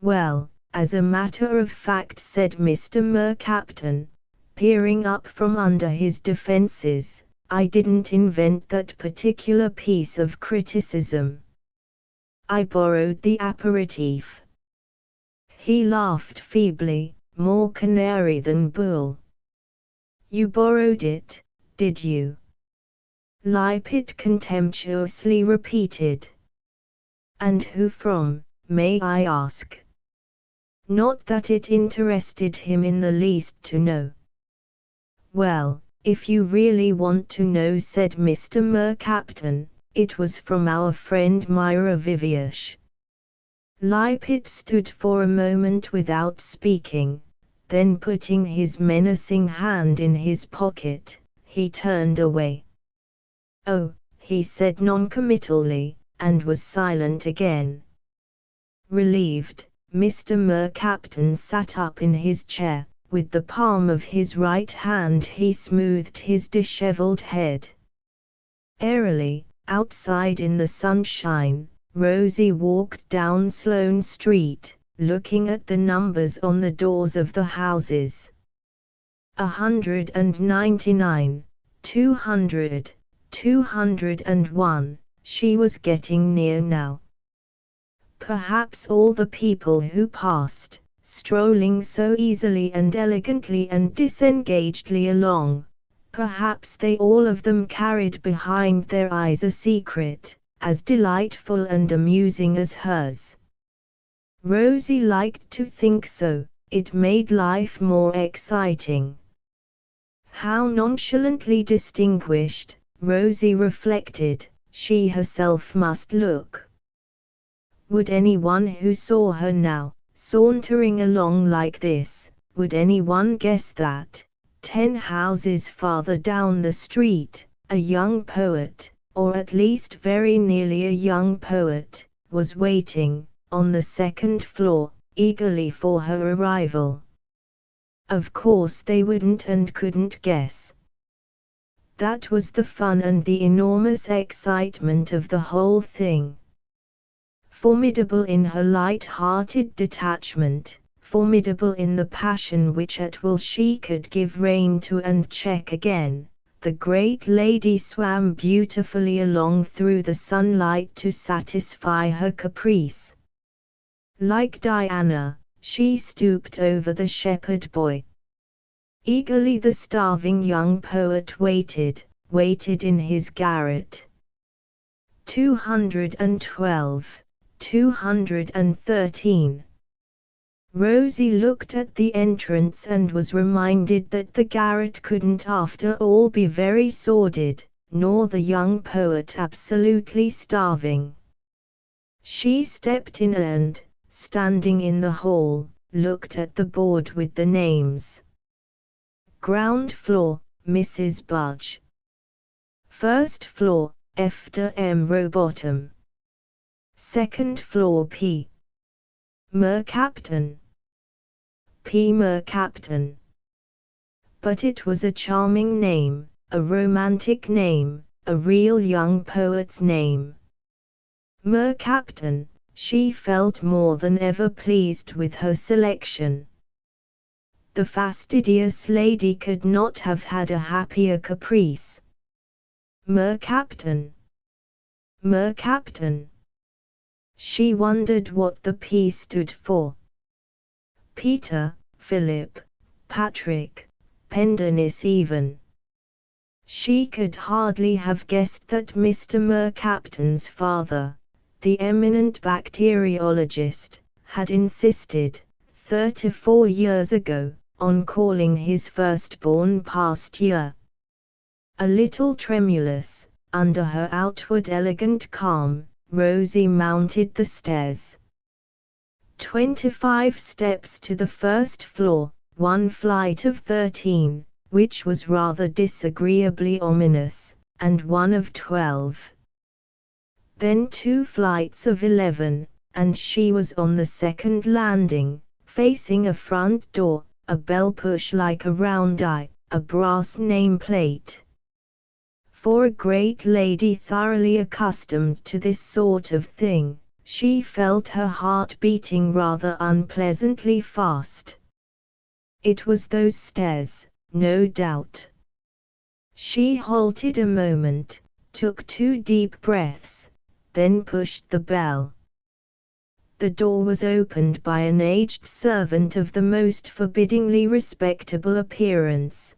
Well, as a matter of fact, said Mr. Mercaptan, peering up from under his defenses, I didn't invent that particular piece of criticism. I borrowed the aperitif. He laughed feebly, more canary than bull. You borrowed it, did you? Lippitt contemptuously repeated. And who from, may I ask? Not that it interested him in the least to know. Well, if you really want to know, said Mr. Mercaptan, it was from our friend Myra Viviash. Lippitt stood for a moment without speaking, then putting his menacing hand in his pocket, he turned away. Oh, he said noncommittally, and was silent again. Relieved, Mr. Mercaptan sat up in his chair. With the palm of his right hand he smoothed his dishevelled head. Airily, outside in the sunshine, Rosie walked down Sloane Street, looking at the numbers on the doors of the houses. 199, 200, 201, she was getting near now. Perhaps all the people who passed, strolling so easily and elegantly and disengagedly along, perhaps they all of them carried behind their eyes a secret, as delightful and amusing as hers. Rosie liked to think so, it made life more exciting. How nonchalantly distinguished, Rosie reflected, she herself must look. Would anyone who saw her now, sauntering along like this, would anyone guess that, 10 houses farther down the street, a young poet, or at least very nearly a young poet, was waiting, on the second floor, eagerly for her arrival. Of course they wouldn't and couldn't guess. That was the fun and the enormous excitement of the whole thing. Formidable in her light-hearted detachment, formidable in the passion which at will she could give rein to and check again, the great lady swam beautifully along through the sunlight to satisfy her caprice. Like Diana, she stooped over the shepherd boy. Eagerly the starving young poet waited in his garret. 212, 213. Rosie looked at the entrance and was reminded that the garret couldn't after all be very sordid, nor the young poet absolutely starving. She stepped in and, standing in the hall, looked at the board with the names. Ground floor, Mrs. Budge. First floor, Efter M. Rowbottom. Second floor P. Mercaptan. P. Mercaptan. But it was a charming name, a romantic name, a real young poet's name. Mercaptan, she felt more than ever pleased with her selection. The fastidious lady could not have had a happier caprice. Mercaptan. Mercaptan. She wondered what the P stood for. Peter, Philip, Patrick, Pendennis even. She could hardly have guessed that Mr. Mercaptan's father, the eminent bacteriologist, had insisted, 34 years ago, on calling his firstborn past year. A little tremulous, under her outward elegant calm, Rosie mounted the stairs. 25 steps to the first floor, one flight of 13, which was rather disagreeably ominous, and one of 12. Then 2 flights of 11, and she was on the second landing, facing a front door, a bell push like a round eye, a brass nameplate. For a great lady thoroughly accustomed to this sort of thing, she felt her heart beating rather unpleasantly fast. It was those stairs, no doubt. She halted a moment, took 2 deep breaths, then pushed the bell. The door was opened by an aged servant of the most forbiddingly respectable appearance.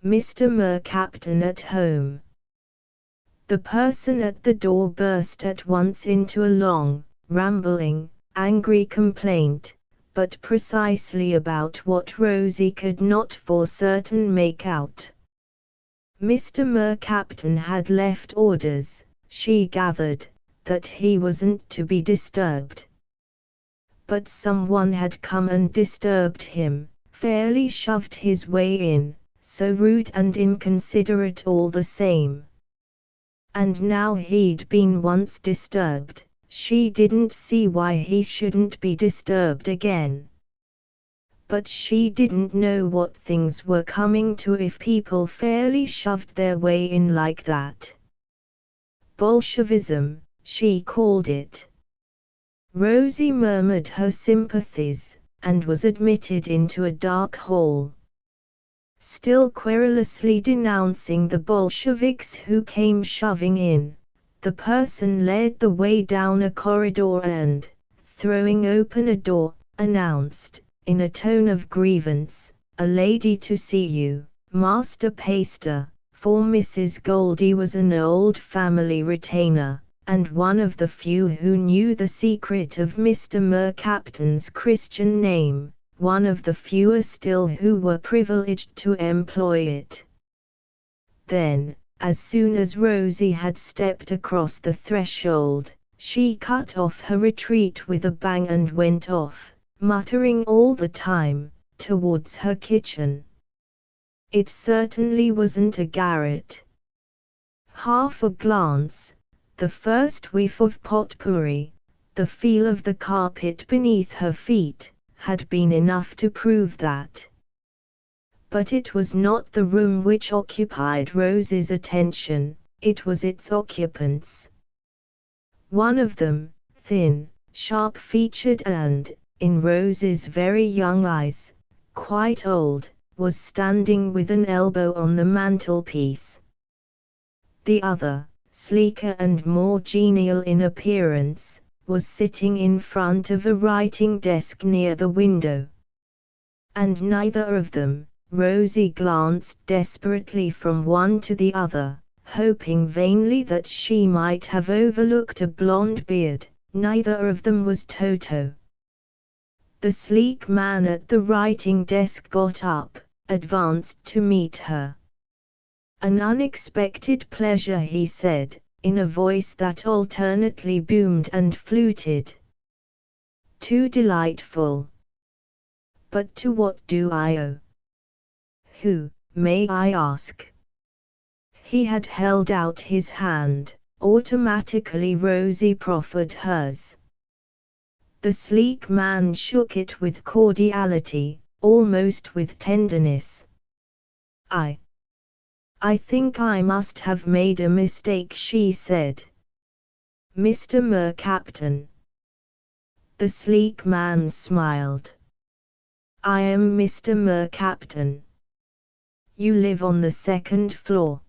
Mr. Mercaptan at home. The person at the door burst at once into a long, rambling, angry complaint, but precisely about what Rosie could not for certain make out. Mr. Mercaptan had left orders, she gathered, that he wasn't to be disturbed. But someone had come and disturbed him, fairly shoved his way in, so rude and inconsiderate all the same. And now he'd been once disturbed, she didn't see why he shouldn't be disturbed again. But she didn't know what things were coming to if people fairly shoved their way in like that. Bolshevism, she called it. Rosie murmured her sympathies, and was admitted into a dark hall. Still querulously denouncing the Bolsheviks who came shoving in, the person led the way down a corridor and, throwing open a door, announced, in a tone of grievance, "A lady to see you, Master Paster," for Mrs. Goldie was an old family retainer, and one of the few who knew the secret of Mr. Mercaptan's Christian name, one of the fewer still who were privileged to employ it. Then, as soon as Rosie had stepped across the threshold, she cut off her retreat with a bang and went off, muttering all the time, towards her kitchen. It certainly wasn't a garret. Half a glance, the first whiff of potpourri, The feel of the carpet beneath her feet had been enough to prove that. But it was not the room which occupied Rose's attention, it was its occupants. One of them, thin, sharp-featured and, in Rose's very young eyes, quite old, was standing with an elbow on the mantelpiece. The other, sleeker and more genial in appearance, was sitting in front of a writing desk near the window. And neither of them, Rosie glanced desperately from one to the other, hoping vainly that she might have overlooked a blonde beard. Neither of them was Toto. The sleek man at the writing desk got up, advanced to meet her. "An unexpected pleasure," he said, in a voice that alternately boomed and fluted. "Too delightful. But to what do I owe? Who, may I ask?" He had held out his hand. Automatically Rosie proffered hers. The sleek man shook it with cordiality, almost with tenderness. I think I must have made a mistake," she said. "Mr. Mercaptan." The sleek man smiled. "I am Mr. Mercaptan. You live on the second floor."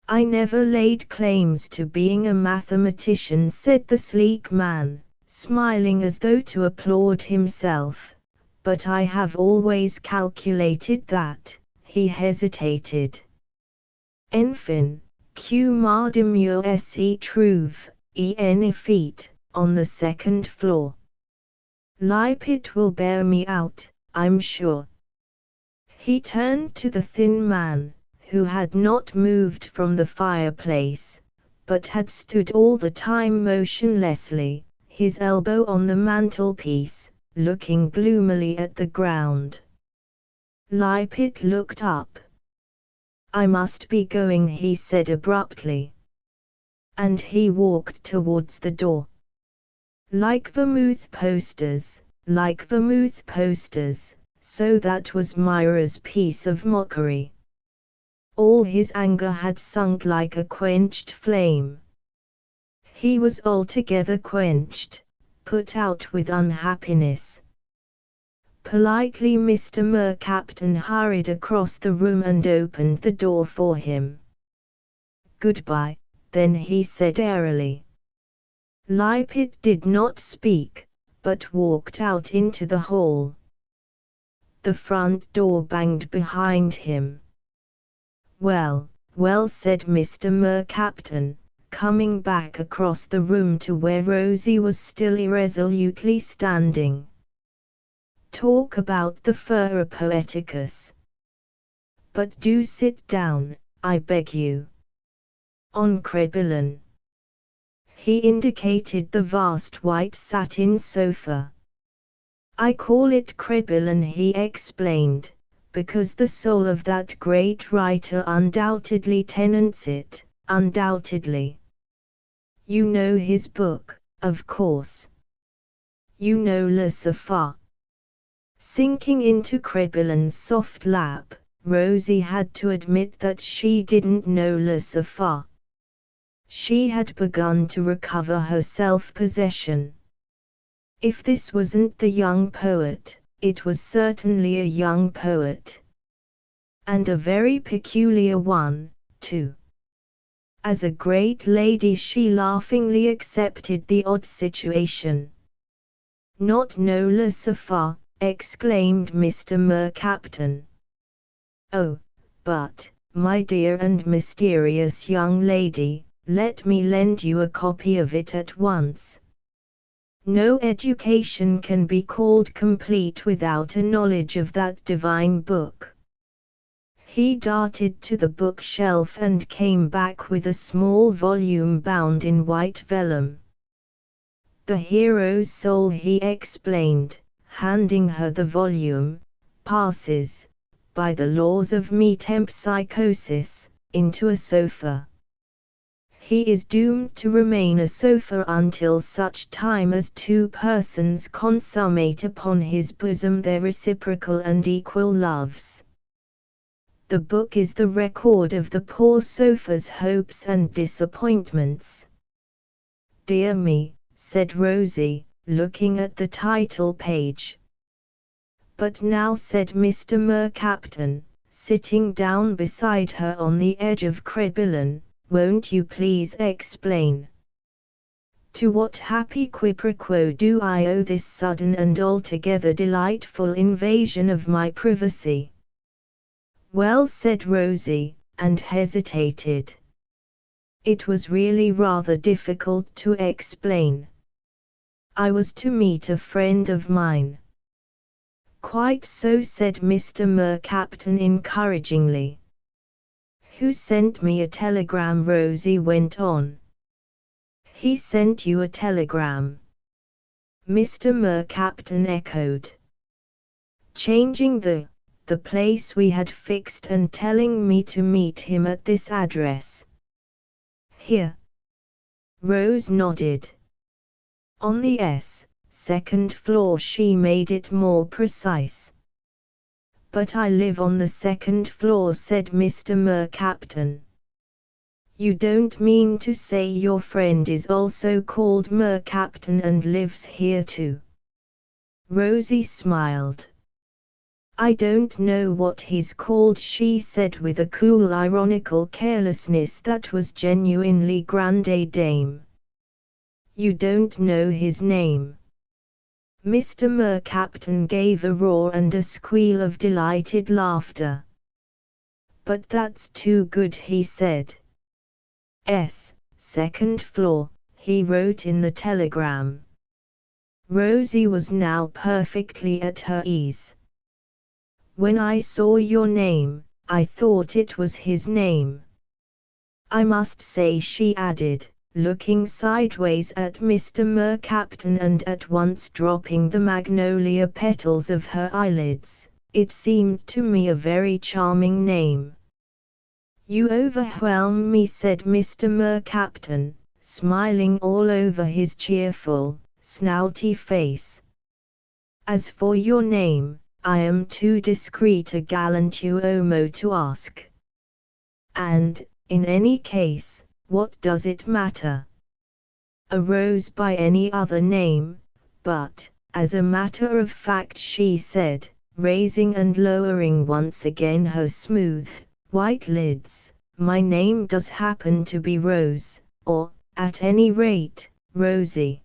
"I never laid claims to being a mathematician," said the sleek man, smiling as though to applaud himself, "but I have always calculated that." He hesitated. "Enfin, que madame se trouve, en effet, on the second floor. Lipit will bear me out, I'm sure." He turned to the thin man, who had not moved from the fireplace, but had stood all the time motionlessly, his elbow on the mantelpiece, looking gloomily at the ground. Lipit looked up. "I must be going," he said abruptly. And he walked towards the door. Like vermouth posters, so that was Myra's piece of mockery. All his anger had sunk like a quenched flame. He was altogether quenched, put out with unhappiness. Politely Mr. Mercaptan hurried across the room and opened the door for him. "Goodbye, then," he said airily. Lipit did not speak, but walked out into the hall. The front door banged behind him. "Well, well," said Mr. Mercaptan, coming back across the room to where Rosie was still irresolutely standing. "Talk about the furor poeticus. But do sit down, I beg you. On Crébillon." He indicated the vast white satin sofa. "I call it Crébillon," he explained, "because the soul of that great writer undoubtedly tenants it, undoubtedly. You know his book, of course. You know Le Sofa." Sinking into Crébillon's soft lap, Rosie had to admit that she didn't know Le Sofa. She had begun to recover her self-possession. If this wasn't the young poet, it was certainly a young poet. And a very peculiar one, too. As a great lady she laughingly accepted the odd situation. "Not know Le Sofa," exclaimed Mr. Mercaptan. "Oh, but, my dear and mysterious young lady, let me lend you a copy of it at once. No education can be called complete without a knowledge of that divine book." He darted to the bookshelf and came back with a small volume bound in white vellum. "The hero's soul," he explained, handing her the volume, "passes, by the laws of metempsychosis, into a sofa." He is doomed to remain a sofa until such time as two persons consummate upon his bosom their reciprocal and equal loves. The book is the record of the poor sofa's hopes and disappointments. "Dear me," said Rosie, looking at the title page. "But now," said Mr. Mercaptan, sitting down beside her on the edge of Crebillon, "won't you please explain? To what happy quiproquo do I owe this sudden and altogether delightful invasion of my privacy?" "Well," said Rosie, and hesitated. It was really rather difficult to explain. "I was to meet a friend of mine." "Quite so," said Mr. Mercaptan encouragingly. "Who sent me a telegram?" Rosie went on. "He sent you a telegram?" Mr. Mercaptan echoed, changing the place we had fixed and telling me to meet him at this address. "Here." Rose nodded. "On the second floor." She made it more precise. "But I live on the second floor," said Mr. Mercaptan. "You don't mean to say your friend is also called Mercaptan and lives here too?" Rosie smiled. "I don't know what he's called," she said with a cool ironical carelessness that was genuinely grande dame. "You don't know his name?" Mr. Mercaptan gave a roar and a squeal of delighted laughter. "But that's too good," he said. Second floor," he wrote in the telegram. Rosie was now perfectly at her ease. "When I saw your name, I thought it was his name. I must say," she added, looking sideways at Mr. Mercaptan and at once dropping the magnolia petals of her eyelids, "it seemed to me a very charming name." "You overwhelm me," said Mr. Mercaptan, smiling all over his cheerful, snouty face. "As for your name, I am too discreet a galantuomo to ask. And, in any case, what does it matter? A Rose by any other name, but, as a matter of fact," she said, raising and lowering once again her smooth, white lids, "my name does happen to be Rose, or, at any rate, Rosie."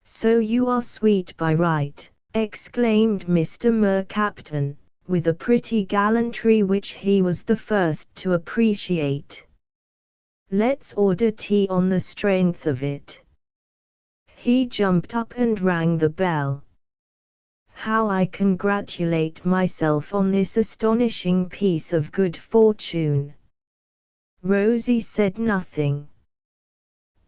"So you are sweet by right," exclaimed Mr. Mercaptan, with a pretty gallantry which he was the first to appreciate. "Let's order tea on the strength of it." He jumped up and rang the bell. "How I congratulate myself on this astonishing piece of good fortune." Rosie said nothing.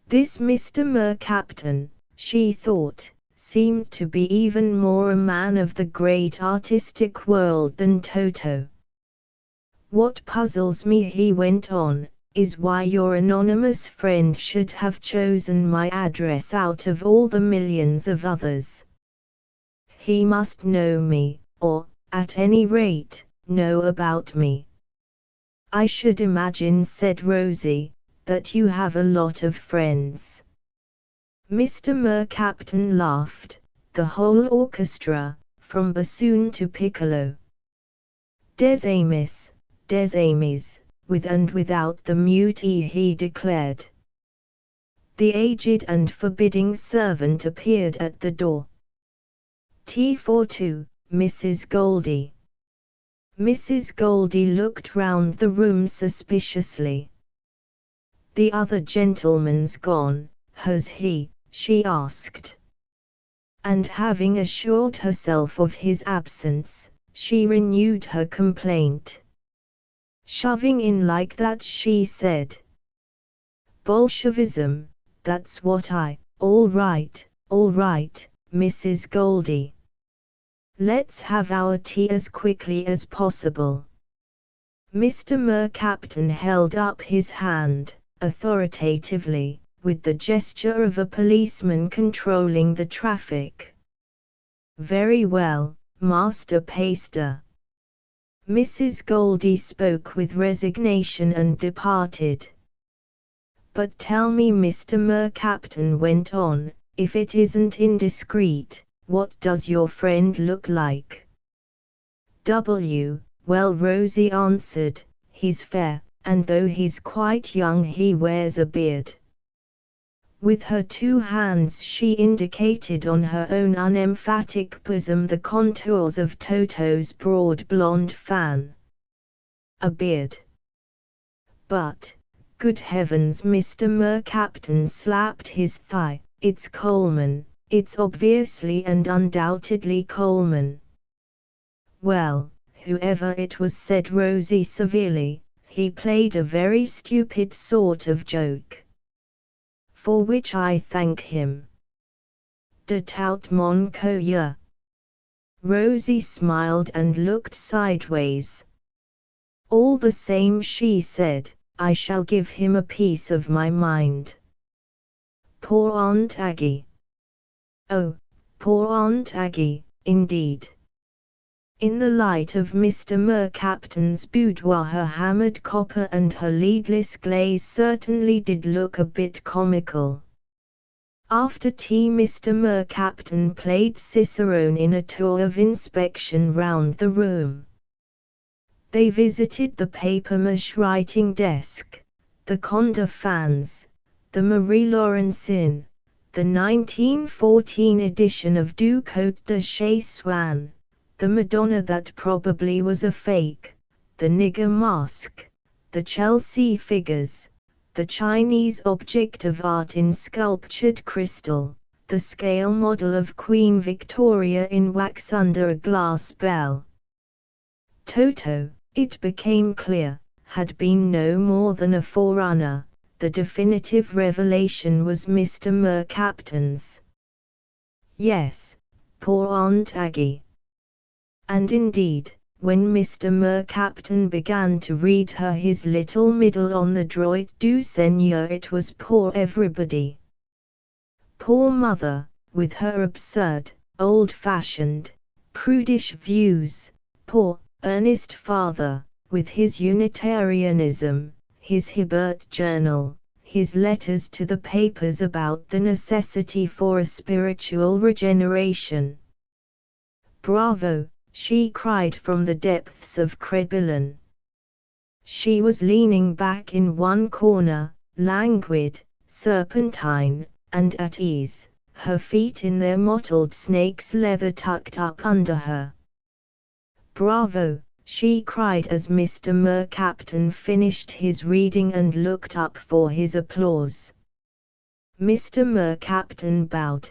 This Mr. Mercaptan, she thought, seemed to be even more a man of the great artistic world than Toto. "What puzzles me," he went on, "is why your anonymous friend should have chosen my address out of all the millions of others. He must know me, or, at any rate, know about me." "I should imagine," said Rosie, "that you have a lot of friends." Mr. Mercaptan laughed, the whole orchestra, from bassoon to piccolo. "Des amis, with and without the mute E," he declared. The aged and forbidding servant appeared at the door. "Tea for two, Mrs. Goldie." Mrs. Goldie looked round the room suspiciously. "The other gentleman's gone, has he?" she asked. And having assured herself of his absence, she renewed her complaint. "Shoving in like that," she said. "Bolshevism, that's what I—" All right, Mrs. Goldie. Let's have our tea as quickly as possible." Mr. Mercaptan held up his hand, authoritatively, with the gesture of a policeman controlling the traffic. "Very well, Master Pastor." Mrs. Goldie spoke with resignation and departed. "But tell me," Mr. Mercaptan went on, "if it isn't indiscreet, what does your friend look like?" "Well," Rosie answered, "he's fair, and though he's quite young he wears a beard." With her two hands she indicated on her own unemphatic bosom the contours of Toto's broad blonde fan. "A beard. But, good heavens," Mr. Mercaptan slapped his thigh, "it's Coleman, it's obviously and undoubtedly Coleman." "Well, whoever it was," said Rosie severely, "he played a very stupid sort of joke. For which I thank him. De tout mon cœur." Rosie smiled and looked sideways. "All the same," she said, "I shall give him a piece of my mind." Poor Aunt Aggie. Oh, poor Aunt Aggie, indeed. In the light of Mr. Mercaptan's boudoir her hammered copper and her leadless glaze certainly did look a bit comical. After tea Mr. Mercaptan played cicerone in a tour of inspection round the room. They visited the papier-mâché writing desk, the Conde fans, the Marie Laurencin, the 1914 edition of Du Côte de Chez Swann, the Madonna that probably was a fake, the nigger mask, the Chelsea figures, the Chinese object of art in sculptured crystal, the scale model of Queen Victoria in wax under a glass bell. Toto, it became clear, had been no more than a forerunner. The definitive revelation was Mr. Mercaptan's. Yes, poor Aunt Aggie. And indeed, when Mr. Mercaptan began to read her his little middle on the Droit du Seigneur, it was poor everybody. Poor mother, with her absurd, old-fashioned, prudish views. Poor, earnest father, with his Unitarianism, his Hibbert Journal, his letters to the papers about the necessity for a spiritual regeneration. "Bravo!" she cried from the depths of Crébillon. She was leaning back in one corner, languid, serpentine, and at ease, her feet in their mottled snake's leather tucked up under her. "Bravo!" she cried as Mr. Mercaptan finished his reading and looked up for his applause. Mr. Mercaptan bowed.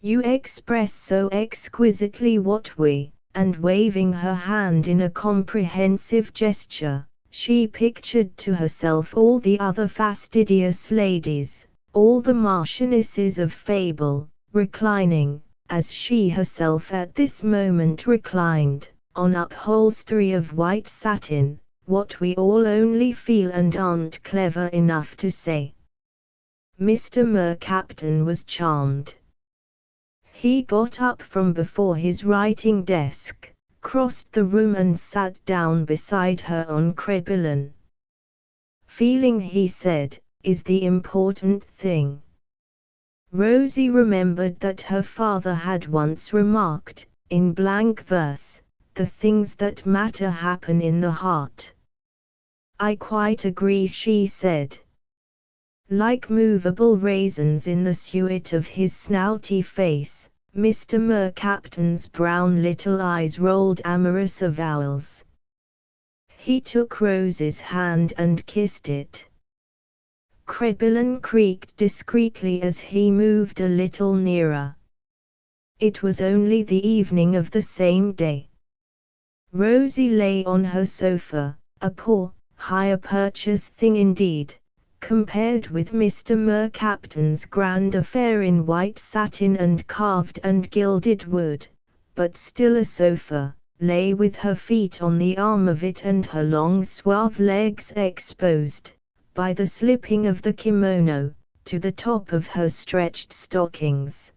"You express so exquisitely what we," and waving her hand in a comprehensive gesture, she pictured to herself all the other fastidious ladies, all the marchionesses of fable, reclining, as she herself at this moment reclined, on upholstery of white satin, what we all only feel and aren't clever enough to say. Mr. Mercaptan was charmed. He got up from before his writing desk, crossed the room and sat down beside her on Crébillon. "Feeling," he said, "is the important thing." Rosie remembered that her father had once remarked, in blank verse, "The things that matter happen in the heart." "I quite agree," she said. Like movable raisins in the suet of his snouty face, Mr. Mercaptan's brown little eyes rolled amorous avowals. He took Rose's hand and kissed it. Crébillon creaked discreetly as he moved a little nearer. It was only the evening of the same day. Rosie lay on her sofa, a poor, higher-purchase thing indeed, compared with Mr. Mercaptan's grand affair in white satin and carved and gilded wood, but still a sofa, lay with her feet on the arm of it and her long suave legs exposed, by the slipping of the kimono, to the top of her stretched stockings.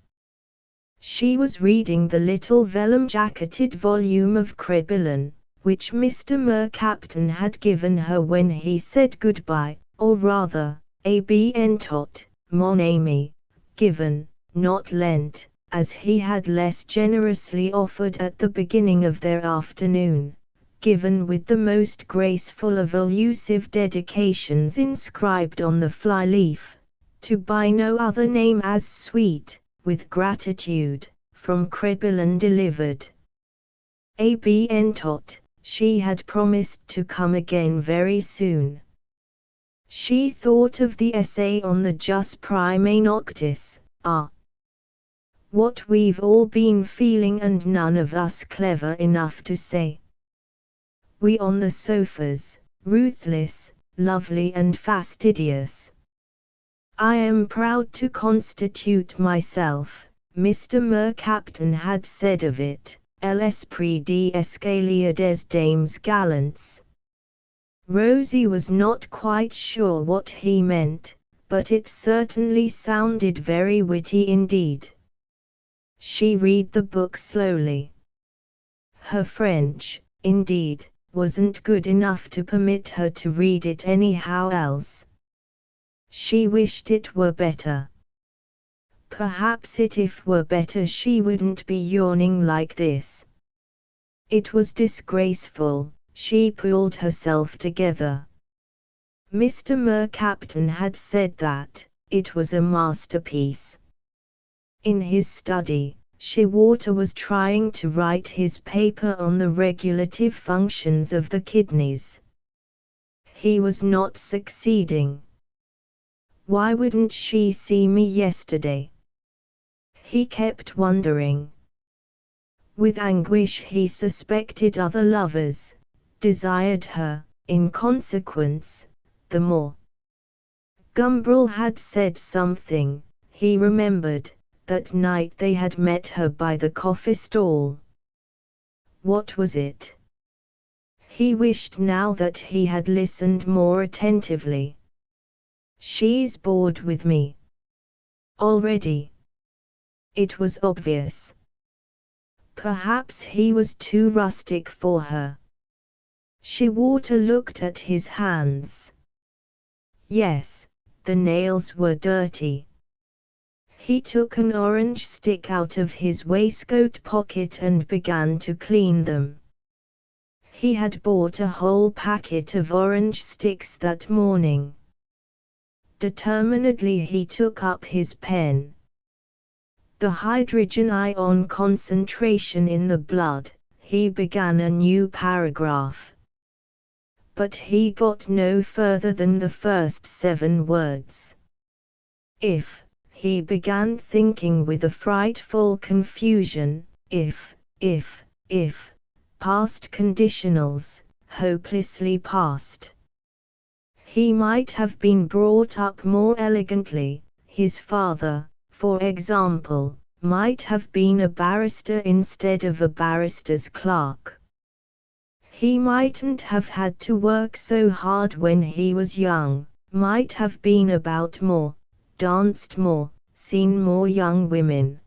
She was reading the little vellum-jacketed volume of Cribillon, which Mr. Mercaptan had given her when he said goodbye, or rather, a bientôt, mon ami, given, not lent, as he had less generously offered at the beginning of their afternoon, given with the most graceful of allusive dedications inscribed on the fly-leaf, to by no other name as sweet, with gratitude, from Cribillon delivered. A bientôt, she had promised to come again very soon. She thought of the essay on the Jus Primae Noctis, what we've all been feeling and none of us clever enough to say. We on the sofas, ruthless, lovely and fastidious. I am proud to constitute myself, Mr. Mercaptan had said of it, l'esprit d'escalier des dames galants. Rosie was not quite sure what he meant, but it certainly sounded very witty indeed. She read the book slowly. Her French, indeed, wasn't good enough to permit her to read it anyhow else. She wished it were better. Perhaps if were better she wouldn't be yawning like this. It was disgraceful, she pulled herself together. Mr. Mercaptan had said that it was a masterpiece. In his study, Shewater was trying to write his paper on the regulative functions of the kidneys. He was not succeeding. Why wouldn't she see me yesterday? He kept wondering. With anguish he suspected other lovers, desired her, in consequence, the more. Gumbrel had said something, he remembered, that night they had met her by the coffee stall. What was it? He wished now that he had listened more attentively. She's bored with me. Already. It was obvious. Perhaps he was too rustic for her. Shewater looked at his hands. Yes, the nails were dirty. He took an orange stick out of his waistcoat pocket and began to clean them. He had bought a whole packet of orange sticks that morning. Determinedly he took up his pen. The hydrogen ion concentration in the blood, he began a new paragraph. But he got no further than the first 7 words. If, he began thinking with a frightful confusion, if, past conditionals, hopelessly past. He might have been brought up more elegantly, his father, for example, might have been a barrister instead of a barrister's clerk. He mightn't have had to work so hard when he was young, might have been about more, danced more, seen more young women.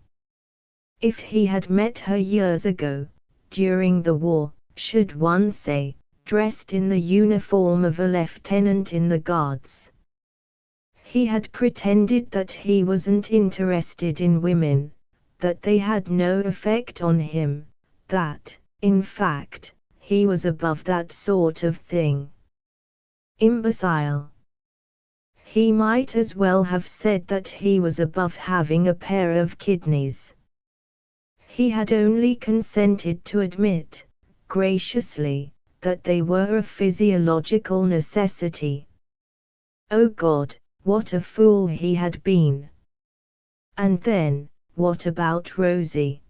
If he had met her years ago, during the war, should one say, dressed in the uniform of a lieutenant in the Guards. He had pretended that he wasn't interested in women, that they had no effect on him, that, in fact, he was above that sort of thing. Imbecile. He might as well have said that he was above having a pair of kidneys. He had only consented to admit, graciously, that they were a physiological necessity. Oh God, what a fool he had been! And then, what about Rosie?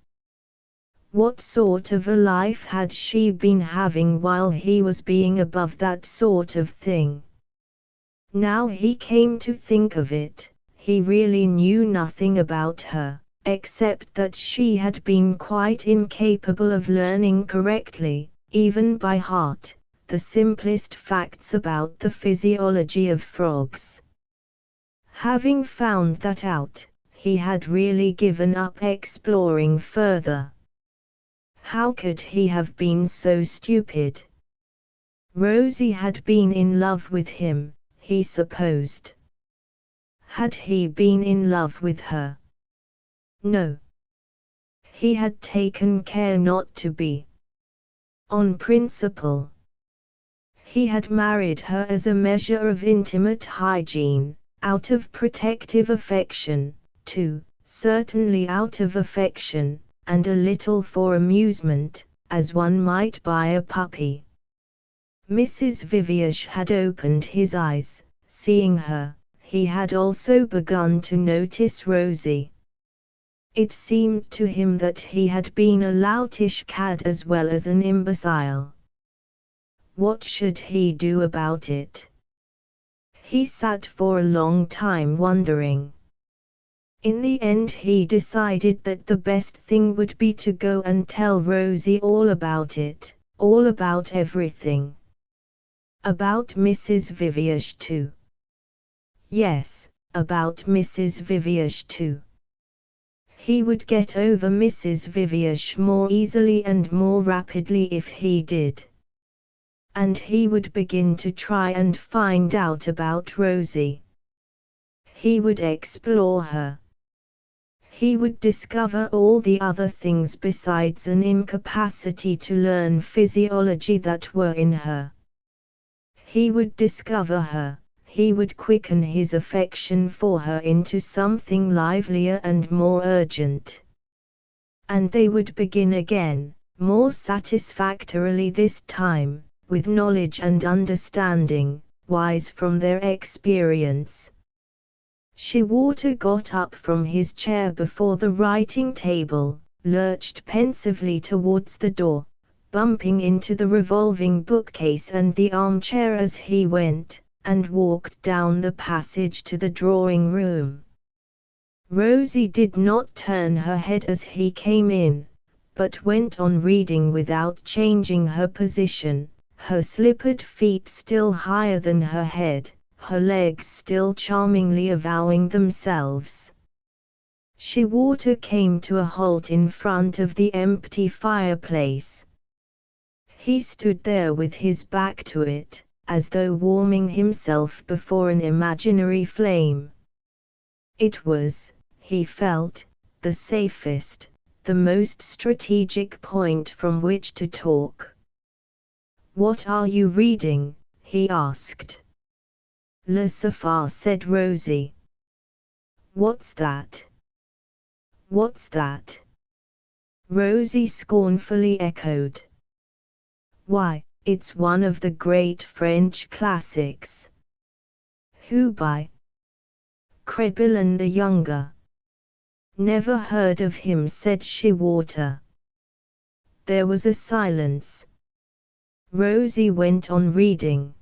What sort of a life had she been having while he was being above that sort of thing? Now he came to think of it, he really knew nothing about her, except that she had been quite incapable of learning correctly, even by heart, the simplest facts about the physiology of frogs. Having found that out, he had really given up exploring further. How could he have been so stupid? Rosie had been in love with him, he supposed. Had he been in love with her? No. He had taken care not to be. On principle. He had married her as a measure of intimate hygiene, out of protective affection, too, certainly out of affection, and a little for amusement, as one might buy a puppy. Mrs. Viviers had opened his eyes. Seeing her, he had also begun to notice Rosie. It seemed to him that he had been a loutish cad as well as an imbecile. What should he do about it? He sat for a long time wondering. In the end he decided that the best thing would be to go and tell Rosie all about it, all about everything. About Mrs. Viviers too. Yes, about Mrs. Viviers too. He would get over Mrs. Viviers more easily and more rapidly if he did. And he would begin to try and find out about Rosie. He would explore her. He would discover all the other things besides an incapacity to learn physiology that were in her. He would discover her. He would quicken his affection for her into something livelier and more urgent. And they would begin again, more satisfactorily this time, with knowledge and understanding, wise from their experience. Shewater got up from his chair before the writing table, lurched pensively towards the door, bumping into the revolving bookcase and the armchair as he went, and walked down the passage to the drawing room. Rosie did not turn her head as he came in, but went on reading without changing her position, her slippered feet still higher than her head, her legs still charmingly avowing themselves. Shewater came to a halt in front of the empty fireplace. He stood there with his back to it, as though warming himself before an imaginary flame. It was, he felt, the safest, the most strategic point from which to talk. "What are you reading?" he asked. "Le Safar," said Rosie. "What's that?" "What's that?" Rosie scornfully echoed. "Why, it's one of the great French classics." "Who by?" "Crebillon the Younger." "Never heard of him," said Shewater. There was a silence. Rosie went on reading.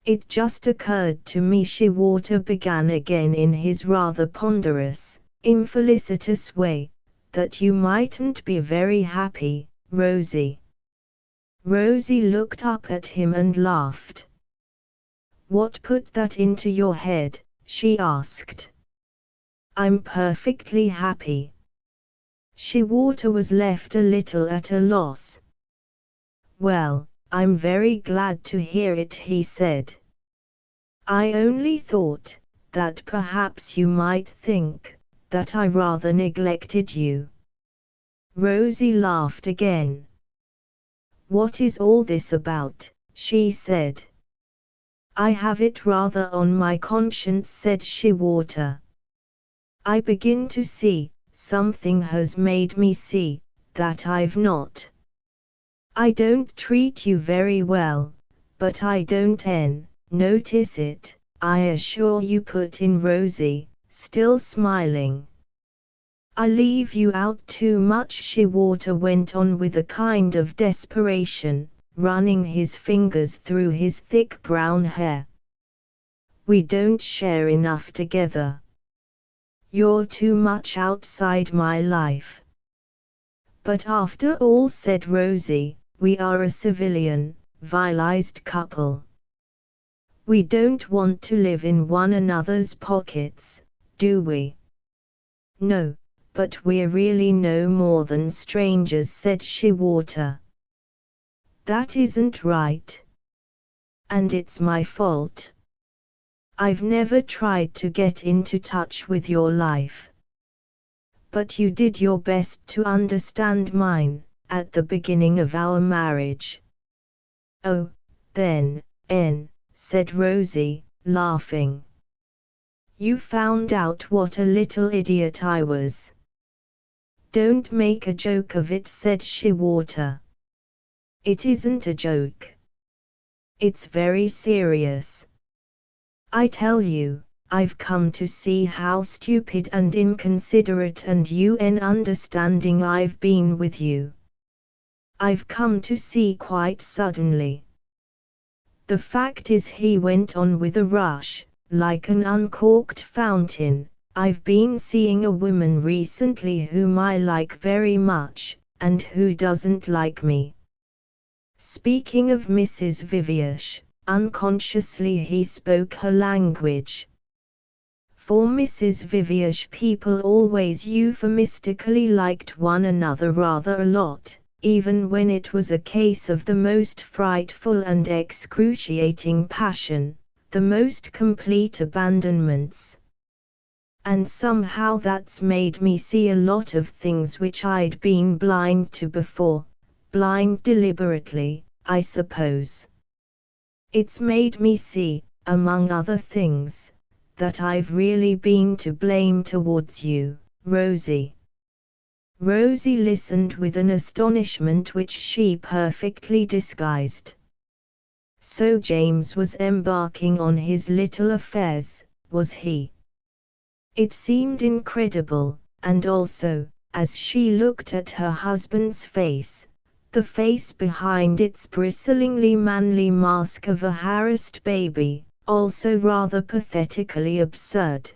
"It just occurred to me," Shewater began again in his rather ponderous, infelicitous way, "that you mightn't be very happy, Rosie." Rosie looked up at him and laughed. "What put that into your head?" she asked. "I'm perfectly happy." Shewater was left a little at a loss. "Well, I'm very glad to hear it," he said. "I only thought that perhaps you might think that I rather neglected you." Rosie laughed again. "What is all this about?" she said. "I have it rather on my conscience," said Shewater. "I begin to see, something has made me see, that I've not. I don't treat you very well, but I don't notice it, I assure you," put in Rosie, still smiling. "I leave you out too much," Shewater went on with a kind of desperation, running his fingers through his thick brown hair. "We don't share enough together. You're too much outside my life." "But after all," said Rosie, "we are a civilian, civilized couple. We don't want to live in one another's pockets, do we? No, but we're really no more than strangers, said Shewater. That isn't right. And it's my fault. I've never tried to get into touch with your life. But you did your best to understand mine, at the beginning of our marriage. Oh, then, said Rosie, laughing. You found out what a little idiot I was. Don't make a joke of it, said Shewater. It isn't a joke. It's very serious. I tell you, I've come to see how stupid and inconsiderate and understanding I've been with you. I've come to see quite suddenly. The fact is, he went on with a rush, like an uncorked fountain, I've been seeing a woman recently whom I like very much, and who doesn't like me. Speaking of Mrs. Viviash, unconsciously he spoke her language. For Mrs. Viviash people always euphemistically liked one another rather a lot, even when it was a case of the most frightful and excruciating passion, the most complete abandonments. And somehow that's made me see a lot of things which I'd been blind to before, blind deliberately, I suppose. It's made me see, among other things, that I've really been to blame towards you, Rosie. Rosie listened with an astonishment which she perfectly disguised. So James was embarking on his little affairs, was he? It seemed incredible, and also, as she looked at her husband's face, the face behind its bristlingly manly mask of a harassed baby, also rather pathetically absurd.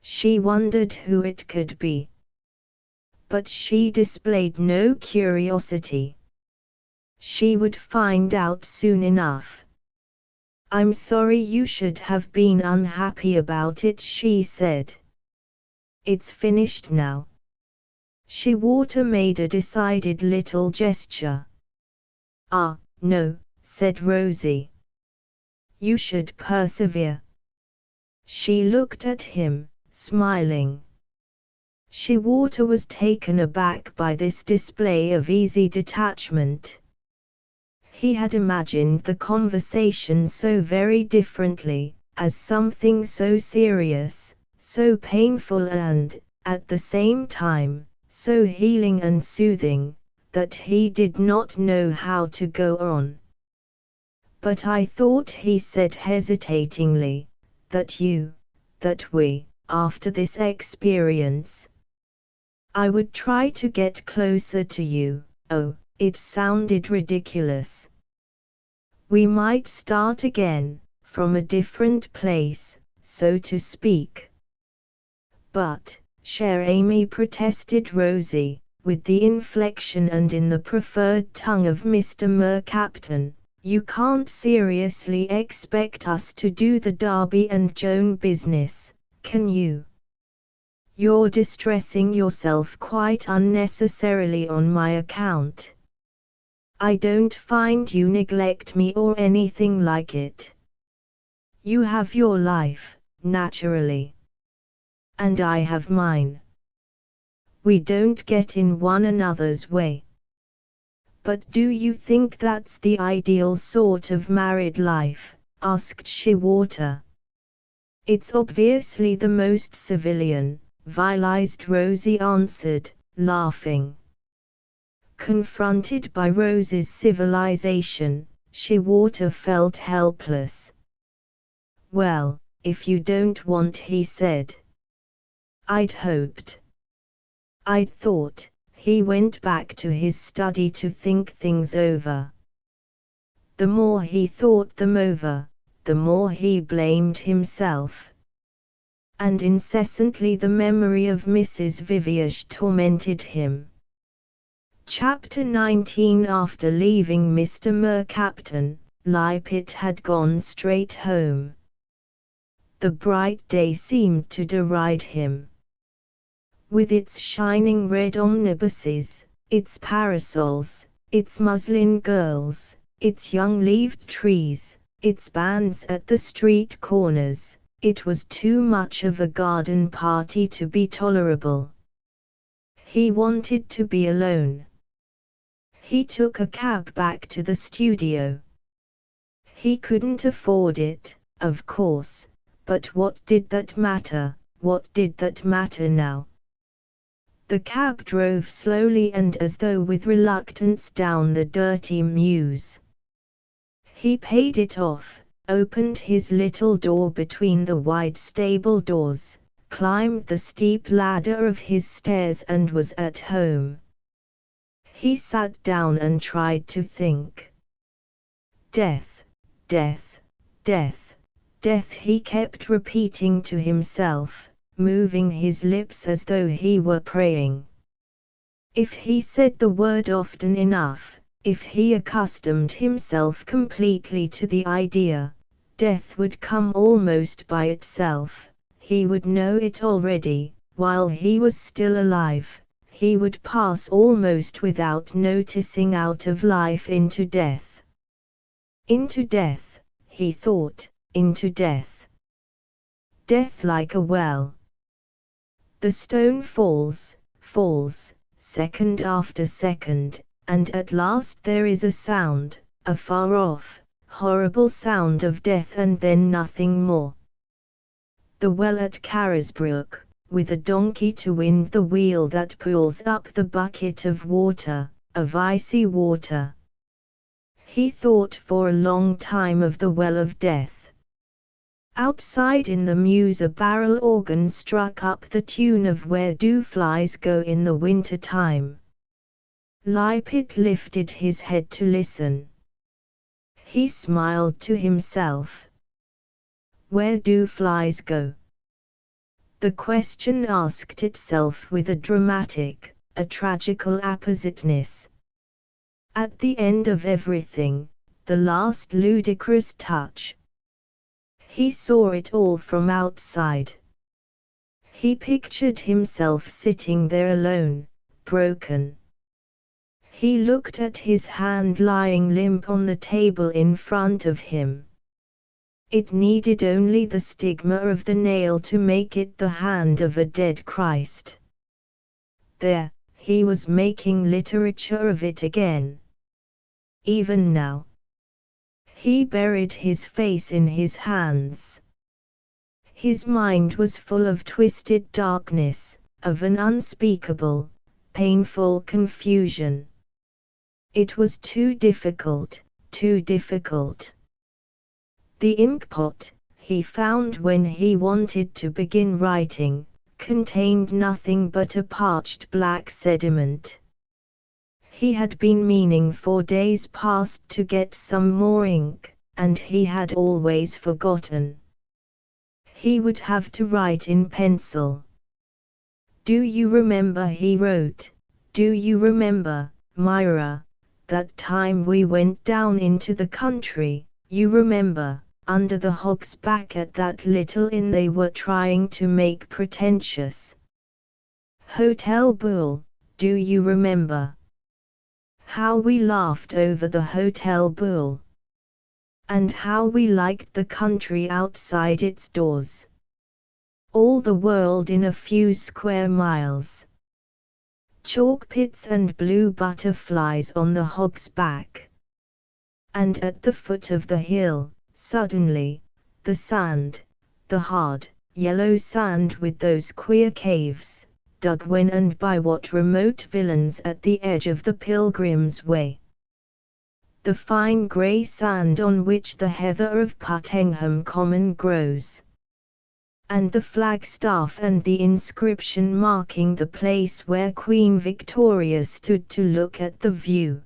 She wondered who it could be. But she displayed no curiosity. She would find out soon enough. I'm sorry you should have been unhappy about it, she said. It's finished now. Shewater made a decided little gesture. Ah, no, said Rosie. You should persevere. She looked at him, smiling. Shewater was taken aback by this display of easy detachment. He had imagined the conversation so very differently, as something so serious, so painful and, at the same time, so healing and soothing, that he did not know how to go on. But I thought, he said hesitatingly, that we, after this experience, I would try to get closer to you. Oh, it sounded ridiculous. We might start again, from a different place, so to speak. But, cher Amy, protested Rosie, with the inflection and in the preferred tongue of Mr. Mercaptan, you can't seriously expect us to do the Darby and Joan business, can you? You're distressing yourself quite unnecessarily on my account. I don't find you neglect me or anything like it. You have your life, naturally. And I have mine. We don't get in one another's way. But do you think that's the ideal sort of married life? Asked Shewater. It's obviously the most civilian, civilized, Rosie answered, laughing. Confronted by Rose's civilization, Shewater felt helpless. Well, if you don't want, he said. I'd hoped. I'd thought. He went back to his study to think things over. The more he thought them over, the more he blamed himself. And incessantly the memory of Mrs. Viviash tormented him. Chapter 19. After leaving Mr. Mercaptan, Lippitt had gone straight home. The bright day seemed to deride him. With its shining red omnibuses, its parasols, its muslin girls, its young-leaved trees, its bands at the street corners, it was too much of a garden party to be tolerable. He wanted to be alone. He took a cab back to the studio. He couldn't afford it, of course, but what did that matter? What did that matter now? The cab drove slowly and as though with reluctance down the dirty mews. He paid it off, opened his little door between the wide stable doors, climbed the steep ladder of his stairs and was at home. He sat down and tried to think. Death, death, death, death, he kept repeating to himself, moving his lips as though he were praying. If he said the word often enough, if he accustomed himself completely to the idea, death would come almost by itself. He would know it already, while he was still alive. He would pass almost without noticing out of life into death. Into death, he thought, into death. Death like a well. The stone falls, falls, second after second, and at last there is a sound, a far-off, horrible sound of death, and then nothing more. The well at Carisbrooke, with a donkey to wind the wheel that pulls up the bucket of water, of icy water. He thought for a long time of the well of death. Outside in the mews a barrel organ struck up the tune of Where Do Flies Go in the Winter Time. Lippitt lifted his head to listen. He smiled to himself. Where do flies go? The question asked itself with a dramatic, a tragical appositeness. At the end of everything, the last ludicrous touch. He saw it all from outside. He pictured himself sitting there alone, broken. He looked at his hand lying limp on the table in front of him. It needed only the stigma of the nail to make it the hand of a dead Christ. There, he was making literature of it again. Even now. He buried his face in his hands. His mind was full of twisted darkness, of an unspeakable, painful confusion. It was too difficult, too difficult. The inkpot, he found when he wanted to begin writing, contained nothing but a parched black sediment. He had been meaning for days past to get some more ink, and he had always forgotten. He would have to write in pencil. Do you remember, he wrote, do you remember, Myra, that time we went down into the country, you remember, under the hog's back at that little inn they were trying to make pretentious. Hotel Bull, do you remember? How we laughed over the Hotel Bull. And how we liked the country outside its doors. All the world in a few square miles. Chalk pits and blue butterflies on the hog's back. And at the foot of the hill, suddenly, the sand, the hard, yellow sand with those queer caves, dug when and by what remote villains at the edge of the Pilgrim's Way. The fine grey sand on which the heather of Puttenham Common grows. And the flagstaff and the inscription marking the place where Queen Victoria stood to look at the view.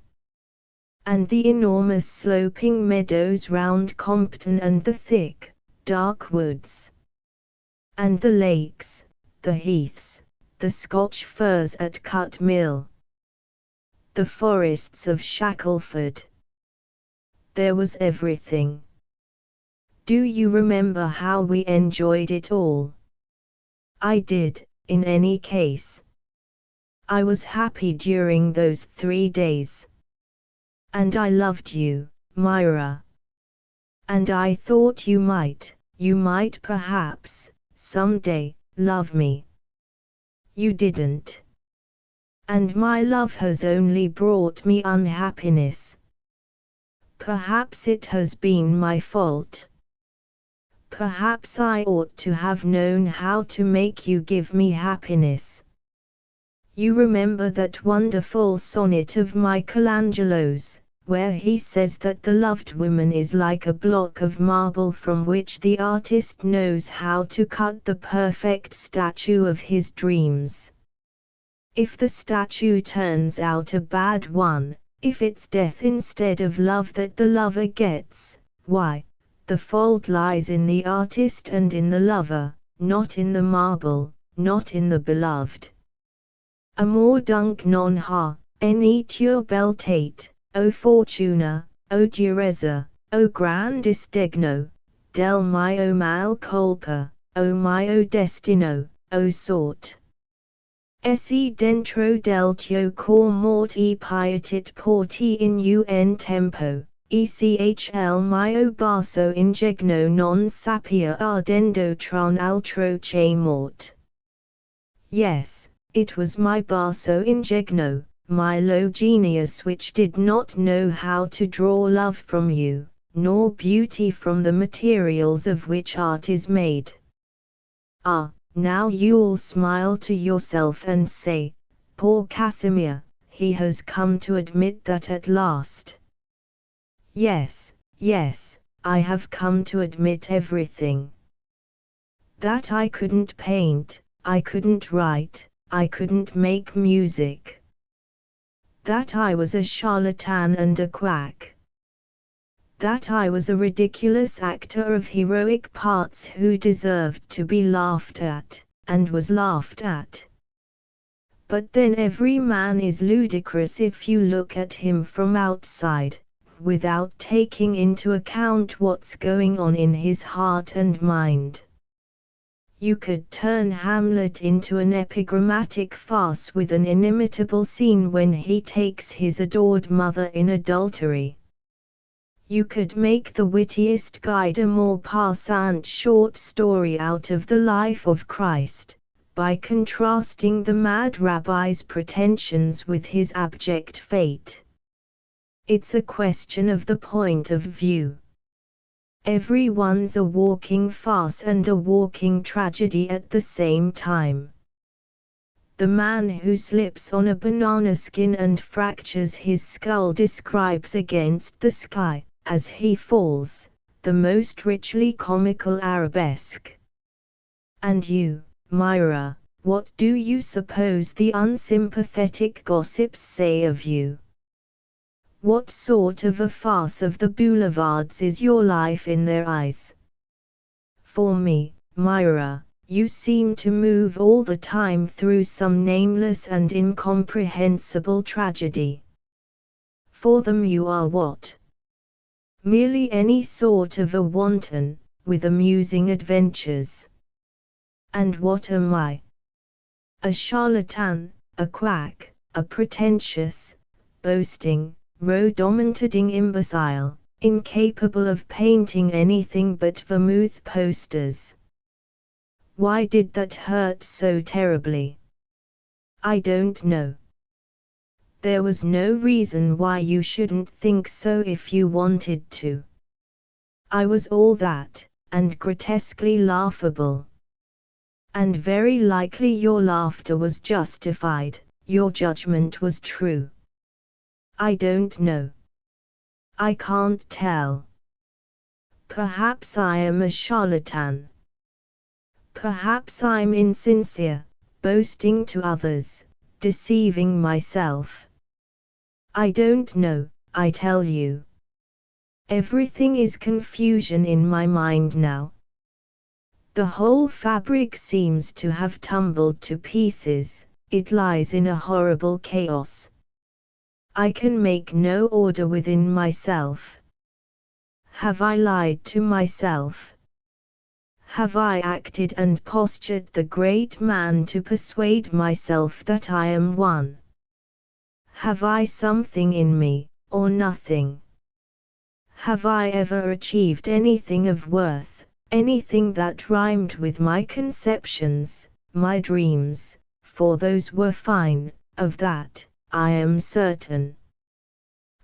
And the enormous sloping meadows round Compton and the thick, dark woods. And the lakes, the heaths, the Scotch firs at Cut Mill. the forests of Shackleford. There was everything. Do you remember how we enjoyed it all? I did, in any case. I was happy during those 3 days. And I loved you, Myra. And I thought you might perhaps, someday, love me. You didn't. And my love has only brought me unhappiness. Perhaps it has been my fault. Perhaps I ought to have known how to make you give me happiness. You remember that wonderful sonnet of Michelangelo's, where he says that the loved woman is like a block of marble from which the artist knows how to cut the perfect statue of his dreams. If the statue turns out a bad one, if it's death instead of love that the lover gets, why, the fault lies in the artist and in the lover, not in the marble, not in the beloved. Amor donc non ha, enitur beltate, o fortuna, o dureza, o grandis degno, del mio mal culpa, o mio destino, o sort. Esse dentro del tuo cor morti pietit porti in un tempo, echl mio basso ingegno non sapia ardendo tron altro che mort. Yes, it was my basso ingegno, my low genius which did not know how to draw love from you, nor beauty from the materials of which art is made. Ah, now you'll smile to yourself and say, poor Casimir, he has come to admit that at last. Yes, yes, I have come to admit everything. That I couldn't paint, I couldn't write, I couldn't make music. That I was a charlatan and a quack. That I was a ridiculous actor of heroic parts who deserved to be laughed at, and was laughed at. But then every man is ludicrous if you look at him from outside, without taking into account what's going on in his heart and mind. You could turn Hamlet into an epigrammatic farce with an inimitable scene when he takes his adored mother in adultery. You could make the wittiest Guy de Maupassant short story out of the life of Christ, by contrasting the mad rabbi's pretensions with his abject fate. It's a question of the point of view. Everyone's a walking farce and a walking tragedy at the same time. The man who slips on a banana skin and fractures his skull describes against the sky, as he falls, the most richly comical arabesque. And you, Myra, what do you suppose the unsympathetic gossips say of you? What sort of a farce of the boulevards is your life in their eyes? For me, Myra, you seem to move all the time through some nameless and incomprehensible tragedy. For them you are what? Merely any sort of a wanton, with amusing adventures. And what am I? A charlatan, a quack, a pretentious, boasting, rhodomontading imbecile, incapable of painting anything but vermouth posters. Why did that hurt so terribly? I don't know. There was no reason why you shouldn't think so if you wanted to. I was all that, and grotesquely laughable. And very likely your laughter was justified, your judgment was true. I don't know. I can't tell. Perhaps I am a charlatan. Perhaps I'm insincere, boasting to others, deceiving myself. I don't know, I tell you. Everything is confusion in my mind now. The whole fabric seems to have tumbled to pieces, it lies in a horrible chaos. I can make no order within myself. Have I lied to myself? Have I acted and postured the great man to persuade myself that I am one? Have I something in me, or nothing? Have I ever achieved anything of worth, anything that rhymed with my conceptions, my dreams, for those were fine, of that, I am certain.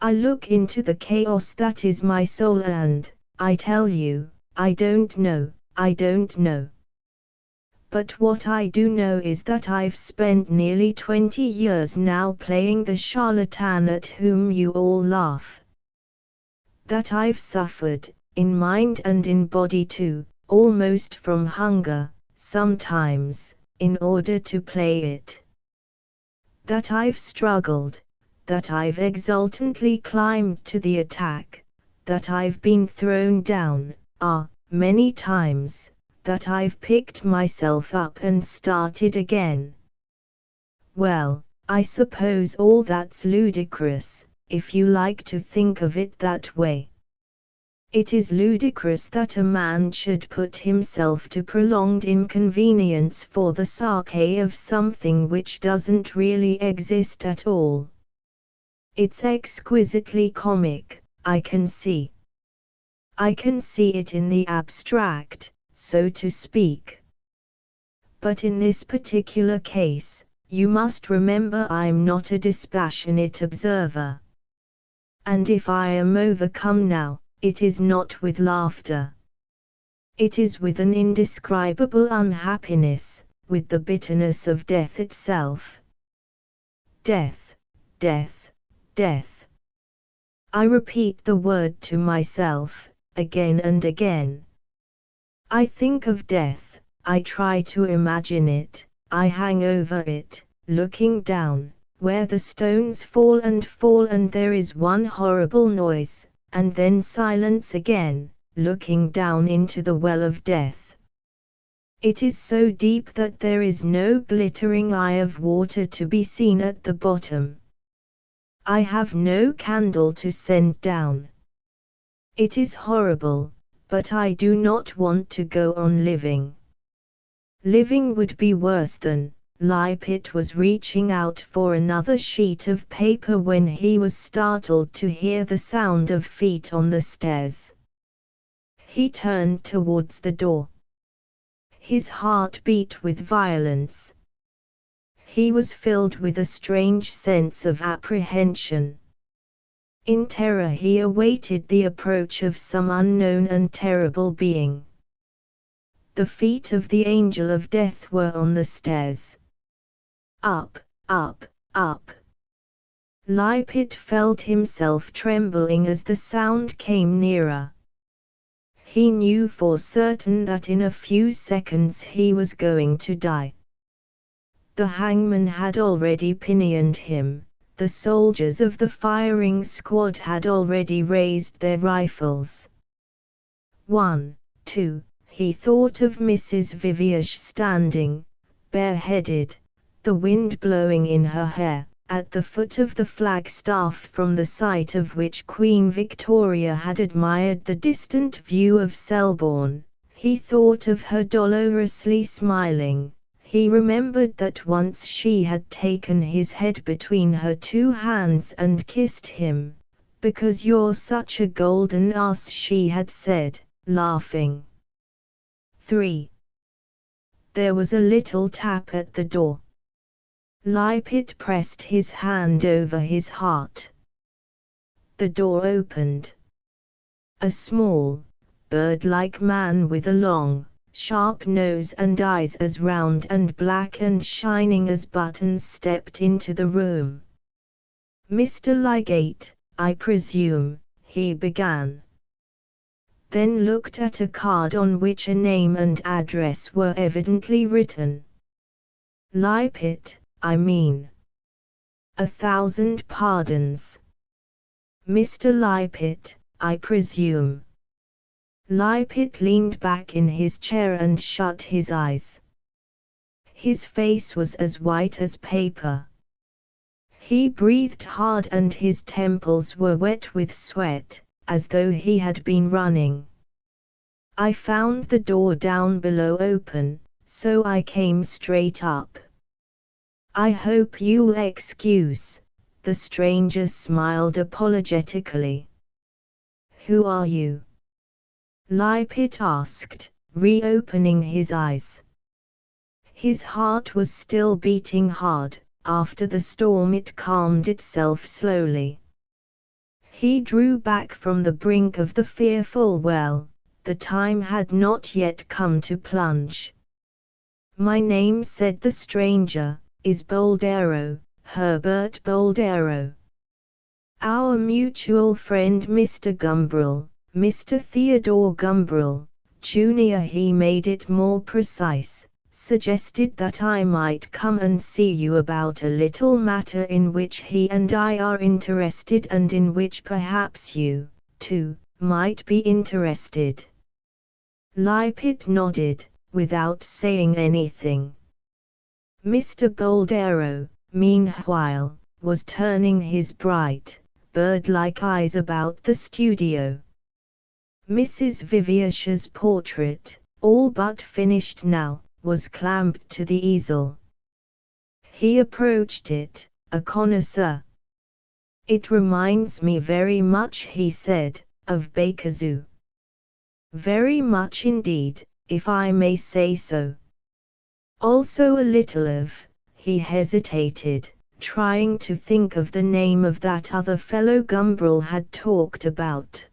I look into the chaos that is my soul and, I tell you, I don't know. But what I do know is that I've spent nearly 20 years now playing the charlatan at whom you all laugh. That I've suffered, in mind and in body too, almost from hunger, sometimes, in order to play it. That I've struggled, that I've exultantly climbed to the attack, that I've been thrown down, many times, that I've picked myself up and started again. Well, I suppose all that's ludicrous, if you like to think of it that way. It is ludicrous that a man should put himself to prolonged inconvenience for the sake of something which doesn't really exist at all. It's exquisitely comic, I can see. I can see it in the abstract, so to speak. But in this particular case, you must remember I'm not a dispassionate observer. And if I am overcome now, it is not with laughter. It is with an indescribable unhappiness, with the bitterness of death itself. Death, death, death. I repeat the word to myself, again and again. I think of death, I try to imagine it, I hang over it, looking down, where the stones fall and there is one horrible noise, and then silence again, looking down into the well of death. It is so deep that there is no glittering eye of water to be seen at the bottom. I have no candle to send down. It is horrible, but I do not want to go on living. Living would be worse than. Lippitt was reaching out for another sheet of paper when he was startled to hear the sound of feet on the stairs. He turned towards the door. His heart beat with violence. He was filled with a strange sense of apprehension. In terror he awaited the approach of some unknown and terrible being. The feet of the angel of death were on the stairs. Up, up, up. Lippitt felt himself trembling as the sound came nearer. He knew for certain that in a few seconds he was going to die. The hangman had already pinioned him, the soldiers of the firing squad had already raised their rifles. 1, 2, he thought of Mrs. Viviash standing, bareheaded, the wind blowing in her hair, at the foot of the flagstaff from the site of which Queen Victoria had admired the distant view of Selborne. He thought of her dolorously smiling. He remembered that once she had taken his head between her two hands and kissed him. "Because you're such a golden ass," she had said, laughing. 3. There was a little tap at the door. Lippitt pressed his hand over his heart. The door opened. A small, bird-like man with a long, sharp nose and eyes as round and black and shining as buttons stepped into the room. "Mr. Lygate, I presume," he began. Then looked at a card on which a name and address were evidently written. "Lippitt, I mean. 1,000 pardons. Mr. Lippitt, I presume." Lippitt leaned back in his chair and shut his eyes. His face was as white as paper. He breathed hard and his temples were wet with sweat, as though he had been running. I found the door down below open, so I came straight up. I hope you'll excuse, the stranger smiled apologetically. Who are you? Lipit asked, reopening his eyes. His heart was still beating hard. After the storm it calmed itself slowly. He drew back from the brink of the fearful well. The time had not yet come to plunge. My name, said the stranger, is Boldero, Herbert Boldero. Our mutual friend Mr. Gumbrel, Mr. Theodore Gumbrel, Jr. He made it more precise, suggested that I might come and see you about a little matter in which he and I are interested and in which perhaps you, too, might be interested. Lipit nodded, without saying anything. Mr. Boldero, meanwhile, was turning his bright, bird-like eyes about the studio. Mrs. Vivier's portrait, all but finished now, was clamped to the easel. He approached it, a connoisseur. It reminds me very much, he said, of Bakerzoo. Very much indeed, if I may say so. Also a little of, he hesitated, trying to think of the name of that other fellow Gumbrel had talked about.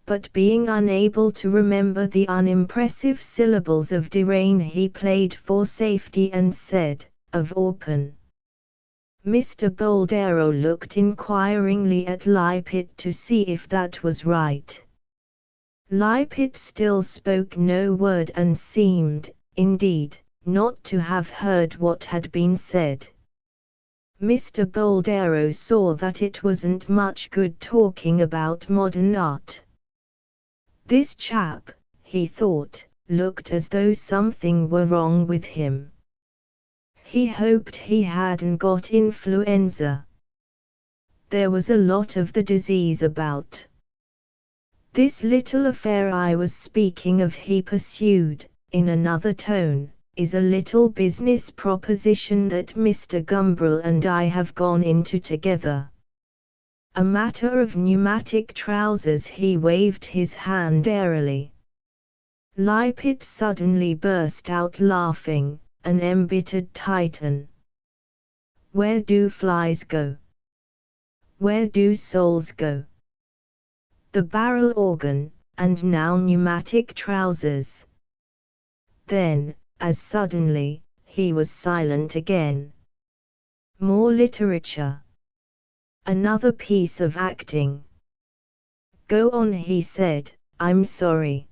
But being unable to remember the unimpressive syllables of Derain, he played for safety and said, of Orpen. Mr. Boldero looked inquiringly at Lipit to see if that was right. Lipit still spoke no word and seemed, indeed, not to have heard what had been said. Mr. Boldero saw that it wasn't much good talking about modern art. This chap, he thought, looked as though something were wrong with him. He hoped he hadn't got influenza. There was a lot of the disease about. This little affair I was speaking of, he pursued, in another tone, is a little business proposition that Mr. Gumbrel and I have gone into together. A matter of pneumatic trousers. He waved his hand airily. Lipit suddenly burst out laughing, an embittered Titan. Where do flies go? Where do souls go? The barrel organ, and now pneumatic trousers. Then, as suddenly, he was silent again. More literature. Another piece of acting. Go on, he said, I'm sorry.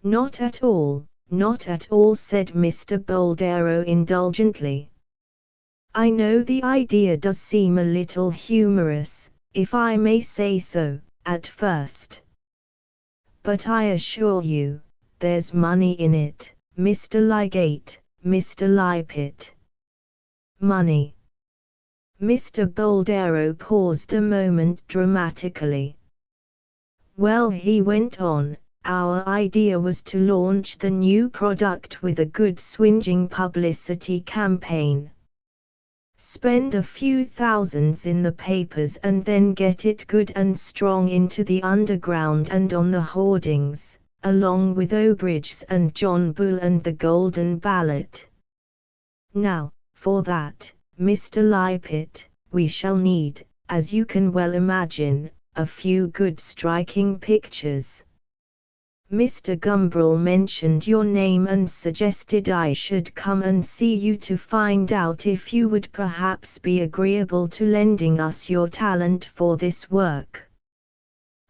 Not at all, said Mr. Boldero indulgently. I know the idea does seem a little humorous, if I may say so, at first. But I assure you, there's money in it, Mr. Ligate, Mr. Lipit. Money. Mr. Boldero paused a moment dramatically. Well, he went on, our idea was to launch the new product with a good swinging publicity campaign. Spend a few thousands in the papers and then get it good and strong into the underground and on the hoardings, along with Obridge's and John Bull and the Golden Ballot. Now, for that, Mr. Lipit, we shall need, as you can well imagine, a few good striking pictures. Mr. Gumbrel mentioned your name and suggested I should come and see you to find out if you would perhaps be agreeable to lending us your talent for this work.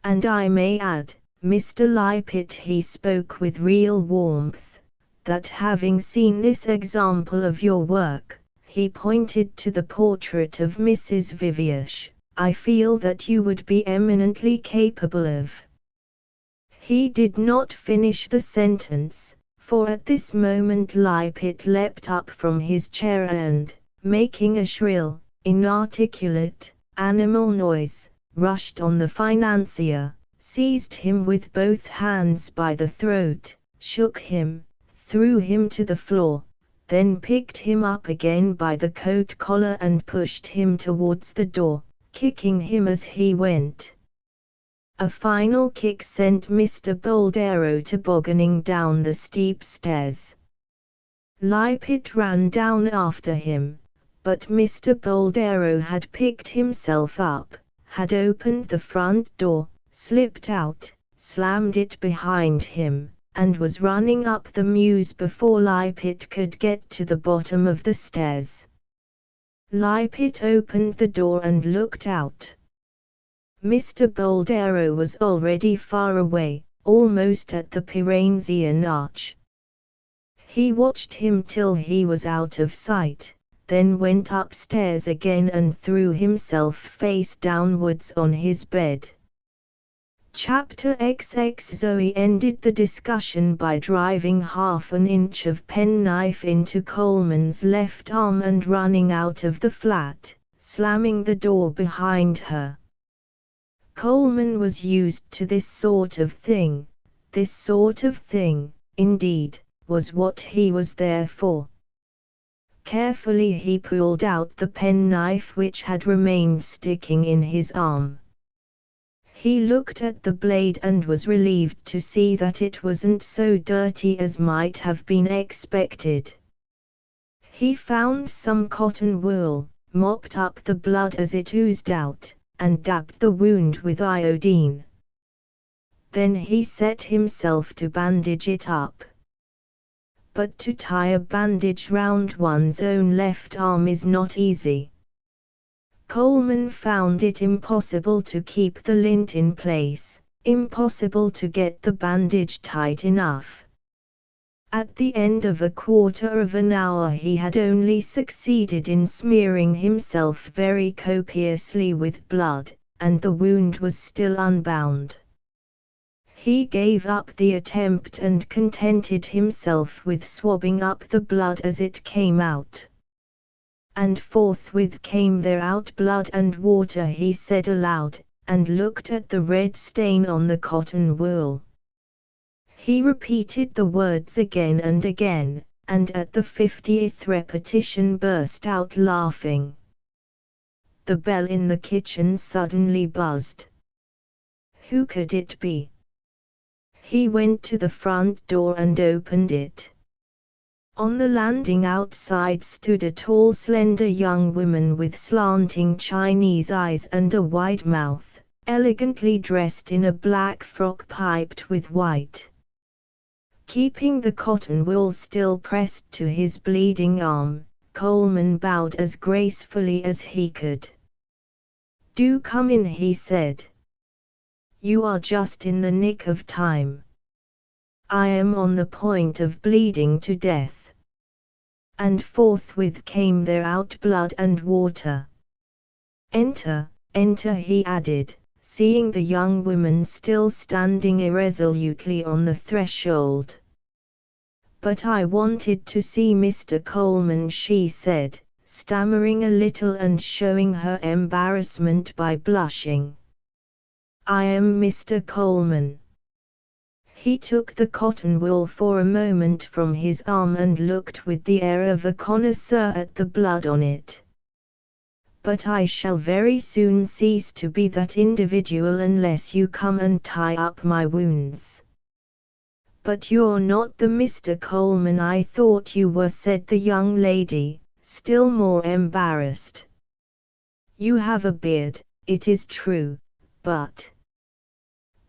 And I may add, Mr. Lipit, he spoke with real warmth, that having seen this example of your work, he pointed to the portrait of Mrs. Vivier's, I feel that you would be eminently capable of. He did not finish the sentence, for at this moment Lipit leapt up from his chair and, making a shrill, inarticulate, animal noise, rushed on the financier, seized him with both hands by the throat, shook him, threw him to the floor, then picked him up again by the coat collar and pushed him towards the door, kicking him as he went. A final kick sent Mr. Boldero tobogganing down the steep stairs. Lippitt ran down after him, but Mr. Boldero had picked himself up, had opened the front door, slipped out, slammed it behind him, and was running up the mews before Lippitt could get to the bottom of the stairs. Lippitt opened the door and looked out. Mr. Boldero was already far away, almost at the Piranesian arch. He watched him till he was out of sight, then went upstairs again and threw himself face downwards on his bed. Chapter XX. Zoe ended the discussion by driving half an inch of penknife into Coleman's left arm and running out of the flat, slamming the door behind her. Coleman was used to this sort of thing. This sort of thing, indeed, was what he was there for. Carefully he pulled out the penknife which had remained sticking in his arm. He looked at the blade and was relieved to see that it wasn't so dirty as might have been expected. He found some cotton wool, mopped up the blood as it oozed out, and dabbed the wound with iodine. Then he set himself to bandage it up. But to tie a bandage round one's own left arm is not easy. Coleman found it impossible to keep the lint in place, impossible to get the bandage tight enough. At the end of a quarter of an hour he had only succeeded in smearing himself very copiously with blood, and the wound was still unbound. He gave up the attempt and contented himself with swabbing up the blood as it came out. And forthwith came there out blood and water, he said aloud, and looked at the red stain on the cotton wool. He repeated the words again and again, and at the 50th repetition burst out laughing. The bell in the kitchen suddenly buzzed. Who could it be? He went to the front door and opened it. On the landing outside stood a tall, slender young woman with slanting Chinese eyes and a wide mouth, elegantly dressed in a black frock piped with white. Keeping the cotton wool still pressed to his bleeding arm, Coleman bowed as gracefully as he could. "Do come in," he said. "You are just in the nick of time. I am on the point of bleeding to death." And forthwith came there out blood and water. "Enter, enter," he added, seeing the young woman still standing irresolutely on the threshold. "But I wanted to see Mr. Coleman," she said, stammering a little and showing her embarrassment by blushing. "I am Mr. Coleman." He took the cotton wool for a moment from his arm and looked with the air of a connoisseur at the blood on it. "But I shall very soon cease to be that individual unless you come and tie up my wounds." "But you're not the Mr. Coleman I thought you were," said the young lady, still more embarrassed. "You have a beard, it is true, but—"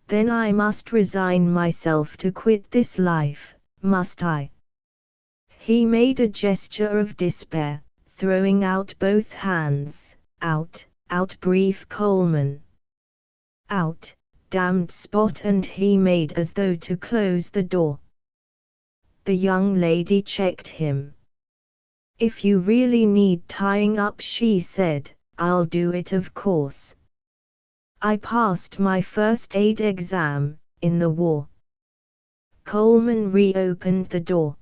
"Then I must resign myself to quit this life, must I?" He made a gesture of despair, throwing out both hands. "Out, out," breathed Coleman. "Out, damned spot," and he made as though to close the door. The young lady checked him. "If you really need tying up," she said, "I'll do it, of course. I passed my first aid exam, in the war." Coleman reopened the door.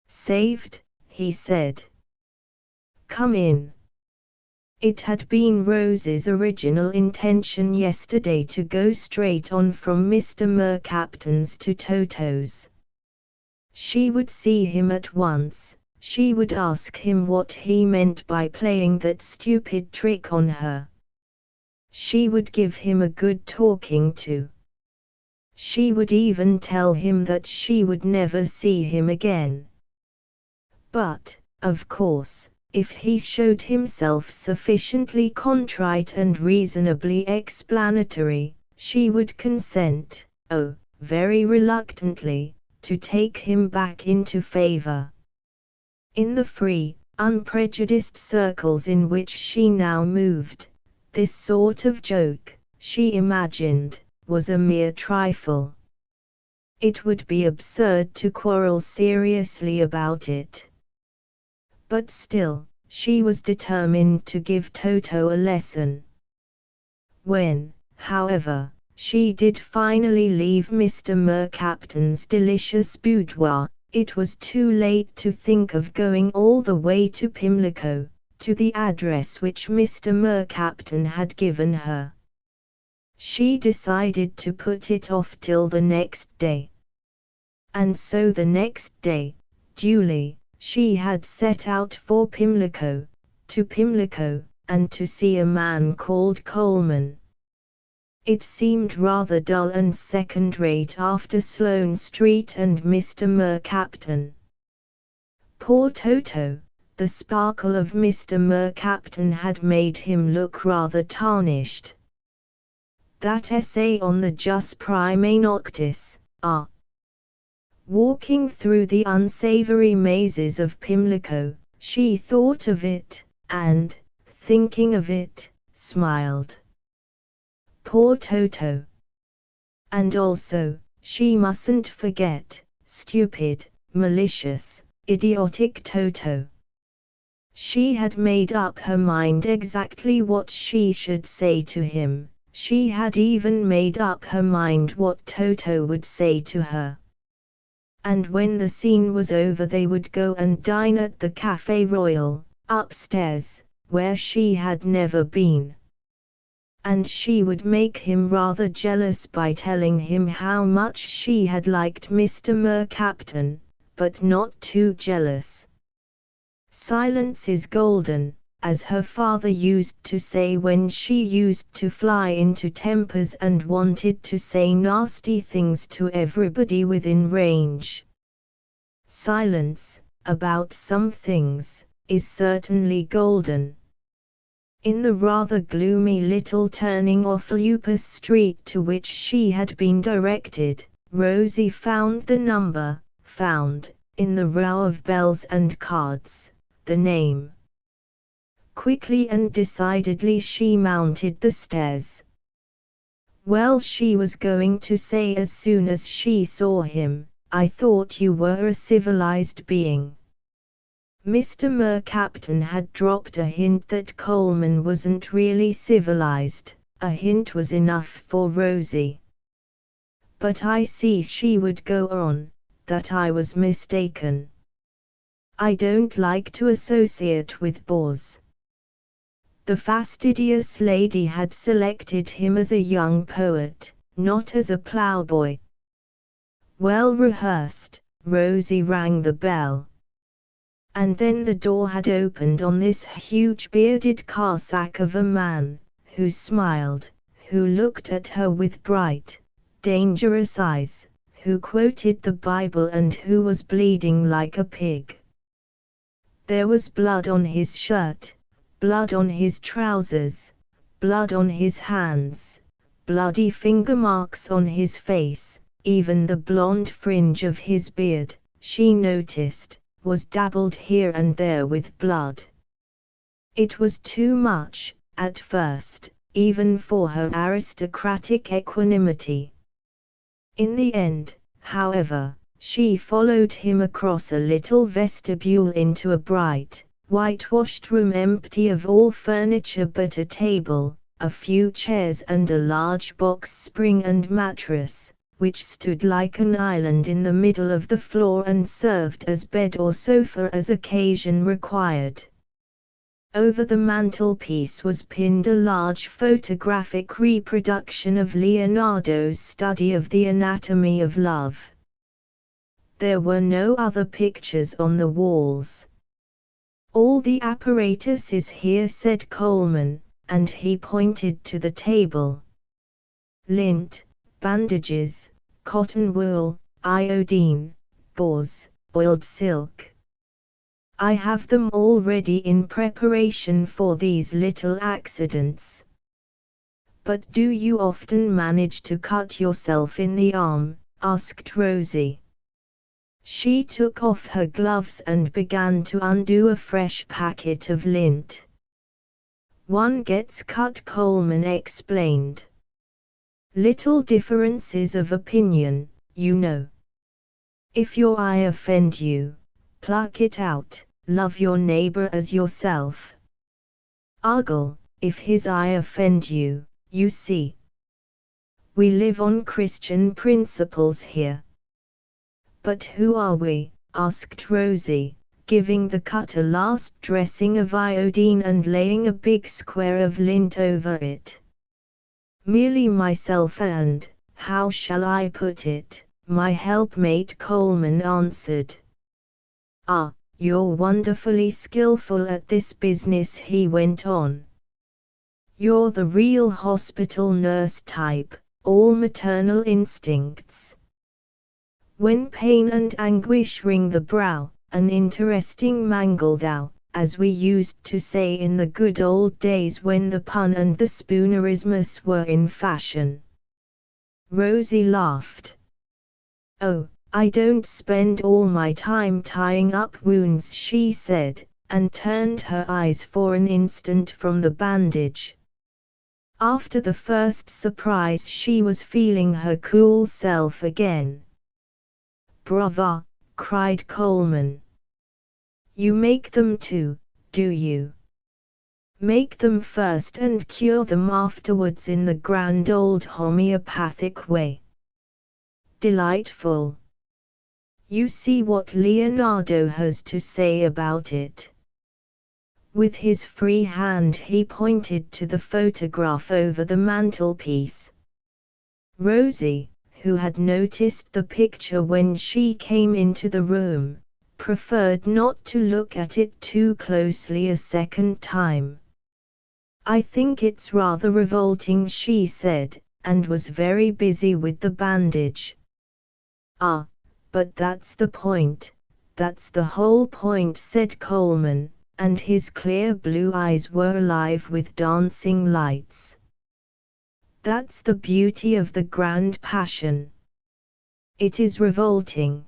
"Saved," he said. "Come in." It had been Rose's original intention yesterday to go straight on from Mr. Mercaptan's to Toto's. She would see him at once. She would ask him what he meant by playing that stupid trick on her. She would give him a good talking to. She would even tell him that she would never see him again. But, of course, if he showed himself sufficiently contrite and reasonably explanatory, she would consent, oh, very reluctantly, to take him back into favor. In the free, unprejudiced circles in which she now moved, this sort of joke, she imagined, was a mere trifle. It would be absurd to quarrel seriously about it. But still, she was determined to give Toto a lesson. When, however, she did finally leave Mr. Mercaptan's delicious boudoir, it was too late to think of going all the way to Pimlico, to the address which Mr. Mercaptan had given her. She decided to put it off till the next day. And so the next day, duly, she had set out for Pimlico, and to see a man called Coleman. It seemed rather dull and second-rate after Sloane Street and Mr. Mercaptan. Poor Toto, the sparkle of Mr. Mercaptan had made him look rather tarnished. That essay on the Jus Primae Noctis, walking through the unsavory mazes of Pimlico, she thought of it, and, thinking of it, smiled. Poor Toto! And also, she mustn't forget, stupid, malicious, idiotic Toto. She had made up her mind exactly what she should say to him. She had even made up her mind what Toto would say to her. And when the scene was over they would go and dine at the Café Royal, upstairs, where she had never been. And she would make him rather jealous by telling him how much she had liked Mr. Mercaptan, but not too jealous. Silence is golden, as her father used to say when she used to fly into tempers and wanted to say nasty things to everybody within range. Silence, about some things, is certainly golden. In the rather gloomy little turning off Lupus Street to which she had been directed, Rosie found the number, in the row of bells and cards, the name. Quickly and decidedly she mounted the stairs. Well, she was going to say as soon as she saw him, I thought you were a civilized being. Mr. Mercaptan had dropped a hint that Coleman wasn't really civilized. A hint was enough for Rosie. But I see, she would go on, that I was mistaken. I don't like to associate with bores. The fastidious lady had selected him as a young poet, not as a ploughboy. Well rehearsed, Rosie rang the bell. And then the door had opened on this huge bearded Cossack of a man, who smiled, who looked at her with bright, dangerous eyes, who quoted the Bible and who was bleeding like a pig. There was blood on his shirt, blood on his trousers, blood on his hands, bloody finger marks on his face, even the blonde fringe of his beard, she noticed, was dabbled here and there with blood. It was too much, at first, even for her aristocratic equanimity. In the end, however, she followed him across a little vestibule into a bright, whitewashed room empty of all furniture but a table, a few chairs and a large box spring and mattress, which stood like an island in the middle of the floor and served as bed or sofa as occasion required. Over the mantelpiece was pinned a large photographic reproduction of Leonardo's study of the anatomy of love. There were no other pictures on the walls. "All the apparatus is here," said Coleman, and he pointed to the table. "Lint, bandages, cotton wool, iodine, gauze, oiled silk. I have them all ready in preparation for these little accidents." "But do you often manage to cut yourself in the arm?" asked Rosie. She took off her gloves and began to undo a fresh packet of lint. "One gets cut," Coleman explained. "Little differences of opinion, you know. If your eye offend you, pluck it out. Love your neighbor as yourself. Argle, if his eye offend you, you see. We live on Christian principles here." "But who are we?" asked Rosie, giving the cut a last dressing of iodine and laying a big square of lint over it. "Merely myself and, how shall I put it, my helpmate," Coleman answered. "Ah, you're wonderfully skillful at this business," he went on. "You're the real hospital nurse type, all maternal instincts. When pain and anguish wring the brow, an interesting mangle thou, as we used to say in the good old days when the pun and the spoonerismus were in fashion." Rosie laughed. "Oh, I don't spend all my time tying up wounds," she said, and turned her eyes for an instant from the bandage. After the first surprise she was feeling her cool self again. "Brava!" cried Coleman. "You make them too, do you? Make them first and cure them afterwards in the grand old homeopathic way. Delightful. You see what Leonardo has to say about it." With his free hand he pointed to the photograph over the mantelpiece. Rosie, who had noticed the picture when she came into the room, preferred not to look at it too closely a second time. "I think it's rather revolting," she said, and was very busy with the bandage. "Ah, but that's the point, that's the whole point," said Coleman, and his clear blue eyes were alive with dancing lights. "That's the beauty of the grand passion. It is revolting.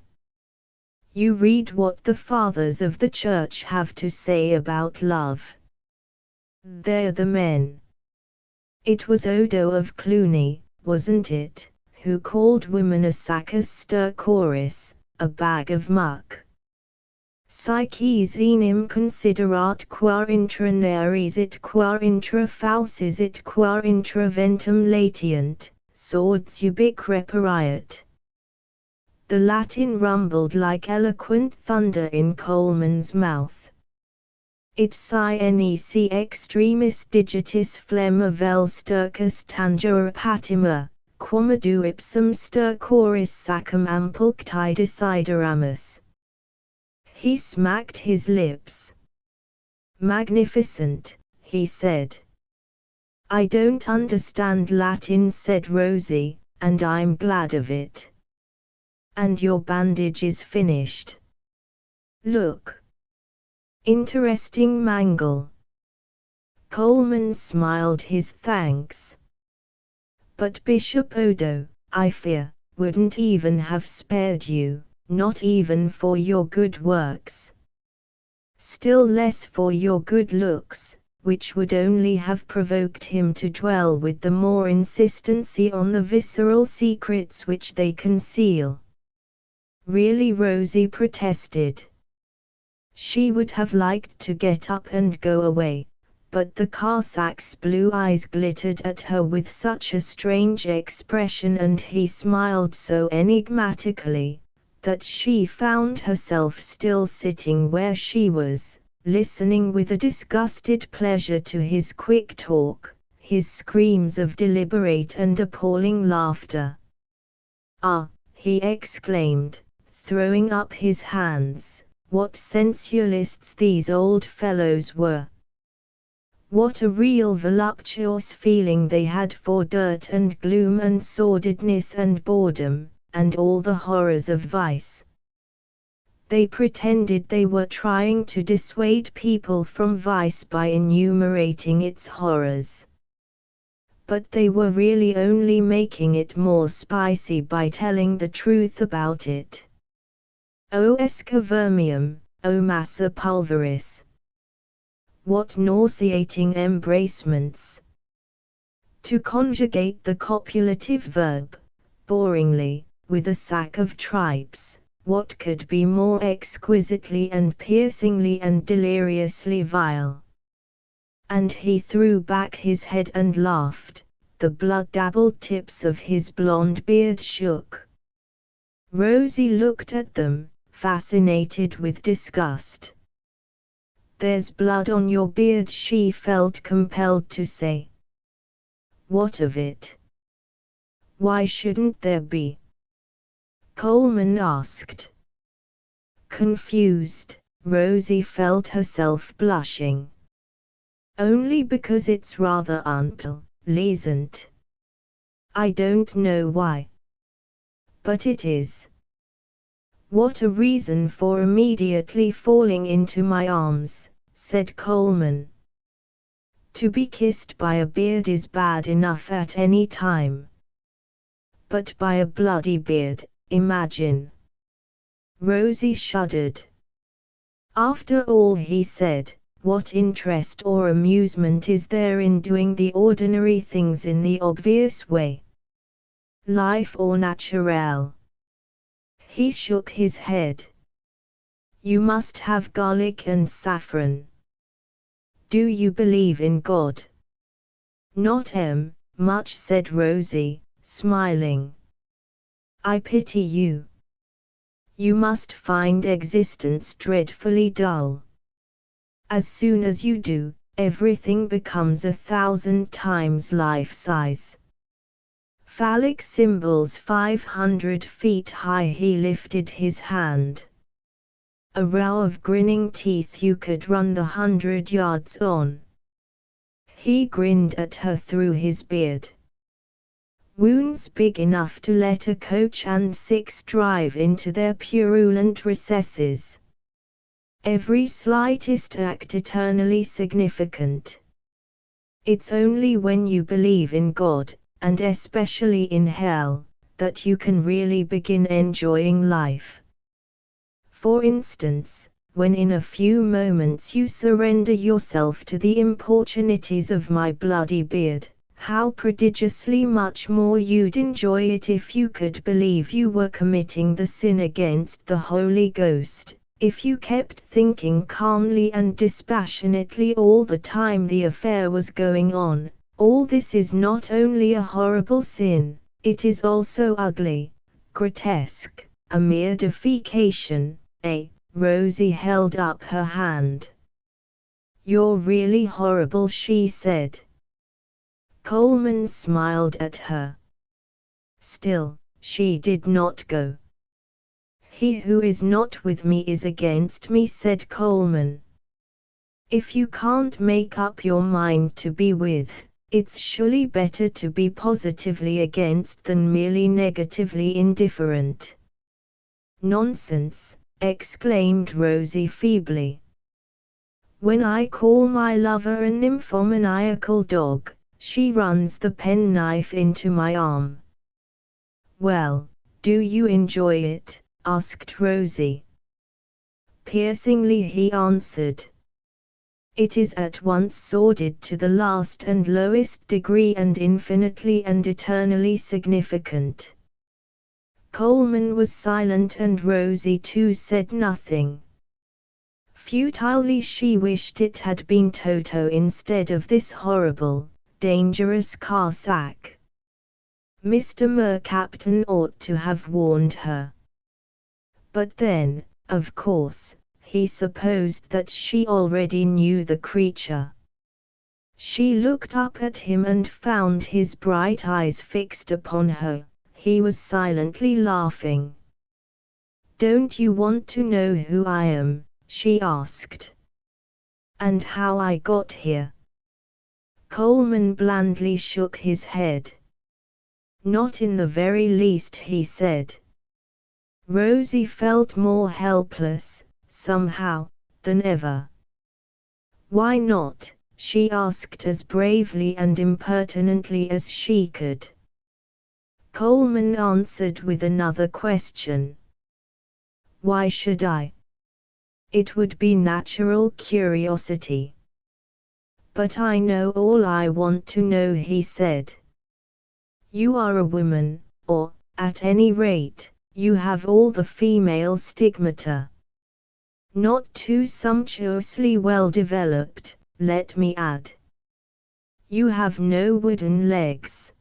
You read what the fathers of the church have to say about love. They're the men. It was Odo of Cluny, wasn't it, who called women a saccus stercoris, a bag of muck. Psyches enim considerat qua intra neresit qua intra faucisit qua intra ventum latient, swords ubique repariat." The Latin rumbled like eloquent thunder in Coleman's mouth. "It nec extremis digitis flemma vel stercus tangere patima, quomodo ipsum stercoris saccum ampulcti desideramus." He smacked his lips. "Magnificent," he said. "I don't understand Latin," said Rosie, "and I'm glad of it. And your bandage is finished. Look. Interesting mangle." Coleman smiled his thanks. "But Bishop Odo, I fear, wouldn't even have spared you, not even for your good works. Still less for your good looks, which would only have provoked him to dwell with the more insistency on the visceral secrets which they conceal." Really, Rosie protested. She would have liked to get up and go away, but the Cossack's blue eyes glittered at her with such a strange expression and he smiled so enigmatically, that she found herself still sitting where she was, listening with a disgusted pleasure to his quick talk, his screams of deliberate and appalling laughter. "Ah," he exclaimed, throwing up his hands, "what sensualists these old fellows were! What a real voluptuous feeling they had for dirt and gloom and sordidness and boredom, and all the horrors of vice. They pretended they were trying to dissuade people from vice by enumerating its horrors. But they were really only making it more spicy by telling the truth about it. O escavermium, O massa pulveris! What nauseating embracements! To conjugate the copulative verb, boringly, with a sack of tripes, what could be more exquisitely and piercingly and deliriously vile? And he threw back his head and laughed, the blood-dabbled tips of his blonde beard shook. Rosie looked at them, fascinated with disgust. "There's blood on your beard," she felt compelled to say. "What of it? Why shouldn't there be?" Coleman asked. Confused, Rosie felt herself blushing. "Only because it's rather unpleasant. I don't know why. But it is." "What a reason for immediately falling into my arms," said Coleman. "To be kissed by a beard is bad enough at any time. But by a bloody beard, imagine." Rosie shuddered. "After all," he said, "what interest or amusement is there in doing the ordinary things in the obvious way? Life au naturel." He shook his head. "You must have garlic and saffron. Do you believe in God?" "Not much," said Rosie, smiling. "I pity you. You must find existence dreadfully dull. As soon as you do, everything becomes 1,000 times life-size. Phallic symbols 500 feet high." He lifted his hand. "A row of grinning teeth you could run the 100 yards on." He grinned at her through his beard. "Wounds big enough to let a coach and six drive into their purulent recesses. Every slightest act eternally significant. It's only when you believe in God, and especially in hell, that you can really begin enjoying life. For instance, when in a few moments you surrender yourself to the importunities of my bloody beard, how prodigiously much more you'd enjoy it if you could believe you were committing the sin against the Holy Ghost, if you kept thinking calmly and dispassionately all the time the affair was going on, 'All this is not only a horrible sin, it is also ugly, grotesque, a mere defecation, eh?'" Rosie held up her hand. "You're really horrible," she said. Coleman smiled at her. Still, she did not go. "He who is not with me is against me," said Coleman. "If you can't make up your mind to be with, it's surely better to be positively against than merely negatively indifferent." "Nonsense," exclaimed Rosie feebly. "When I call my lover a nymphomaniacal dog, she runs the penknife into my arm." "Well, do you enjoy it?" asked Rosie. Piercingly he answered. "It is at once sordid to the last and lowest degree and infinitely and eternally significant." Coleman was silent and Rosie too said nothing. Futilely she wished it had been Toto instead of this horrible, dangerous car sack. Mr. Mercaptan ought to have warned her. But then, of course, he supposed that she already knew the creature. She looked up at him and found his bright eyes fixed upon her. He was silently laughing. "Don't you want to know who I am?" she asked. "And how I got here?" Coleman blandly shook his head. "Not in the very least," he said. Rosie felt more helpless, somehow, than ever. "Why not?" she asked as bravely and impertinently as she could. Coleman answered with another question. "Why should I? It would be natural curiosity." "But I know all I want to know," he said. "You are a woman, or, at any rate, you have all the female stigmata. Not too sumptuously well developed, let me add. You have no wooden legs.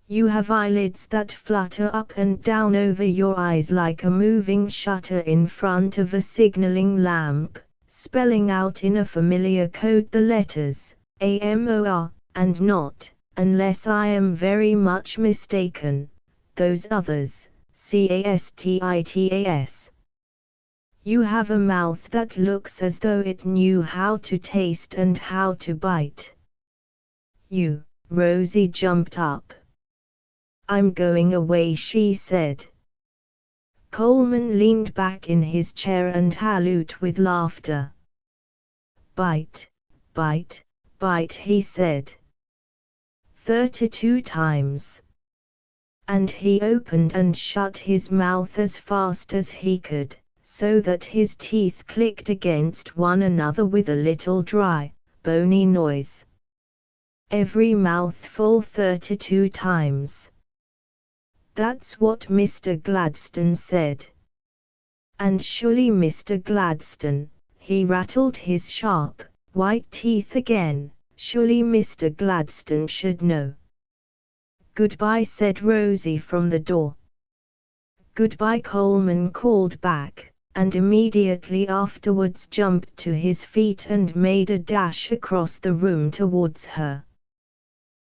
You have eyelids that flutter up and down over your eyes like a moving shutter in front of a signaling lamp, spelling out in a familiar code the letters AMOR, and not, unless I am very much mistaken, those others, CASTITAS. You have a mouth that looks as though it knew how to taste and how to bite." Rosie jumped up. "I'm going away," she said. Coleman leaned back in his chair and hallooed with laughter. "Bite, bite, bite," he said. 32 times. And he opened and shut his mouth as fast as he could, so that his teeth clicked against one another with a little dry, bony noise. Every mouthful 32 times. That's what Mr. Gladstone said. And surely Mr. Gladstone, he rattled his sharp, white teeth again, surely Mr. Gladstone should know. "Goodbye," said Rosie from the door. "Goodbye," Coleman called back, and immediately afterwards jumped to his feet and made a dash across the room towards her.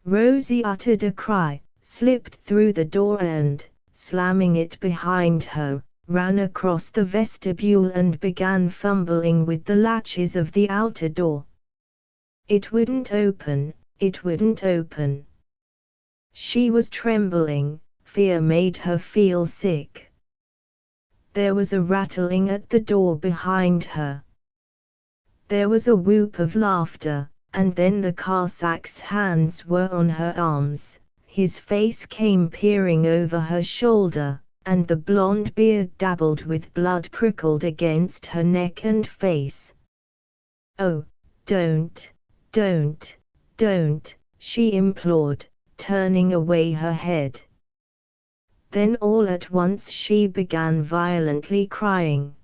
Rosie uttered a cry, slipped through the door and, slamming it behind her, ran across the vestibule and began fumbling with the latches of the outer door. It wouldn't open, it wouldn't open. She was trembling, fear made her feel sick. There was a rattling at the door behind her. There was a whoop of laughter, and then the Cossack's hands were on her arms, his face came peering over her shoulder, and the blonde beard dabbled with blood prickled against her neck and face. "Oh, don't, don't, don't," she implored, turning away her head. Then all at once she began violently crying.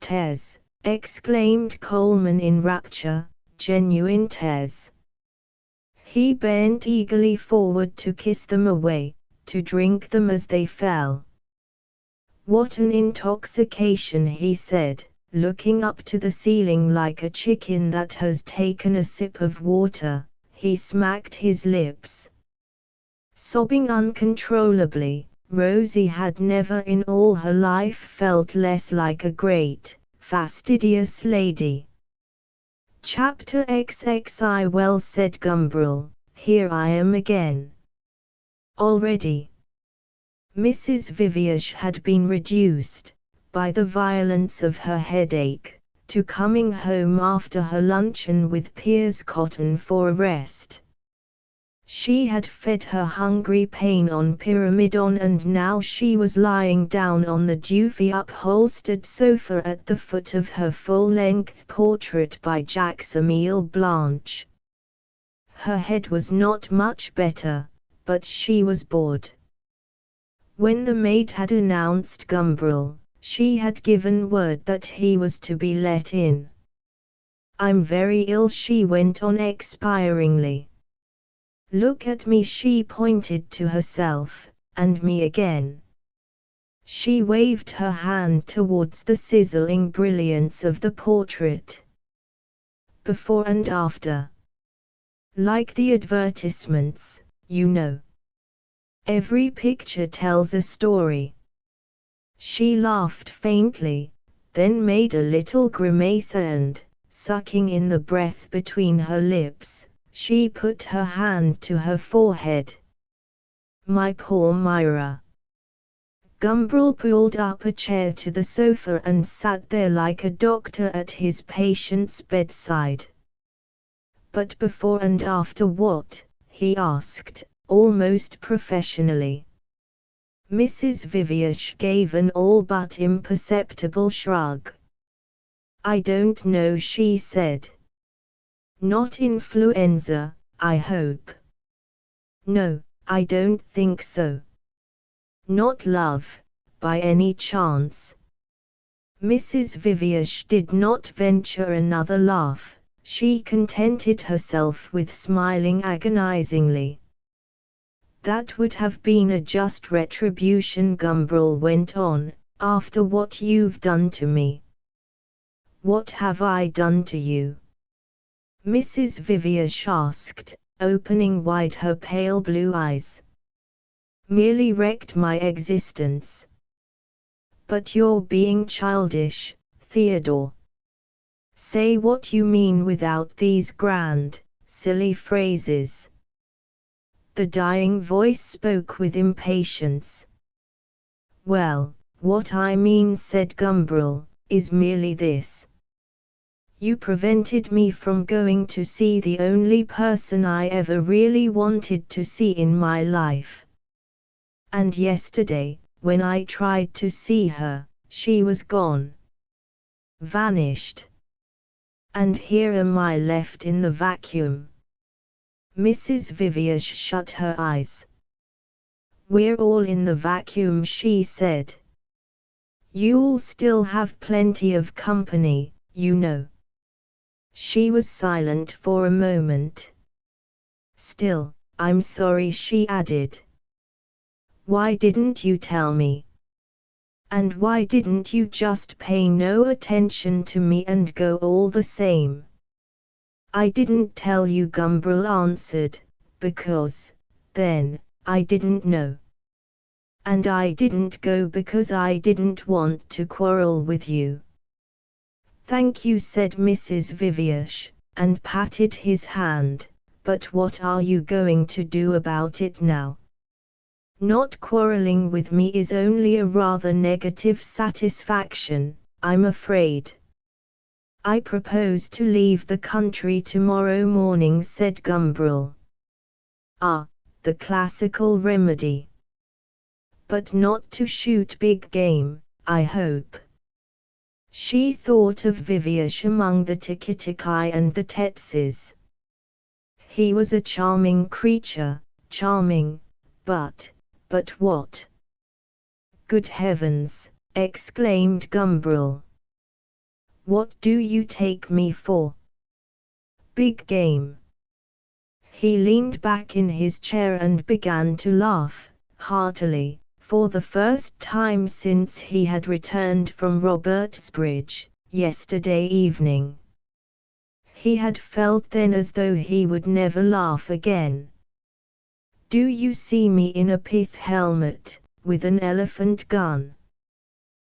"Tears!" exclaimed Coleman in rapture, "genuine tears." He bent eagerly forward to kiss them away, to drink them as they fell. "What an intoxication," he said, looking up to the ceiling like a chicken that has taken a sip of water. He smacked his lips. Sobbing uncontrollably, Rosie had never in all her life felt less like a great, fastidious lady. Chapter XXI. "Well," said Gumbrel, "here I am again. Already." Mrs. Viviash had been reduced, by the violence of her headache, to coming home after her luncheon with Piers Cotton for a rest. She had fed her hungry pain on Pyramidon and now she was lying down on the dewfully upholstered sofa at the foot of her full-length portrait by Jacques Emile Blanche. Her head was not much better, but she was bored. When the maid had announced Gumbrel, she had given word that he was to be let in. "I'm very ill," she went on expiringly. "Look at me," she pointed to herself, "and me again. She waved her hand towards the sizzling brilliance of the portrait. Before and after. Like the advertisements, you know. Every picture tells a story. She laughed faintly, then made a little grimace and, sucking in the breath between her lips, she put her hand to her forehead. My poor Myra. Gumbrel pulled up a chair to the sofa and sat there like a doctor at his patient's bedside. But before and after what? He asked, almost professionally. Mrs. Viviash gave an all but imperceptible shrug. I don't know, she said. Not influenza, I hope. No, I don't think so. Not love, by any chance. Mrs. Viviash did not venture another laugh, she contented herself with smiling agonizingly. That would have been a just retribution, Gumbrel went on, after what you've done to me. What have I done to you? Mrs. Viviash asked, opening wide her pale blue eyes. Merely wrecked my existence. But you're being childish, Theodore. Say what you mean without these grand, silly phrases. The dying voice spoke with impatience. Well, what I mean, said Gumbrel, is merely this. You prevented me from going to see the only person I ever really wanted to see in my life. And yesterday, when I tried to see her, she was gone. Vanished. And here am I left in the vacuum. Mrs. Viviash shut her eyes. We're all in the vacuum, she said. You'll still have plenty of company, you know. She was silent for a moment. Still, I'm sorry, she added. Why didn't you tell me? And why didn't you just pay no attention to me and go all the same? I didn't tell you, Gumbrel answered, because, then, I didn't know. And I didn't go because I didn't want to quarrel with you. Thank you, said Mrs. Viviash, and patted his hand, but what are you going to do about it now? Not quarreling with me is only a rather negative satisfaction, I'm afraid. I propose to leave the country tomorrow morning, said Gumbrel. Ah, the classical remedy. But not to shoot big game, I hope. She thought of Viviash among the Tikitikai and the Tetses. He was a charming creature, charming, but what? Good heavens, exclaimed Gumbrel. What do you take me for? Big game. He leaned back in his chair and began to laugh, heartily, for the first time since he had returned from Robertsbridge, yesterday evening. He had felt then as though he would never laugh again. Do you see me in a pith helmet, with an elephant gun?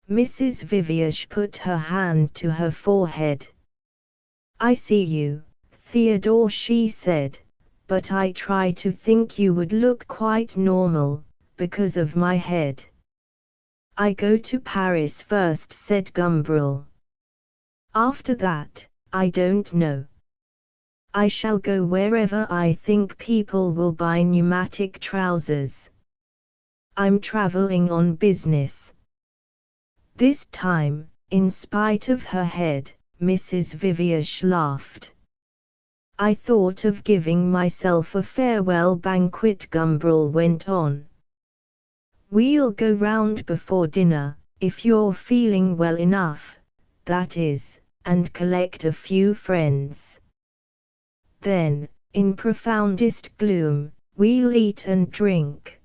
Mrs. Viviash put her hand to her forehead. I see you, Theodore, she said, but I try to think you would look quite normal, because of my head. I go to Paris first, said Gumbrel. After that, I don't know. I shall go wherever I think people will buy pneumatic trousers. I'm traveling on business. This time, in spite of her head, Mrs. Viviash laughed. I thought of giving myself a farewell banquet, Gumbrel went on. We'll go round before dinner, if you're feeling well enough, that is, and collect a few friends. Then, in profoundest gloom, we'll eat and drink.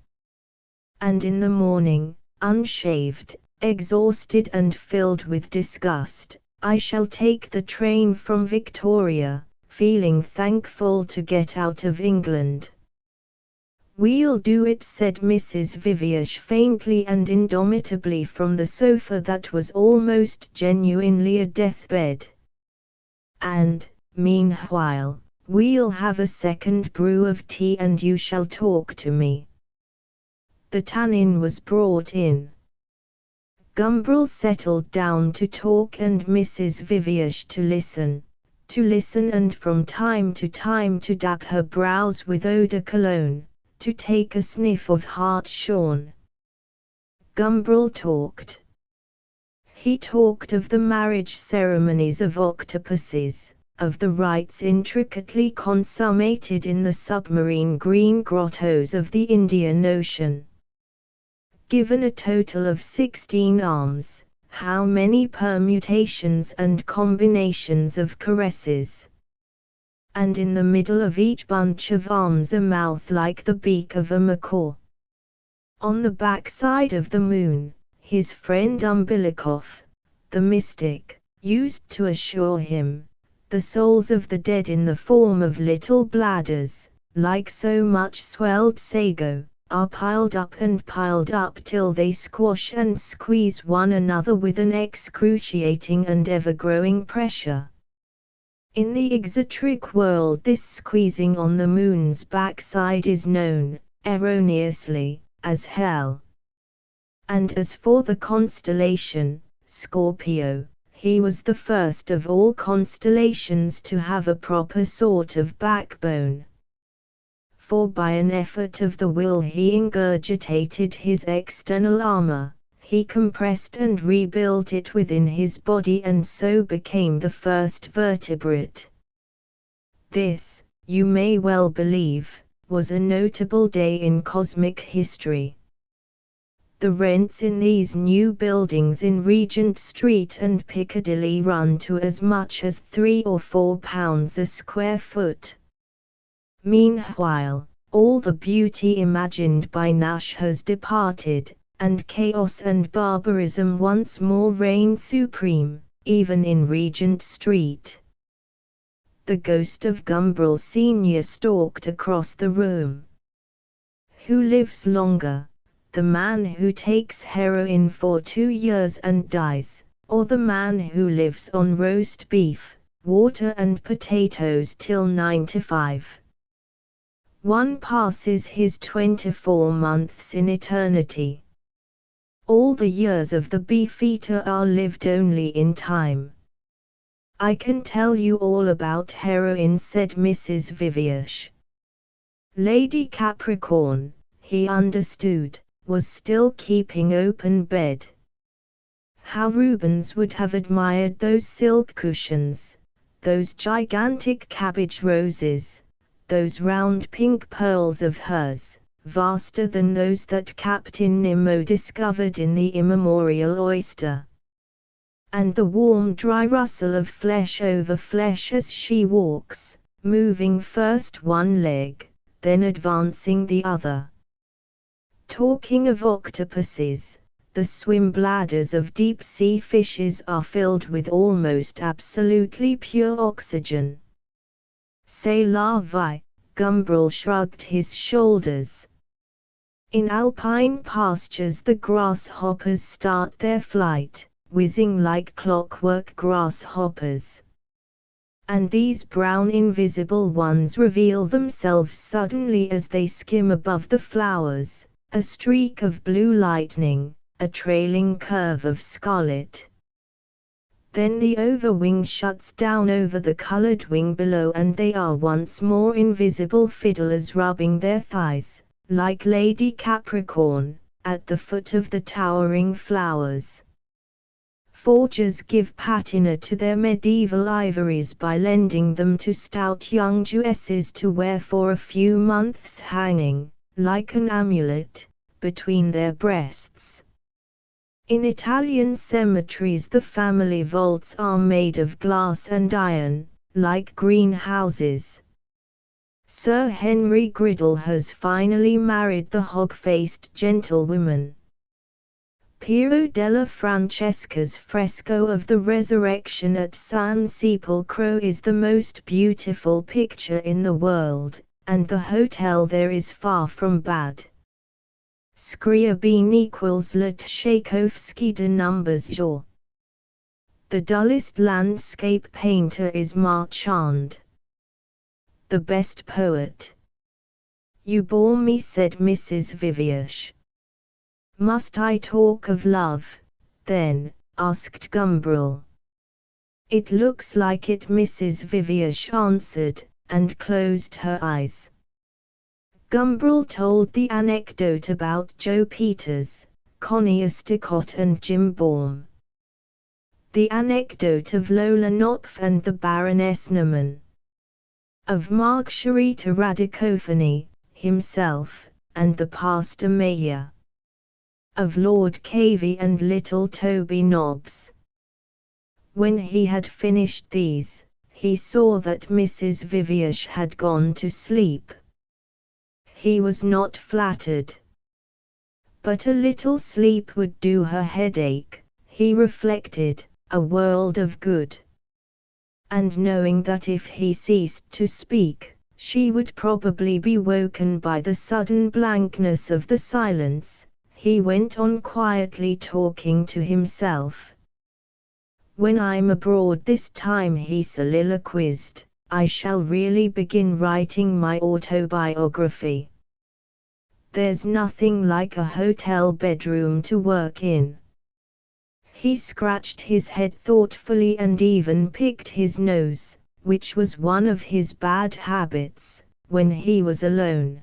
And in the morning, unshaved, exhausted and filled with disgust. I shall take the train from Victoria, feeling thankful to get out of England. "We'll do it," said Mrs. Viviash faintly and indomitably from the sofa that was almost genuinely a deathbed. "And, meanwhile, we'll have a second brew of tea and you shall talk to me." The tannin was brought in. Gumbrel settled down to talk and Mrs. Viviash to listen and from time to time to dab her brows with eau de cologne, to take a sniff of hartshorn. Gumbrel talked. He talked of the marriage ceremonies of octopuses, of the rites intricately consummated in the submarine green grottos of the Indian Ocean. Given a total of 16 arms, how many permutations and combinations of caresses? And in the middle of each bunch of arms a mouth like the beak of a macaw. On the backside of the moon, his friend Umbilikov, the mystic, used to assure him, the souls of the dead in the form of little bladders, like so much swelled sago, are piled up till they squash and squeeze one another with an excruciating and ever-growing pressure. In the exoteric world this squeezing on the moon's backside is known, erroneously, as hell. And as for the constellation, Scorpio, he was the first of all constellations to have a proper sort of backbone. For by an effort of the will he ingurgitated his external armor, he compressed and rebuilt it within his body and so became the first vertebrate. This, you may well believe, was a notable day in cosmic history. The rents in these new buildings in Regent Street and Piccadilly run to as much as £3 or £4 a square foot. Meanwhile, all the beauty imagined by Nash has departed, and chaos and barbarism once more reign supreme, even in Regent Street. The ghost of Gumbrel Senior stalked across the room. Who lives longer, the man who takes heroin for 2 years and dies, or the man who lives on roast beef, water and potatoes till 95? One passes his 24 months in eternity. All the years of the beefeater are lived only in time. "I can tell you all about heroin," said Mrs. Viviash. Lady Capricorn, he understood, was still keeping open bed. How Rubens would have admired those silk cushions, those gigantic cabbage roses, those round pink pearls of hers, vaster than those that Captain Nemo discovered in the immemorial oyster. And the warm dry rustle of flesh over flesh as she walks, moving first one leg, then advancing the other. Talking of octopuses, the swim bladders of deep-sea fishes are filled with almost absolutely pure oxygen. C'est la vie, Gumbrel shrugged his shoulders. In alpine pastures the grasshoppers start their flight, whizzing like clockwork grasshoppers. And these brown invisible ones reveal themselves suddenly as they skim above the flowers, a streak of blue lightning, a trailing curve of scarlet. Then the overwing shuts down over the colored wing below and they are once more invisible fiddlers rubbing their thighs, like Lady Capricorn, at the foot of the towering flowers. Forgers give patina to their medieval ivories by lending them to stout young Jewesses to wear for a few months hanging, like an amulet, between their breasts. In Italian cemeteries the family vaults are made of glass and iron, like greenhouses. Sir Henry Griddle has finally married the hog-faced gentlewoman. Piero della Francesca's fresco of the Resurrection at San Sepolcro is the most beautiful picture in the world, and the hotel there is far from bad. Scriabin equals Le Tchaikovsky de numbers jour. The dullest landscape painter is Marchand. The best poet. You bore me, said Mrs. Viviash. Must I talk of love, then? Asked Gumbrel. It looks like it, Mrs. Viviash answered, and closed her eyes. Gumbrel told the anecdote about Joe Peters, Connie Esticott and Jim Baum. The anecdote of Lola Knopf and the Baroness Neumann. Of Margarita Radicofani, himself, and the pastor Mayer. Of Lord Cavey and little Toby Nobbs. When he had finished these, he saw that Mrs. Viviash had gone to sleep. He was not flattered. But a little sleep would do her headache, he reflected, a world of good. And knowing that if he ceased to speak, she would probably be woken by the sudden blankness of the silence, he went on quietly talking to himself. When I'm abroad this time, he soliloquized, I shall really begin writing my autobiography. There's nothing like a hotel bedroom to work in. He scratched his head thoughtfully and even picked his nose, which was one of his bad habits, when he was alone.